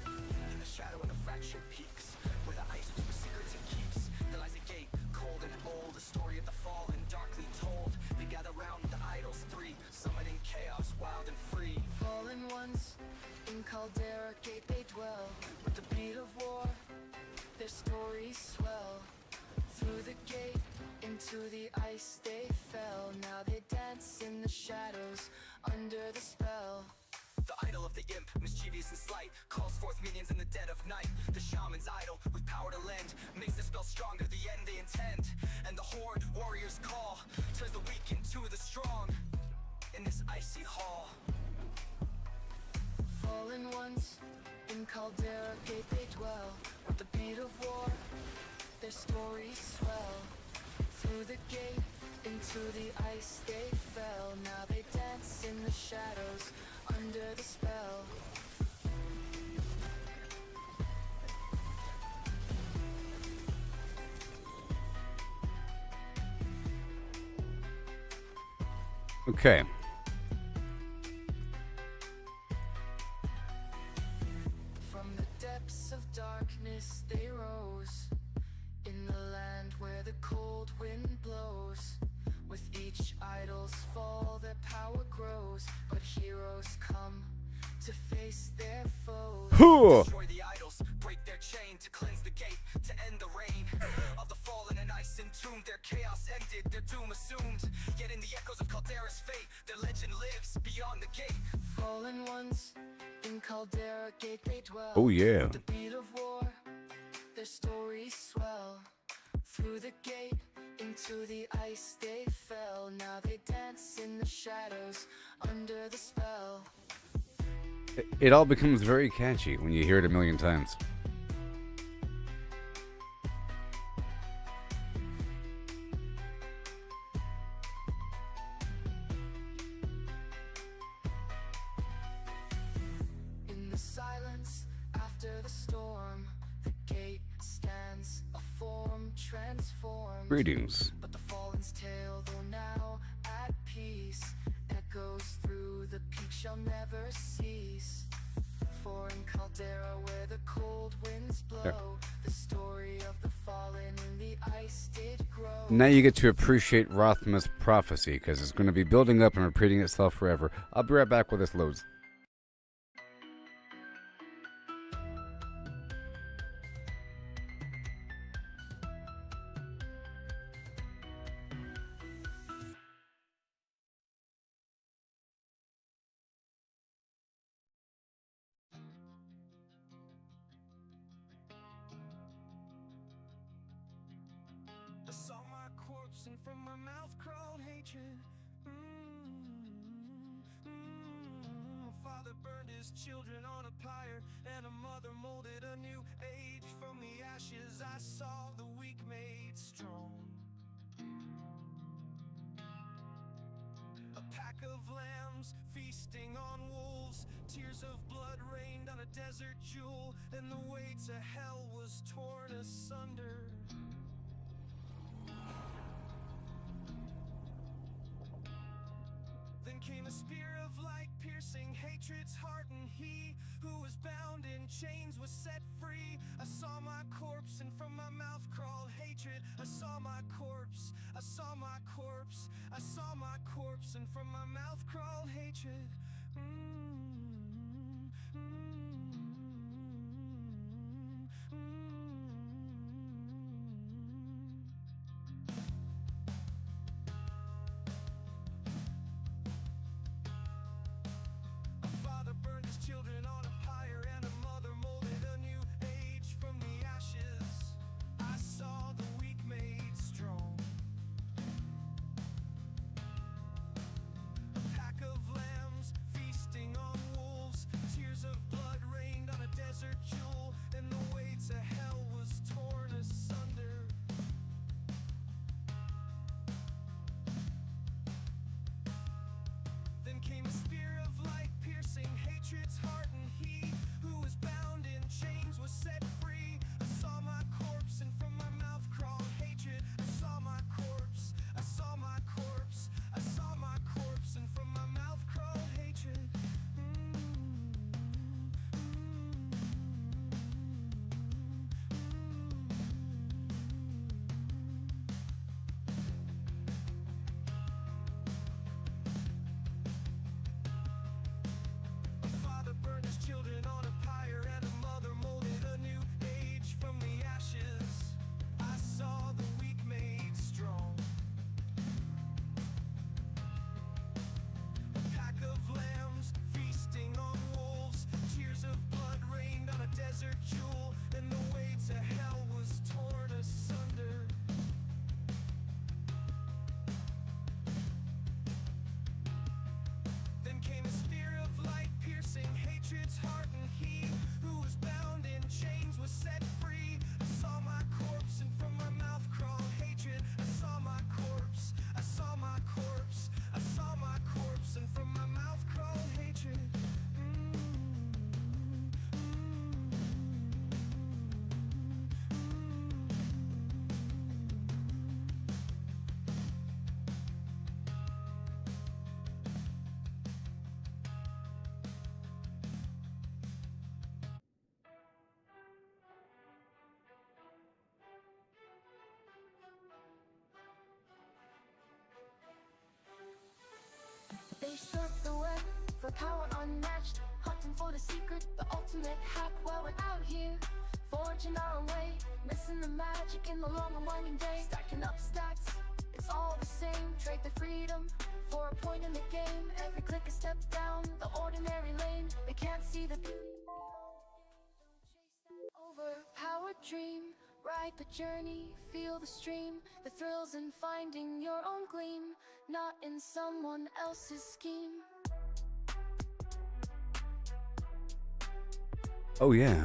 C: In the shadow of the fractured peaks, where the ice was secrets and keeps, there lies a gate, cold and old, a story of the fall and darkly told. They gather round the idols three, summoning chaos, wild and free.
D: Fallen ones in Caldera Gate they dwell. With the beat of war, their stories swell. Through the gate, into the ice they fell. Now they dance in the shadows, under the spell.
C: The idol of the imp, mischievous and slight, calls forth minions in the dead of night. The shaman's idol, with power to lend, makes the spell stronger, the end they intend. And the horde, warriors call, turns the weak into the strong, in this icy hall.
D: Fallen ones in Caldera Gate they dwell. With the beat of war, their stories swell. Through the gate, into the ice they fell. Now they dance in the shadows, under the spell.
A: Okay.
D: From the depths of darkness they rose, in the land where the cold wind blows. With each idol's fall their power grows, but heroes come to face their foes.
A: Huh.
C: Destroy the idols, break their chain, to cleanse the gate, to end the reign of the fallen and ice entombed. Their chaos ended, their doom assumed. Yet in the echoes of Caldera's fate, their legend lives beyond the gate.
D: Fallen ones in Caldera Gate they dwell.
A: Oh yeah.
D: With the beat of war, their stories swell. Through the gate, into the ice they fell. Now they dance in the shadows, under the spell.
A: It all becomes very catchy when you hear it a million times.
D: In the silence after the storm, the gate stands, a form transformed.
A: Greetings.
D: But the fallen's tale, though now at peace, echoes through the peak shall never cease. For in Caldera where the cold winds blow, the story of the fallen in the ice did grow.
A: Now you get to appreciate Rothma's prophecy, because it's going to be building up and repeating itself forever. I'll be right back with this loads.
E: I saw my corpse and from my mouth crawled hatred. A father burned his children on a pyre, and a mother molded a new age. From the ashes I saw the weak made strong. A pack of lambs feasting on wolves. Tears of blood rained on a desert jewel, and the way to hell was torn asunder. Then came a spear of light, piercing hatred's heart, and he who was bound in chains was set free. I saw my corpse, and from my mouth crawled hatred. I saw my corpse, I saw my corpse, I saw my corpse, and from my mouth crawled hatred. A father burned his children on a pyre, and a mother molded a new age. From the ashes I saw the weak made strong. A pack of lambs feasting on wolves. Tears of blood rained on a desert jewel, and the way to hell was torn asunder. Then came a spear of light, piercing hatred's heart, and he who was bound in chains was set free. I saw my corpse, and from my mouth crawled hatred. I saw my corpse, I saw my corpse, I saw my corpse, and from my mouth crawled hatred. A father burned his children on a pyre, and a mother molded a new age. From the ashes I saw the weak made strong. A pack of lambs feasting on wolves. Tears of blood rained on a desert jewel, and the way to hell was torn asunder. Then came a spear of light, piercing hatred's heart, and he who was bound in chains was set free. I saw my corpse, and from my mouth crawled hatred. I saw my corpse, I saw my corpse, I saw my corpse, and from my mouth crawled hatred.
D: They struck the web for power unmatched, hunting for the secret, the ultimate hack. While we're out here, forging our own way, missing the magic in the long and winding day. Stacking up stacks, it's all the same. Trade the freedom for a point in the game. Every click a step down the ordinary lane. They can't see the beauty beyond the gate. Don't chase that overpowered dream. Ride the journey, feel the stream. The thrills in finding your own gleam, not in someone else's scheme.
A: Oh, yeah.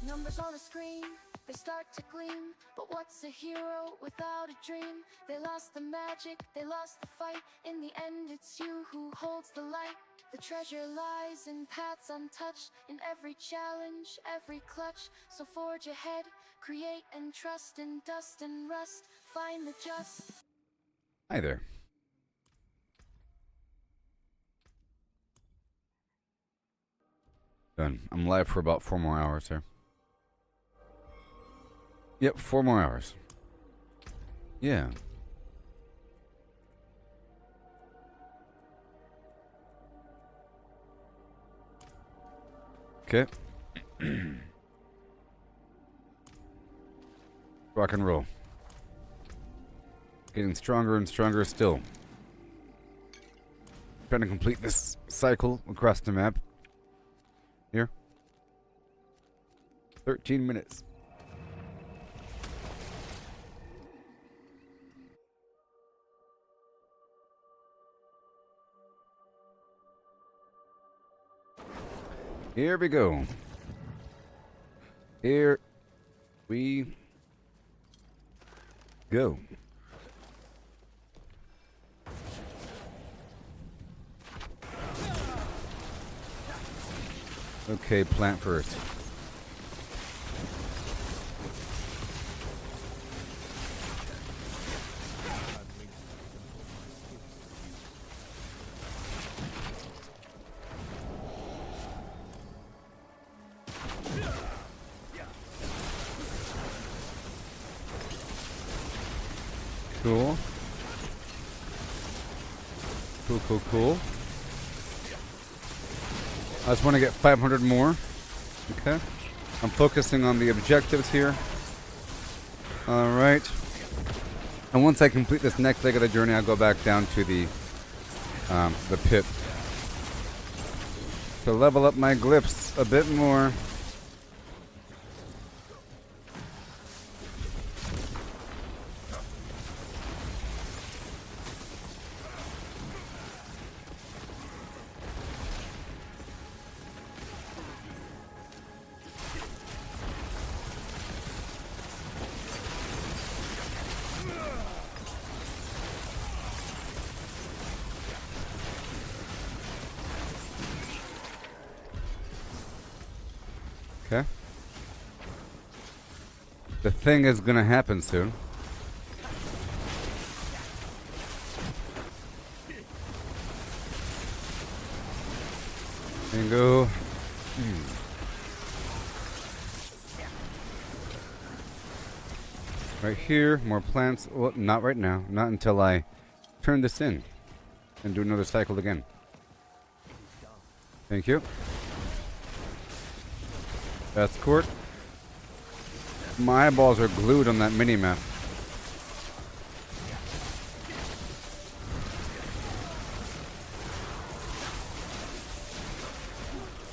D: Numbers on a screen, they start to gleam. But what's a hero without a dream? They lost the magic, they lost the fight. In the end, it's you who holds the light. The treasure lies in paths untouched, in every challenge, every clutch. So forge ahead, create and trust in dust and rust. Find the just.
A: Hi there. Done. I'm live for about 4 more hours here. Yep, 4 more hours. Yeah. Okay. Rock and roll. Getting stronger and stronger still. Trying to complete this cycle across the map. Here. 13 minutes. Here we go. Here we go. Okay, plant first. Cool. Cool, cool, cool. I just want to get 500 more. Okay. I'm focusing on the objectives here. Alright. And once I complete this next leg of the journey, I'll go back down to the pit to level up my glyphs a bit more. Okay. The thing is gonna happen soon. Bingo. Right here, more plants. Well, not right now. Not until I turn this in and do another cycle again. Thank you. That's court. My eyeballs are glued on that mini-map.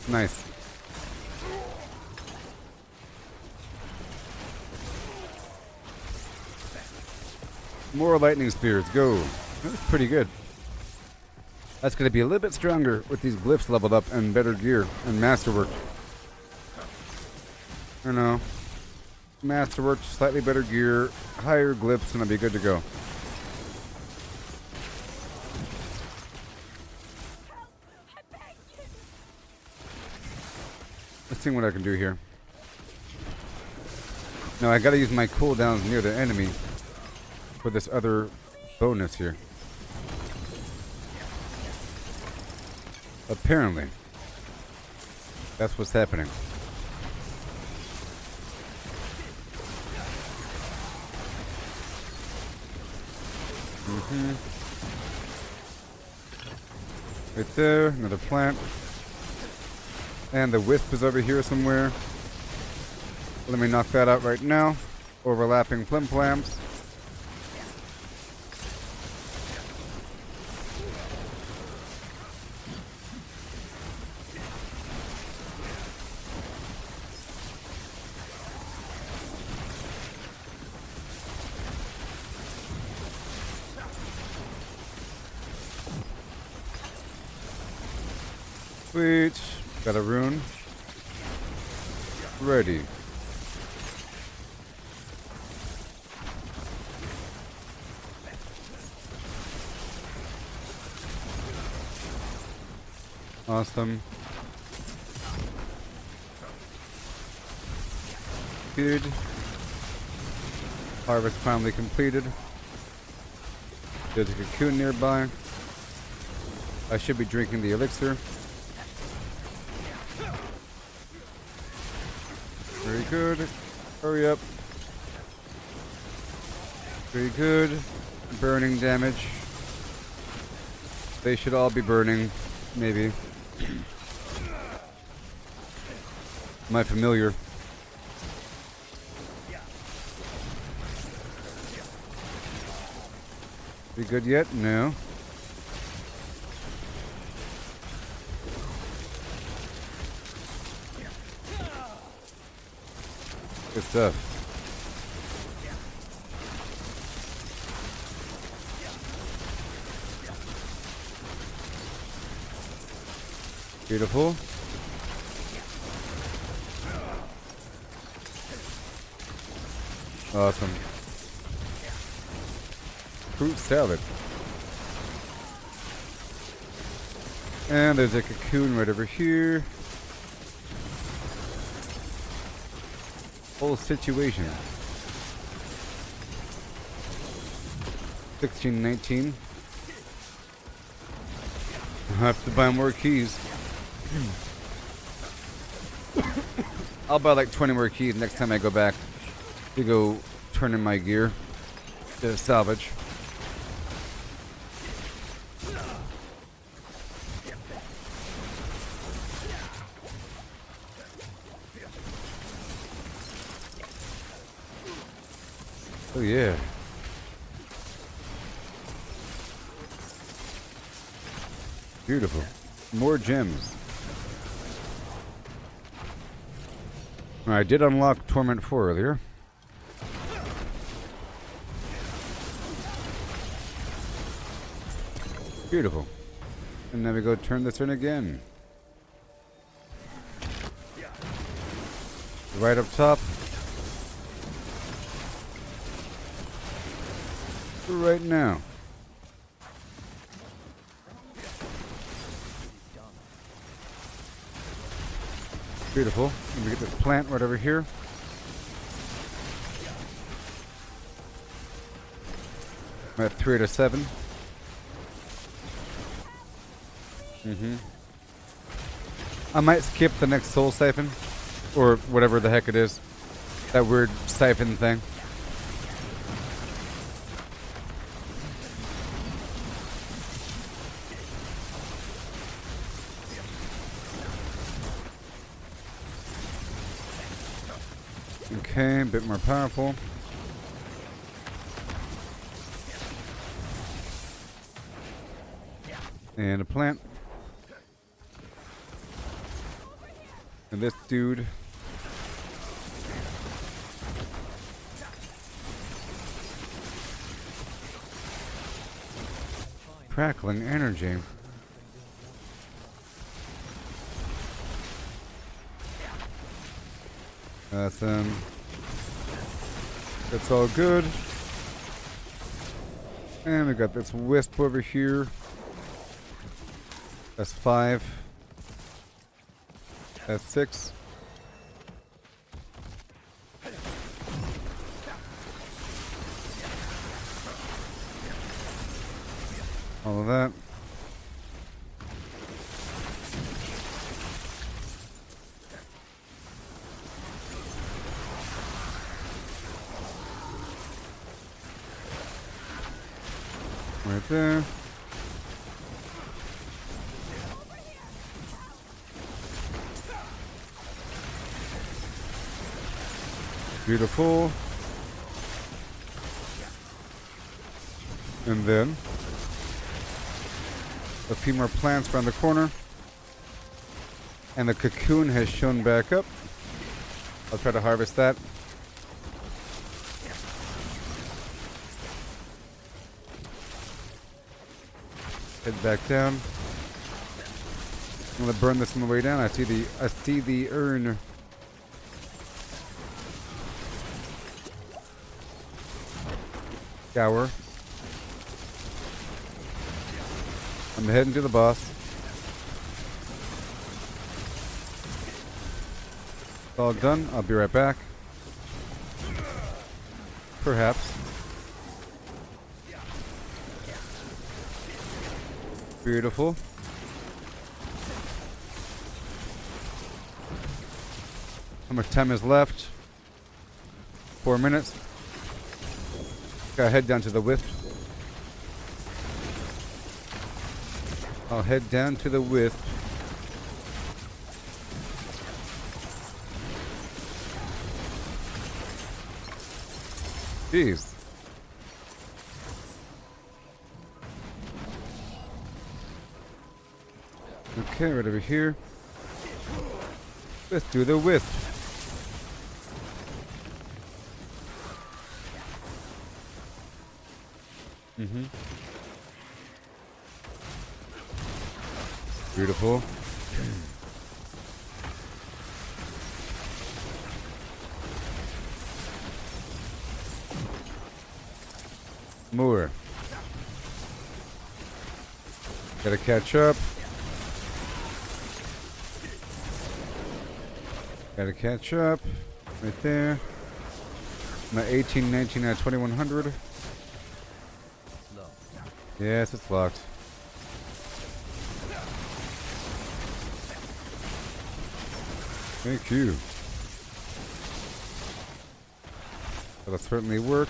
A: Nice. More lightning spears, go. That's pretty good. That's going to be a little bit stronger with these glyphs leveled up and better gear and masterwork. I know. Masterwork, slightly better gear, higher glyphs, and I'll be good to go. Let's see what I can do here. Now I gotta use my cooldowns near the enemy for this other bonus here. Apparently. That's what's happening. Right there, another plant. And the wisp is over here somewhere. Let me knock that out right now. Overlapping flim-flams. Sweet. Got a rune. Ready. Awesome. Good. Harvest finally completed. There's a cocoon nearby. I should be drinking the elixir. Very good. Hurry up. Very good. Burning damage. They should all be burning. Maybe. Am I familiar? We good yet? No. Good stuff. Beautiful. Awesome. Fruit salad. And there's a cocoon right over here. Whole situation. 1619. I'll have to buy more keys. I'll buy like 20 more keys next time I go back to go turn in my gear to salvage. Oh yeah. Beautiful. More gems. I did unlock Torment 4 earlier. Beautiful. And now we go turn this in again. Right up top. Right now. Beautiful. And we get this plant right over here. I'm at 3 out of 7. I might skip the next soul siphon. Or whatever the heck it is. That weird siphon thing. Okay, a bit more powerful. And a plant. And this dude. Crackling energy. Awesome. That's all good. And we got this wisp over here. That's 5. That's 6. All of that. Right there. Beautiful. And then a few more plants around the corner. And the cocoon has shown back up. I'll try to harvest that. Head back down. I'm gonna burn this on the way down. I see the urn. Scour. I'm heading to the boss. All done. I'll be right back. Perhaps. Beautiful. How much time is left? 4 minutes. Gotta head down to the wisp. I'll head down to the wisp. Jeez. Okay, right over here. Let's do the wisp. Beautiful. More. Gotta catch up. Gotta catch up. Right there. My 18, 19 out of 2100. Yes, it's locked. Thank you. That'll certainly work.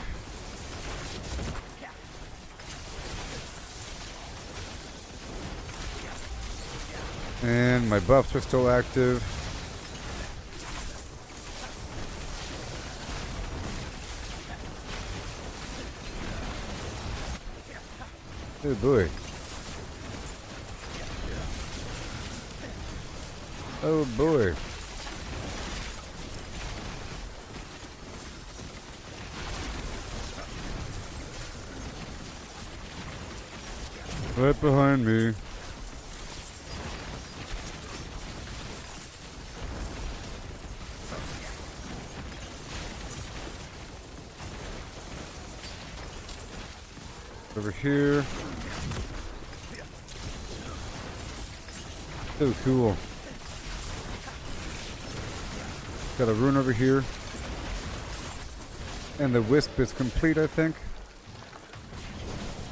A: And my buffs are still active. Oh boy. Oh boy. Right behind me. Over here. So cool. Got a rune over here. And the wisp is complete, I think.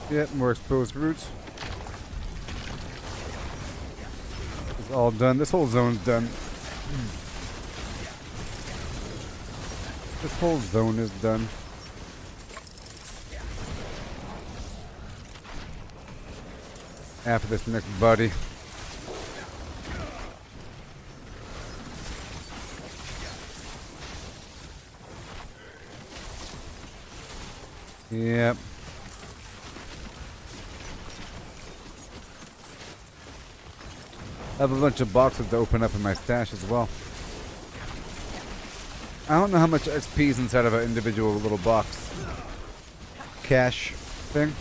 A: Yep, more exposed roots. It's all done. This whole zone's done. This whole zone is done. After this next buddy. Yep. I have a bunch of boxes to open up in my stash as well. I don't know how much XP is inside of an individual little box. Cash thing.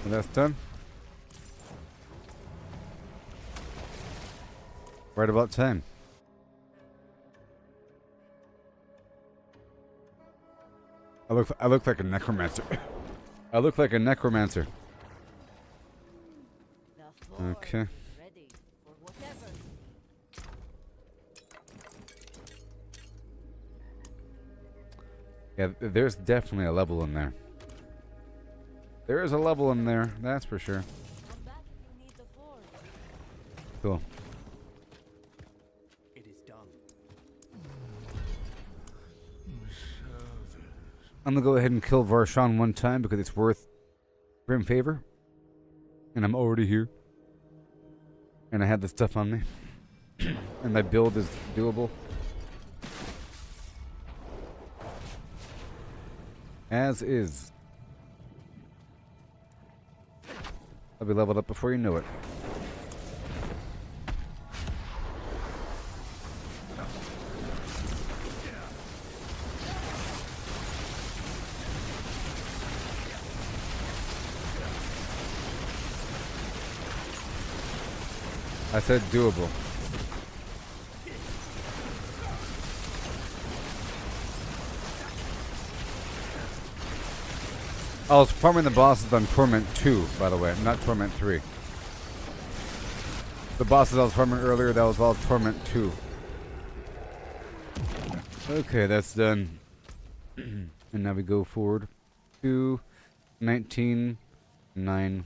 A: And that's done. Right about time. I look like a necromancer. I look like a necromancer. Okay.
B: Ready for whatever.
A: Yeah, there's definitely a level in there. There is a level in there, that's for sure.
B: Come back if you need the forge.
A: Cool.
G: It is done.
A: I'm gonna go ahead and kill Varshan one time because it's worth grim favor. And I'm already here. And I have the stuff on me. And my build is doable. As is. I'll be leveled up before you know it. I said doable. I was farming the bosses on Torment 2, by the way, not Torment 3. The bosses I was farming earlier, that was all Torment 2. Okay, that's done. And now we go forward to 1909.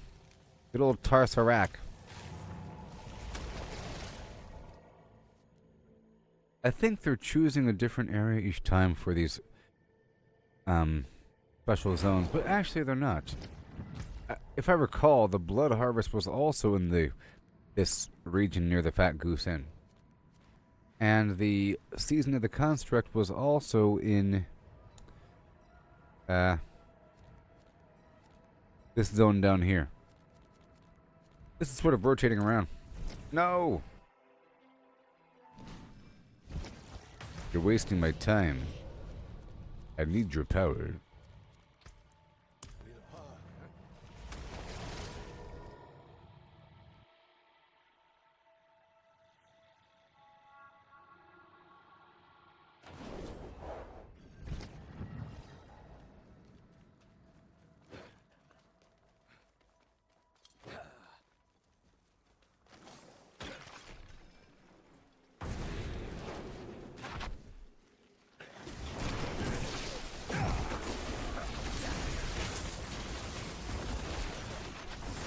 A: Good old Tarsarak. I think they're choosing a different area each time for these special zones, but actually they're not. If I recall, the Blood Harvest was also in this region near the Fat Goose Inn. And the Season of the Construct was also in this zone down here. This is sort of rotating around. No! You're wasting my time. I need your power.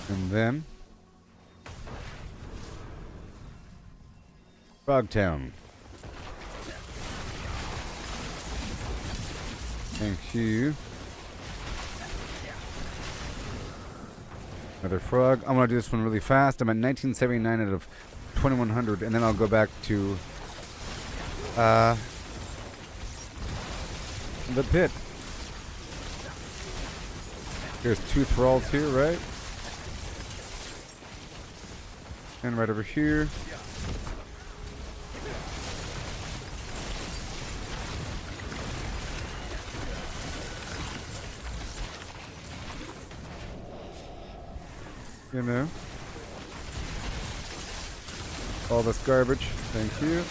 A: And then Frogtown. Thank you. Another frog. I'm gonna do this one really fast. I'm at 1979 out of 2100, and then I'll go back to the pit. There's 2 thralls here, right? And right over here. You know. All this garbage. Thank you.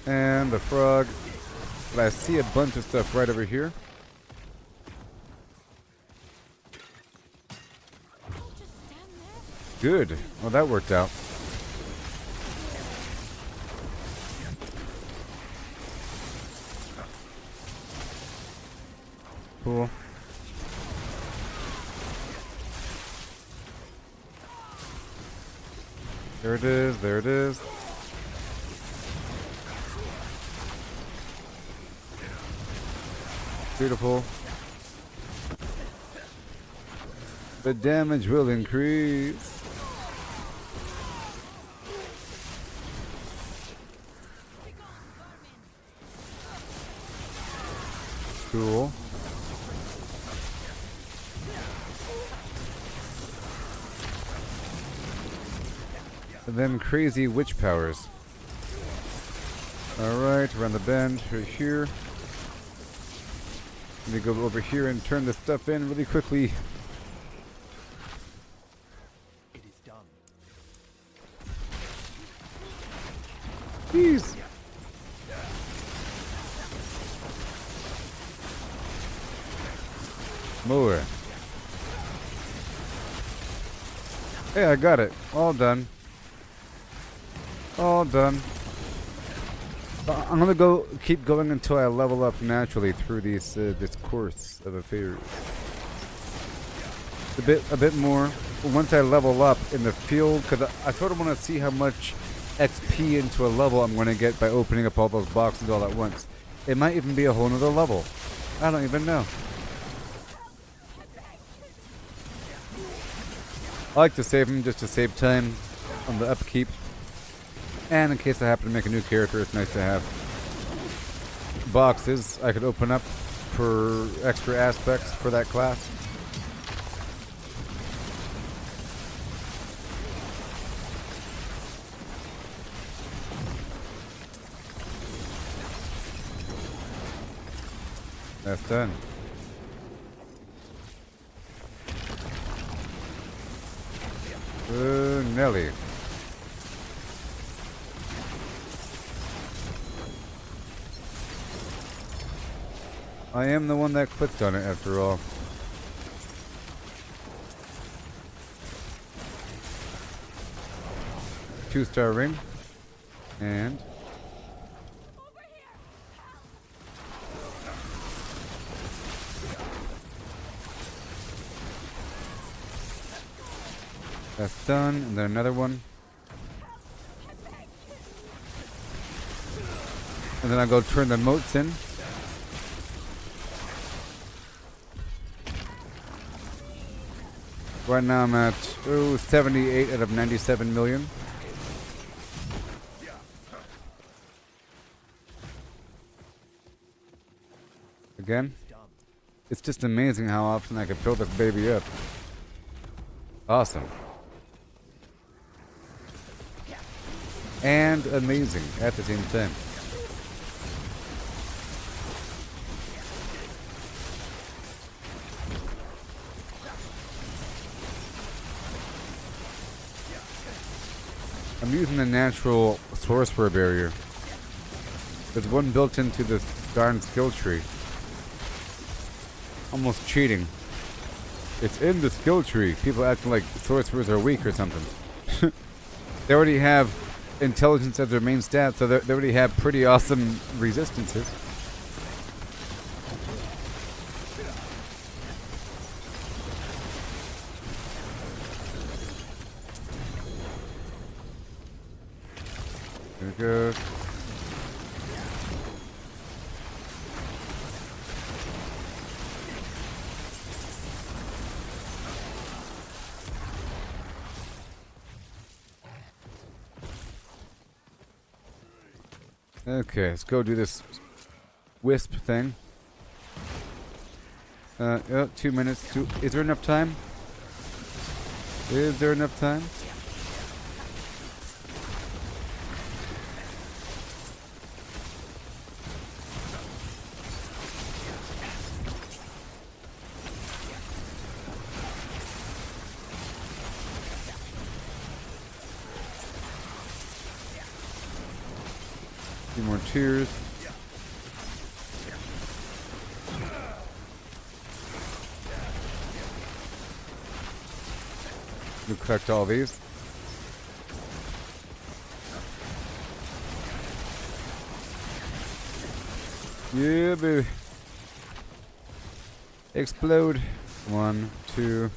A: And the frog. But I see a bunch of stuff right over here. Good. Well, that worked out. Cool. There it is. There it is. Beautiful. The damage will increase. Cool. And then crazy witch powers. Alright, around the bend, right here. Let me go over here and turn this stuff in really quickly.
G: It is done.
A: Jeez. More. Hey, I got it. All done. All done. I'm gonna keep going until I level up naturally through these this course of affairs. A bit more. Once I level up in the field, because I sort of want to see how much XP into a level I'm going to get by opening up all those boxes all at once. It might even be a whole nother level. I don't even know. I like to save them just to save time on the upkeep. And in case I happen to make a new character, it's nice to have boxes I could open up for extra aspects for that class. That's done. Nelly. I am the one that clicked on it after all. Two-star ring. And that's done, and then another one. And then I'll go turn the moats in. Right now I'm at 78 out of 97 million. Again, it's just amazing how often I can fill this baby up. Awesome. And amazing at the same time. I'm using the natural sorcerer barrier. There's one built into this darn skill tree. Almost cheating. It's in the skill tree. People acting like sorcerers are weak or something. They already have intelligence as their main stat, so they already have pretty awesome resistances. There we go. Okay, let's go do this wisp thing. Oh, 2 minutes. Is there enough time? Is there enough time? More tears. We collect all these. Yeah, baby. Explode. 1, 2.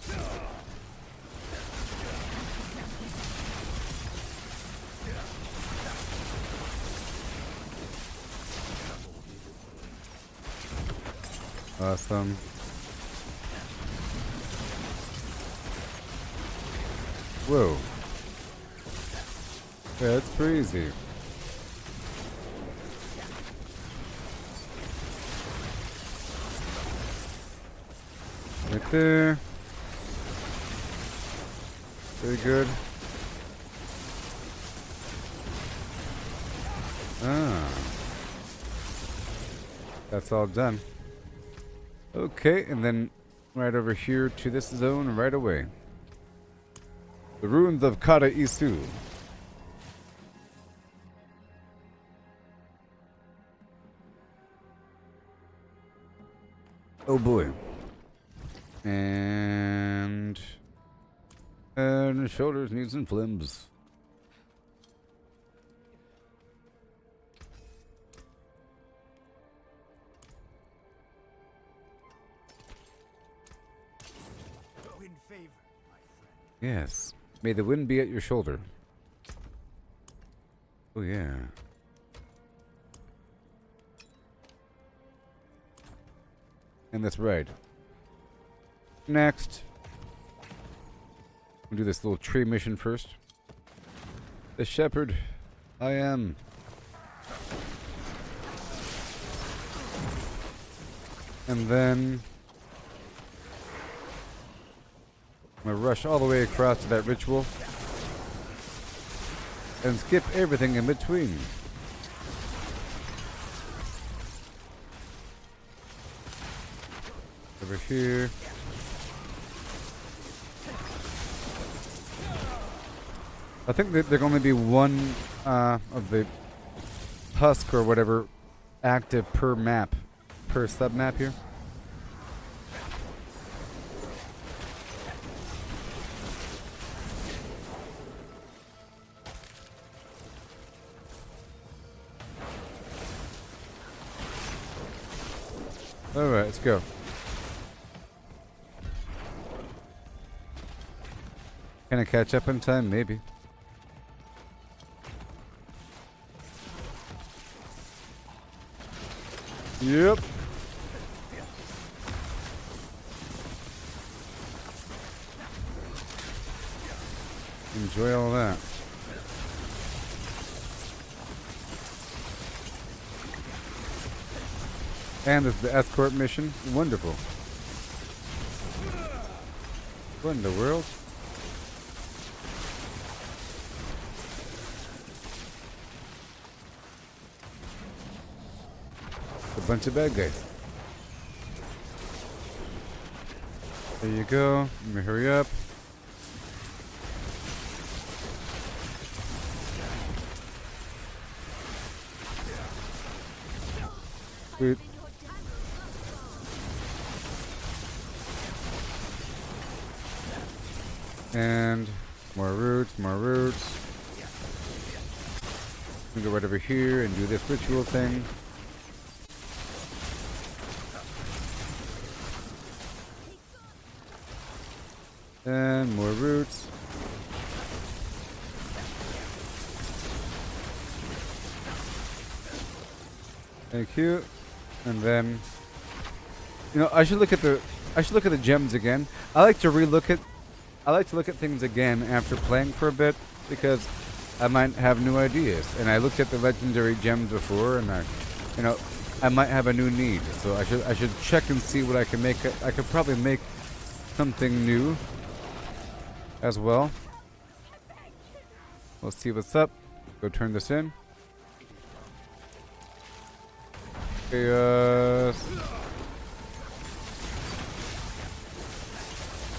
A: Awesome. Whoa. Yeah, that's crazy. Right there. Very good. Ah. That's all done. Okay, and then right over here to this zone right away. The ruins of Kata Isu. Oh boy. And shoulders, knees, and flims. Yes. May the wind be at your shoulder. Oh, yeah. And that's right. Next. We'll do this little tree mission first. The shepherd. I am. And then I'm gonna rush all the way across to that ritual and skip everything in between. Over here. I think that there can only be one of the husk or whatever active per map. per sub map here. Alright, let's go. Can I catch up in time? Maybe. Yep. Enjoy all that. And there's the escort mission. Wonderful. What in the world? A bunch of bad guys. There you go. Let me hurry up. Sweet. And more roots, more roots. We go right over here and do this ritual thing. And more roots. Thank you. And then, you know, I should look at the gems again. I like to look at things again after playing for a bit because I might have new ideas. And I looked at the legendary gems before, and I might have a new need. So I should check and see what I can make. I could probably make something new as well. Let's see what's up. Go turn this in. Okay,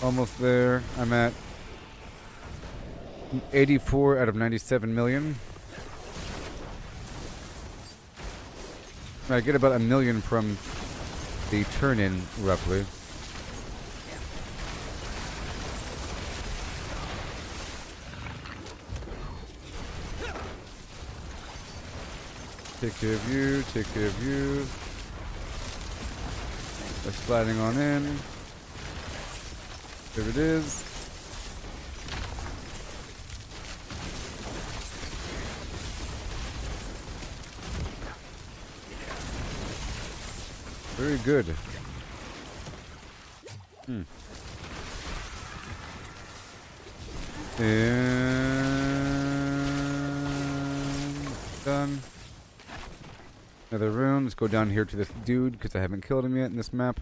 A: almost there. I'm at 84 out of 97 million. I get about 1 million from the turn-in, roughly. Take care of you, take care of you. We're sliding on in. There it is. Very good. And done. Another room. Let's go down here to this dude because I haven't killed him yet in this map.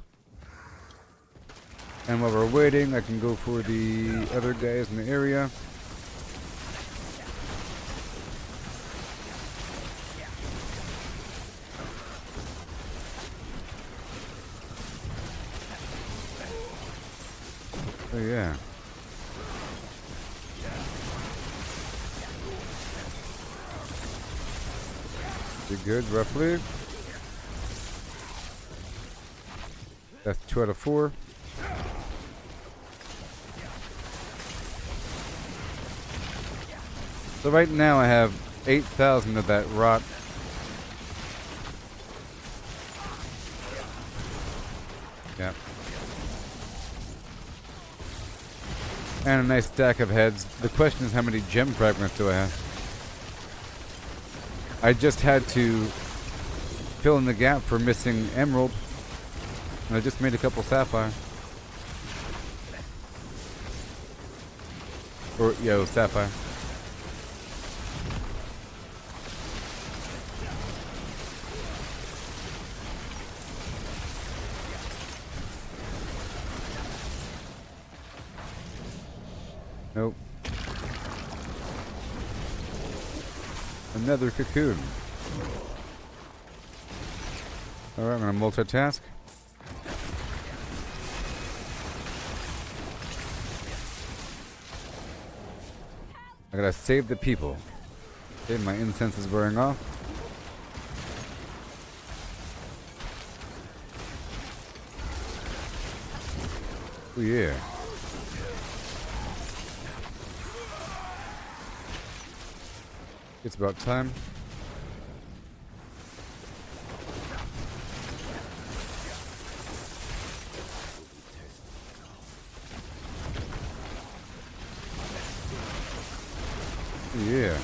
A: And while we're waiting, I can go for the other guys in the area. Oh yeah. Pretty good, roughly. That's 2 out of 4. So right now I have 8,000 of that rot. Yeah. And a nice stack of heads. The question is, how many gem fragments do I have? I just had to fill in the gap for missing emerald. And I just made a couple sapphire. Or, yeah, it was sapphire. Nope. Another cocoon. Alright, I'm gonna multitask. I gotta save the people. Okay, my incense is wearing off. Oh yeah. It's about time. Yeah.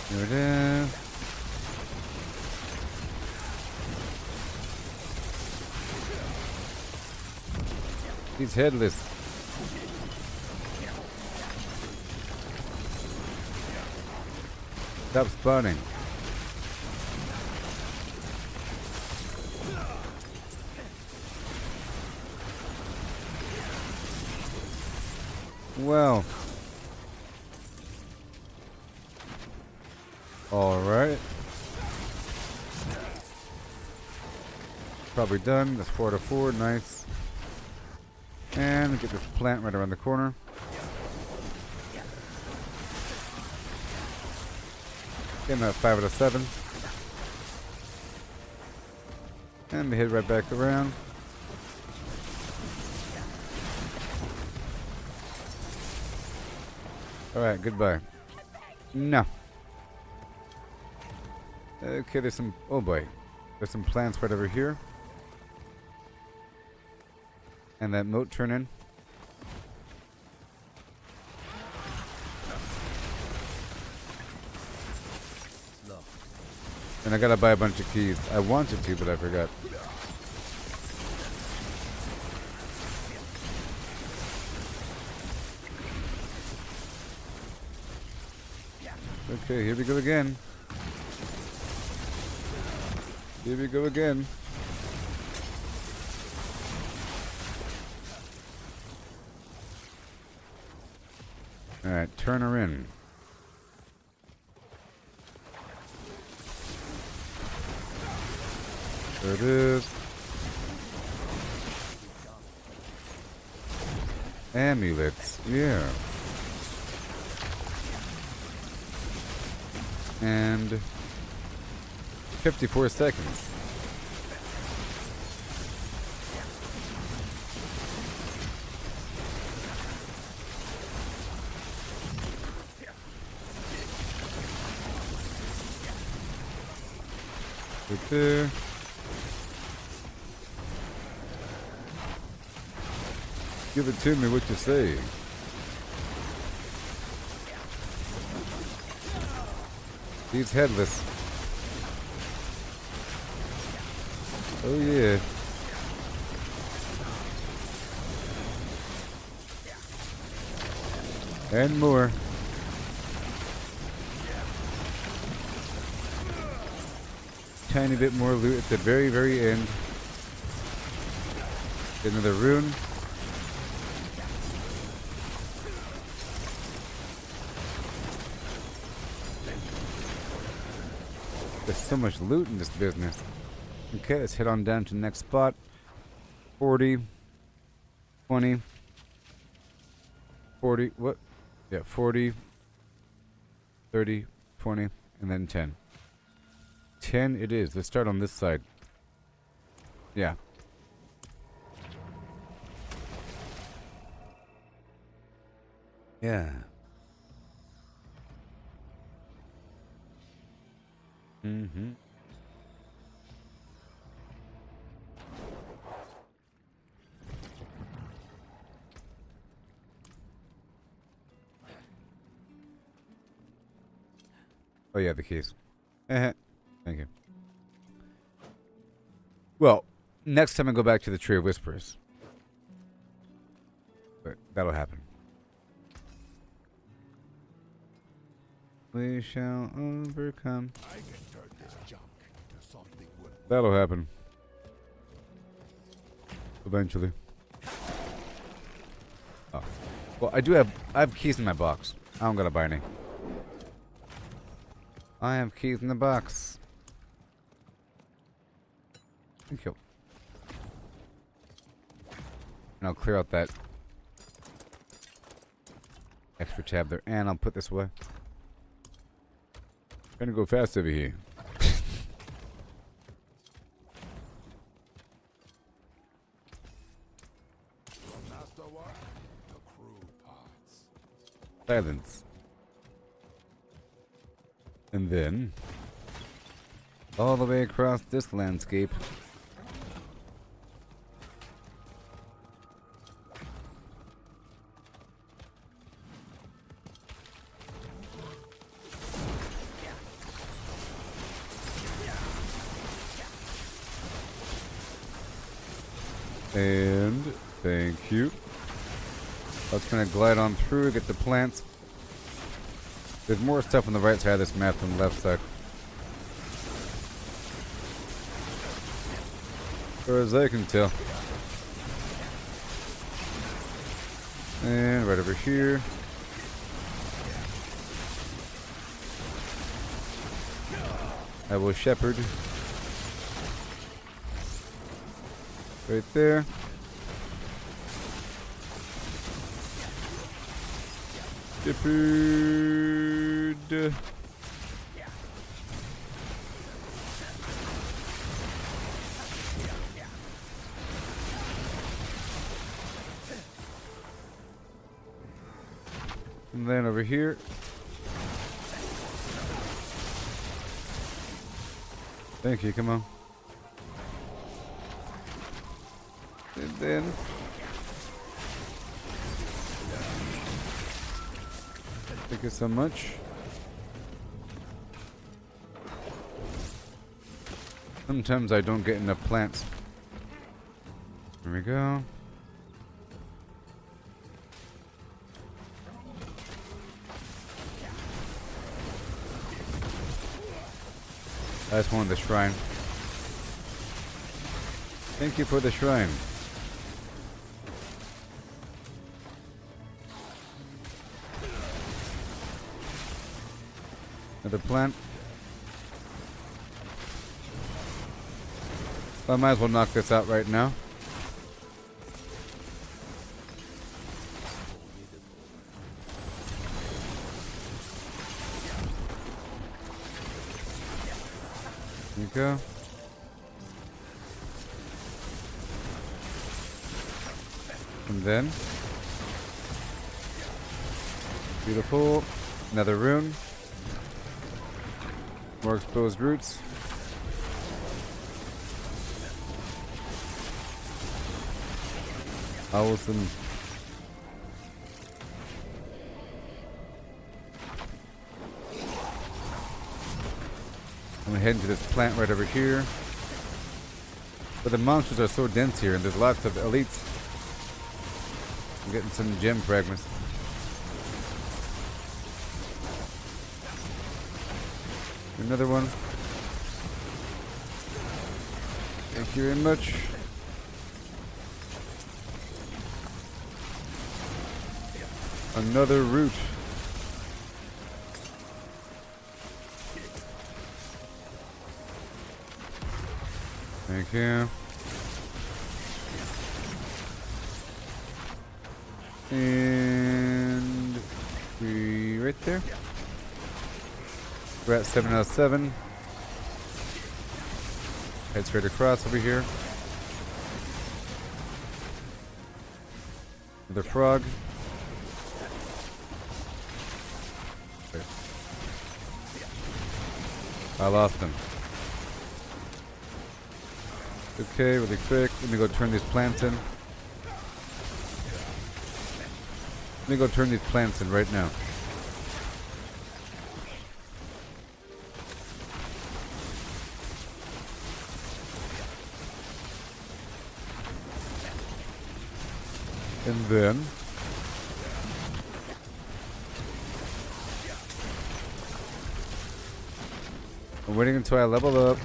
A: There it is. He's headless. Stop spawning. Well. Alright. Probably done. That's 4 out of 4. Nice. And get this plant right around the corner. Getting that 5 out of 7. And we head right back around. Alright, goodbye. No. Okay, there's some... Oh boy. There's some plants right over here. And that moat turn in. And I gotta buy a bunch of keys. I wanted to, but I forgot. Okay, here we go again. Here we go again. Alright, turn her in. There it is. Amulets, yeah. And 54 seconds. Right there. Give it to me, what you say. He's headless. Oh yeah. And more. Tiny bit more loot at the very, very end. Get another rune. There's so much loot in this business. Okay, let's head on down to the next spot. 40, 20, 40, what? Yeah, 40, 30, 20, and then 10. 10 it is. Let's start on this side. Yeah. Yeah. Mm-hmm. Oh yeah, the keys. Thank you. Well, next time I go back to the Tree of Whispers. But that'll happen. We shall overcome.
H: I can turn this junk into something worth.
A: That'll happen. Eventually. Oh. Well, I have keys in my box. I don't gotta buy any. I have keys in the box. Thank you. And I'll clear out that extra tab there, and I'll put this away. Trying to go fast over here.
H: lower the crew parts.
A: Silence. And then, all the way across this landscape, and thank you. I was gonna glide on through, get the plants. There's more stuff on the right side of this map than the left side. As far as I can tell. And right over here. I will shepherd. Right there. Shepherd. And then over here. Thank you, come on. And then thank you so much. Sometimes I don't get enough plants. There we go. I just wanted the shrine. Thank you for the shrine. Another plant. I might as well knock this out right now. There you go. And then beautiful. Another rune. More exposed roots. Awesome. I'm gonna head into this plant right over here. But the monsters are so dense here, and there's lots of elites. I'm getting some gem fragments. Another one. Thank you very much. Another root. Thank you. And we right there. We're at 7 out of 7. Head straight across over here. The frog. Okay. I lost him. Okay, really quick. Let me go turn these plants in. Let me go turn these plants in right now. And then I'm waiting until I level up.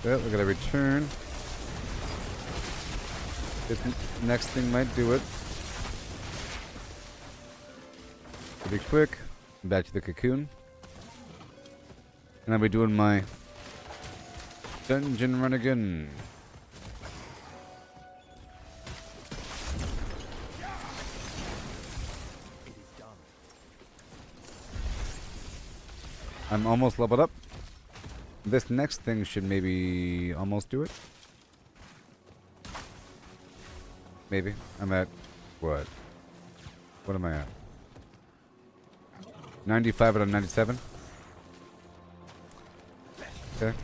A: Well, we gotta return. This next thing might do it. Pretty quick. Back to the cocoon. And I'll be doing my dungeon run again. I'm almost leveled up. This next thing should maybe almost do it. Maybe. I'm at what? What am I at? 95 out of 97? Okay.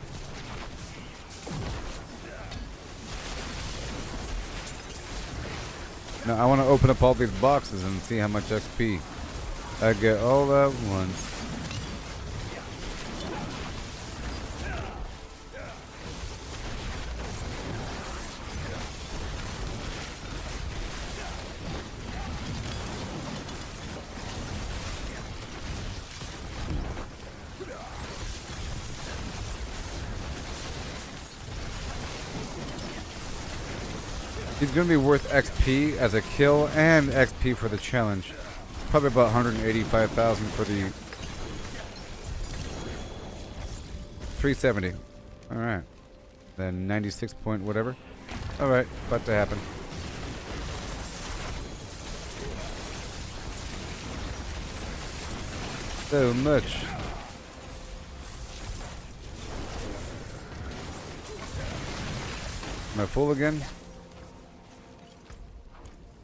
A: Now I want to open up all these boxes and see how much XP I get all at once. He's gonna be worth XP as a kill and XP for the challenge. Probably about 185,000 for the 370. All right, then 96 point whatever. All right, about to happen. So much. Am I full again?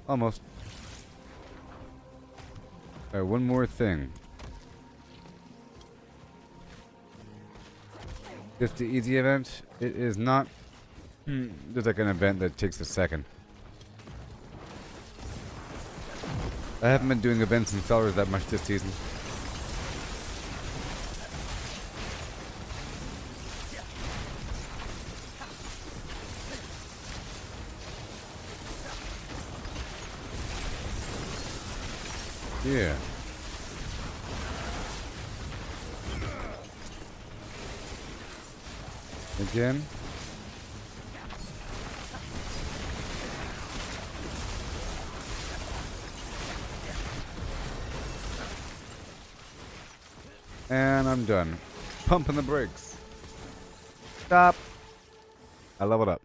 A: Almost. Alright, one more thing. Just the easy event. It is not. There's like an event that takes a second. I haven't been doing events and sellers that much this season. Yeah. Again. And I'm done. Pumping the brakes. Stop. I leveled up.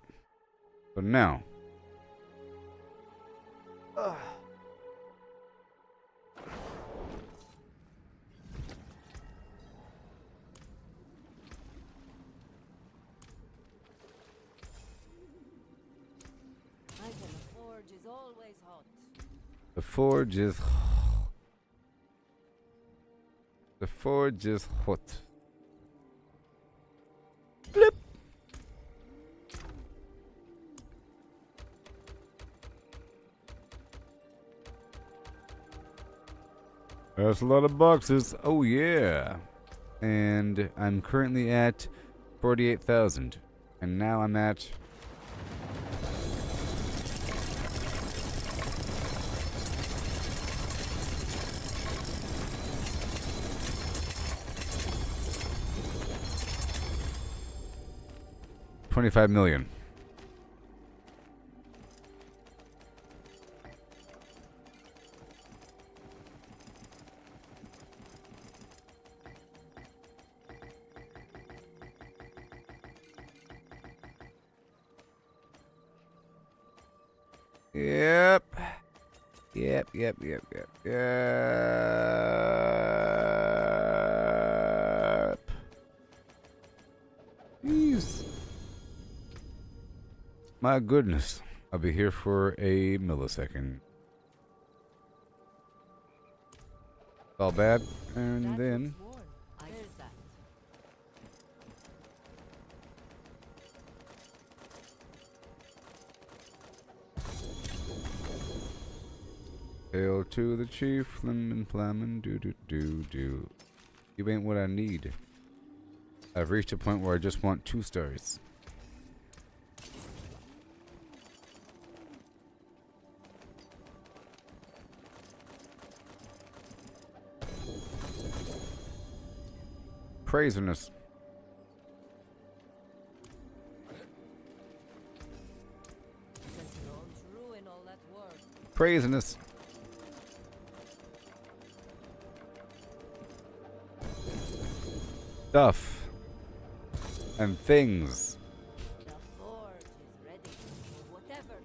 A: So now. The forge is the forge is hot. Blip. That's a lot of boxes. Oh yeah. And I'm currently at 48,000. And now I'm at $25 million. Yep. Yep. Jeez. My goodness. I'll be here for a millisecond. All bad. And then hail to the chief, lemon flamin', do. You ain't what I need. I've reached a point where I just want 2 stars. Craziness. Craziness. Stuff. And things.
B: The forge is ready for whatever.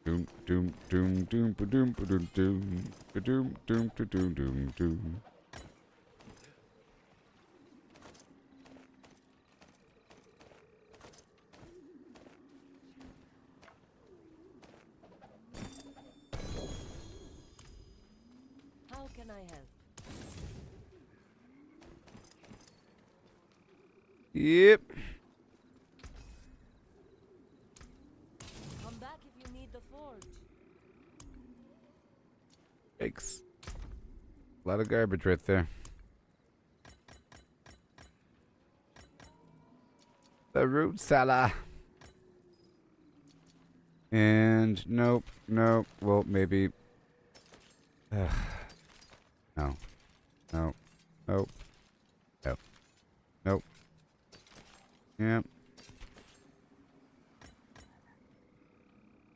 A: Doom. doom doom doom doom doom doom doom doom doom doom doom.
B: How can I help?
A: Yep.
B: Come back if you need the forge.
A: Yikes. A lot of garbage right there. The root cellar. And nope, nope. Well, maybe. No. No. Nope. Nope. Nope. Yep.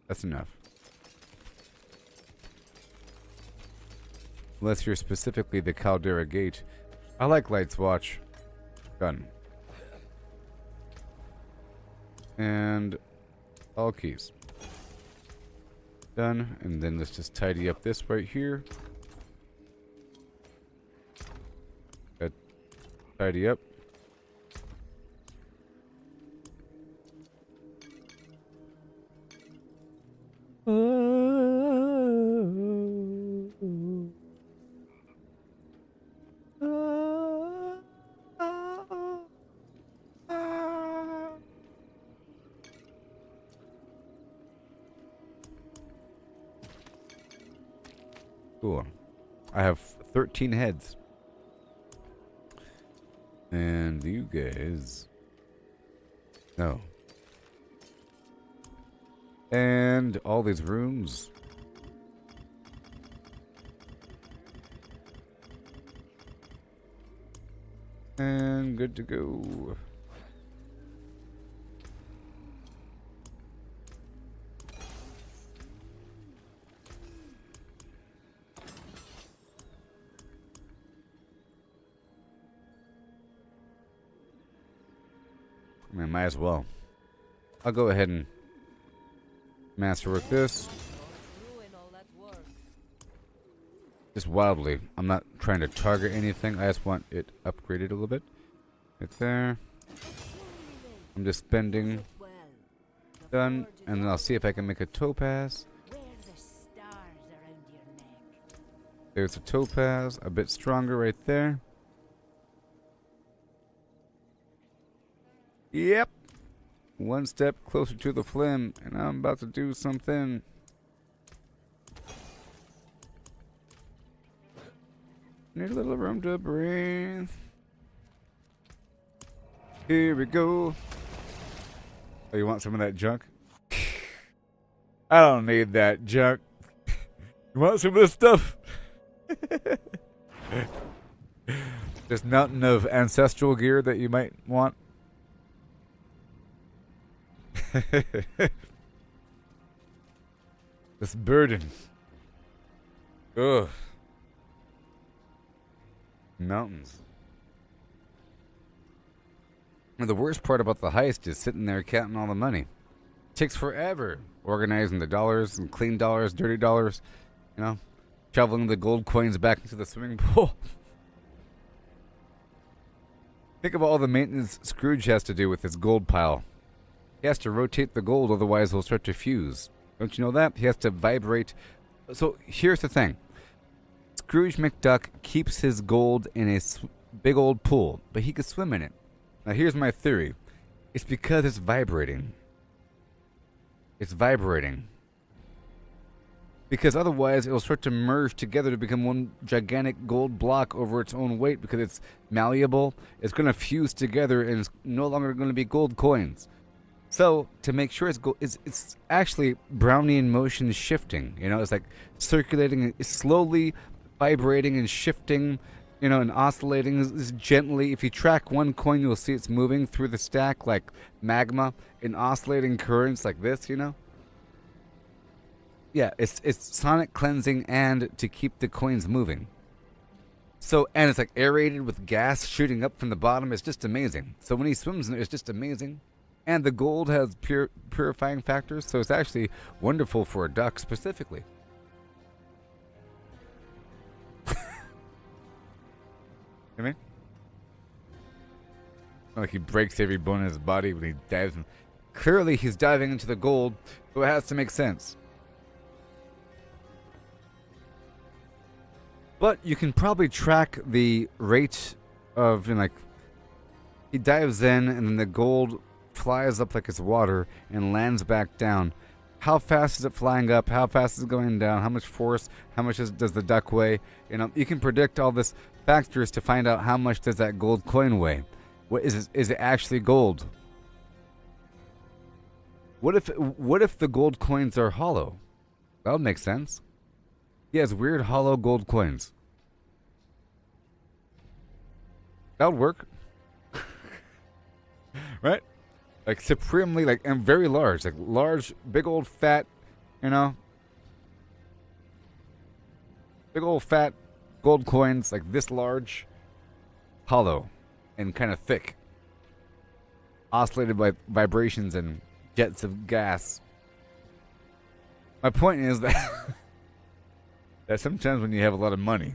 A: That's enough. Unless you're specifically the Caldera Gate. I like Light's Watch. Done. And all keys. Done. And then let's just tidy up this right here. Tidy up. Cool. I have 13 heads. And you guys... No. And all these rooms. And good to go. I mean, might as well. I'll go ahead and masterwork this.
B: Ruin all that work.
A: Just wildly. I'm not trying to target anything. I just want it upgraded a little bit. Right there. I'm just spending.
B: Well, the
A: Done.
B: forge is
A: And then I'll see if I can make a topaz.
B: wear the stars around your neck.
A: There's a topaz. A bit stronger right there. Yep. One step closer to the flame, and I'm about to do something. Need a little room to breathe. Here we go. Oh, you want some of that junk? I don't need that junk. You want some of this stuff? This mountain of ancestral gear that you might want. This burden. Ugh. Mountains. And the worst part about the heist is sitting there counting all the money. It takes forever organizing the dollars and clean dollars, dirty dollars, you know, shoveling the gold coins back into the swimming pool. Think about all the maintenance Scrooge has to do with his gold pile. He has to rotate the gold, otherwise it'll start to fuse. Don't you know that? He has to vibrate. So here's the thing. Scrooge McDuck keeps his gold in a big old pool, but he could swim in it. Now here's my theory. It's because it's vibrating. It's vibrating. Because otherwise it'll start to merge together to become one gigantic gold block over its own weight because it's malleable. It's going to fuse together and it's no longer going to be gold coins. So, to make sure it's actually Brownian motion shifting. You know, it's like circulating, it's slowly vibrating and shifting, you know, and oscillating gently. If you track one coin, you'll see it's moving through the stack like magma in oscillating currents like this, you know? Yeah, it's sonic cleansing and to keep the coins moving. So, and it's like aerated with gas shooting up from the bottom. It's just amazing. So when he swims in it, it's just amazing. And the gold has purifying factors, so it's actually wonderful for a duck specifically. I mean, like he breaks every bone in his body when he dives. Clearly, he's diving into the gold, so it has to make sense. But you can probably track the rate of, like, he dives in and then the gold flies up like it's water and lands back down. How fast is it flying up? How fast is it going down? How much force? How much does the duck weigh? You can predict all this factors to find out how much does that gold coin weigh. What is it actually gold? What if the gold coins are hollow? That would make sense. He has weird hollow gold coins. That would work. Right? Like supremely, like, and very large. Like large, big old fat, big old fat gold coins, like this large, hollow, and kind of thick. Oscillated by vibrations and jets of gas. My point is that that sometimes when you have a lot of money,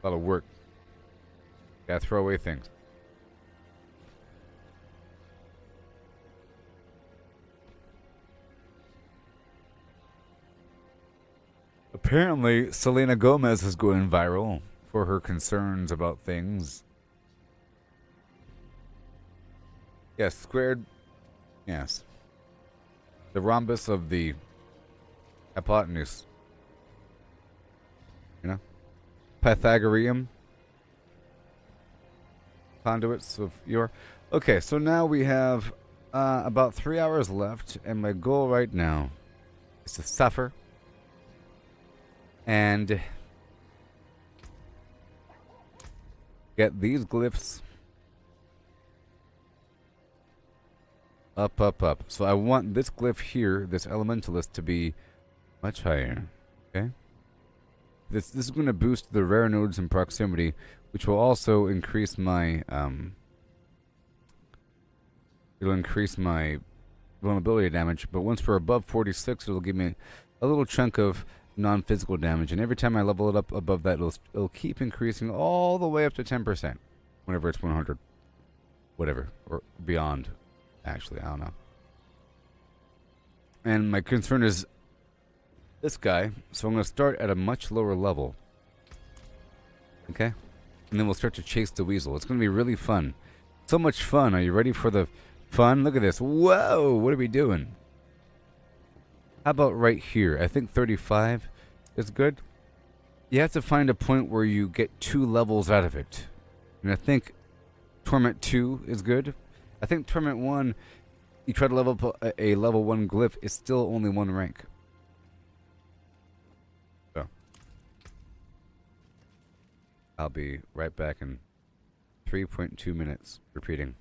A: a lot of work, you gotta throw away things. Apparently, Selena Gomez is going viral for her concerns about things. Yes, squared. Yes. The rhombus of the hypotenuse. Pythagorean conduits of your. Okay, so now we have about 3 hours left, and my goal right now is to suffer and get these glyphs up, up, up. So I want this glyph here, this elementalist, to be much higher. Okay? This is going to boost the rare nodes in proximity, which will also increase my it'll increase my vulnerability damage. But once we're above 46, it'll give me a little chunk of non-physical damage, and every time I level it up above that, it'll keep increasing all the way up to 10% whenever it's 100, whatever, or beyond. Actually, I don't know. And my concern is this guy, so I'm going to start at a much lower level. Okay? And then we'll start to chase the weasel. It's going to be really fun. So much fun. Are you ready for the fun? Look at this. Whoa! What are we doing? How about right here? I think 35 is good. You have to find a point where you get 2 levels out of it. And I think Torment 2 is good. I think Torment 1, you try to level up a level 1 glyph, it's still only 1 rank. So I'll be right back in 3.2 minutes. Repeating.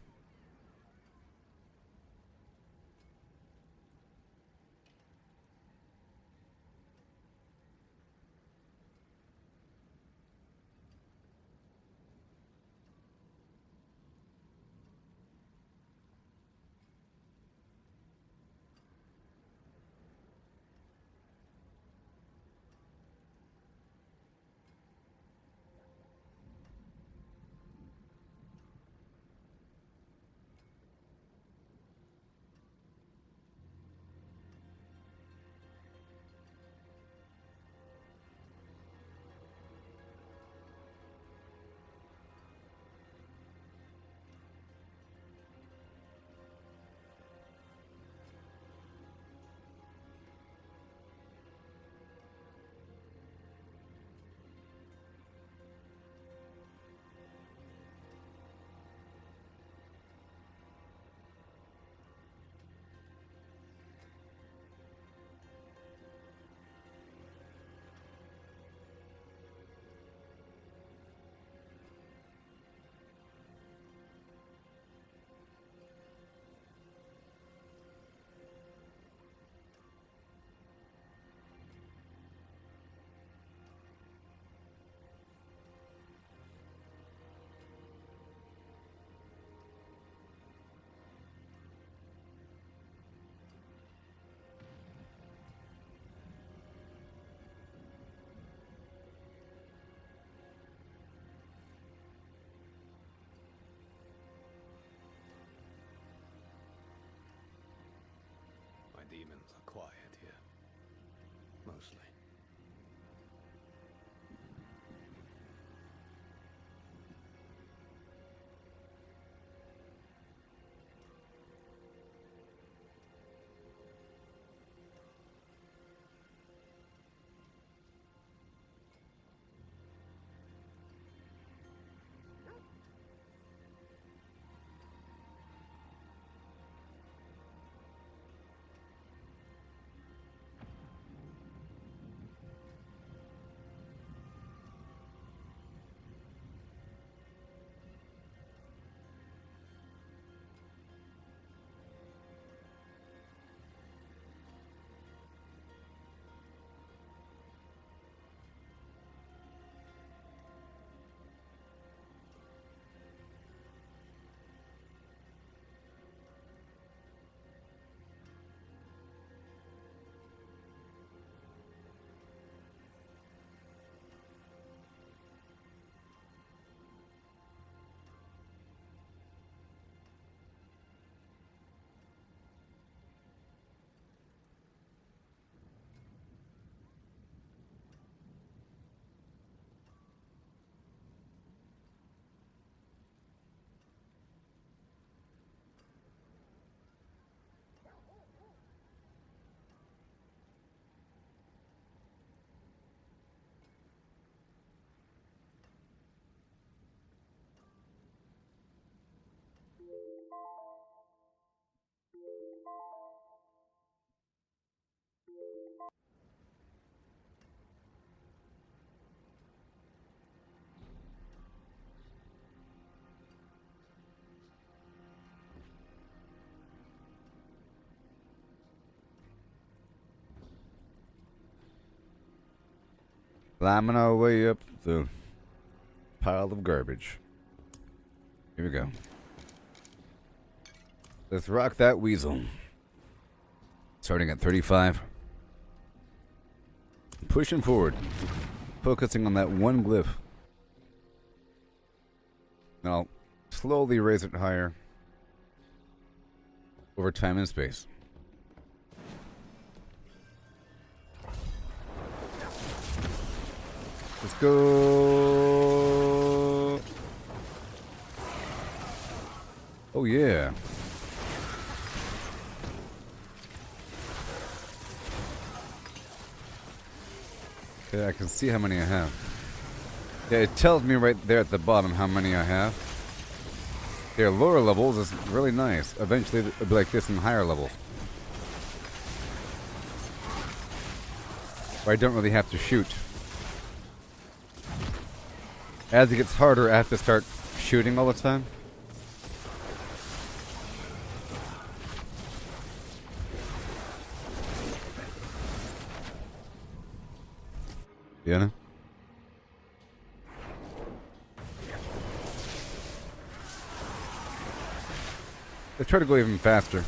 F: demons are quiet here. Mostly.
A: Climbing our way up the pile of garbage. Here we go. Let's rock that weasel. Starting at 35. Pushing forward. Focusing on that one glyph. And I'll slowly raise it higher. Over time and space. Let's go. Oh, yeah. Yeah, I can see how many I have. Yeah, it tells me right there at the bottom how many I have. Yeah, lower levels is really nice. Eventually it'll be like this in higher levels. Where I don't really have to shoot. As it gets harder, I have to start shooting all the time. Yeah. Let's try to go even faster.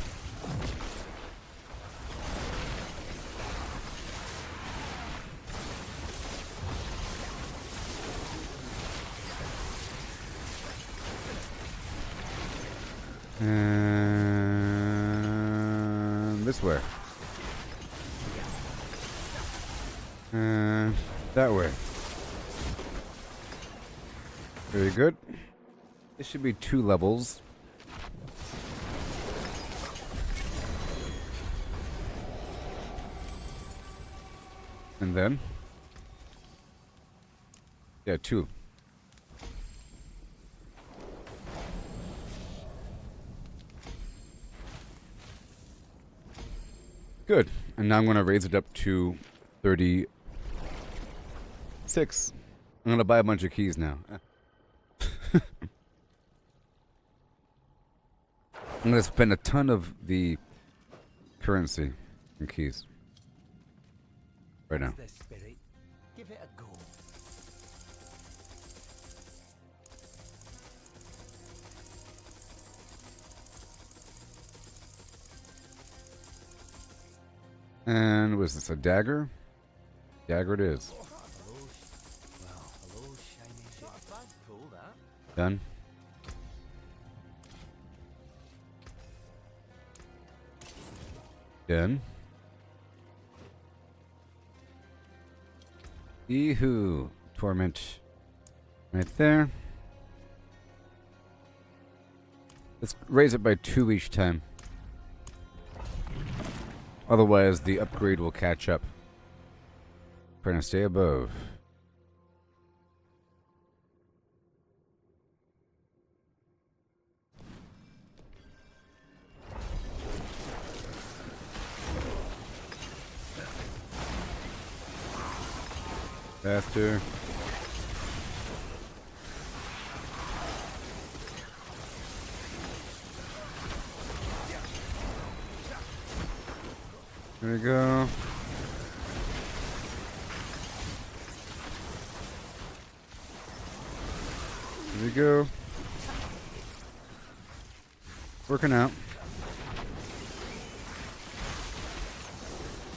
A: And this way. And that way. Very good. This should be 2 levels. And then? Yeah, 2. Good. And now I'm going to raise it up to 36. I'm going to buy a bunch of keys now. I'm going to spend a ton of the currency and keys. Right now.
I: The spirit. Give it a go.
A: And was this a dagger? Dagger it is.
I: Hello, shiny shit. Not a bad pull, that.
A: Done. Done. Yehoo. Torment. Right there. Let's raise it by 2 each time. Otherwise, the upgrade will catch up. Trying to stay above. Faster. There we go. There we go. Working out.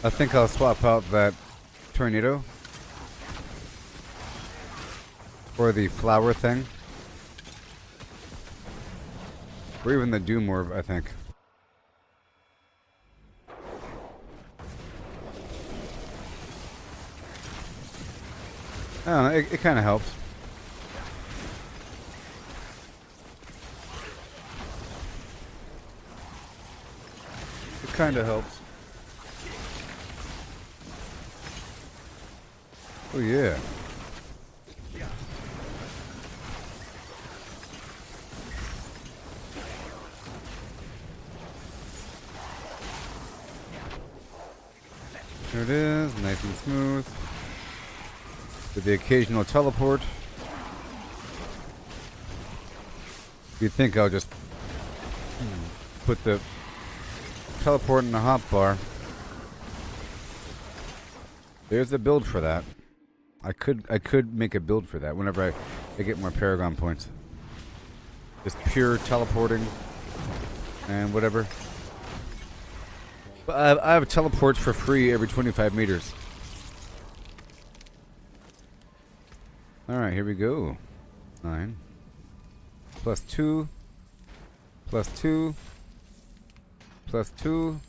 A: I think I'll swap out that tornado for the flower thing. Or even the Doom Orb, I think. I don't know, it kind of helps. It kind of helps. Oh yeah. There it is, nice and smooth. With the occasional teleport. You'd think I'll just put the teleport in the hotbar. There's a build for that. I could make a build for that whenever I get more Paragon points. Just pure teleporting and whatever. But I have teleports for free every 25 meters. Alright, here we go. 9. Plus 2. Plus 2. Plus 2.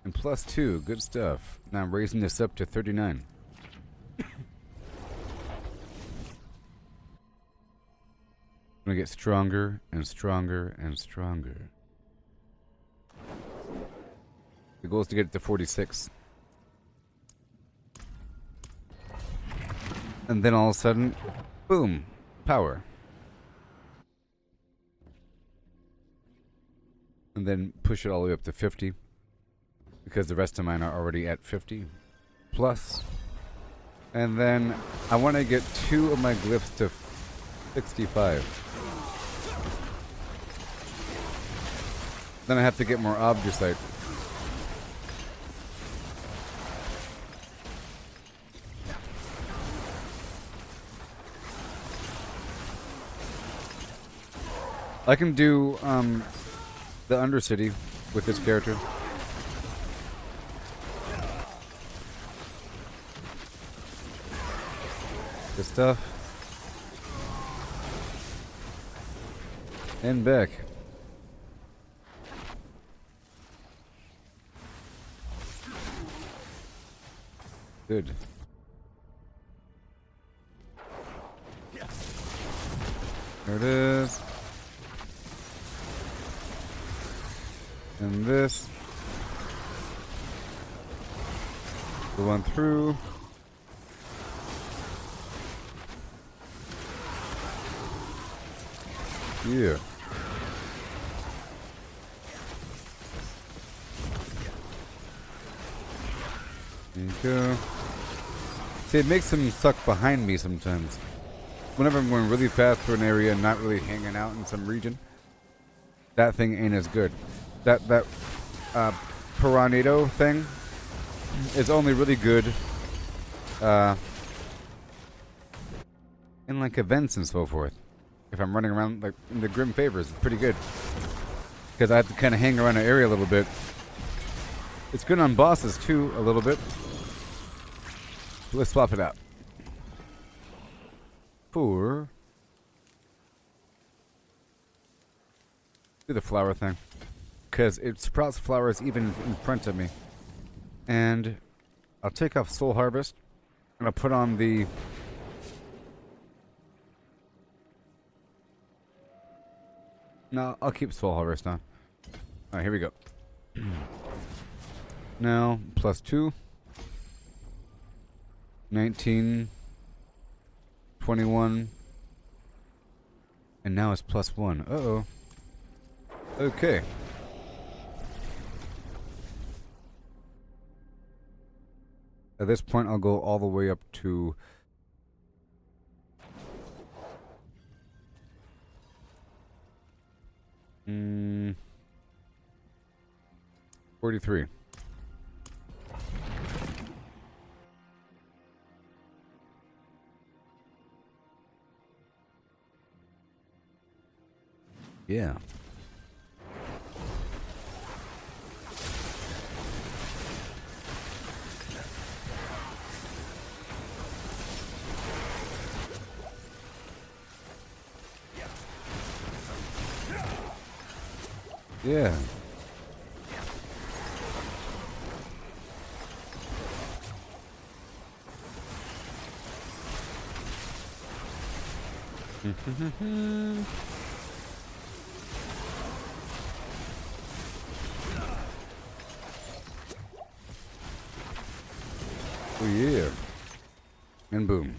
A: And plus 2. Good stuff. Now I'm raising this up to 39. I'm gonna get stronger and stronger and stronger. The goal is to get it to 46. And then all of a sudden, boom, power. And then push it all the way up to 50. Because the rest of mine are already at 50 plus. And then I want to get 2 of my glyphs to 65. Then I have to get more Obdusite. I can do the Undercity with this character. Good stuff. And back. Good. There it is. And this. The one through. Yeah. There you go. See, it makes them suck behind me sometimes. Whenever I'm going really fast through an area and not really hanging out in some region, that thing ain't as good. That Piranado thing is only really good in like events and so forth. If I'm running around like in the Grim Favors, it's pretty good. Because I have to kind of hang around the area a little bit. It's good on bosses too, a little bit. Let's swap it out. For do the flower thing. Because it sprouts flowers even in front of me. And I'll take off Soul Harvest. gonna put on the... No, I'll keep Soul Harvest on. Alright, here we go. Now, plus 2. 19. 21. And now it's plus 1. Uh-oh. Okay. At this point, I'll go all the way up to... 43. Yeah. Yeah. Oh yeah. And boom.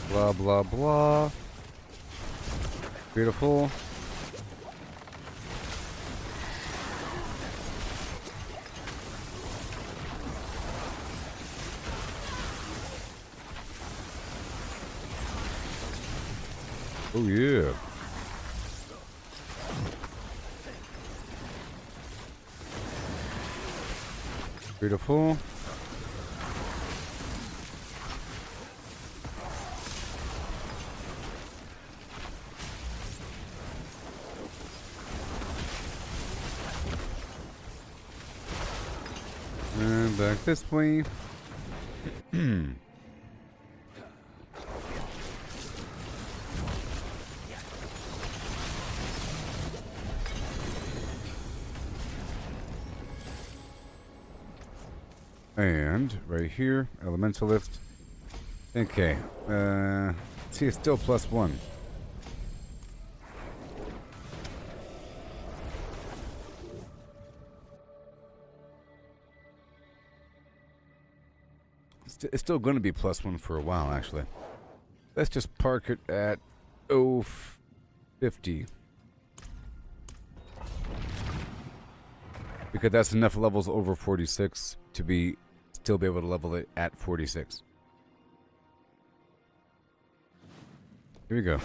A: Blah blah blah. Beautiful. Oh yeah. Beautiful. And back this way. And right here, Elementalist. Okay. See, it's still plus 1. It's still going to be plus 1 for a while, actually. Let's just park it at 50. Because that's enough levels over 46 to still be able to level it at 46. Here we go.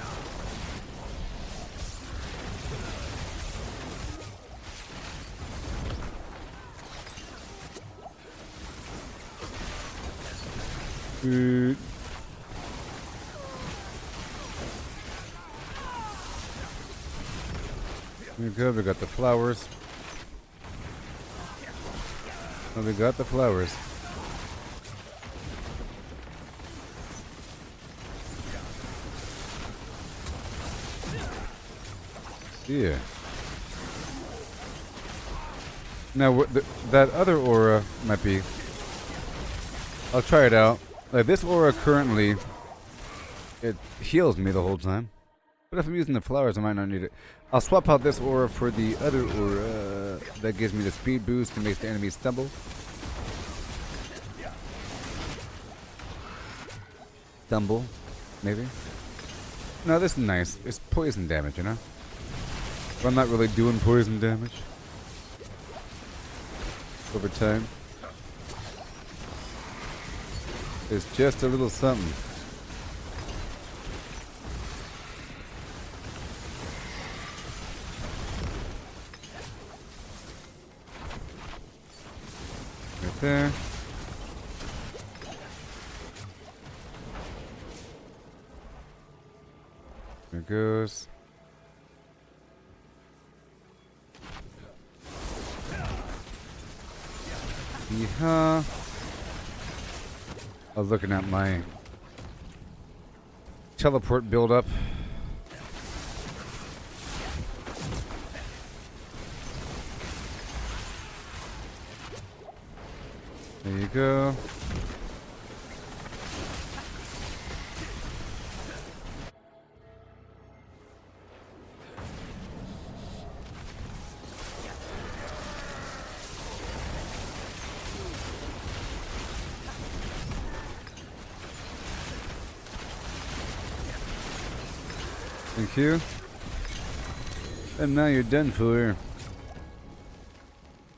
A: Good. Here we go. We got the flowers. Oh, we got the flowers. Yeah. Now, that other aura might be... I'll try it out. Like, this aura currently, it heals me the whole time. But if I'm using the flowers, I might not need it. I'll swap out this aura for the other aura that gives me the speed boost and makes the enemies stumble. Stumble, maybe. No, this is nice. It's poison damage, you know? But I'm not really doing poison damage over time. It's just a little something. Right there. There it goes. Yeehaw. I was looking at my teleport build up. There you go. Thank you. And now you're done for. Let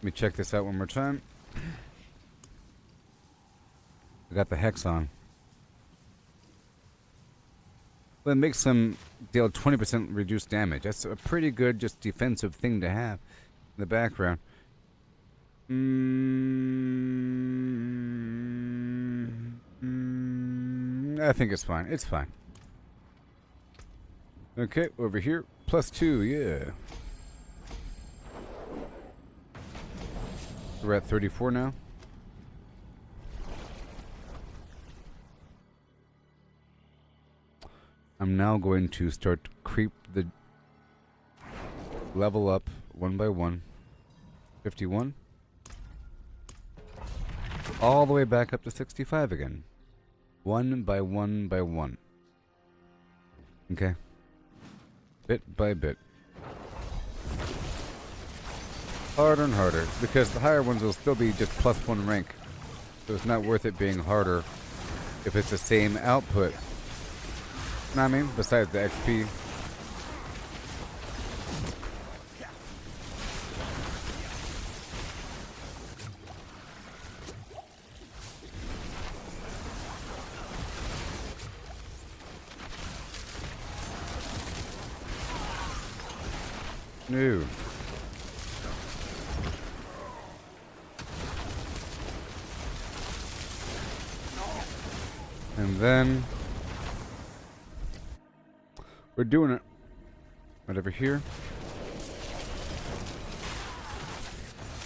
A: me check this out one more time. I got the hex on. Well, it makes them deal 20% reduced damage. That's a pretty good, just defensive thing to have in the background. I think it's fine. It's fine. Okay, over here. +2, yeah. We're at 34 now. I'm now going to start to creep the level up one by one. 51. All the way back up to 65 again. One by one by one. Okay. Bit by bit. Harder and harder, because the higher ones will still be just +1 rank. So it's not worth it being harder if it's the same output. Know what I mean? Besides the XP. No. And then we're doing it right over here.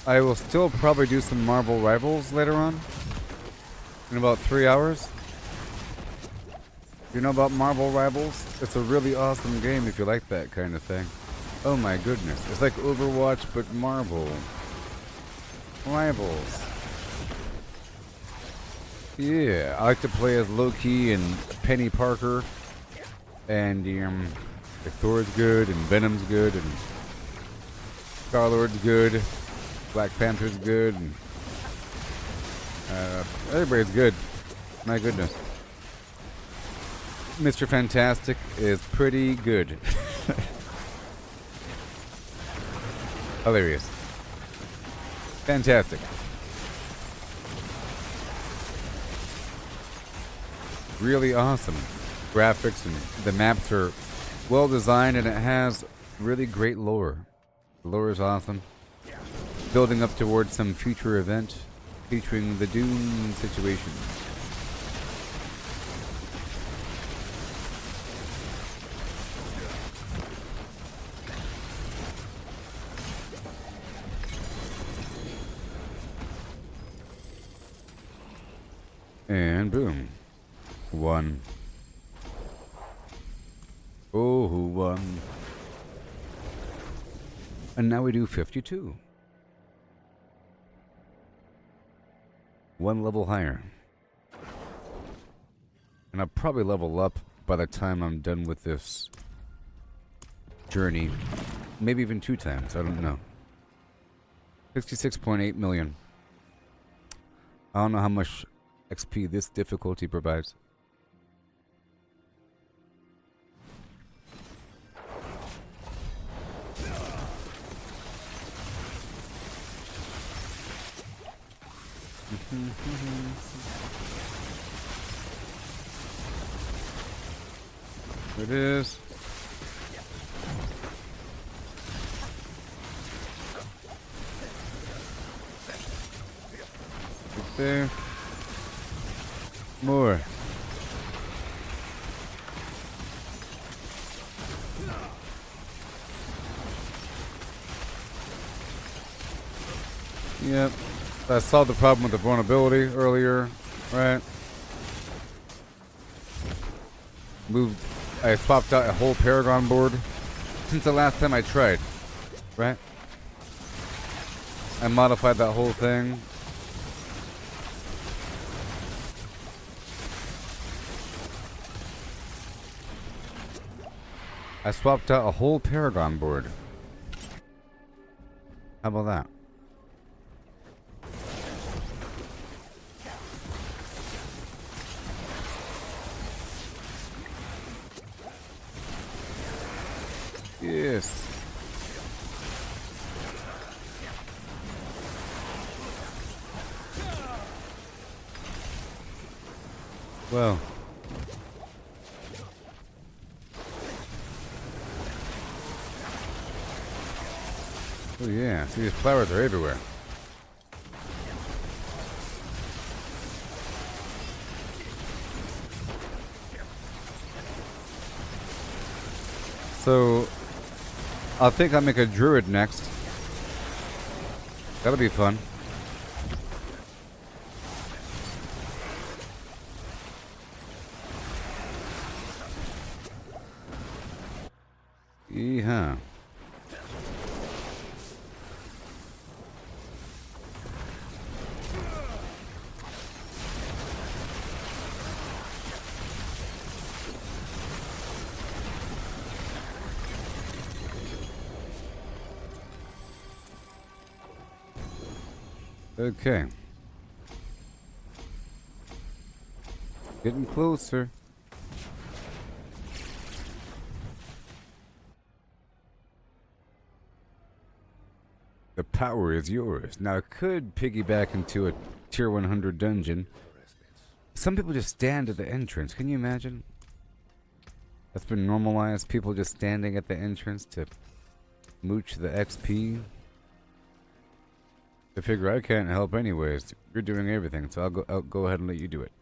A: I will still probably do some Marvel Rivals later on in about 3 hours. You know about Marvel Rivals? It's a really awesome game if you like that kind of thing. Oh my goodness. It's like Overwatch, but Marvel Rivals. Yeah, I like to play as Loki and Penny Parker. And Thor's good, and Venom's good, and Star-Lord's good. Black Panther's good, and everybody's good. My goodness. Mr. Fantastic is pretty good. Hilarious. Fantastic. Really awesome. Graphics and the maps are well designed, and it has really great lore. The lore is awesome. Building up towards some future event featuring the Doom situation. And boom. 1. Oh, who won? And now we do 52. 1 level higher. And I'll probably level up by the time I'm done with this journey. Maybe even 2 times, I don't know. 66.8 million. I don't know how much XP this difficulty provides. There it is. Right there. More. Yep. I solved the problem with the vulnerability earlier, right? I swapped out a whole Paragon board since the last time I tried, right? I modified that whole thing. I swapped out a whole Paragon board. How about that? Yes. Well. Oh yeah, see these flowers are everywhere. So, I think I'll make a druid next. That'll be fun. Yeehaw. Okay. Getting closer. The power is yours. Now, it could piggyback into a tier 100 dungeon. Some people just stand at the entrance. Can you imagine? That's been normalized. People just standing at the entrance to mooch the XP. They figure I can't help anyways. You're doing everything, so I'll go ahead and let you do it.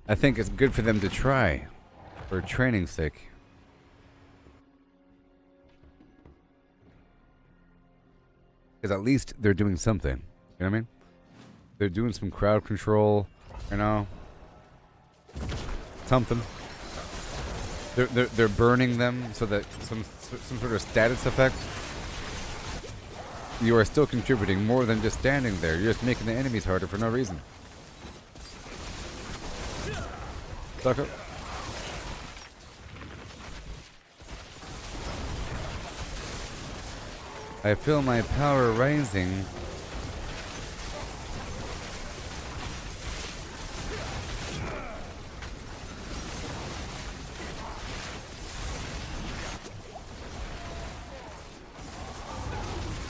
A: I think it's good for them to try, for training's sake. Because at least they're doing something. You know what I mean? They're doing some crowd control, you know? Something. They're burning them so that some sort of status effect. You are still contributing more than just standing there. You're just making the enemies harder for no reason. Sucker. I feel my power rising.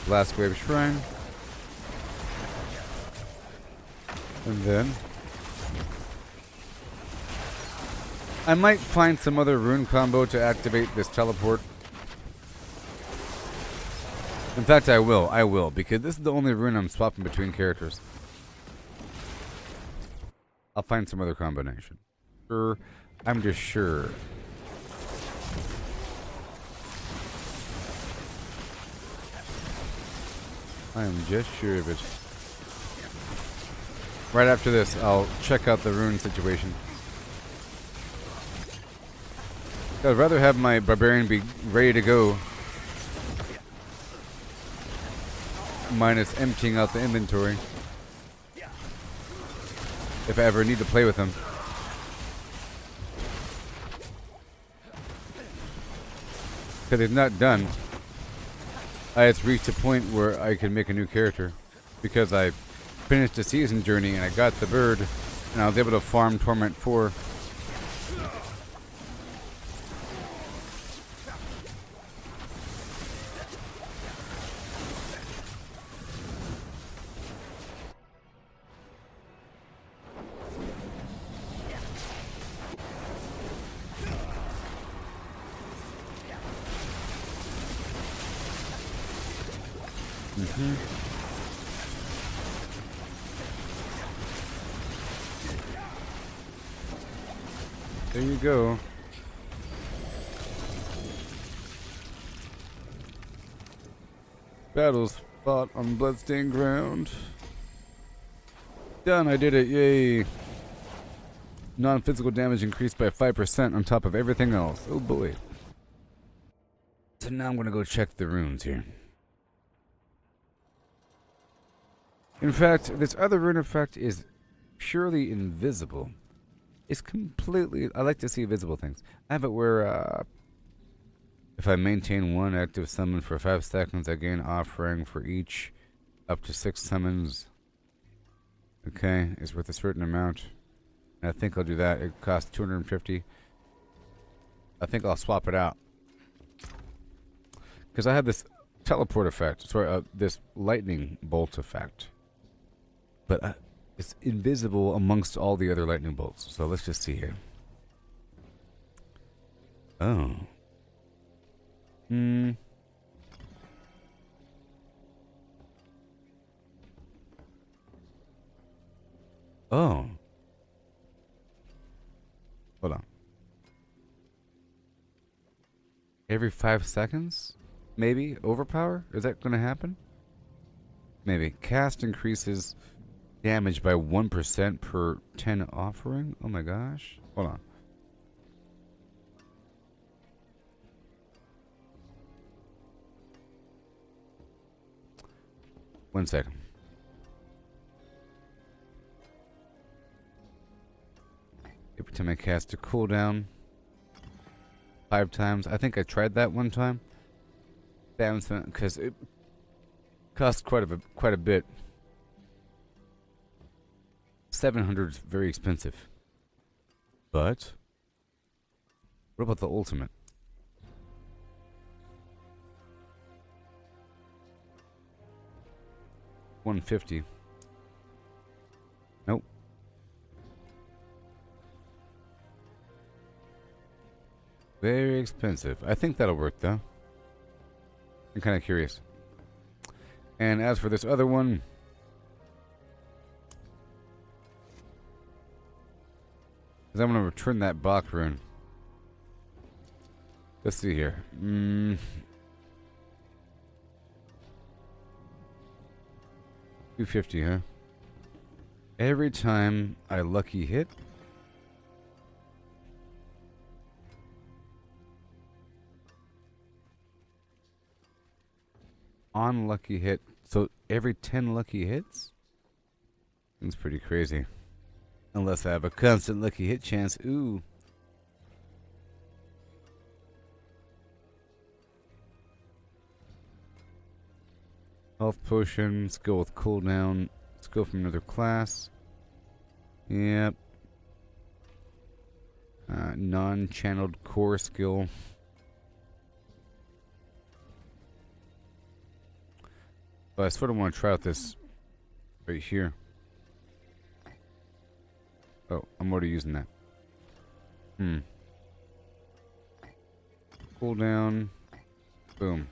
A: Last wave shrine. And then I might find some other rune combo to activate this teleport. In fact, I will, because this is the only rune I'm swapping between characters. I'll find some other combination. Sure, I'm just sure. I am just sure of it. Right after this, I'll check out the rune situation. I'd rather have my barbarian be ready to go, minus emptying out the inventory, if I ever need to play with him. Because he's not done. I have reached a point where I can make a new character, because I finished the season journey and I got the bird, and I was able to farm Torment 4. There you go. Battles fought on bloodstained ground. Done, I did it, yay. Non-physical damage increased by 5% on top of everything else. Oh boy. So now I'm gonna go check the runes here. In fact, this other rune effect is purely invisible. It's completely... I like to see visible things. I have it where, if I maintain one active summon for 5 seconds, I gain offering for each up to 6 summons. Okay, it's worth a certain amount. And I think I'll do that. It costs 250. I think I'll swap it out. Because I have this teleport effect. Sorry, this lightning bolt effect. But it's invisible amongst all the other lightning bolts. So let's just see here. Oh. Oh. Hold on. Every 5 seconds? Maybe? Overpower? Is that going to happen? Maybe. Cast increases damage by 1% per 10 offering? Oh my gosh. Hold on. One second. Every time I cast a cooldown 5 times. I think I tried that one time. Because it costs quite a bit. 700 is very expensive. But what about the ultimate? $150. Nope. Very expensive. I think that'll work though. I'm kind of curious. And as for this other one, because I'm going to return that Bach rune. Let's see here. 250, huh? Every time I lucky hit. On lucky hit. So every 10 lucky hits? That's pretty crazy. Unless I have a constant lucky hit chance. Ooh. Health potion. Let's go with cooldown. Let's go from another class. Yep. Non-channeled core skill. But I sort of want to try out this right here. Oh, I'm already using that. Cooldown. Boom.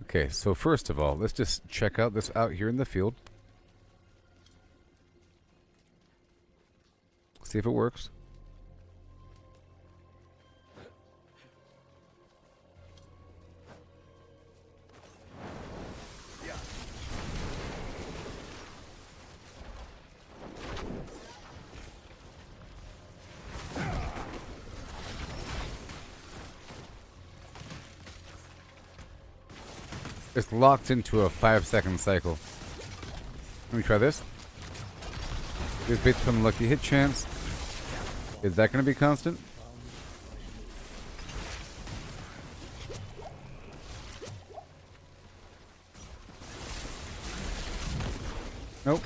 A: Okay, so first of all, let's just check out this out here in the field. See if it works. It's locked into a 5-second cycle. Let me try this. It's based on lucky hit chance. Is that going to be constant? Nope.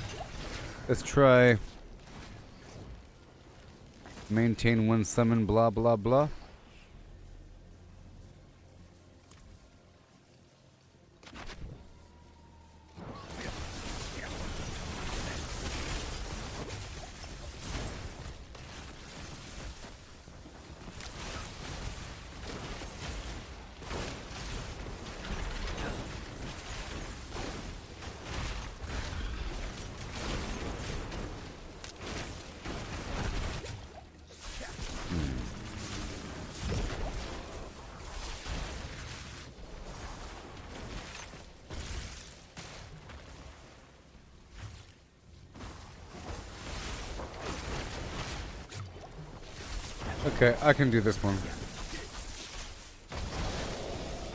A: Let's try maintain one summon, blah, blah, blah. Okay, I can do this one.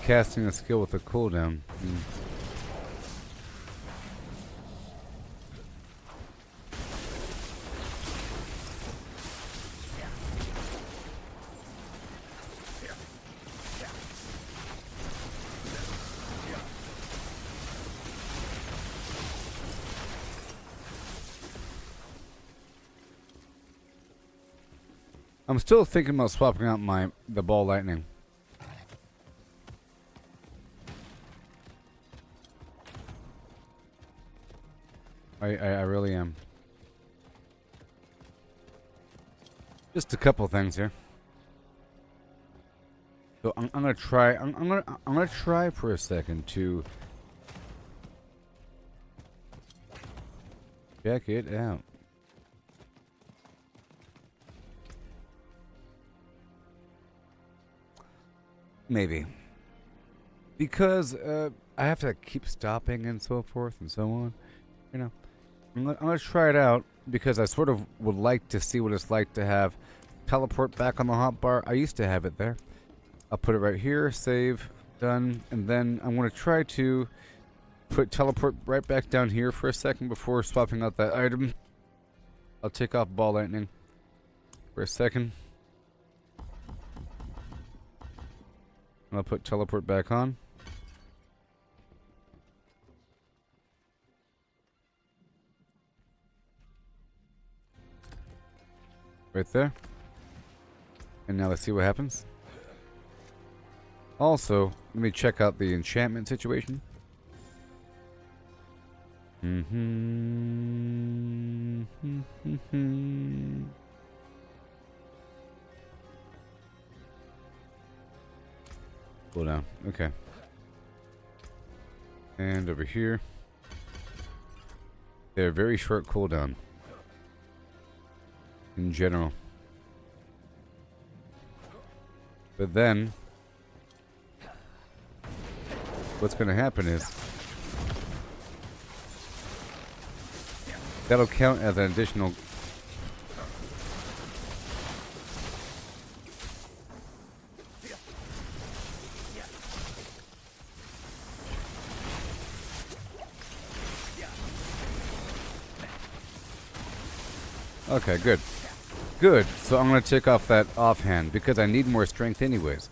A: Casting a skill with a cooldown. I'm still thinking about swapping out the ball lightning. I really am. Just a couple things here. So I'm gonna try. I'm gonna try for a second to check it out. Maybe. Because I have to keep stopping and so forth and so on. You know, I'm gonna try it out because I sort of would like to see what it's like to have teleport back on the hotbar. I used to have it there. I'll put it right here, save, done, and then I'm gonna try to put teleport right back down here for a second before swapping out that item. I'll take off ball lightning for a second. I'll put teleport back on. Right there. And now let's see what happens. Also, let me check out the enchantment situation. Cool down. Okay. And over here. They're very short cooldown. In general. But then what's going to happen is that'll count as an additional Okay, good. Good. So I'm going to take off that offhand because I need more strength anyways.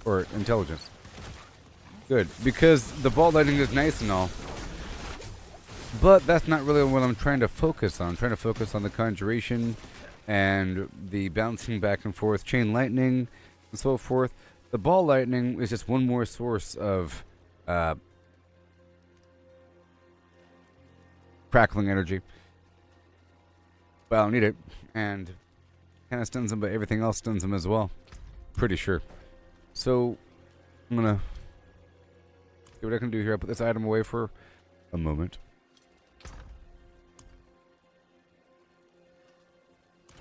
A: Or intelligence. Good. Because the ball lightning is nice and all. But that's not really what I'm trying to focus on. I'm trying to focus on the conjuration and the bouncing back and forth, chain lightning, and so forth. The ball lightning is just one more source of crackling energy. But I don't need it. And kind of stuns him, but everything else stuns him as well. Pretty sure. So I'm going to see what I can do here. I'll put this item away for a moment.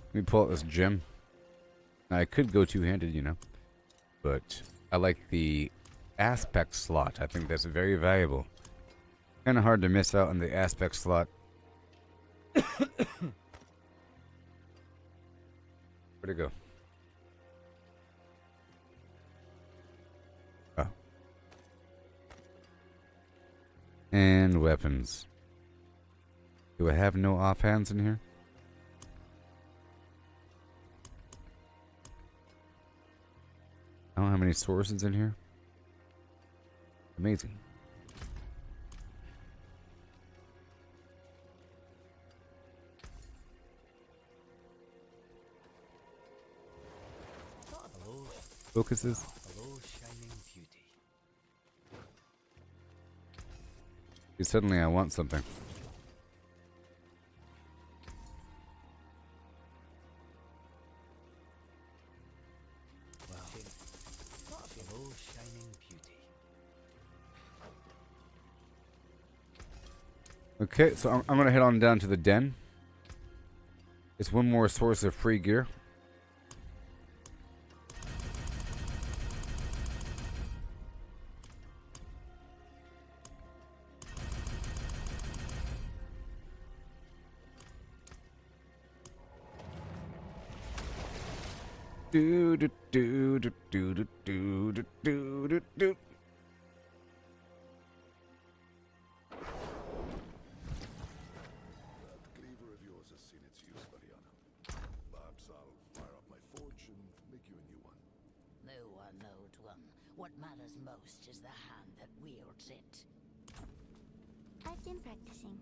A: Let me pull out this gem. Now, I could go two-handed, you know. But I like the aspect slot. I think that's very valuable. Kind of hard to miss out on the aspect slot. Where'd it go? Oh. And weapons. Do I have no offhands in here? I don't have any sources in here. Amazing. Focuses.
I: Hello, shining beauty.
A: Suddenly I want something.
I: Hello, shining beauty.
A: Okay, so I'm going to head on down to the den. It's one more source of free gear. Do do do do do do do do do do do.
H: That cleaver of yours has seen its use, Mariana. Perhaps I'll fire up my forge and make you a new one.
B: No one, old one. What matters most is the hand that wields it.
J: I've been practicing.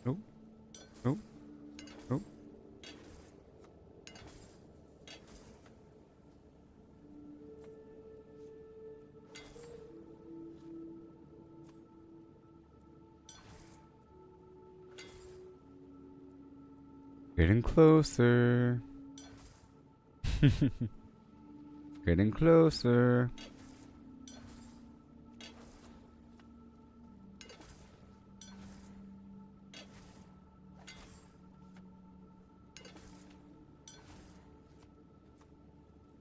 A: Nope. Nope. Nope. Getting closer. Getting closer.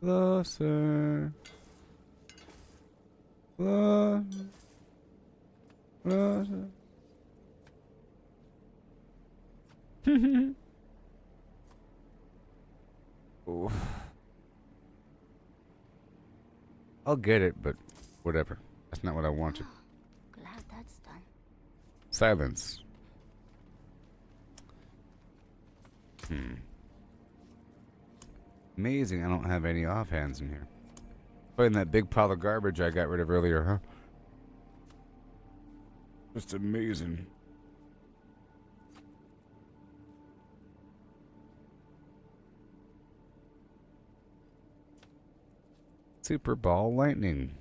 A: Closer. Closer. Closer. Ooh. I'll get it, but whatever. That's not what I wanted.
J: Glad that's done.
A: Silence. Amazing, I don't have any offhands in here. Putting that big pile of garbage I got rid of earlier, huh? Just amazing. Super Ball Lightning.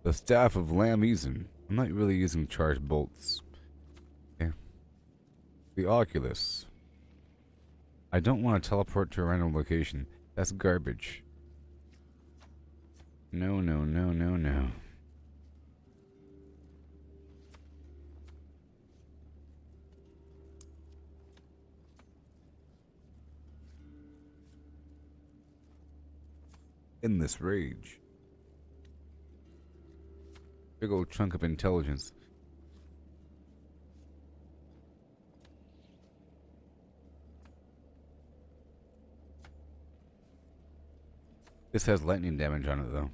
A: The Staff of Lamizan. I'm not really using charged bolts. Okay. The Oculus. I don't want to teleport to a random location. That's garbage. No, no, no, no, no. In this rage. Big old chunk of intelligence. This has lightning damage on it, though.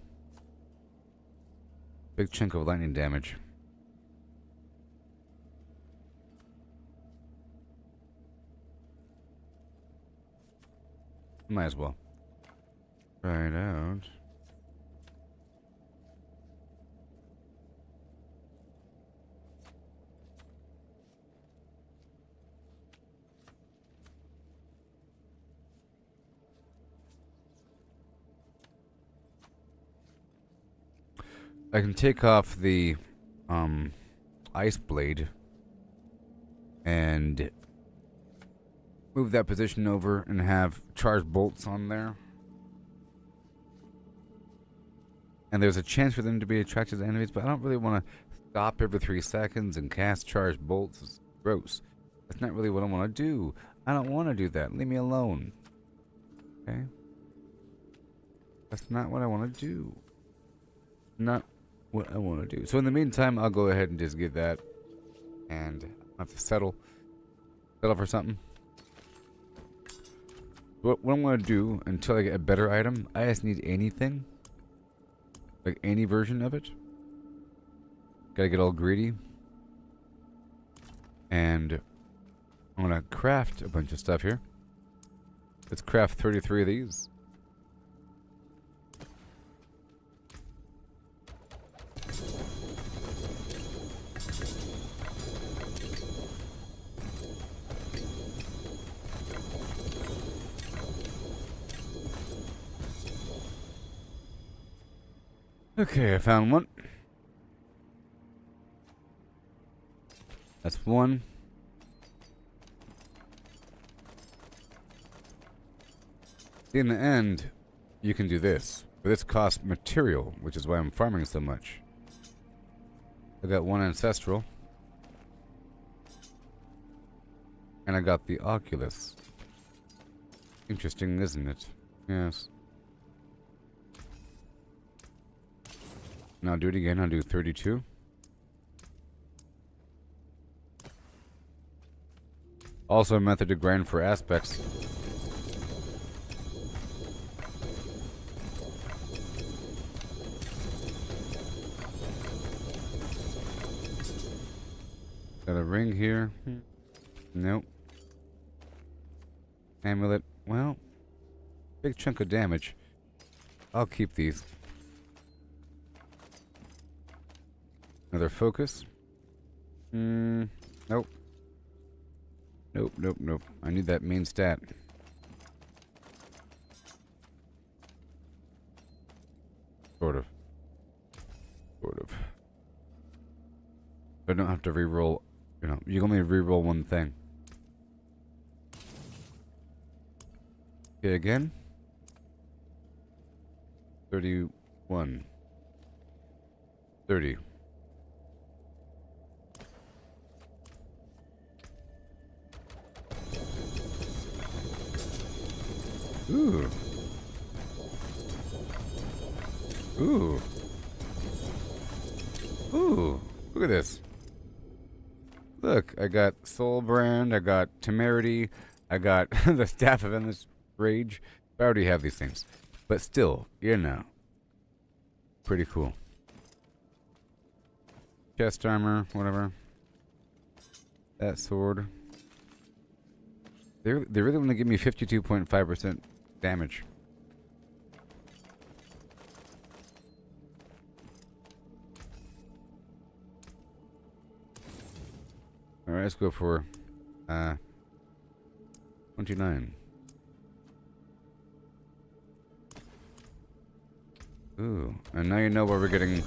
A: Big chunk of lightning damage. Might as well. Try it out. I can take off the ice blade and move that position over and have charged bolts on there. And there's a chance for them to be attracted to enemies, but I don't really want to stop every 3 seconds and cast charged bolts. It's gross. That's not really what I want to do. I don't want to do that. Leave me alone. Okay? That's not what I want to do. Not what I want to do. So in the meantime, I'll go ahead and just get that. And I'll have to settle for something. What I'm going to do until I get a better item, I just need anything. Like any version of it. Gotta get all greedy. And I'm gonna craft a bunch of stuff here. Let's craft 33 of these. Okay, I found one. That's one. In the end, you can do this. But this costs material, which is why I'm farming so much. I got one ancestral. And I got the Oculus. Interesting, isn't it? Yes. Now do it again. I'll do 32. Also a method to grind for aspects. Got a ring here. Nope. Amulet. Well, big chunk of damage. I'll keep these. Another focus. Nope. Nope, nope, nope. I need that main stat. Sort of. Sort of. I don't have to reroll. You know, you can only reroll one thing. Okay, again. 31. 30. Ooh. Ooh. Ooh. Look at this. Look, I got Soul Brand, I got Temerity, I got the Staff of Endless Rage. I already have these things. But still, you know. Pretty cool. Chest armor, whatever. That sword. They really want to give me 52.5% damage. Alright, let's go for 29. Ooh, and now you know where we're getting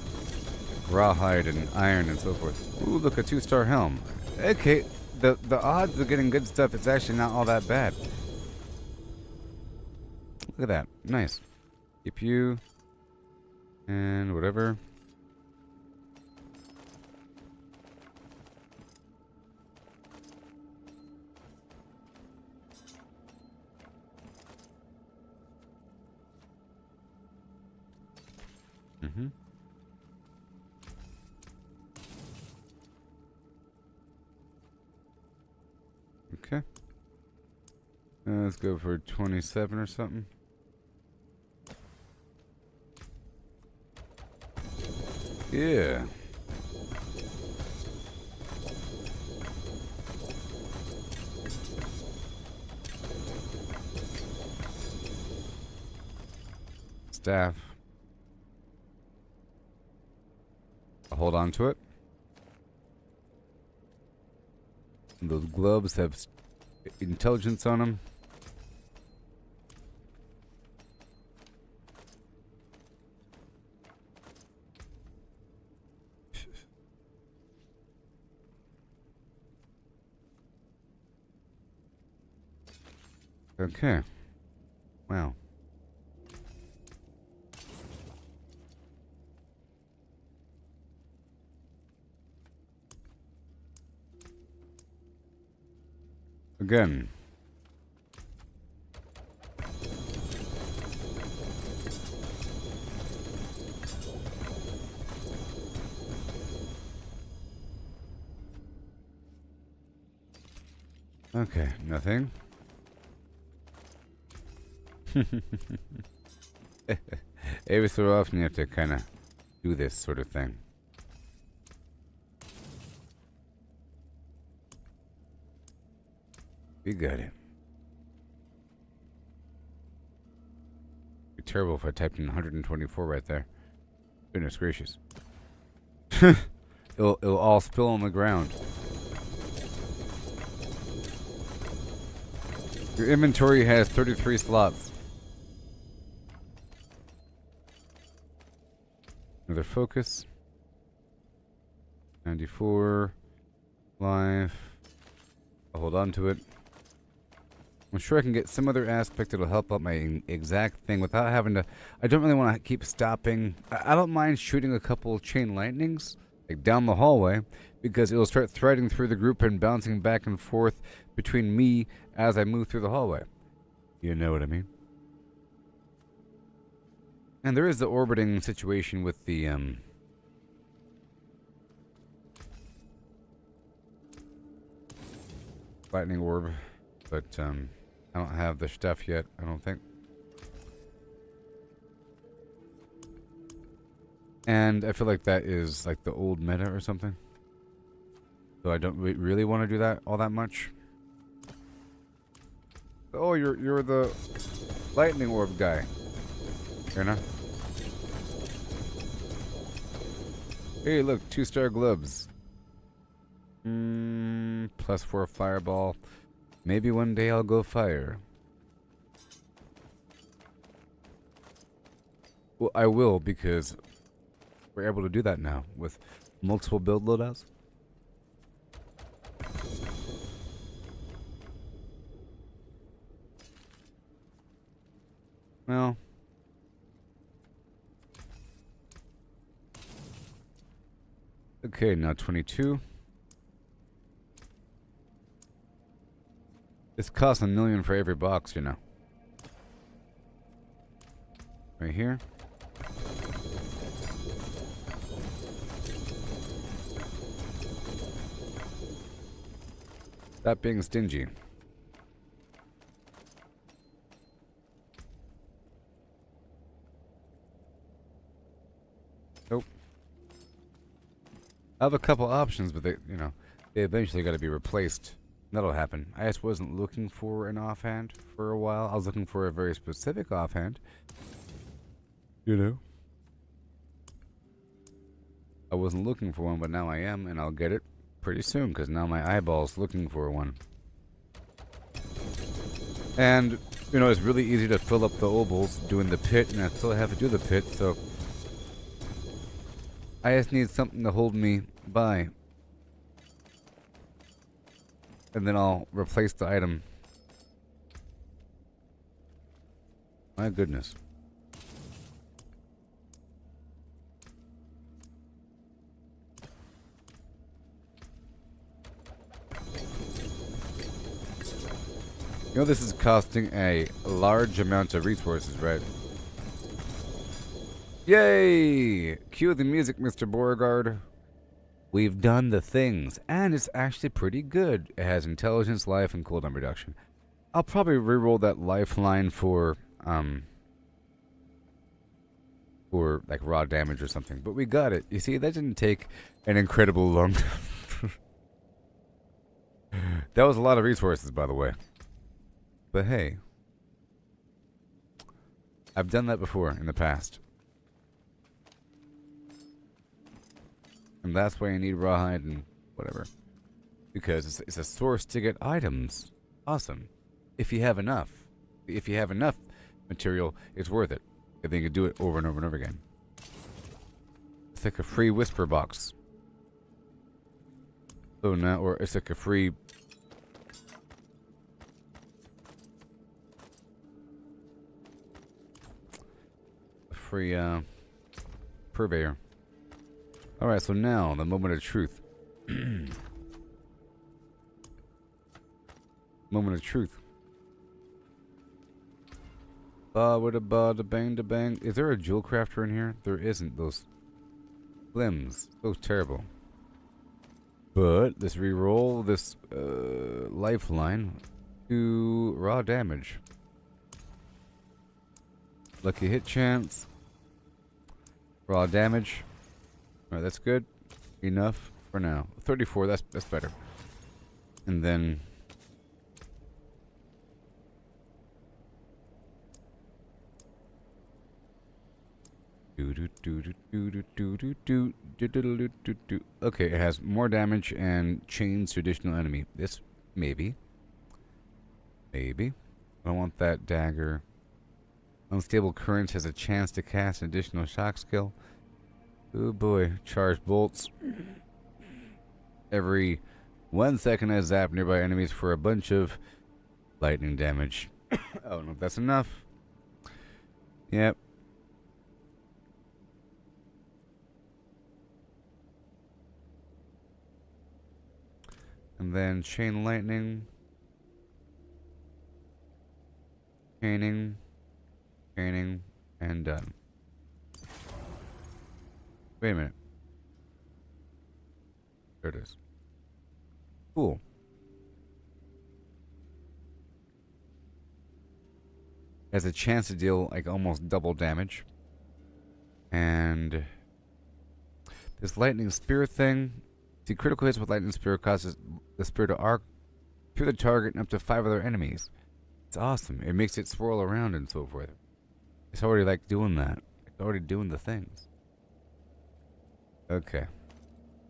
A: rawhide and iron and so forth. Ooh, look, a 2-star helm. Okay, the odds of getting good stuff, it's actually not all that bad. Look at that. Nice. Keep you. And whatever. Mm-hmm. Okay. Let's go for 27 or something. Yeah. Staff. I'll hold on to it. And those gloves have intelligence on them. Okay. Wow. Again. Okay, nothing. Every so often you have to kind of do this sort of thing. We got it. Be terrible if I typed in 124 right there. Goodness gracious. it'll all spill on the ground. Your inventory has 33 slots. Another focus. 94. Life. I'll hold on to it. I'm sure I can get some other aspect that'll help out my exact thing without having to... I don't really want to keep stopping. I don't mind shooting a couple chain lightnings, like down the hallway, because it'll start threading through the group and bouncing back and forth between me as I move through the hallway. You know what I mean? And there is the orbiting situation with the lightning orb, but I don't have the stuff yet, I don't think. And I feel like that is like the old meta or something. So I don't really want to do that all that much. Oh, you're the lightning orb guy. Here now. Hey, look, 2-star gloves. +4 fireball. Maybe one day I'll go fire. Well, I will, because we're able to do that now with multiple build loadouts. Well, okay, now 22. This costs $1 million for every box, you know. Right here. That being stingy. Nope. I have a couple options, but they eventually got to be replaced. That'll happen. I just wasn't looking for an offhand for a while. I was looking for a very specific offhand. You know? I wasn't looking for one, but now I am, and I'll get it pretty soon, because now my eyeball's looking for one. And, you know, it's really easy to fill up the obols doing the pit, and I still have to do the pit, so I just need something to hold me by. And then I'll replace the item. My goodness. You know, this is costing a large amount of resources, right? Yay! Cue the music, Mr. Beauregard. We've done the things, and it's actually pretty good. It has intelligence, life, and cooldown reduction. I'll probably reroll that lifeline for like raw damage or something. But we got it. You see, that didn't take an incredible long time. That was a lot of resources, by the way. But hey, I've done that before in the past. And that's why you need rawhide and whatever. Because it's a source to get items. Awesome. If you have enough. If you have enough material, it's worth it. And then you can do it over and over and over again. It's like a free whisper box. So now, or it's like a free... purveyor. Alright, so now, the moment of truth. Moment of truth. With a ba da bang da bang. Is there a jewel crafter in here? There isn't. Those limbs. So terrible. But let's re-roll this lifeline to raw damage. Lucky hit chance. Raw damage. Alright, that's good. Enough for now. 34, that's better. And then... Okay, it has more damage and chains to additional enemy. This, maybe. Maybe. I want that dagger. Unstable current has a chance to cast an additional shock skill. Oh boy, charged bolts. Every 1 second I zap nearby enemies for a bunch of lightning damage. I don't know if that's enough. Yep. And then chain lightning. Chaining. Chaining. And done. Wait a minute. There it is. Cool. Has a chance to deal like almost double damage. And this lightning spear thing. See, critical hits with lightning spear causes the spear to arc through the target and up to 5 other enemies. It's awesome. It makes it swirl around and so forth. It's already like doing that. It's already doing the things. Okay.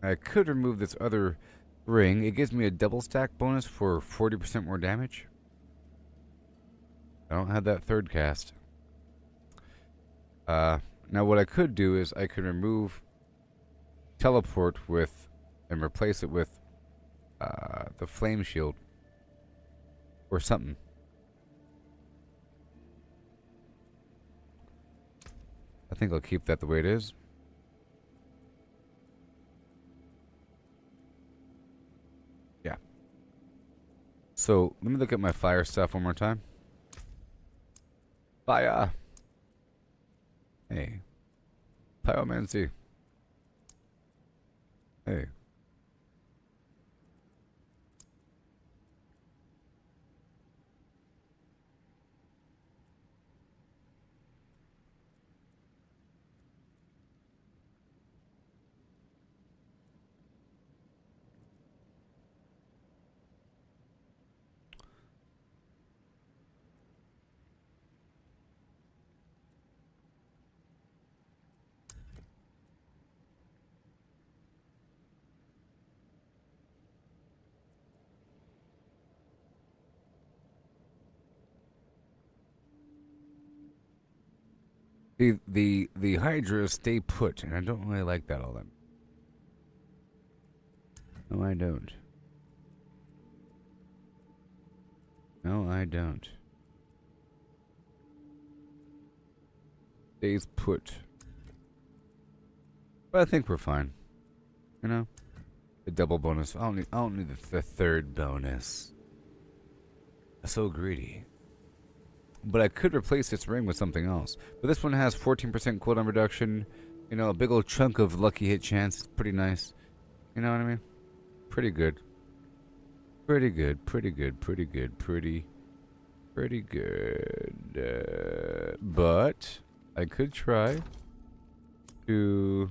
A: I could remove this other ring. It gives me a double stack bonus for 40% more damage. I don't have that third cast. Now what I could do is I could remove teleport with and replace it with the flame shield or something. I think I'll keep that the way it is. Yeah. So let me look at my fire stuff one more time. Fire. Hey. Pyromancy. Hey. The Hydras stay put, and I don't really like that all that. No, I don't. No, I don't. Stays put. But I think we're fine. You know? The double bonus. I don't need the third bonus. I'm so greedy. But I could replace this ring with something else. But this one has 14% cooldown reduction. You know, a big old chunk of lucky hit chance. It's pretty nice. You know what I mean? Pretty good. Pretty good. Pretty good. Pretty good. Pretty good. But I could try to...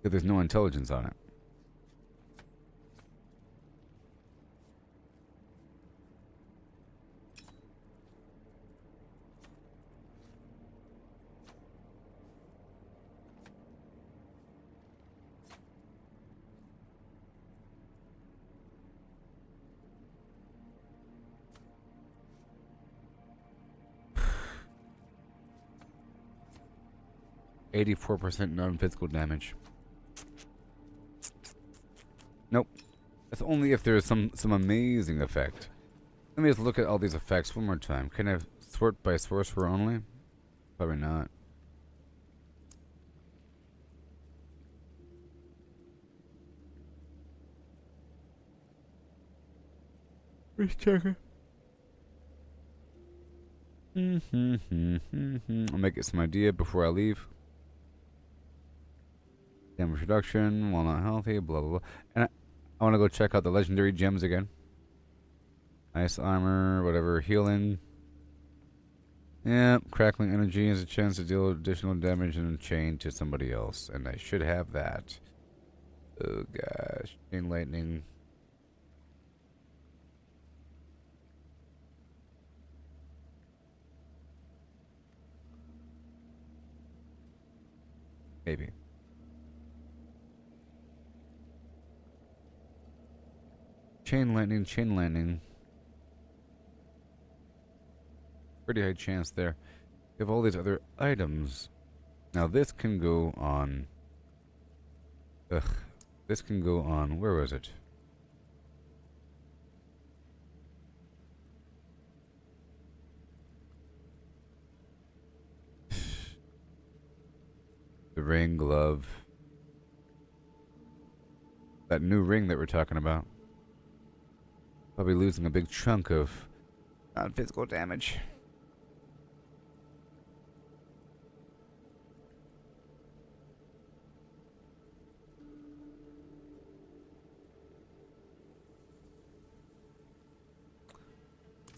A: There's no intelligence on it. %84 non-physical damage. Nope. That's only if there's some amazing effect. Let me just look at all these effects one more time. Can I sort by sorcerer only? Probably not. Just checking. I'll make it some idea before I leave. Damage reduction, while not healthy, blah blah blah. And I want to go check out the legendary gems again. Ice armor, whatever, healing. Yeah, crackling energy has a chance to deal additional damage and chain to somebody else, and I should have that. Oh gosh, chain lightning. Maybe. Chain lightning, chain lightning. Pretty high chance there. You have all these other items. Now this can go on... Ugh. This can go on... Where was it? ring, glove. That new ring that we're talking about. Probably losing a big chunk of non-physical damage.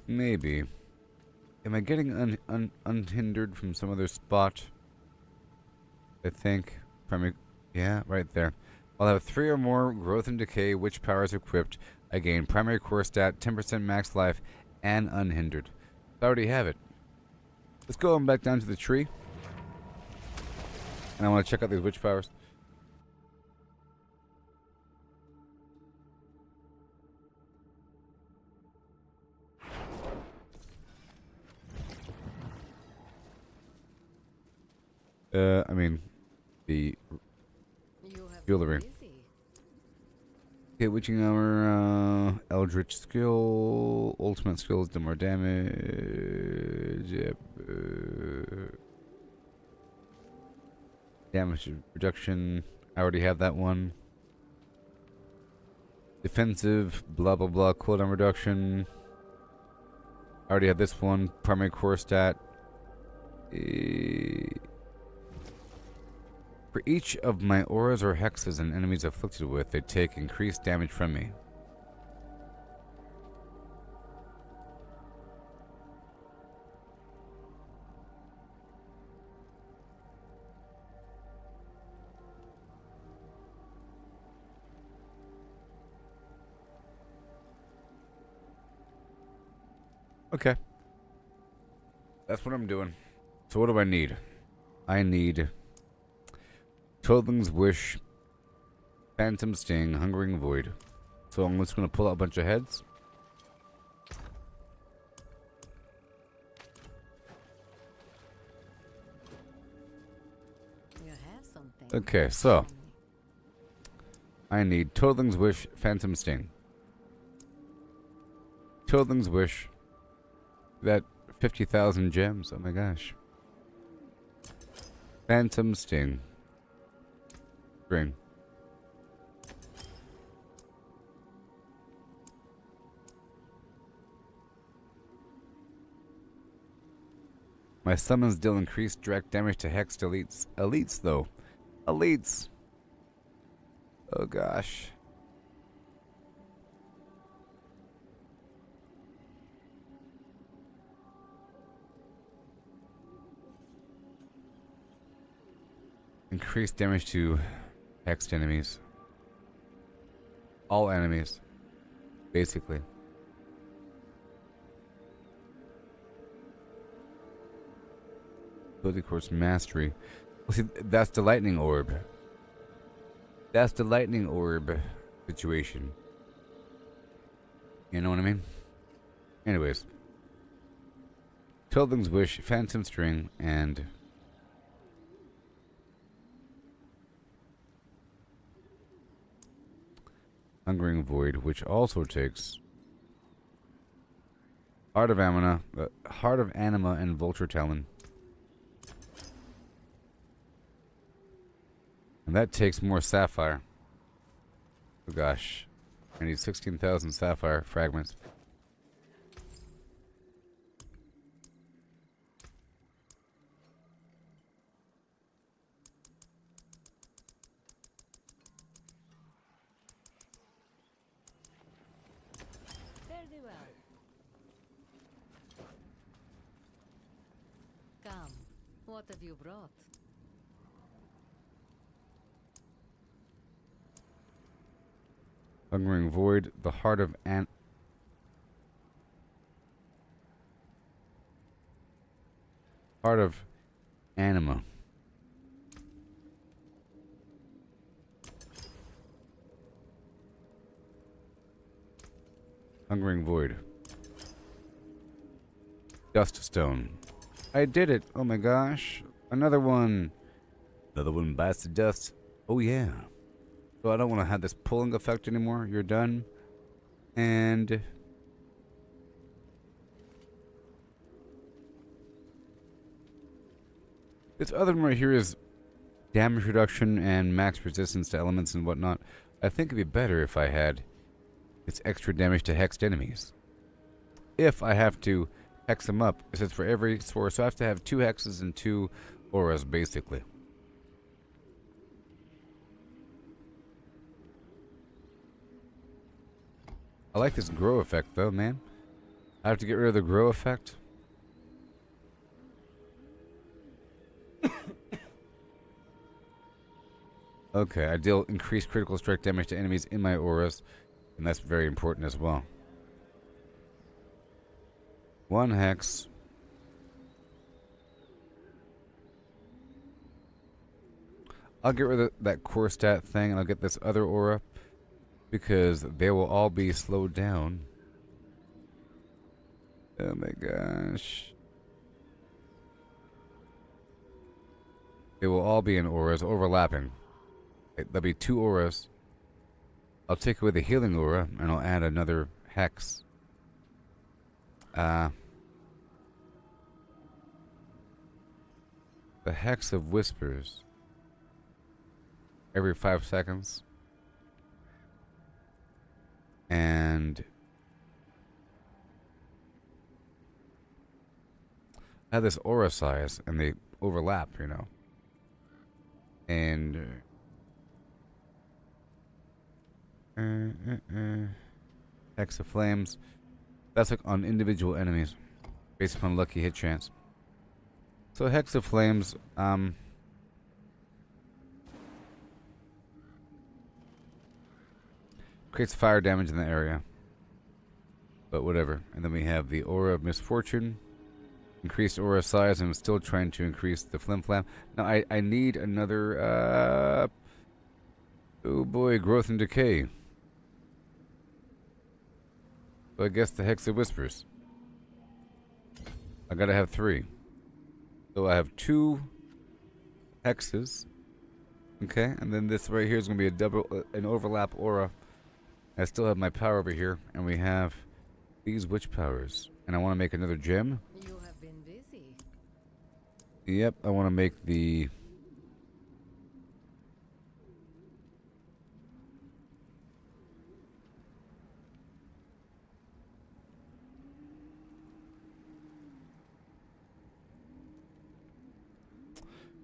A: Maybe. Am I getting unhindered from some other spot? I think. Primary. Yeah, right there. I'll have 3 or more growth and decay, which powers equipped. I gain primary core stat, 10% max life, and unhindered. I already have it. Let's go on back down to the tree. And I want to check out these witch powers. I mean, the jewelry. Okay, witching hour, eldritch skill, ultimate skills do more damage. Yep. Damage reduction. I already have that one. Defensive, blah blah blah. Cooldown reduction. I already have this one. Primary core stat. For each of my auras or hexes and enemies afflicted with, they take increased damage from me. Okay. That's what I'm doing. So what do I need? I need Toadling's Wish, Phantom Sting, Hungering Void. So I'm just going to pull out a bunch of heads.
B: You have something.
A: Okay, so I need Toadling's Wish, Phantom Sting. Toadling's Wish. That 50,000 gems. Oh my gosh. Phantom Sting. Ring. My summons deal increased direct damage to hexed elites. Elites, though. Elites. Oh gosh. Increased damage to hexed enemies. All enemies. Basically. Ability course mastery. Well, see, that's the lightning orb. That's the lightning orb situation. You know what I mean? Anyways. Toadling's Wish, Phantom String, and Hungering Void, which also takes Heart of Anima, and Vulture Talon. And that takes more sapphire. Oh gosh. I need 16,000 sapphire fragments.
B: Very well. Come, what have you brought?
A: Hungering Void, the Heart of Anima. Hungering Void. Dust Stone. I did it! Oh my gosh. Another one. Another one bites the dust. Oh yeah. So I don't want to have this pulling effect anymore. You're done. And this other one right here is damage reduction and max resistance to elements and whatnot. I think it'd be better if I had this extra damage to hexed enemies. If I have to hex them up, it says for every source, so I have to have 2 hexes and 2 auras, basically. I like this grow effect, though, man. I have to get rid of the grow effect. Okay, I deal increased critical strike damage to enemies in my auras, and that's very important as well. 1 hex. I'll get rid of that core stat thing, and I'll get this other aura, because they will all be slowed down. Oh my gosh. They will all be in auras, overlapping. There'll be 2 auras. I'll take away the healing aura, and I'll add another hex. The Hex of Whispers. Every 5 seconds. And I have this aura size, and they overlap, you know. And Hex of Flames. That's like on individual enemies, based upon lucky hit chance. So Hex of Flames, creates fire damage in the area. But whatever. And then we have the Aura of Misfortune. Increased aura size. I'm still trying to increase the Flim Flam. Now I need another oh boy, Growth and Decay. So I guess the Hex of Whispers. I gotta have 3. So I have 2 hexes. Okay, and then this right here is gonna be a double, an overlap aura. I still have my power over here, and we have these witch powers. And I want to make another gem.
K: You have been busy.
A: Yep, I want to make the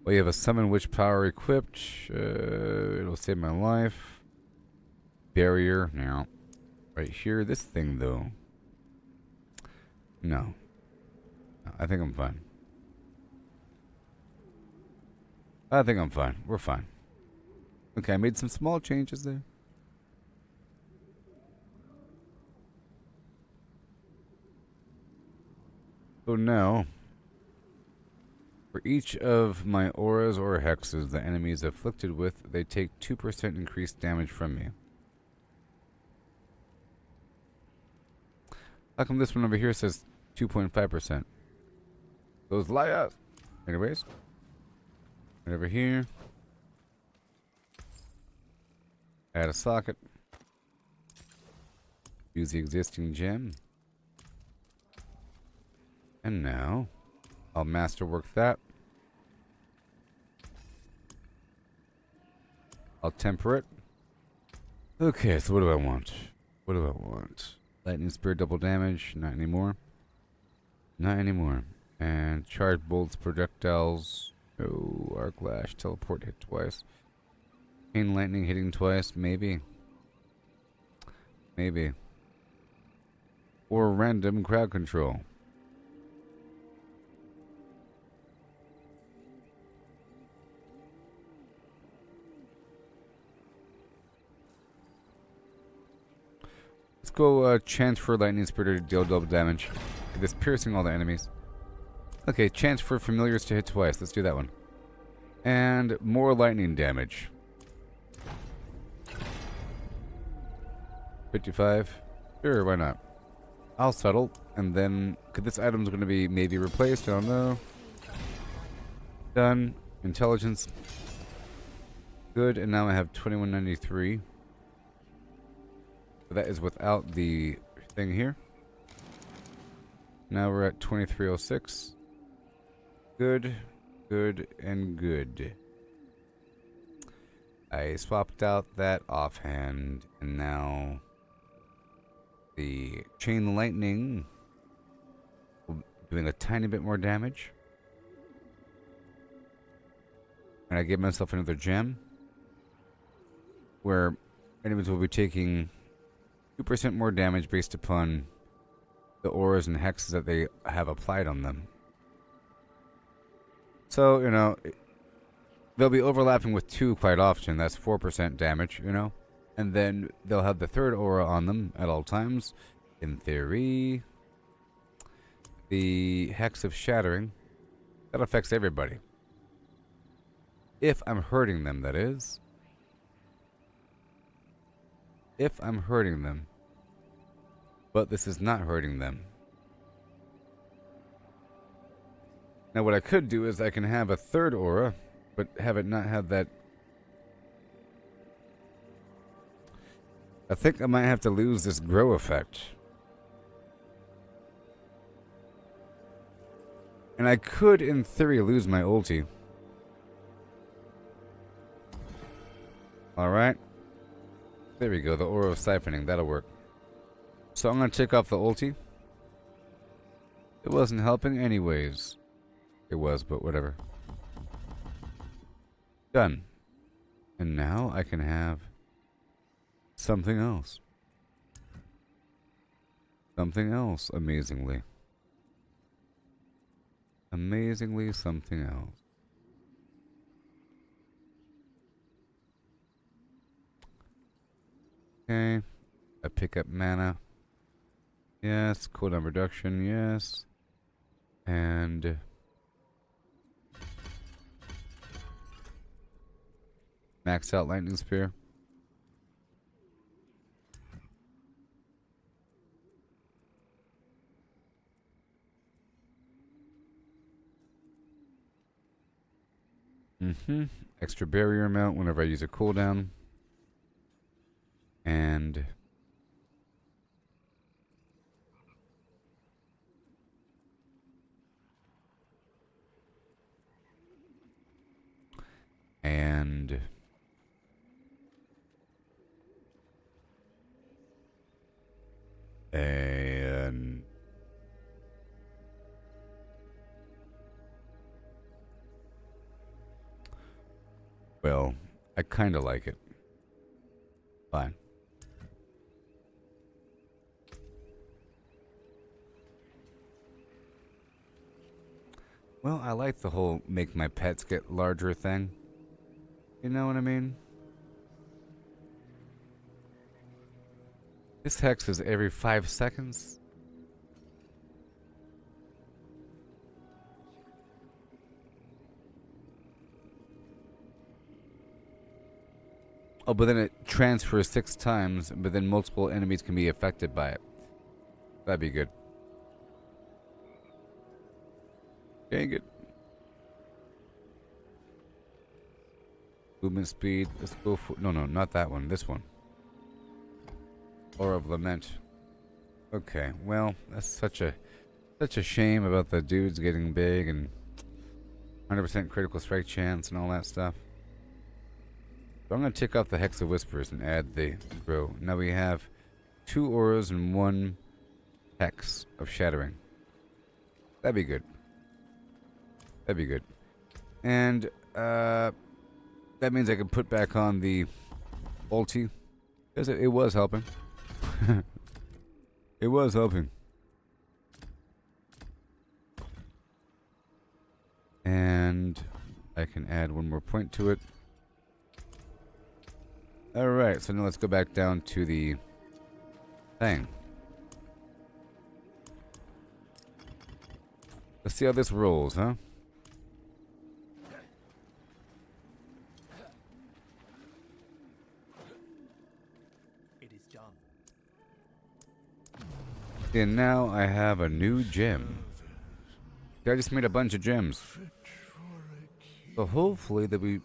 A: well, you have a summon witch power equipped. It'll save my life. Barrier now. Right here, this thing though. No. I think I'm fine. I think I'm fine. We're fine. Okay, I made some small changes there. So now, for each of my auras or hexes the enemy is afflicted with, they take 2% increased damage from me. How come this one over here says 2.5%? Those liars. Anyways. Right over here. Add a socket. Use the existing gem. And now, I'll masterwork that. I'll temper it. Okay, so what do I want? What do I want? Lightning Spear double damage. Not anymore. Not anymore. And charge bolts, projectiles. Oh, arc lash, teleport, hit twice. Chain lightning hitting twice, maybe. Maybe. Or random crowd control. Let's go chance for lightning spear to deal double damage. This piercing all the enemies. Okay, chance for familiars to hit twice. Let's do that one. And more lightning damage. 55. Sure, why not? I'll settle. And then, could this item's going to be maybe replaced? I don't know. Done. Intelligence. Good, and now I have 2193. So that is without the thing here. Now we're at 2306. Good, good, and good. I swapped out that offhand, and now the chain lightning doing a tiny bit more damage. And I give myself another gem where enemies will be taking 2% more damage based upon the auras and hexes that they have applied on them. So, you know, they'll be overlapping with 2 quite often. That's 4% damage, you know? And then they'll have the 3rd aura on them at all times. In theory, the Hex of Shattering, that affects everybody. If I'm hurting them, that is. If I'm hurting them. But this is not hurting them. Now what I could do is I can have a 3rd aura, but have it not have that. I think I might have to lose this grow effect. And I could, in theory, lose my ulti. Alright. There we go, the aura of siphoning, that'll work. So I'm going to take off the ulti. It wasn't helping anyways. It was, but whatever. Done. And now I can have something else. Something else, amazingly. Amazingly something else. Okay. I pick up mana. Yes. Cooldown reduction, yes. And max out lightning spear. Extra barrier amount whenever I use a cooldown. And and well, I kind of like it. Fine. Well, I like the whole make my pets get larger thing. You know what I mean? This hex is every 5 seconds. Oh, but then it transfers 6 times, but then multiple enemies can be affected by it. That'd be good. Dang it. Movement speed. Let's go for... No, not that one. This one. Aura of Lament. Okay, well, that's such a shame about the dudes getting big and 100% critical strike chance and all that stuff. So I'm going to take off the Hex of Whispers and add the Grow. Now we have 2 auras and 1 Hex of Shattering. That'd be good. That'd be good. And that means I can put back on the ulti. Because it was helping. It was helping. And I can add 1 more point to it. Alright, so now let's go back down to the thing. Let's see how this rolls, huh?
G: It is done.
A: And now I have a new gem. I just made a bunch of gems. So hopefully that we,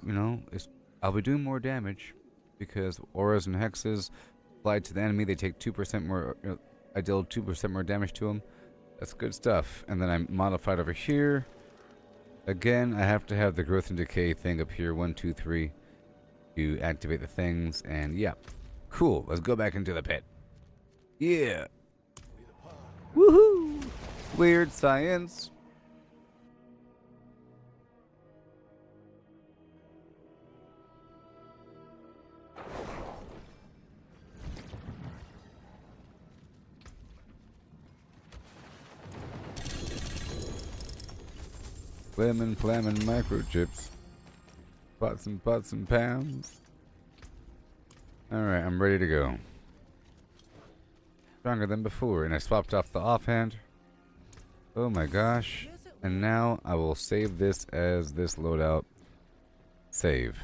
A: I'll be doing more damage. Because auras and hexes applied to the enemy, they take 2% more. I deal 2% more damage to them. That's good stuff. And then I'm modified over here. Again, I have to have the growth and decay thing up here. 1, 2, 3. to activate the things, and yeah. Cool, let's go back into the pit. Yeah. Woohoo! Weird science. Lemon flamin' microchips. Pots and pans. Alright, I'm ready to go. Stronger than before, and I swapped off the offhand. Oh my gosh. And now I will save this as this loadout. Save.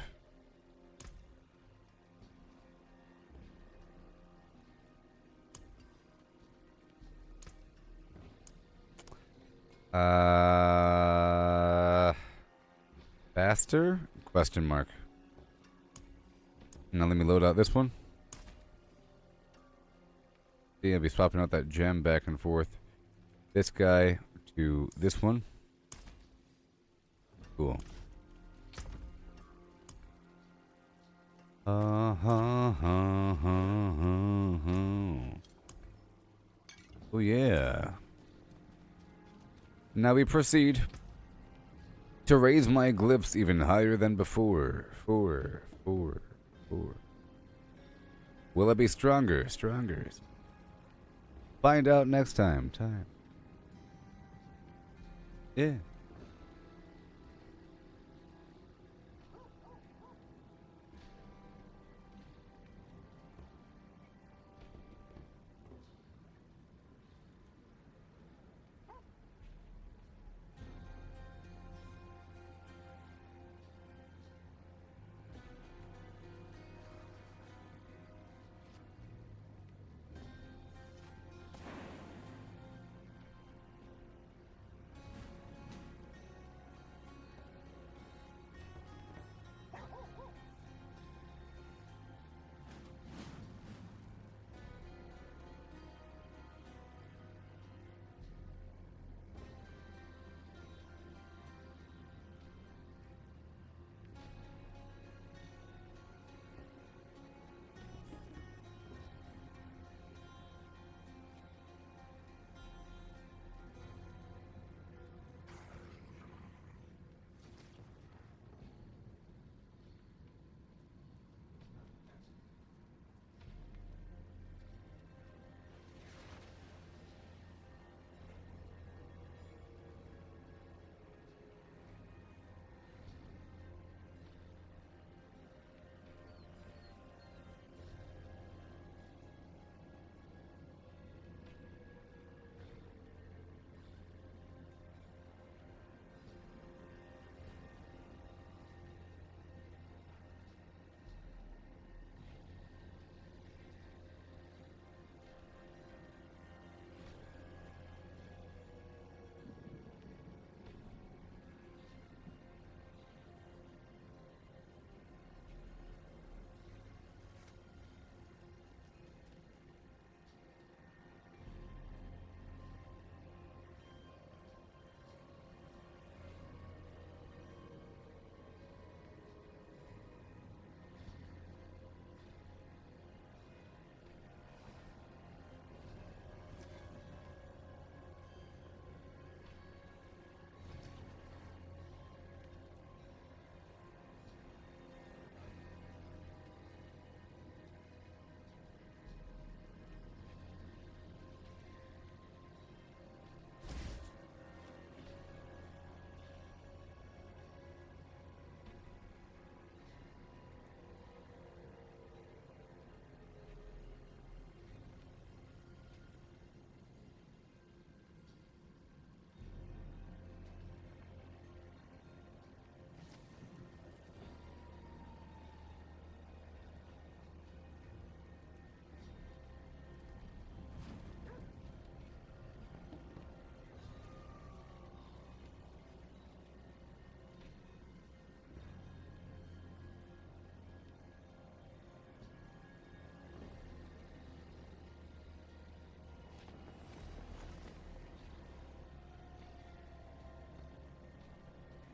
A: Faster? Question mark. Now let me load out this one. See, I'll be swapping out that gem back and forth. This guy to this one. Cool. Oh yeah. Now we proceed to raise my glyphs even higher than before. Four. Will it be stronger? Stronger. Find out next time. Yeah.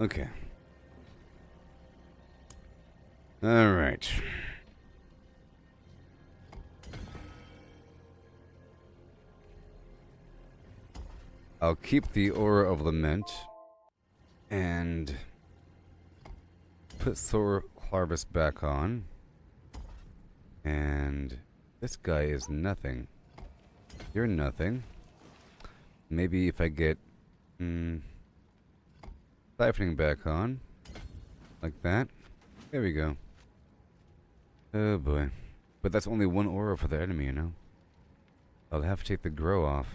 A: Okay. All right. I'll keep the Aura of Lament and put Solar Harvest back on. And this guy is nothing. You're nothing. Maybe if I get siphoning back on, like that. There we go. Oh boy. But that's only one aura for the enemy, you know? I'll have to take the grow off.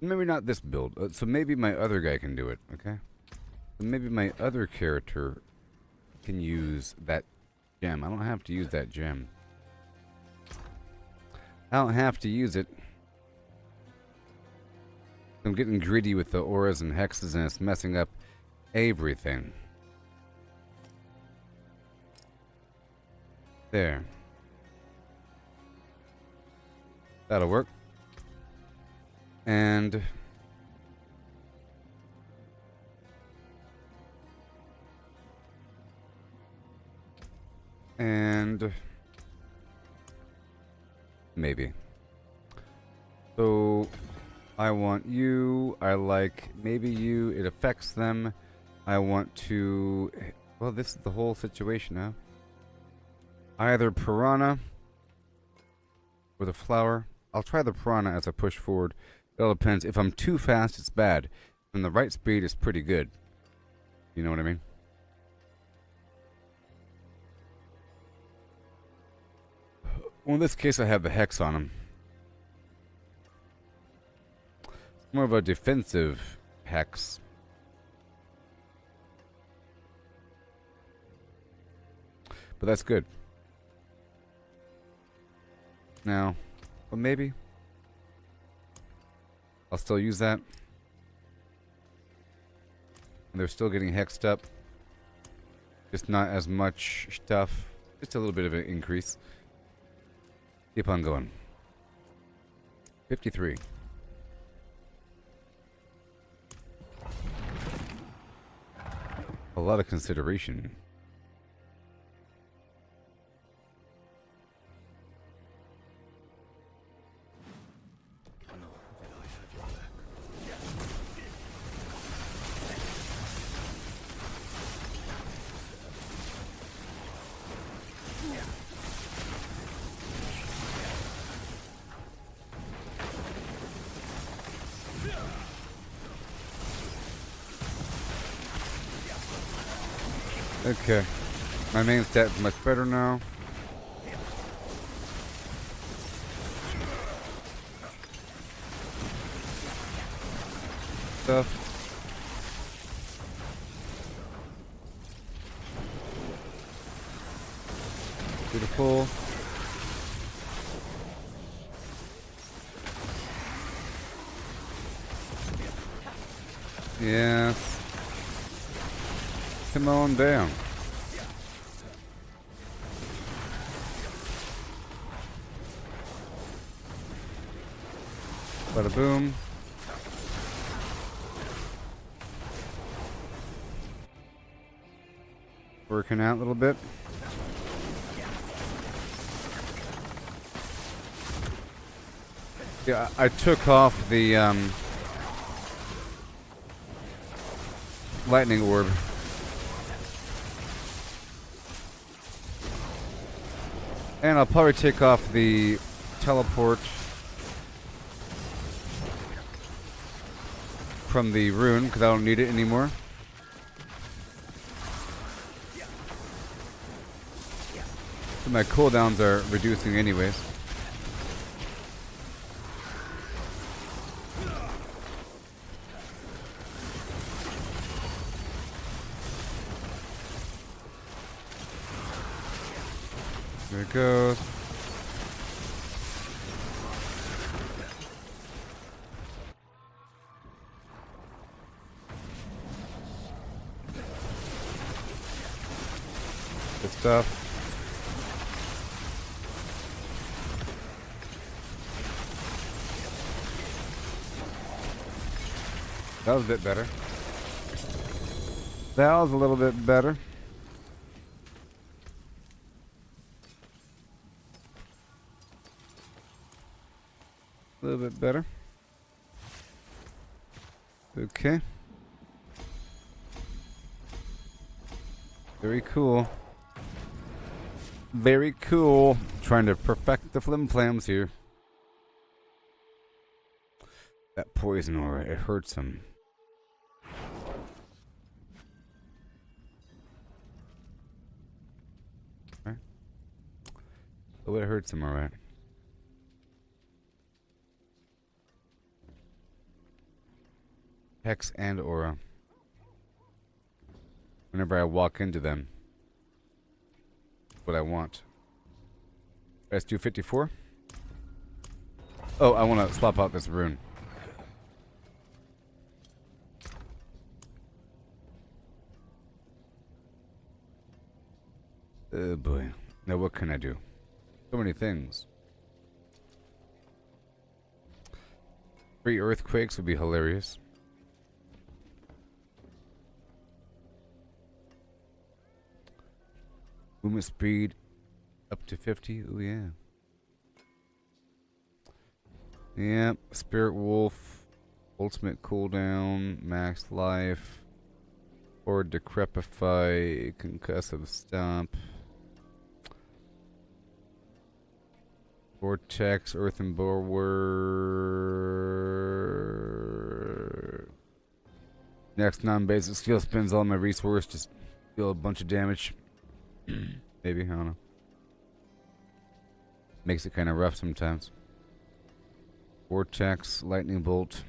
A: Maybe not this build. So maybe my other guy can do it, okay? So maybe my other character can use that gem. I don't have to use that gem. I don't have to use it. I'm getting greedy with the auras and hexes and it's messing up everything. There. That'll work. And maybe. So I want you. I like maybe you. It affects them. I want to. Well, this is the whole situation now. Either Piranha or the Flower. I'll try the Piranha as I push forward. It all depends. If I'm too fast, it's bad. And the right speed is pretty good. You know what I mean? Well, in this case, I have the Hex on him. It's more of a defensive Hex. But that's good. Now, well, maybe I'll still use that. And they're still getting hexed up. Just not as much stuff. Just a little bit of an increase. Keep on going. 53. A lot of consideration. Okay. My main stat is much better now. Stuff. Beautiful. Yes. Come on down. Bada boom. Working out a little bit. Yeah, I took off the lightning orb. And I'll probably take off the teleport from the rune because I don't need it anymore. So my cooldowns are reducing anyways. There it goes. Good stuff. That was a bit better. That was a little bit better. A little bit better. Okay. Very cool. Very cool. Trying to perfect the flim flams here. That poison aura, it hurts him. Right. Oh, it hurts him, alright. Hex and aura. Whenever I walk into them. What I want. Let's do 54. Oh, I want to swap out this rune. Oh boy. Now what can I do? So many things. 3 earthquakes would be hilarious. Movement speed up to 50. Oh yeah. Yep. Spirit Wolf. Ultimate cooldown. Max life. Or decrepify. Concussive stomp. Vortex. Earthen Bulwark. Next non-basic skill spends all my resource. Just deal a bunch of damage. Maybe, I don't know. Makes it kind of rough sometimes. Vortex, lightning bolt.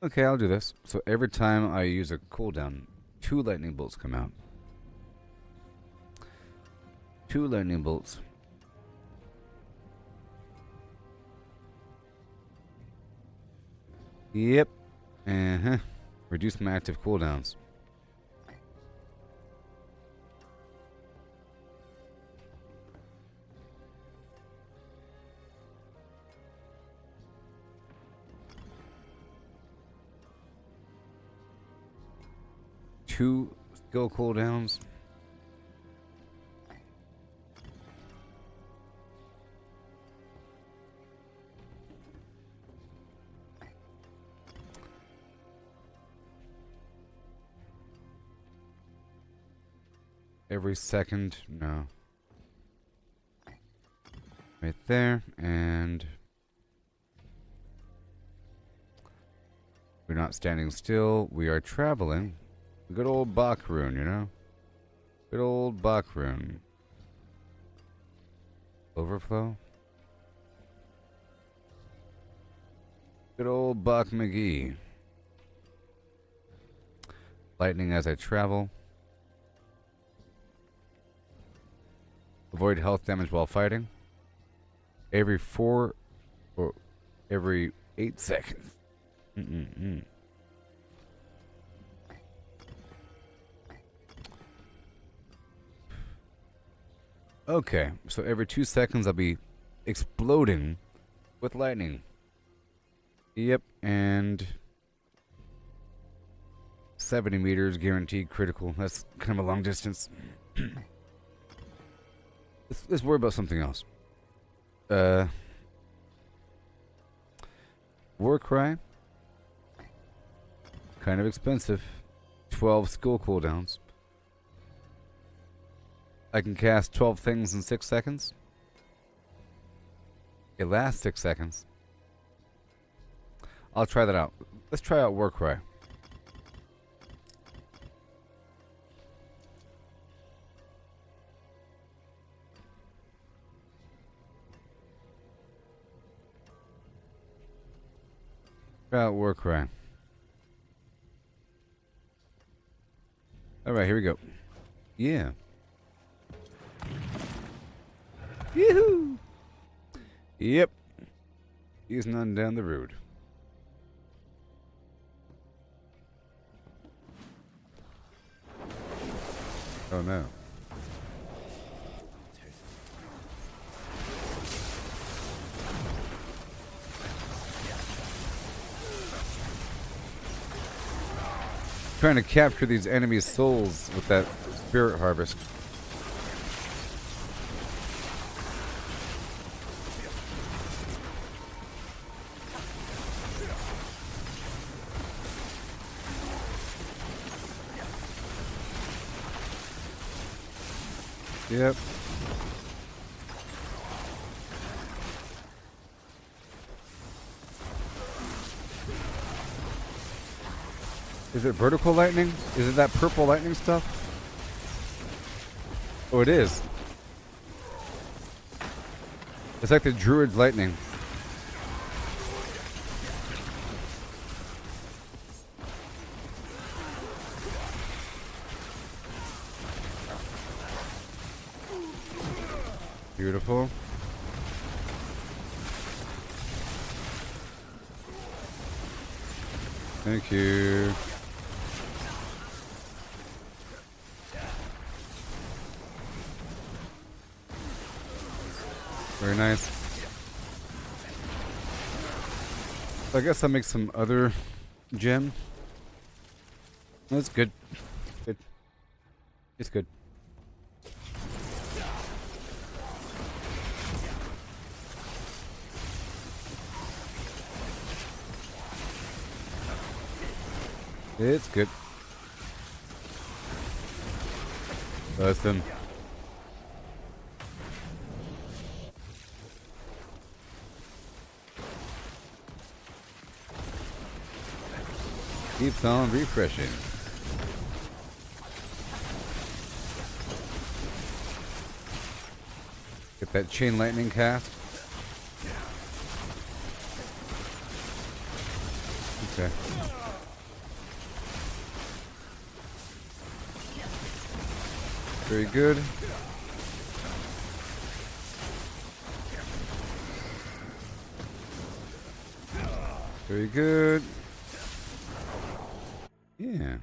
A: Okay, I'll do this. So every time I use a cooldown, 2 lightning bolts come out. 2 lightning bolts. Yep. Uh-huh. Reduce my active cooldowns. Two skill cooldowns. Every second, no. Right there, and we're not standing still, we are traveling. Good old Bach rune, you know? Good old Bach rune. Overflow? Good old Bach McGee. Lightning as I travel. Avoid health damage while fighting. Every 4 or every 8 seconds. Okay, so every 2 seconds I'll be exploding with lightning. Yep, and 70 meters guaranteed critical. That's kind of a long distance. Let's worry about something else. War Cry. Kind of expensive. 12 skill cooldowns. I can cast 12 things in 6 seconds. It lasts 6 seconds. I'll try that out. Let's try out War Cry. Try out War Cry. Alright, here we go. Yeah. Yoo-hoo! Yep. He's none down the road. Oh no. trying to capture these enemies' souls with that spirit harvest. Yep. Is it vertical lightning? Is it that purple lightning stuff? Oh, it is. It's like the druid's lightning. Beautiful. Thank you. Very nice. So I guess I'll make some other gem. That's good. Good. It's good. It's good. Awesome. Keeps on refreshing. Get that chain lightning cast. Okay. Very good. Very good. Yeah.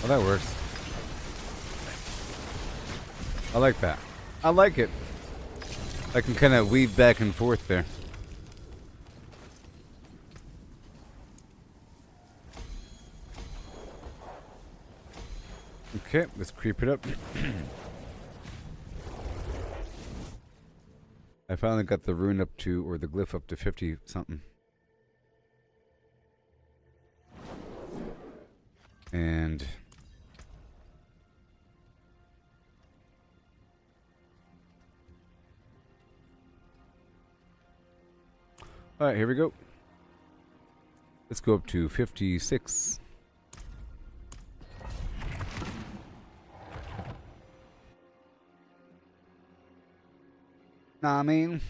A: Well, that works. I like that. I like it. I can kind of weave back and forth there. Okay, let's creep it up. I finally got the rune up to, or the glyph up to 50 something. And all right, here we go. Let's go up to 56. Nah, I mean,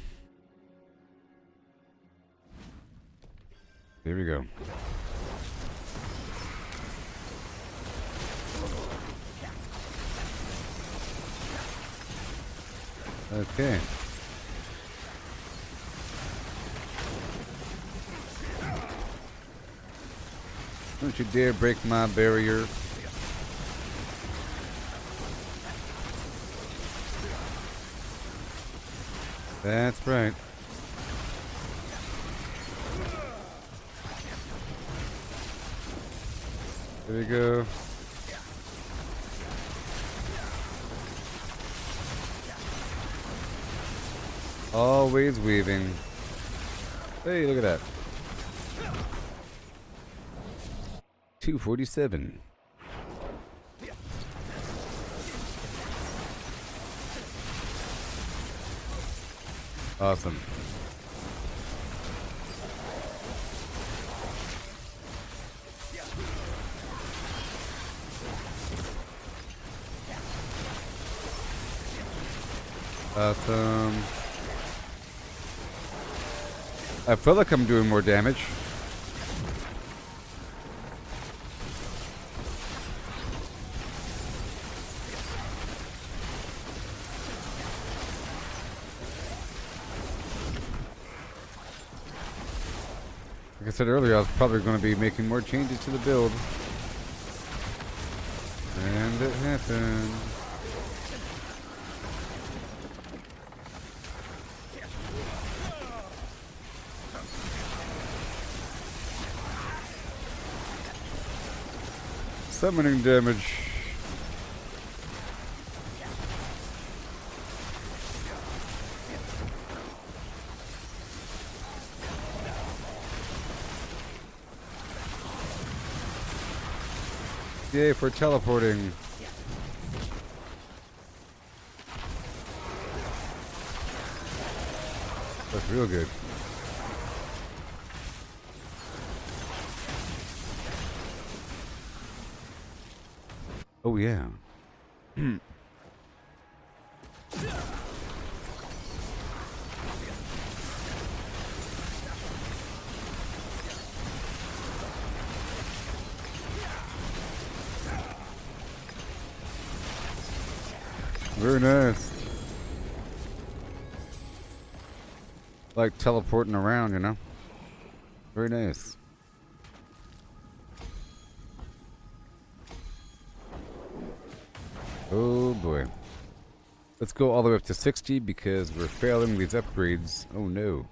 A: here we go. Okay. Don't you dare break my barrier. That's right. There we go. Always weaving. Hey, look at that. 247. Awesome. Awesome. I feel like I'm doing more damage. I said earlier, I was probably going to be making more changes to the build. And it happened. Summoning damage. Yay for teleporting. That's real good. Oh yeah. Very nice. Like teleporting around, you know? Very nice. Oh boy. Let's go all the way up to 60 because we're failing these upgrades. Oh no.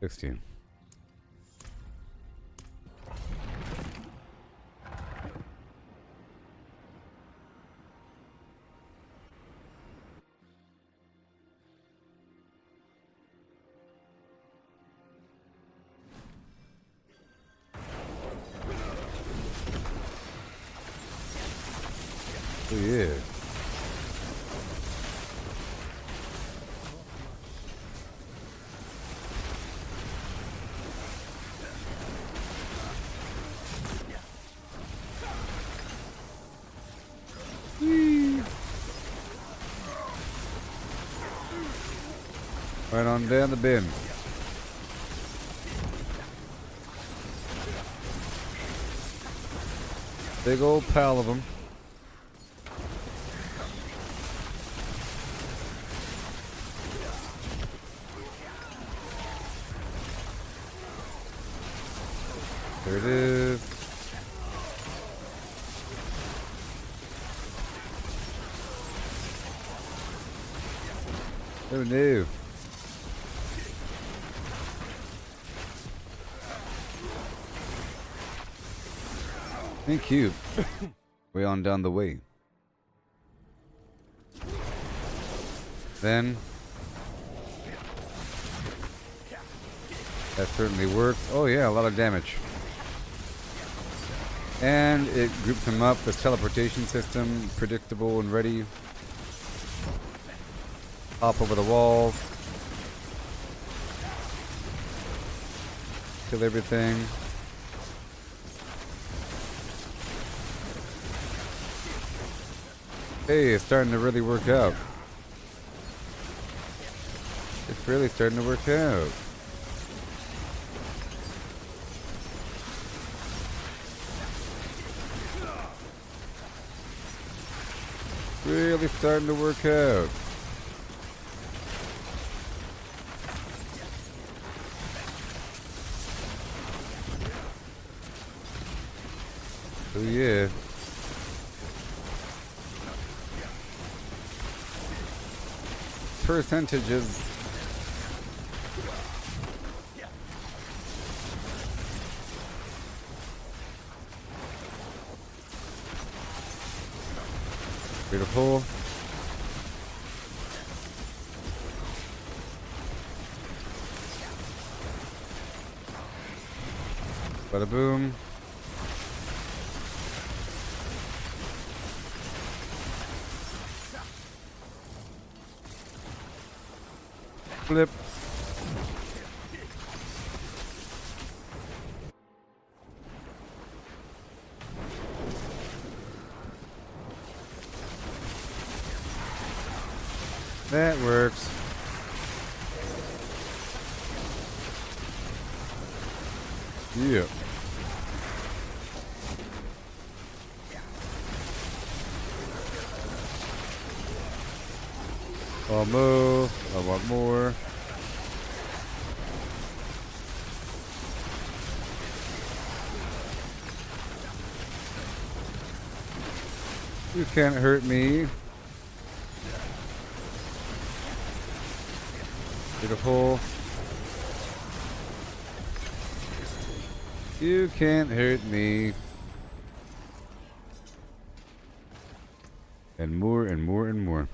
A: $16. Oh yeah. Right on down the bin. Big old pile of them. There it is. Oh no. Thank you. Way on down the way. Then that certainly works. Oh yeah, a lot of damage. And it groups them up. This teleportation system, predictable and ready. Hop over the walls. Kill everything. Hey, it's starting to really work out. It's really starting to work out. Really starting to work out. Oh yeah. Percentages. Beautiful. Bada boom. Flip. That works. Yeah. Almost. I want more. You can't hurt me. Beautiful. You can't hurt me. And more and more and more.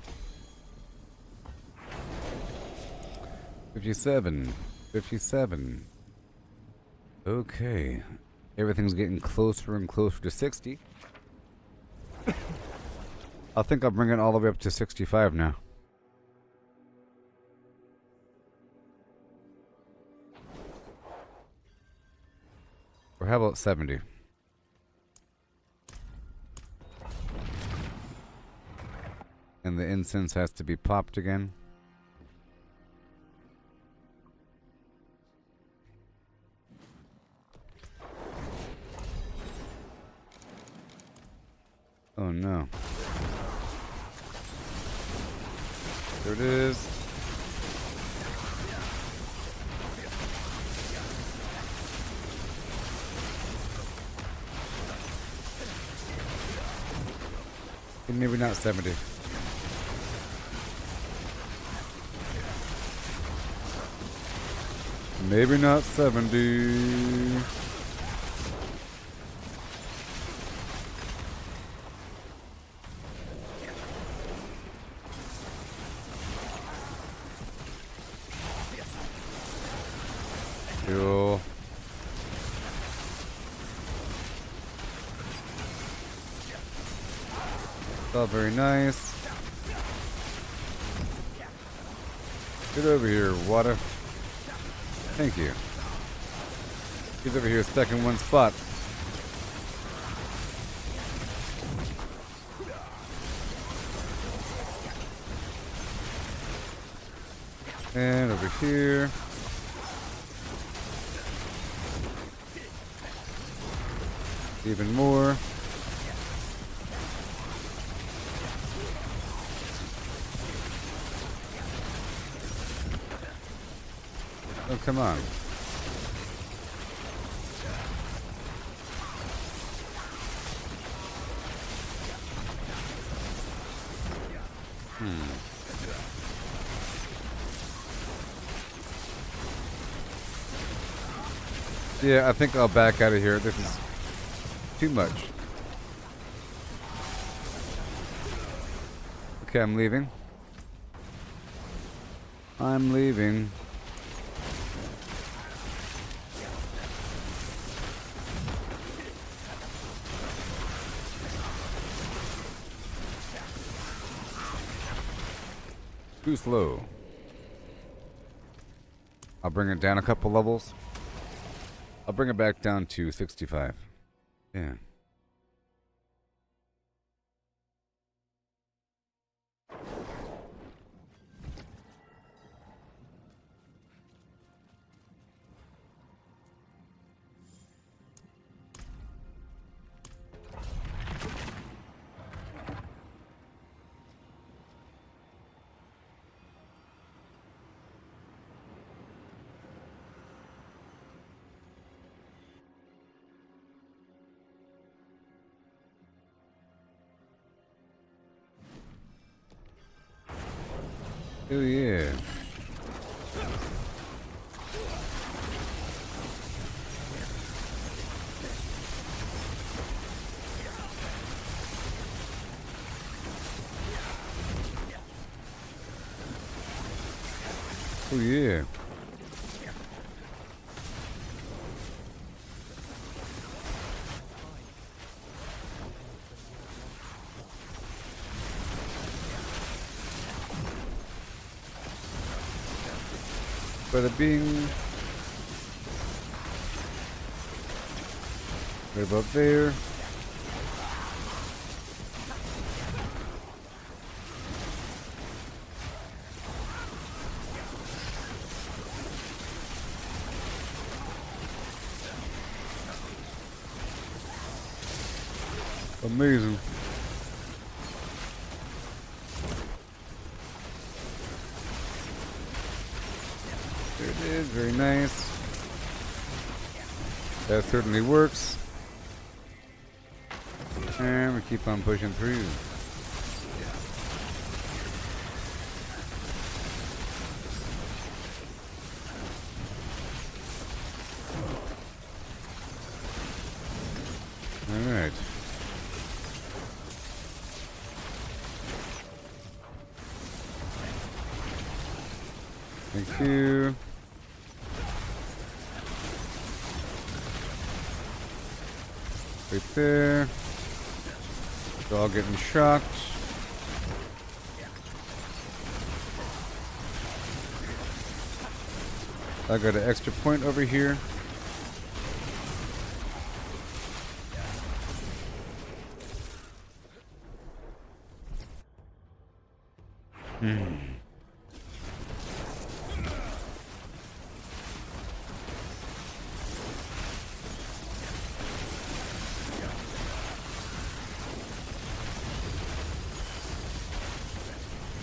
A: 57. 57. Okay. Everything's getting closer and closer to 60. I think I'll bring it all the way up to 65 now. Or how about 70? And the incense has to be popped again. Oh no. There it is. And maybe not 70. Maybe not 70. Cool. It's all very nice. Get over here, water. Thank you. He's over here stuck in one spot. And over here. Even more. Oh, come on. Yeah, I think I'll back out of here. This is too much. Okay, I'm leaving. I'm leaving. Too slow. I'll bring it down a couple levels. I'll bring it back down to 65. Yeah. Oh yeah. Oh yeah. Bada bing. Right about there. Amazing. is very nice. That certainly works. And we keep on pushing through. Alright. Thank you. Right there. They're all getting shocked. I got an extra point over here.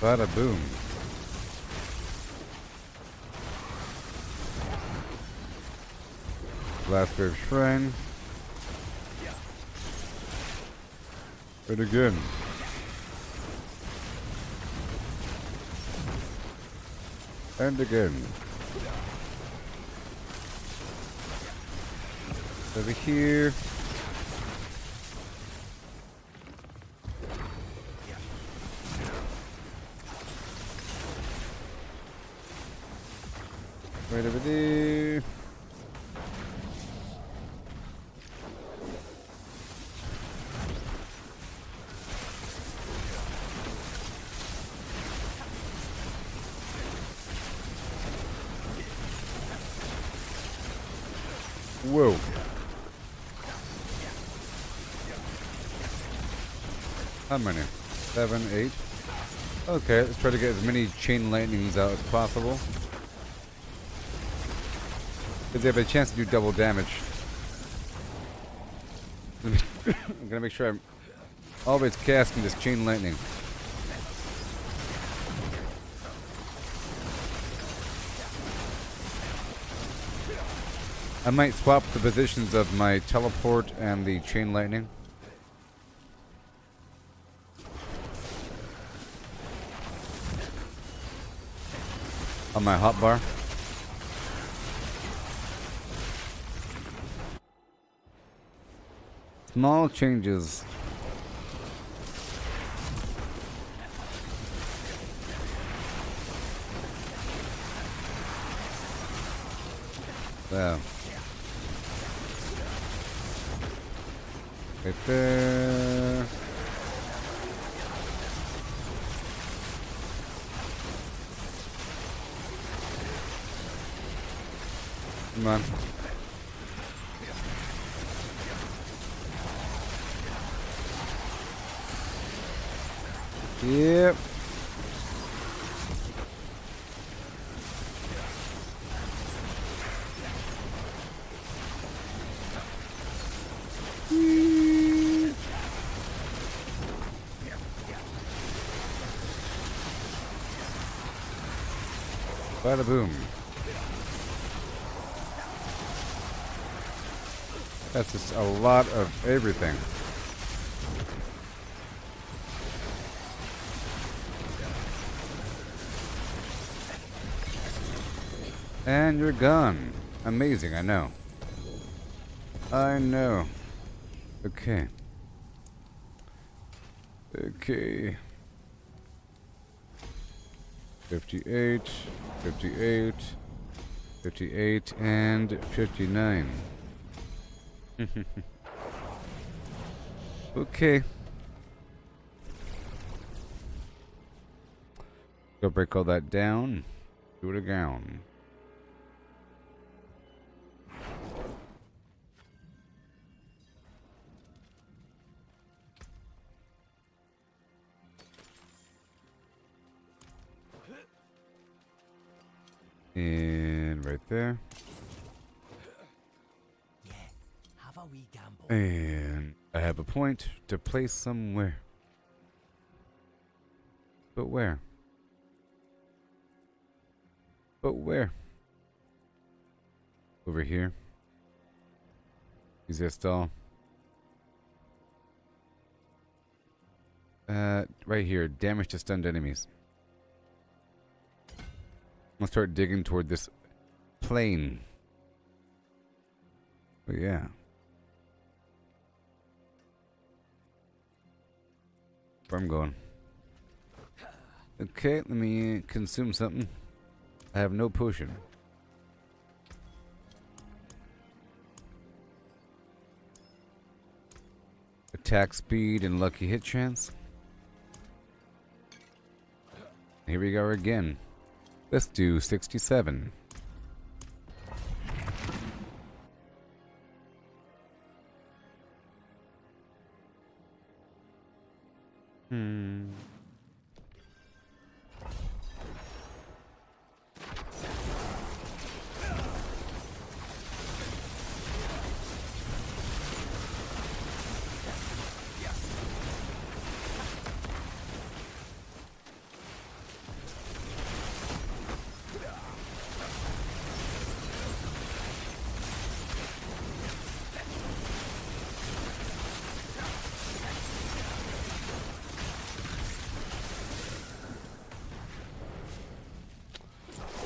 A: Bada boom. Last grave shrine. And again. And again. Over here. Right over there. Whoa. How many? 7, 8. Okay, let's try to get as many chain lightnings out as possible. Because they have a chance to do double damage. I'm gonna make sure I'm always casting this chain lightning. I might swap the positions of my teleport and the chain lightning. On my hotbar. Small changes. Wow. Right there. Come on. Yep. Bada boom. That's just a lot of everything. And you're gone. Amazing, I know. I know. Okay. Okay. 58, 58, 58, and 59. Okay. Go break all that down. Do it again. And right there.
I: Yeah, have a wee gamble.
A: And I have a point to place somewhere. But where? But where? Over here. Use this stall. Right here. Damage to stunned enemies. I'll start digging toward this plane. But yeah. Where I'm going. Okay, let me consume something. I have no potion. Attack speed and lucky hit chance. Here we go again. Let's do 67.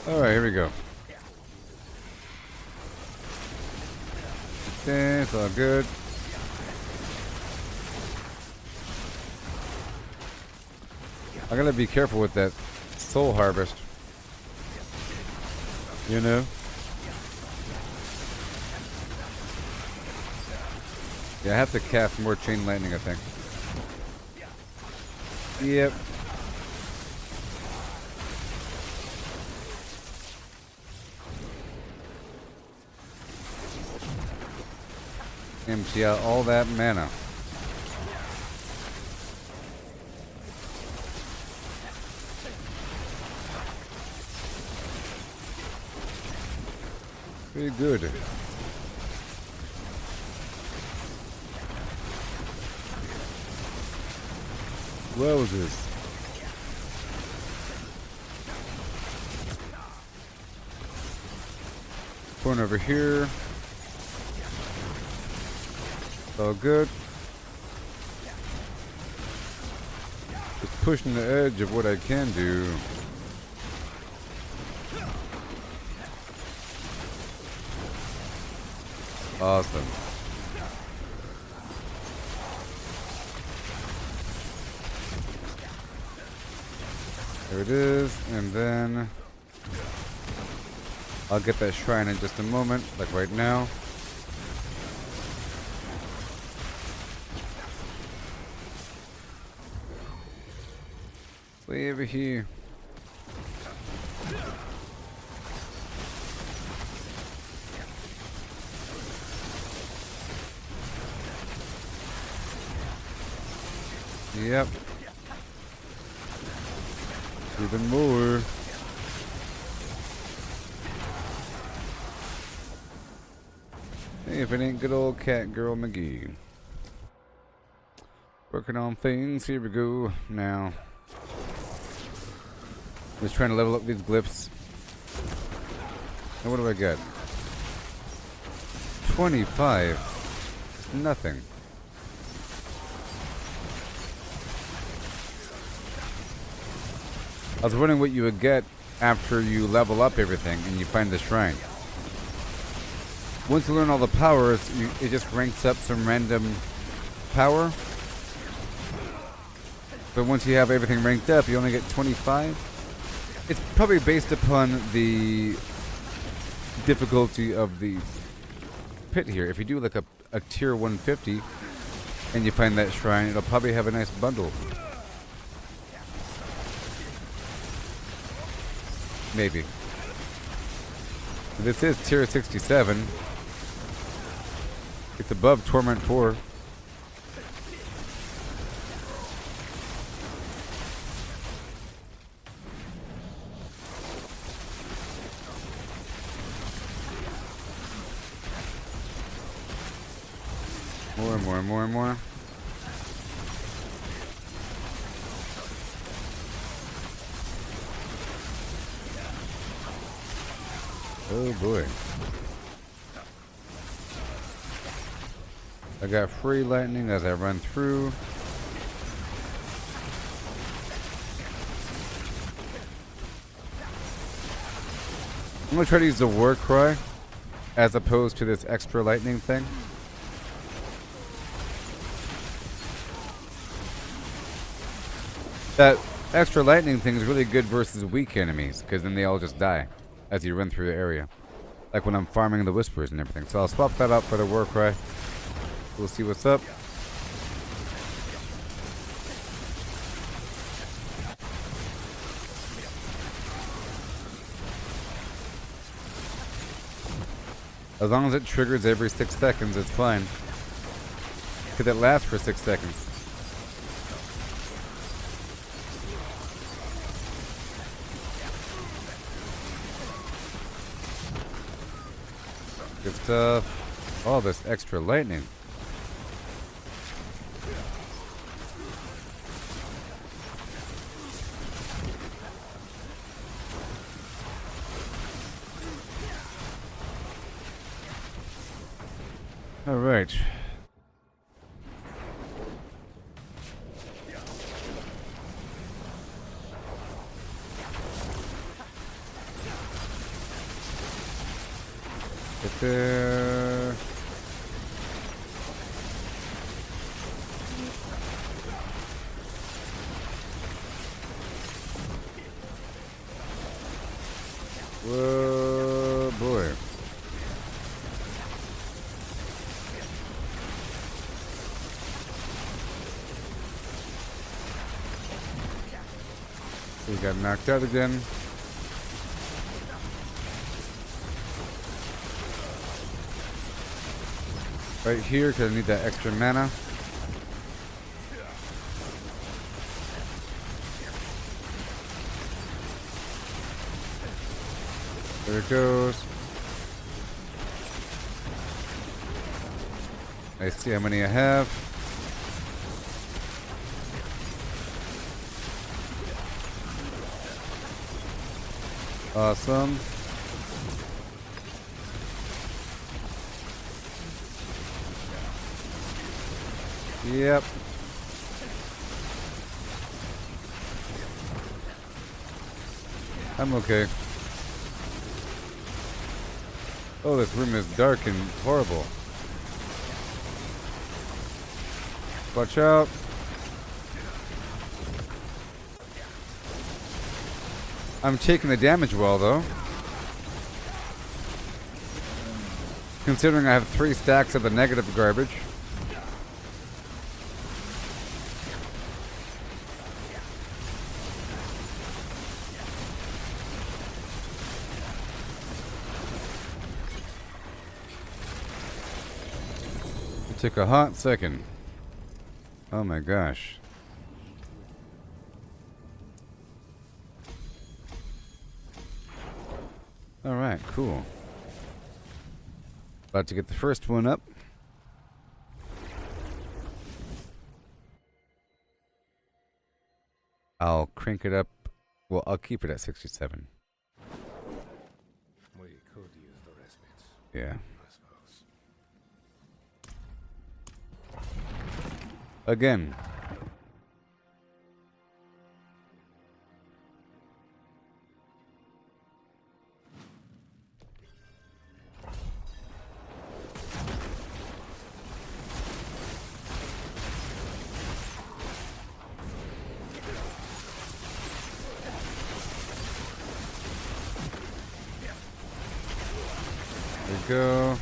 A: Alright, here we go. Okay, it's all good. I gotta be careful with that soul harvest. You know? Yeah, I have to cast more chain lightning, I think. Yep. Empty out all that mana. Pretty good. What was this? Going over here. All good. Just pushing the edge of what I can do. Awesome. There it is, and then I'll get that shrine in just a moment, like right now. Way over here. Yep. Even more. Hey, if it ain't good old cat girl McGee. Working on things. Here we go. Now. Just trying to level up these glyphs. And what do I get? 25. Nothing. I was wondering what you would get after you level up everything and you find the shrine. Once you learn all the powers, it just ranks up some random power. But once you have everything ranked up, you only get 25. It's probably based upon the difficulty of the pit here. If you do like a tier 150 and you find that shrine, it'll probably have a nice bundle. Maybe. This is tier 67. It's above Torment 4. More. Oh boy. I got free lightning as I run through. I'm gonna try to use the war cry as opposed to this extra lightning thing. That extra lightning thing is really good versus weak enemies, because then they all just die as you run through the area. Like when I'm farming the whispers and everything. So I'll swap that out for the war cry. We'll see what's up. As long as it triggers every 6 seconds, it's fine. Because it lasts for 6 seconds. Good stuff. All this extra lightning. All right. Get there. Whoa, boy. We got knocked out again. Right here, because I need that extra mana. There it goes. I see how many I have. Awesome. Yep. I'm okay. Oh, this room is dark and horrible. Watch out. I'm taking the damage well, though. Considering I have 3 stacks of the negative garbage. It took a hot second. Oh my gosh. Alright, cool. About to get the first one up. I'll crank it up. Well, I'll keep it at 67.
F: We could use the respite.
A: Yeah.
F: I suppose.
A: Again. There we go.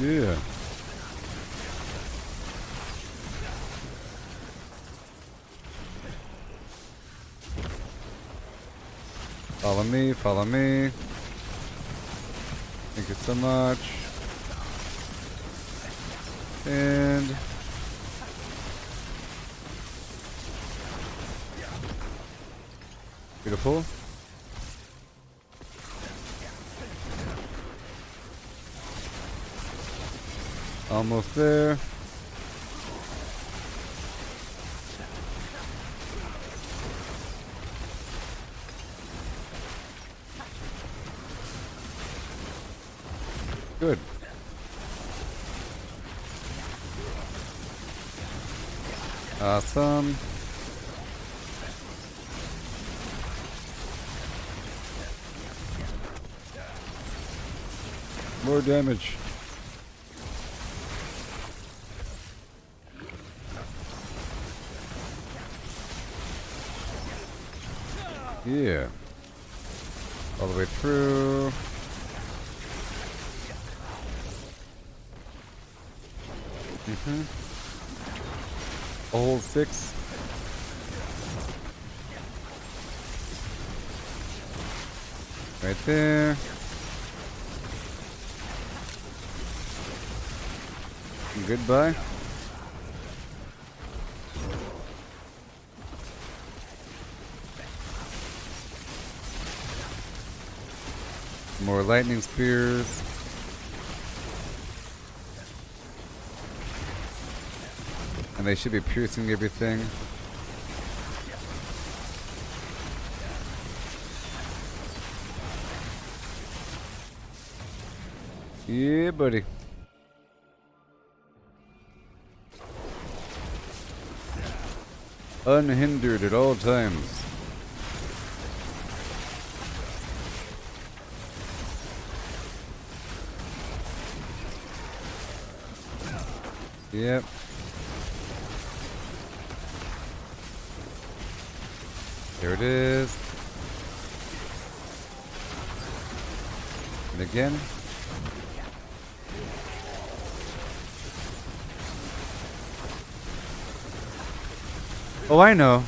A: Yeah. Follow me, follow me. Thank you so much. And beautiful. Almost there. Good. Awesome. More damage. Yeah. All the way through. A whole 6. Right there. Goodbye. More lightning spears. And they should be piercing everything. Yeah, buddy. Unhindered at all times. Yep. There it is. And again. Oh, I know.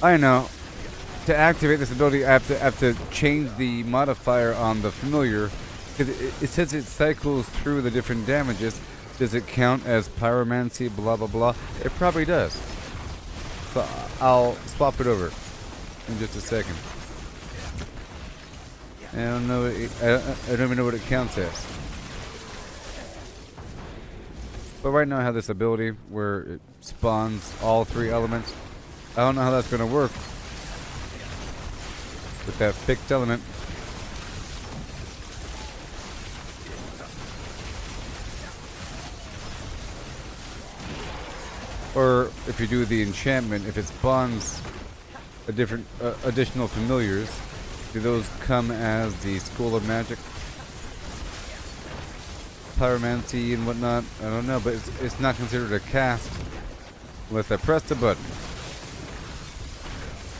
A: I know. To activate this ability, I have to change the modifier on the familiar. Because it says it cycles through the different damages. Does it count as pyromancy, blah, blah, blah? It probably does. So I'll swap it over in just a second. I don't know. I don't even know what it counts as. But right now I have this ability where it spawns all 3 elements. I don't know how that's going to work with that fixed element. Or if you do the enchantment, if it spawns a different additional familiars, do those come as the School of Magic? Pyromancy and whatnot? I don't know, but it's not considered a cast unless I press the button.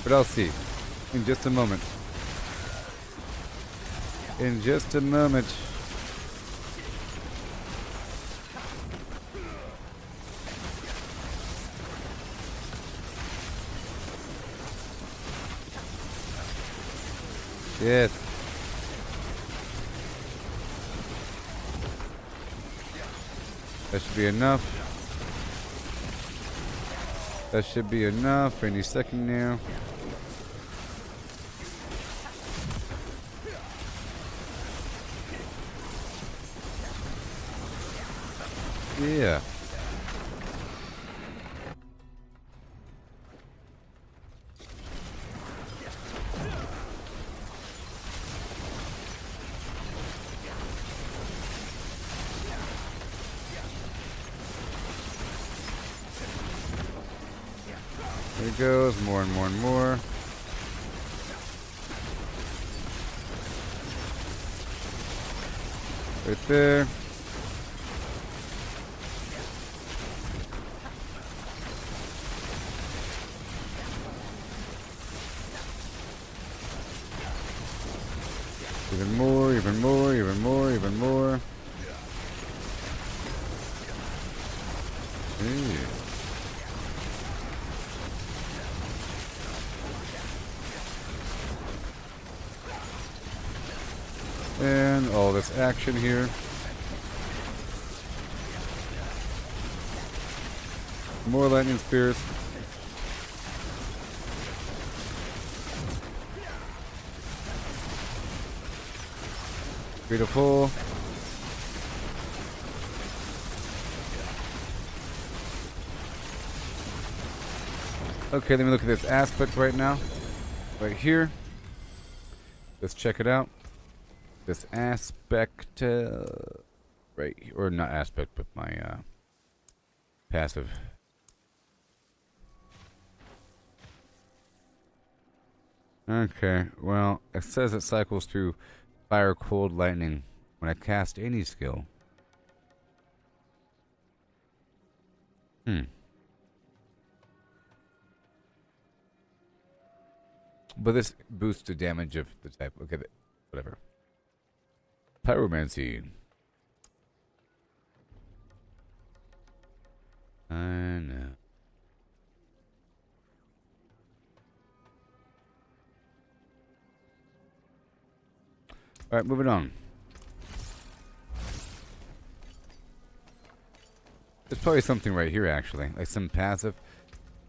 A: But I'll see in just a moment. In just a moment. Yes. That should be enough. That should be enough any second now. Yeah. There it goes, more and more and more. Right there. Even more, even more, even more, even more. Hey. And all this action here. More lightning spears. Beautiful. Okay, let me look at this aspect right now. Right here. Let's check it out. this aspect, right, or not aspect, but my passive. Okay, well, it says it cycles through fire, cold, lightning when I cast any skill. But this boosts the damage of the type. Okay, whatever. Pyromancy. I know. Alright, moving on. There's probably something right here, actually. Like some passive.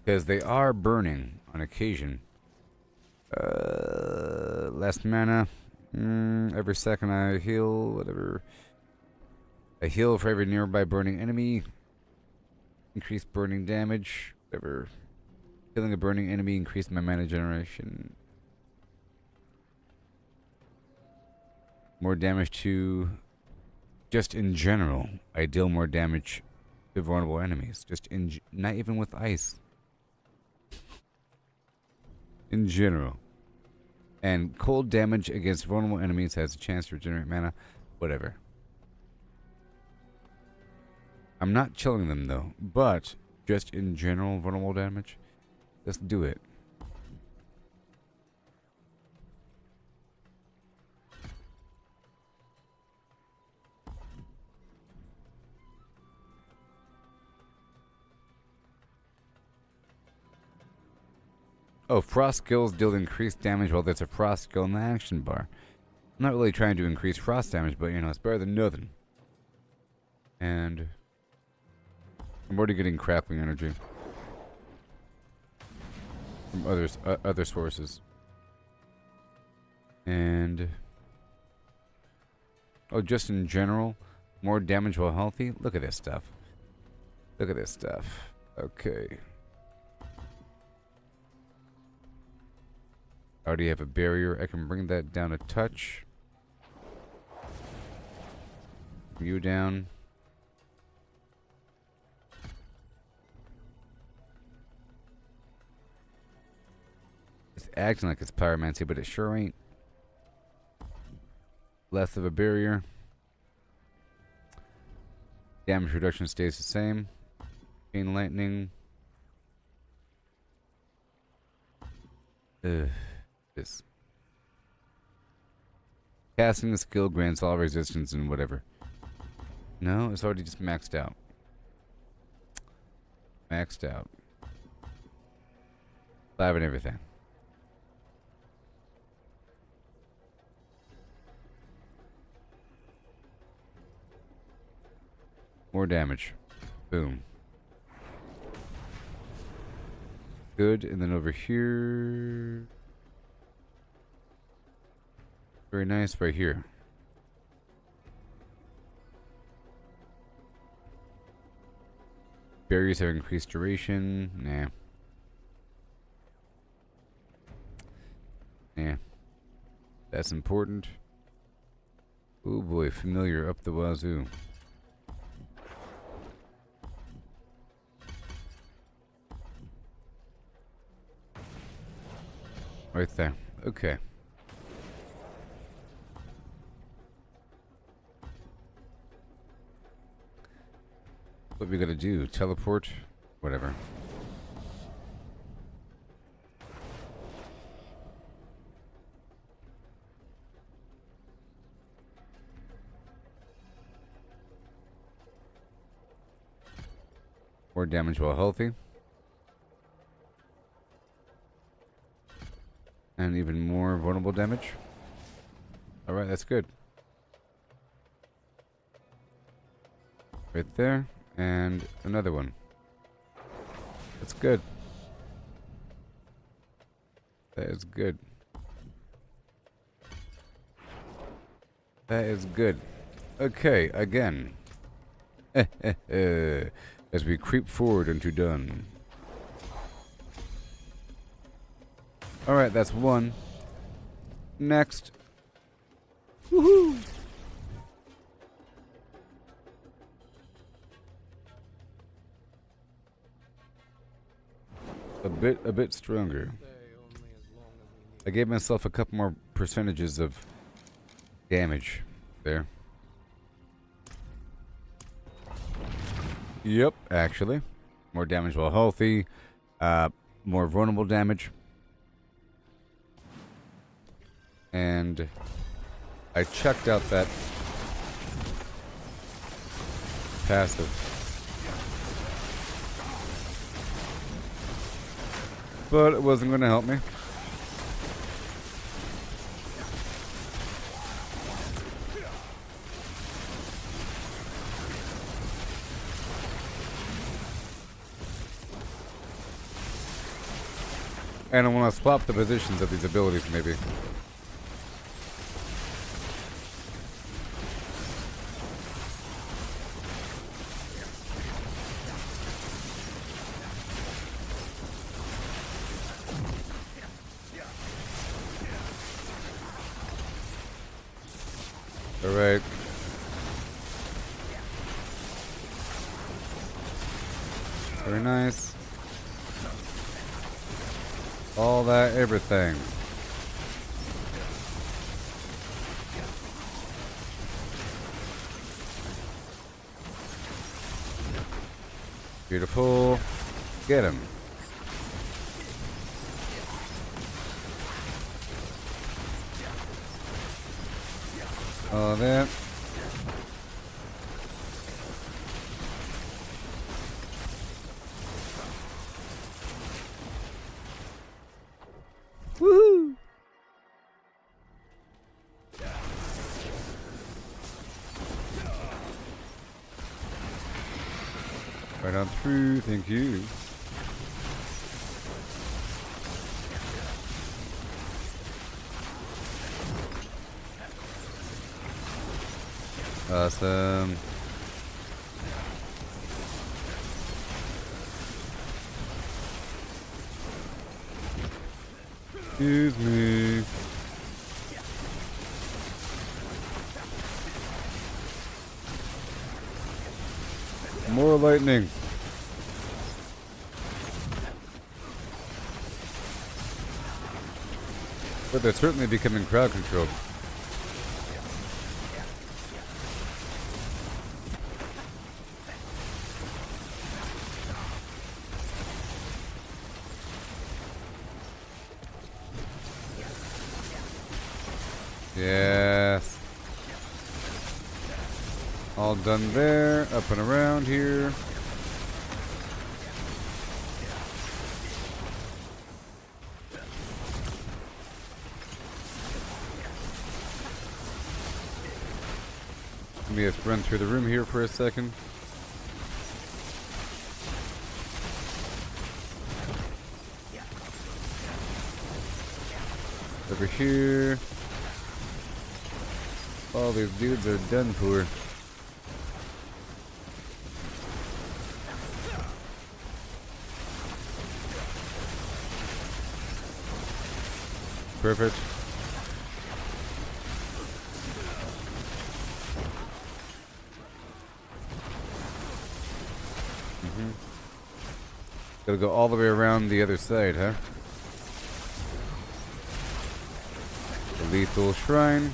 A: Because they are burning on occasion. Less mana. Every second I heal, whatever. I heal for every nearby burning enemy. Increase burning damage. Whatever. Killing a burning enemy increase my mana generation. More damage to... Just in general, I deal more damage to vulnerable enemies. Just in... Not even with ice. In general. And cold damage against vulnerable enemies has a chance to regenerate mana. Whatever. I'm not chilling them though. But just in general vulnerable damage. Let's do it. Oh, frost skills deal increased damage while there's a frost skill in the action bar. I'm not really trying to increase frost damage, but you know, it's better than nothing. And I'm already getting crackling energy from other sources. And oh, just in general, more damage while healthy. Look at this stuff. Look at this stuff. Okay. I already have a barrier. I can bring that down a touch. You down. It's acting like it's pyromancy, but it sure ain't. Less of a barrier. Damage reduction stays the same. Chain lightning. This. Casting the skill grants all resistance and whatever. No, it's already just maxed out. Maxed out. 5 and everything. More damage. Boom. Good, and then over here... Very nice right here. Barriers have increased duration. Nah. Nah. That's important. Oh boy, familiar up the wazoo. Right there. Okay. What we gotta do? Teleport? Whatever. More damage while healthy. And even more vulnerable damage. Alright, that's good. Right there. And another one. That's good. That is good. That is good. Okay, again. As we creep forward into done. Alright, that's one. Next. Woohoo! A bit stronger. I gave myself a couple more percentages of damage there. Yep, actually. More damage while healthy. More vulnerable damage. And I checked out that passive. But it wasn't going to help me. And I want to swap the positions of these abilities, maybe. All right. Very nice. All that, everything. Beautiful. Get him. All that. Woohoo! Right on through, thank you. Awesome. Excuse me. More lightning. But they're certainly becoming crowd controlled. Yes. All done there. Up and around here. Let me just run through the room here for a second. Over here. All these dudes are done for. Perfect. Gotta go all the way around the other side, huh? The lethal shrine.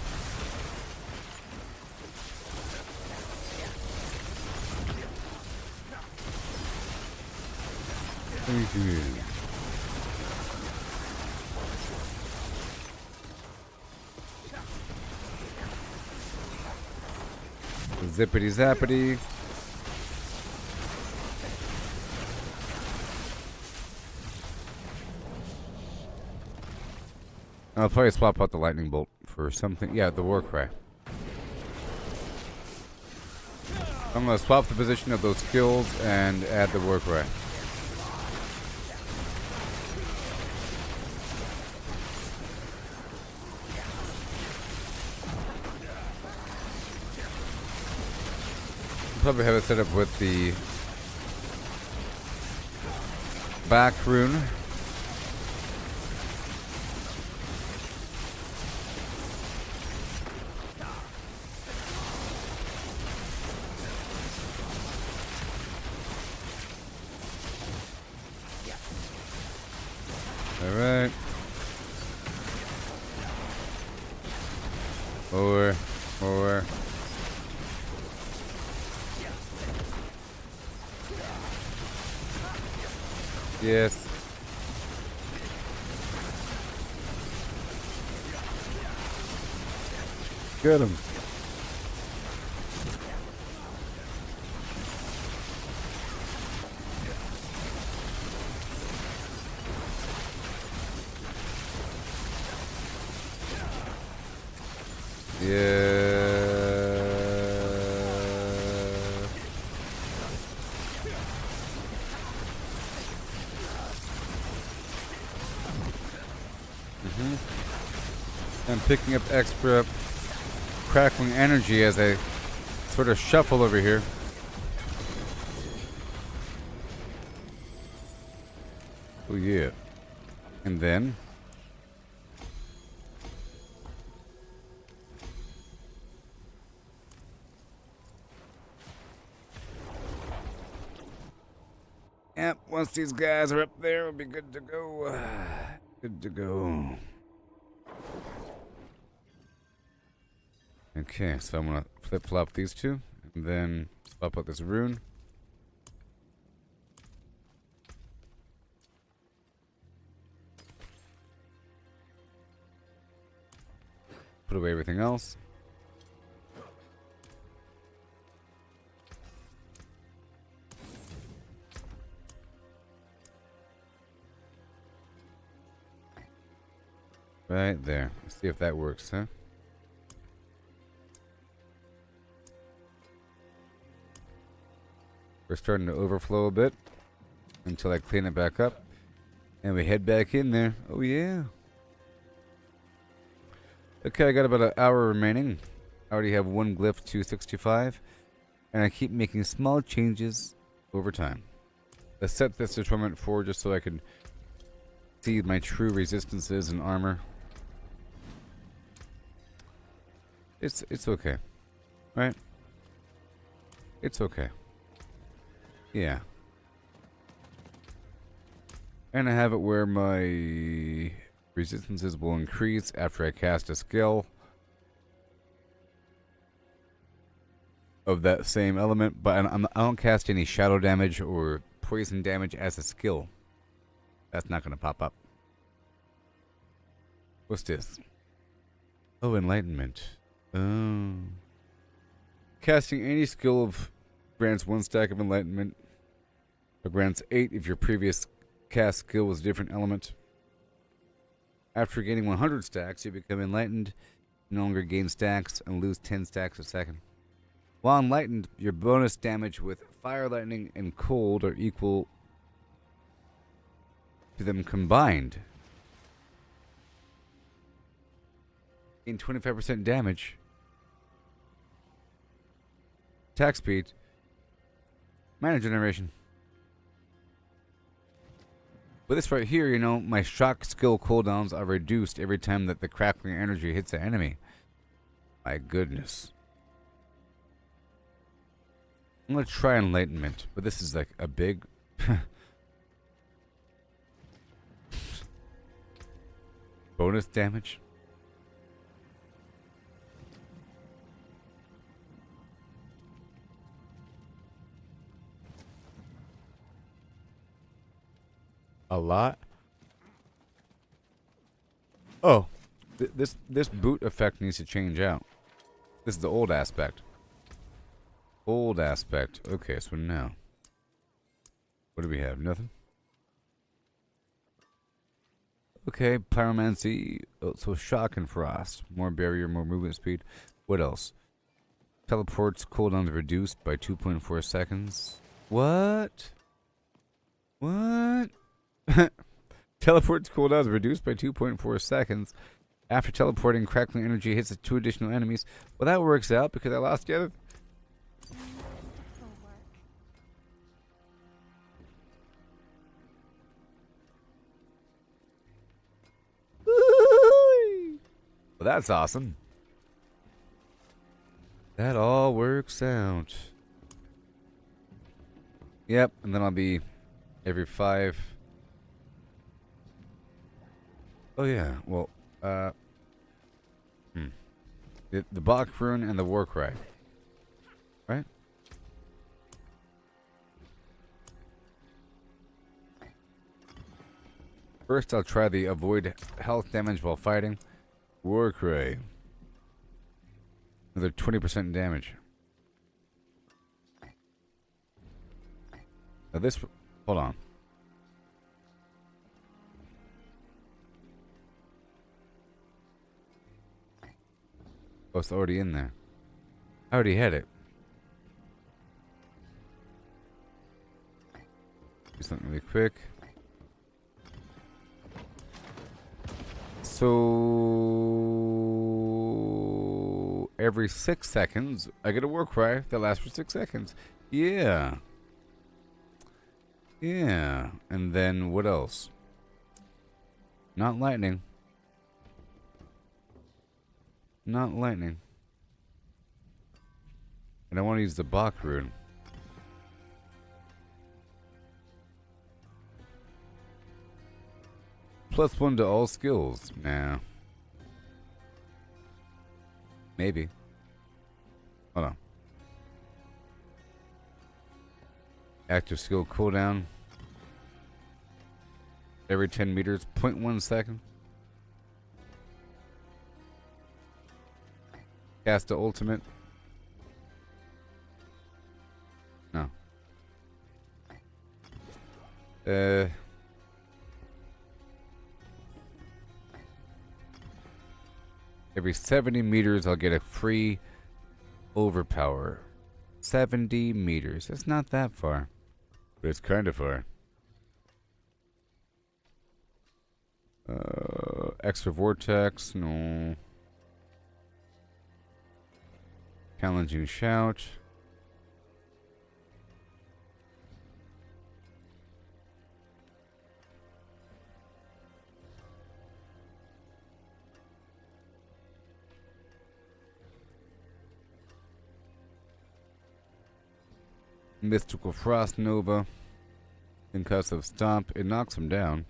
A: Thank you. Zippity zappity. I'll probably swap out the lightning bolt for something. Yeah, the war cry. I'm gonna swap the position of those skills and add the war cry. Probably have it set up with the back rune. Or. Yes. Get him. I'm picking up extra crackling energy as I sort of shuffle over here. Oh yeah. And then yep, once these guys are up there, we'll be good to go. Good to go. Okay, so I'm gonna flip-flop these two, and then swap out this rune. Put away everything else. Right there. Let's see if that works, huh? We're starting to overflow a bit until I clean it back up. And we head back in there. Oh, yeah. Okay, I got about an hour remaining. I already have one glyph 265. And I keep making small changes over time. I set this to Torment 4 just so I can see my true resistances and armor. It's okay. Right? It's okay. Yeah. And I have it where my resistances will increase after I cast a skill of that same element, but I don't cast any shadow damage or poison damage as a skill. That's not going to pop up. What's this? Oh, enlightenment. Oh. Casting any skill of grants 1 stack of enlightenment, or grants 8 if your previous cast skill was a different element. After gaining 100 stacks, you become enlightened, no longer gain stacks, and lose 10 stacks a second. While enlightened, your bonus damage with fire, lightning, and cold are equal to them combined. Gain 25% damage. Attack speed. Mana generation. But this right here, you know, my shock skill cooldowns are reduced every time that the crackling energy hits an enemy. My goodness. I'm gonna try enlightenment, but this is like a big bonus damage. A lot. Oh, this boot effect needs to change out. This is the old aspect. Old aspect. Okay, so now, what do we have? Nothing. Okay, pyromancy. Oh, so shock and frost. More barrier, more movement speed. What else? Teleports cooldowns reduced by 2.4 seconds. What? What? Teleports cooldowns reduced by 2.4 seconds. After teleporting, crackling energy hits the 2 additional enemies. Well, that works out because I lost the other. Well, that's awesome. That all works out. Yep, and then I'll be every 5. Oh yeah, well, The Bach rune and the war cry. Right? First, I'll try the avoid health damage while fighting. War cry. Another 20% damage. Now this... Hold on. Oh, it's already in there. I already had it. Do something really quick. So... Every 6 seconds, I get a war cry that lasts for 6 seconds. Yeah. Yeah. And then what else? Not lightning. Not lightning. And I want to use the Bach rune. +1 to all skills. Nah. Maybe. Hold on. Active skill cooldown. Every 10 meters, 0.1 second. Cast the ultimate. No. Every 70 meters, I'll get a free overpower. 70 meters. That's not that far. But it's kind of far. Extra vortex. No. Challenging shout. Mystical Frost Nova. Concussive Stomp. It knocks him down.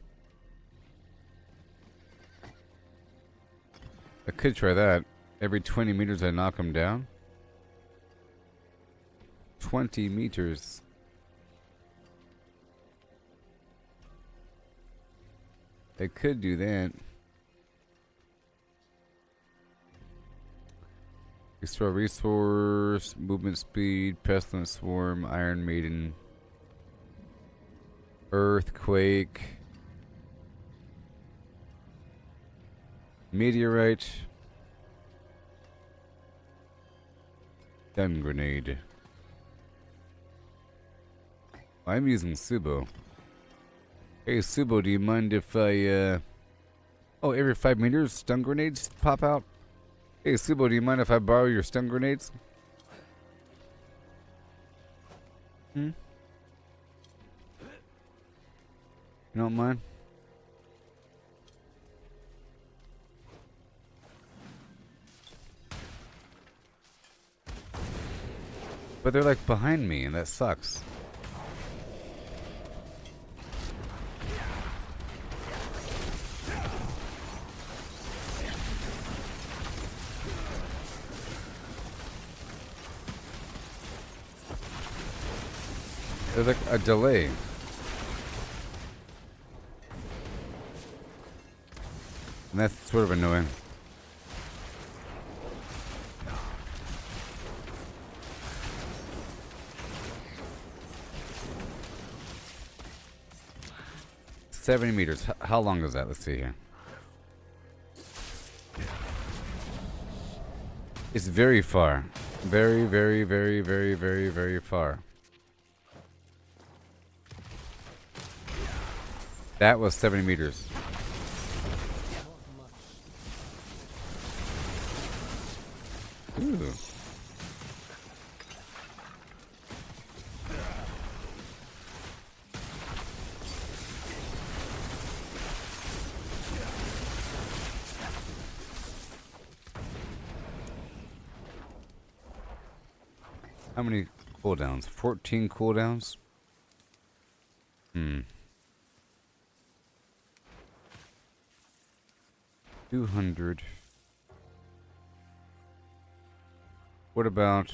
A: I could try that. Every 20 meters I knock him down. 20 meters. I could do that. Restore resource, movement speed, pestilent swarm, Iron Maiden, earthquake, meteorite, stun grenade. I'm using Subo. Hey Subo, do you mind if I oh, every 5 meters stun grenades pop out? Hey Subo, do you mind if I borrow your stun grenades? You don't mind? But they're like behind me and that sucks. There's like a delay. And that's sort of annoying. $70 meters. How long is that? Let's see here. It's very far. Very, very, very, very, very, very far. That was 70 meters. Ooh. How many cooldowns? 14 cooldowns? 200. What about...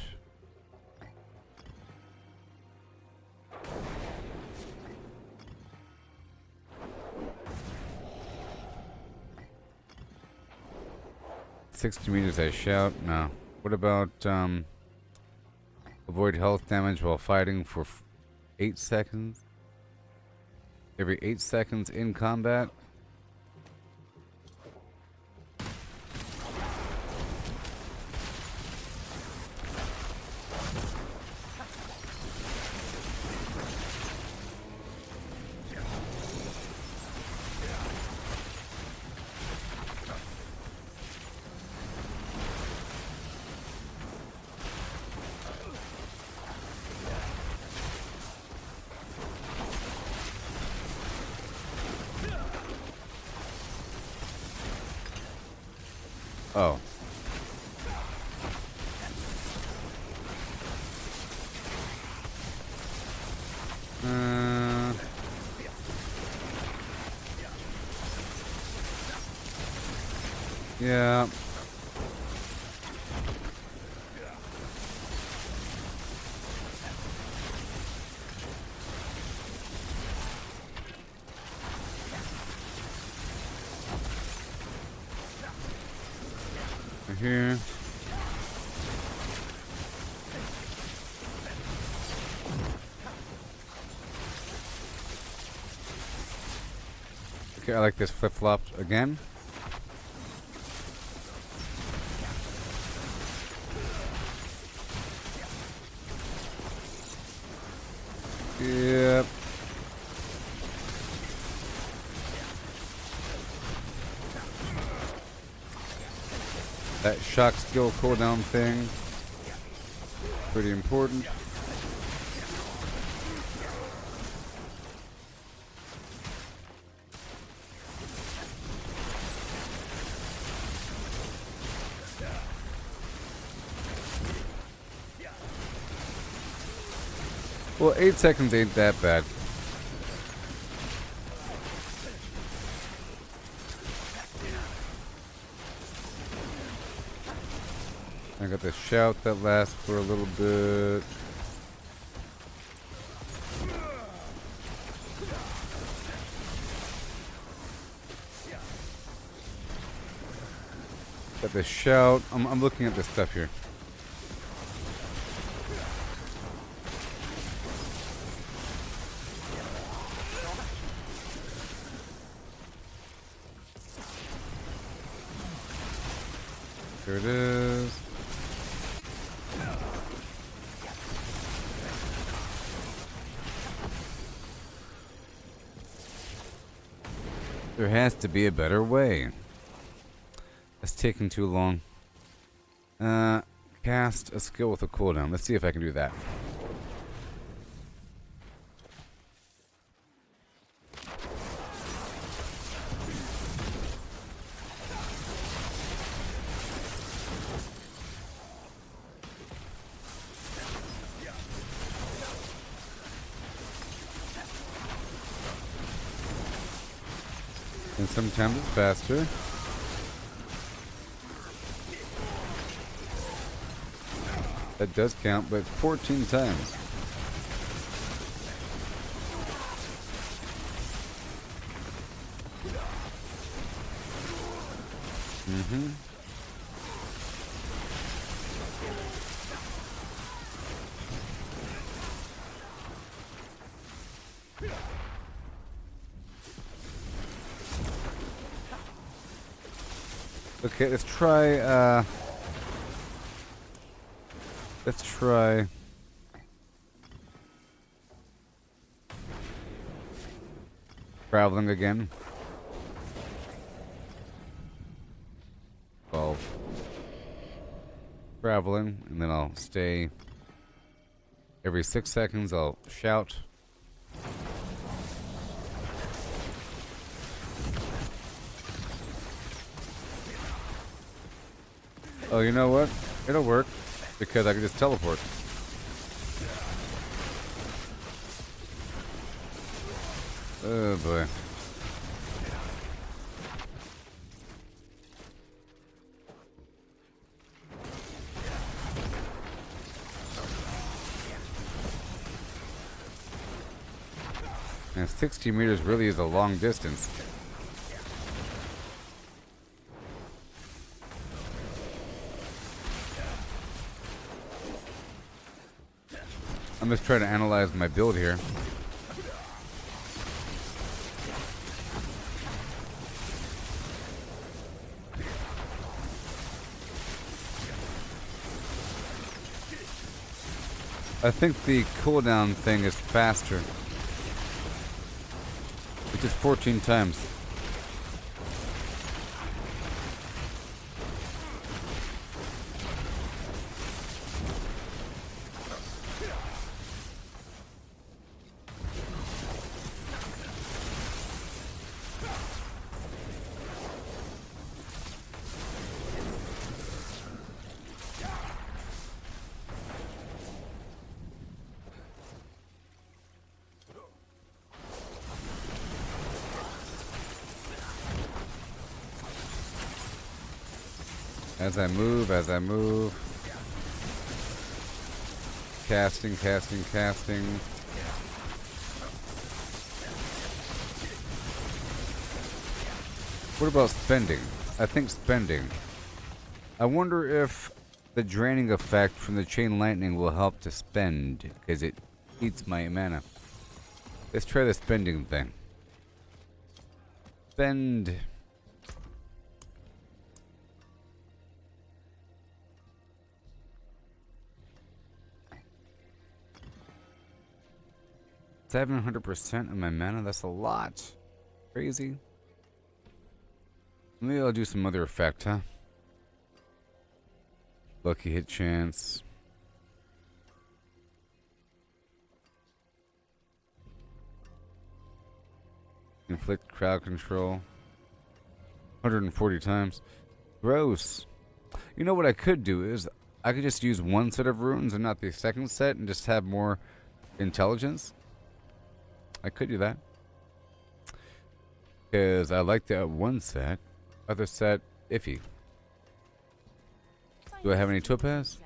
A: ...60 meters I shout? No. What about, avoid health damage while fighting for 8 seconds? Every 8 seconds in combat? Oh. Yeah. Here. Okay, I like this flip-flopped again. Yep. That shock skill cooldown thing, pretty important. Well, 8 seconds ain't that bad. I got the shout that lasts for a little bit. Got the shout. I'm looking at this stuff here. There it is. There has to be a better way. That's taking too long. Cast a skill with a cooldown. Let's see if I can do that. And sometimes it's faster. That does count, but 14 times. Mm-hmm. Okay, let's try, traveling again. 12. Traveling, and then I'll stay. Every 6 seconds I'll shout. Oh, you know what? It'll work, because I can just teleport. Oh boy. And 60 meters really is a long distance. I'm just trying to analyze my build here. I think the cooldown thing is faster. Which is 14 times. As I move. Casting. What about spending? I think spending. I wonder if the draining effect from the chain lightning will help to spend, because it eats my mana. Let's try the spending thing. Spend. $700% of my mana, that's a lot. Crazy. Maybe I'll do some other effect, huh? Lucky hit chance. Inflict crowd control. 140 times. Gross. You know what I could do is I could just use one set of runes and not the second set and just have more intelligence. I could do that. Because I like that one set. Other set, iffy. Do I have any topaz?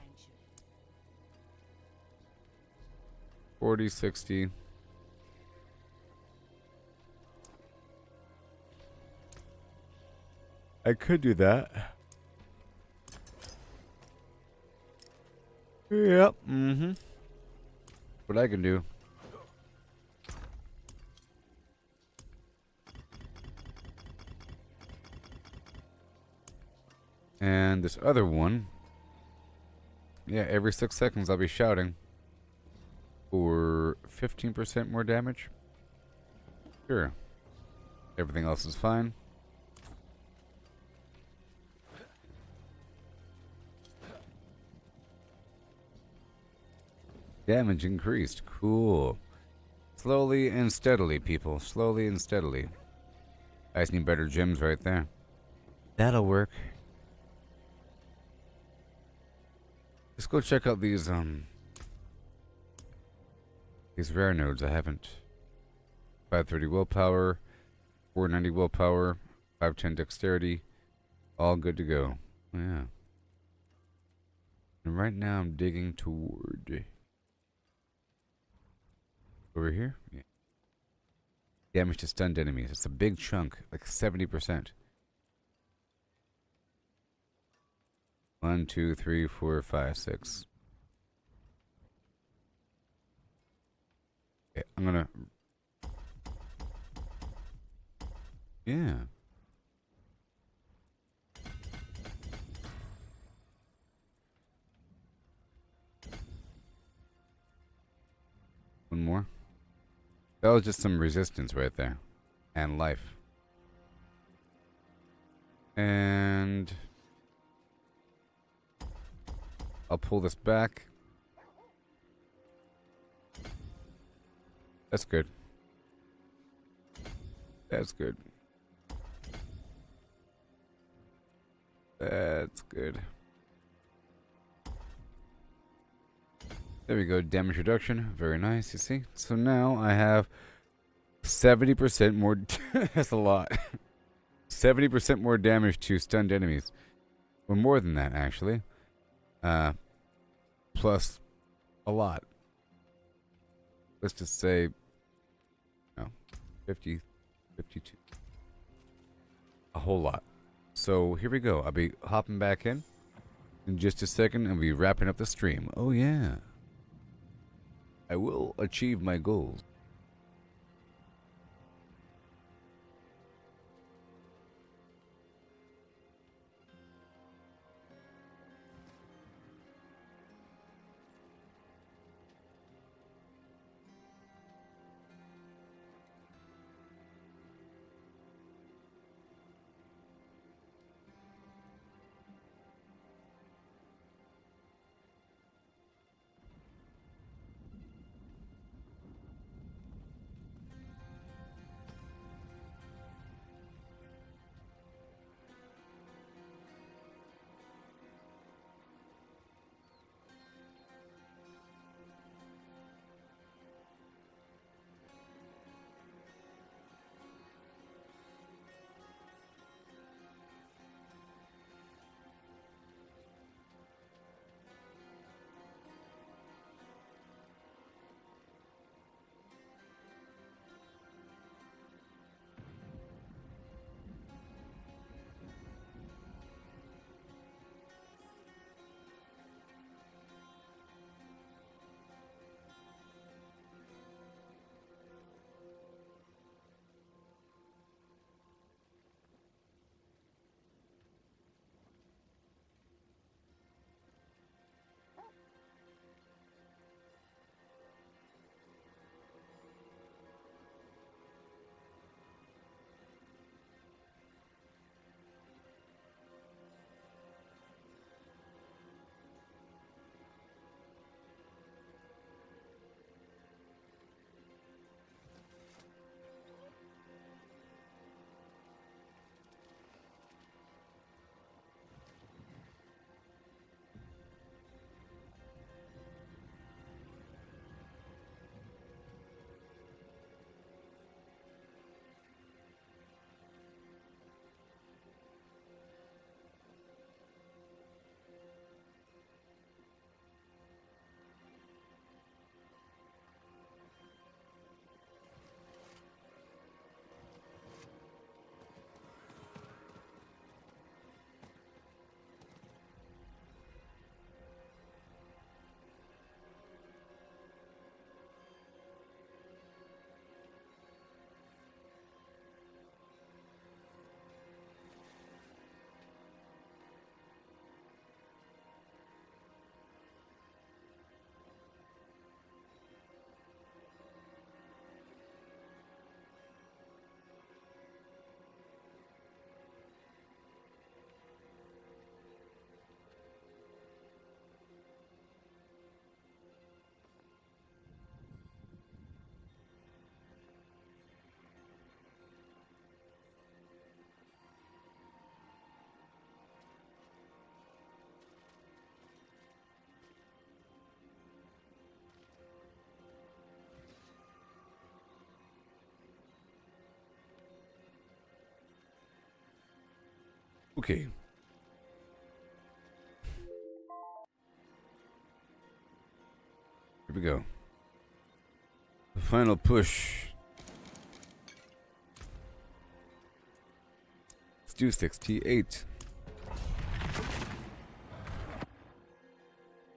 A: 40, 60. I could do that. Yep. What I can do. And this other one. Yeah, every 6 seconds I'll be shouting. For 15% more damage. Sure. Everything else is fine. Damage increased. Cool. Slowly and steadily, people. Slowly and steadily. I just need better gems right there. That'll work. Let's go check out these rare nodes. I haven't. 530 willpower, 490 willpower, 510 dexterity. All good to go. Yeah. And right now I'm digging toward over here. Yeah. Damage to stunned enemies. It's a big chunk, like 70%. 1, 2, 3, 4, 5, 6. Okay, I'm gonna. Yeah. One more. That was just some resistance right there. And life. And I'll pull this back. That's good. That's good. That's good. There we go. Damage reduction. Very nice, you see? So now I have 70% more. That's a lot. 70% more damage to stunned enemies. Or more than that, actually. Plus a lot. Let's just say, no, 50, 52. A whole lot. So here we go. I'll be hopping back in just a second and be wrapping up the stream. Oh yeah. I will achieve my goals. Okay. Here we go. The final push. Let's do 68.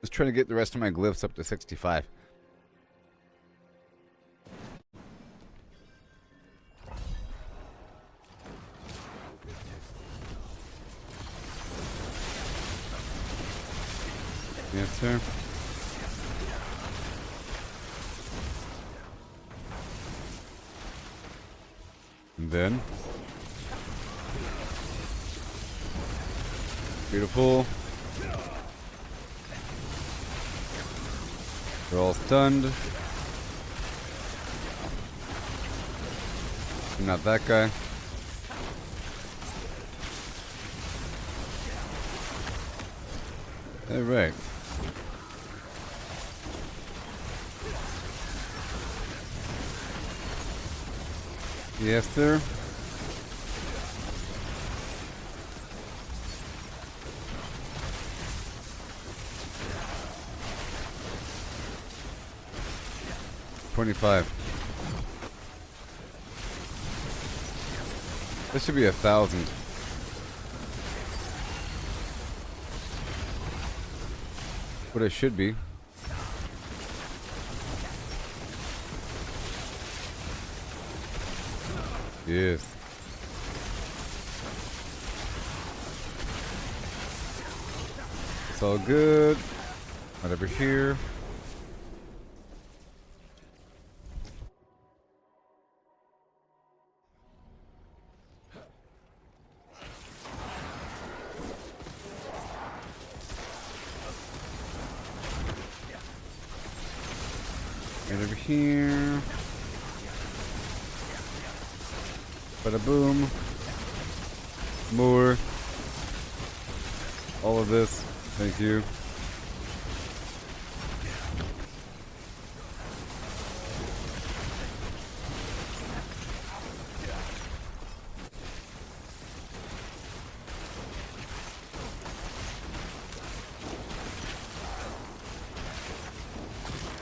A: Let's try to get the rest of my glyphs up to 65. Yes, sir. And then, beautiful. They're all stunned. Not that guy. All right. Yes, sir. $25. This should be 1,000. What it should be. Yes. It's all good. Right over here. Right over here. Bada boom. More. All of this. Thank you.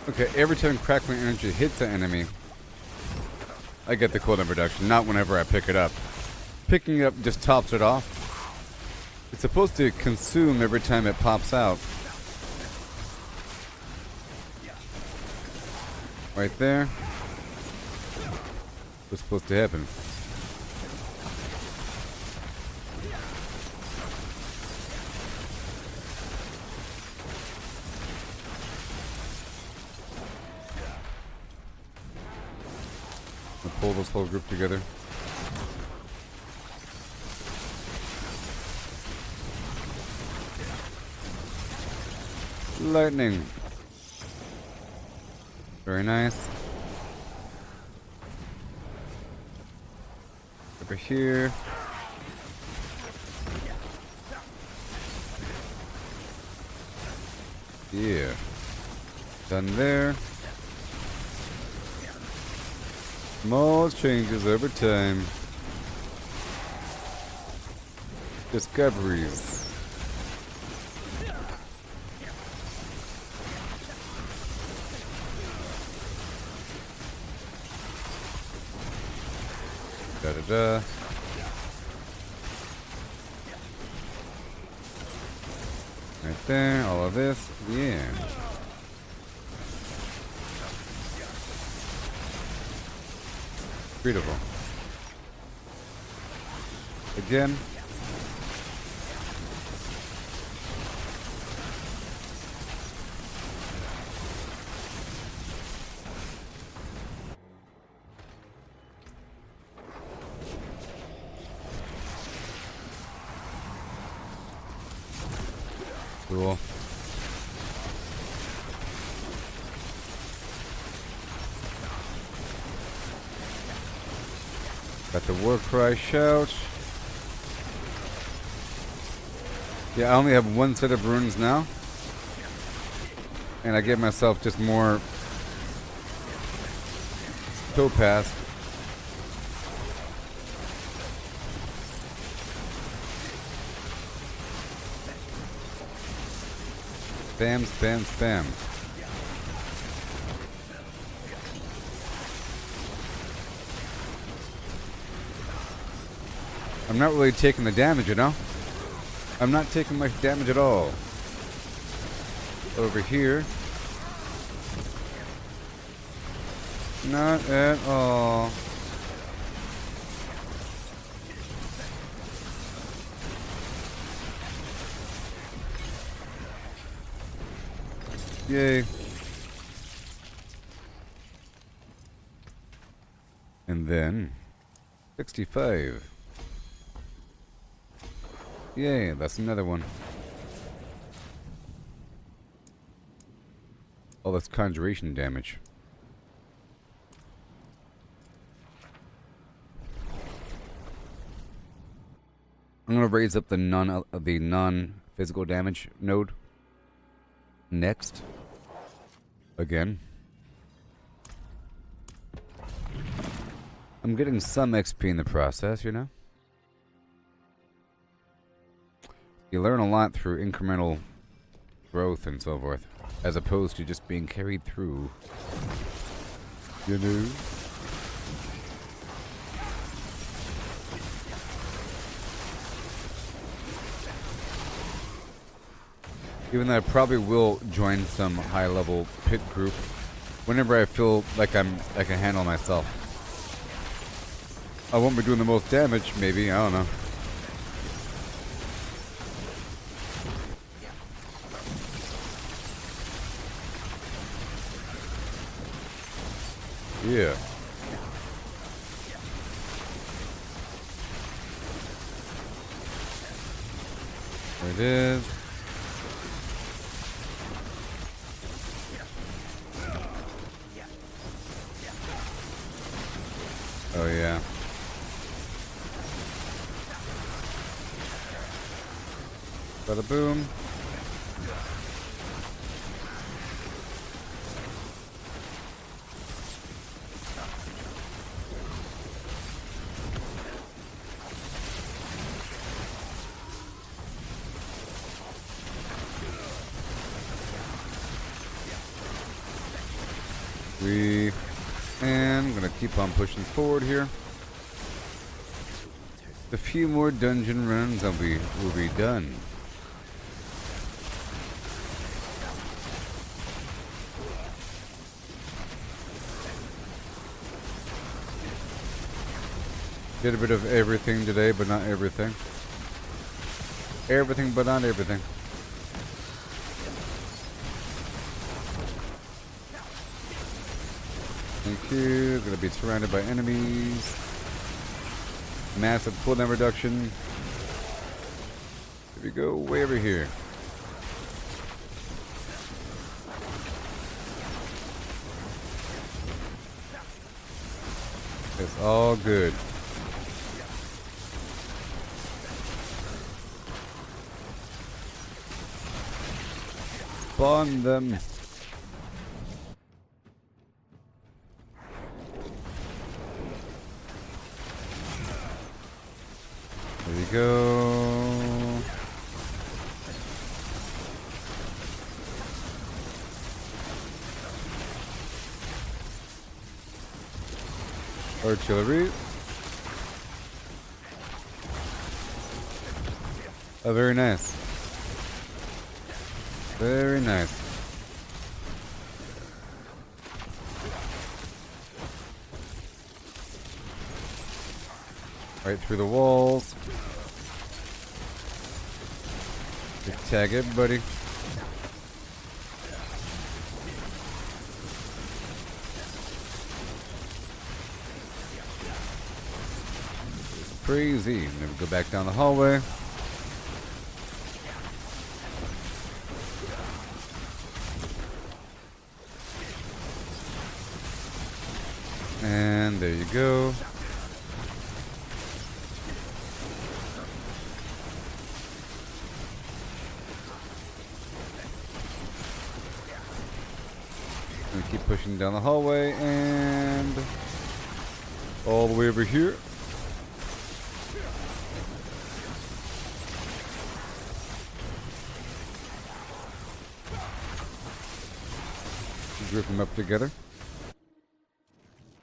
A: Okay, every time crackling energy hits an enemy, I get the cooldown reduction, not whenever I pick it up. Picking it up just tops it off. It's supposed to consume every time it pops out. Right there. What's supposed to happen? I'll pull this whole group together. Lightning. Very nice. Over here. Yeah. Done there. Small changes over time. Discoveries. Da da da. Right there, all of this. Yeah. Beautiful. Again. Cool. Got the war cry shout. Yeah, I only have one set of runes now. And I gave myself just more topaz. Spam, spam, spam. I'm not really taking the damage, you know? I'm not taking much damage at all. Over here. Not at all. Yay. And then 65. Yay, that's another one. Oh, that's conjuration damage. I'm gonna raise up the non-physical damage node next. Again. I'm getting some XP in the process, you know? You learn a lot through incremental growth and so forth, as opposed to just being carried through. You know? Even though I probably will join some high-level pit group whenever I feel like I can handle myself. I won't be doing the most damage, maybe. I don't know. Yeah. There it is. Oh yeah. Bada boom. And I'm gonna keep on pushing forward here. A few more dungeon runs and we'll be done. Did a bit of everything today, but not everything. Everything, but not everything. Thank you. Gonna be surrounded by enemies. Massive cooldown reduction. Here we go, way over here. It's all good. Spawn them. There we go. Artillery. Oh, very nice. Very nice. Right through the walls. Just tag everybody. It's crazy. Then we go back down the hallway. And there you go. We keep pushing down the hallway and all the way over here. Group them up together.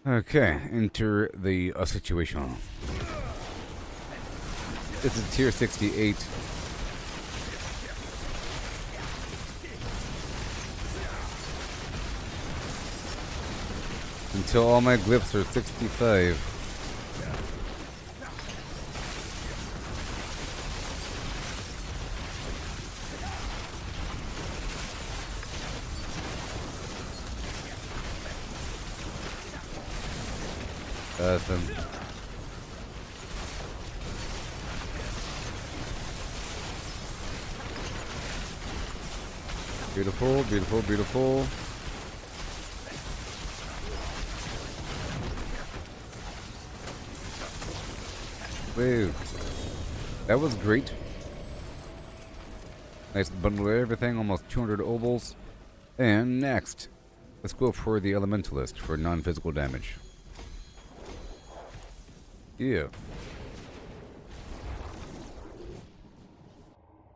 A: Okay, enter the situation. This is tier 68. Until all my glyphs are 65. Awesome. Beautiful, beautiful, beautiful. Woo. That was great. Nice bundle of everything, almost 200 obols. And next, let's go for the Elementalist for non-physical damage. Yeah.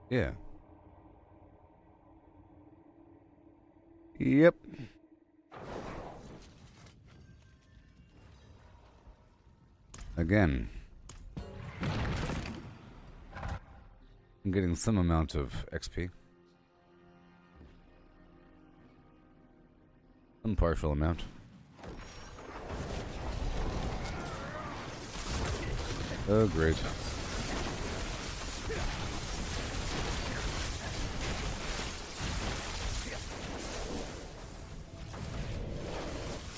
A: Yeah. Yep. Again. I'm getting some amount of XP. Some partial amount. Oh, great.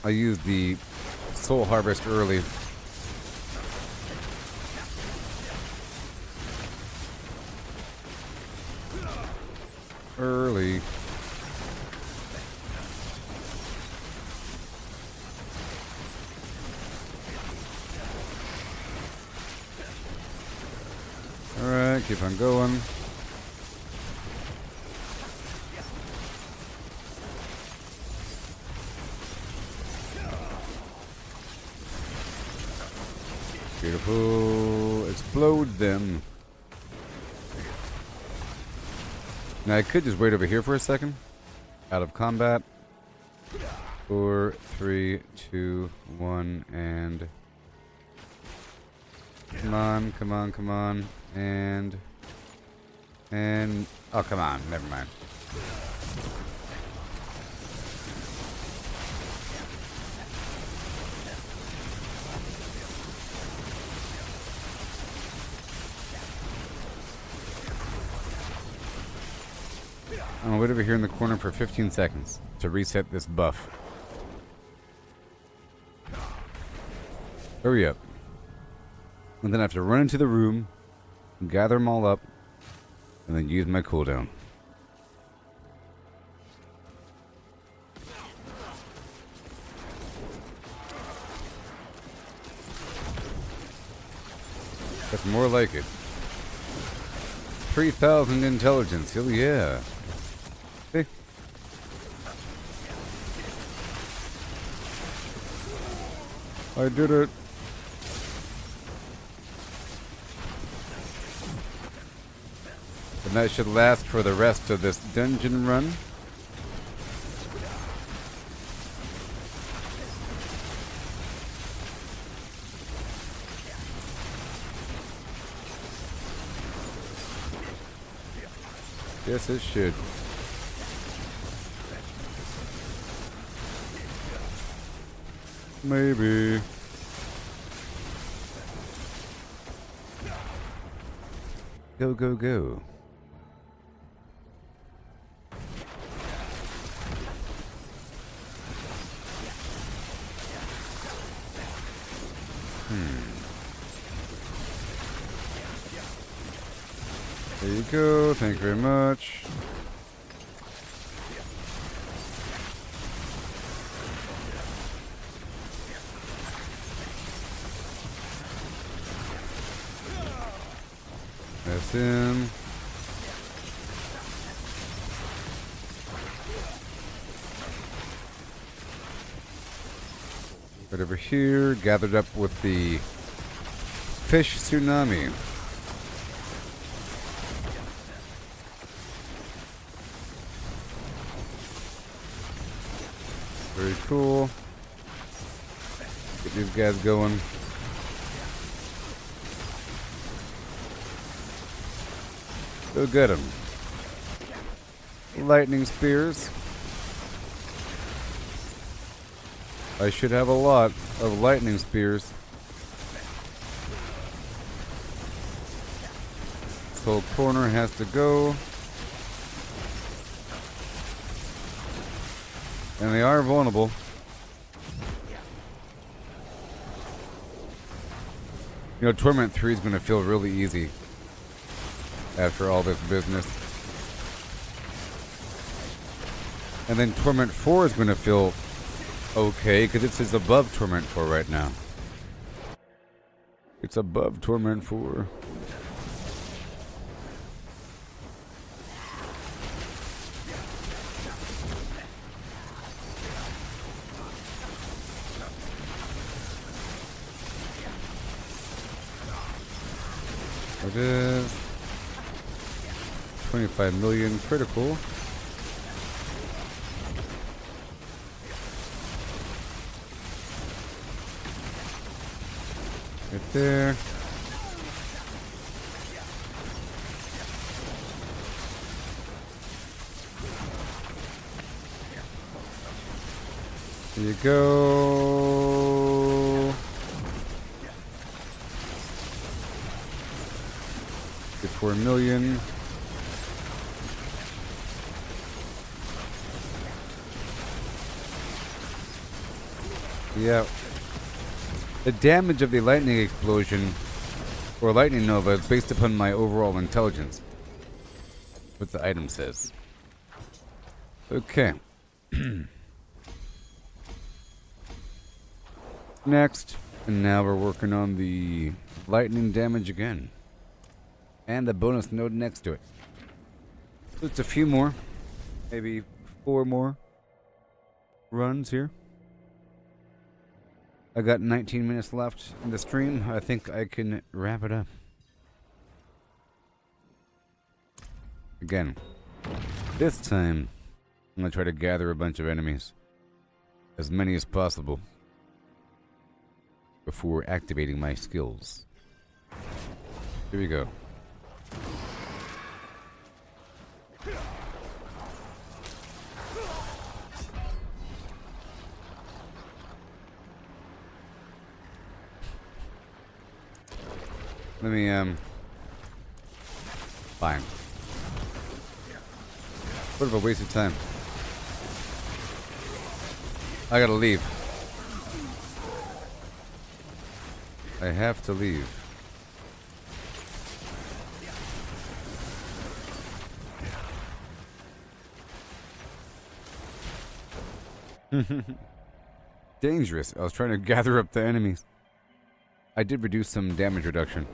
A: I used the Soul Harvest early. Early. Alright, keep on going. Beautiful. Explode them. Now I could just wait over here for a second. Out of combat. 4, 3, 2, 1, and... Come on, come on, come on. And... Oh, come on. Never mind. I'm gonna wait over here in the corner for 15 seconds to reset this buff. Hurry up. And then I have to run into the room, gather them all up, and then use my cooldown. That's more like it. 3,000 intelligence, hell yeah. See? I did it. And that should last for the rest of this dungeon run. Yes, it should. Maybe. Go, go, go. There you go. Thank you very much. That's in. Right over here, gathered up with the fish tsunami. Very cool. Get these guys going. Go get them. Lightning spears. I should have a lot of lightning spears. This whole corner has to go. And they are vulnerable. You know, Torment 3 is going to feel really easy after all this business. And then Torment 4 is going to feel okay, because it's above Torment 4 right now. It's above Torment 4. It is 25 million critical. Right there. There you go. 4 million. Yeah. The damage of the lightning explosion or lightning nova is based upon my overall intelligence. What the item says. Okay. Next. And now we're working on the lightning damage again. And the bonus node next to it. So it's a few more. Maybe 4 more runs here. I got 19 minutes left in the stream. I think I can wrap it up. Again, this time I'm going to try to gather a bunch of enemies. As many as possible. Before activating my skills. Here we go. Let me, fine. What a waste of time. I gotta leave. I have to leave. Dangerous. I was trying to gather up the enemies. I did reduce some damage reduction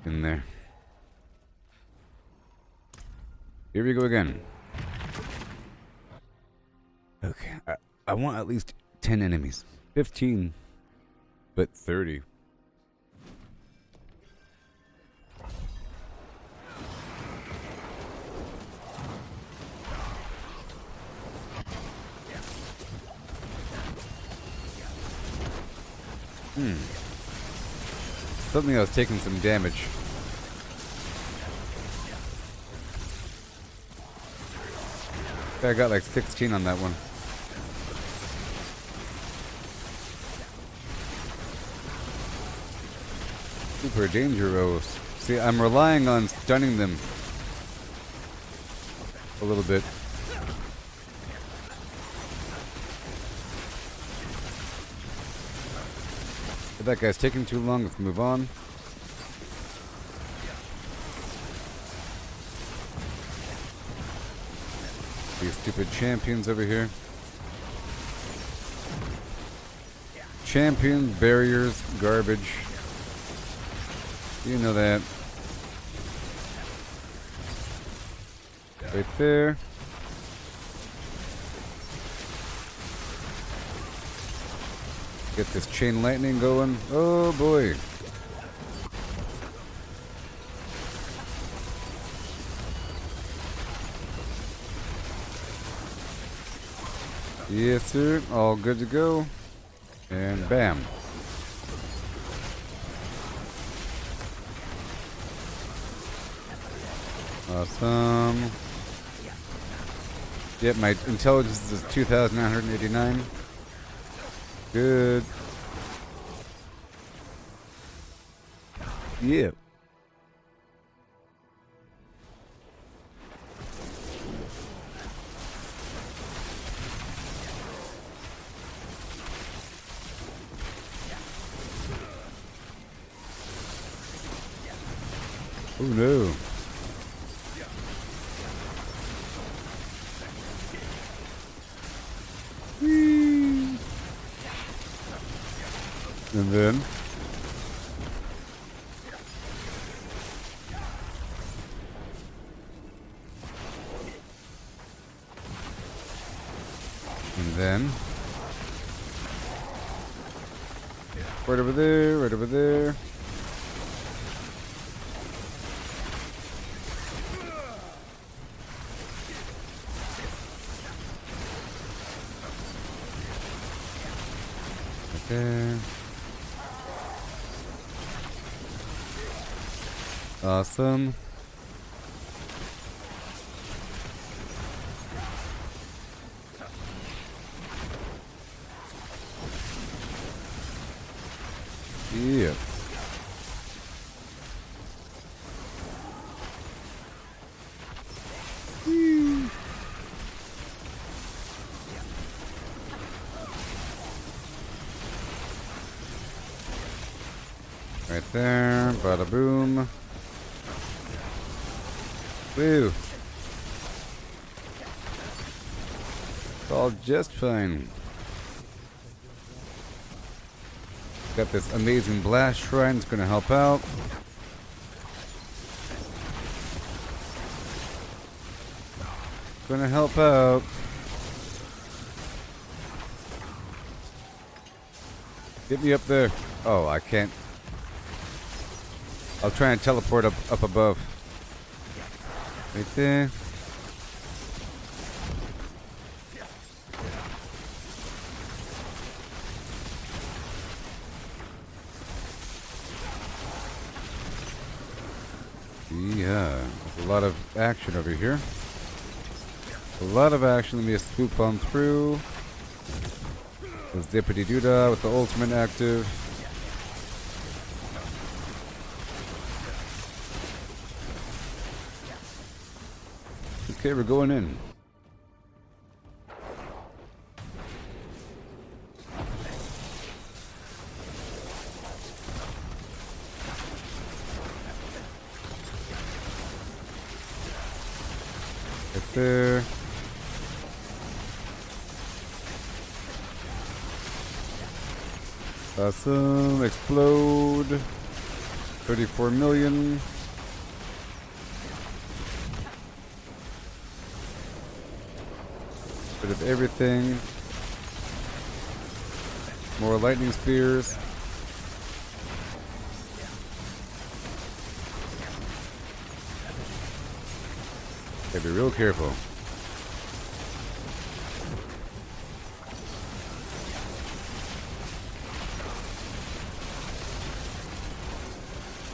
A: in there. Here we go again. Okay, I want at least 10 enemies. 15, but 30. Suddenly I was taking some damage. I got like 16 on that one. Super dangerous. See, I'm relying on stunning them a little bit. But that guy's taking too long. Let's move on. These stupid champions over here. Champions, barriers, garbage. You know that. Right there. Get this chain lightning going. Oh boy. Yes, sir. All good to go. And bam. Awesome. Yep, my intelligence is 2,989. Good. Yeah. Oh no. Whee. And then right over there, right over there. Okay. Awesome. Right there. Bada boom. Woo. It's all just fine. Got this amazing blast shrine that's gonna help out. Gonna help out. Get me up there. Oh, I can't. I'll try and teleport up above. Right there. Yeah, there's a lot of action over here. A lot of action. Let me just swoop on through. The zippity doodah with the ultimate active. Okay, we're going in. Right there. Awesome. Explode. 34 million. Rid of everything. More lightning spears. Gotta be real careful.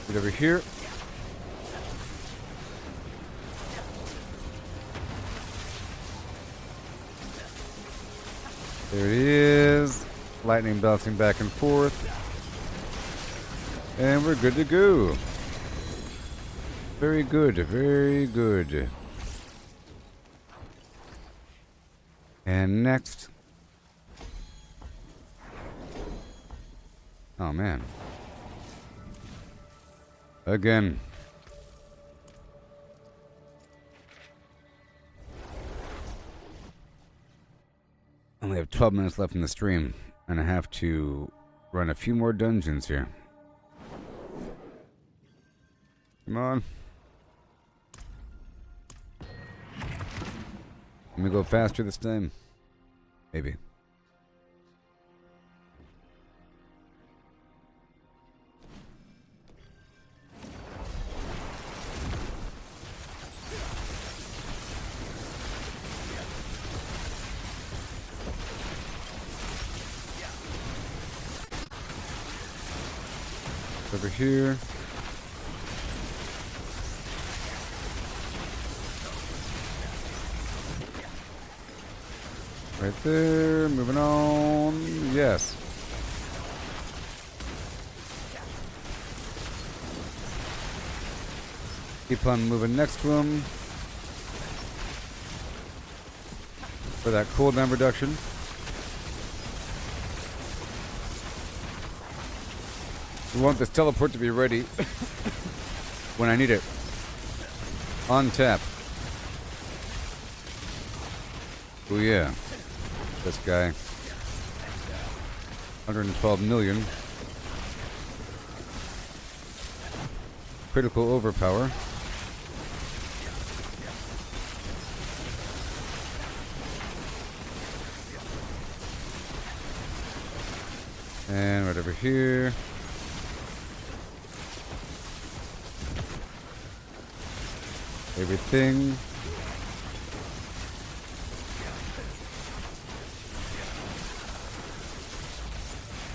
A: Get over here. There it is. Lightning bouncing back and forth. And we're good to go. Very good, very good. And next. Oh man. Again. I only have 12 minutes left in the stream, and I have to run a few more dungeons here. Come on. Let me go faster this time. Maybe. Over here. Right there, moving on. Yes. Keep on moving next to him. For that cooldown reduction. We want this teleport to be ready when I need it. On tap. Oh yeah. This guy. 112 million. Critical overpower. And right over here. Everything.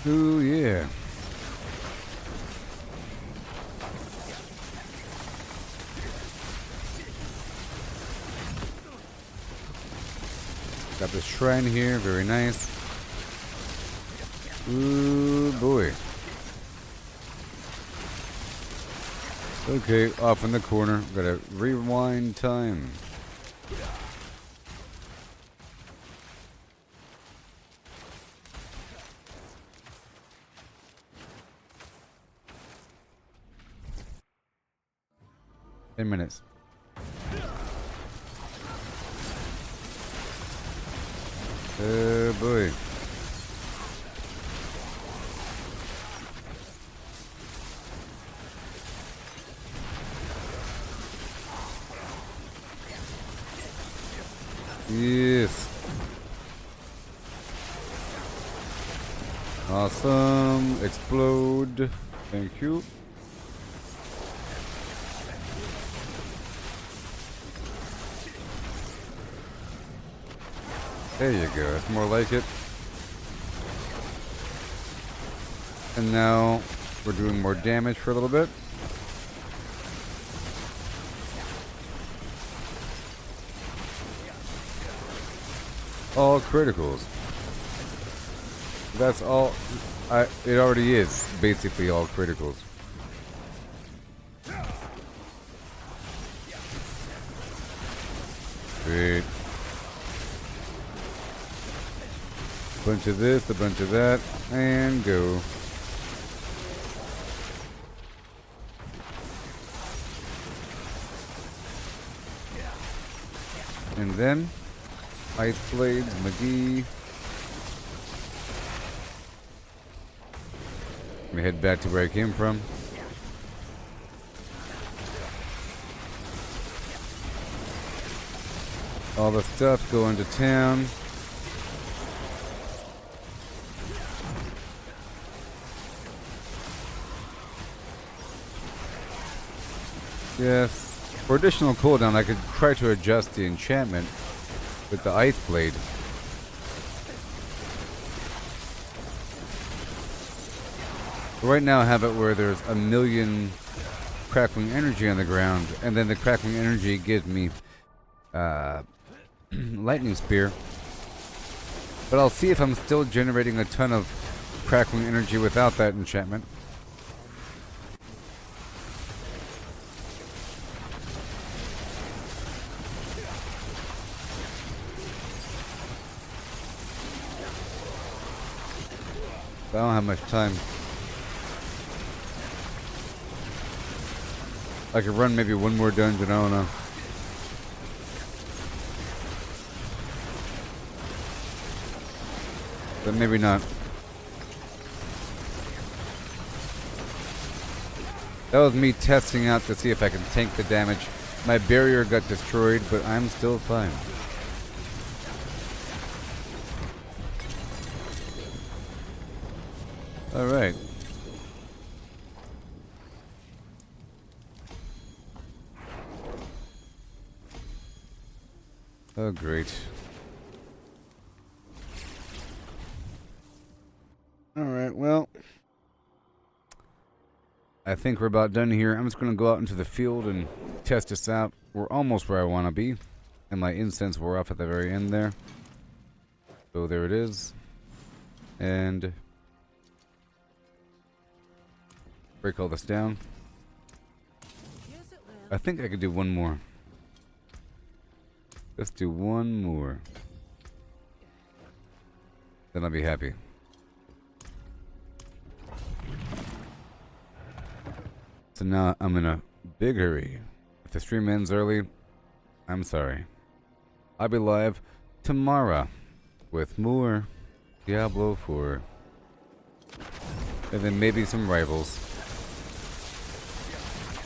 A: Ooh, yeah. Got this shrine here, very nice. Ooh, boy. Okay, off in the corner. Gotta rewind time. 10 minutes. Oh boy. Yes. Awesome. Explode. Thank you. There you go. That's more like it. And now we're doing more damage for a little bit. All criticals. That's all. It already is basically all criticals. Great. Bunch of this, a bunch of that, and go. And then Ice Blades, McGee. Let me head back to where I came from. All the stuff going to town. Yes. For additional cooldown, I could try to adjust the enchantment with the Ice Blade. Right now I have it where there's a million crackling energy on the ground, and then the crackling energy gives me lightning spear. But I'll see if I'm still generating a ton of crackling energy without that enchantment. I don't have much time. I could run maybe one more dungeon, I don't know. But maybe not. That was me testing out to see if I can tank the damage. My barrier got destroyed, but I'm still fine. Alright. Oh, great. Alright, well. I think we're about done here. I'm just going to go out into the field and test this out. We're almost where I want to be. And my incense wore off at the very end there. So there it is. And break all this down. I think I could do one more. Let's do one more. Then I'll be happy. So now I'm in a big hurry. If the stream ends early, I'm sorry. I'll be live tomorrow with more Diablo 4. And then maybe some rivals.